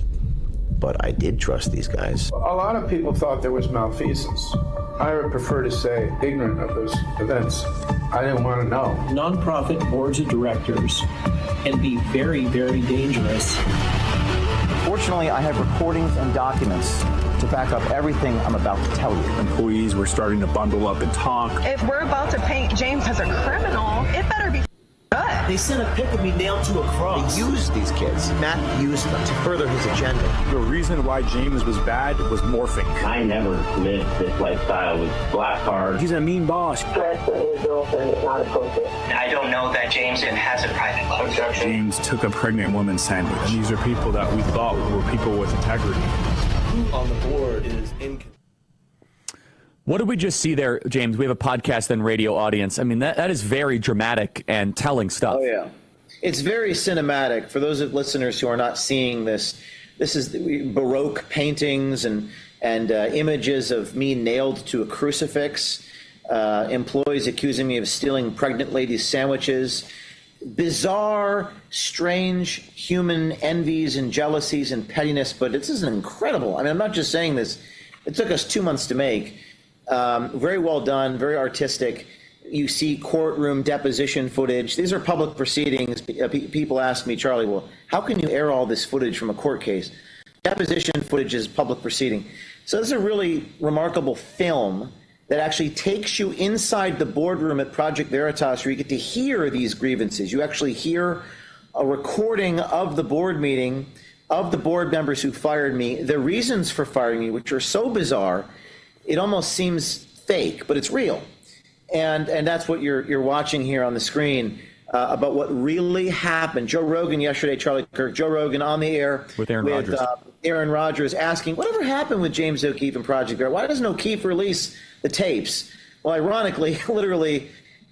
but I did trust these guys. A lot of people thought there was malfeasance. I would prefer to say ignorant of those events. I didn't want to know. Nonprofit boards of directors can be very, very dangerous. Fortunately, I have recordings and documents to back up everything I'm about to tell you. Employees were starting to bundle up and talk. If we're about to paint James as a criminal, it better be good. They sent a pic of me nailed to a cross. They used these kids. Matt used them to further his agenda. The reason why James was bad was morphing. I never lived this lifestyle with black cards. He's a mean boss. Threats to his girlfriend is not appropriate. I don't know that James has a private life. James took a pregnant woman's sandwich. And these are people that we thought were people with integrity. Who on the board is inconsistent? What did we just see there, James? We have a podcast and radio audience. I mean, that is very dramatic and telling stuff. Oh, yeah. It's very cinematic. For those listeners who are not seeing this, this is Baroque paintings and images of me nailed to a crucifix, employees accusing me of stealing pregnant ladies' sandwiches, bizarre, strange human envies and jealousies and pettiness. But this is incredible. I mean, I'm not just saying this. It took us 2 months to make. Very well done, very artistic. You see courtroom deposition footage. These are public proceedings. People ask me, Charlie, well, how can you air all this footage from a court case? Deposition footage is public proceeding. So this is a really remarkable film that actually takes you inside the boardroom at Project Veritas, where you get to hear these grievances. You actually hear a recording of the board meeting, of the board members who fired me, the reasons for firing me, which are so bizarre, it almost seems fake, but it's real. And that's what you're watching here on the screen about what really happened. Joe Rogan yesterday, Charlie Kirk, Joe Rogan on the air with Aaron Rodgers. Aaron Rodgers asking, whatever happened with James O'Keefe and Project Veritas? Why doesn't O'Keefe release the tapes? Well, ironically, literally,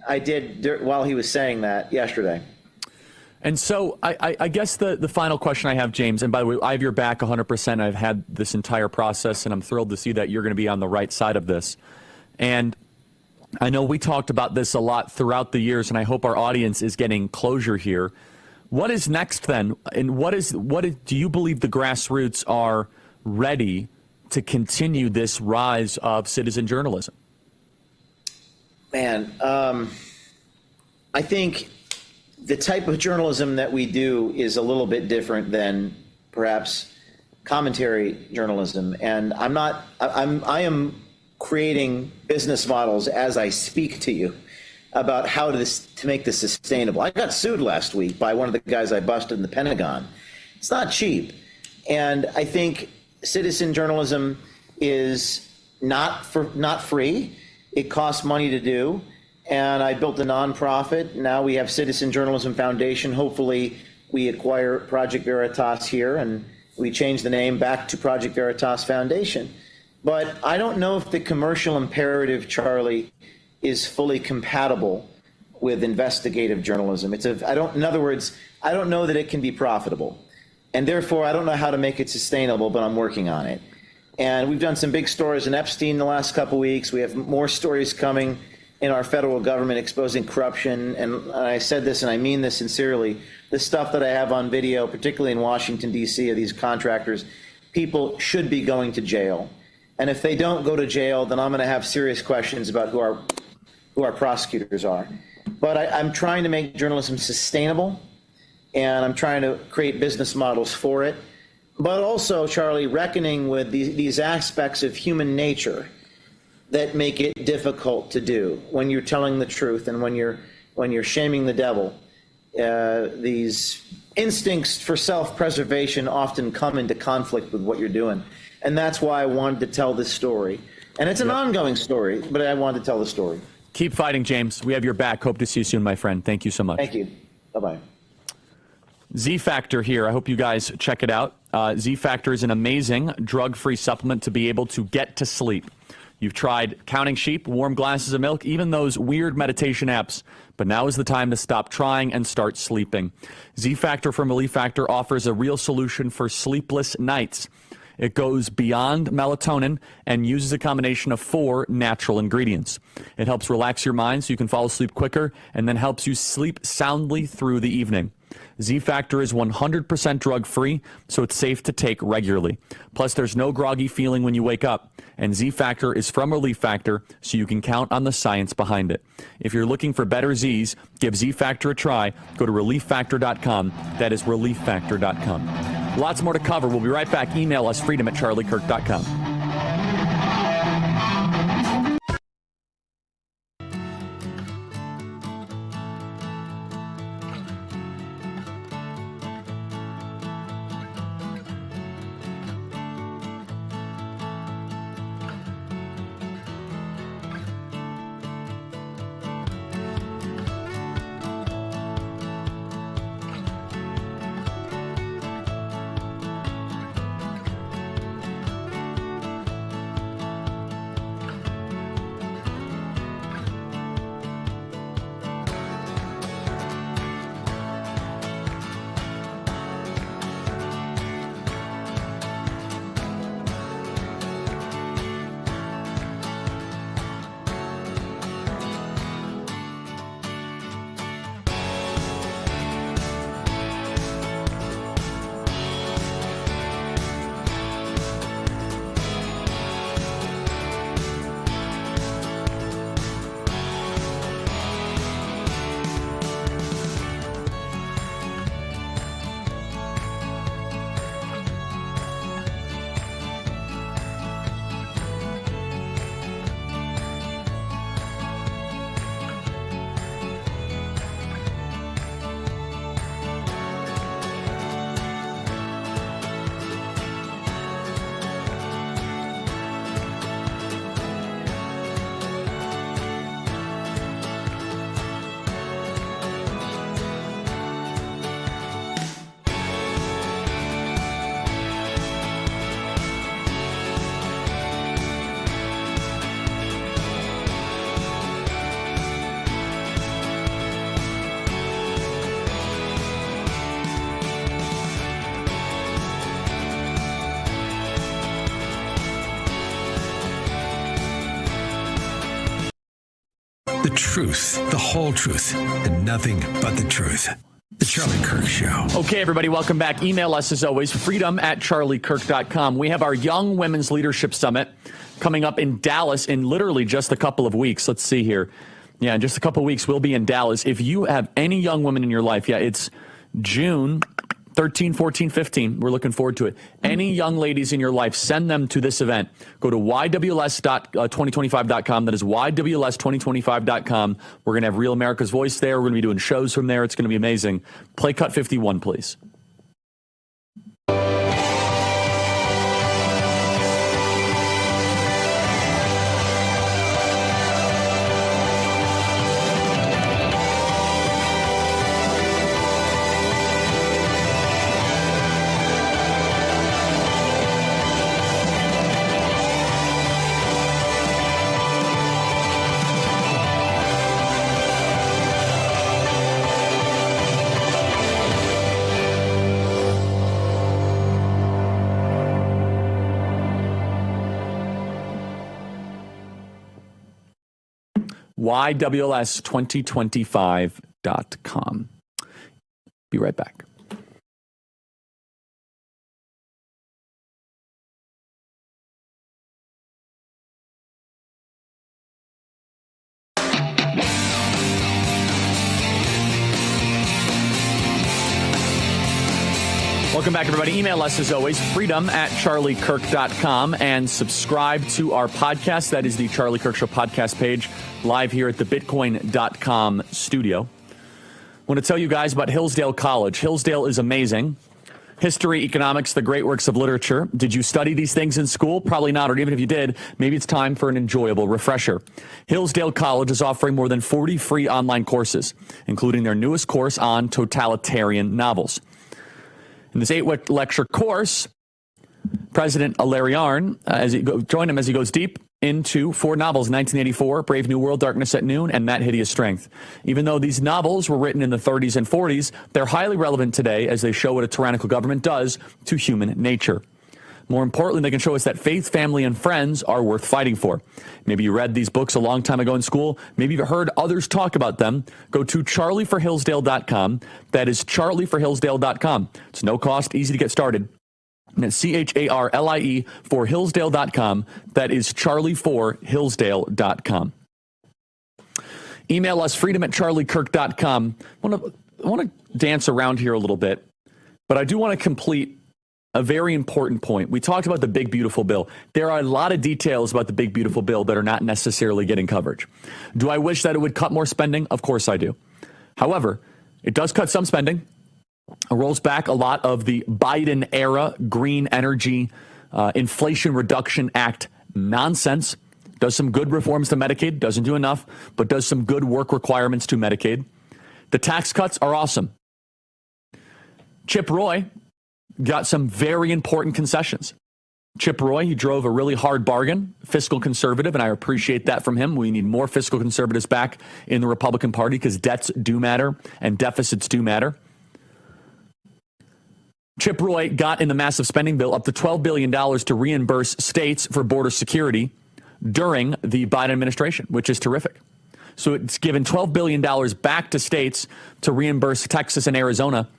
I did while he was saying that yesterday. And so I guess the final question I have, James, and by the way, I have your back 100%. I've had this entire process, and I'm thrilled to see that you're going to be on the right side of this. And I know we talked about this a lot throughout the years, and I hope our audience is getting closure here. What is next then? And do you believe the grassroots are ready to continue this rise of citizen journalism? Man, I think the type of journalism that we do is a little bit different than perhaps commentary journalism. And I am creating business models as I speak to you about how to make this sustainable. I got sued last week by one of the guys I busted in the Pentagon. It's not cheap. And I think citizen journalism is not free. It costs money to do. And I built a nonprofit. Now we have Citizen Journalism Foundation. Hopefully we acquire Project Veritas here and we change the name back to Project Veritas Foundation. But I don't know if the commercial imperative, Charlie, is fully compatible with investigative journalism. In other words, I don't know that it can be profitable. And therefore, I don't know how to make it sustainable, but I'm working on it. And we've done some big stories in Epstein the last couple weeks. We have more stories coming in our federal government exposing corruption. And I said this, and I mean this sincerely, the stuff that I have on video, particularly in Washington, D.C., of these contractors, people should be going to jail. And if they don't go to jail, then I'm going to have serious questions about who our prosecutors are. But I'm trying to make journalism sustainable, and I'm trying to create business models for it. But also, Charlie, reckoning with these aspects of human nature that make it difficult to do when you're telling the truth and when you're shaming the devil. These instincts for self-preservation often come into conflict with what you're doing. And that's why I wanted to tell this story. And it's an ongoing story, but I wanted to tell the story. Keep fighting, James. We have your back. Hope to see you soon, my friend. Thank you so much. Thank you. Bye-bye. Z Factor here. I hope you guys check it out. Z Factor is an amazing drug-free supplement to be able to get to sleep. You've tried counting sheep, warm glasses of milk, even those weird meditation apps. But now is the time to stop trying and start sleeping. Z-Factor from Relief Factor offers a real solution for sleepless nights. It goes beyond melatonin and uses a combination of 4 natural ingredients. It helps relax your mind so you can fall asleep quicker and then helps you sleep soundly through the evening. Z-Factor is 100% drug-free, so it's safe to take regularly. Plus, there's no groggy feeling when you wake up. And Z-Factor is from Relief Factor, so you can count on the science behind it. If you're looking for better Z's, give Z-Factor a try. Go to ReliefFactor.com. That is ReliefFactor.com. Lots more to cover. We'll be right back. Email us, freedom@charliekirk.com. The truth, the whole truth, and nothing but the truth. The Charlie Kirk Show. Okay, everybody, welcome back. Email us, as always, freedom@charliekirk.com. We have our Young Women's Leadership Summit coming up in Dallas in literally just a couple of weeks. Let's see here. Yeah, in just a couple of weeks, we'll be in Dallas. If you have any young women in your life, it's June 13, 14, 15. We're looking forward to it. Any young ladies in your life, send them to this event. Go to YWLS2025.com. That is YWLS2025.com. We're going to have Real America's Voice there. We're going to be doing shows from there. It's going to be amazing. Play cut 51, please. YWLS2025.com. Be right back. Welcome back, everybody. Email us, as always, freedom@charliekirk.com, and subscribe to our podcast. That is the Charlie Kirk Show podcast page, live here at the Bitcoin.com studio. I want to tell you guys about Hillsdale College. Hillsdale is amazing. History, economics, the great works of literature. Did you study these things in school? Probably not, or even if you did, maybe it's time for an enjoyable refresher. Hillsdale College is offering more than 40 free online courses, including their newest course on totalitarian novels. In this 8-lecture course, President Alariarn, join him as he goes deep into 4 novels, 1984, Brave New World, Darkness at Noon, and That Hideous Strength. Even though these novels were written in the 30s and 40s, they're highly relevant today as they show what a tyrannical government does to human nature. More importantly, they can show us that faith, family, and friends are worth fighting for. Maybe you read these books a long time ago in school. Maybe you've heard others talk about them. Go to charlieforhillsdale.com. That is charlieforhillsdale.com. It's no cost, easy to get started. And it's CHARLIE for Hillsdale.com. That is charlieforhillsdale.com. Email us freedom@charliekirk.com. I want to dance around here a little bit, but I do want to complete a very important point. We talked about the big, beautiful bill. There are a lot of details about the big, beautiful bill that are not necessarily getting coverage. Do I wish that it would cut more spending? Of course I do. However, it does cut some spending. It rolls back a lot of the Biden-era green energy Inflation Reduction Act nonsense. Does some good reforms to Medicaid. Doesn't do enough, but does some good work requirements to Medicaid. The tax cuts are awesome. Chip Roy got some very important concessions. Chip Roy, he drove a really hard bargain, fiscal conservative, and I appreciate that from him. We need more fiscal conservatives back in the Republican Party because debts do matter and deficits do matter. Chip Roy got in the massive spending bill up to $12 billion to reimburse states for border security during the Biden administration, which is terrific. So it's given $12 billion back to states to reimburse Texas and Arizona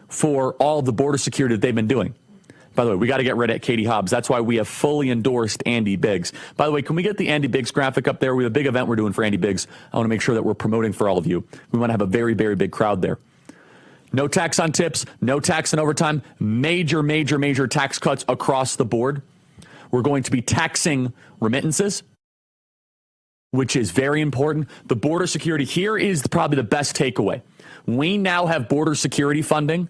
for all the border security that they've been doing. By the way, we got to get rid of Katie Hobbs. That's why we have fully endorsed Andy Biggs. By the way, can we get the Andy Biggs graphic up there? We have a big event we're doing for Andy Biggs. I want to make sure that we're promoting for all of you. We want to have a very, very big crowd there. No tax on tips, no tax on overtime, major, major, major tax cuts across the board. We're going to be taxing remittances, which is very important. The border security here is probably the best takeaway. We now have border security funding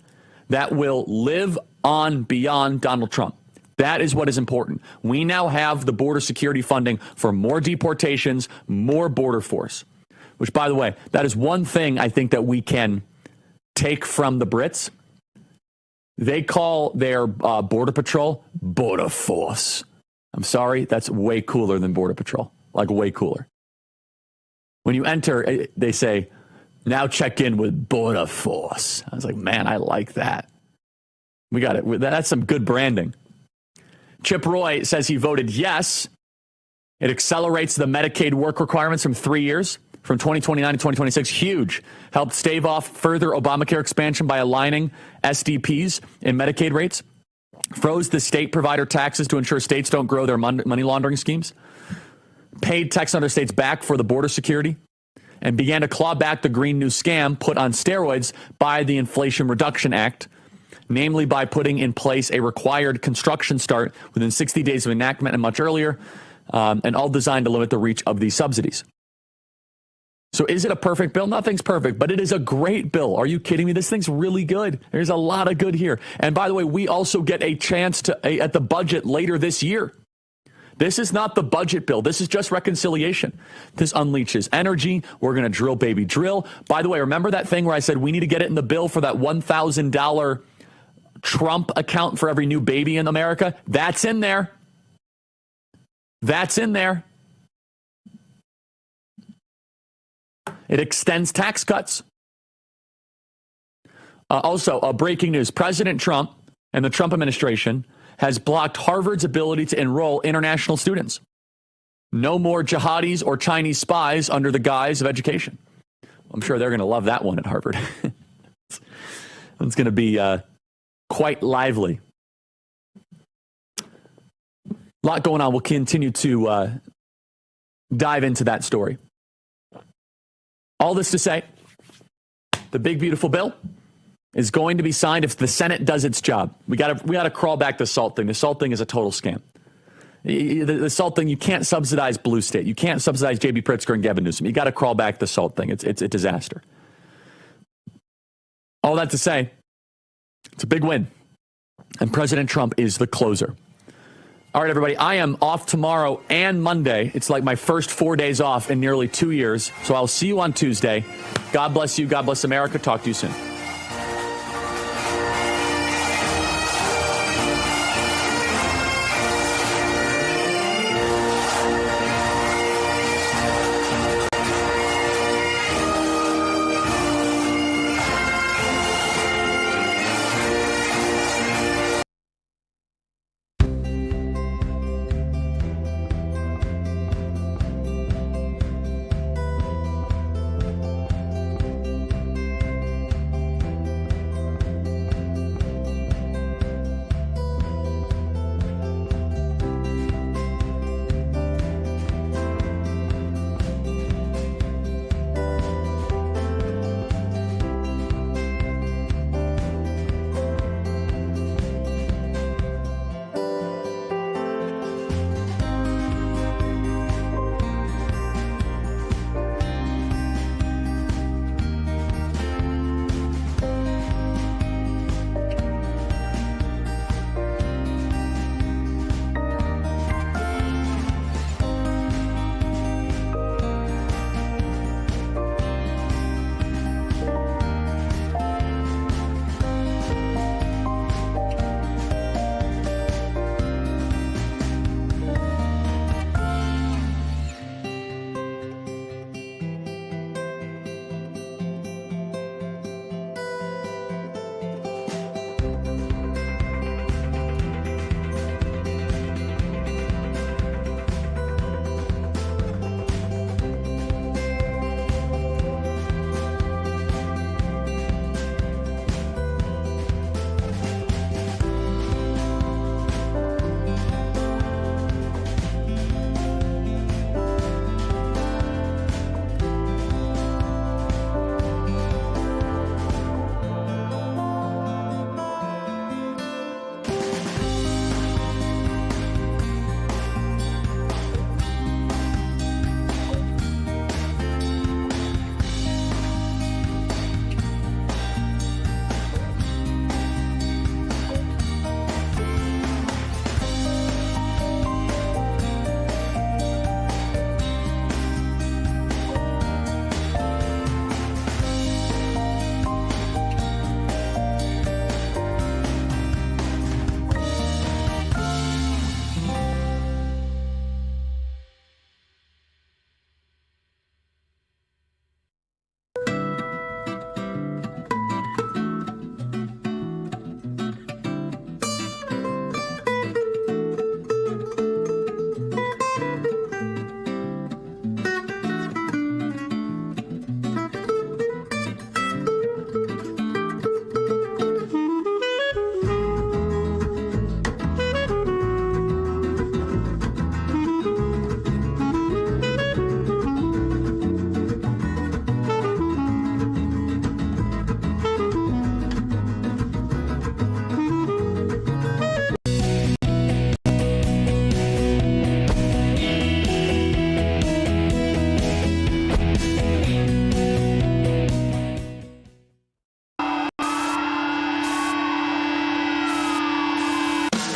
that will live on beyond Donald Trump. That is what is important. We now have the border security funding for more deportations, more border force, which, by the way, that is one thing I think that we can take from the Brits. They call their border patrol border force. I'm sorry, that's way cooler than border patrol, like way cooler. When you enter, they say, now check in with border force. I was like, man, I like that. We got it. That's some good branding. Chip Roy says he voted yes. It accelerates the Medicaid work requirements from 3 years, from 2029 to 2026. Huge. Helped stave off further Obamacare expansion by aligning SDPs in Medicaid rates. Froze the state provider taxes to ensure states don't grow their money laundering schemes. Paid Texas and other states back for the border security. And began to claw back the Green New Scam put on steroids by the Inflation Reduction Act, namely by putting in place a required construction start within 60 days of enactment and much earlier, and all designed to limit the reach of these subsidies. So is it a perfect bill? Nothing's perfect, but it is a great bill. Are you kidding me? This thing's really good. There's a lot of good here. And by the way, we also get a chance to at the budget later this year. This is not the budget bill. This is just reconciliation. This unleashes energy. We're going to drill, baby, drill. By the way, remember that thing where I said we need to get it in the bill for that $1,000 Trump account for every new baby in America? That's in there. That's in there. It extends tax cuts. Also, breaking news. President Trump and the Trump administration has blocked Harvard's ability to enroll international students. No more jihadis or Chinese spies under the guise of education. I'm sure they're going to love that one at Harvard. It's going to be quite lively. A lot going on. We'll continue to dive into that story. All this to say, the big, beautiful bill is going to be signed if the Senate does its job. We got to crawl back the SALT thing. The SALT thing is a total scam. The SALT thing, you can't subsidize Blue State. You can't subsidize J.B. Pritzker and Gavin Newsom. You got to crawl back the SALT thing. It's a disaster. All that to say, it's a big win. And President Trump is the closer. All right, everybody, I am off tomorrow and Monday. It's like my first 4 days off in nearly 2 years. So I'll see you on Tuesday. God bless you. God bless America. Talk to you soon.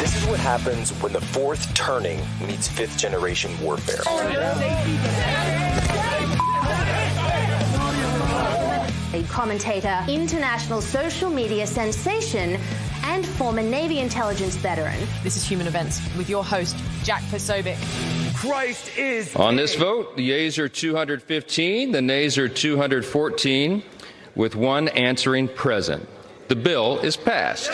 This is what happens when the fourth turning meets fifth generation warfare. A commentator, international social media sensation, and former Navy intelligence veteran. This is Human Events with your host, Jack Posobiec. Christ is on this vote, the yeas are 215, the nays are 214, with one answering present. The bill is passed.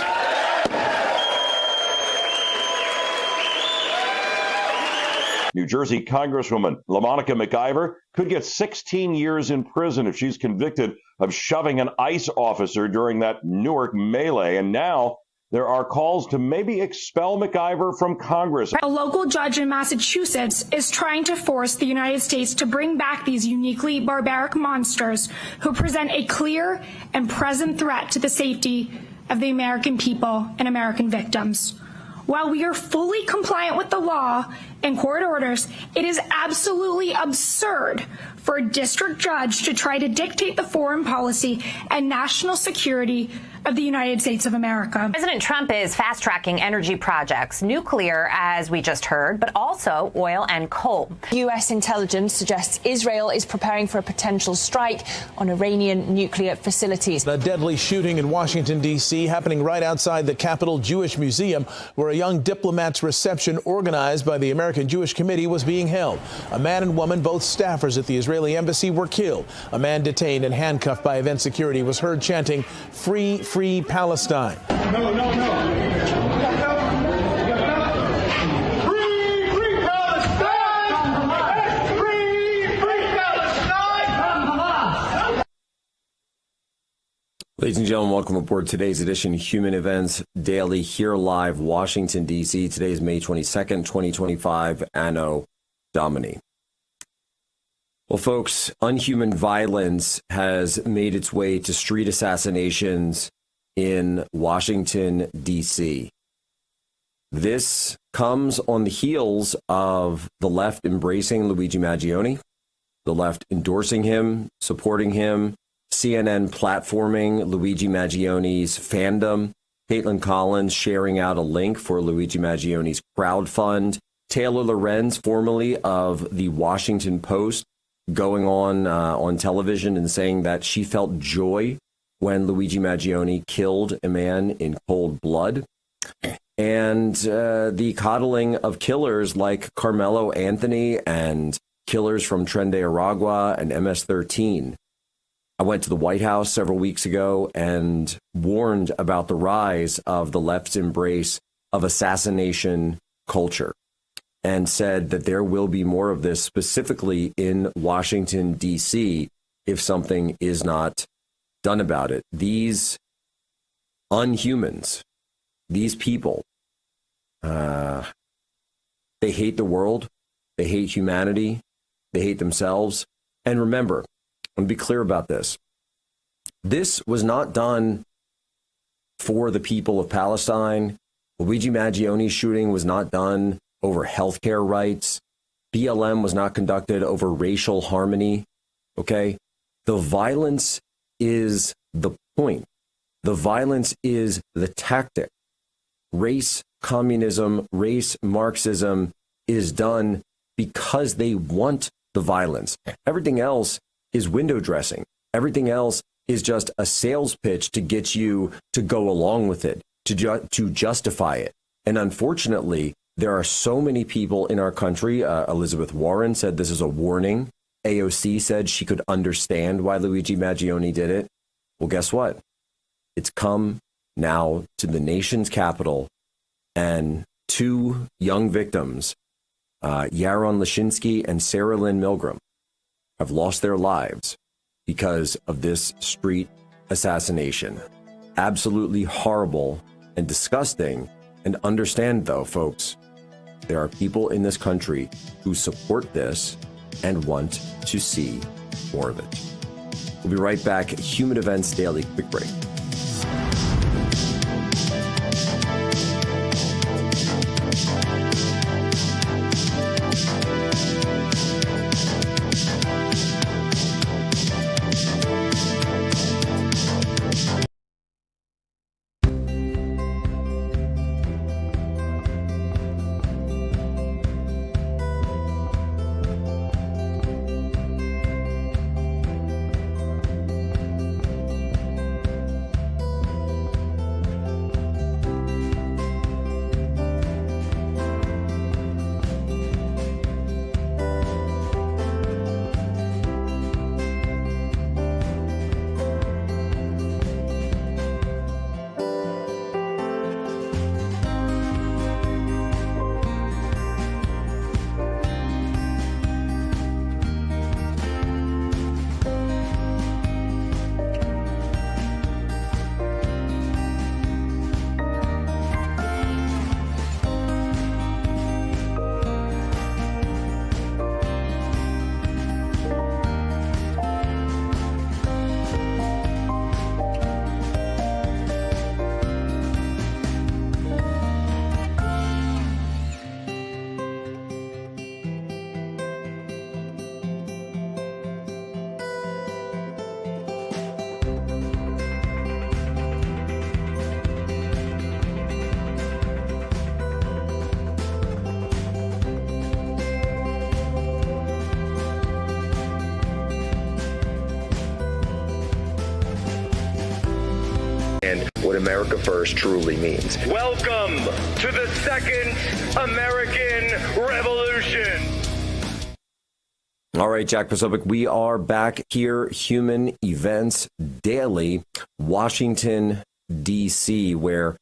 New Jersey Congresswoman LaMonica McIver could get 16 years in prison if she's convicted of shoving an ICE officer during that Newark melee. And now there are calls to maybe expel McIver from Congress. A local judge in Massachusetts is trying to force the United States to bring back these uniquely barbaric monsters who present a clear and present threat to the safety of the American people and American victims. While we are fully compliant with the law and court orders, it is absolutely absurd for a district judge to try to dictate the foreign policy and national security of the United States of America. President Trump is fast-tracking energy projects, nuclear, as we just heard, but also oil and coal. U.S. intelligence suggests Israel is preparing for a potential strike on Iranian nuclear facilities. A deadly shooting in Washington, D.C., happening right outside the Capitol Jewish Museum, where a young diplomat's reception organized by the American Jewish Committee was being held. A man and woman, both staffers at the Israeli embassy, were killed. A man detained and handcuffed by event security was heard chanting, "Free, free Palestine." No, no, no. Ladies and gentlemen, welcome aboard today's edition of Human Events Daily, here live, Washington, D.C. Today is May 22nd, 2025, Anno Domini. Well, folks, unhuman violence has made its way to street assassinations in Washington, D.C. This comes on the heels of the left embracing Luigi Maggioni, the left endorsing him, supporting him, CNN platforming Luigi Maggioni's fandom, Caitlin Collins sharing out a link for Luigi Maggioni's crowdfund, Taylor Lorenz, formerly of the Washington Post, going on television and saying that she felt joy when Luigi Maggioni killed a man in cold blood, and the coddling of killers like Carmelo Anthony and killers from Tren de Aragua and MS-13. I went to the White House several weeks ago and warned about the rise of the left's embrace of assassination culture and said that there will be more of this, specifically in Washington, D.C., if something is not done about it. These unhumans, these people, they hate the world, they hate humanity, they hate themselves. And remember, and be clear about this. This was not done for the people of Palestine. Luigi Maggioni's shooting was not done over healthcare rights. BLM was not conducted over racial harmony. Okay? The violence is the point. The violence is the tactic. Race communism, race Marxism is done because they want the violence. Everything else is window dressing. Everything else is just a sales pitch to get you to go along with it, to justify it. And unfortunately, there are so many people in our country. Elizabeth Warren said this is a warning. AOC said she could understand why Luigi Maggioni did it. Well, guess what? It's come now to the nation's capital, and two young victims, Yaron Lashinsky and Sarah Lynn Milgram, have lost their lives because of this street assassination. Absolutely horrible and disgusting. And understand, though, folks, there are people in this country who support this and want to see more of it. We'll be right back. Human Events Daily. Quick break. what America First truly means. Welcome to the Second American Revolution. All right, Jack Posobiec, we are back here, Human Events Daily, Washington, D.C., where,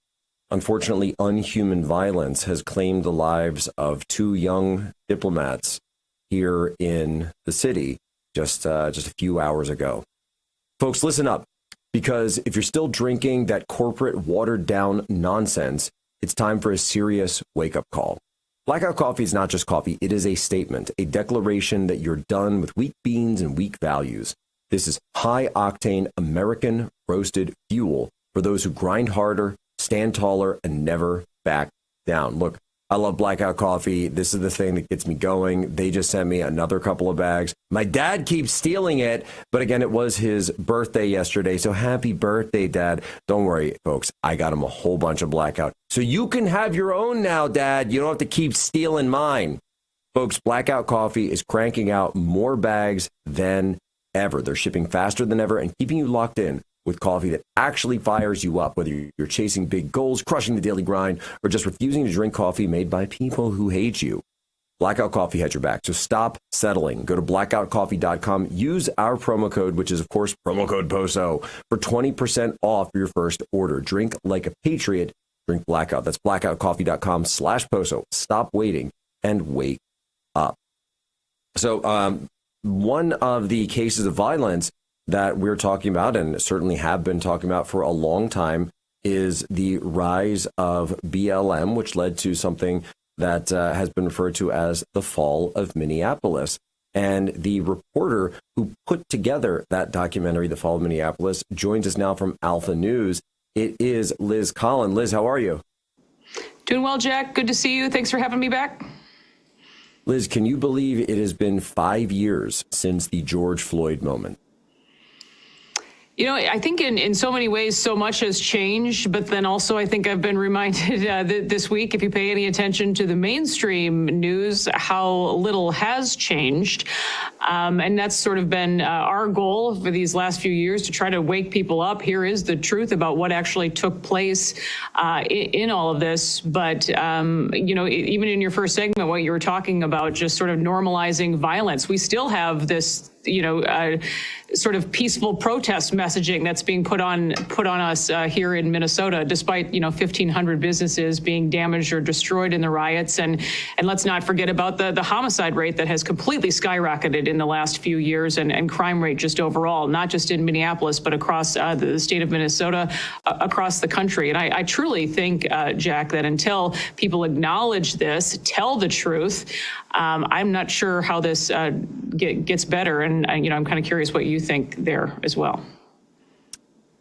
unfortunately, unhuman violence has claimed the lives of two young diplomats here in the city just a few hours ago. Folks, listen up, because if you're still drinking that corporate watered-down nonsense, it's time for a serious wake-up call. Blackout coffee is not just coffee. It is a statement, a declaration that you're done with weak beans and weak values. This is high-octane American roasted fuel for those who grind harder, stand taller, and never back down. Look, I love Blackout coffee. This is the thing that gets me going. They just sent me another couple of bags. My dad keeps stealing it, but again, it was his birthday yesterday, so happy birthday, Dad. Don't worry, folks. I got him a whole bunch of Blackout. So you can have your own now, Dad. You don't have to keep stealing mine. Folks, Blackout coffee is cranking out more bags than ever. They're shipping faster than ever and keeping you locked in with coffee that actually fires you up, whether you're chasing big goals, crushing the daily grind, or just refusing to drink coffee made by people who hate you. Blackout Coffee has your back, so stop settling. Go to blackoutcoffee.com. Use our promo code, which is, of course, promo code POSO, for 20% off your first order. Drink like a patriot. Drink Blackout. That's blackoutcoffee.com/POSO. Stop waiting and wake up. So one of the cases of violence that we're talking about, and certainly have been talking about for a long time, is the rise of BLM, which led to something that has been referred to as the fall of Minneapolis. And the reporter who put together that documentary, The Fall of Minneapolis, joins us now from Alpha News. It is Liz Collin. Liz, how are you? Doing well, Jack. Good to see you. Thanks for having me back. Liz, can you believe it has been 5 years since the George Floyd moment? You know, I think in so many ways, so much has changed, but then also I think I've been reminded this week, if you pay any attention to the mainstream news, how little has changed. And that's sort of been our goal for these last few years, to try to wake people up. Here is the truth about what actually took place in all of this. But, you know, even in your first segment, what you were talking about, just sort of normalizing violence, we still have this, you know, sort of peaceful protest messaging that's being put on us here in Minnesota, despite, you know, 1,500 businesses being damaged or destroyed in the riots. And let's not forget about the homicide rate that has completely skyrocketed in the last few years, and crime rate just overall, not just in Minneapolis, but across the state of Minnesota, across the country. And I truly think, Jack, that until people acknowledge this, tell the truth, I'm not sure how this gets better. And you know, I'm kind of curious what you think there as well.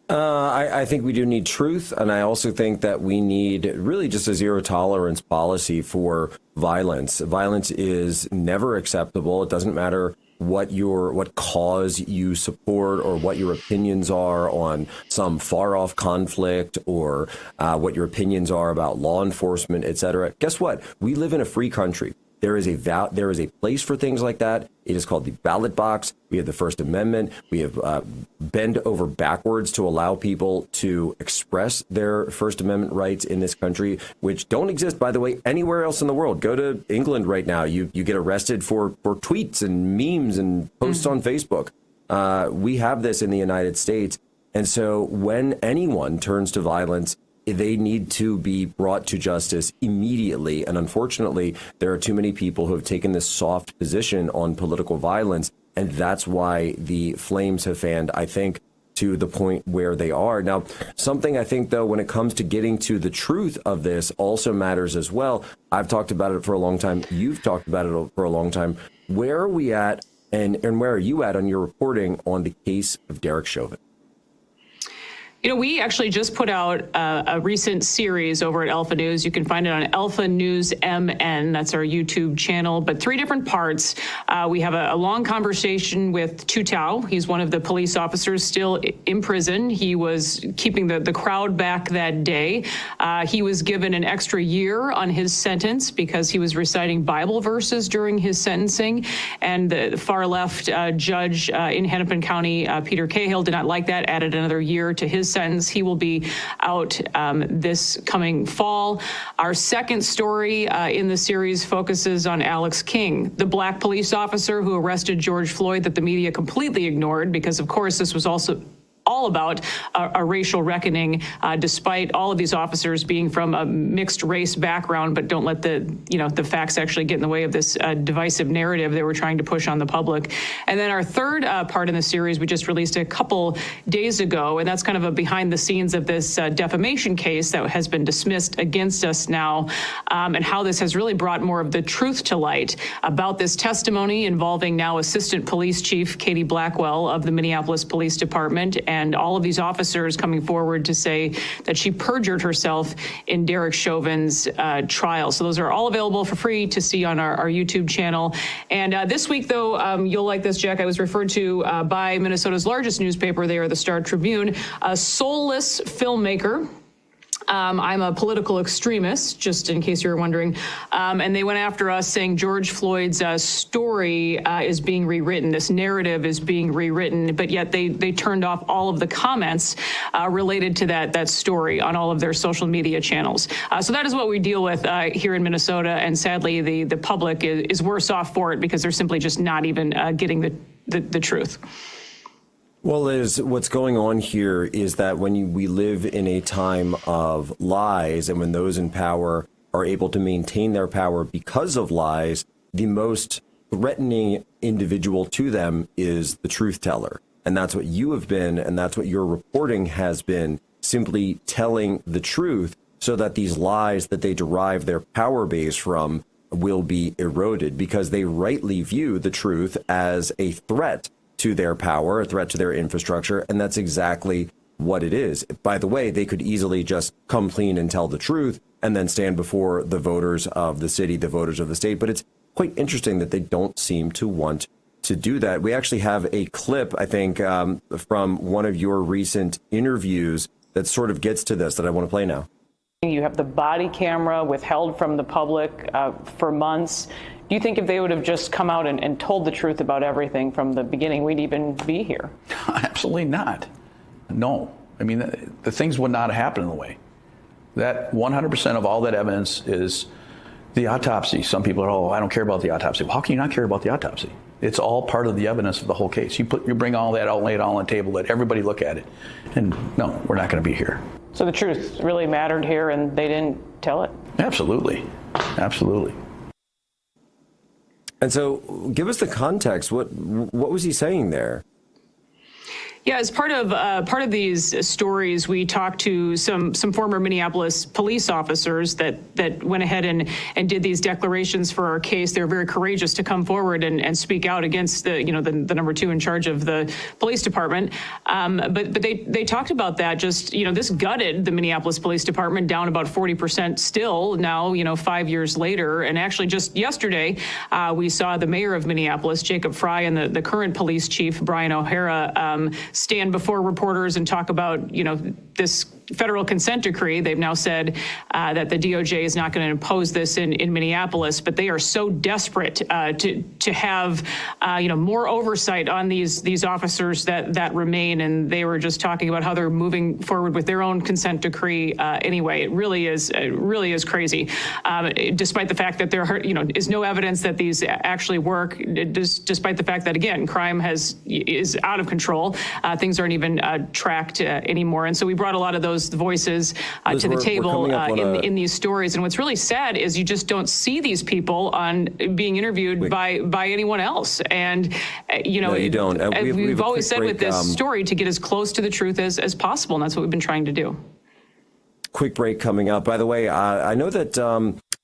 I think we do need truth, and I also think that we need really just a zero tolerance policy for violence. Violence is never acceptable. It doesn't matter what cause you support or what your opinions are on some far off conflict, or what your opinions are about law enforcement, et cetera. Guess what? We live in a free country. There is a place for things like that. It is called the ballot box. We have the First Amendment. We have bent over backwards to allow people to express their First Amendment rights in this country, which don't exist, by the way, anywhere else in the world. Go to England right now. You get arrested for tweets and memes and posts on Facebook. We have this in the United States. And so when anyone turns to violence, they need to be brought to justice immediately. And unfortunately, there are too many people who have taken this soft position on political violence. And that's why the flames have fanned, I think, to the point where they are. Now, something I think, though, when it comes to getting to the truth of this also matters as well. I've talked about it for a long time. You've talked about it for a long time. Where are we at, and where are you at on your reporting on the case of Derek Chauvin? You know, we actually just put out a recent series over at Alpha News. You can find it on Alpha News MN. That's our YouTube channel. But 3 different parts. We have a long conversation with Thye. He's one of the police officers still in prison. He was keeping the crowd back that day. He was given an extra year on his sentence because he was reciting Bible verses during his sentencing. And the far left judge in Hennepin County, Peter Cahill, did not like that, added another year to his sentence. He will be out this coming fall. Our second story in the series focuses on Alex King, the black police officer who arrested George Floyd that the media completely ignored because, of course, this was also all about a racial reckoning, despite all of these officers being from a mixed race background, but don't let the facts actually get in the way of this divisive narrative they were trying to push on the public. And then our third part in the series we just released a couple days ago, and that's kind of a behind the scenes of this defamation case that has been dismissed against us now, and how this has really brought more of the truth to light about this testimony involving now Assistant Police Chief Katie Blackwell of the Minneapolis Police Department, and all of these officers coming forward to say that she perjured herself in Derek Chauvin's trial. So those are all available for free to see on our YouTube channel. And this week, though, you'll like this, Jack. I was referred to by Minnesota's largest newspaper. They are the Star Tribune, a soulless filmmaker. I'm a political extremist, just in case you were wondering. And they went after us saying George Floyd's story is being rewritten. This narrative is being rewritten, but yet they turned off all of the comments related to that story on all of their social media channels. So that is what we deal with here in Minnesota. And sadly, the public is worse off for it because they're simply just not even getting the truth. Well, Liz, what's going on here is that when we live in a time of lies, and when those in power are able to maintain their power because of lies, the most threatening individual to them is the truth teller. And that's what you have been, and that's what your reporting has been, simply telling the truth so that these lies that they derive their power base from will be eroded, because they rightly view the truth as a threat to their power, a threat to their infrastructure, and that's exactly what it is. By the way, they could easily just come clean and tell the truth and then stand before the voters of the city, the voters of the state. But it's quite interesting that they don't seem to want to do that. We actually have a clip, I think, from one of your recent interviews that sort of gets to this that I want to play now. You have the body camera withheld from the public for months. Do you think if they would have just come out and told the truth about everything from the beginning, we'd even be here? Absolutely not. No. I mean, the things would not happen in the way. That 100% of all that evidence is the autopsy. Some people are, I don't care about the autopsy. Well, how can you not care about the autopsy? It's all part of the evidence of the whole case. You bring all that out, lay it all on the table, let everybody look at it. And no, we're not going to be here. So the truth really mattered here and they didn't tell it? Absolutely. Absolutely. And so give us the context. What was he saying there? Yeah, as part of these stories, we talked to some former Minneapolis police officers that went ahead and did these declarations for our case. They were very courageous to come forward and speak out against the number two in charge of the police department. But they talked about that. Just this gutted the Minneapolis Police Department down about 40% still now 5 years later. And actually just yesterday we saw the mayor of Minneapolis, Jacob Frye, and the current police chief, Brian O'Hara, stand before reporters and talk about, this federal consent decree. They've now said that the DOJ is not going to impose this in Minneapolis, but they are so desperate to have, more oversight on these officers that remain. And they were just talking about how they're moving forward with their own consent decree anyway. It really is crazy, despite the fact that there, is no evidence that these actually work, despite the fact that, again, crime is out of control. Things aren't even tracked anymore. And so we brought a lot of those voices to the table in these stories. And what's really sad is you just don't see these people on being interviewed by anyone else. And, no, you don't. We've always said with this story to get as close to the truth as possible. And that's what we've been trying to do. Quick break coming up. By the way, I know that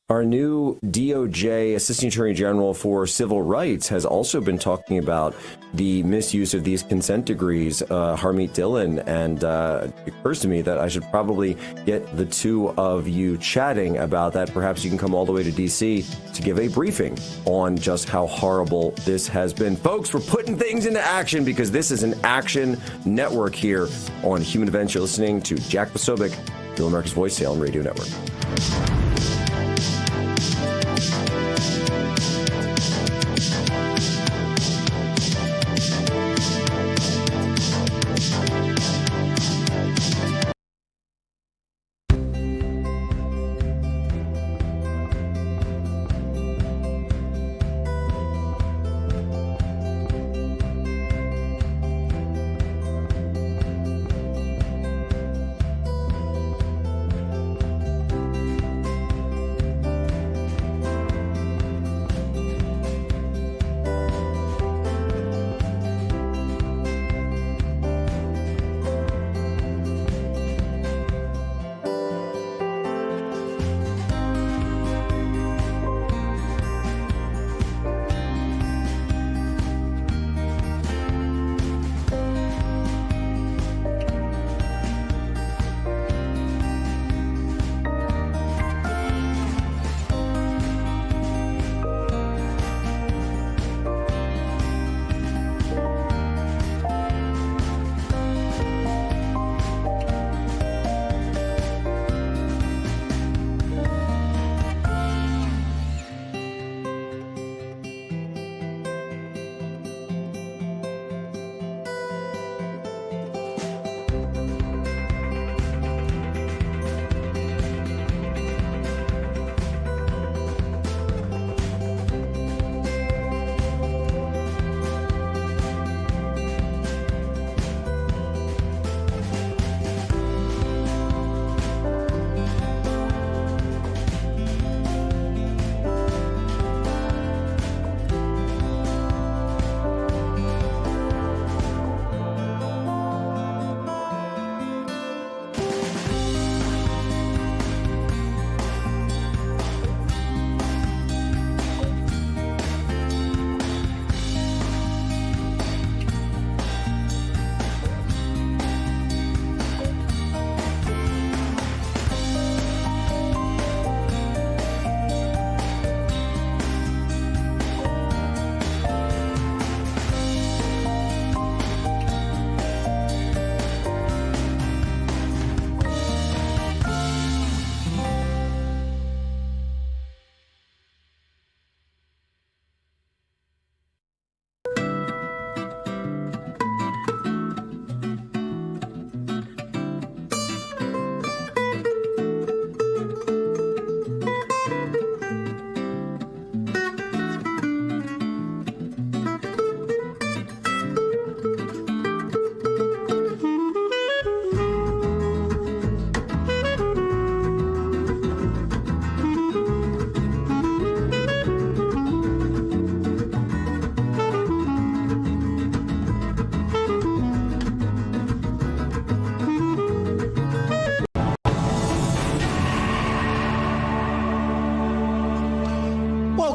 our new DOJ Assistant Attorney General for Civil Rights has also been talking about the misuse of these consent decrees, Harmeet Dillon, and it occurs to me that I should probably get the two of you chatting about that. Perhaps you can come all the way to D.C. to give a briefing on just how horrible this has been. Folks, we're putting things into action because this is an action network here on Human Events. You're listening to Jack Posobiec, Real America's Voice, Salem Radio Network.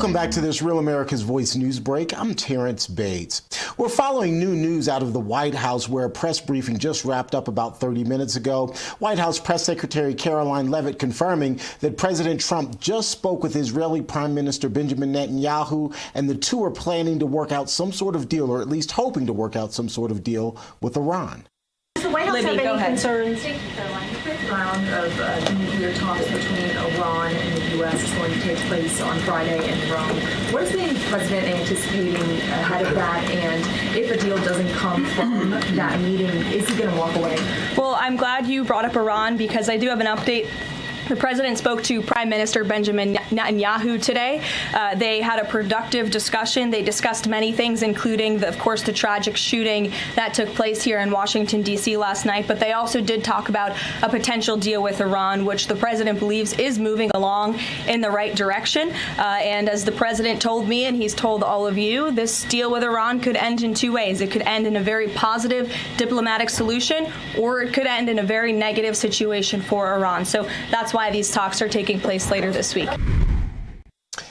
Welcome back to this Real America's Voice news break. I'm Terrence Bates. We're following new news out of the White House, where a press briefing just wrapped up about 30 minutes ago. White House Press Secretary Caroline Leavitt confirming that President Trump just spoke with Israeli Prime Minister Benjamin Netanyahu, and the two are planning to work out some sort of deal, or at least hoping to work out some sort of deal with Iran. Does the White House have any concerns? Thank you, Caroline. The fifth round of nuclear talks between Iran and the U.S. is going to take place on Friday in Rome. What is the president anticipating ahead of that? And if a deal doesn't come from that meeting, is he going to walk away? Well, I'm glad you brought up Iran, because I do have an update. The president spoke to Prime Minister Benjamin Netanyahu today. They had a productive discussion. They discussed many things, including, of course, the tragic shooting that took place here in Washington, D.C. last night. But they also did talk about a potential deal with Iran, which the president believes is moving along in the right direction. And as the president told me, and he's told all of you, this deal with Iran could end in two ways. It could end in a very positive diplomatic solution, or it could end in a very negative situation for Iran. So that's why these talks are taking place later this week.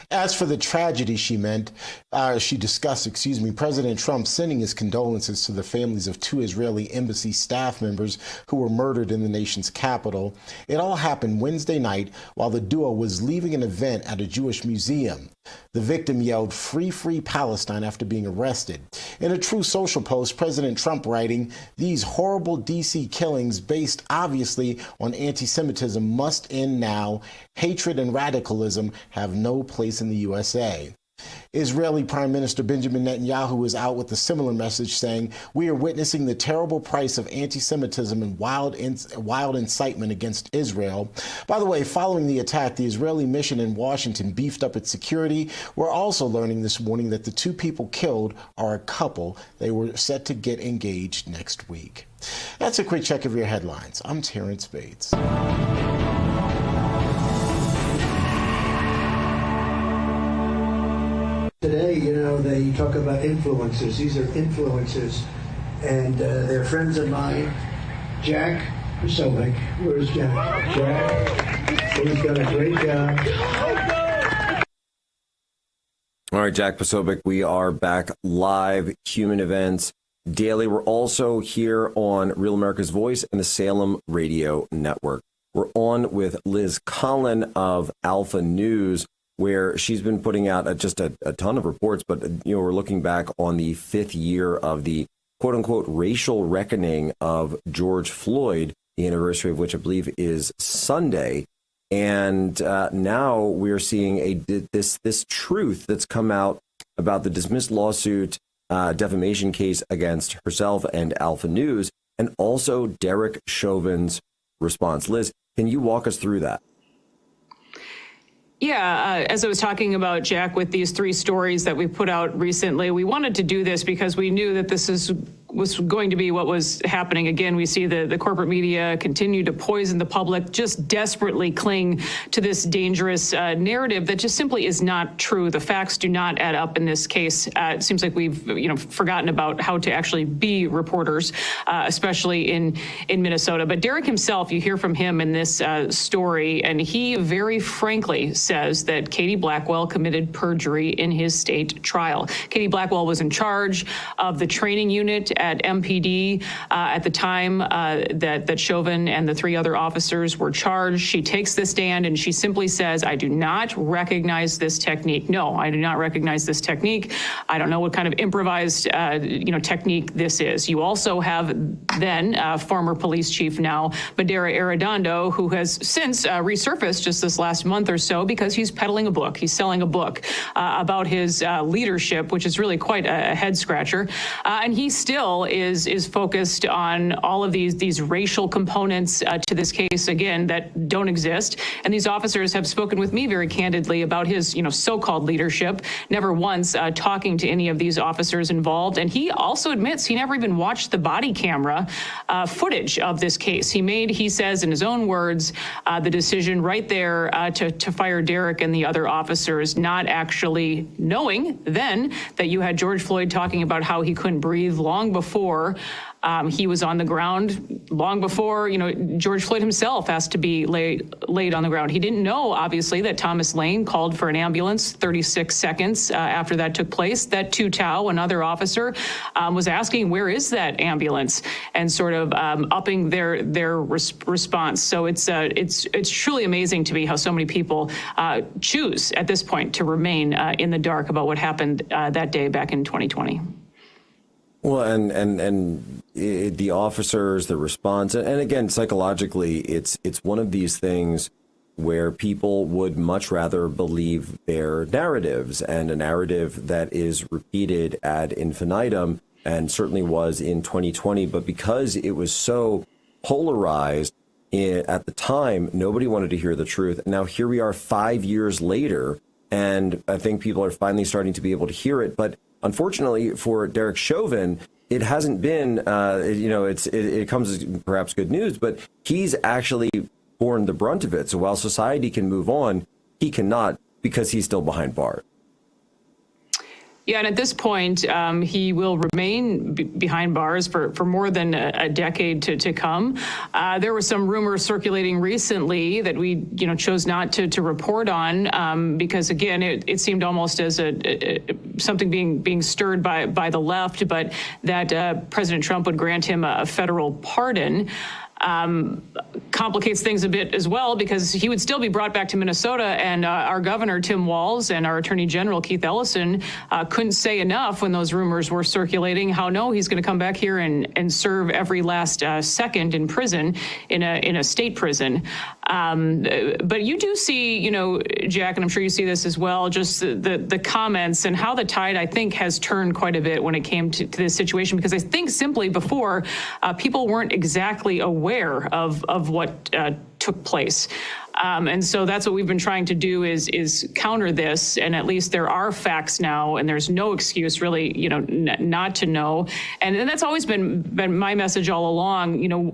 As for the tragedy she discussed, President Trump sending his condolences to the families of two Israeli embassy staff members who were murdered in the nation's capital. It all happened Wednesday night while the duo was leaving an event at a Jewish museum. The victim yelled, "Free, free Palestine," after being arrested. In a true social post, President Trump writing, "These horrible DC killings, based obviously on anti-Semitism, must end now. Hatred and radicalism have no place in the USA." Israeli Prime Minister Benjamin Netanyahu is out with a similar message, saying, "We are witnessing the terrible price of anti-Semitism and wild incitement against Israel." By the way, following the attack, the Israeli mission in Washington beefed up its security. We're also learning this morning that the two people killed are a couple. They were set to get engaged next week. That's a quick check of your headlines. I'm Terrence Bates. Today, they talk about influencers. These are influencers, and they're friends of mine. Jack Posobiec. Where's Jack? Jack, he's done a great job. All right, Jack Posobiec, we are back live, Human Events Daily. We're also here on Real America's Voice and the Salem Radio Network. We're on with Liz Collin of Alpha News, where she's been putting out just a ton of reports. But, we're looking back on the 5th year of the quote unquote racial reckoning of George Floyd, the anniversary of which I believe is Sunday. And now we're seeing this truth that's come out about the dismissed lawsuit, defamation case against herself and Alpha News, and also Derek Chauvin's response. Liz, can you walk us through that? Yeah, as I was talking about, Jack, with these 3 stories that we put out recently, we wanted to do this because we knew that this was going to be what was happening. Again, we see the corporate media continue to poison the public, just desperately cling to this dangerous narrative that just simply is not true. The facts do not add up in this case. It seems like we've forgotten about how to actually be reporters, especially in Minnesota. But Derek himself, you hear from him in this story, and he very frankly says that Katie Blackwell committed perjury in his state trial. Katie Blackwell was in charge of the training unit at MPD at the time that Chauvin and the 3 other officers were charged. She takes the stand and she simply says, "I do not recognize this technique. No, I do not recognize this technique. I don't know what kind of improvised technique this is." You also have then former police chief now, Madera Arredondo, who has since resurfaced just this last month or so because he's peddling a book. He's selling a book about his leadership, which is really quite a head scratcher. And he still is focused on all of these racial components to this case, again, that don't exist. And these officers have spoken with me very candidly about his, so-called leadership, never once talking to any of these officers involved. And he also admits he never even watched the body camera footage of this case. He says in his own words, the decision right there to fire Derek and the other officers, not actually knowing then that you had George Floyd talking about how he couldn't breathe long before before. He was on the ground long before, George Floyd himself asked to be laid on the ground. He didn't know, obviously, that Thomas Lane called for an ambulance 36 seconds after that took place. That Thye, another officer, was asking, where is that ambulance? And sort of upping their response. So it's truly amazing to me how so many people choose at this point to remain in the dark about what happened that day back in 2020. Well, and the officers, the response, and again, psychologically, it's one of these things where people would much rather believe their narratives, and a narrative that is repeated ad infinitum, and certainly was in 2020. But because it was so polarized at the time, nobody wanted to hear the truth. Now here we are 5 years later, and I think people are finally starting to be able to hear it. But unfortunately for Derek Chauvin, it hasn't been, it comes as perhaps good news, but he's actually borne the brunt of it. So while society can move on, he cannot, because he's still behind bars. Yeah, and at this point, he will remain behind bars for more than a decade to come. There were some rumors circulating recently that we, chose not to report on because, again, it seemed almost as something being stirred by the left, but that President Trump would grant him a federal pardon. Complicates things a bit as well, because he would still be brought back to Minnesota, and our governor, Tim Walz, and our attorney general, Keith Ellison, couldn't say enough when those rumors were circulating how no, he's going to come back here and serve every last second in prison, in a state prison. But you do see, Jack, and I'm sure you see this as well, just the comments and how the tide, I think, has turned quite a bit when it came to this situation, because I think simply before, people weren't exactly aware of what took place. And so that's what we've been trying to do is counter this. And at least there are facts now, and there's no excuse really, not to know. And that's always been my message all along,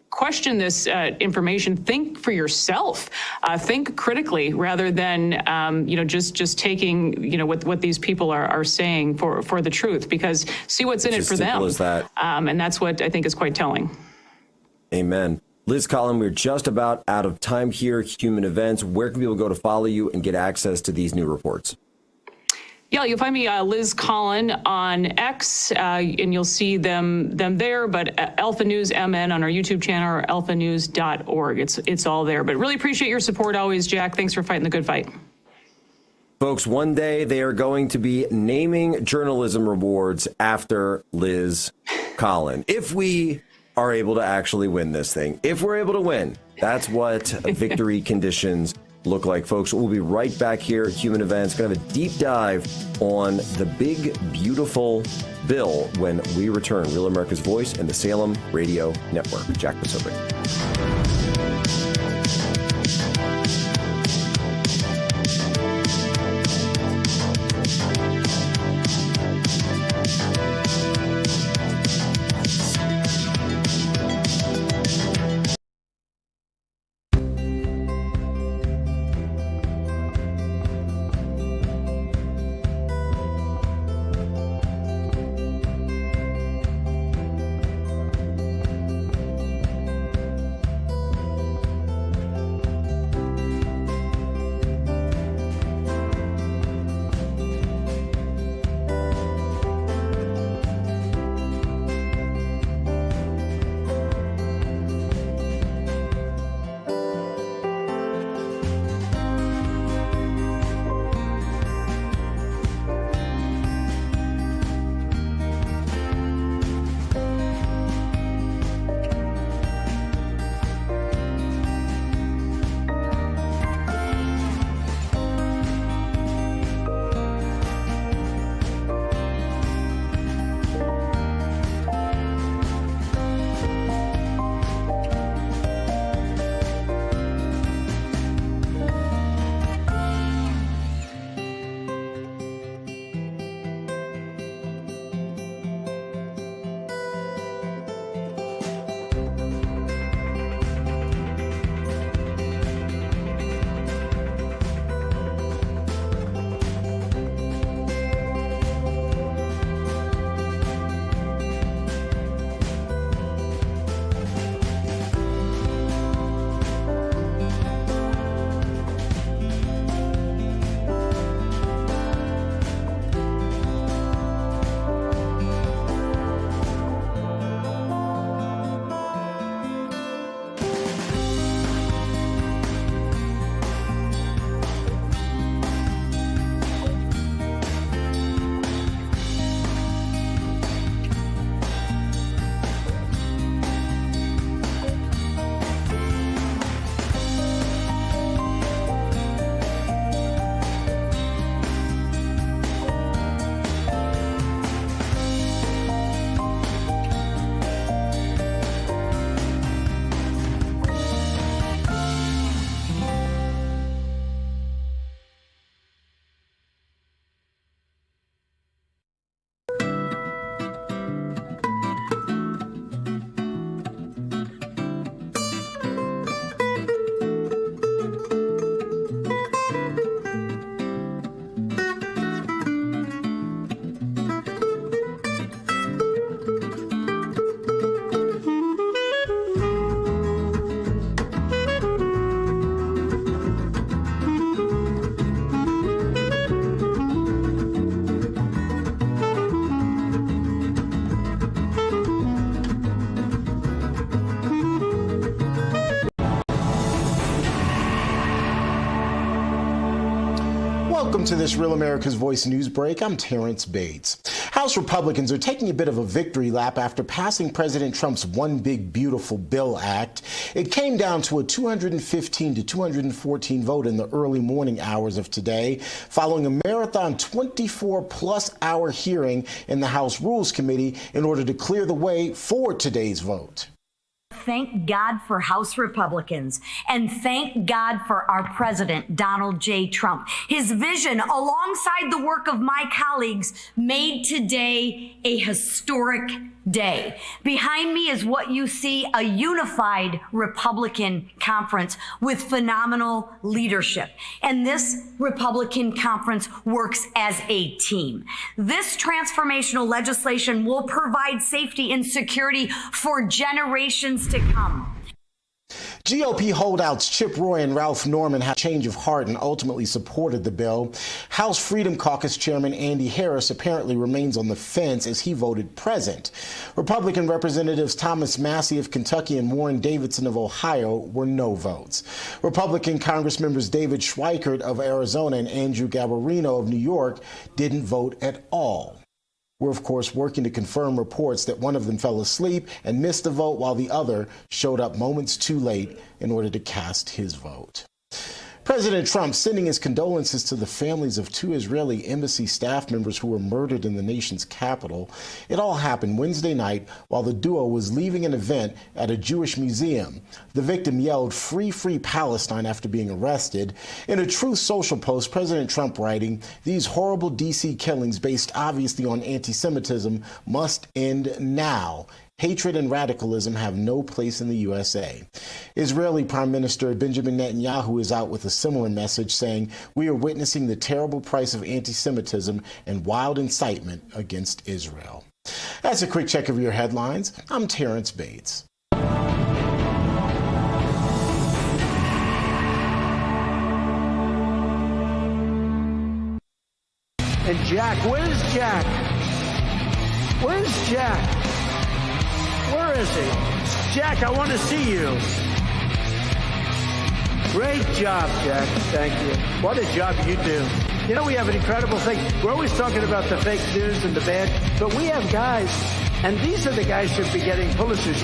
question this information, think for yourself, think critically rather than, just taking, what these people are saying for the truth, because see what's in it for them. As that. And that's what I think is quite telling. Amen. Liz Collin, we're just about out of time here. Human Events. Where can people go to follow you and get access to these new reports? Yeah, you'll find me Liz Collin on X, and you'll see them there. But Alpha News MN on our YouTube channel, or alphanews.org. It's all there. But really appreciate your support always, Jack. Thanks for fighting the good fight. Folks, one day they are going to be naming journalism awards after Liz Collin. If we are able to actually win this thing. If we're able to win, that's what victory conditions look like, folks. We'll be right back here at Human Events. Going to have a deep dive on the big, beautiful bill when we return. Real America's Voice and the Salem Radio Network. Jack Posobiec. Welcome to this Real America's Voice news break. I'm Terrence Bates. House Republicans are taking a bit of a victory lap after passing President Trump's One Big Beautiful Bill Act. It came down to a 215 to 214 vote in the early morning hours of today, following a marathon 24-plus hour hearing in the House Rules Committee in order to clear the way for today's vote. Thank God for House Republicans, and thank God for our president, Donald J. Trump. His vision, alongside the work of my colleagues, made today a historic day. Behind me is what you see, a unified Republican conference with phenomenal leadership. And this Republican conference works as a team. This transformational legislation will provide safety and security for generations to come. GOP holdouts Chip Roy and Ralph Norman had a change of heart and ultimately supported the bill. House Freedom Caucus Chairman Andy Harris apparently remains on the fence as he voted present. Republican Representatives Thomas Massey of Kentucky and Warren Davidson of Ohio were no votes. Republican Congress members David Schweikert of Arizona and Andrew Garbarino of New York didn't vote at all. We're, of course, working to confirm reports that one of them fell asleep and missed the vote while the other showed up moments too late in order to cast his vote. President Trump sending his condolences to the families of 2 Israeli embassy staff members who were murdered in the nation's capital. It all happened Wednesday night while the duo was leaving an event at a Jewish museum. The victim yelled, "Free, free Palestine," after being arrested. In a Truth Social post, President Trump writing, "These horrible DC killings based obviously on anti-Semitism must end now. Hatred and radicalism have no place in the USA." Israeli Prime Minister Benjamin Netanyahu is out with a similar message saying, "We are witnessing the terrible price of anti-Semitism and wild incitement against Israel." That's a quick check of your headlines. I'm Terrence Bates. And Jack, where's Jack? Where's Jack? Where is he? Jack, I want to see you. Great job, Jack. Thank you. What a job you do. You know, we have an incredible thing. We're always talking about the fake news and the bad, but we have guys, and these are the guys who should be getting Pulitzers.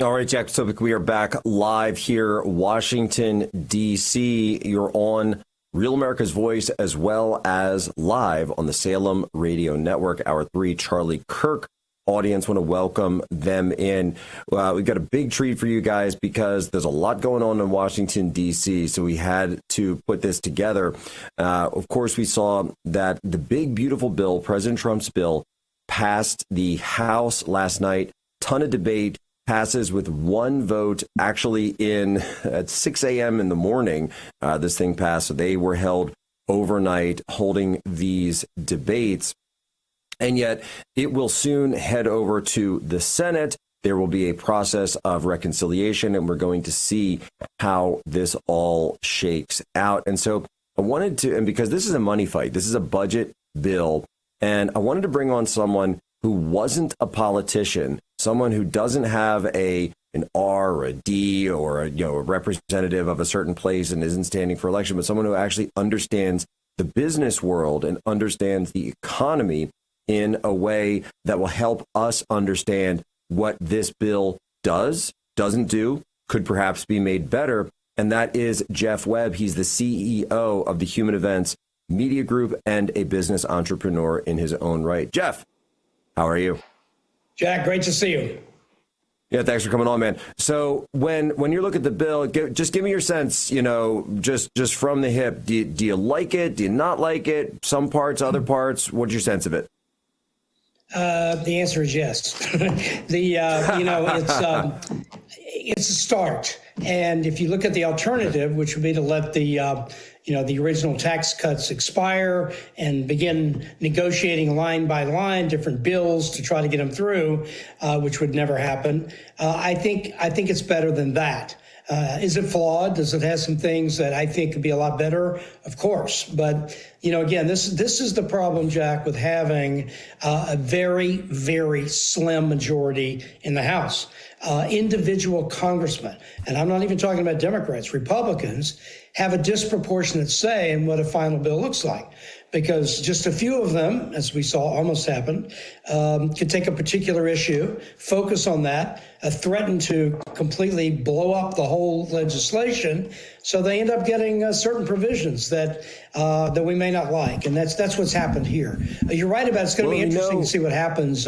All right, Jack Sobick, we are back live here, Washington, D.C. You're on Real America's Voice as well as live on the Salem Radio Network. Hour 3, Charlie Kirk audience, want to welcome them in. We've got a big treat for you guys because there's a lot going on in Washington, D.C., so we had to put this together. Of course, we saw that the big, beautiful bill, President Trump's bill, passed the House last night. Ton of debate, passes with one vote. Actually, at 6 a.m. in the morning, this thing passed. So they were held overnight holding these debates. And yet it will soon head over to the Senate. There will be a process of reconciliation, and we're going to see how this all shakes out. And so I wanted to, and because this is a money fight, this is a budget bill, and I wanted to bring on someone who wasn't a politician, someone who doesn't have an R or a D or a representative of a certain place and isn't standing for election, but someone who actually understands the business world and understands the economy in a way that will help us understand what this bill doesn't do, could perhaps be made better. And that is Jeff Webb. He's the CEO of the Human Events Media Group and a business entrepreneur in his own right. Jeff, how are you? Jack, great to see you. Yeah, thanks for coming on, man. So when you look at the bill, just give me your sense, just from the hip. Do you like it? Do you not like it? Some parts, other parts? What's your sense of it? The answer is yes. It's a start. And if you look at the alternative, which would be to let the original tax cuts expire and begin negotiating line by line different bills to try to get them through, which would never happen. I think it's better than that. Is it flawed? Does it have some things that I think could be a lot better? Of course. But, again, this is the problem, Jack, with having a very, very slim majority in the House. individual congressmen, and I'm not even talking about Democrats, Republicans, have a disproportionate say in what a final bill looks like. Because just a few of them, as we saw almost happen, could take a particular issue, focus on that, threaten to completely blow up the whole legislation. So they end up getting certain provisions that we may not like. And that's what's happened here. You're right about it's going to be interesting to see what happens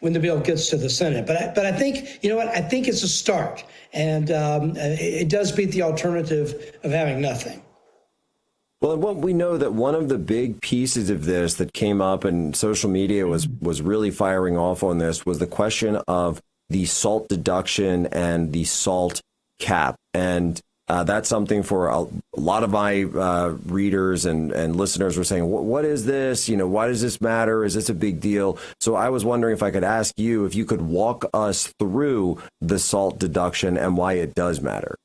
when the bill gets to the Senate. But I think, you know what, I think it's a start. And it does beat the alternative of having nothing. Well, what we know that one of the big pieces of this that came up and social media was really firing off on this was the question of the SALT deduction and the SALT cap. And that's something for a lot of my readers and listeners were saying, what is this? You know, why does this matter? Is this a big deal? So I was wondering if I could ask you if you could walk us through the SALT deduction and why it does matter.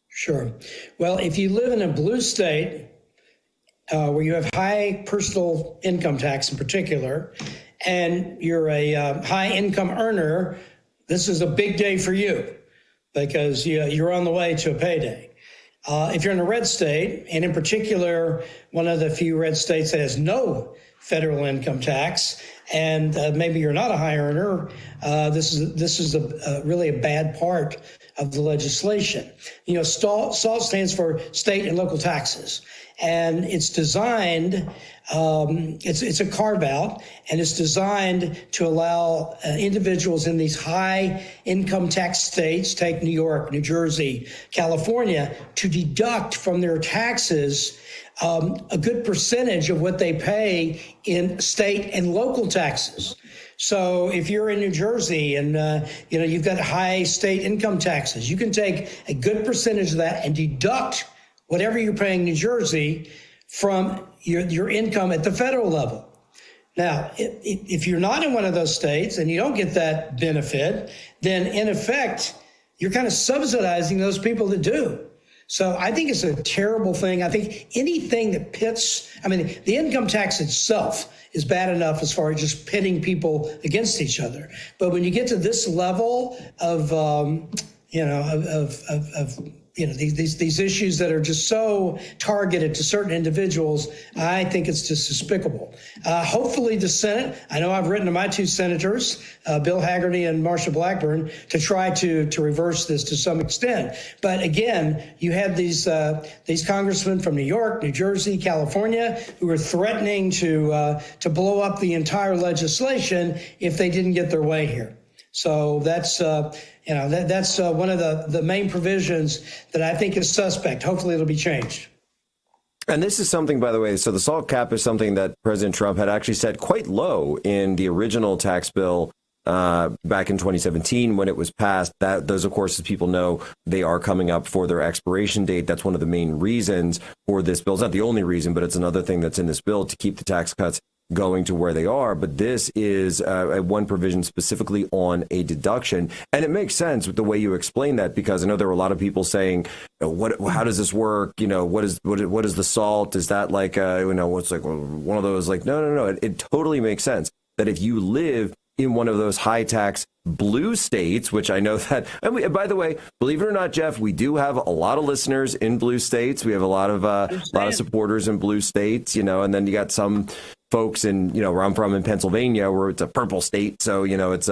Sure. Well, if you live in a blue state, where you have high personal income tax in particular, and you're a high income earner, this is a big day for you because you're on the way to a payday. If you're in a red state, and in particular, one of the few red states that has no federal income tax, and maybe you're not a high earner, this is really a bad part of the legislation. You know, SALT stands for state and local taxes. And it's designed, it's a carve out, and it's designed to allow individuals in these high income tax states, take New York, New Jersey, California, to deduct from their taxes a good percentage of what they pay in state and local taxes. So if you're in New Jersey and you've got high state income taxes, you can take a good percentage of that and deduct whatever you're paying New Jersey from your income at the federal level. Now, if you're not in one of those states and you don't get that benefit, then in effect, you're kind of subsidizing those people that do. So I think it's a terrible thing. I think anything that pits, the income tax itself is bad enough as far as just pitting people against each other. But when you get to this level of these issues that are just so targeted to certain individuals, I think it's just despicable. Hopefully the Senate, I know I've written to my two senators, Bill Hagerty and Marsha Blackburn, to try to reverse this to some extent. But again, you had these congressmen from New York, New Jersey, California, who were threatening to blow up the entire legislation if they didn't get their way here. So that's one of the main provisions that I think is suspect. Hopefully it'll be changed. And this is something, by the way, so the SALT cap is something that President Trump had actually set quite low in the original tax bill back in 2017 when it was passed. Those, of course, as people know, they are coming up for their expiration date. That's one of the main reasons for this bill. It's not the only reason, but it's another thing that's in this bill to keep the tax cuts going to where they are. But this is one provision specifically on a deduction. And it makes sense with the way you explain that, because I know there were a lot of people saying, how does this work? What is the SALT? Is that like, what's like one of those, like, no. It totally makes sense that if you live in one of those high tax blue states, which I know that, and by the way, believe it or not, Jeff, we do have a lot of listeners in blue states. We have a lot of supporters in blue states, and then you got some folks in, where I'm from in Pennsylvania, where it's a purple state. So, it's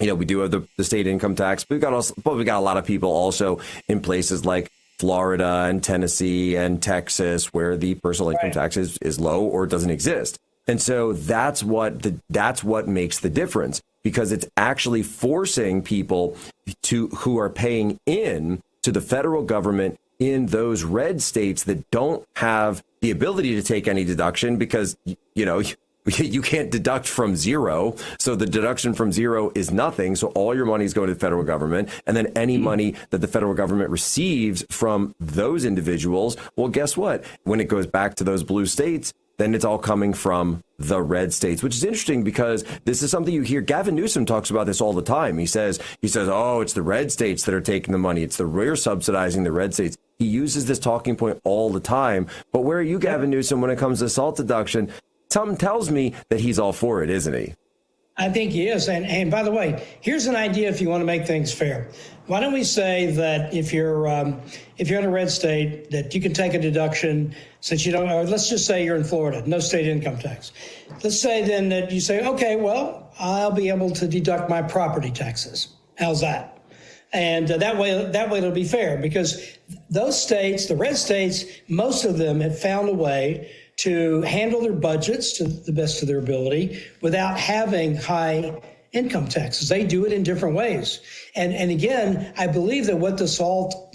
we do have the state income tax, but we got a lot of people also in places like Florida and Tennessee and Texas, where the personal income tax is low or doesn't exist. And so that's what makes the difference, because it's actually forcing people who are paying in to the federal government in those red states that don't have the ability to take any deduction, because, you can't deduct from zero. So the deduction from zero is nothing. So all your money is going to the federal government. And then any money that the federal government receives from those individuals, well, guess what? When it goes back to those blue states, then it's all coming from the red states, which is interesting because this is something you hear. Gavin Newsom talks about this all the time. He says, oh, it's the red states that are taking the money. We're subsidizing the red states. He uses this talking point all the time. But where are you, Gavin Newsom, when it comes to SALT deduction? Something tells me that he's all for it, isn't he? I think he is. And by the way, here's an idea if you want to make things fair. Why don't we say that if you're in a red state, that you can take a deduction since you don't, or let's just say you're in Florida, no state income tax. Let's say then that you say, okay, well, I'll be able to deduct my property taxes. How's that? And that way it'll be fair, because those states, the red states, most of them have found a way to handle their budgets to the best of their ability without having high income taxes. They do it in different ways. And again, I believe that what SALT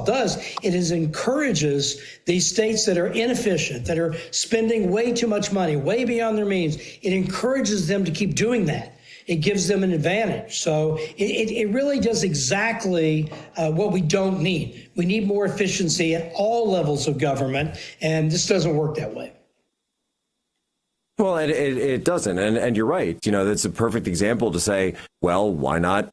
does, it encourages these states that are inefficient, that are spending way too much money, way beyond their means. It encourages them to keep doing that. It gives them an advantage. So it really does exactly what we don't need. We need more efficiency at all levels of government, and this doesn't work that way. Well, it doesn't. And you're right. You know, that's a perfect example to say, well, why not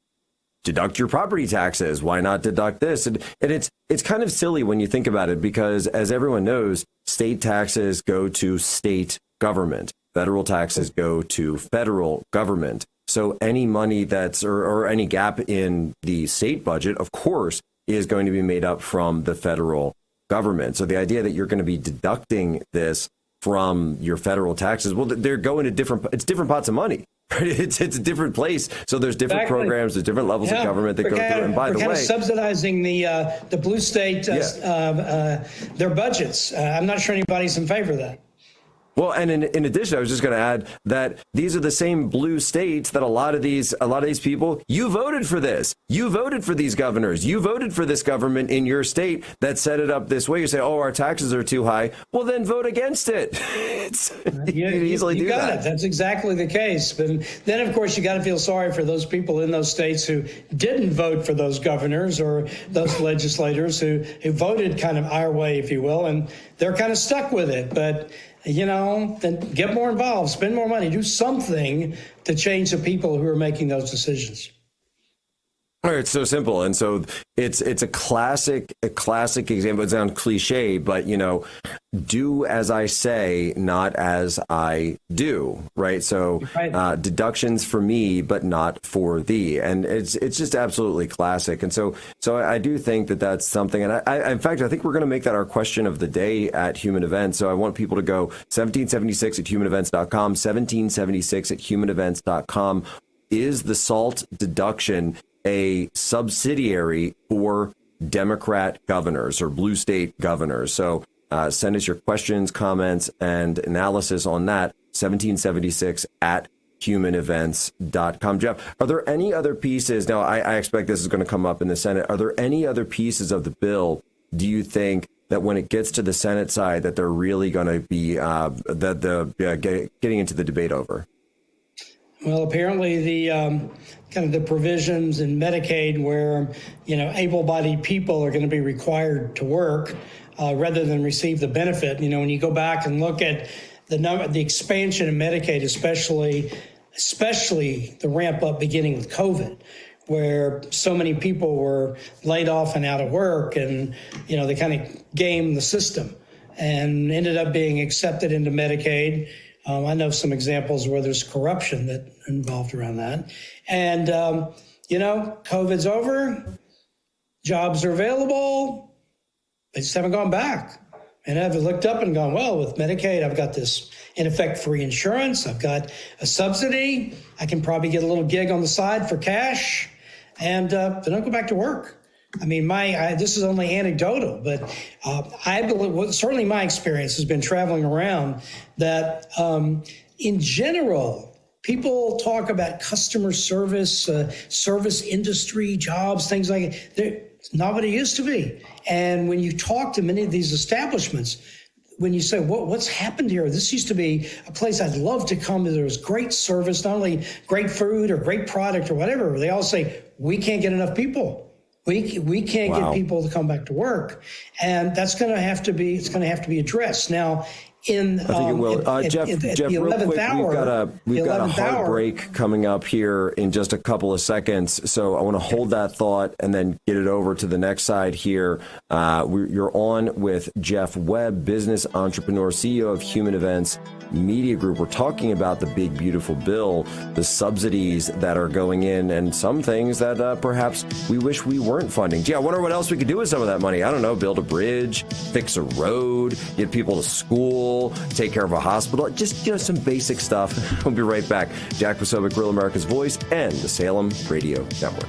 deduct your property taxes? Why not deduct this? And it's kind of silly when you think about it, because as everyone knows, state taxes go to state government. Federal taxes go to federal government. So any money that's or any gap in the state budget, of course, is going to be made up from the federal government. So the idea that you're going to be deducting this from your federal taxes, well, they're going to different pots of money. It's a different place. So there's different programs, there's different levels of government that go through. And by the way, subsidizing the blue state, their budgets. I'm not sure anybody's in favor of that. Well, and in addition, I was just going to add that these are the same blue states that a lot of these people, you voted for this. You voted for these governors. You voted for this government in your state that set it up this way. You say, oh, our taxes are too high. Well, then vote against it. You can easily do that. That's exactly the case. But then, of course, you got to feel sorry for those people in those states who didn't vote for those governors or those legislators who voted kind of our way, if you will, and they're kind of stuck with it. But you know, then get more involved, spend more money, do something to change the people who are making those decisions. All right, it's so simple. And so it's a classic example. It sounds cliche, but, you know, do as I say, not as I do. Right. So deductions for me, but not for thee. And it's just absolutely classic. And so I do think that that's something. And in fact, I think we're going to make that our question of the day at Human Events. So I want people to go 1776 at humanevents.com, 1776 at humanevents.com. Is the SALT deduction a subsidiary for Democrat governors or blue state governors? So send us your questions, comments, and analysis on that. 1776 at humanevents.com. Jeff, are there any other pieces? Now, I expect this is going to come up in the Senate. Are there any other pieces of the bill, do you think, that when it gets to the Senate side, that they're really going to be getting into the debate over? Well, apparently the kind of the provisions in Medicaid where, you know, able-bodied people are going to be required to work rather than receive the benefit. You know, when you go back and look at the expansion of Medicaid, especially the ramp up beginning with COVID, where so many people were laid off and out of work, and, you know, they kind of gamed the system and ended up being accepted into Medicaid. I know some examples where there's corruption that involved around that. And, you know, COVID's over, jobs are available, they just haven't gone back. And I've looked up and gone, well, with Medicaid, I've got this, in effect, free insurance. I've got a subsidy. I can probably get a little gig on the side for cash, and then I'll go back to work. I mean, this is only anecdotal, but I believe, certainly my experience has been traveling around, that in general, people talk about customer service, service industry, jobs, things like that. They're not what it used to be. And when you talk to many of these establishments, when you say, what's happened here? This used to be a place I'd love to come to. There was great service, not only great food or great product or whatever. They all say, we can't get enough people. We can't get people to come back to work, and that's going to have to be addressed. Now, in I think it will. Jeff, real quick, we've got a hard break coming up here in just a couple of seconds. So I want to hold that thought and then get it over to the next side here. You're on with Jeff Webb, business entrepreneur, CEO of Human Events Media Group. We're talking about the big, beautiful bill, the subsidies that are going in, and some things that perhaps we wish we weren't funding. Gee, I wonder what else we could do with some of that money. I don't know, build a bridge, fix a road, get people to school, take care of a hospital, just some basic stuff. We'll be right back. Jack Posobiec, Real America's Voice, and the Salem Radio Network.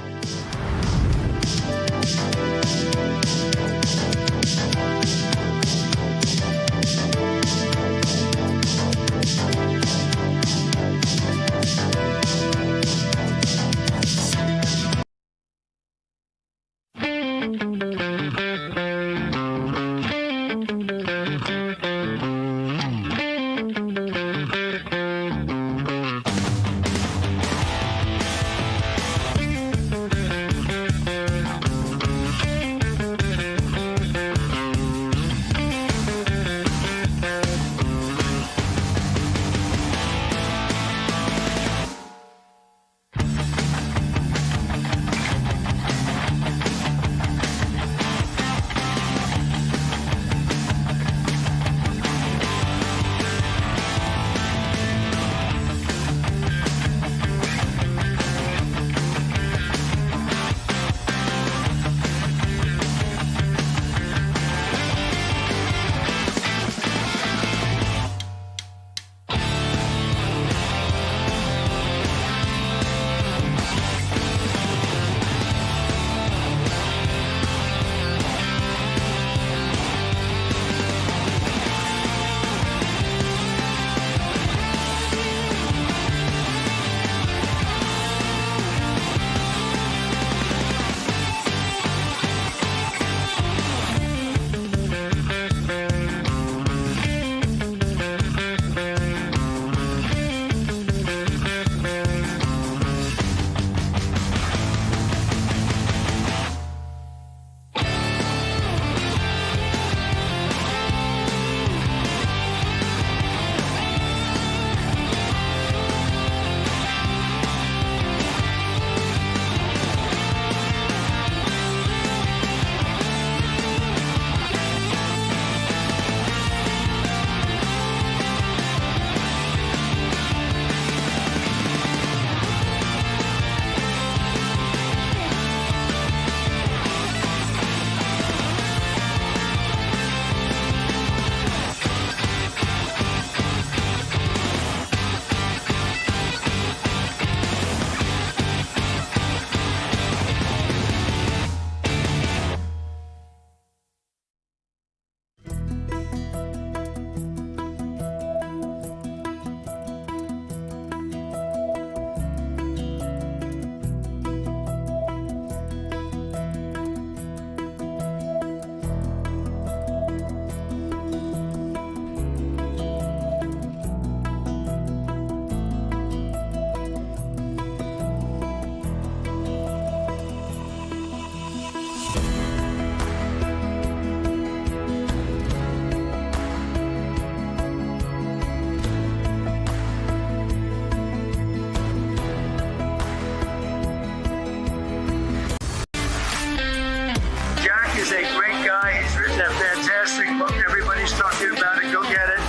is a great guy. He's written a fantastic book. Everybody's talking about it. Go get it.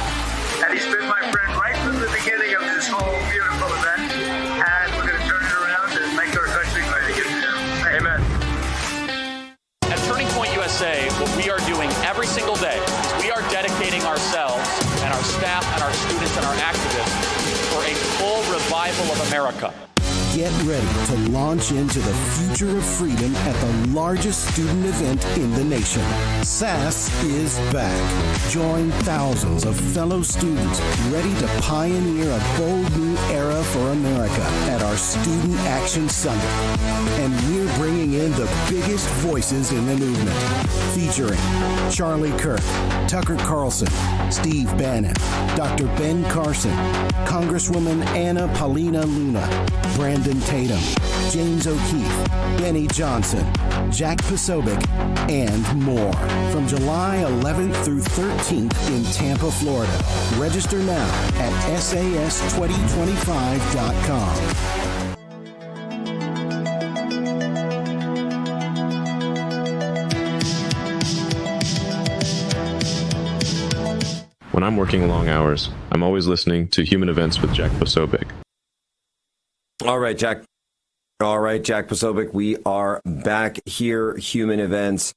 And he's been my friend right from the beginning of this whole beautiful event. And we're going to turn it around and make our country great again. Amen. At Turning Point USA, what we are doing every single day is we are dedicating ourselves and our staff and our students and our activists for a full revival of America. Get ready to launch into the future of freedom at the largest student event in the nation. SAS is back. Join thousands of fellow students ready to pioneer a bold new era for America at our Student Action Summit. And we're bringing in the biggest voices in the movement. Featuring Charlie Kirk, Tucker Carlson, Steve Bannon, Dr. Ben Carson, Congresswoman Anna Paulina Luna, Brandon Brandon Tatum, James O'Keefe, Benny Johnson, Jack Posobiec, and more. From July 11th through 13th in Tampa, Florida. Register now at SAS2025.com. When I'm working long hours, I'm always listening to Human Events with Jack Posobiec. All right, Jack Posobiec, we are back here, Human Events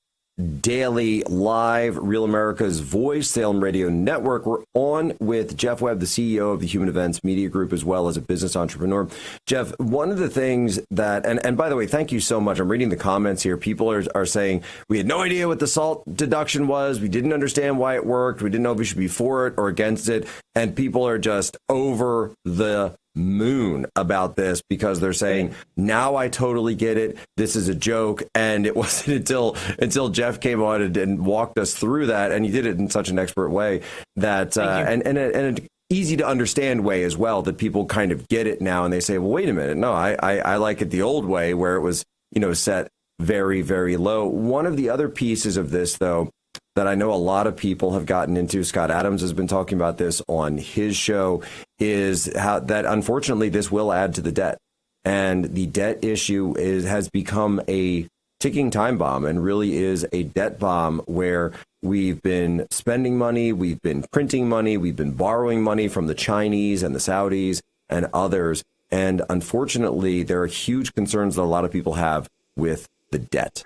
Daily Live, Real America's Voice, Salem Radio Network. We're on with Jeff Webb, the CEO of the Human Events Media Group, as well as a business entrepreneur. Jeff, one of the things that, and by the way, thank you so much. I'm reading the comments here. People are saying, we had no idea what the SALT deduction was. We didn't understand why it worked. We didn't know if we should be for it or against it. And people are just over the moon about this because they're saying, now I totally get it. This is a joke. And it wasn't until Jeff came on and walked us through that, and he did it in such an expert way that and an easy to understand way as well, that people kind of get it now and they say, well, wait a minute, no, I like it the old way where it was, set very, very low. One of the other pieces of this, though, that I know a lot of people have gotten into, Scott Adams has been talking about this on his show, is how that unfortunately this will add to the debt. And the debt issue has become a ticking time bomb, and really is a debt bomb where we've been spending money, we've been printing money, we've been borrowing money from the Chinese and the Saudis and others. And unfortunately, there are huge concerns that a lot of people have with the debt.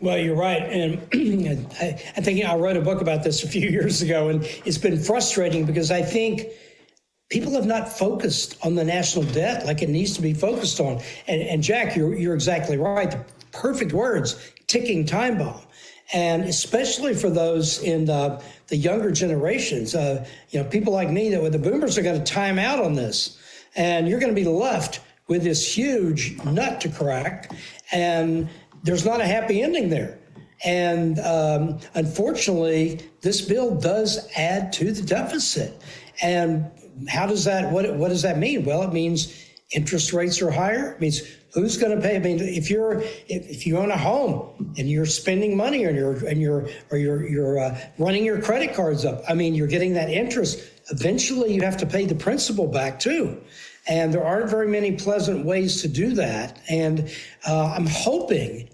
Well, you're right. And I think I wrote a book about this a few years ago, and it's been frustrating because I think people have not focused on the national debt like it needs to be focused on. And Jack, you're exactly right. The perfect words, ticking time bomb. And especially for those in the younger generations, people like me, that the boomers are going to time out on this. And you're going to be left with this huge nut to crack. And there's not a happy ending there. And unfortunately, this bill does add to the deficit. And how does that, what does that mean? Well, it means interest rates are higher. It means who's going to pay? I mean, if you own a home and you're spending money or you're running your credit cards up, I mean, you're getting that interest. Eventually, you have to pay the principal back too. And there aren't very many pleasant ways to do that. And I'm hoping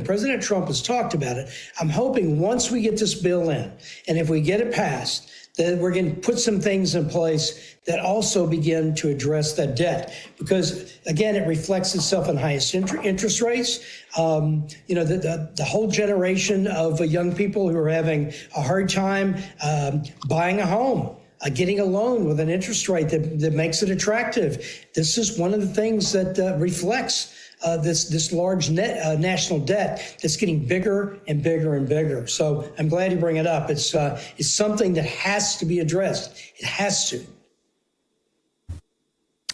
President Trump has talked about it. I'm hoping once we get this bill in, and if we get it passed, that we're going to put some things in place that also begin to address that debt. Because, again, it reflects itself in highest interest rates. The whole generation of young people who are having a hard time buying a home, getting a loan with an interest rate that makes it attractive. This is one of the things that reflects this large national debt that's getting bigger and bigger and bigger. So I'm glad you bring it up. It's something that has to be addressed. It has to.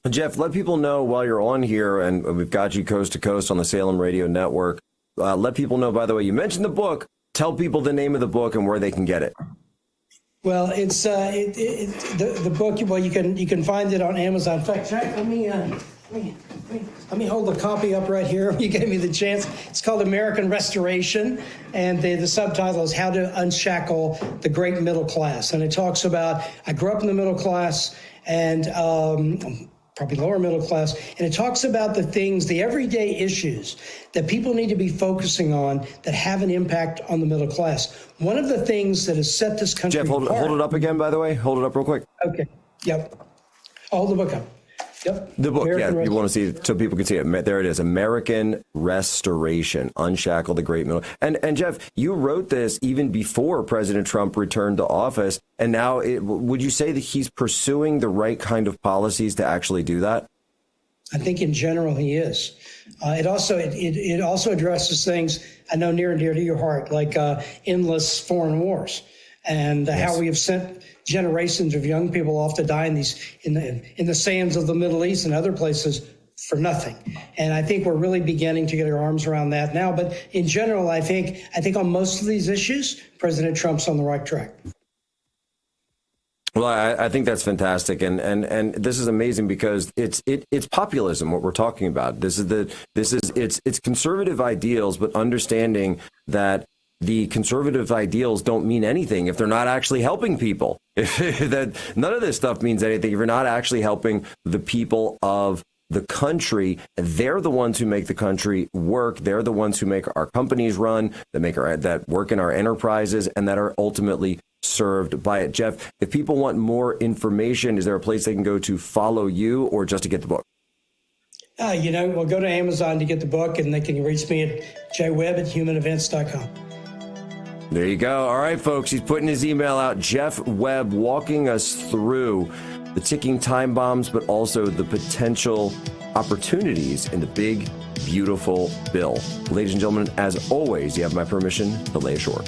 Jeff, let people know while you're on here, and we've got you coast to coast on the Salem Radio Network. Let people know, by the way, you mentioned the book. Tell people the name of the book and where they can get it. Well, it's the book. Well, you can find it on Amazon. In fact, Jack, let me hold the copy up right here. You gave me the chance. It's called American Restoration, and the subtitle is How to Unshackle the Great Middle Class. And it talks about, I grew up in the middle class, and probably lower middle class, and it talks about the everyday issues that people need to be focusing on that have an impact on the middle class. One of the things that has set this country Jeff, hold it up again, by the way. Hold it up real quick. Okay. Yep. I'll hold the book up. Yep. The book, you want to see it so people can see it. There it is, American Restoration, Unshackle the Great Middle. And Jeff, you wrote this even before President Trump returned to office, and now would you say that he's pursuing the right kind of policies to actually do that? I think in general he is. It also addresses things I know near and dear to your heart, like endless foreign wars, and how we have sent generations of young people off to die in the sands of the Middle East and other places for nothing. And I think we're really beginning to get our arms around that now. But in general, I think on most of these issues, President Trump's on the right track. Well, I think that's fantastic, and this is amazing because it's populism. What we're talking about. It's conservative ideals, but understanding that the conservative ideals don't mean anything if they're not actually helping people. That none of this stuff means anything if you're not actually helping the people of the country. They're the ones who make the country work. They're the ones who make our companies run, that work in our enterprises, and that are ultimately served by it. Jeff, if people want more information, is there a place they can go to follow you or just to get the book? Well, go to Amazon to get the book, and they can reach me at jwebb@humanevents.com. There you go. All right, folks, he's putting his email out. Jeff Webb walking us through the ticking time bombs, but also the potential opportunities in the big, beautiful bill. Ladies and gentlemen, as always, you have my permission to lay ashore.